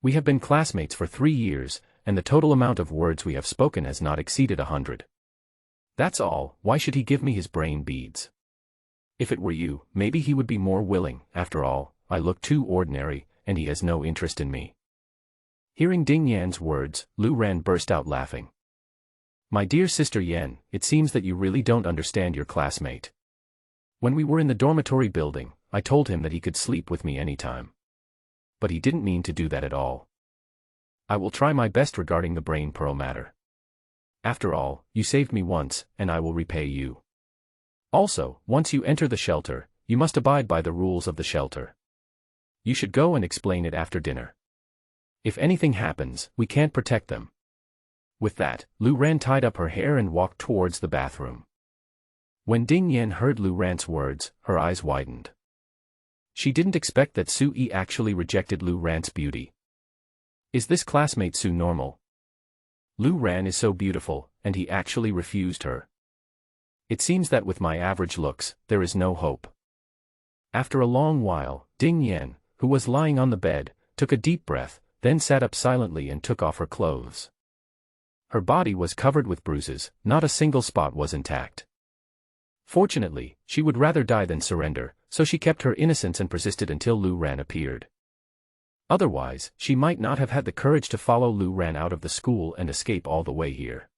We have been classmates for 3 years, and the total amount of words we have spoken has not exceeded 100. That's all. Why should he give me his brain beads? If it were you, maybe he would be more willing. After all, I look too ordinary, and he has no interest in me." Hearing Ding Yan's words, Lu Ran burst out laughing. "My dear sister Yan, it seems that you really don't understand your classmate. When we were in the dormitory building, I told him that he could sleep with me anytime. But he didn't mean to do that at all. I will try my best regarding the brain pearl matter. After all, you saved me once, and I will repay you. Also, once you enter the shelter, you must abide by the rules of the shelter. You should go and explain it after dinner. If anything happens, we can't protect them." With that, Lu Ran tied up her hair and walked towards the bathroom. When Ding Yan heard Lu Ran's words, her eyes widened. She didn't expect that Sui actually rejected Lu Ran's beauty. Is this classmate Su normal? Lu Ran is so beautiful, and he actually refused her. It seems that with my average looks, there is no hope. After a long while, Ding Yan, who was lying on the bed, took a deep breath, then sat up silently and took off her clothes. Her body was covered with bruises, not a single spot was intact. Fortunately, she would rather die than surrender, so she kept her innocence and persisted until Lu Ran appeared. Otherwise, she might not have had the courage to follow Lu Ran out of the school and escape all the way here.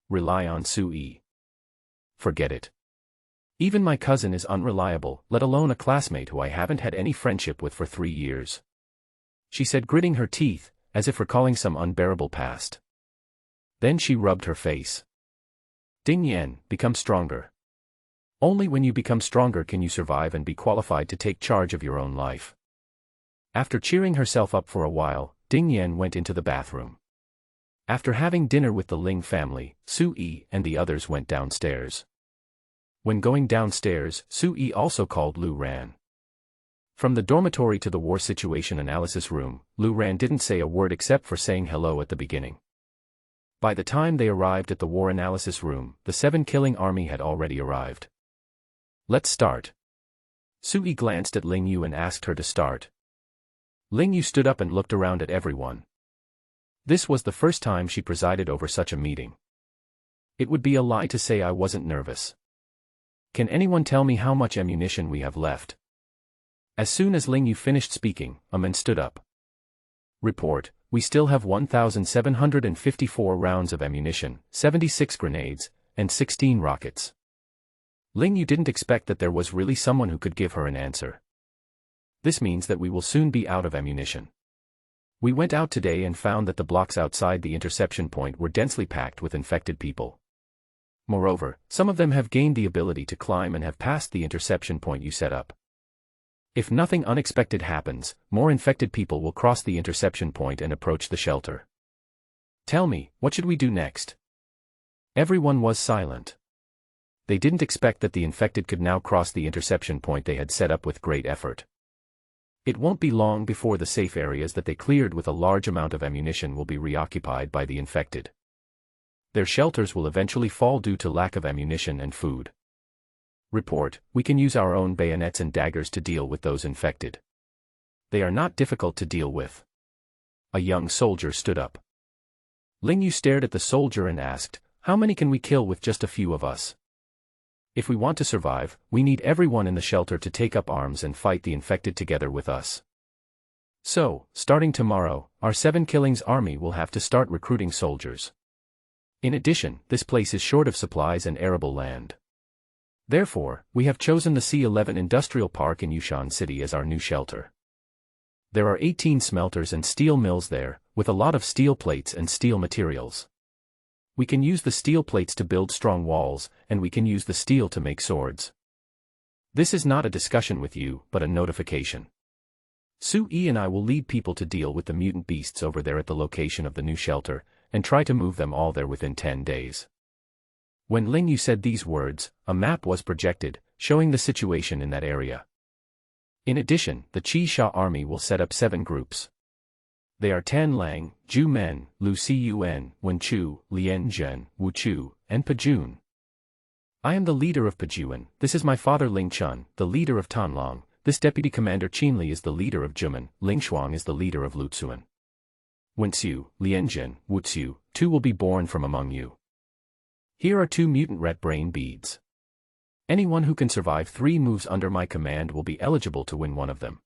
Rely on Sui. Forget it. Even my cousin is unreliable, let alone a classmate who I haven't had any friendship with for 3 years. She said, gritting her teeth, as if recalling some unbearable past. Then she rubbed her face. Ding Yan, become stronger. Only when you become stronger can you survive and be qualified to take charge of your own life. After cheering herself up for a while, Ding Yan went into the bathroom. After having dinner with the Ling family, Su Yi and the others went downstairs. When going downstairs, Su Yi also called Lu Ran. From the dormitory to the war situation analysis room, Lu Ran didn't say a word except for saying hello at the beginning. By the time they arrived at the war analysis room, the 7-killing army had already arrived. Let's start. Su Yi glanced at Ling Yu and asked her to start. Ling Yu stood up and looked around at everyone. This was the first time she presided over such a meeting. It would be a lie to say I wasn't nervous. Can anyone tell me how much ammunition we have left? As soon as Ling Yu finished speaking, a man stood up. Report, we still have 1,754 rounds of ammunition, 76 grenades, and 16 rockets. Ling Yu didn't expect that there was really someone who could give her an answer. This means that we will soon be out of ammunition. We went out today and found that the blocks outside the interception point were densely packed with infected people. Moreover, some of them have gained the ability to climb and have passed the interception point you set up. If nothing unexpected happens, more infected people will cross the interception point and approach the shelter. Tell me, what should we do next? Everyone was silent. They didn't expect that the infected could now cross the interception point they had set up with great effort. It won't be long before the safe areas that they cleared with a large amount of ammunition will be reoccupied by the infected. Their shelters will eventually fall due to lack of ammunition and food. Report, we can use our own bayonets and daggers to deal with those infected. They are not difficult to deal with. A young soldier stood up. Ling Yu stared at the soldier and asked, how many can we kill with just a few of us? If we want to survive, we need everyone in the shelter to take up arms and fight the infected together with us. So, starting tomorrow, our 7-killings army will have to start recruiting soldiers. In addition, this place is short of supplies and arable land. Therefore, we have chosen the C11 Industrial Park in Yushan City as our new shelter. There are 18 smelters and steel mills there, with a lot of steel plates and steel materials. We can use the steel plates to build strong walls, and we can use the steel to make swords. This is not a discussion with you, but a notification. Su Yi and I will lead people to deal with the mutant beasts over there at the location of the new shelter, and try to move them all there within 10 days. When Ling Yu said these words, a map was projected, showing the situation in that area. In addition, the Qi Sha army will set up 7 groups. They are Tan Lang, Zhu Men, Lu Cun, Wen Chu, Lian Zhen, Wu Chu, and Pajun. I am the leader of Pajun. This is my father Ling Chun, the leader of Tanlong. This deputy commander Qinli is the leader of Jumen. Ling Shuang is the leader of Luxuan. Wen Xiu, Lian Zhen, Wu Xiu, 2 will be born from among you. Here are 2 mutant red brain beads. Anyone who can survive 3 moves under my command will be eligible to win one of them.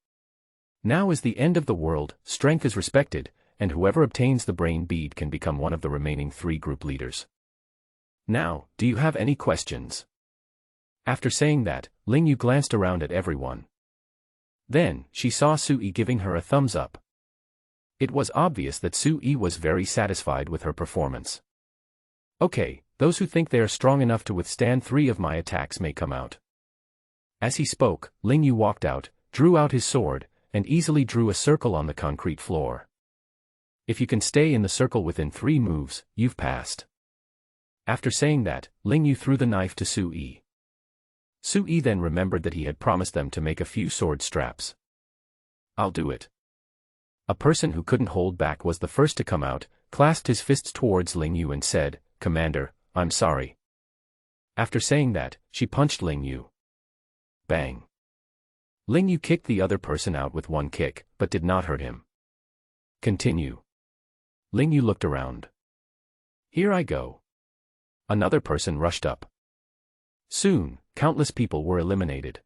Now is the end of the world, strength is respected, and whoever obtains the brain bead can become one of the remaining 3 group leaders. Now, do you have any questions? After saying that, Ling Yu glanced around at everyone. Then, she saw Su Yi giving her a thumbs up. It was obvious that Su Yi was very satisfied with her performance. Okay, those who think they are strong enough to withstand 3 of my attacks may come out. As he spoke, Ling Yu walked out, drew out his sword, and easily drew a circle on the concrete floor. If you can stay in the circle within 3 moves, you've passed. After saying that, Ling Yu threw the knife to Su Yi. Su Yi then remembered that he had promised them to make a few sword straps. I'll do it. A person who couldn't hold back was the first to come out, clasped his fists towards Ling Yu and said, Commander, I'm sorry. After saying that, she punched Ling Yu. Bang. Ling Yu kicked the other person out with 1 kick, but did not hurt him. Continue. Ling Yu looked around. Here I go. Another person rushed up. Soon, countless people were eliminated.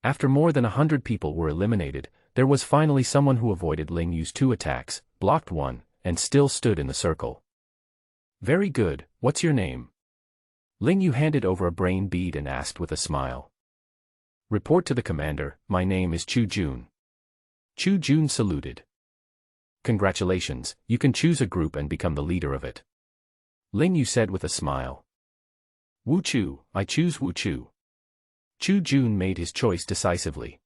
After more than 100 people were eliminated, there was finally someone who avoided Ling Yu's 2 attacks, blocked 1, and still stood in the circle. Very good, what's your name? Ling Yu handed over a brain bead and asked with a smile. Report to the commander, my name is Chu Jun. Chu Jun saluted. Congratulations, you can choose a group and become the leader of it. Ling Yu said with a smile. Wu Chu, I choose Wu Chu. Chu Jun made his choice decisively.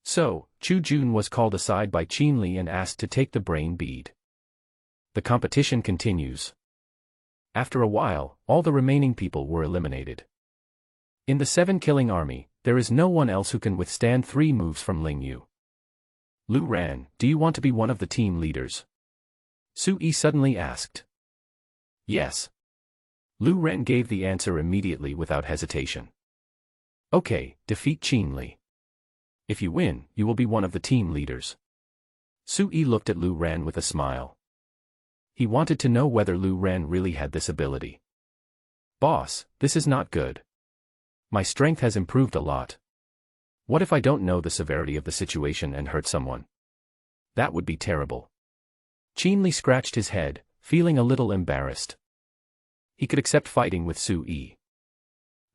So, Chu Jun was called aside by Qin Li and asked to take the brain bead. The competition continues. After a while, all the remaining people were eliminated. In the 7-killing army, there is no one else who can withstand 3 moves from Ling Yu. Lu Ran, do you want to be one of the team leaders? Su Yi suddenly asked. Yes. Lu Ran gave the answer immediately without hesitation. Okay, defeat Qin Li. If you win, you will be one of the team leaders. Su Yi looked at Lu Ran with a smile. He wanted to know whether Lu Ran really had this ability. Boss, this is not good. My strength has improved a lot. What if I don't know the severity of the situation and hurt someone? That would be terrible. Qin Li scratched his head, feeling a little embarrassed. He could accept fighting with Su Yi.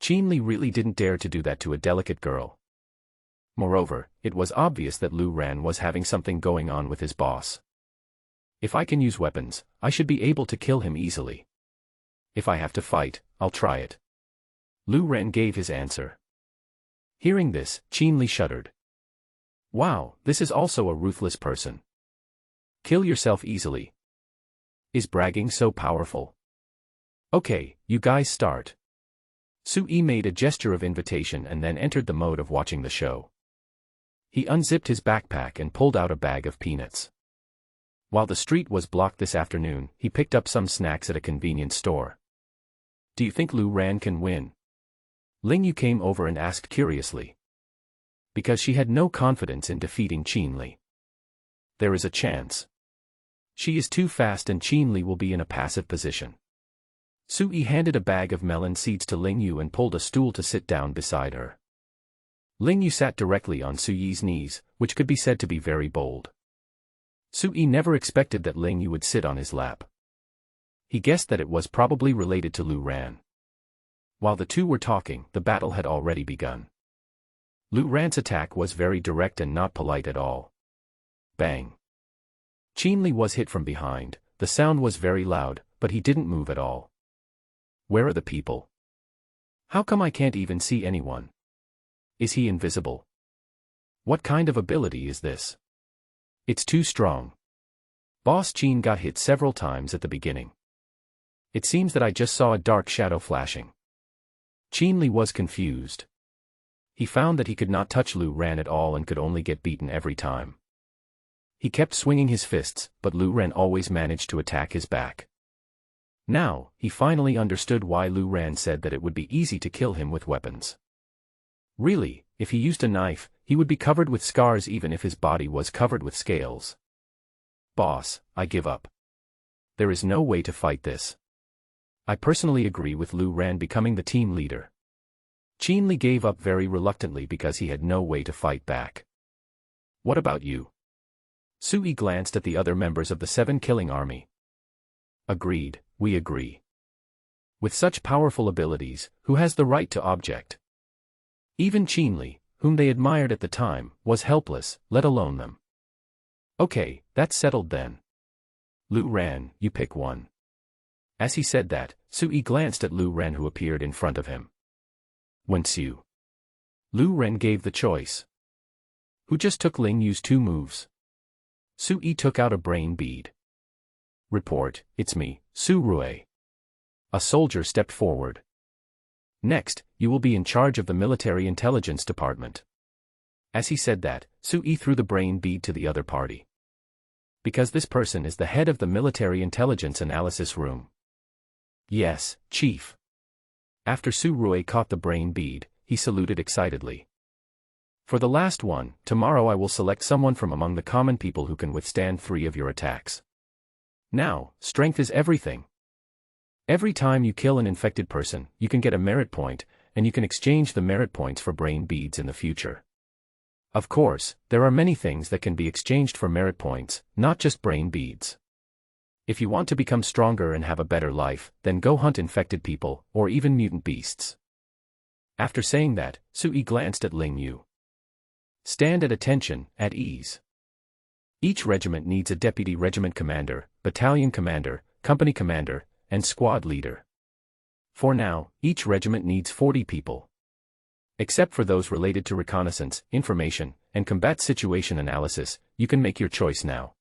Qin Li really didn't dare to do that to a delicate girl. Moreover, it was obvious that Lu Ran was having something going on with his boss. If I can use weapons, I should be able to kill him easily. If I have to fight, I'll try it. Lu Ran gave his answer. Hearing this, Qin Li shuddered. Wow, this is also a ruthless person. Kill yourself easily. Is bragging so powerful? Okay, you guys start. Su Yi made a gesture of invitation and then entered the mode of watching the show. He unzipped his backpack and pulled out a bag of peanuts. While the street was blocked this afternoon, he picked up some snacks at a convenience store. Do you think Lu Ran can win? Ling Yu came over and asked curiously. Because she had no confidence in defeating Qin Li. There is a chance. She is too fast and Qin Li will be in a passive position. Su Yi handed a bag of melon seeds to Ling Yu and pulled a stool to sit down beside her. Ling Yu sat directly on Su Yi's knees, which could be said to be very bold. Su Yi never expected that Ling Yu would sit on his lap. He guessed that it was probably related to Lu Ran. While the two were talking, the battle had already begun. Lu Ran's attack was very direct and not polite at all. Bang! Qin Li was hit from behind, the sound was very loud, but he didn't move at all. Where are the people? How come I can't even see anyone? Is he invisible? What kind of ability is this? It's too strong. Boss Qin got hit several times at the beginning. It seems that I just saw a dark shadow flashing. Qin Li was confused. He found that he could not touch Lu Ran at all and could only get beaten every time. He kept swinging his fists, but Lu Ran always managed to attack his back. Now, he finally understood why Lu Ran said that it would be easy to kill him with weapons. Really, if he used a knife, he would be covered with scars even if his body was covered with scales. Boss, I give up. There is no way to fight this. I personally agree with Lu Ran becoming the team leader. Qin Li gave up very reluctantly because he had no way to fight back. What about you? Su Yi glanced at the other members of the 7-killing army. Agreed, we agree. With such powerful abilities, who has the right to object? Even Qin Li, whom they admired at the time, was helpless, let alone them. Okay, that's settled then. Lu Ran, you pick one. As he said that, Su Yi glanced at Lu Ran who appeared in front of him. Wenxiu. Lu Ran gave the choice. Who just took Ling Yu's 2 moves? Su Yi took out a brain bead. Report, it's me, Su Rui. A soldier stepped forward. Next, you will be in charge of the military intelligence department. As he said that, Su Yi threw the brain bead to the other party. Because this person is the head of the military intelligence analysis room. Yes, Chief. After Su Rui caught the brain bead, he saluted excitedly. For the last one, tomorrow I will select someone from among the common people who can withstand 3 of your attacks. Now, strength is everything. Every time you kill an infected person, you can get a merit point, and you can exchange the merit points for brain beads in the future. Of course, there are many things that can be exchanged for merit points, not just brain beads. If you want to become stronger and have a better life, then go hunt infected people, or even mutant beasts. After saying that, Su Yi glanced at Ling Yu. Stand at attention, at ease. Each regiment needs a deputy regiment commander, battalion commander, company commander, and squad leader. For now, each regiment needs 40 people. Except for those related to reconnaissance, information, and combat situation analysis, you can make your choice now.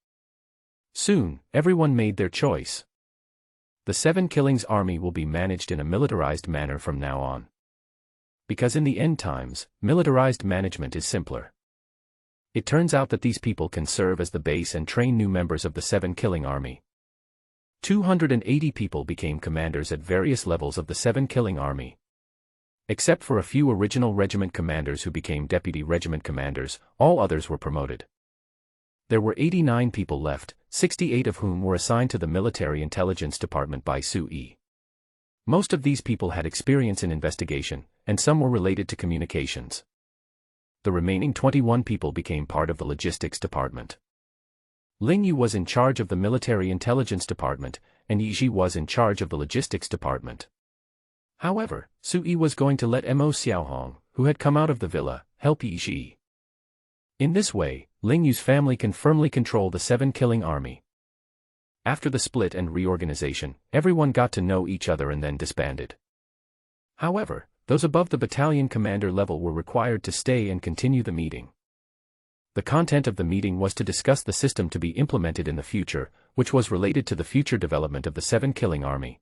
Soon, everyone made their choice. The 7 Killings army will be managed in a militarized manner from now on. Because in the end times, militarized management is simpler. It turns out that these people can serve as the base and train new members of the 7 Killing army. 280 people became commanders at various levels of the 7 Killing army. Except for a few original regiment commanders who became deputy regiment commanders, all others were promoted. There were 89 people left, 68 of whom were assigned to the Military Intelligence Department by Sui. Most of these people had experience in investigation, and some were related to communications. The remaining 21 people became part of the Logistics Department. Ling Yu was in charge of the Military Intelligence Department, and Yi Ji was in charge of the Logistics Department. However, Sui was going to let Mo Xiaohong, who had come out of the villa, help Yi Ji. In this way, Ling Yu's family can firmly control the 7 Killing army. After the split and reorganization, everyone got to know each other and then disbanded. However, those above the battalion commander level were required to stay and continue the meeting. The content of the meeting was to discuss the system to be implemented in the future, which was related to the future development of the 7 Killing army.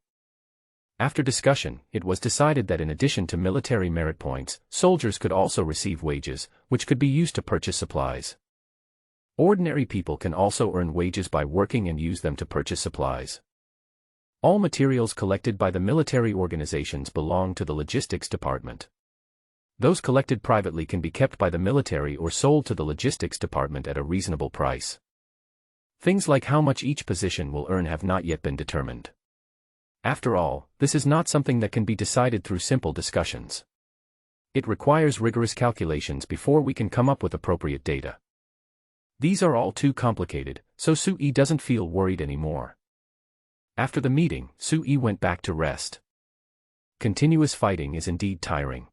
After discussion, it was decided that in addition to military merit points, soldiers could also receive wages, which could be used to purchase supplies. Ordinary people can also earn wages by working and use them to purchase supplies. All materials collected by the military organizations belong to the Logistics Department. Those collected privately can be kept by the military or sold to the Logistics Department at a reasonable price. Things like how much each position will earn have not yet been determined. After all, this is not something that can be decided through simple discussions. It requires rigorous calculations before we can come up with appropriate data. These are all too complicated, so Sui doesn't feel worried anymore. After the meeting, Sui went back to rest. Continuous fighting is indeed tiring.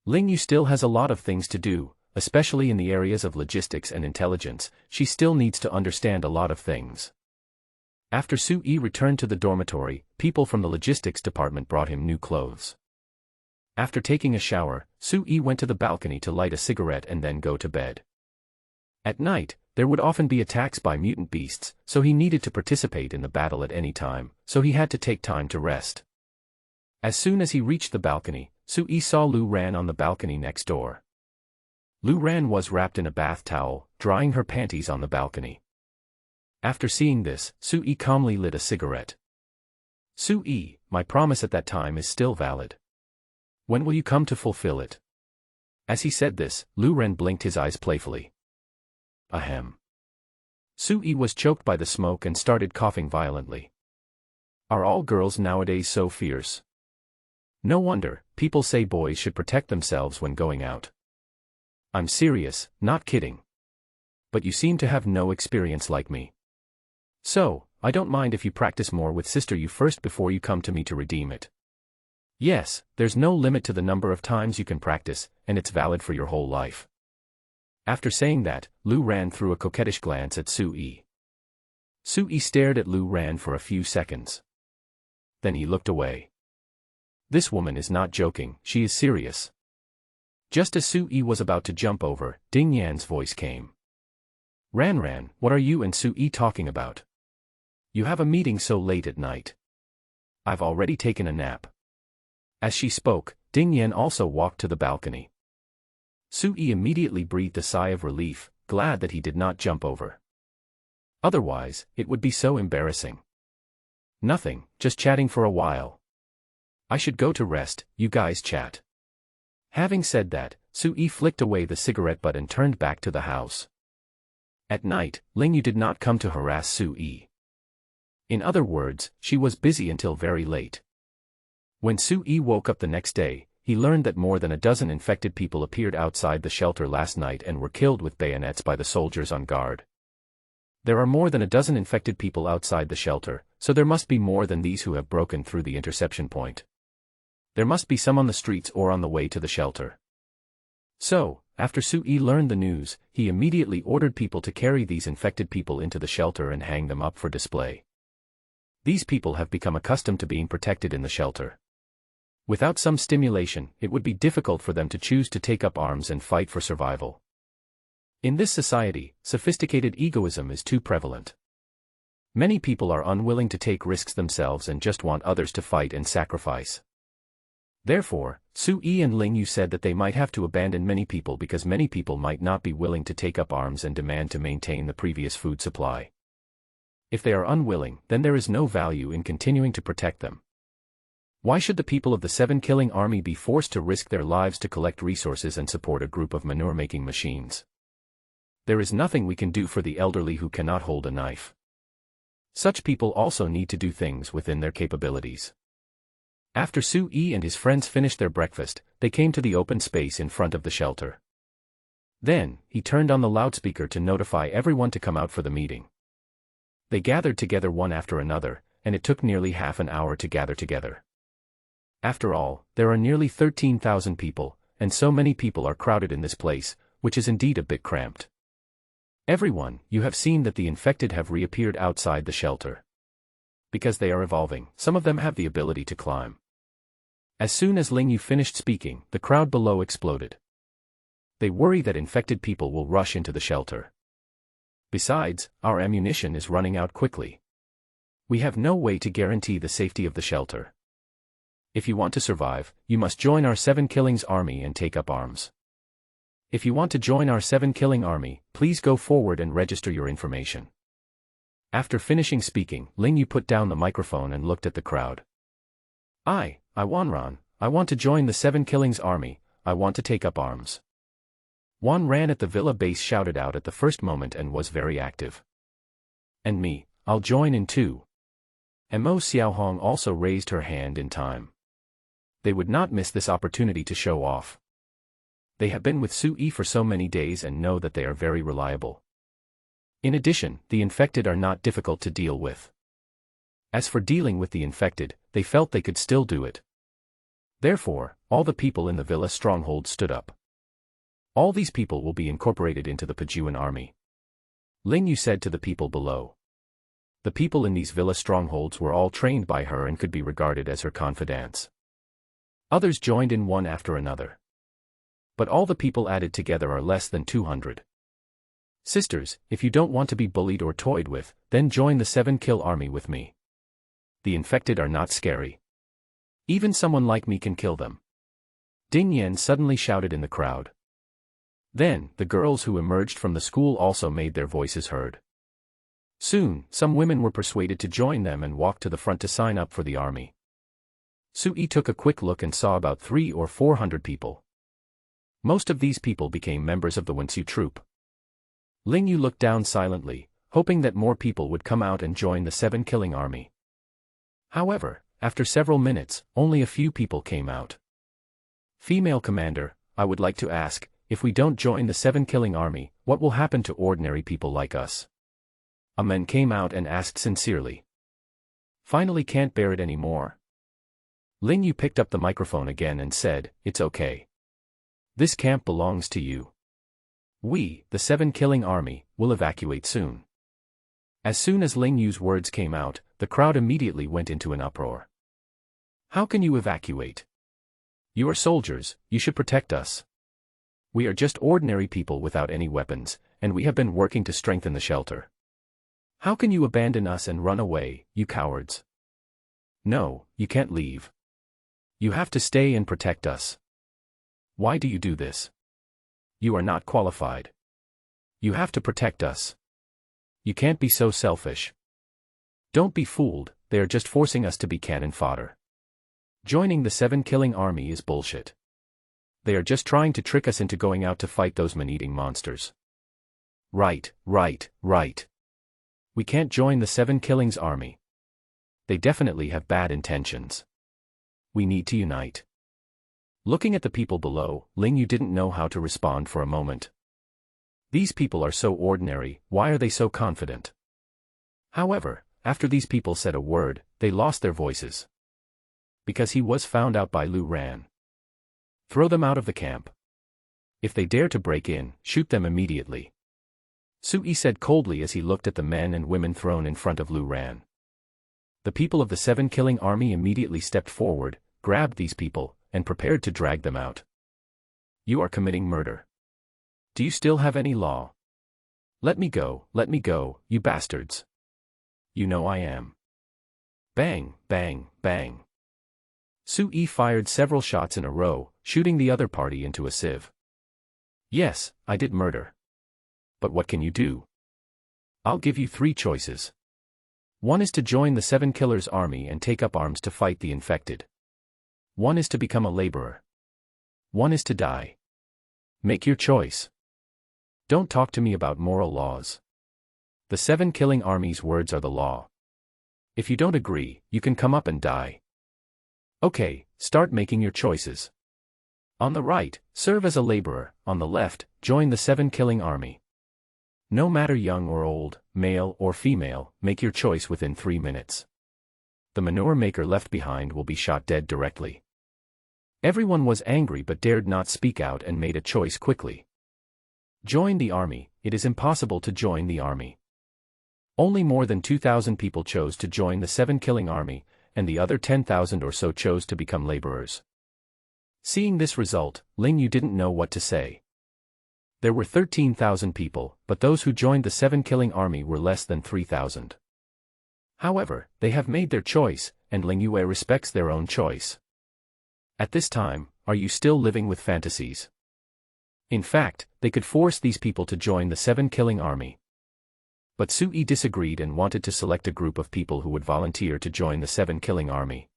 Ling Yu still has a lot of things to do, especially in the areas of logistics and intelligence. She still needs to understand a lot of things. After Sui returned to the dormitory, people from the logistics department brought him new clothes. After taking a shower, Sui went to the balcony to light a cigarette and then go to bed. At night, there would often be attacks by mutant beasts, so he needed to participate in the battle at any time, so he had to take time to rest. As soon as he reached the balcony, Sui saw Lu Ran on the balcony next door. Lu Ran was wrapped in a bath towel, drying her panties on the balcony. After seeing this, Sui calmly lit a cigarette. Sui, my promise at that time is still valid. When will you come to fulfill it? As he said this, Lu Ran blinked his eyes playfully. Ahem. Sui was choked by the smoke and started coughing violently. Are all girls nowadays so fierce? No wonder, people say boys should protect themselves when going out. I'm serious, not kidding. But you seem to have no experience like me. So, I don't mind if you practice more with Sister Yu first before you come to me to redeem it. Yes, there's no limit to the number of times you can practice, and it's valid for your whole life. After saying that, Lu Ran threw a coquettish glance at Sui. Sui stared at Lu Ran for a few seconds. Then he looked away. This woman is not joking, she is serious. Just as Sui was about to jump over, Ding Yan's voice came. Ran, what are you and Sui talking about? You have a meeting so late at night. I've already taken a nap. As she spoke, Ding Yan also walked to the balcony. Sui immediately breathed a sigh of relief, glad that he did not jump over. Otherwise, it would be so embarrassing. Nothing, just chatting for a while. I should go to rest, you guys chat. Having said that, Sui flicked away the cigarette butt and turned back to the house. At night, Ling Yu did not come to harass Sui. In other words, she was busy until very late. When Sui woke up the next day, he learned that more than a dozen infected people appeared outside the shelter last night and were killed with bayonets by the soldiers on guard. There are more than a dozen infected people outside the shelter, so there must be more than these who have broken through the interception point. There must be some on the streets or on the way to the shelter. So, after Sui learned the news, he immediately ordered people to carry these infected people into the shelter and hang them up for display. These people have become accustomed to being protected in the shelter. Without some stimulation, it would be difficult for them to choose to take up arms and fight for survival. In this society, sophisticated egoism is too prevalent. Many people are unwilling to take risks themselves and just want others to fight and sacrifice. Therefore, Sui and Ling Yu said that they might have to abandon many people because many people might not be willing to take up arms and demand to maintain the previous food supply. If they are unwilling, then there is no value in continuing to protect them. Why should the people of the 7-killing army be forced to risk their lives to collect resources and support a group of manure-making machines? There is nothing we can do for the elderly who cannot hold a knife. Such people also need to do things within their capabilities. After Sui and his friends finished their breakfast, they came to the open space in front of the shelter. Then, he turned on the loudspeaker to notify everyone to come out for the meeting. They gathered together one after another, and it took nearly half an hour to gather together. After all, there are nearly 13,000 people, and so many people are crowded in this place, which is indeed a bit cramped. Everyone, you have seen that the infected have reappeared outside the shelter. Because they are evolving, some of them have the ability to climb. As soon as Ling Yu finished speaking, the crowd below exploded. They worry that infected people will rush into the shelter. Besides, our ammunition is running out quickly. We have no way to guarantee the safety of the shelter. If you want to survive, you must join our 7-killings army and take up arms. If you want to join our 7-killing army, please go forward and register your information. After finishing speaking, Ling Yu put down the microphone and looked at the crowd. I Wanran, I want to join the 7-killings army, I want to take up arms. Wan Ran at the villa base shouted out at the first moment and was very active. And me, I'll join in too. Mo Xiaohong also raised her hand in time. They would not miss this opportunity to show off. They have been with Sui for so many days and know that they are very reliable. In addition, the infected are not difficult to deal with. As for dealing with the infected, they felt they could still do it. Therefore, all the people in the villa stronghold stood up. All these people will be incorporated into the Pajuan army. Ling Yu said to the people below. The people in these villa strongholds were all trained by her and could be regarded as her confidants. Others joined in one after another. But all the people added together are less than 200. Sisters, if you don't want to be bullied or toyed with, then join the 7-kill army with me. The infected are not scary. Even someone like me can kill them. Ding Yan suddenly shouted in the crowd. Then, the girls who emerged from the school also made their voices heard. Soon, some women were persuaded to join them and walked to the front to sign up for the army. Sui took a quick look and saw about 300 or 400 people. Most of these people became members of the Wensu troop. Ling Yu looked down silently, hoping that more people would come out and join the 7-killing army. However, after several minutes, only a few people came out. Female commander, I would like to ask, if we don't join the 7-killing army, what will happen to ordinary people like us? A man came out and asked sincerely. Finally can't bear it anymore. Ling Yu picked up the microphone again and said, it's okay. This camp belongs to you. We, the 7-killing army, will evacuate soon. As soon as Ling Yu's words came out, the crowd immediately went into an uproar. How can you evacuate? You are soldiers, you should protect us. We are just ordinary people without any weapons, and we have been working to strengthen the shelter. How can you abandon us and run away, you cowards? No, you can't leave. You have to stay and protect us. Why do you do this? You are not qualified. You have to protect us. You can't be so selfish. Don't be fooled, they are just forcing us to be cannon fodder. Joining the 7-killing army is bullshit. They are just trying to trick us into going out to fight those man-eating monsters. Right. We can't join the 7-killings army. They definitely have bad intentions. We need to unite. Looking at the people below, Ling Yu didn't know how to respond for a moment. These people are so ordinary, why are they so confident? However, after these people said a word, they lost their voices. Because he was found out by Lu Ran. Throw them out of the camp. If they dare to break in, shoot them immediately. Sui said coldly as he looked at the men and women thrown in front of Lu Ran. The people of the 7-killing army immediately stepped forward, grabbed these people, and prepared to drag them out. You are committing murder. Do you still have any law? Let me go, you bastards. You know I am. Bang, bang, bang. Sue fired several shots in a row, shooting the other party into a sieve. Yes, I did murder. But what can you do? I'll give you 3 choices. One is to join the 7 Killers army and take up arms to fight the infected. One is to become a laborer. One is to die. Make your choice. Don't talk to me about moral laws. The 7 Killing Army's words are the law. If you don't agree, you can come up and die. Okay, start making your choices. On the right, serve as a laborer. On the left, join the 7 Killing Army. No matter young or old, male or female, make your choice within 3 minutes. The manure maker left behind will be shot dead directly. Everyone was angry but dared not speak out and made a choice quickly. Join the army. It is impossible to join the army. Only more than 2,000 people chose to join the 7 Killing Army, and the other 10,000 or so chose to become laborers. Seeing this result, Ling Yu didn't know what to say. There were 13,000 people, but those who joined the 7 Killing Army were less than 3,000. However, they have made their choice, and Ling Yue respects their own choice. At this time, are you still living with fantasies? In fact, they could force these people to join the 7 Killing Army. But Sue disagreed and wanted to select a group of people who would volunteer to join the 7 Killing Army.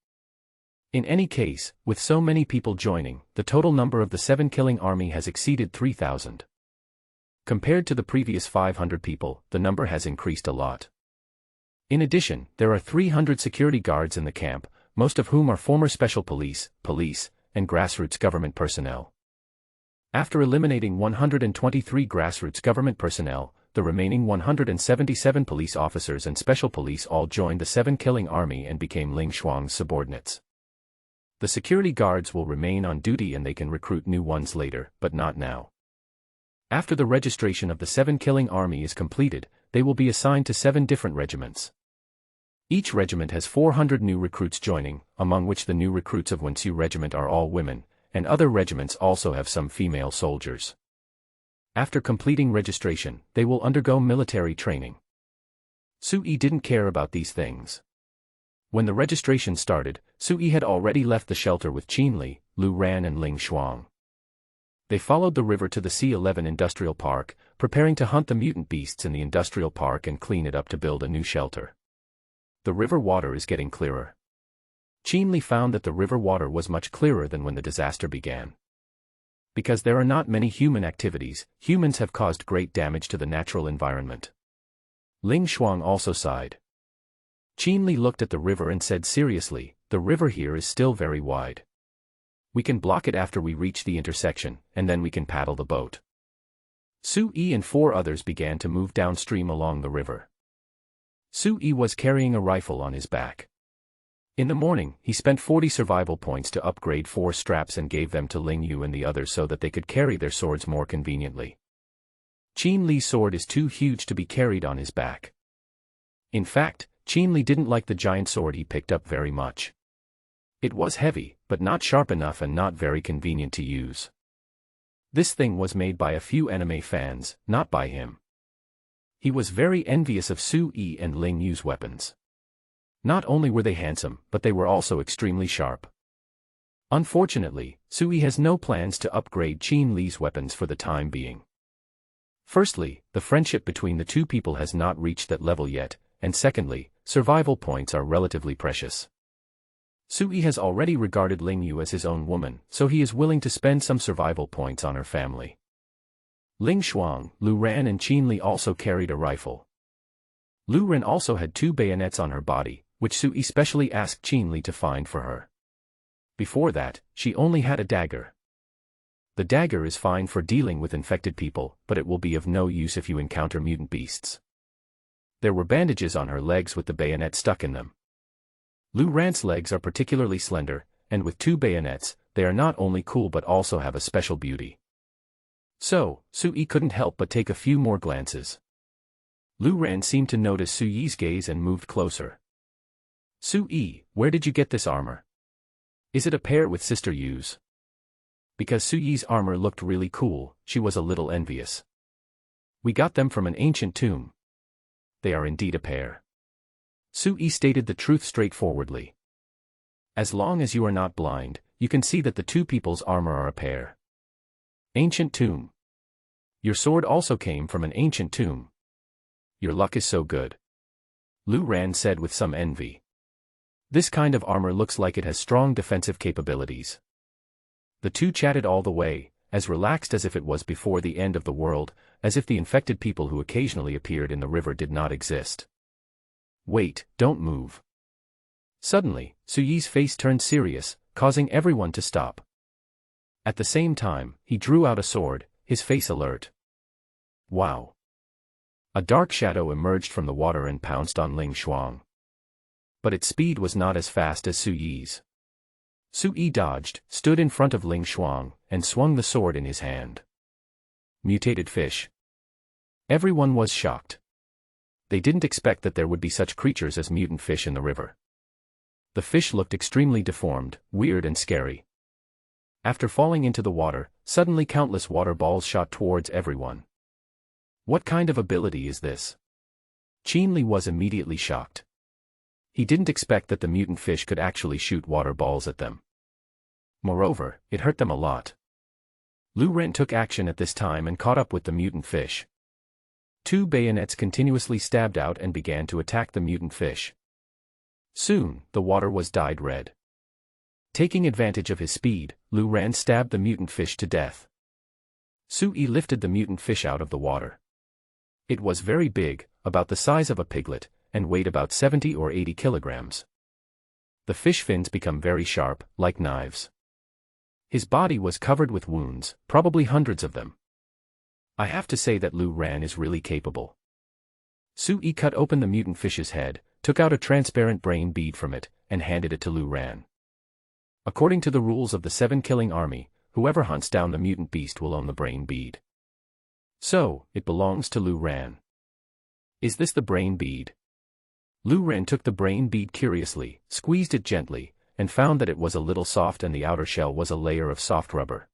In any case, with so many people joining, the total number of the 7 Killing Army has exceeded 3,000. Compared to the previous 500 people, the number has increased a lot. In addition, there are 300 security guards in the camp, most of whom are former special police, and grassroots government personnel. After eliminating 123 grassroots government personnel, the remaining 177 police officers and special police all joined the 7 Killing Army and became Ling Shuang's subordinates. The security guards will remain on duty and they can recruit new ones later, but not now. After the registration of the 7 Killing Army is completed, they will be assigned to 7 different regiments. Each regiment has 400 new recruits joining, among which the new recruits of Wensu Regiment are all women, and other regiments also have some female soldiers. After completing registration, they will undergo military training. Sue didn't care about these things. When the registration started, Sue had already left the shelter with Qinli, Lu Ran and Ling Shuang. They followed the river to the C11 Industrial Park, preparing to hunt the mutant beasts in the industrial park and clean it up to build a new shelter. The river water is getting clearer. Qinli found that the river water was much clearer than when the disaster began. Because there are not many human activities, humans have caused great damage to the natural environment. Ling Shuang also sighed. Qinli looked at the river and said seriously, the river here is still very wide. We can block it after we reach the intersection, and then we can paddle the boat. Sue and 4 others began to move downstream along the river. Sue was carrying a rifle on his back. In the morning, he spent 40 survival points to upgrade 4 straps and gave them to Ling Yu and the others so that they could carry their swords more conveniently. Qin Li's sword is too huge to be carried on his back. In fact, Qin Li didn't like the giant sword he picked up very much. It was heavy, but not sharp enough and not very convenient to use. This thing was made by a few anime fans, not by him. He was very envious of Sue and Ling Yu's weapons. Not only were they handsome, but they were also extremely sharp. Unfortunately, Sue has no plans to upgrade Qin Li's weapons for the time being. Firstly, the friendship between the two people has not reached that level yet, and secondly, survival points are relatively precious. Sue has already regarded Ling Yu as his own woman, so he is willing to spend some survival points on her family. Ling Shuang, Lu Ran and Qin Li also carried a rifle. Lu Ran also had 2 bayonets on her body, which Sue specially asked Qin Li to find for her. Before that, she only had a dagger. The dagger is fine for dealing with infected people, but it will be of no use if you encounter mutant beasts. There were bandages on her legs with the bayonet stuck in them. Lu Ran's legs are particularly slender, and with 2 bayonets, they are not only cool but also have a special beauty. So, Sue couldn't help but take a few more glances. Lu Ran seemed to notice Sue's gaze and moved closer. Sue, where did you get this armor? Is it a pair with Sister Yu's? Because Su Yi's armor looked really cool, she was a little envious. We got them from an ancient tomb. They are indeed a pair. Su Yi stated the truth straightforwardly. As long as you are not blind, you can see that the two people's armor are a pair. Ancient tomb. Your sword also came from an ancient tomb. Your luck is so good. Lu Ran said with some envy. This kind of armor looks like it has strong defensive capabilities. The two chatted all the way, as relaxed as if it was before the end of the world, as if the infected people who occasionally appeared in the river did not exist. Wait, don't move. Suddenly, Su Yi's face turned serious, causing everyone to stop. At the same time, he drew out a sword, his face alert. Wow! A dark shadow emerged from the water and pounced on Ling Shuang. But its speed was not as fast as Su Yi's. Su Yi dodged, stood in front of Ling Shuang, and swung the sword in his hand. Mutated fish. Everyone was shocked. They didn't expect that there would be such creatures as mutant fish in the river. The fish looked extremely deformed, weird and scary. After falling into the water, suddenly countless water balls shot towards everyone. What kind of ability is this? Qin Li was immediately shocked. He didn't expect that the mutant fish could actually shoot water balls at them. Moreover, it hurt them a lot. Lu Ren took action at this time and caught up with the mutant fish. Two bayonets continuously stabbed out and began to attack the mutant fish. Soon, the water was dyed red. Taking advantage of his speed, Lu Ran stabbed the mutant fish to death. Su Yi lifted the mutant fish out of the water. It was very big, about the size of a piglet, and weighed about 70 or 80 kilograms. The fish fins become very sharp, like knives. His body was covered with wounds, probably hundreds of them. I have to say that Lu Ran is really capable. Su Yi cut open the mutant fish's head, took out a transparent brain bead from it, and handed it to Lu Ran. According to the rules of the 7-killing army, whoever hunts down the mutant beast will own the brain bead. So, it belongs to Lu Ran. Is this the brain bead? Lu Ran took the brain bead curiously, squeezed it gently, and found that it was a little soft and the outer shell was a layer of soft rubber.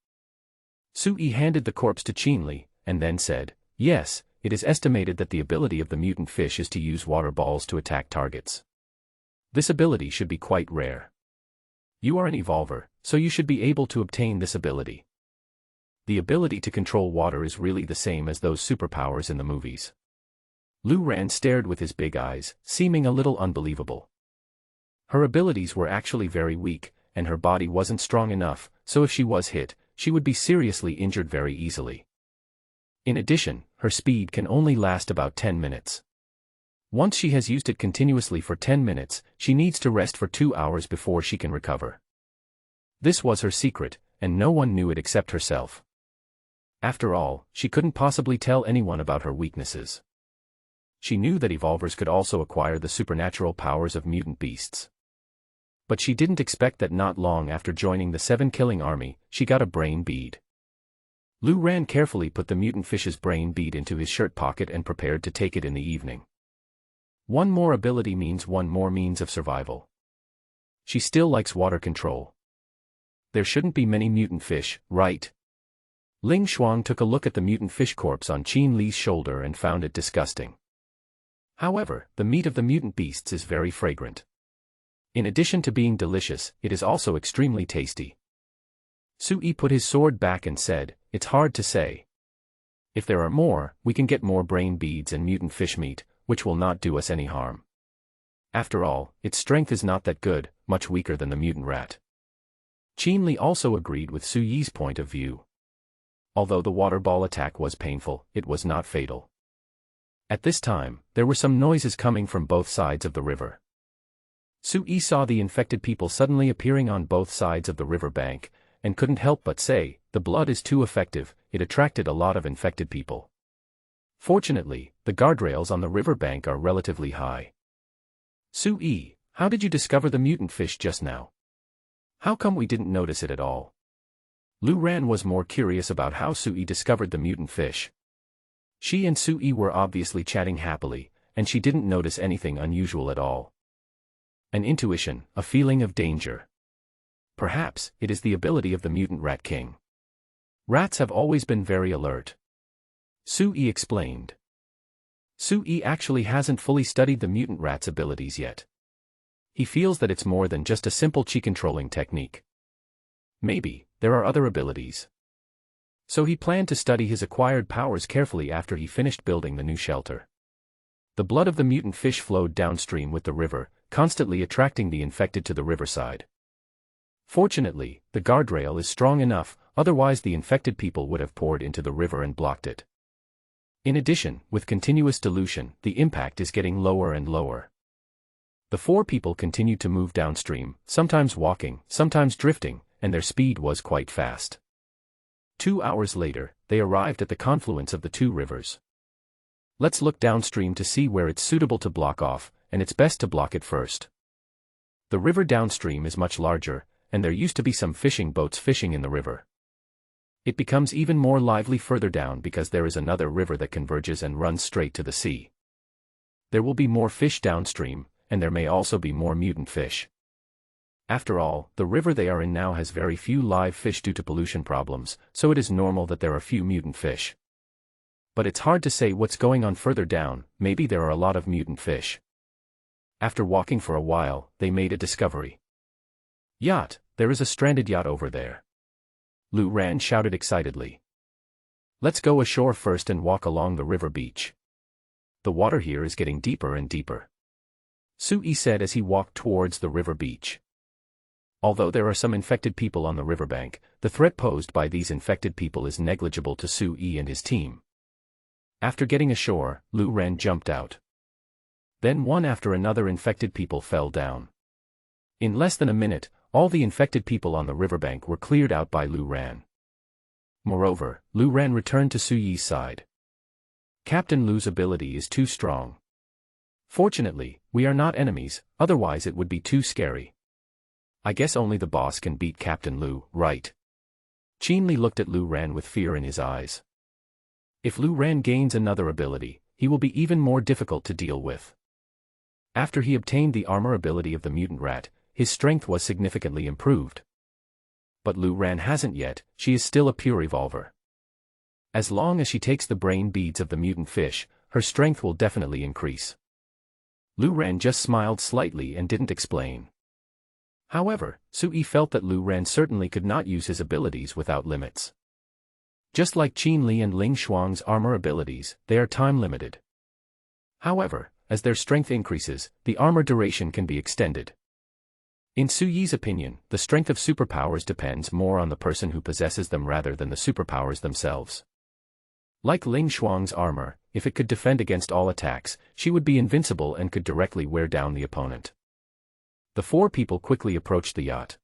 Su Yi handed the corpse to Qin Li, and then said, yes, it is estimated that the ability of the mutant fish is to use water balls to attack targets. This ability should be quite rare. You are an evolver, so you should be able to obtain this ability. The ability to control water is really the same as those superpowers in the movies. Lu Ran stared with his big eyes, seeming a little unbelievable. Her abilities were actually very weak, and her body wasn't strong enough, so if she was hit, she would be seriously injured very easily. In addition, her speed can only last about 10 minutes. Once she has used it continuously for 10 minutes, she needs to rest for 2 hours before she can recover. This was her secret, and no one knew it except herself. After all, she couldn't possibly tell anyone about her weaknesses. She knew that evolvers could also acquire the supernatural powers of mutant beasts. But she didn't expect that not long after joining the 7-killing army, she got a brain bead. Lu Ran carefully put the mutant fish's brain bead into his shirt pocket and prepared to take it in the evening. One more ability means one more means of survival. She still likes water control. There shouldn't be many mutant fish, right? Ling Shuang took a look at the mutant fish corpse on Qin Li's shoulder and found it disgusting. However, the meat of the mutant beasts is very fragrant. In addition to being delicious, it is also extremely tasty. Su Yi put his sword back and said, it's hard to say. If there are more, we can get more brain beads and mutant fish meat, which will not do us any harm. After all, its strength is not that good, much weaker than the mutant rat. Qin Li also agreed with Su Yi's point of view. Although the water ball attack was painful, it was not fatal. At this time, there were some noises coming from both sides of the river. Su Yi saw the infected people suddenly appearing on both sides of the river bank, and couldn't help but say, the blood is too effective, it attracted a lot of infected people. Fortunately, the guardrails on the river bank are relatively high. Su Yi, how did you discover the mutant fish just now? How come we didn't notice it at all? Lu Ran was more curious about how Su Yi discovered the mutant fish. She and Su Yi were obviously chatting happily, and she didn't notice anything unusual at all. An intuition, a feeling of danger. Perhaps it is the ability of the mutant rat king. Rats have always been very alert. Sui explained. Sui actually hasn't fully studied the mutant rat's abilities yet. He feels that it's more than just a simple chi controlling technique. Maybe there are other abilities. So he planned to study his acquired powers carefully after he finished building the new shelter. The blood of the mutant fish flowed downstream with the river, constantly attracting the infected to the riverside. Fortunately, the guardrail is strong enough, otherwise the infected people would have poured into the river and blocked it. In addition, with continuous dilution, the impact is getting lower and lower. The 4 people continued to move downstream, sometimes walking, sometimes drifting, and their speed was quite fast. 2 hours later, they arrived at the confluence of the 2 rivers. Let's look downstream to see where it's suitable to block off, and it's best to block it first. The river downstream is much larger, and there used to be some fishing boats fishing in the river. It becomes even more lively further down because there is another river that converges and runs straight to the sea. There will be more fish downstream, and there may also be more mutant fish. After all, the river they are in now has very few live fish due to pollution problems, so it is normal that there are few mutant fish. But it's hard to say what's going on further down, maybe there are a lot of mutant fish. After walking for a while, they made a discovery. Yacht, there is a stranded yacht over there. Lu Ran shouted excitedly. Let's go ashore first and walk along the river beach. The water here is getting deeper and deeper. Sui said as he walked towards the river beach. Although there are some infected people on the riverbank, the threat posed by these infected people is negligible to Sui and his team. After getting ashore, Lu Ran jumped out. Then one after another infected people fell down. In less than a minute, all the infected people on the riverbank were cleared out by Lu Ran. Moreover, Lu Ran returned to Suyi's side. Captain Lu's ability is too strong. Fortunately, we are not enemies, otherwise it would be too scary. I guess only the boss can beat Captain Lu, right? Qin Li looked at Lu Ran with fear in his eyes. If Lu Ran gains another ability, he will be even more difficult to deal with. After he obtained the armor ability of the mutant rat, his strength was significantly improved. But Lu Ran hasn't yet, she is still a pure evolver. As long as she takes the brain beads of the mutant fish, her strength will definitely increase. Lu Ran just smiled slightly and didn't explain. However, Sui felt that Lu Ran certainly could not use his abilities without limits. Just like Qin Li and Ling Shuang's armor abilities, they are time-limited. However, as their strength increases, the armor duration can be extended. In Suyi's opinion, the strength of superpowers depends more on the person who possesses them rather than the superpowers themselves. Like Ling Shuang's armor, if it could defend against all attacks, she would be invincible and could directly wear down the opponent. The 4 people quickly approached the yacht.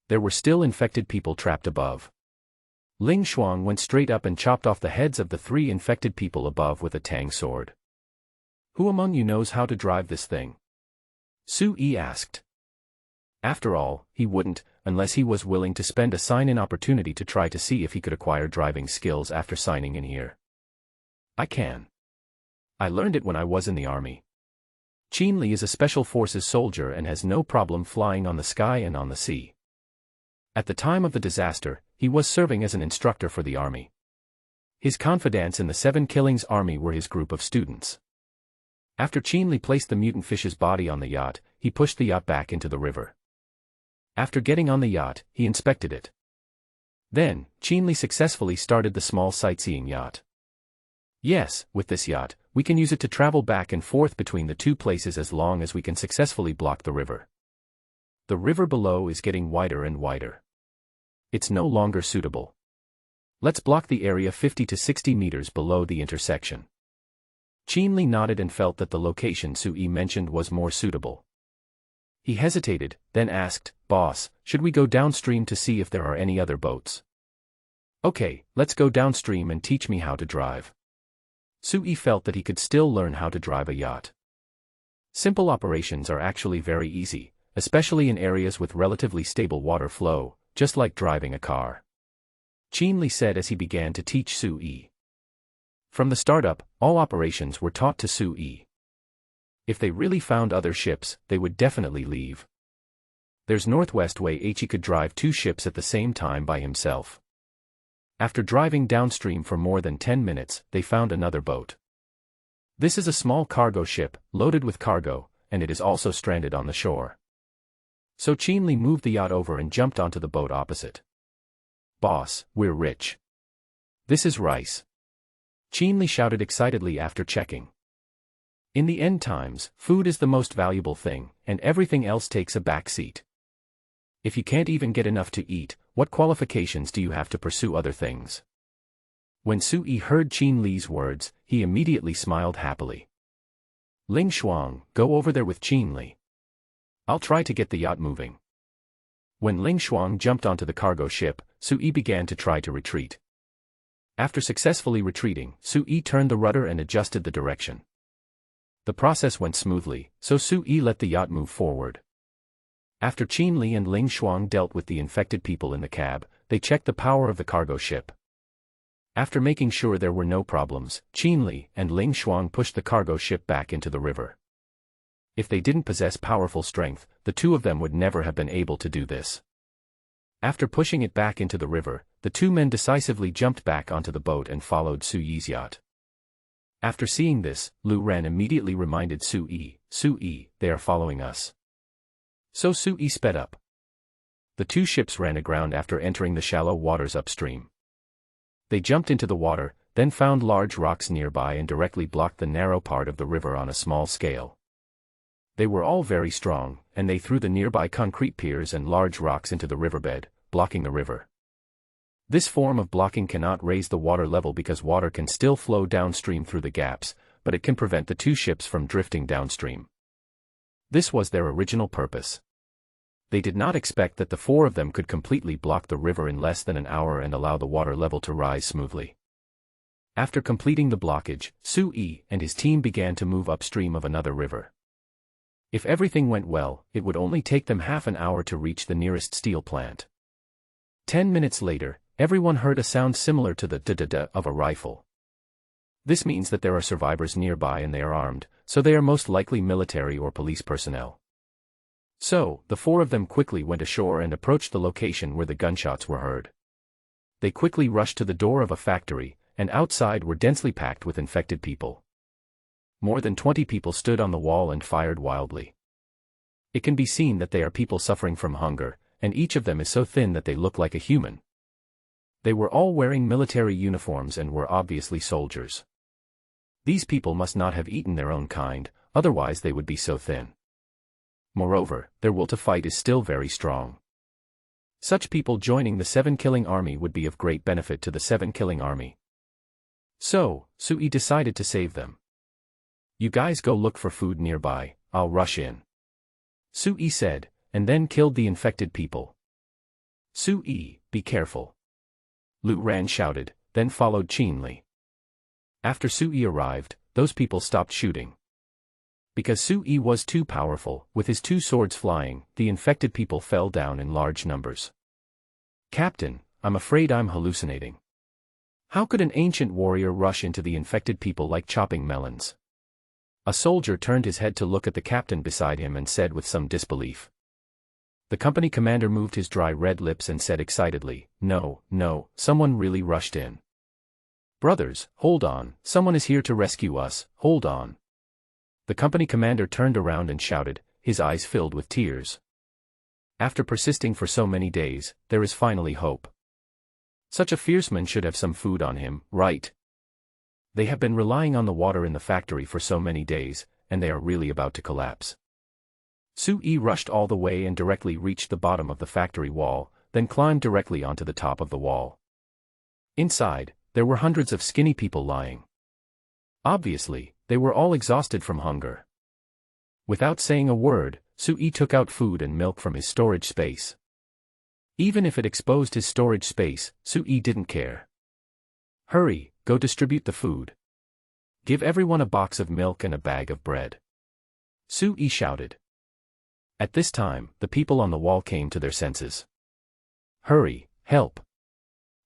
There were still infected people trapped above. Ling Shuang went straight up and chopped off the heads of the 3 infected people above with a tang sword. Who among you knows how to drive this thing? Sui asked. After all, he wouldn't, unless he was willing to spend a sign-in opportunity to try to see if he could acquire driving skills after signing in here. I can. I learned it when I was in the army. Qin Li is a special forces soldier and has no problem flying on the sky and on the sea. At the time of the disaster, he was serving as an instructor for the army. His confidants in the 7 Killings army were his group of students. After Qin Li placed the mutant fish's body on the yacht, he pushed the yacht back into the river. After getting on the yacht, he inspected it. Then, Qin Li successfully started the small sightseeing yacht. Yes, with this yacht, we can use it to travel back and forth between the 2 places as long as we can successfully block the river. The river below is getting wider and wider. It's no longer suitable. Let's block the area 50 to 60 meters below the intersection. Qin Li nodded and felt that the location Sui mentioned was more suitable. He hesitated, then asked, "Boss, should we go downstream to see if there are any other boats?" "Okay, let's go downstream and teach me how to drive." Sui felt that he could still learn how to drive a yacht. Simple operations are actually very easy, especially in areas with relatively stable water flow, just like driving a car. Qin Li said as he began to teach Sui. From the startup, all operations were taught to Sui. If they really found other ships, they would definitely leave. There's northwest way he could drive 2 ships at the same time by himself. After driving downstream for more than 10 minutes, they found another boat. This is a small cargo ship, loaded with cargo, and it is also stranded on the shore. So Chinli moved the yacht over and jumped onto the boat opposite. "Boss, we're rich. This is rice," Chinli shouted excitedly after checking. In the end times, food is the most valuable thing, and everything else takes a back seat. If you can't even get enough to eat, what qualifications do you have to pursue other things? When Sui heard Qin Li's words, he immediately smiled happily. "Ling Shuang, go over there with Qin Li. I'll try to get the yacht moving." When Ling Shuang jumped onto the cargo ship, Sui began to try to retreat. After successfully retreating, Sui turned the rudder and adjusted the direction. The process went smoothly, so Sui let the yacht move forward. After Qin Li and Ling Shuang dealt with the infected people in the cab, they checked the power of the cargo ship. After making sure there were no problems, Qin Li and Ling Shuang pushed the cargo ship back into the river. If they didn't possess powerful strength, the two of them would never have been able to do this. After pushing it back into the river, the two men decisively jumped back onto the boat and followed Sui's yacht. After seeing this, Lu Ren immediately reminded Sui, "They are following us." So Sui sped up. The two ships ran aground after entering the shallow waters upstream. They jumped into the water, then found large rocks nearby and directly blocked the narrow part of the river on a small scale. They were all very strong, and they threw the nearby concrete piers and large rocks into the riverbed, blocking the river. This form of blocking cannot raise the water level because water can still flow downstream through the gaps, but it can prevent the two ships from drifting downstream. This was their original purpose. They did not expect that the four of them could completely block the river in less than an hour and allow the water level to rise smoothly. After completing the blockage, Sui and his team began to move upstream of another river. If everything went well, it would only take them half an hour to reach the nearest steel plant. 10 minutes later, everyone heard a sound similar to the da-da-da of a rifle. This means that there are survivors nearby and they are armed, so they are most likely military or police personnel. So, the four of them quickly went ashore and approached the location where the gunshots were heard. They quickly rushed to the door of a factory, and outside were densely packed with infected people. More than 20 people stood on the wall and fired wildly. It can be seen that they are people suffering from hunger, and each of them is so thin that they look like a human. They were all wearing military uniforms and were obviously soldiers. These people must not have eaten their own kind, otherwise they would be so thin. Moreover, their will to fight is still very strong. Such people joining the 7-killing army would be of great benefit to the 7-killing army. So, Sui decided to save them. "You guys go look for food nearby, I'll rush in," Sui said, and then killed the infected people. "Sui, be careful," Lu Ran shouted, then followed Qin Li. After Sui arrived, those people stopped shooting. Because Sui was too powerful, with his 2 swords flying, the infected people fell down in large numbers. "Captain, I'm afraid I'm hallucinating. How could an ancient warrior rush into the infected people like chopping melons?" A soldier turned his head to look at the captain beside him and said with some disbelief. The company commander moved his dry red lips and said excitedly, No, someone really rushed in. "Brothers, hold on, someone is here to rescue us, hold on." The company commander turned around and shouted, his eyes filled with tears. After persisting for so many days, there is finally hope. Such a fierce man should have some food on him, right? They have been relying on the water in the factory for so many days, and they are really about to collapse. Sui rushed all the way and directly reached the bottom of the factory wall, then climbed directly onto the top of the wall. Inside, there were hundreds of skinny people lying. Obviously, they were all exhausted from hunger. Without saying a word, Sui took out food and milk from his storage space. Even if it exposed his storage space, Sui didn't care. "Hurry, go distribute the food. Give everyone a box of milk and a bag of bread," Sui shouted. At this time, the people on the wall came to their senses. "Hurry, help!"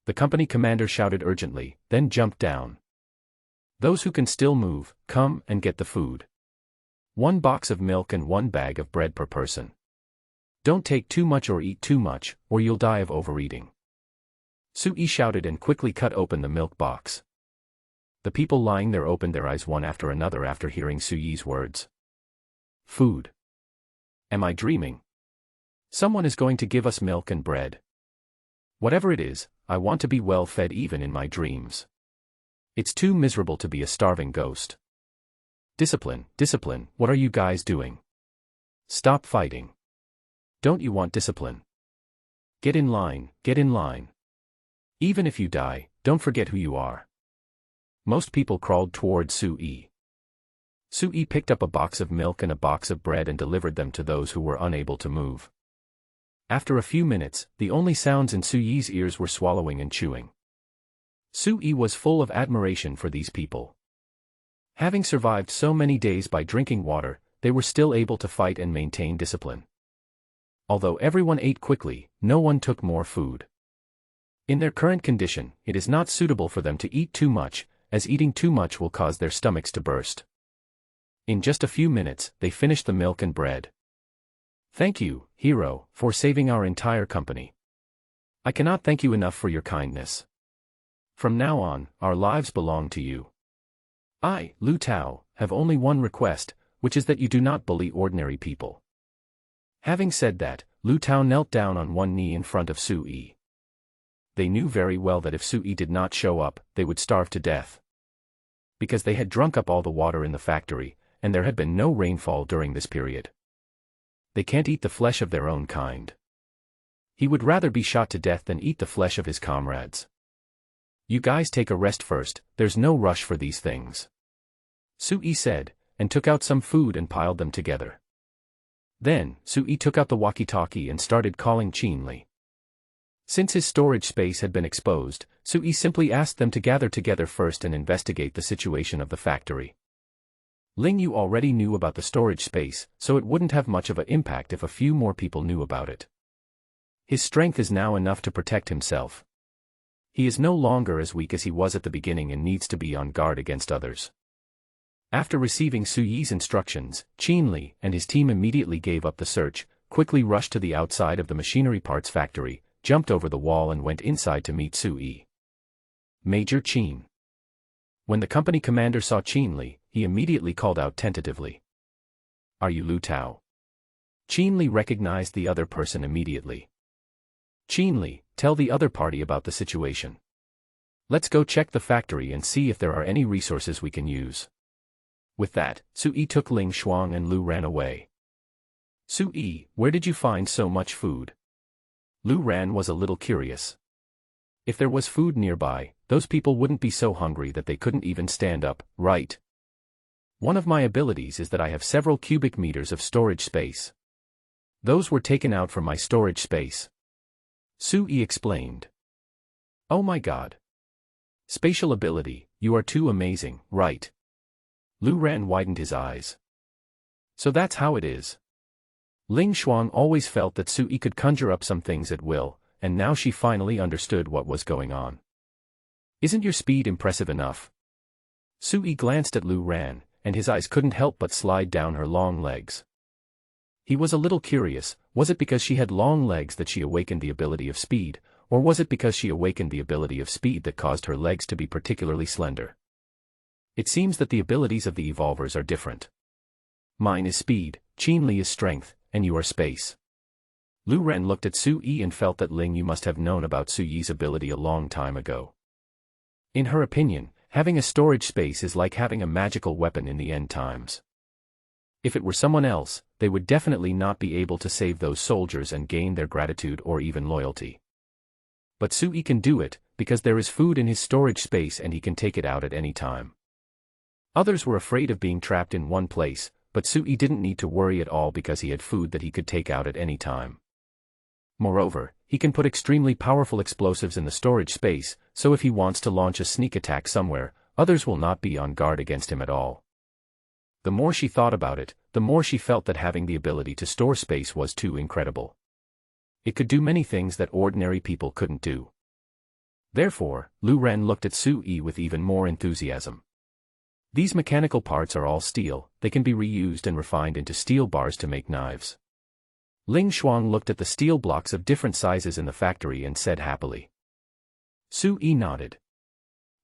The company commander shouted urgently, then jumped down. "Those who can still move, come and get the food. 1 box of milk and 1 bag of bread per person." Don't take too much or eat too much, or you'll die of overeating. Su-yi shouted and quickly cut open the milk box. The people lying there opened their eyes one after another after hearing Su-yi's words. Food. Am I dreaming? Someone is going to give us milk and bread. Whatever it is, I want to be well fed even in my dreams. It's too miserable to be a starving ghost. Discipline, discipline, what are you guys doing? Stop fighting. Don't you want discipline? Get in line, get in line. Even if you die, don't forget who you are. Most people crawled toward Su-yi. Su-yi picked up a box of milk and a box of bread and delivered them to those who were unable to move. After a few minutes, the only sounds in Su-yi's ears were swallowing and chewing. Su-yi was full of admiration for these people. Having survived so many days by drinking water, they were still able to fight and maintain discipline. Although everyone ate quickly, no one took more food. In their current condition, it is not suitable for them to eat too much, as eating too much will cause their stomachs to burst. In just a few minutes, they finished the milk and bread. Thank you, hero, for saving our entire company. I cannot thank you enough for your kindness. From now on, our lives belong to you. I, Lu Tao, have only one request, which is that you do not bully ordinary people. Having said that, Lu Tao knelt down on one knee in front of Su-yi. They knew very well that if Su-yi did not show up, they would starve to death. Because they had drunk up all the water in the factory, and there had been no rainfall during this period. They can't eat the flesh of their own kind. He would rather be shot to death than eat the flesh of his comrades. You guys take a rest first, there's no rush for these things. Su-yi said, and took out some food and piled them together. Then, Su-yi took out the walkie-talkie and started calling Qinli. Since his storage space had been exposed, Su-yi simply asked them to gather together first and investigate the situation of the factory. Ling Yu already knew about the storage space, so it wouldn't have much of an impact if a few more people knew about it. His strength is now enough to protect himself. He is no longer as weak as he was at the beginning and needs to be on guard against others. After receiving Su-yi's instructions, Qinli and his team immediately gave up the search, quickly rushed to the outside of the machinery parts factory, jumped over the wall and went inside to meet Su-yi. Major Qin. When the company commander saw Qinli, he immediately called out tentatively. Are you Lu Tao? Qinli recognized the other person immediately. Qinli, tell the other party about the situation. Let's go check the factory and see if there are any resources we can use. With that, Su-yi took Ling Shuang and Lu ran away. Su-yi, where did you find so much food? Lu Ran was a little curious. If there was food nearby, those people wouldn't be so hungry that they couldn't even stand up, right? One of my abilities is that I have several cubic meters of storage space. Those were taken out from my storage space. Su-yi explained. Oh my god. Spatial ability, you are too amazing, right? Lu Ran widened his eyes. So that's how it is. Ling Shuang always felt that Su-yi could conjure up some things at will, and now she finally understood what was going on. Isn't your speed impressive enough? Su-yi glanced at Lu Ran, and his eyes couldn't help but slide down her long legs. He was a little curious, was it because she had long legs that she awakened the ability of speed, or was it because she awakened the ability of speed that caused her legs to be particularly slender? It seems that the abilities of the evolvers are different. Mine is speed, Qinli is strength, and you are space. Lu Ren looked at Su-yi and felt that Ling Yu must have known about Su-yi's ability a long time ago. In her opinion, having a storage space is like having a magical weapon in the end times. If it were someone else, they would definitely not be able to save those soldiers and gain their gratitude or even loyalty. But Su-yi can do it, because there is food in his storage space and he can take it out at any time. Others were afraid of being trapped in one place, but Su-yi didn't need to worry at all because he had food that he could take out at any time. Moreover, he can put extremely powerful explosives in the storage space, so if he wants to launch a sneak attack somewhere, others will not be on guard against him at all. The more she thought about it, the more she felt that having the ability to store space was too incredible. It could do many things that ordinary people couldn't do. Therefore, Lu Ren looked at Su-yi with even more enthusiasm. These mechanical parts are all steel, they can be reused and refined into steel bars to make knives. Ling Shuang looked at the steel blocks of different sizes in the factory and said happily. Su Yi nodded.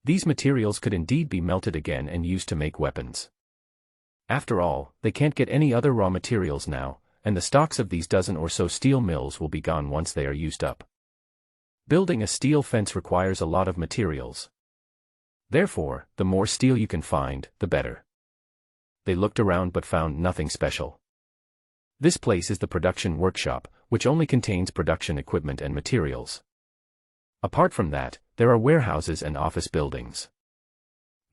These materials could indeed be melted again and used to make weapons. After all, they can't get any other raw materials now, and the stocks of these dozen or so steel mills will be gone once they are used up. Building a steel fence requires a lot of materials. Therefore, the more steel you can find, the better. They looked around but found nothing special. This place is the production workshop, which only contains production equipment and materials. Apart from that, there are warehouses and office buildings.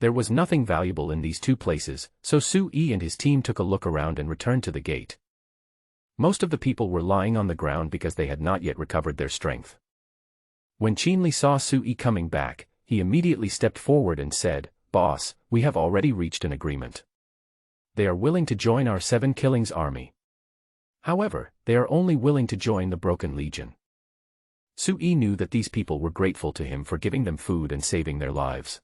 There was nothing valuable in these two places, so Su Yi and his team took a look around and returned to the gate. Most of the people were lying on the ground because they had not yet recovered their strength. When Qinli saw Su Yi coming back, he immediately stepped forward and said, "Boss, we have already reached an agreement. They are willing to join our 7 Killings army. However, they are only willing to join the Broken Legion." Su Yi knew that these people were grateful to him for giving them food and saving their lives.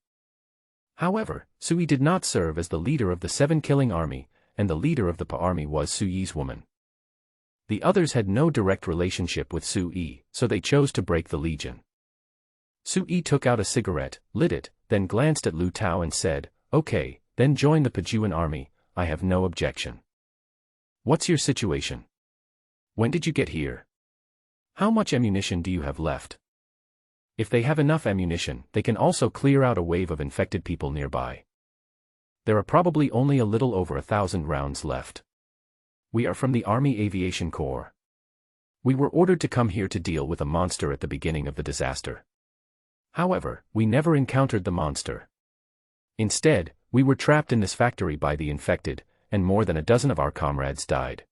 However, Su Yi did not serve as the leader of the 7 Killing army, and the leader of the Pa army was Su Yi's woman. The others had no direct relationship with Su Yi, so they chose to break the legion. Su Yi took out a cigarette, lit it, then glanced at Lu Tao and said, "Okay, then join the Pajuan army, I have no objection. What's your situation? When did you get here? How much ammunition do you have left?" If they have enough ammunition, they can also clear out a wave of infected people nearby. There are probably only a little over 1,000 rounds left. We are from the Army Aviation Corps. We were ordered to come here to deal with a monster at the beginning of the disaster. However, we never encountered the monster. Instead, we were trapped in this factory by the infected, and more than a dozen of our comrades died.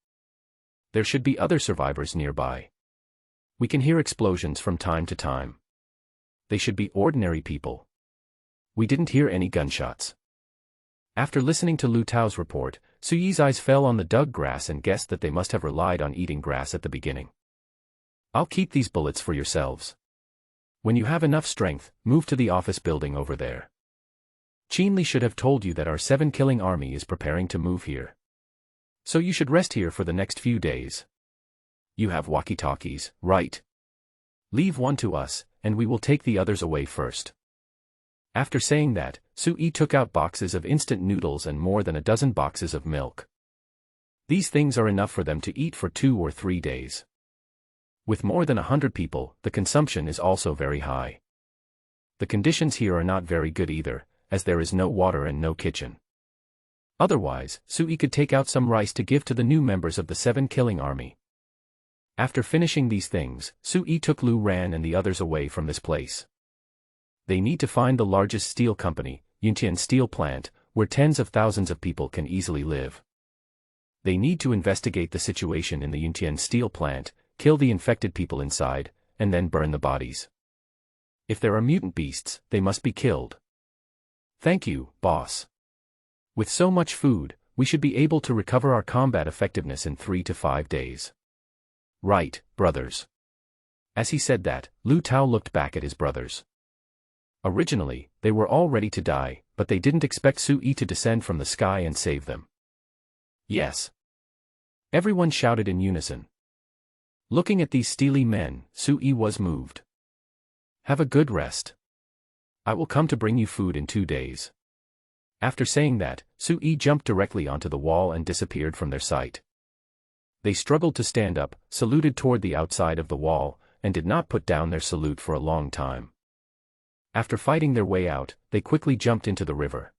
There should be other survivors nearby. We can hear explosions from time to time. They should be ordinary people. We didn't hear any gunshots. After listening to Lu Tao's report, Su Yi's eyes fell on the dug grass and guessed that they must have relied on eating grass at the beginning. "I'll keep these bullets for yourselves. When you have enough strength, move to the office building over there. Qinli should have told you that our 7 Killing army is preparing to move here. So you should rest here for the next few days. You have walkie-talkies, right? Leave one to us, and we will take the others away first." After saying that, Su Yi took out boxes of instant noodles and more than a dozen boxes of milk. These things are enough for them to eat for 2 or 3 days. With more than 100 people, the consumption is also very high. The conditions here are not very good either, as there is no water and no kitchen. Otherwise, Su Yi could take out some rice to give to the new members of the 7 Killing army. After finishing these things, Su Yi took Lu Ran and the others away from this place. They need to find the largest steel company, Yuntian Steel Plant, where tens of thousands of people can easily live. They need to investigate the situation in the Yuntian Steel Plant, kill the infected people inside, and then burn the bodies. If there are mutant beasts, they must be killed. "Thank you, boss. With so much food, we should be able to recover our combat effectiveness in 3 to 5 days. Right, brothers." As he said that, Lu Tao looked back at his brothers. Originally, they were all ready to die, but they didn't expect Su Yi to descend from the sky and save them. "Yes." Everyone shouted in unison. Looking at these steely men, Su Yi was moved. "Have a good rest. I will come to bring you food in 2 days." After saying that, Su Yi jumped directly onto the wall and disappeared from their sight. They struggled to stand up, saluted toward the outside of the wall, and did not put down their salute for a long time. After fighting their way out, they quickly jumped into the river.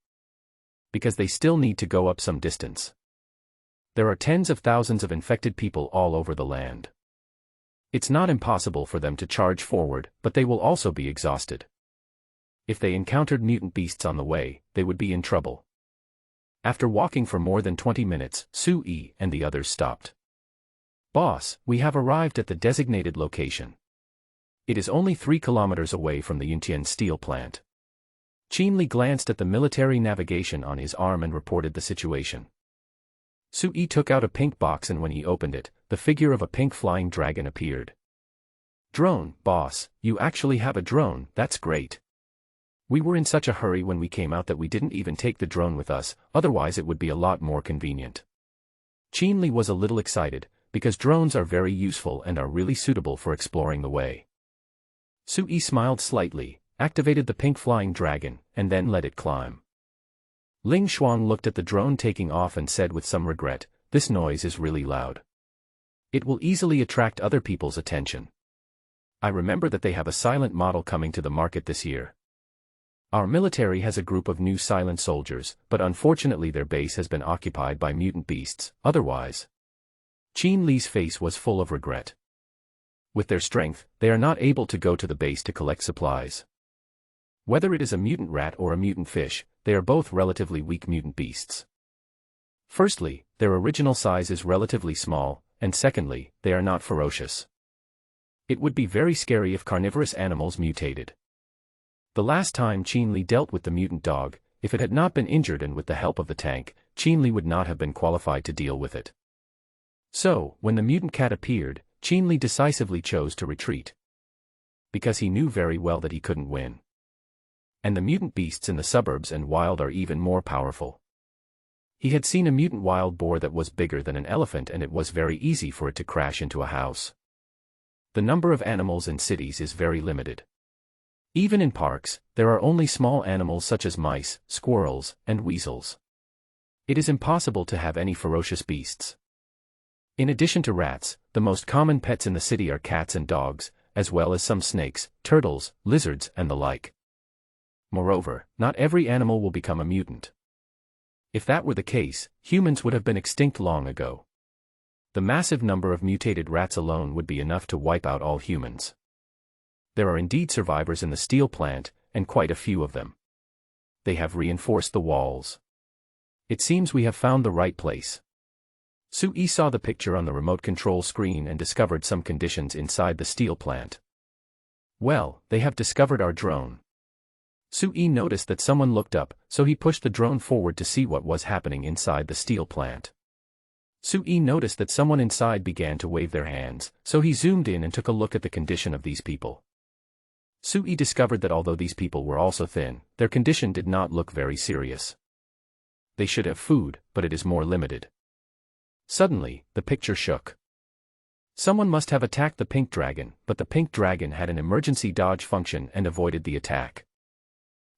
Because they still need to go up some distance. There are tens of thousands of infected people all over the land. It's not impossible for them to charge forward, but they will also be exhausted. If they encountered mutant beasts on the way, they would be in trouble. After walking for more than 20 minutes, Su Yi and the others stopped. "Boss, we have arrived at the designated location. It is only 3 kilometers away from the Yuntian Steel Plant." Qinli glanced at the military navigation on his arm and reported the situation. Su Yi took out a pink box and when he opened it, the figure of a pink flying dragon appeared. "Drone, boss, you actually have a drone, that's great. We were in such a hurry when we came out that we didn't even take the drone with us, otherwise it would be a lot more convenient." Qinli was a little excited, because drones are very useful and are really suitable for exploring the way. Sui smiled slightly, activated the pink flying dragon, and then let it climb. Ling Shuang looked at the drone taking off and said with some regret, "This noise is really loud. It will easily attract other people's attention. I remember that they have a silent model coming to the market this year. Our military has a group of new silent soldiers, but unfortunately their base has been occupied by mutant beasts, otherwise." Qin Li's face was full of regret. With their strength, they are not able to go to the base to collect supplies. Whether it is a mutant rat or a mutant fish, they are both relatively weak mutant beasts. Firstly, their original size is relatively small, and secondly, they are not ferocious. It would be very scary if carnivorous animals mutated. The last time Qin Li dealt with the mutant dog, if it had not been injured and with the help of the tank, Qin Li would not have been qualified to deal with it. So, when the mutant cat appeared, Qin Li decisively chose to retreat. Because he knew very well that he couldn't win. And the mutant beasts in the suburbs and wild are even more powerful. He had seen a mutant wild boar that was bigger than an elephant, and it was very easy for it to crash into a house. The number of animals in cities is very limited. Even in parks, there are only small animals such as mice, squirrels, and weasels. It is impossible to have any ferocious beasts. In addition to rats, the most common pets in the city are cats and dogs, as well as some snakes, turtles, lizards, and the like. Moreover, not every animal will become a mutant. If that were the case, humans would have been extinct long ago. The massive number of mutated rats alone would be enough to wipe out all humans. There are indeed survivors in the steel plant, and quite a few of them. They have reinforced the walls. It seems we have found the right place. Sui saw the picture on the remote control screen and discovered some conditions inside the steel plant. Well, they have discovered our drone. Sui noticed that someone looked up, so he pushed the drone forward to see what was happening inside the steel plant. Sui noticed that someone inside began to wave their hands, so he zoomed in and took a look at the condition of these people. Sui discovered that although these people were also thin, their condition did not look very serious. They should have food, but it is more limited. Suddenly, the picture shook. Someone must have attacked the pink dragon, but the pink dragon had an emergency dodge function and avoided the attack.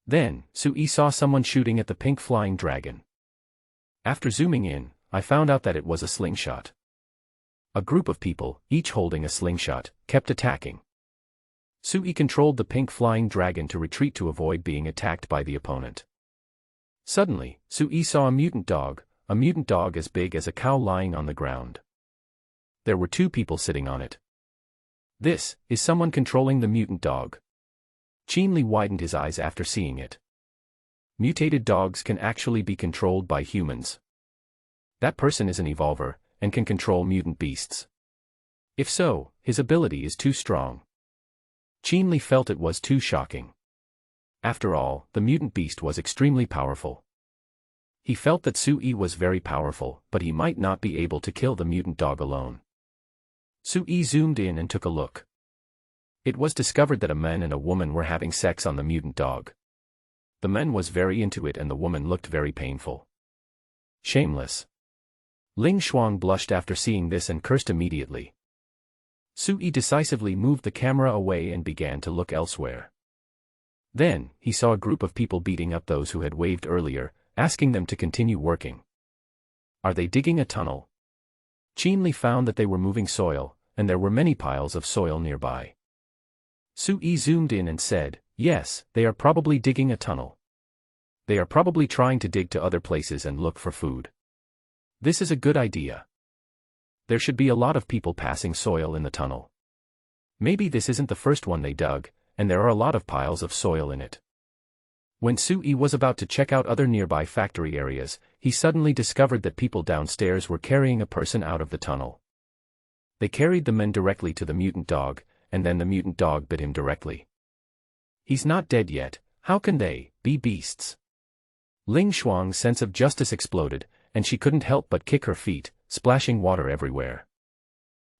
Then, Sui saw someone shooting at the pink flying dragon. After zooming in, I found out that it was a slingshot. A group of people, each holding a slingshot, kept attacking. Sui controlled the pink flying dragon to retreat to avoid being attacked by the opponent. Suddenly, Sui saw a mutant dog as big as a cow lying on the ground. There were two people sitting on it. This is someone controlling the mutant dog. Qin Li widened his eyes after seeing it. Mutated dogs can actually be controlled by humans. That person is an evolver, and can control mutant beasts. If so, his ability is too strong. Qin Li felt it was too shocking. After all, the mutant beast was extremely powerful. He felt that Sui was very powerful, but he might not be able to kill the mutant dog alone. Sui zoomed in and took a look. It was discovered that a man and a woman were having sex on the mutant dog. The man was very into it and the woman looked very painful. Shameless. Ling Shuang blushed after seeing this and cursed immediately. Sui decisively moved the camera away and began to look elsewhere. Then, he saw a group of people beating up those who had waved earlier, asking them to continue working. Are they digging a tunnel? Qin Li found that they were moving soil, and there were many piles of soil nearby. Sui zoomed in and said, yes, they are probably digging a tunnel. They are probably trying to dig to other places and look for food. This is a good idea. There should be a lot of people passing soil in the tunnel. Maybe this isn't the first one they dug, and there are a lot of piles of soil in it. When Sui was about to check out other nearby factory areas, he suddenly discovered that people downstairs were carrying a person out of the tunnel. They carried the men directly to the mutant dog, and then the mutant dog bit him directly. He's not dead yet, how can they be beasts? Ling Shuang's sense of justice exploded, and she couldn't help but kick her feet, splashing water everywhere.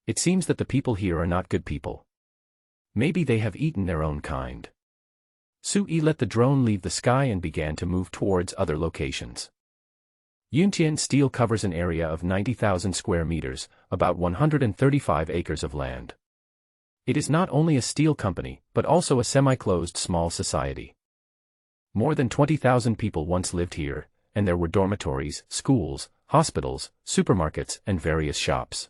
It seems that the people here are not good people. Maybe they have eaten their own kind. Sui let the drone leave the sky and began to move towards other locations. Yuntian Steel covers an area of 90,000 square meters, about 135 acres of land. It is not only a steel company, but also a semi-closed small society. More than 20,000 people once lived here, and there were dormitories, schools, hospitals, supermarkets, and various shops.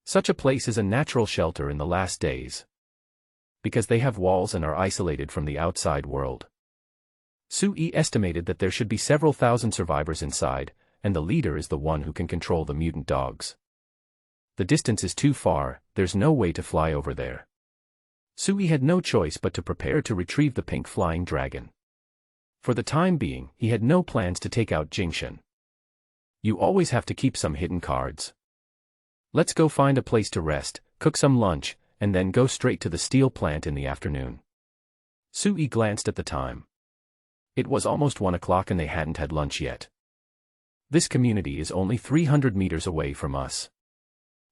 Such a place is a natural shelter in the last days, because they have walls and are isolated from the outside world. Sui estimated that there should be several thousand survivors inside, and the leader is the one who can control the mutant dogs. The distance is too far, there's no way to fly over there. Sui had no choice but to prepare to retrieve the pink flying dragon. For the time being, he had no plans to take out Jingshan. You always have to keep some hidden cards. Let's go find a place to rest, cook some lunch, and then go straight to the steel plant in the afternoon. Sui glanced at the time. It was almost 1 o'clock and they hadn't had lunch yet. This community is only 300 meters away from us.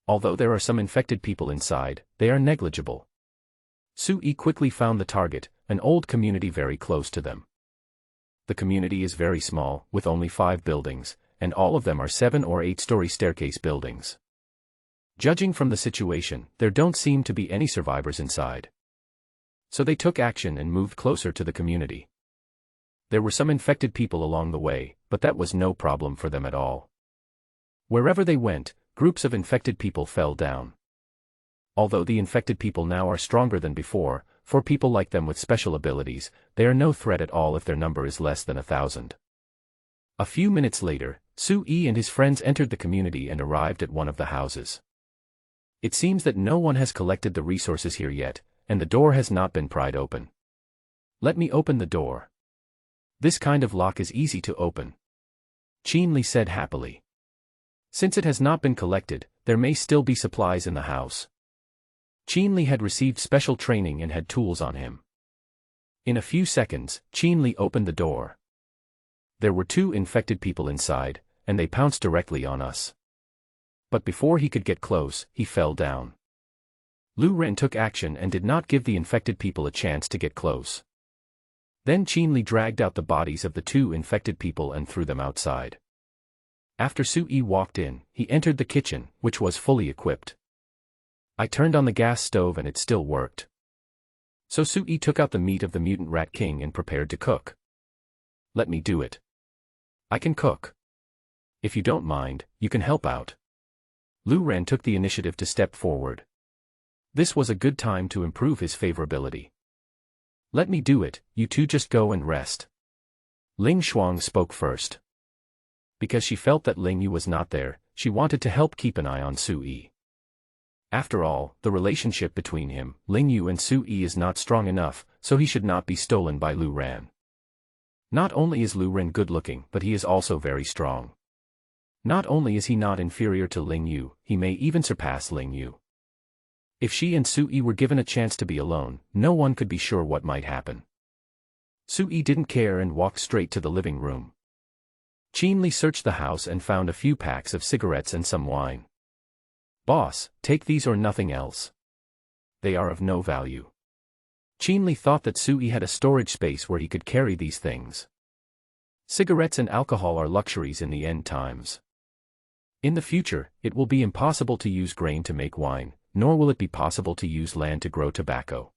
Although there are some infected people inside, they are negligible. Sui quickly found the target, an old community very close to them. The community is very small, with only 5 buildings, and all of them are 7 or 8-story staircase buildings. Judging from the situation, there don't seem to be any survivors inside. So they took action and moved closer to the community. There were some infected people along the way, but that was no problem for them at all. Wherever they went, groups of infected people fell down. Although the infected people now are stronger than before, for people like them with special abilities, they are no threat at all if their number is less than 1,000. A few minutes later, Sui and his friends entered the community and arrived at one of the houses. It seems that no one has collected the resources here yet, and the door has not been pried open. Let me open the door. This kind of lock is easy to open. Qinli said happily. Since it has not been collected, there may still be supplies in the house. Qinli had received special training and had tools on him. In a few seconds, Qinli opened the door. There were 2 infected people inside, and they pounced directly on us. But before he could get close, he fell down. Lu Ren took action and did not give the infected people a chance to get close. Then Qinli dragged out the bodies of the 2 infected people and threw them outside. After Sui walked in, he entered the kitchen, which was fully equipped. I turned on the gas stove and it still worked. So Sui took out the meat of the mutant rat king and prepared to cook. Let me do it. I can cook. If you don't mind, you can help out. Lu Ren took the initiative to step forward. This was a good time to improve his favorability. Let me do it, you 2 just go and rest. Ling Shuang spoke first. Because she felt that Ling Yu was not there, she wanted to help keep an eye on Sui. After all, the relationship between him, Ling Yu and Sui is not strong enough, so he should not be stolen by Lu Ren. Not only is Lu Ren good-looking, but he is also very strong. Not only is he not inferior to Ling Yu, he may even surpass Ling Yu. If she and Sui were given a chance to be alone, no one could be sure what might happen. Sui didn't care and walked straight to the living room. Qinli searched the house and found a few packs of cigarettes and some wine. Boss, take these or nothing else. They are of no value. Qinli thought that Sui had a storage space where he could carry these things. Cigarettes and alcohol are luxuries in the end times. In the future, it will be impossible to use grain to make wine, nor will it be possible to use land to grow tobacco.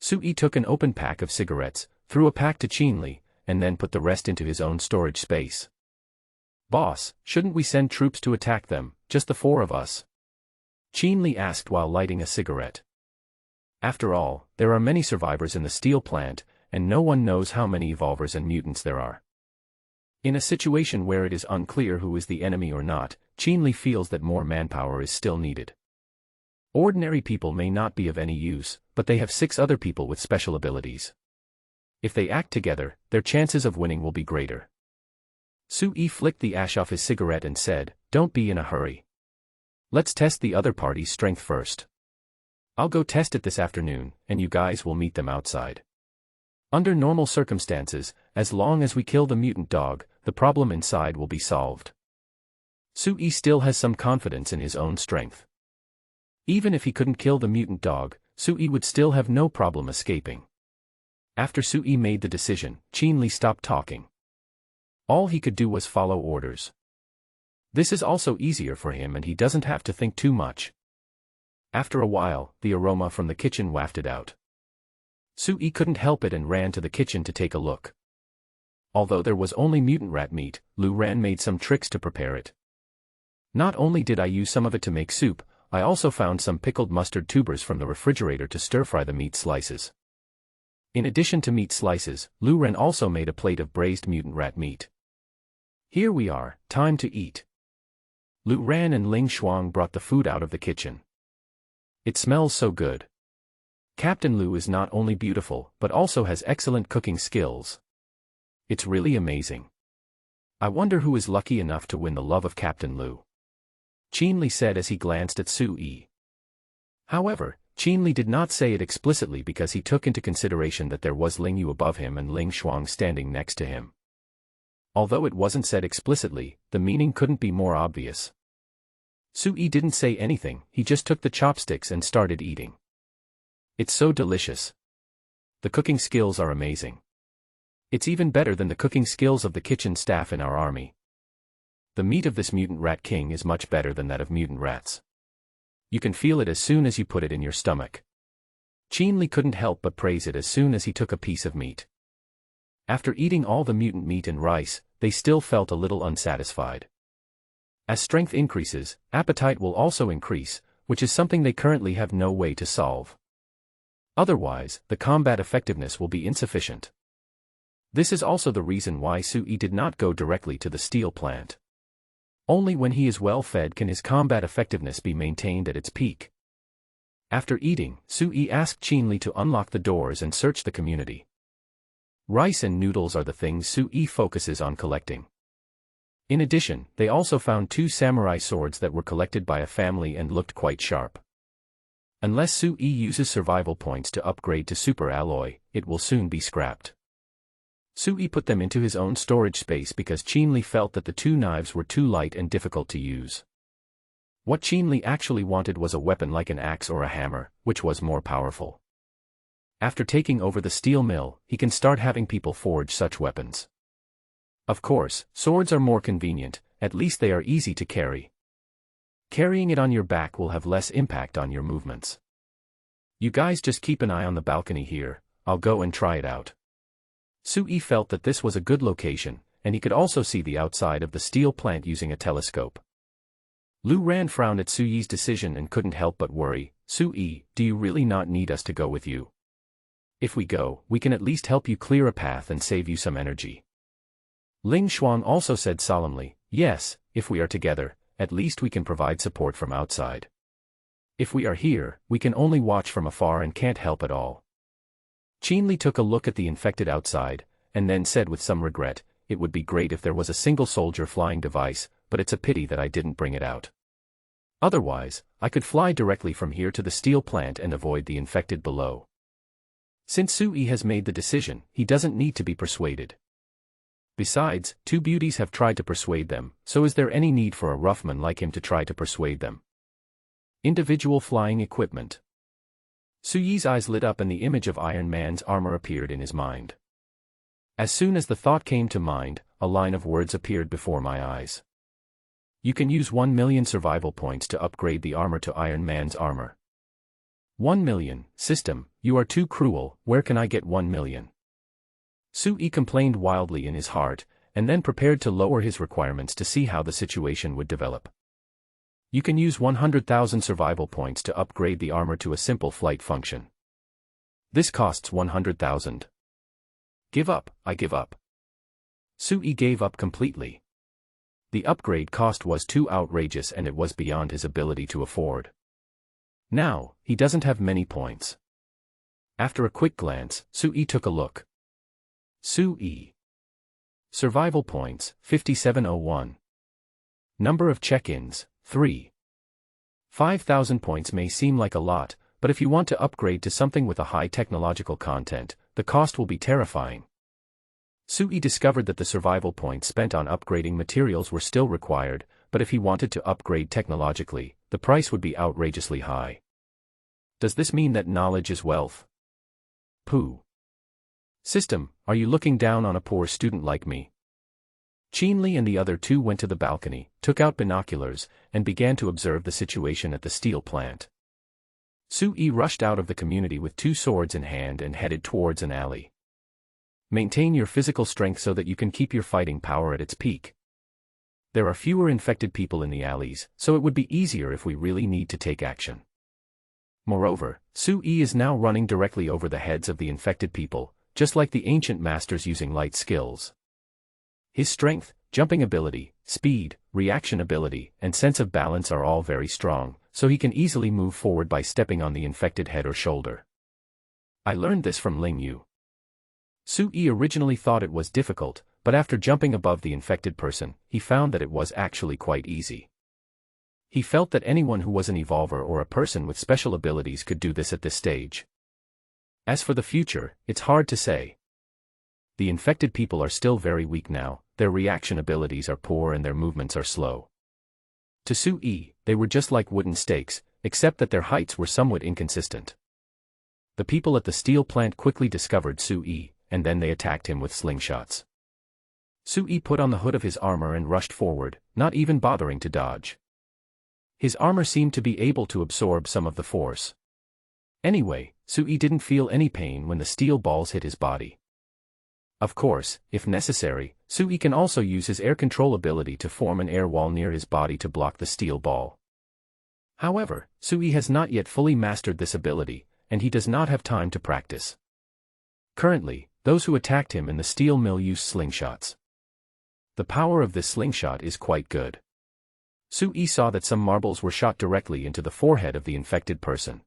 Sui took an open pack of cigarettes, threw a pack to Qinli, and then put the rest into his own storage space. Boss, shouldn't we send troops to attack them, just the 4 of us? Qinli asked while lighting a cigarette. After all, there are many survivors in the steel plant, and no one knows how many evolvers and mutants there are. In a situation where it is unclear who is the enemy or not, Qinli feels that more manpower is still needed. Ordinary people may not be of any use, but they have 6 other people with special abilities. If they act together, their chances of winning will be greater. Sui flicked the ash off his cigarette and said, "Don't be in a hurry. Let's test the other party's strength first. I'll go test it this afternoon, and you guys will meet them outside. Under normal circumstances, as long as we kill the mutant dog, the problem inside will be solved." Sui still has some confidence in his own strength. Even if he couldn't kill the mutant dog, Sui would still have no problem escaping. After Sui made the decision, Qinli stopped talking. All he could do was follow orders. This is also easier for him and he doesn't have to think too much. After a while, the aroma from the kitchen wafted out. Sui couldn't help it and ran to the kitchen to take a look. Although there was only mutant rat meat, Lu Ran made some tricks to prepare it. Not only did I use some of it to make soup, I also found some pickled mustard tubers from the refrigerator to stir-fry the meat slices. In addition to meat slices, Lu Ran also made a plate of braised mutant rat meat. Here we are, time to eat. Lu Ran and Ling Shuang brought the food out of the kitchen. It smells so good. Captain Lu is not only beautiful, but also has excellent cooking skills. It's really amazing. I wonder who is lucky enough to win the love of Captain Lu. Qin Li said as he glanced at Sui. However, Qin Li did not say it explicitly because he took into consideration that there was Ling Yu above him and Ling Shuang standing next to him. Although it wasn't said explicitly, the meaning couldn't be more obvious. Sui didn't say anything, he just took the chopsticks and started eating. It's so delicious. The cooking skills are amazing. It's even better than the cooking skills of the kitchen staff in our army. The meat of this mutant rat king is much better than that of mutant rats. You can feel it as soon as you put it in your stomach. Qin Li couldn't help but praise it as soon as he took a piece of meat. After eating all the mutant meat and rice, they still felt a little unsatisfied. As strength increases, appetite will also increase, which is something they currently have no way to solve. Otherwise, the combat effectiveness will be insufficient. This is also the reason why Sui did not go directly to the steel plant. Only when he is well fed can his combat effectiveness be maintained at its peak. After eating, Sui asked Qin Li to unlock the doors and search the community. Rice and noodles are the things Sui focuses on collecting. In addition, they also found 2 samurai swords that were collected by a family and looked quite sharp. Unless Sui uses survival points to upgrade to super alloy, it will soon be scrapped. Sui put them into his own storage space because Qin Li felt that the 2 knives were too light and difficult to use. What Qin Li actually wanted was a weapon like an axe or a hammer, which was more powerful. After taking over the steel mill, he can start having people forge such weapons. Of course, swords are more convenient, at least they are easy to carry. Carrying it on your back will have less impact on your movements. You guys just keep an eye on the balcony here, I'll go and try it out. Sui felt that this was a good location, and he could also see the outside of the steel plant using a telescope. Lu Ran frowned at Sui's decision and couldn't help but worry. Sui, do you really not need us to go with you? If we go, we can at least help you clear a path and save you some energy. Ling Shuang also said solemnly, yes, if we are together, at least we can provide support from outside. If we are here, we can only watch from afar and can't help at all. Qin Li took a look at the infected outside, and then said with some regret, it would be great if there was a single soldier flying device, but it's a pity that I didn't bring it out. Otherwise, I could fly directly from here to the steel plant and avoid the infected below. Since Sui has made the decision, he doesn't need to be persuaded. Besides, 2 beauties have tried to persuade them, so is there any need for a roughman like him to try to persuade them? Individual flying equipment. Sui's eyes lit up and the image of Iron Man's armor appeared in his mind. As soon as the thought came to mind, a line of words appeared before my eyes. You can use 1 million survival points to upgrade the armor to Iron Man's armor. 1 million, system, you are too cruel, where can I get 1 million? Sui complained wildly in his heart, and then prepared to lower his requirements to see how the situation would develop. You can use 100,000 survival points to upgrade the armor to a simple flight function. This costs 100,000. Give up, I give up. Sui gave up completely. The upgrade cost was too outrageous and it was beyond his ability to afford. Now, he doesn't have many points. After a quick glance, Sui took a look. Sui. Survival points, 5701. Number of check-ins, 3. 5,000 points may seem like a lot, but if you want to upgrade to something with a high technological content, the cost will be terrifying. Sui discovered that the survival points spent on upgrading materials were still required, but if he wanted to upgrade technologically, the price would be outrageously high. Does this mean that knowledge is wealth? Pooh. System, are you looking down on a poor student like me? Chinli and the other two went to the balcony, took out binoculars, and began to observe the situation at the steel plant. Sui rushed out of the community with 2 swords in hand and headed towards an alley. Maintain your physical strength so that you can keep your fighting power at its peak. There are fewer infected people in the alleys, so it would be easier if we really need to take action. Moreover, Sui is now running directly over the heads of the infected people, just like the ancient masters using light skills. His strength, jumping ability, speed, reaction ability, and sense of balance are all very strong, so he can easily move forward by stepping on the infected head or shoulder. I learned this from Ling Yu. Sui originally thought it was difficult, but after jumping above the infected person, he found that it was actually quite easy. He felt that anyone who was an evolver or a person with special abilities could do this at this stage. As for the future, it's hard to say. The infected people are still very weak now, their reaction abilities are poor and their movements are slow. To Sui, they were just like wooden stakes, except that their heights were somewhat inconsistent. The people at the steel plant quickly discovered Sui, and then they attacked him with slingshots. Sui put on the hood of his armor and rushed forward, not even bothering to dodge. His armor seemed to be able to absorb some of the force. Anyway, Sui didn't feel any pain when the steel balls hit his body. Of course, if necessary, Sui can also use his air control ability to form an air wall near his body to block the steel ball. However, Sui has not yet fully mastered this ability, and he does not have time to practice. Currently, those who attacked him in the steel mill use slingshots. The power of this slingshot is quite good. Sui saw that some marbles were shot directly into the forehead of the infected person.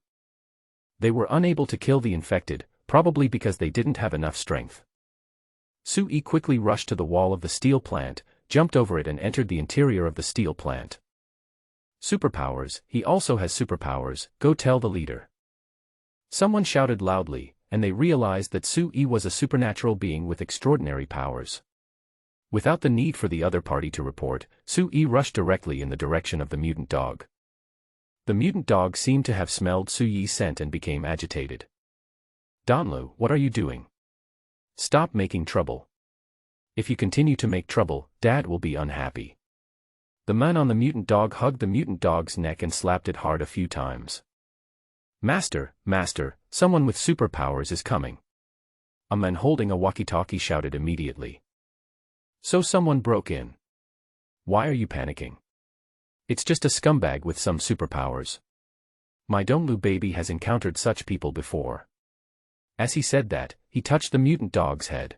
They were unable to kill the infected, probably because they didn't have enough strength. Sui quickly rushed to the wall of the steel plant, jumped over it and entered the interior of the steel plant. Superpowers, he also has superpowers, go tell the leader. Someone shouted loudly, and they realized that Sui was a supernatural being with extraordinary powers. Without the need for the other party to report, Sui rushed directly in the direction of the mutant dog. The mutant dog seemed to have smelled Sui's scent and became agitated. Danlu, what are you doing? Stop making trouble. If you continue to make trouble, Dad will be unhappy. The man on the mutant dog hugged the mutant dog's neck and slapped it hard a few times. Master, someone with superpowers is coming. A man holding a walkie-talkie shouted immediately. So someone broke in. Why are you panicking? It's just a scumbag with some superpowers. My Donglu baby has encountered such people before. As he said that, he touched the mutant dog's head.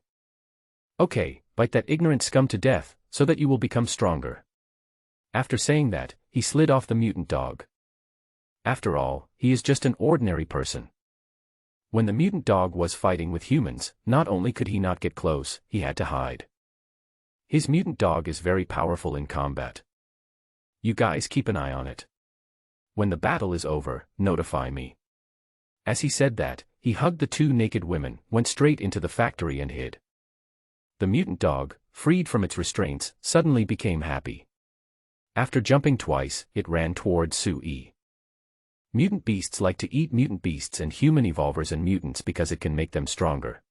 Okay, bite that ignorant scum to death, so that you will become stronger. After saying that, he slid off the mutant dog. After all, he is just an ordinary person. When the mutant dog was fighting with humans, not only could he not get close, he had to hide. His mutant dog is very powerful in combat. You guys keep an eye on it. When the battle is over, notify me. As he said that, he hugged the 2 naked women, went straight into the factory and hid. The mutant dog, freed from its restraints, suddenly became happy. After jumping twice, it ran towards Sui. Mutant beasts like to eat mutant beasts and human evolvers and mutants because it can make them stronger.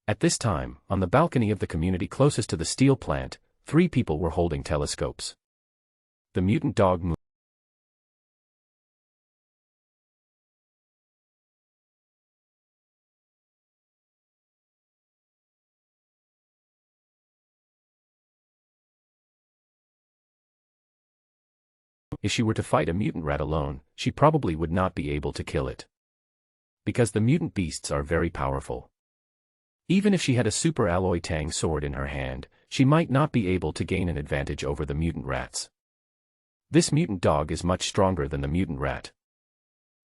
At this time, on the balcony of the community closest to the steel plant, 3 people were holding telescopes. The mutant dog moved. If she were to fight a mutant rat alone, she probably would not be able to kill it. Because the mutant beasts are very powerful. Even if she had a super alloy tang sword in her hand, she might not be able to gain an advantage over the mutant rats. This mutant dog is much stronger than the mutant rat.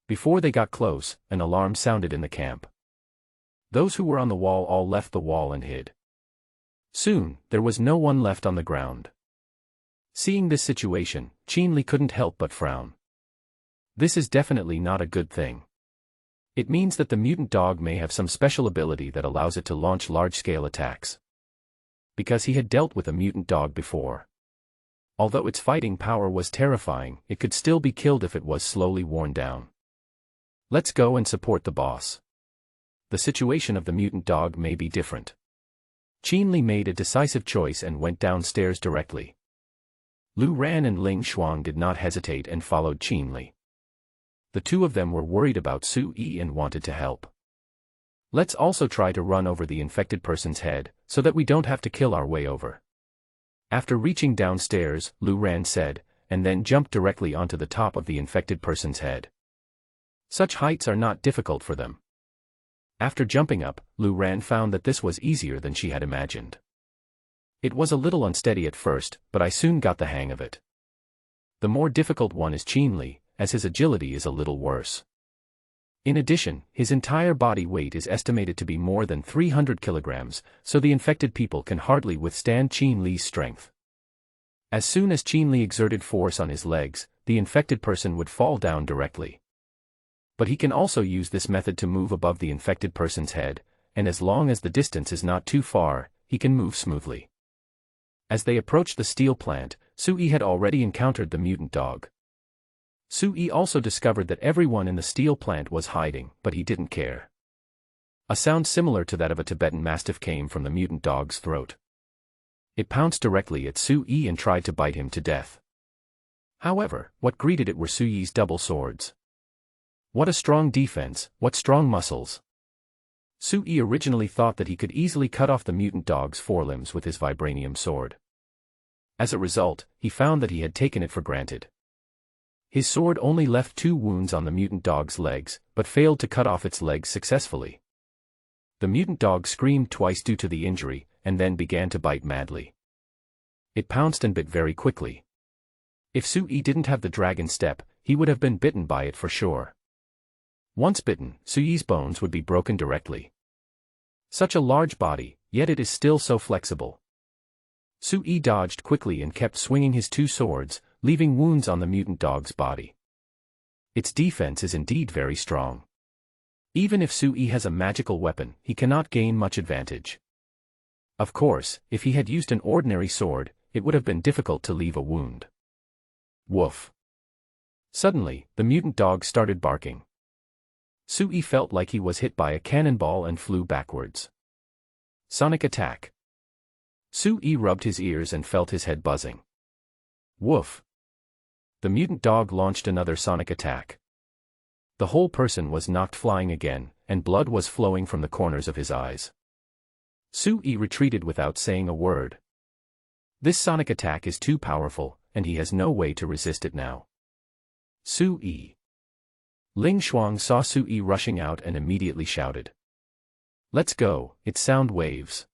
Before they got close, an alarm sounded in the camp. Those who were on the wall all left the wall and hid. Soon, there was no one left on the ground. Seeing this situation, Qinli couldn't help but frown. This is definitely not a good thing. It means that the mutant dog may have some special ability that allows it to launch large-scale attacks. Because he had dealt with a mutant dog before. Although its fighting power was terrifying, it could still be killed if it was slowly worn down. Let's go and support the boss. The situation of the mutant dog may be different. Qin made a decisive choice and went downstairs directly. Lu Ran and Ling Shuang did not hesitate and followed Qin. The two of them were worried about Su Yi and wanted to help. Let's also try to run over the infected person's head, so that we don't have to kill our way over. After reaching downstairs, Lu Ran said, and then jumped directly onto the top of the infected person's head. Such heights are not difficult for them. After jumping up, Lu Ran found that this was easier than she had imagined. It was a little unsteady at first, but I soon got the hang of it. The more difficult one is Qin, as his agility is a little worse. In addition, his entire body weight is estimated to be more than 300 kilograms, so the infected people can hardly withstand Qin's strength. As soon as Qin exerted force on his legs, the infected person would fall down directly. But he can also use this method to move above the infected person's head, and as long as the distance is not too far, he can move smoothly. As they approached the steel plant, Su Yi had already encountered the mutant dog. Su Yi also discovered that everyone in the steel plant was hiding, but he didn't care. A sound similar to that of a Tibetan mastiff came from the mutant dog's throat. It pounced directly at Su Yi and tried to bite him to death. However, what greeted it were Su Yi's double swords. What a strong defense, what strong muscles. Su Yi originally thought that he could easily cut off the mutant dog's forelimbs with his vibranium sword. As a result, he found that he had taken it for granted. His sword only left 2 wounds on the mutant dog's legs, but failed to cut off its legs successfully. The mutant dog screamed twice due to the injury, and then began to bite madly. It pounced and bit very quickly. If Su Yi didn't have the dragon step, he would have been bitten by it for sure. Once bitten, Su Yi's bones would be broken directly. Such a large body, yet it is still so flexible. Su Yi dodged quickly and kept swinging his 2 swords, leaving wounds on the mutant dog's body. Its defense is indeed very strong. Even if Su Yi has a magical weapon, he cannot gain much advantage. Of course, if he had used an ordinary sword, it would have been difficult to leave a wound. Woof. Suddenly, the mutant dog started barking. Su Yi felt like he was hit by a cannonball and flew backwards. Sonic attack. Su Yi rubbed his ears and felt his head buzzing. Woof. The mutant dog launched another sonic attack. The whole person was knocked flying again, and blood was flowing from the corners of his eyes. Su Yi retreated without saying a word. This sonic attack is too powerful, and he has no way to resist it now. Su Yi. Ling Shuang saw Su Yi rushing out and immediately shouted. Let's go, it's sound waves.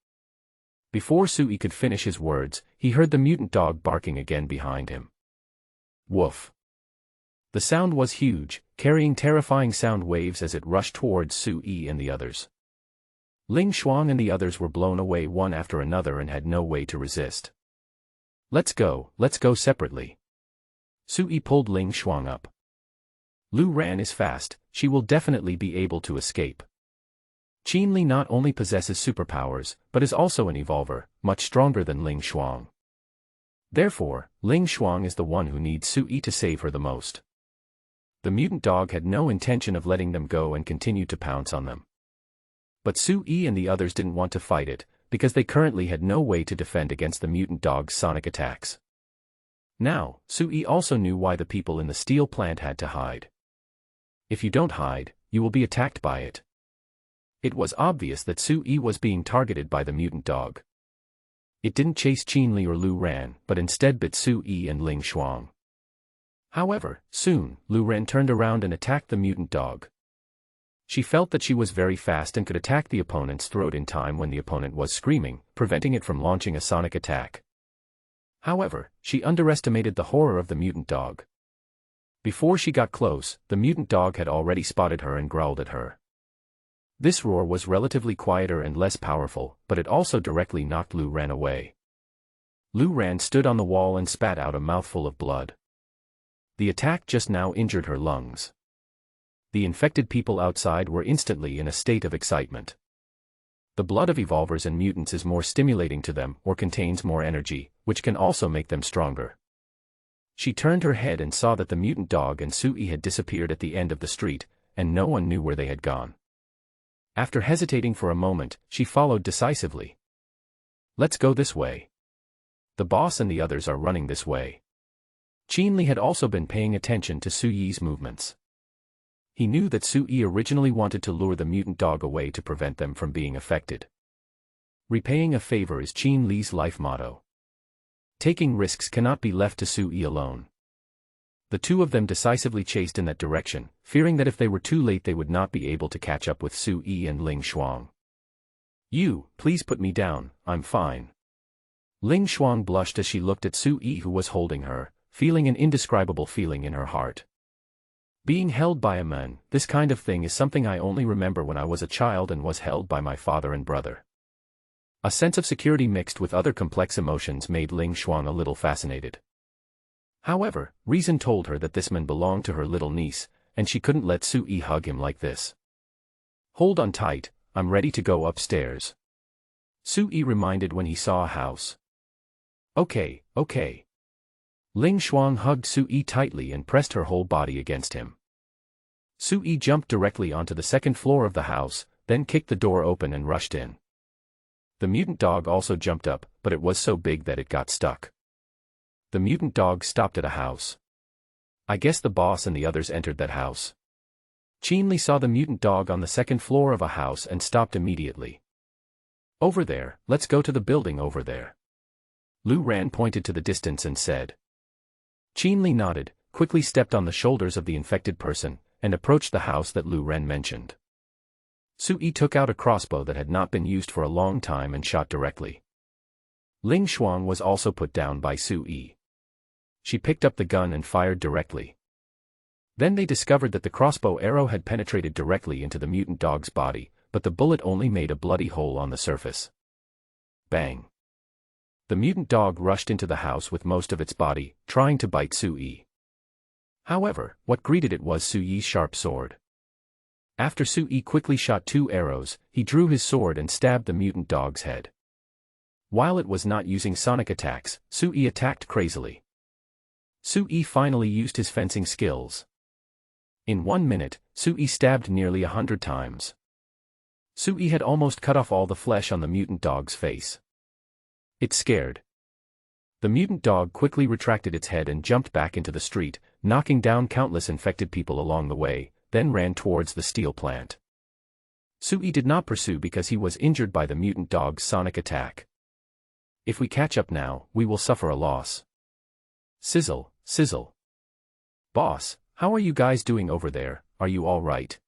Before Su Yi could finish his words, he heard the mutant dog barking again behind him. Woof. The sound was huge, carrying terrifying sound waves as it rushed towards Su Yi and the others. Ling Shuang and the others were blown away one after another and had no way to resist. Let's go separately. Su Yi pulled Ling Shuang up. Lu Ran is fast, she will definitely be able to escape. Qin not only possesses superpowers, but is also an evolver, much stronger than Ling Shuang. Therefore, Ling Shuang is the one who needs Su Yi to save her the most. The mutant dog had no intention of letting them go and continued to pounce on them. But Su Yi and the others didn't want to fight it, because they currently had no way to defend against the mutant dog's sonic attacks. Now, Su Yi also knew why the people in the steel plant had to hide. If you don't hide, you will be attacked by it. It was obvious that Su Yi was being targeted by the mutant dog. It didn't chase Qin or Lu Ran, but instead bit Su Yi and Ling Shuang. However, soon, Lu Ran turned around and attacked the mutant dog. She felt that she was very fast and could attack the opponent's throat in time when the opponent was screaming, preventing it from launching a sonic attack. However, she underestimated the horror of the mutant dog. Before she got close, the mutant dog had already spotted her and growled at her. This roar was relatively quieter and less powerful, but it also directly knocked Lu Ran away. Lu Ran stood on the wall and spat out a mouthful of blood. The attack just now injured her lungs. The infected people outside were instantly in a state of excitement. The blood of evolvers and mutants is more stimulating to them or contains more energy, which can also make them stronger. She turned her head and saw that the mutant dog and Su Yi had disappeared at the end of the street, and no one knew where they had gone. After hesitating for a moment, she followed decisively. Let's go this way. The boss and the others are running this way. Qinli had also been paying attention to Su Yi's movements. He knew that Su Yi originally wanted to lure the mutant dog away to prevent them from being affected. Repaying a favor is Qin Li's life motto. Taking risks cannot be left to Su Yi alone. The two of them decisively chased in that direction, fearing that if they were too late they would not be able to catch up with Su Yi and Ling Shuang. "You, please put me down, I'm fine." Ling Shuang blushed as she looked at Su Yi, who was holding her, feeling an indescribable feeling in her heart. Being held by a man, this kind of thing is something I only remember when I was a child and was held by my father and brother. A sense of security mixed with other complex emotions made Ling Shuang a little fascinated. However, reason told her that this man belonged to her little niece, and she couldn't let Su Yi hug him like this. "Hold on tight, I'm ready to go upstairs," Su Yi reminded when he saw a house. Okay. Ling Shuang hugged Su Yi tightly and pressed her whole body against him. Su Yi jumped directly onto the second floor of the house, then kicked the door open and rushed in. The mutant dog also jumped up, but it was so big that it got stuck. The mutant dog stopped at a house. I guess the boss and the others entered that house. Qinli saw the mutant dog on the second floor of a house and stopped immediately. "Over there, let's go to the building over there." Lu Ran pointed to the distance and said. Qinli nodded, quickly stepped on the shoulders of the infected person, and approached the house that Lu Ran mentioned. Su Yi took out a crossbow that had not been used for a long time and shot directly. Ling Shuang was also put down by Su Yi. She picked up the gun and fired directly. Then they discovered that the crossbow arrow had penetrated directly into the mutant dog's body, but the bullet only made a bloody hole on the surface. Bang! The mutant dog rushed into the house with most of its body, trying to bite Su Yi. However, what greeted it was Su Yi's sharp sword. After Su Yi quickly shot 2 arrows, he drew his sword and stabbed the mutant dog's head. While it was not using sonic attacks, Su Yi attacked crazily. Su Yi finally used his fencing skills. In 1 minute, Su Yi stabbed nearly 100 times. Su Yi had almost cut off all the flesh on the mutant dog's face. It's scared. The mutant dog quickly retracted its head and jumped back into the street, knocking down countless infected people along the way, then ran towards the steel plant. Su Yi did not pursue because he was injured by the mutant dog's sonic attack. If we catch up now, we will suffer a loss. Sizzle, sizzle. Boss, how are you guys doing over there, are you all right?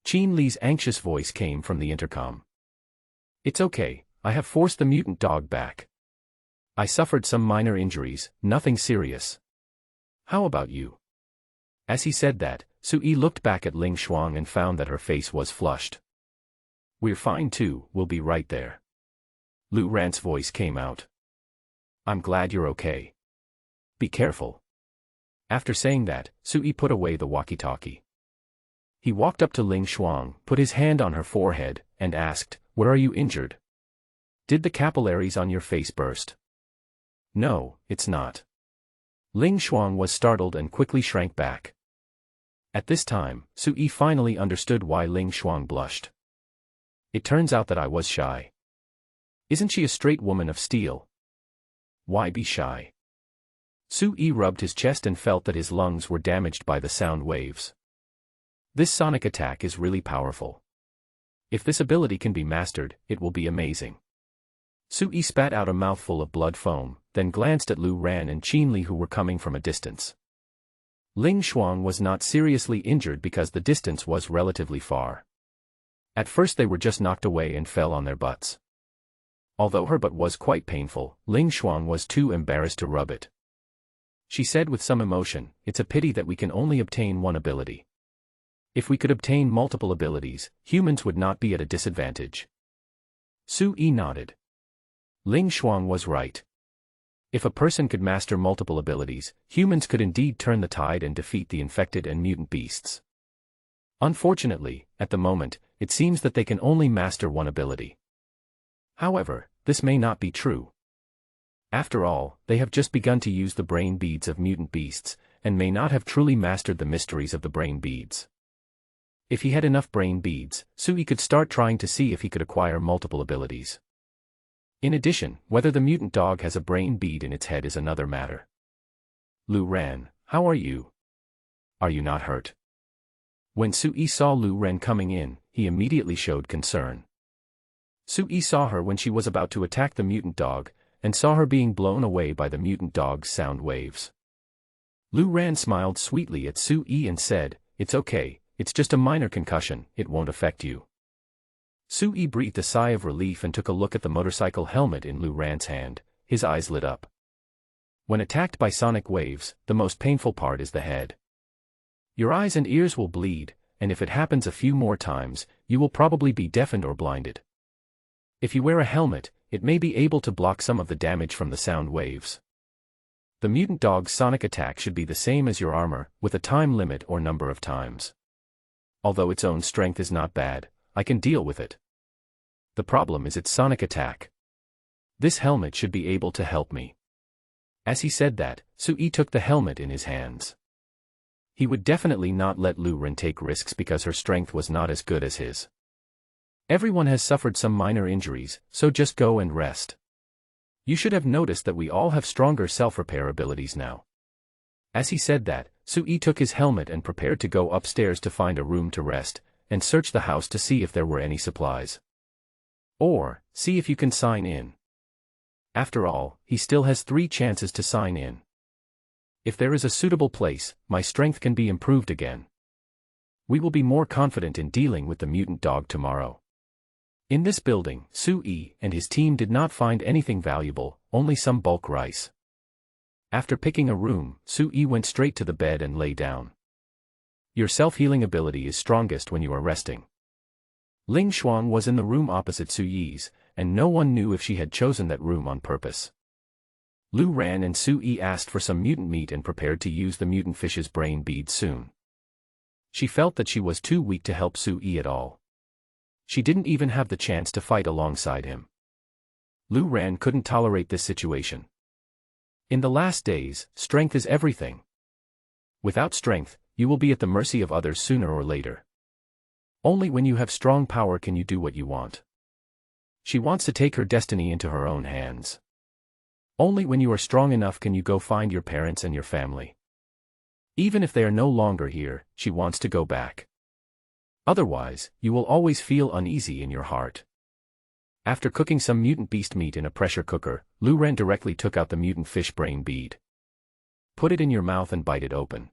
Qin Li's anxious voice came from the intercom. It's okay, I have forced the mutant dog back. I suffered some minor injuries, nothing serious. How about you? As he said that, Su Yi looked back at Ling Shuang and found that her face was flushed. We're fine too, we'll be right there. Lu Ran's voice came out. I'm glad you're okay. Be careful. After saying that, Su Yi put away the walkie-talkie. He walked up to Ling Shuang, put his hand on her forehead, and asked, "Where are you injured? Did the capillaries on your face burst?" "No, it's not." Ling Shuang was startled and quickly shrank back. At this time, Su Yi finally understood why Ling Shuang blushed. It turns out that I was shy. Isn't she a straight woman of steel? Why be shy? Su Yi rubbed his chest and felt that his lungs were damaged by the sound waves. This sonic attack is really powerful. If this ability can be mastered, it will be amazing. Su Yi spat out a mouthful of blood foam, then glanced at Lu Ran and Qin Li, who were coming from a distance. Ling Shuang was not seriously injured because the distance was relatively far. At first they were just knocked away and fell on their butts. Although her butt was quite painful, Ling Shuang was too embarrassed to rub it. She said with some emotion, "It's a pity that we can only obtain one ability. If we could obtain multiple abilities, humans would not be at a disadvantage." Su Yi nodded. Ling Shuang was right. If a person could master multiple abilities, humans could indeed turn the tide and defeat the infected and mutant beasts. Unfortunately, at the moment, it seems that they can only master one ability. However, this may not be true. After all, they have just begun to use the brain beads of mutant beasts, and may not have truly mastered the mysteries of the brain beads. If he had enough brain beads, Su Yi could start trying to see if he could acquire multiple abilities. In addition, whether the mutant dog has a brain bead in its head is another matter. Lu Ran, how are you? Are you not hurt? When Sui saw Lu Ran coming in, he immediately showed concern. Sui saw her when she was about to attack the mutant dog, and saw her being blown away by the mutant dog's sound waves. Lu Ran smiled sweetly at Sui and said, "It's okay, it's just a minor concussion, it won't affect you." Sui breathed a sigh of relief and took a look at the motorcycle helmet in Lu Ran's hand. His eyes lit up. When attacked by sonic waves, the most painful part is the head. Your eyes and ears will bleed, and if it happens a few more times, you will probably be deafened or blinded. If you wear a helmet, it may be able to block some of the damage from the sound waves. The mutant dog's sonic attack should be the same as your armor, with a time limit or number of times. Although its own strength is not bad, I can deal with it. The problem is its sonic attack. This helmet should be able to help me. As he said that, Sui took the helmet in his hands. He would definitely not let Lu Ran take risks because her strength was not as good as his. Everyone has suffered some minor injuries, so just go and rest. You should have noticed that we all have stronger self-repair abilities now. As he said that, Sui took his helmet and prepared to go upstairs to find a room to rest, and search the house to see if there were any supplies. Or, see if you can sign in. After all, he still has 3 chances to sign in. If there is a suitable place, my strength can be improved again. We will be more confident in dealing with the mutant dog tomorrow. In this building, Sui and his team did not find anything valuable, only some bulk rice. After picking a room, Sui went straight to the bed and lay down. Your self-healing ability is strongest when you are resting. Ling Xuan was in the room opposite Sui's, and no one knew if she had chosen that room on purpose. Lu Ran and Sui asked for some mutant meat and prepared to use the mutant fish's brain bead soon. She felt that she was too weak to help Sui at all. She didn't even have the chance to fight alongside him. Lu Ran couldn't tolerate this situation. In the last days, strength is everything. Without strength, you will be at the mercy of others sooner or later. Only when you have strong power can you do what you want. She wants to take her destiny into her own hands. Only when you are strong enough can you go find your parents and your family. Even if they are no longer here, she wants to go back. Otherwise, you will always feel uneasy in your heart. After cooking some mutant beast meat in a pressure cooker, Lu Ran directly took out the mutant fish brain bead. Put it in your mouth and bite it open.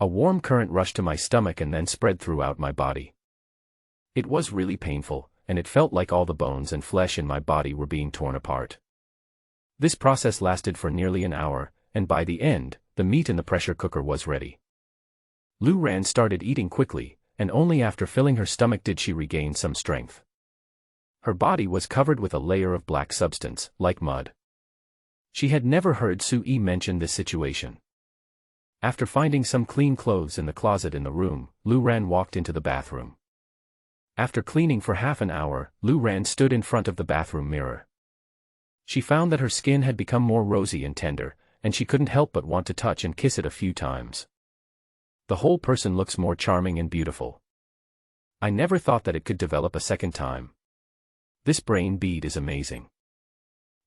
A warm current rushed to my stomach and then spread throughout my body. It was really painful, and it felt like all the bones and flesh in my body were being torn apart. This process lasted for nearly an hour, and by the end, the meat in the pressure cooker was ready. Lu Ran started eating quickly, and only after filling her stomach did she regain some strength. Her body was covered with a layer of black substance, like mud. She had never heard Sui mention this situation. After finding some clean clothes in the closet in the room, Lu Ran walked into the bathroom. After cleaning for half an hour, Lu Ran stood in front of the bathroom mirror. She found that her skin had become more rosy and tender, and she couldn't help but want to touch and kiss it a few times. The whole person looks more charming and beautiful. I never thought that it could develop a second time. This brain bead is amazing.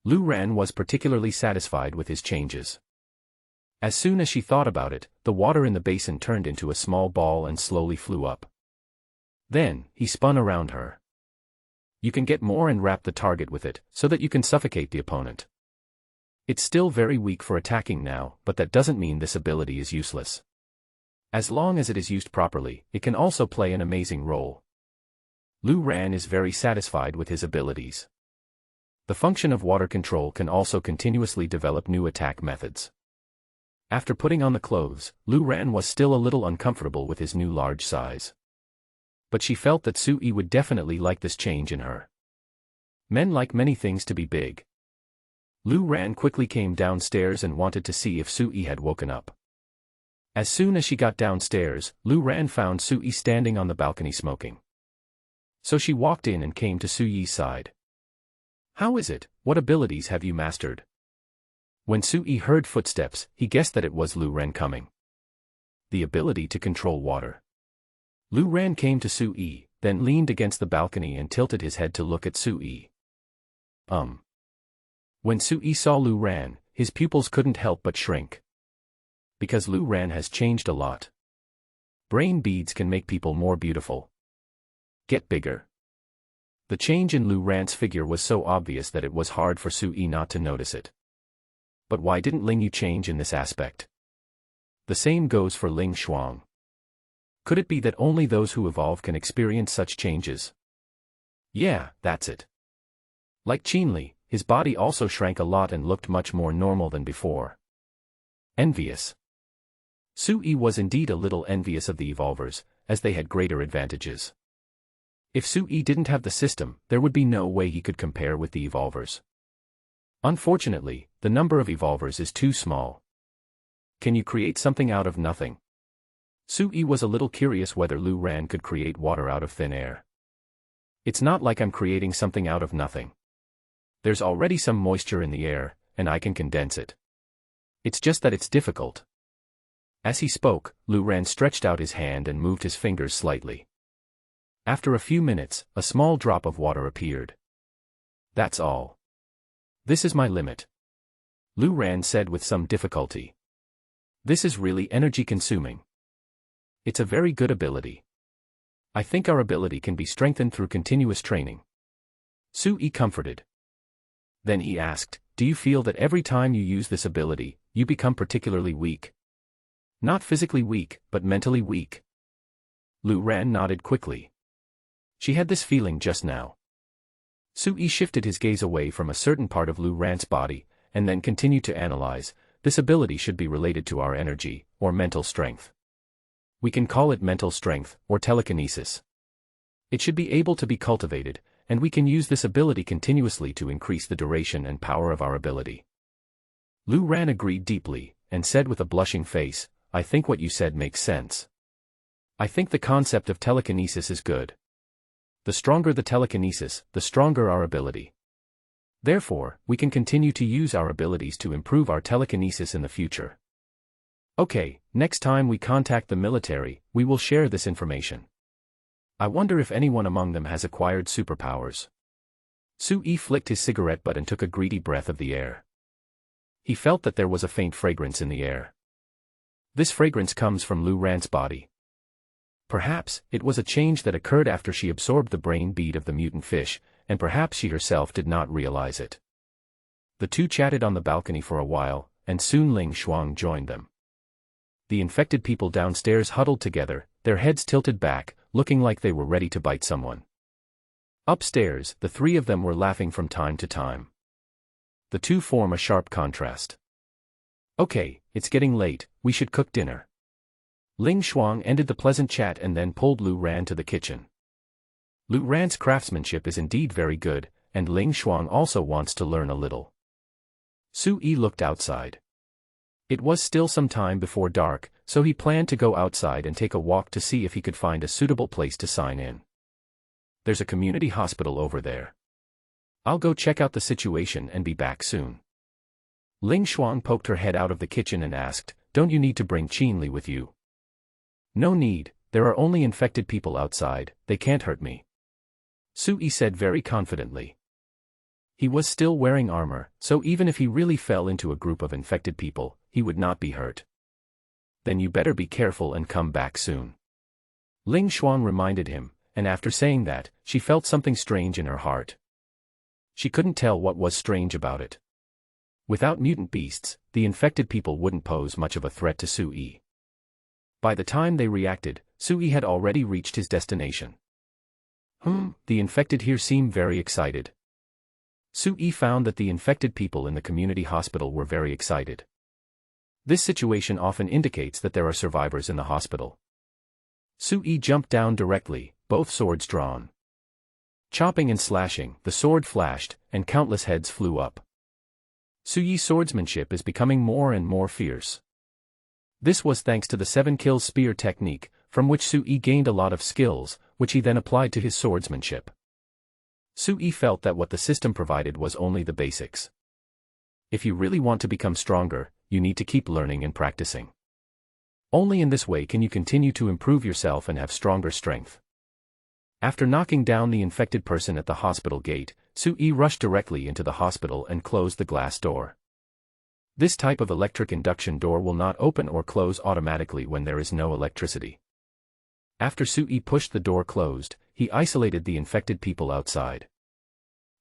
Lu Ran was particularly satisfied with his changes. As soon as she thought about it, the water in the basin turned into a small ball and slowly flew up. Then, he spun around her. You can get more and wrap the target with it, so that you can suffocate the opponent. It's still very weak for attacking now, but that doesn't mean this ability is useless. As long as it is used properly, it can also play an amazing role. Lu Ran is very satisfied with his abilities. The function of water control can also continuously develop new attack methods. After putting on the clothes, Lu Ran was still a little uncomfortable with his new large size. But she felt that Sui would definitely like this change in her. Men like many things to be big. Lu Ran quickly came downstairs and wanted to see if Sui had woken up. As soon as she got downstairs, Lu Ran found Sui standing on the balcony smoking. So she walked in and came to Sui's side. How is it? What abilities have you mastered? When Sui heard footsteps, he guessed that it was Lu Ran coming. The ability to control water. Lu Ran came to Sui, then leaned against the balcony and tilted his head to look at Sui. When Sui saw Lu Ran, his pupils couldn't help but shrink. Because Lu Ran has changed a lot. Brain beads can make people more beautiful. Get bigger. The change in Lu Ran's figure was so obvious that it was hard for Sui not to notice it. But why didn't Ling Yu change in this aspect? The same goes for Ling Shuang. Could it be that only those who evolve can experience such changes? Yeah, that's it. Like Qinli, his body also shrank a lot and looked much more normal than before. Envious. Sui was indeed a little envious of the evolvers, as they had greater advantages. If Sui didn't have the system, there would be no way he could compare with the evolvers. Unfortunately, the number of evolvers is too small. Can you create something out of nothing? Sui was a little curious whether Lu Ran could create water out of thin air. It's not like I'm creating something out of nothing. There's already some moisture in the air, and I can condense it. It's just that it's difficult. As he spoke, Lu Ran stretched out his hand and moved his fingers slightly. After a few minutes, a small drop of water appeared. That's all. This is my limit. Lu Ran said with some difficulty. This is really energy-consuming. It's a very good ability. I think our ability can be strengthened through continuous training. Sui comforted. Then he asked, do you feel that every time you use this ability, you become particularly weak? Not physically weak, but mentally weak. Lu Ran nodded quickly. She had this feeling just now. Sui shifted his gaze away from a certain part of Lu Ran's body, and then continued to analyze. This ability should be related to our energy, or mental strength. We can call it mental strength, or telekinesis. It should be able to be cultivated, and we can use this ability continuously to increase the duration and power of our ability. Lu Ran agreed deeply, and said with a blushing face, I think what you said makes sense. I think the concept of telekinesis is good. The stronger the telekinesis, the stronger our ability. Therefore, we can continue to use our abilities to improve our telekinesis in the future. Okay, next time we contact the military, we will share this information. I wonder if anyone among them has acquired superpowers. Sui flicked his cigarette butt and took a greedy breath of the air. He felt that there was a faint fragrance in the air. This fragrance comes from Lu Ran's body. Perhaps, it was a change that occurred after she absorbed the brain bead of the mutant fish, and perhaps she herself did not realize it. The two chatted on the balcony for a while, and soon Ling Shuang joined them. The infected people downstairs huddled together, their heads tilted back, looking like they were ready to bite someone. Upstairs, the three of them were laughing from time to time. The two form a sharp contrast. Okay, it's getting late, we should cook dinner. Ling Shuang ended the pleasant chat and then pulled Lu Ran to the kitchen. Lu Ran's craftsmanship is indeed very good, and Ling Shuang also wants to learn a little. Sui looked outside. It was still some time before dark, so he planned to go outside and take a walk to see if he could find a suitable place to sign in. There's a community hospital over there. I'll go check out the situation and be back soon. Ling Shuang poked her head out of the kitchen and asked, don't you need to bring Qinli with you? No need, there are only infected people outside, they can't hurt me. Sui said very confidently. He was still wearing armor, so even if he really fell into a group of infected people, he would not be hurt. Then you better be careful and come back soon. Ling Shuang reminded him, and after saying that, she felt something strange in her heart. She couldn't tell what was strange about it. Without mutant beasts, the infected people wouldn't pose much of a threat to Sui. By the time they reacted, Sui had already reached his destination. The infected here seem very excited. Sui found that the infected people in the community hospital were very excited. This situation often indicates that there are survivors in the hospital. Sui jumped down directly, both swords drawn. Chopping and slashing, the sword flashed, and countless heads flew up. Sui's swordsmanship is becoming more and more fierce. This was thanks to the 7-kill spear technique, from which Sui gained a lot of skills, which he then applied to his swordsmanship. Sui felt that what the system provided was only the basics. If you really want to become stronger, you need to keep learning and practicing. Only in this way can you continue to improve yourself and have stronger strength. After knocking down the infected person at the hospital gate, Sue rushed directly into the hospital and closed the glass door. This type of electric induction door will not open or close automatically when there is no electricity. After Sue pushed the door closed, he isolated the infected people outside.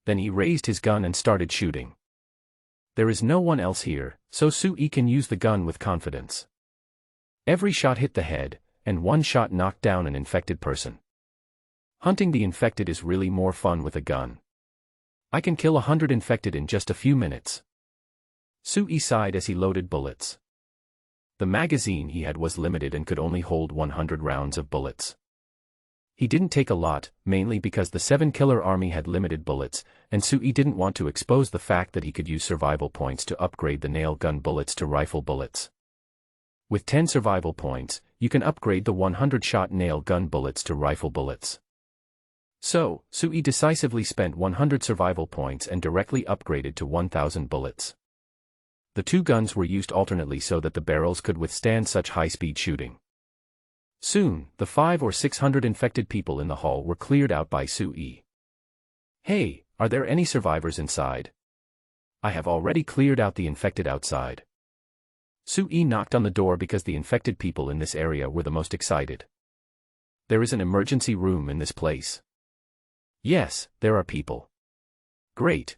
Then he raised his gun and started shooting. There is no one else here, so Sue can use the gun with confidence. Every shot hit the head, and one shot knocked down an infected person. Hunting the infected is really more fun with a gun. I can kill 100 infected in just a few minutes. Sue sighed as he loaded bullets. The magazine he had was limited and could only hold 100 rounds of bullets. He didn't take a lot, mainly because the 7-killer army had limited bullets, and Sue didn't want to expose the fact that he could use survival points to upgrade the nail gun bullets to rifle bullets. With 10 survival points, you can upgrade the 100-shot nail gun bullets to rifle bullets. So, Sue decisively spent 100 survival points and directly upgraded to 1,000 bullets. The two guns were used alternately so that the barrels could withstand such high-speed shooting. Soon, the 500 or 600 infected people in the hall were cleared out by Sue. "Hey, are there any survivors inside?" "I have already cleared out the infected outside." Sue knocked on the door because the infected people in this area were the most excited. "There is an emergency room in this place." "Yes, there are people." "Great.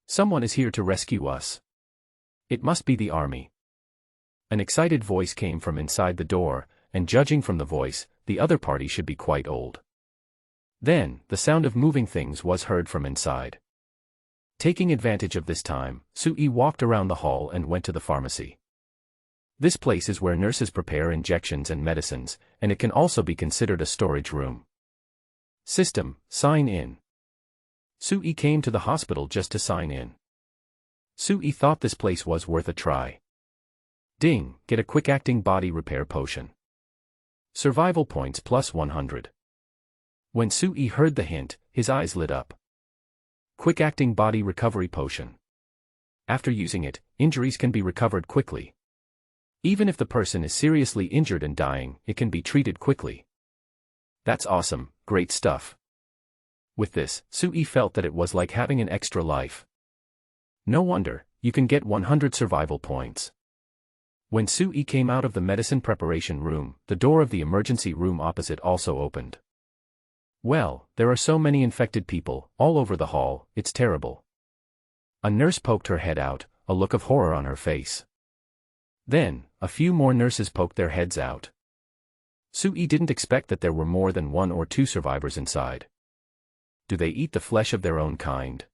Someone is here to rescue us." "It must be the army." An excited voice came from inside the door, and judging from the voice, the other party should be quite old. Then, the sound of moving things was heard from inside. Taking advantage of this time, Sue walked around the hall and went to the pharmacy. This place is where nurses prepare injections and medicines, and it can also be considered a storage room. System, sign in. Sue came to the hospital just to sign in. Sue thought this place was worth a try. Ding, get a quick-acting body repair potion. Survival points plus 100. When Sue heard the hint, his eyes lit up. Quick-acting body recovery potion. After using it, injuries can be recovered quickly. Even if the person is seriously injured and dying, it can be treated quickly. That's awesome, great stuff. With this, Sue felt that it was like having an extra life. No wonder, you can get 100 survival points. When Sue came out of the medicine preparation room, the door of the emergency room opposite also opened. Well, there are so many infected people, all over the hall, it's terrible. A nurse poked her head out, a look of horror on her face. Then, a few more nurses poked their heads out. Sue didn't expect that there were more than 1 or 2 survivors inside. Do they eat the flesh of their own kind?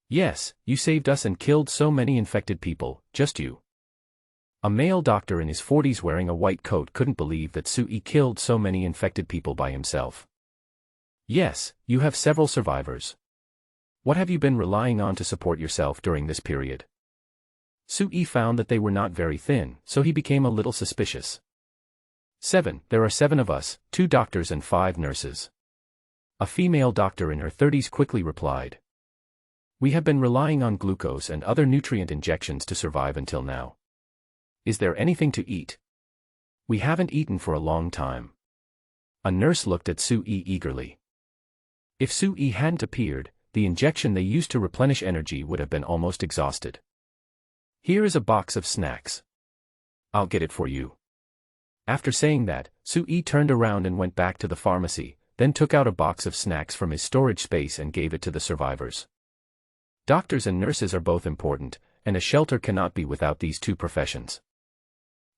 Yes, you saved us and killed so many infected people, just you. A male doctor in his 40s wearing a white coat couldn't believe that Sue killed so many infected people by himself. Yes, you have several survivors. What have you been relying on to support yourself during this period? Sue found that they were not very thin, so he became a little suspicious. 7, there are 7 of us, 2 doctors and 5 nurses. A female doctor in her 30s quickly replied. We have been relying on glucose and other nutrient injections to survive until now. Is there anything to eat? We haven't eaten for a long time. A nurse looked at Sue eagerly. If Sue hadn't appeared, the injection they used to replenish energy would have been almost exhausted. Here is a box of snacks. I'll get it for you. After saying that, Sue turned around and went back to the pharmacy, then took out a box of snacks from his storage space and gave it to the survivors. Doctors and nurses are both important, and a shelter cannot be without these 2 professions.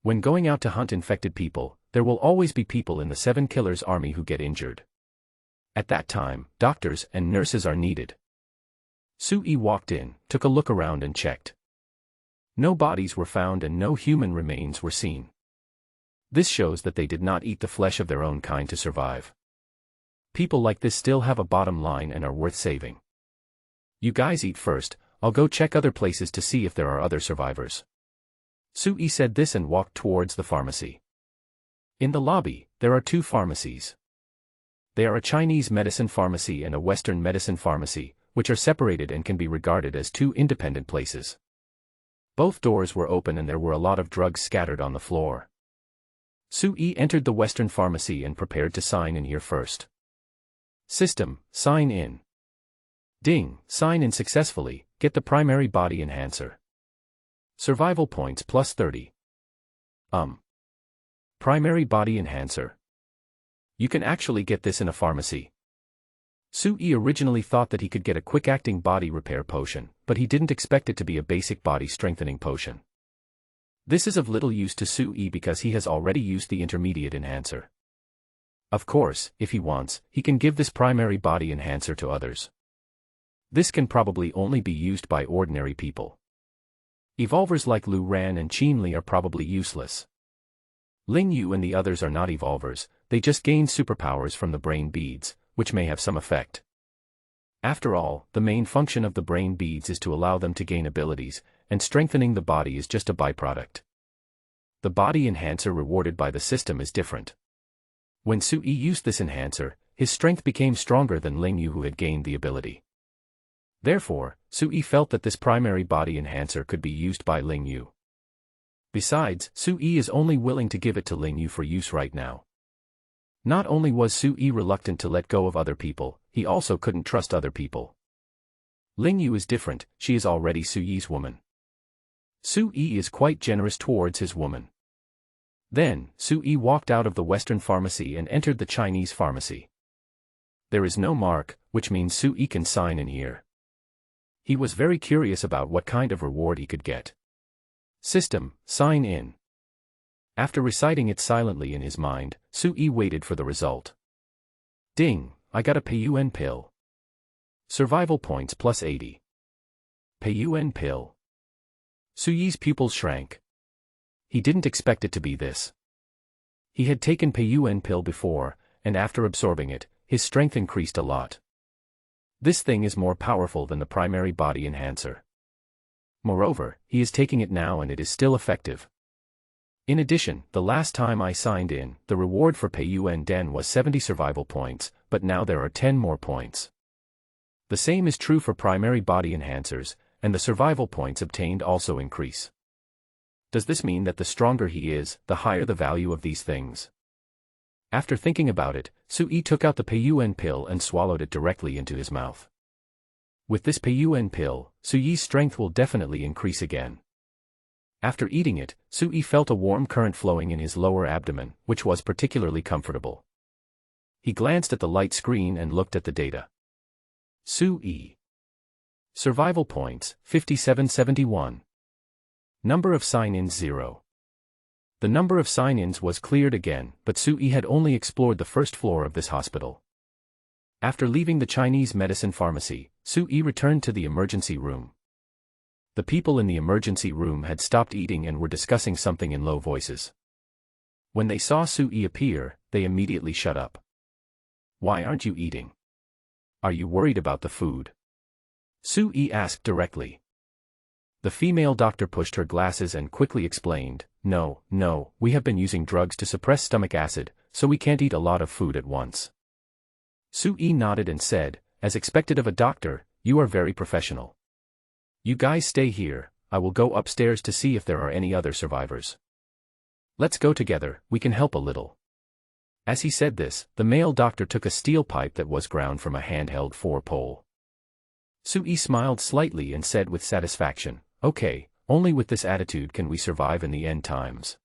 When going out to hunt infected people, there will always be people in the 7 Killers army who get injured. At that time, doctors and nurses are needed. Sue walked in, took a look around and checked. No bodies were found and no human remains were seen. This shows that they did not eat the flesh of their own kind to survive. People like this still have a bottom line and are worth saving. You guys eat first, I'll go check other places to see if there are other survivors. Sue said this and walked towards the pharmacy. In the lobby, there are 2 pharmacies. They are a Chinese medicine pharmacy and a Western medicine pharmacy, which are separated and can be regarded as 2 independent places. Both doors were open and there were a lot of drugs scattered on the floor. Sue entered the Western pharmacy and prepared to sign in here first. System, sign in. Ding, sign in successfully, get the primary body enhancer. Survival points plus 30. Primary body enhancer. You can actually get this in a pharmacy. Sui originally thought that he could get a quick-acting body repair potion, but he didn't expect it to be a basic body strengthening potion. This is of little use to Sui because he has already used the intermediate enhancer. Of course, if he wants, he can give this primary body enhancer to others. This can probably only be used by ordinary people. Evolvers like Lu Ran and Qin Li are probably useless. Ling Yu and the others are not evolvers, they just gain superpowers from the brain beads, which may have some effect. After all, the main function of the brain beads is to allow them to gain abilities, and strengthening the body is just a byproduct. The body enhancer rewarded by the system is different. When Sui used this enhancer, his strength became stronger than Ling Yu, who had gained the ability. Therefore, Sui felt that this primary body enhancer could be used by Ling Yu. Besides, Sui is only willing to give it to Ling Yu for use right now. Not only was Sui reluctant to let go of other people, he also couldn't trust other people. Ling Yu is different, she is already Sui's woman. Sui is quite generous towards his woman. Then, Sui walked out of the Western pharmacy and entered the Chinese pharmacy. There is no mark, which means Sui can sign in here. He was very curious about what kind of reward he could get. System, sign in. After reciting it silently in his mind, Sui waited for the result. Ding, I got a Payuan pill. Survival points plus 80. Payuan pill. Sui's pupils shrank. He didn't expect it to be this. He had taken Payuan pill before, and after absorbing it, his strength increased a lot. This thing is more powerful than the primary body enhancer. Moreover, he is taking it now and it is still effective. In addition, the last time I signed in, the reward for Payuan Den was 70 survival points, but now there are 10 more points. The same is true for primary body enhancers, and the survival points obtained also increase. Does this mean that the stronger he is, the higher the value of these things? After thinking about it, Sui took out the Payuan pill and swallowed it directly into his mouth. With this Payuan pill, Sui's strength will definitely increase again. After eating it, Sui felt a warm current flowing in his lower abdomen, which was particularly comfortable. He glanced at the light screen and looked at the data. Sui. Survival points, 5771. Number of sign-ins 0. The number of sign-ins was cleared again, but Sui had only explored the first floor of this hospital. After leaving the Chinese medicine pharmacy, Sui returned to the emergency room. The people in the emergency room had stopped eating and were discussing something in low voices. When they saw Sui appear, they immediately shut up. Why aren't you eating? Are you worried about the food? Sui asked directly. The female doctor pushed her glasses and quickly explained, No, we have been using drugs to suppress stomach acid, so we can't eat a lot of food at once. Sui nodded and said, as expected of a doctor, you are very professional. You guys stay here, I will go upstairs to see if there are any other survivors. Let's go together, we can help a little. As he said this, the male doctor took a steel pipe that was ground from a handheld 4-pole. Sui smiled slightly and said with satisfaction, Okay, only with this attitude can we survive in the end times.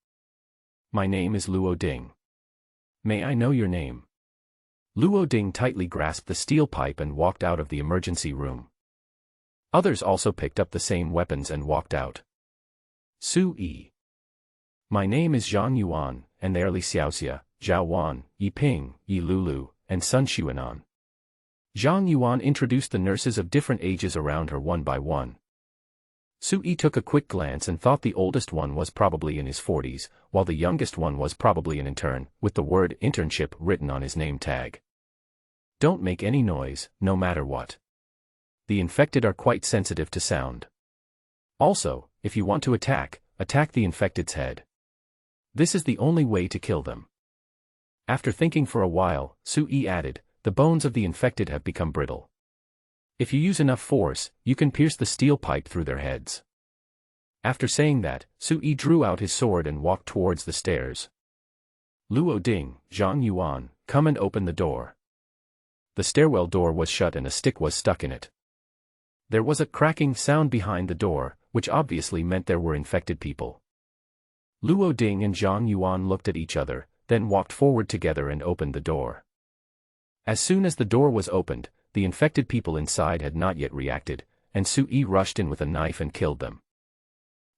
My name is Luo Ding. May I know your name? Luo Ding tightly grasped the steel pipe and walked out of the emergency room. Others also picked up the same weapons and walked out. Sui. My name is Zhang Yuan, and they are Li Xiaoxia, Zhao Wan, Yi Ping, Yi Lulu, and Sun Xuanan. Zhang Yuan introduced the nurses of different ages around her one by one. Sui took a quick glance and thought the oldest one was probably in his 40s, while the youngest one was probably an intern, with the word internship written on his name tag. Don't make any noise, no matter what. The infected are quite sensitive to sound. Also, if you want to attack the infected's head. This is the only way to kill them. After thinking for a while, Sui added, the bones of the infected have become brittle. If you use enough force, you can pierce the steel pipe through their heads. After saying that, Sui drew out his sword and walked towards the stairs. Luo Ding, Zhang Yuan, come and open the door. The stairwell door was shut and a stick was stuck in it. There was a cracking sound behind the door, which obviously meant there were infected people. Luo Ding and Zhang Yuan looked at each other, then walked forward together and opened the door. As soon as the door was opened, the infected people inside had not yet reacted, and Sui rushed in with a knife and killed them.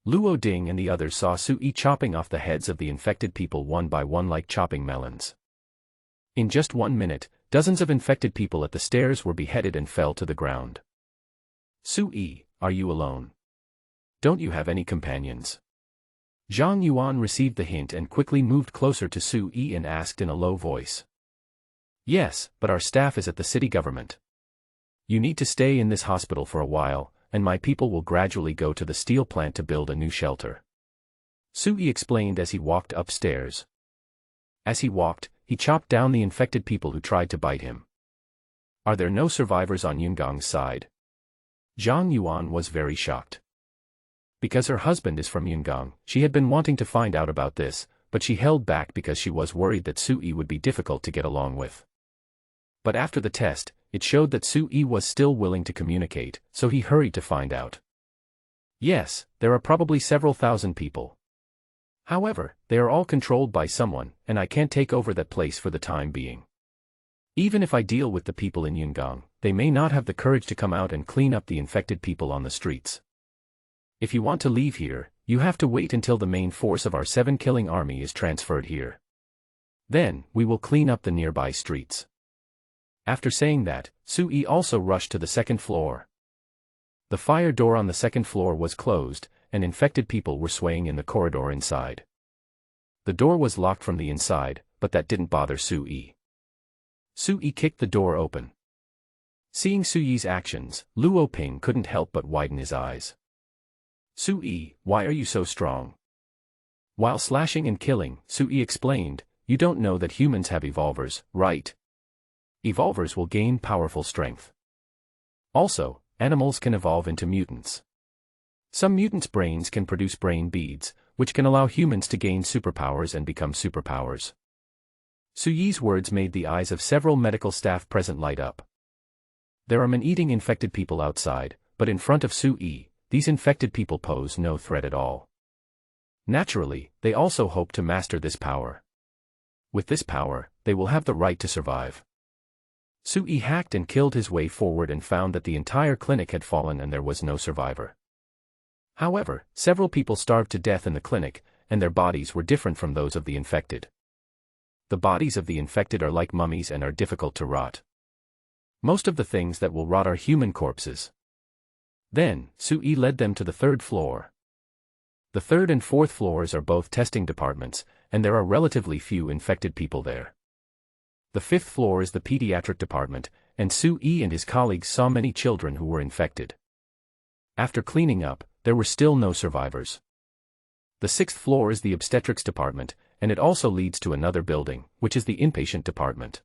Luo Ding and the others saw Sui chopping off the heads of the infected people one by one like chopping melons. In just 1 minute, dozens of infected people at the stairs were beheaded and fell to the ground. Sui, are you alone? Don't you have any companions? Zhang Yuan received the hint and quickly moved closer to Sui and asked in a low voice. Yes, but our staff is at the city government. You need to stay in this hospital for a while, and my people will gradually go to the steel plant to build a new shelter. Sui explained as he walked upstairs. As he walked, he chopped down the infected people who tried to bite him. Are there no survivors on Yungong's side? Zhang Yuan was very shocked. Because her husband is from Yungong, she had been wanting to find out about this, but she held back because she was worried that Sui would be difficult to get along with. But after the test, it showed that Sui was still willing to communicate, so he hurried to find out. Yes, there are probably several thousand people. However, they are all controlled by someone, and I can't take over that place for the time being. Even if I deal with the people in Yungong, they may not have the courage to come out and clean up the infected people on the streets. If you want to leave here, you have to wait until the main force of our 7-killing army is transferred here. Then, we will clean up the nearby streets. After saying that, Sui also rushed to the 2nd floor. The fire door on the 2nd floor was closed, and infected people were swaying in the corridor inside. The door was locked from the inside, but that didn't bother Sui. Sui kicked the door open. Seeing Sui's actions, Luo Ping couldn't help but widen his eyes. Sui, why are you so strong? While slashing and killing, Sui explained, you don't know that humans have evolvers, right? Evolvers will gain powerful strength. Also, animals can evolve into mutants. Some mutants' brains can produce brain beads, which can allow humans to gain superpowers and become superpowers. Sui's words made the eyes of several medical staff present light up. There are man-eating infected people outside, but in front of Sui, these infected people pose no threat at all. Naturally, they also hope to master this power. With this power, they will have the right to survive. Sui hacked and killed his way forward and found that the entire clinic had fallen and there was no survivor. However, several people starved to death in the clinic, and their bodies were different from those of the infected. The bodies of the infected are like mummies and are difficult to rot. Most of the things that will rot are human corpses. Then, Sui led them to the 3rd floor. The 3rd and 4th floors are both testing departments, and there are relatively few infected people there. The 5th floor is the pediatric department, and Sui and his colleagues saw many children who were infected. After cleaning up, there were still no survivors. The 6th floor is the obstetrics department, and it also leads to another building, which is the inpatient department.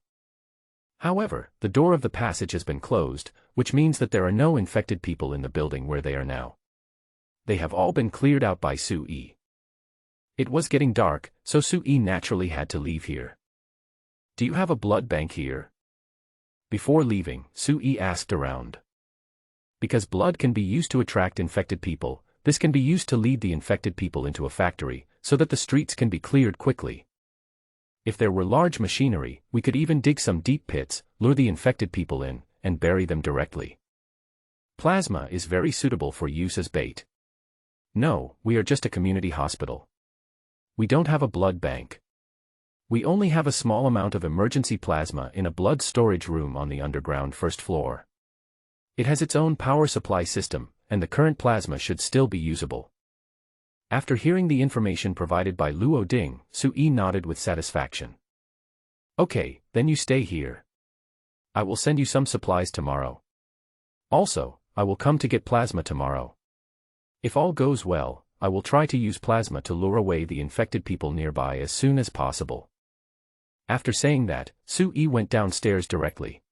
However, the door of the passage has been closed, which means that there are no infected people in the building where they are now. They have all been cleared out by Sui. It was getting dark, so Sui naturally had to leave here. Do you have a blood bank here? Before leaving, Sui asked around. Because blood can be used to attract infected people, this can be used to lead the infected people into a factory, so that the streets can be cleared quickly. If there were large machinery, we could even dig some deep pits, lure the infected people in, and bury them directly. Plasma is very suitable for use as bait. No, we are just a community hospital. We don't have a blood bank. We only have a small amount of emergency plasma in a blood storage room on the underground 1st floor. It has its own power supply system, and the current plasma should still be usable. After hearing the information provided by Luo Ding, Sui nodded with satisfaction. Okay, then you stay here. I will send you some supplies tomorrow. Also, I will come to get plasma tomorrow. If all goes well, I will try to use plasma to lure away the infected people nearby as soon as possible. After saying that, Sui went downstairs directly.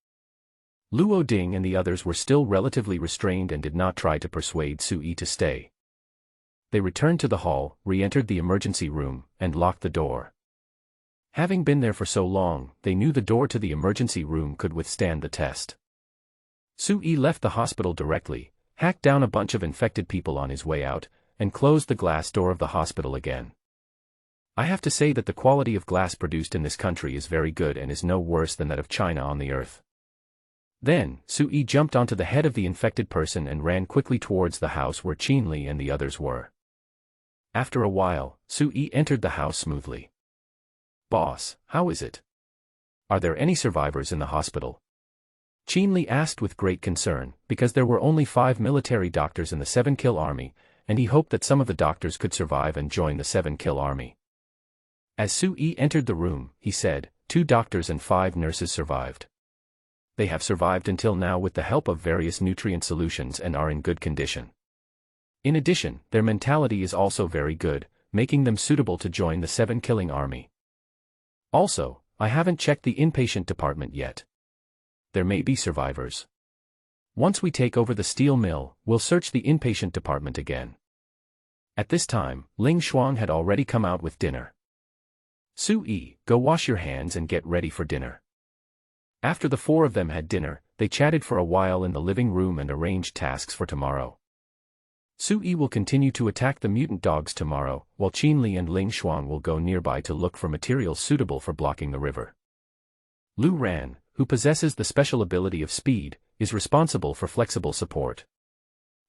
Luo Ding and the others were still relatively restrained and did not try to persuade Sui to stay. They returned to the hall, re-entered the emergency room, and locked the door. Having been there for so long, they knew the door to the emergency room could withstand the test. Sui left the hospital directly, hacked down a bunch of infected people on his way out, and closed the glass door of the hospital again. I have to say that the quality of glass produced in this country is very good and is no worse than that of China on the earth. Then, Sui jumped onto the head of the infected person and ran quickly towards the house where Qinli and the others were. After a while, Sui entered the house smoothly. "Boss, how is it? Are there any survivors in the hospital?" Qinli asked with great concern, because there were only 5 military doctors in the 7-kill army, and he hoped that some of the doctors could survive and join the 7-kill army. As Sui entered the room, he said, 2 doctors and 5 nurses survived. They have survived until now with the help of various nutrient solutions and are in good condition. In addition, their mentality is also very good, making them suitable to join the 7-killing army. Also, I haven't checked the inpatient department yet. There may be survivors. Once we take over the steel mill, we'll search the inpatient department again. At this time, Ling Shuang had already come out with dinner. "Sui, go wash your hands and get ready for dinner." After the 4 of them had dinner, they chatted for a while in the living room and arranged tasks for tomorrow. Sui will continue to attack the mutant dogs tomorrow, while Qinli and Ling Shuang will go nearby to look for materials suitable for blocking the river. Lu Ran, who possesses the special ability of speed, is responsible for flexible support.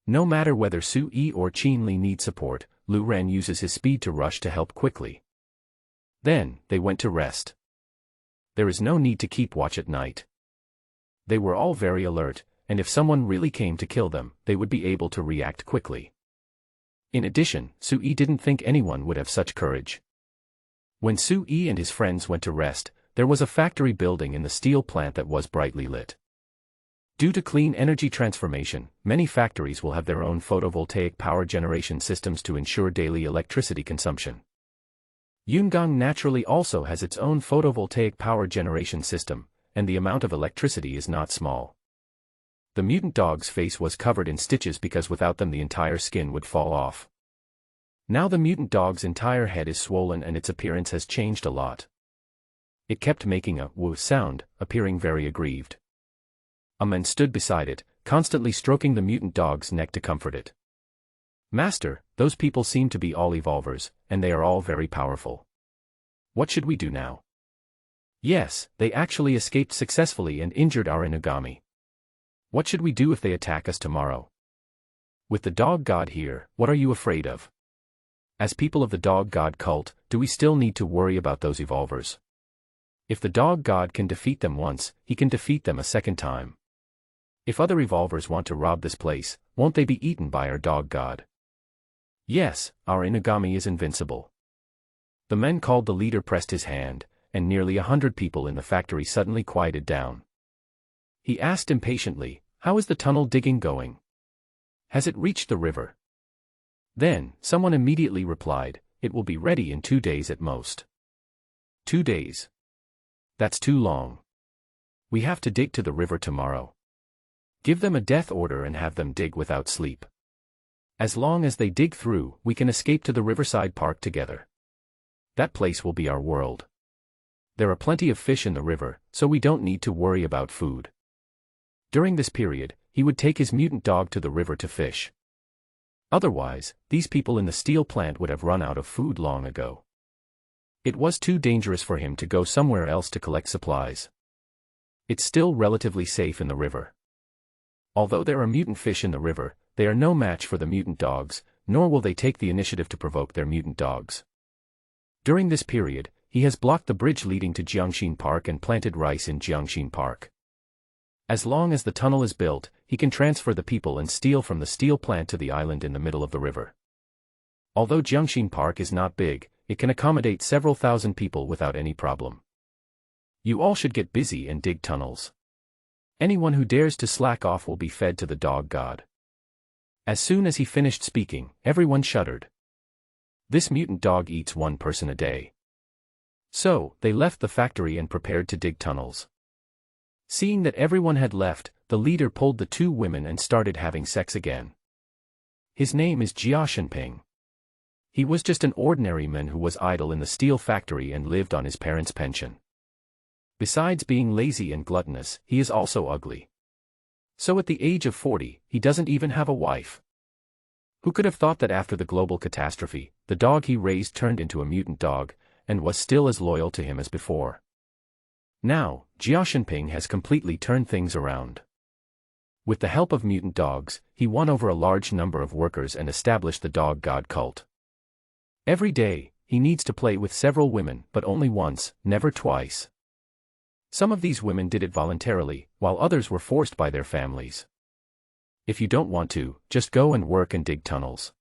No matter whether Sui or Qinli need support, Lu Ran uses his speed to rush to help quickly. Then, they went to rest. There is no need to keep watch at night. They were all very alert, and if someone really came to kill them, they would be able to react quickly. In addition, Sui didn't think anyone would have such courage. When Sui and his friends went to rest, there was a factory building in the steel plant that was brightly lit. Due to clean energy transformation, many factories will have their own photovoltaic power generation systems to ensure daily electricity consumption. Yungang naturally also has its own photovoltaic power generation system, and the amount of electricity is not small. The mutant dog's face was covered in stitches because without them the entire skin would fall off. Now the mutant dog's entire head is swollen and its appearance has changed a lot. It kept making a woo sound, appearing very aggrieved. A man stood beside it, constantly stroking the mutant dog's neck to comfort it. "Master, those people seem to be all evolvers, and they are all very powerful. What should we do now?" "Yes, they actually escaped successfully and injured our Inugami. What should we do if they attack us tomorrow? With the dog god here, what are you afraid of? As people of the dog god cult, do we still need to worry about those evolvers? If the dog god can defeat them once, he can defeat them a second time. If other evolvers want to rob this place, won't they be eaten by our dog god?" "Yes, our Inugami is invincible." The men called the leader pressed his hand, and nearly 100 people in the factory suddenly quieted down. He asked impatiently, "How is the tunnel digging going? Has it reached the river?" Then, someone immediately replied, "It will be ready in 2 days at most." 2 days? That's too long. We have to dig to the river tomorrow. Give them a death order and have them dig without sleep. As long as they dig through, we can escape to the riverside park together. That place will be our world. There are plenty of fish in the river, so we don't need to worry about food. During this period, he would take his mutant dog to the river to fish. Otherwise, these people in the steel plant would have run out of food long ago. It was too dangerous for him to go somewhere else to collect supplies. It's still relatively safe in the river. Although there are mutant fish in the river, they are no match for the mutant dogs, nor will they take the initiative to provoke their mutant dogs. During this period, he has blocked the bridge leading to Jiangxin Park and planted rice in Jiangxin Park. As long as the tunnel is built, he can transfer the people and steel from the steel plant to the island in the middle of the river. Although Jiangxin Park is not big, it can accommodate several thousand people without any problem. You all should get busy and dig tunnels. Anyone who dares to slack off will be fed to the dog god. As soon as he finished speaking, everyone shuddered. This mutant dog eats 1 person a day. So, they left the factory and prepared to dig tunnels. Seeing that everyone had left, the leader pulled the 2 women and started having sex again. His name is Jia Shenping. He was just an ordinary man who was idle in the steel factory and lived on his parents' pension. Besides being lazy and gluttonous, he is also ugly. So at the age of 40, he doesn't even have a wife. Who could have thought that after the global catastrophe, the dog he raised turned into a mutant dog, and was still as loyal to him as before? Now, Jiaxinping has completely turned things around. With the help of mutant dogs, he won over a large number of workers and established the dog god cult. Every day, he needs to play with several women, but only once, never twice. Some of these women did it voluntarily, while others were forced by their families. If you don't want to, just go and work and dig tunnels.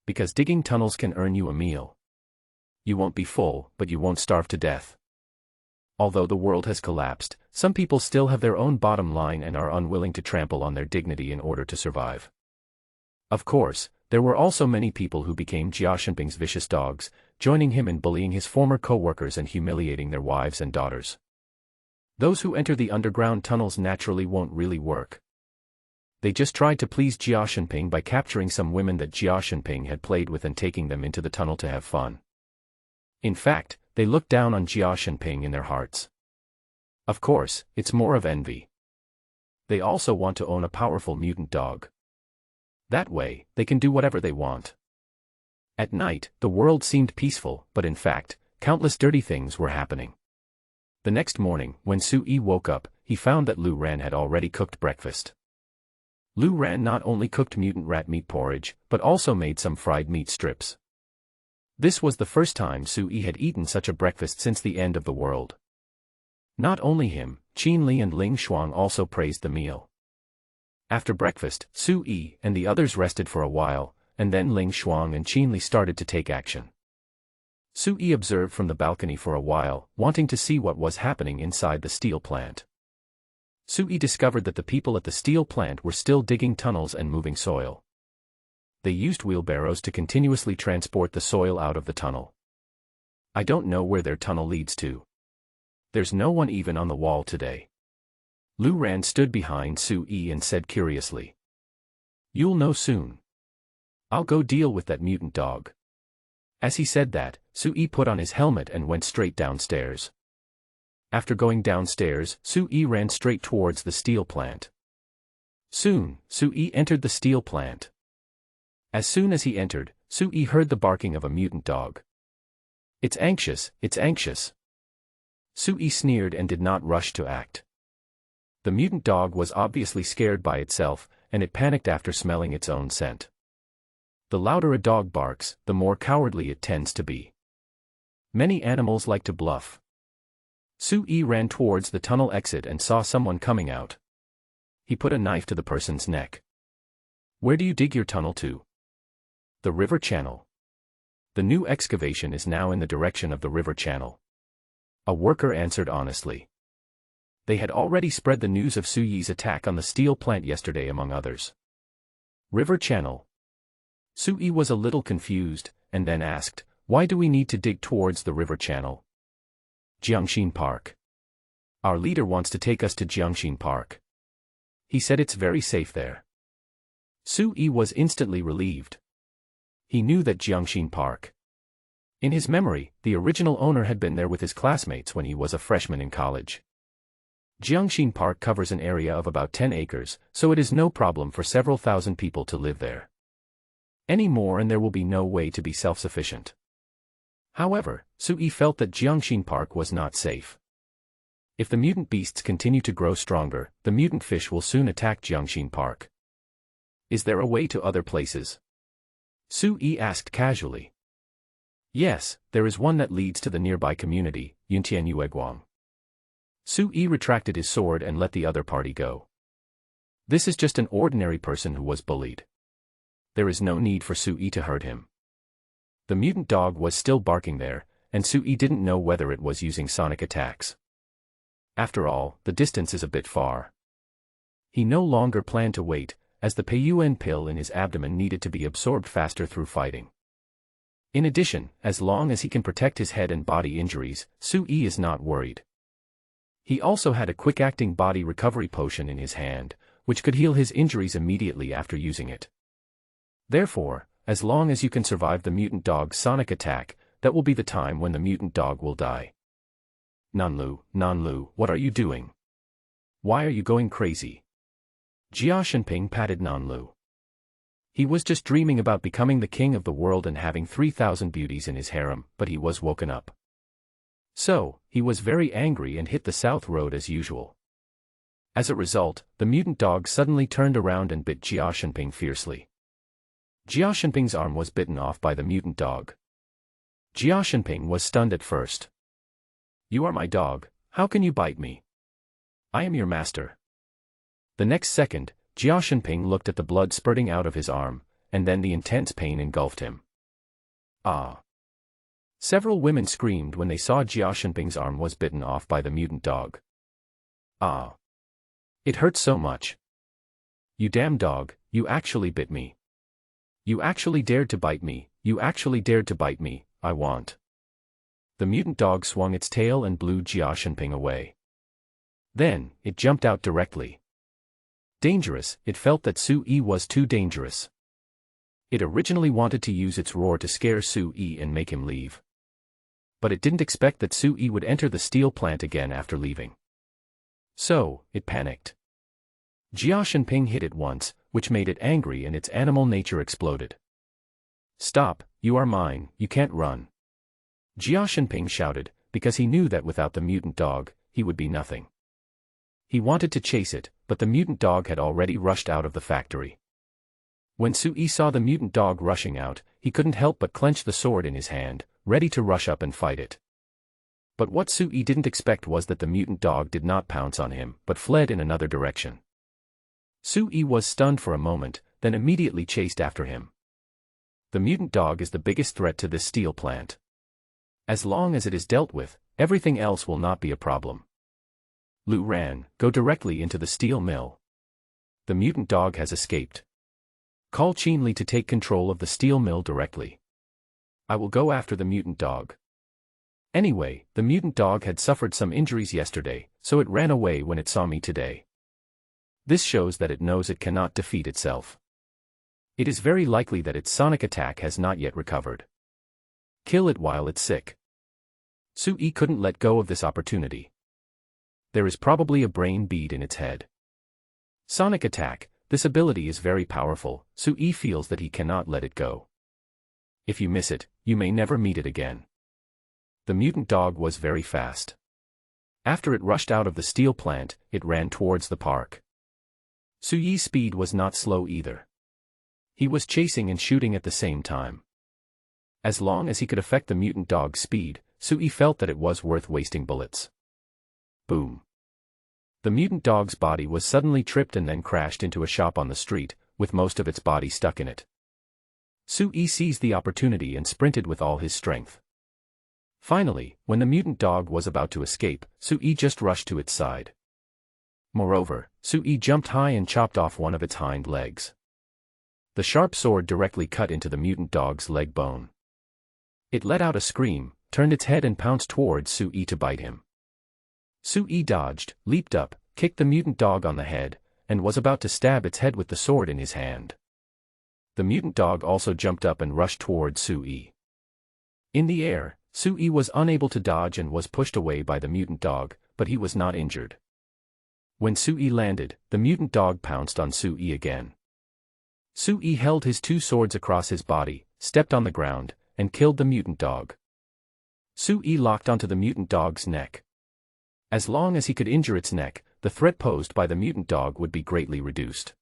Because digging tunnels can earn you a meal. You won't be full, but you won't starve to death. Although the world has collapsed, some people still have their own bottom line and are unwilling to trample on their dignity in order to survive. Of course, there were also many people who became Jiaxinping's vicious dogs, joining him in bullying his former co-workers and humiliating their wives and daughters. Those who enter the underground tunnels naturally won't really work. They just tried to please Jiaxinping by capturing some women that Jiaxinping had played with and taking them into the tunnel to have fun. In fact, they looked down on Jiaxinping in their hearts. Of course, it's more of envy. They also want to own a powerful mutant dog. That way, they can do whatever they want. At night, the world seemed peaceful, but in fact, countless dirty things were happening. The next morning, when Sui woke up, he found that Lu Ran had already cooked breakfast. Lu Ran not only cooked mutant rat meat porridge, but also made some fried meat strips. This was the first time Sui had eaten such a breakfast since the end of the world. Not only him, Qin Li and Ling Shuang also praised the meal. After breakfast, Sui and the others rested for a while, and then Ling Shuang and Qin Li started to take action. Sui observed from the balcony for a while, wanting to see what was happening inside the steel plant. Sui discovered that the people at the steel plant were still digging tunnels and moving soil. They used wheelbarrows to continuously transport the soil out of the tunnel. I don't know where their tunnel leads to. There's no one even on the wall today. Lu Ran stood behind Sui and said curiously. You'll know soon. I'll go deal with that mutant dog. As he said that, Sui put on his helmet and went straight downstairs. After going downstairs, Sui ran straight towards the steel plant. Soon, Sui entered the steel plant. As soon as he entered, Sui heard the barking of a mutant dog. It's anxious, it's anxious. Sui sneered and did not rush to act. The mutant dog was obviously scared by itself, and it panicked after smelling its own scent. The louder a dog barks, the more cowardly it tends to be. Many animals like to bluff. Sui ran towards the tunnel exit and saw someone coming out. He put a knife to the person's neck. Where do you dig your tunnel to? The river channel. The new excavation is now in the direction of the river channel. A worker answered honestly. They had already spread the news of Suyi's attack on the steel plant yesterday among others. River channel. Sui was a little confused, and then asked, why do we need to dig towards the river channel? Jiangxin Park. Our leader wants to take us to Jiangxin Park. He said it's very safe there. Sui was instantly relieved. He knew that Jiangxin Park. In his memory, the original owner had been there with his classmates when he was a freshman in college. Jiangxin Park covers an area of about 10 acres, so it is no problem for several thousand people to live there. Any more and there will be no way to be self-sufficient. However, Sui felt that Jiangxin Park was not safe. If the mutant beasts continue to grow stronger, the mutant fish will soon attack Jiangxin Park. Is there a way to other places? Sui asked casually. Yes, there is one that leads to the nearby community, Yuntianyueguang. Sui retracted his sword and let the other party go. This is just an ordinary person who was bullied. There is no need for Sui to hurt him. The mutant dog was still barking there, and Sui didn't know whether it was using sonic attacks. After all, the distance is a bit far. He no longer planned to wait, as the Peiyuan pill in his abdomen needed to be absorbed faster through fighting. In addition, as long as he can protect his head and body injuries, Sui is not worried. He also had a quick-acting body recovery potion in his hand, which could heal his injuries immediately after using it. Therefore, as long as you can survive the mutant dog's sonic attack, that will be the time when the mutant dog will die. Nanlu, what are you doing? Why are you going crazy? Jia Shenping patted Nanlu. He was just dreaming about becoming the king of the world and having 3,000 beauties in his harem, but he was woken up. So, he was very angry and hit the south road as usual. As a result, the mutant dog suddenly turned around and bit Jia Shenping fiercely. Jia Shenping's arm was bitten off by the mutant dog. Jia Shenping was stunned at first. "You are my dog, how can you bite me? I am your master." The next second, Jia Shenping looked at the blood spurting out of his arm, and then the intense pain engulfed him. Ah! Several women screamed when they saw Jia Shenping's arm was bitten off by the mutant dog. Ah! It hurt so much. "You damn dog, you actually bit me. You actually dared to bite me, you actually dared to bite me, I want." The mutant dog swung its tail and blew Jia Shenping away. Then, it jumped out directly. Dangerous, it felt that Su Yi was too dangerous. It originally wanted to use its roar to scare Su Yi and make him leave. But it didn't expect that Su Yi would enter the steel plant again after leaving. So, it panicked. Jia Shenping hit it once, which made it angry and its animal nature exploded. "Stop, you are mine, you can't run." Jia Shenping shouted, because he knew that without the mutant dog, he would be nothing. He wanted to chase it, but the mutant dog had already rushed out of the factory. When Su Yi saw the mutant dog rushing out, he couldn't help but clench the sword in his hand, ready to rush up and fight it. But what Su Yi didn't expect was that the mutant dog did not pounce on him, but fled in another direction. Su Yi was stunned for a moment, then immediately chased after him. The mutant dog is the biggest threat to this steel plant. As long as it is dealt with, everything else will not be a problem. Lu ran, "Go directly into the steel mill. The mutant dog has escaped. Call Qin Li to take control of the steel mill directly. I will go after the mutant dog." Anyway, the mutant dog had suffered some injuries yesterday, so it ran away when it saw me today. This shows that it knows it cannot defeat itself. It is very likely that its sonic attack has not yet recovered. Kill it while it's sick. Su Yi couldn't let go of this opportunity. There is probably a brain bead in its head. Sonic attack, this ability is very powerful, Su Yi feels that he cannot let it go. If you miss it, you may never meet it again. The mutant dog was very fast. After it rushed out of the steel plant, it ran towards the park. Su Yi's speed was not slow either. He was chasing and shooting at the same time. As long as he could affect the mutant dog's speed, Su Yi felt that it was worth wasting bullets. Boom. The mutant dog's body was suddenly tripped and then crashed into a shop on the street, with most of its body stuck in it. Su Yi seized the opportunity and sprinted with all his strength. Finally, when the mutant dog was about to escape, Su Yi just rushed to its side. Moreover, Su Yi jumped high and chopped off one of its hind legs. The sharp sword directly cut into the mutant dog's leg bone. It let out a scream, turned its head and pounced towards Su Yi to bite him. Su Yi dodged, leaped up, kicked the mutant dog on the head, and was about to stab its head with the sword in his hand. The mutant dog also jumped up and rushed towards Su Yi. In the air, Su Yi was unable to dodge and was pushed away by the mutant dog, but he was not injured. When Su Yi landed, the mutant dog pounced on Su Yi again. Su Yi held his two swords across his body, stepped on the ground, and killed the mutant dog. Su Yi locked onto the mutant dog's neck. As long as he could injure its neck, the threat posed by the mutant dog would be greatly reduced.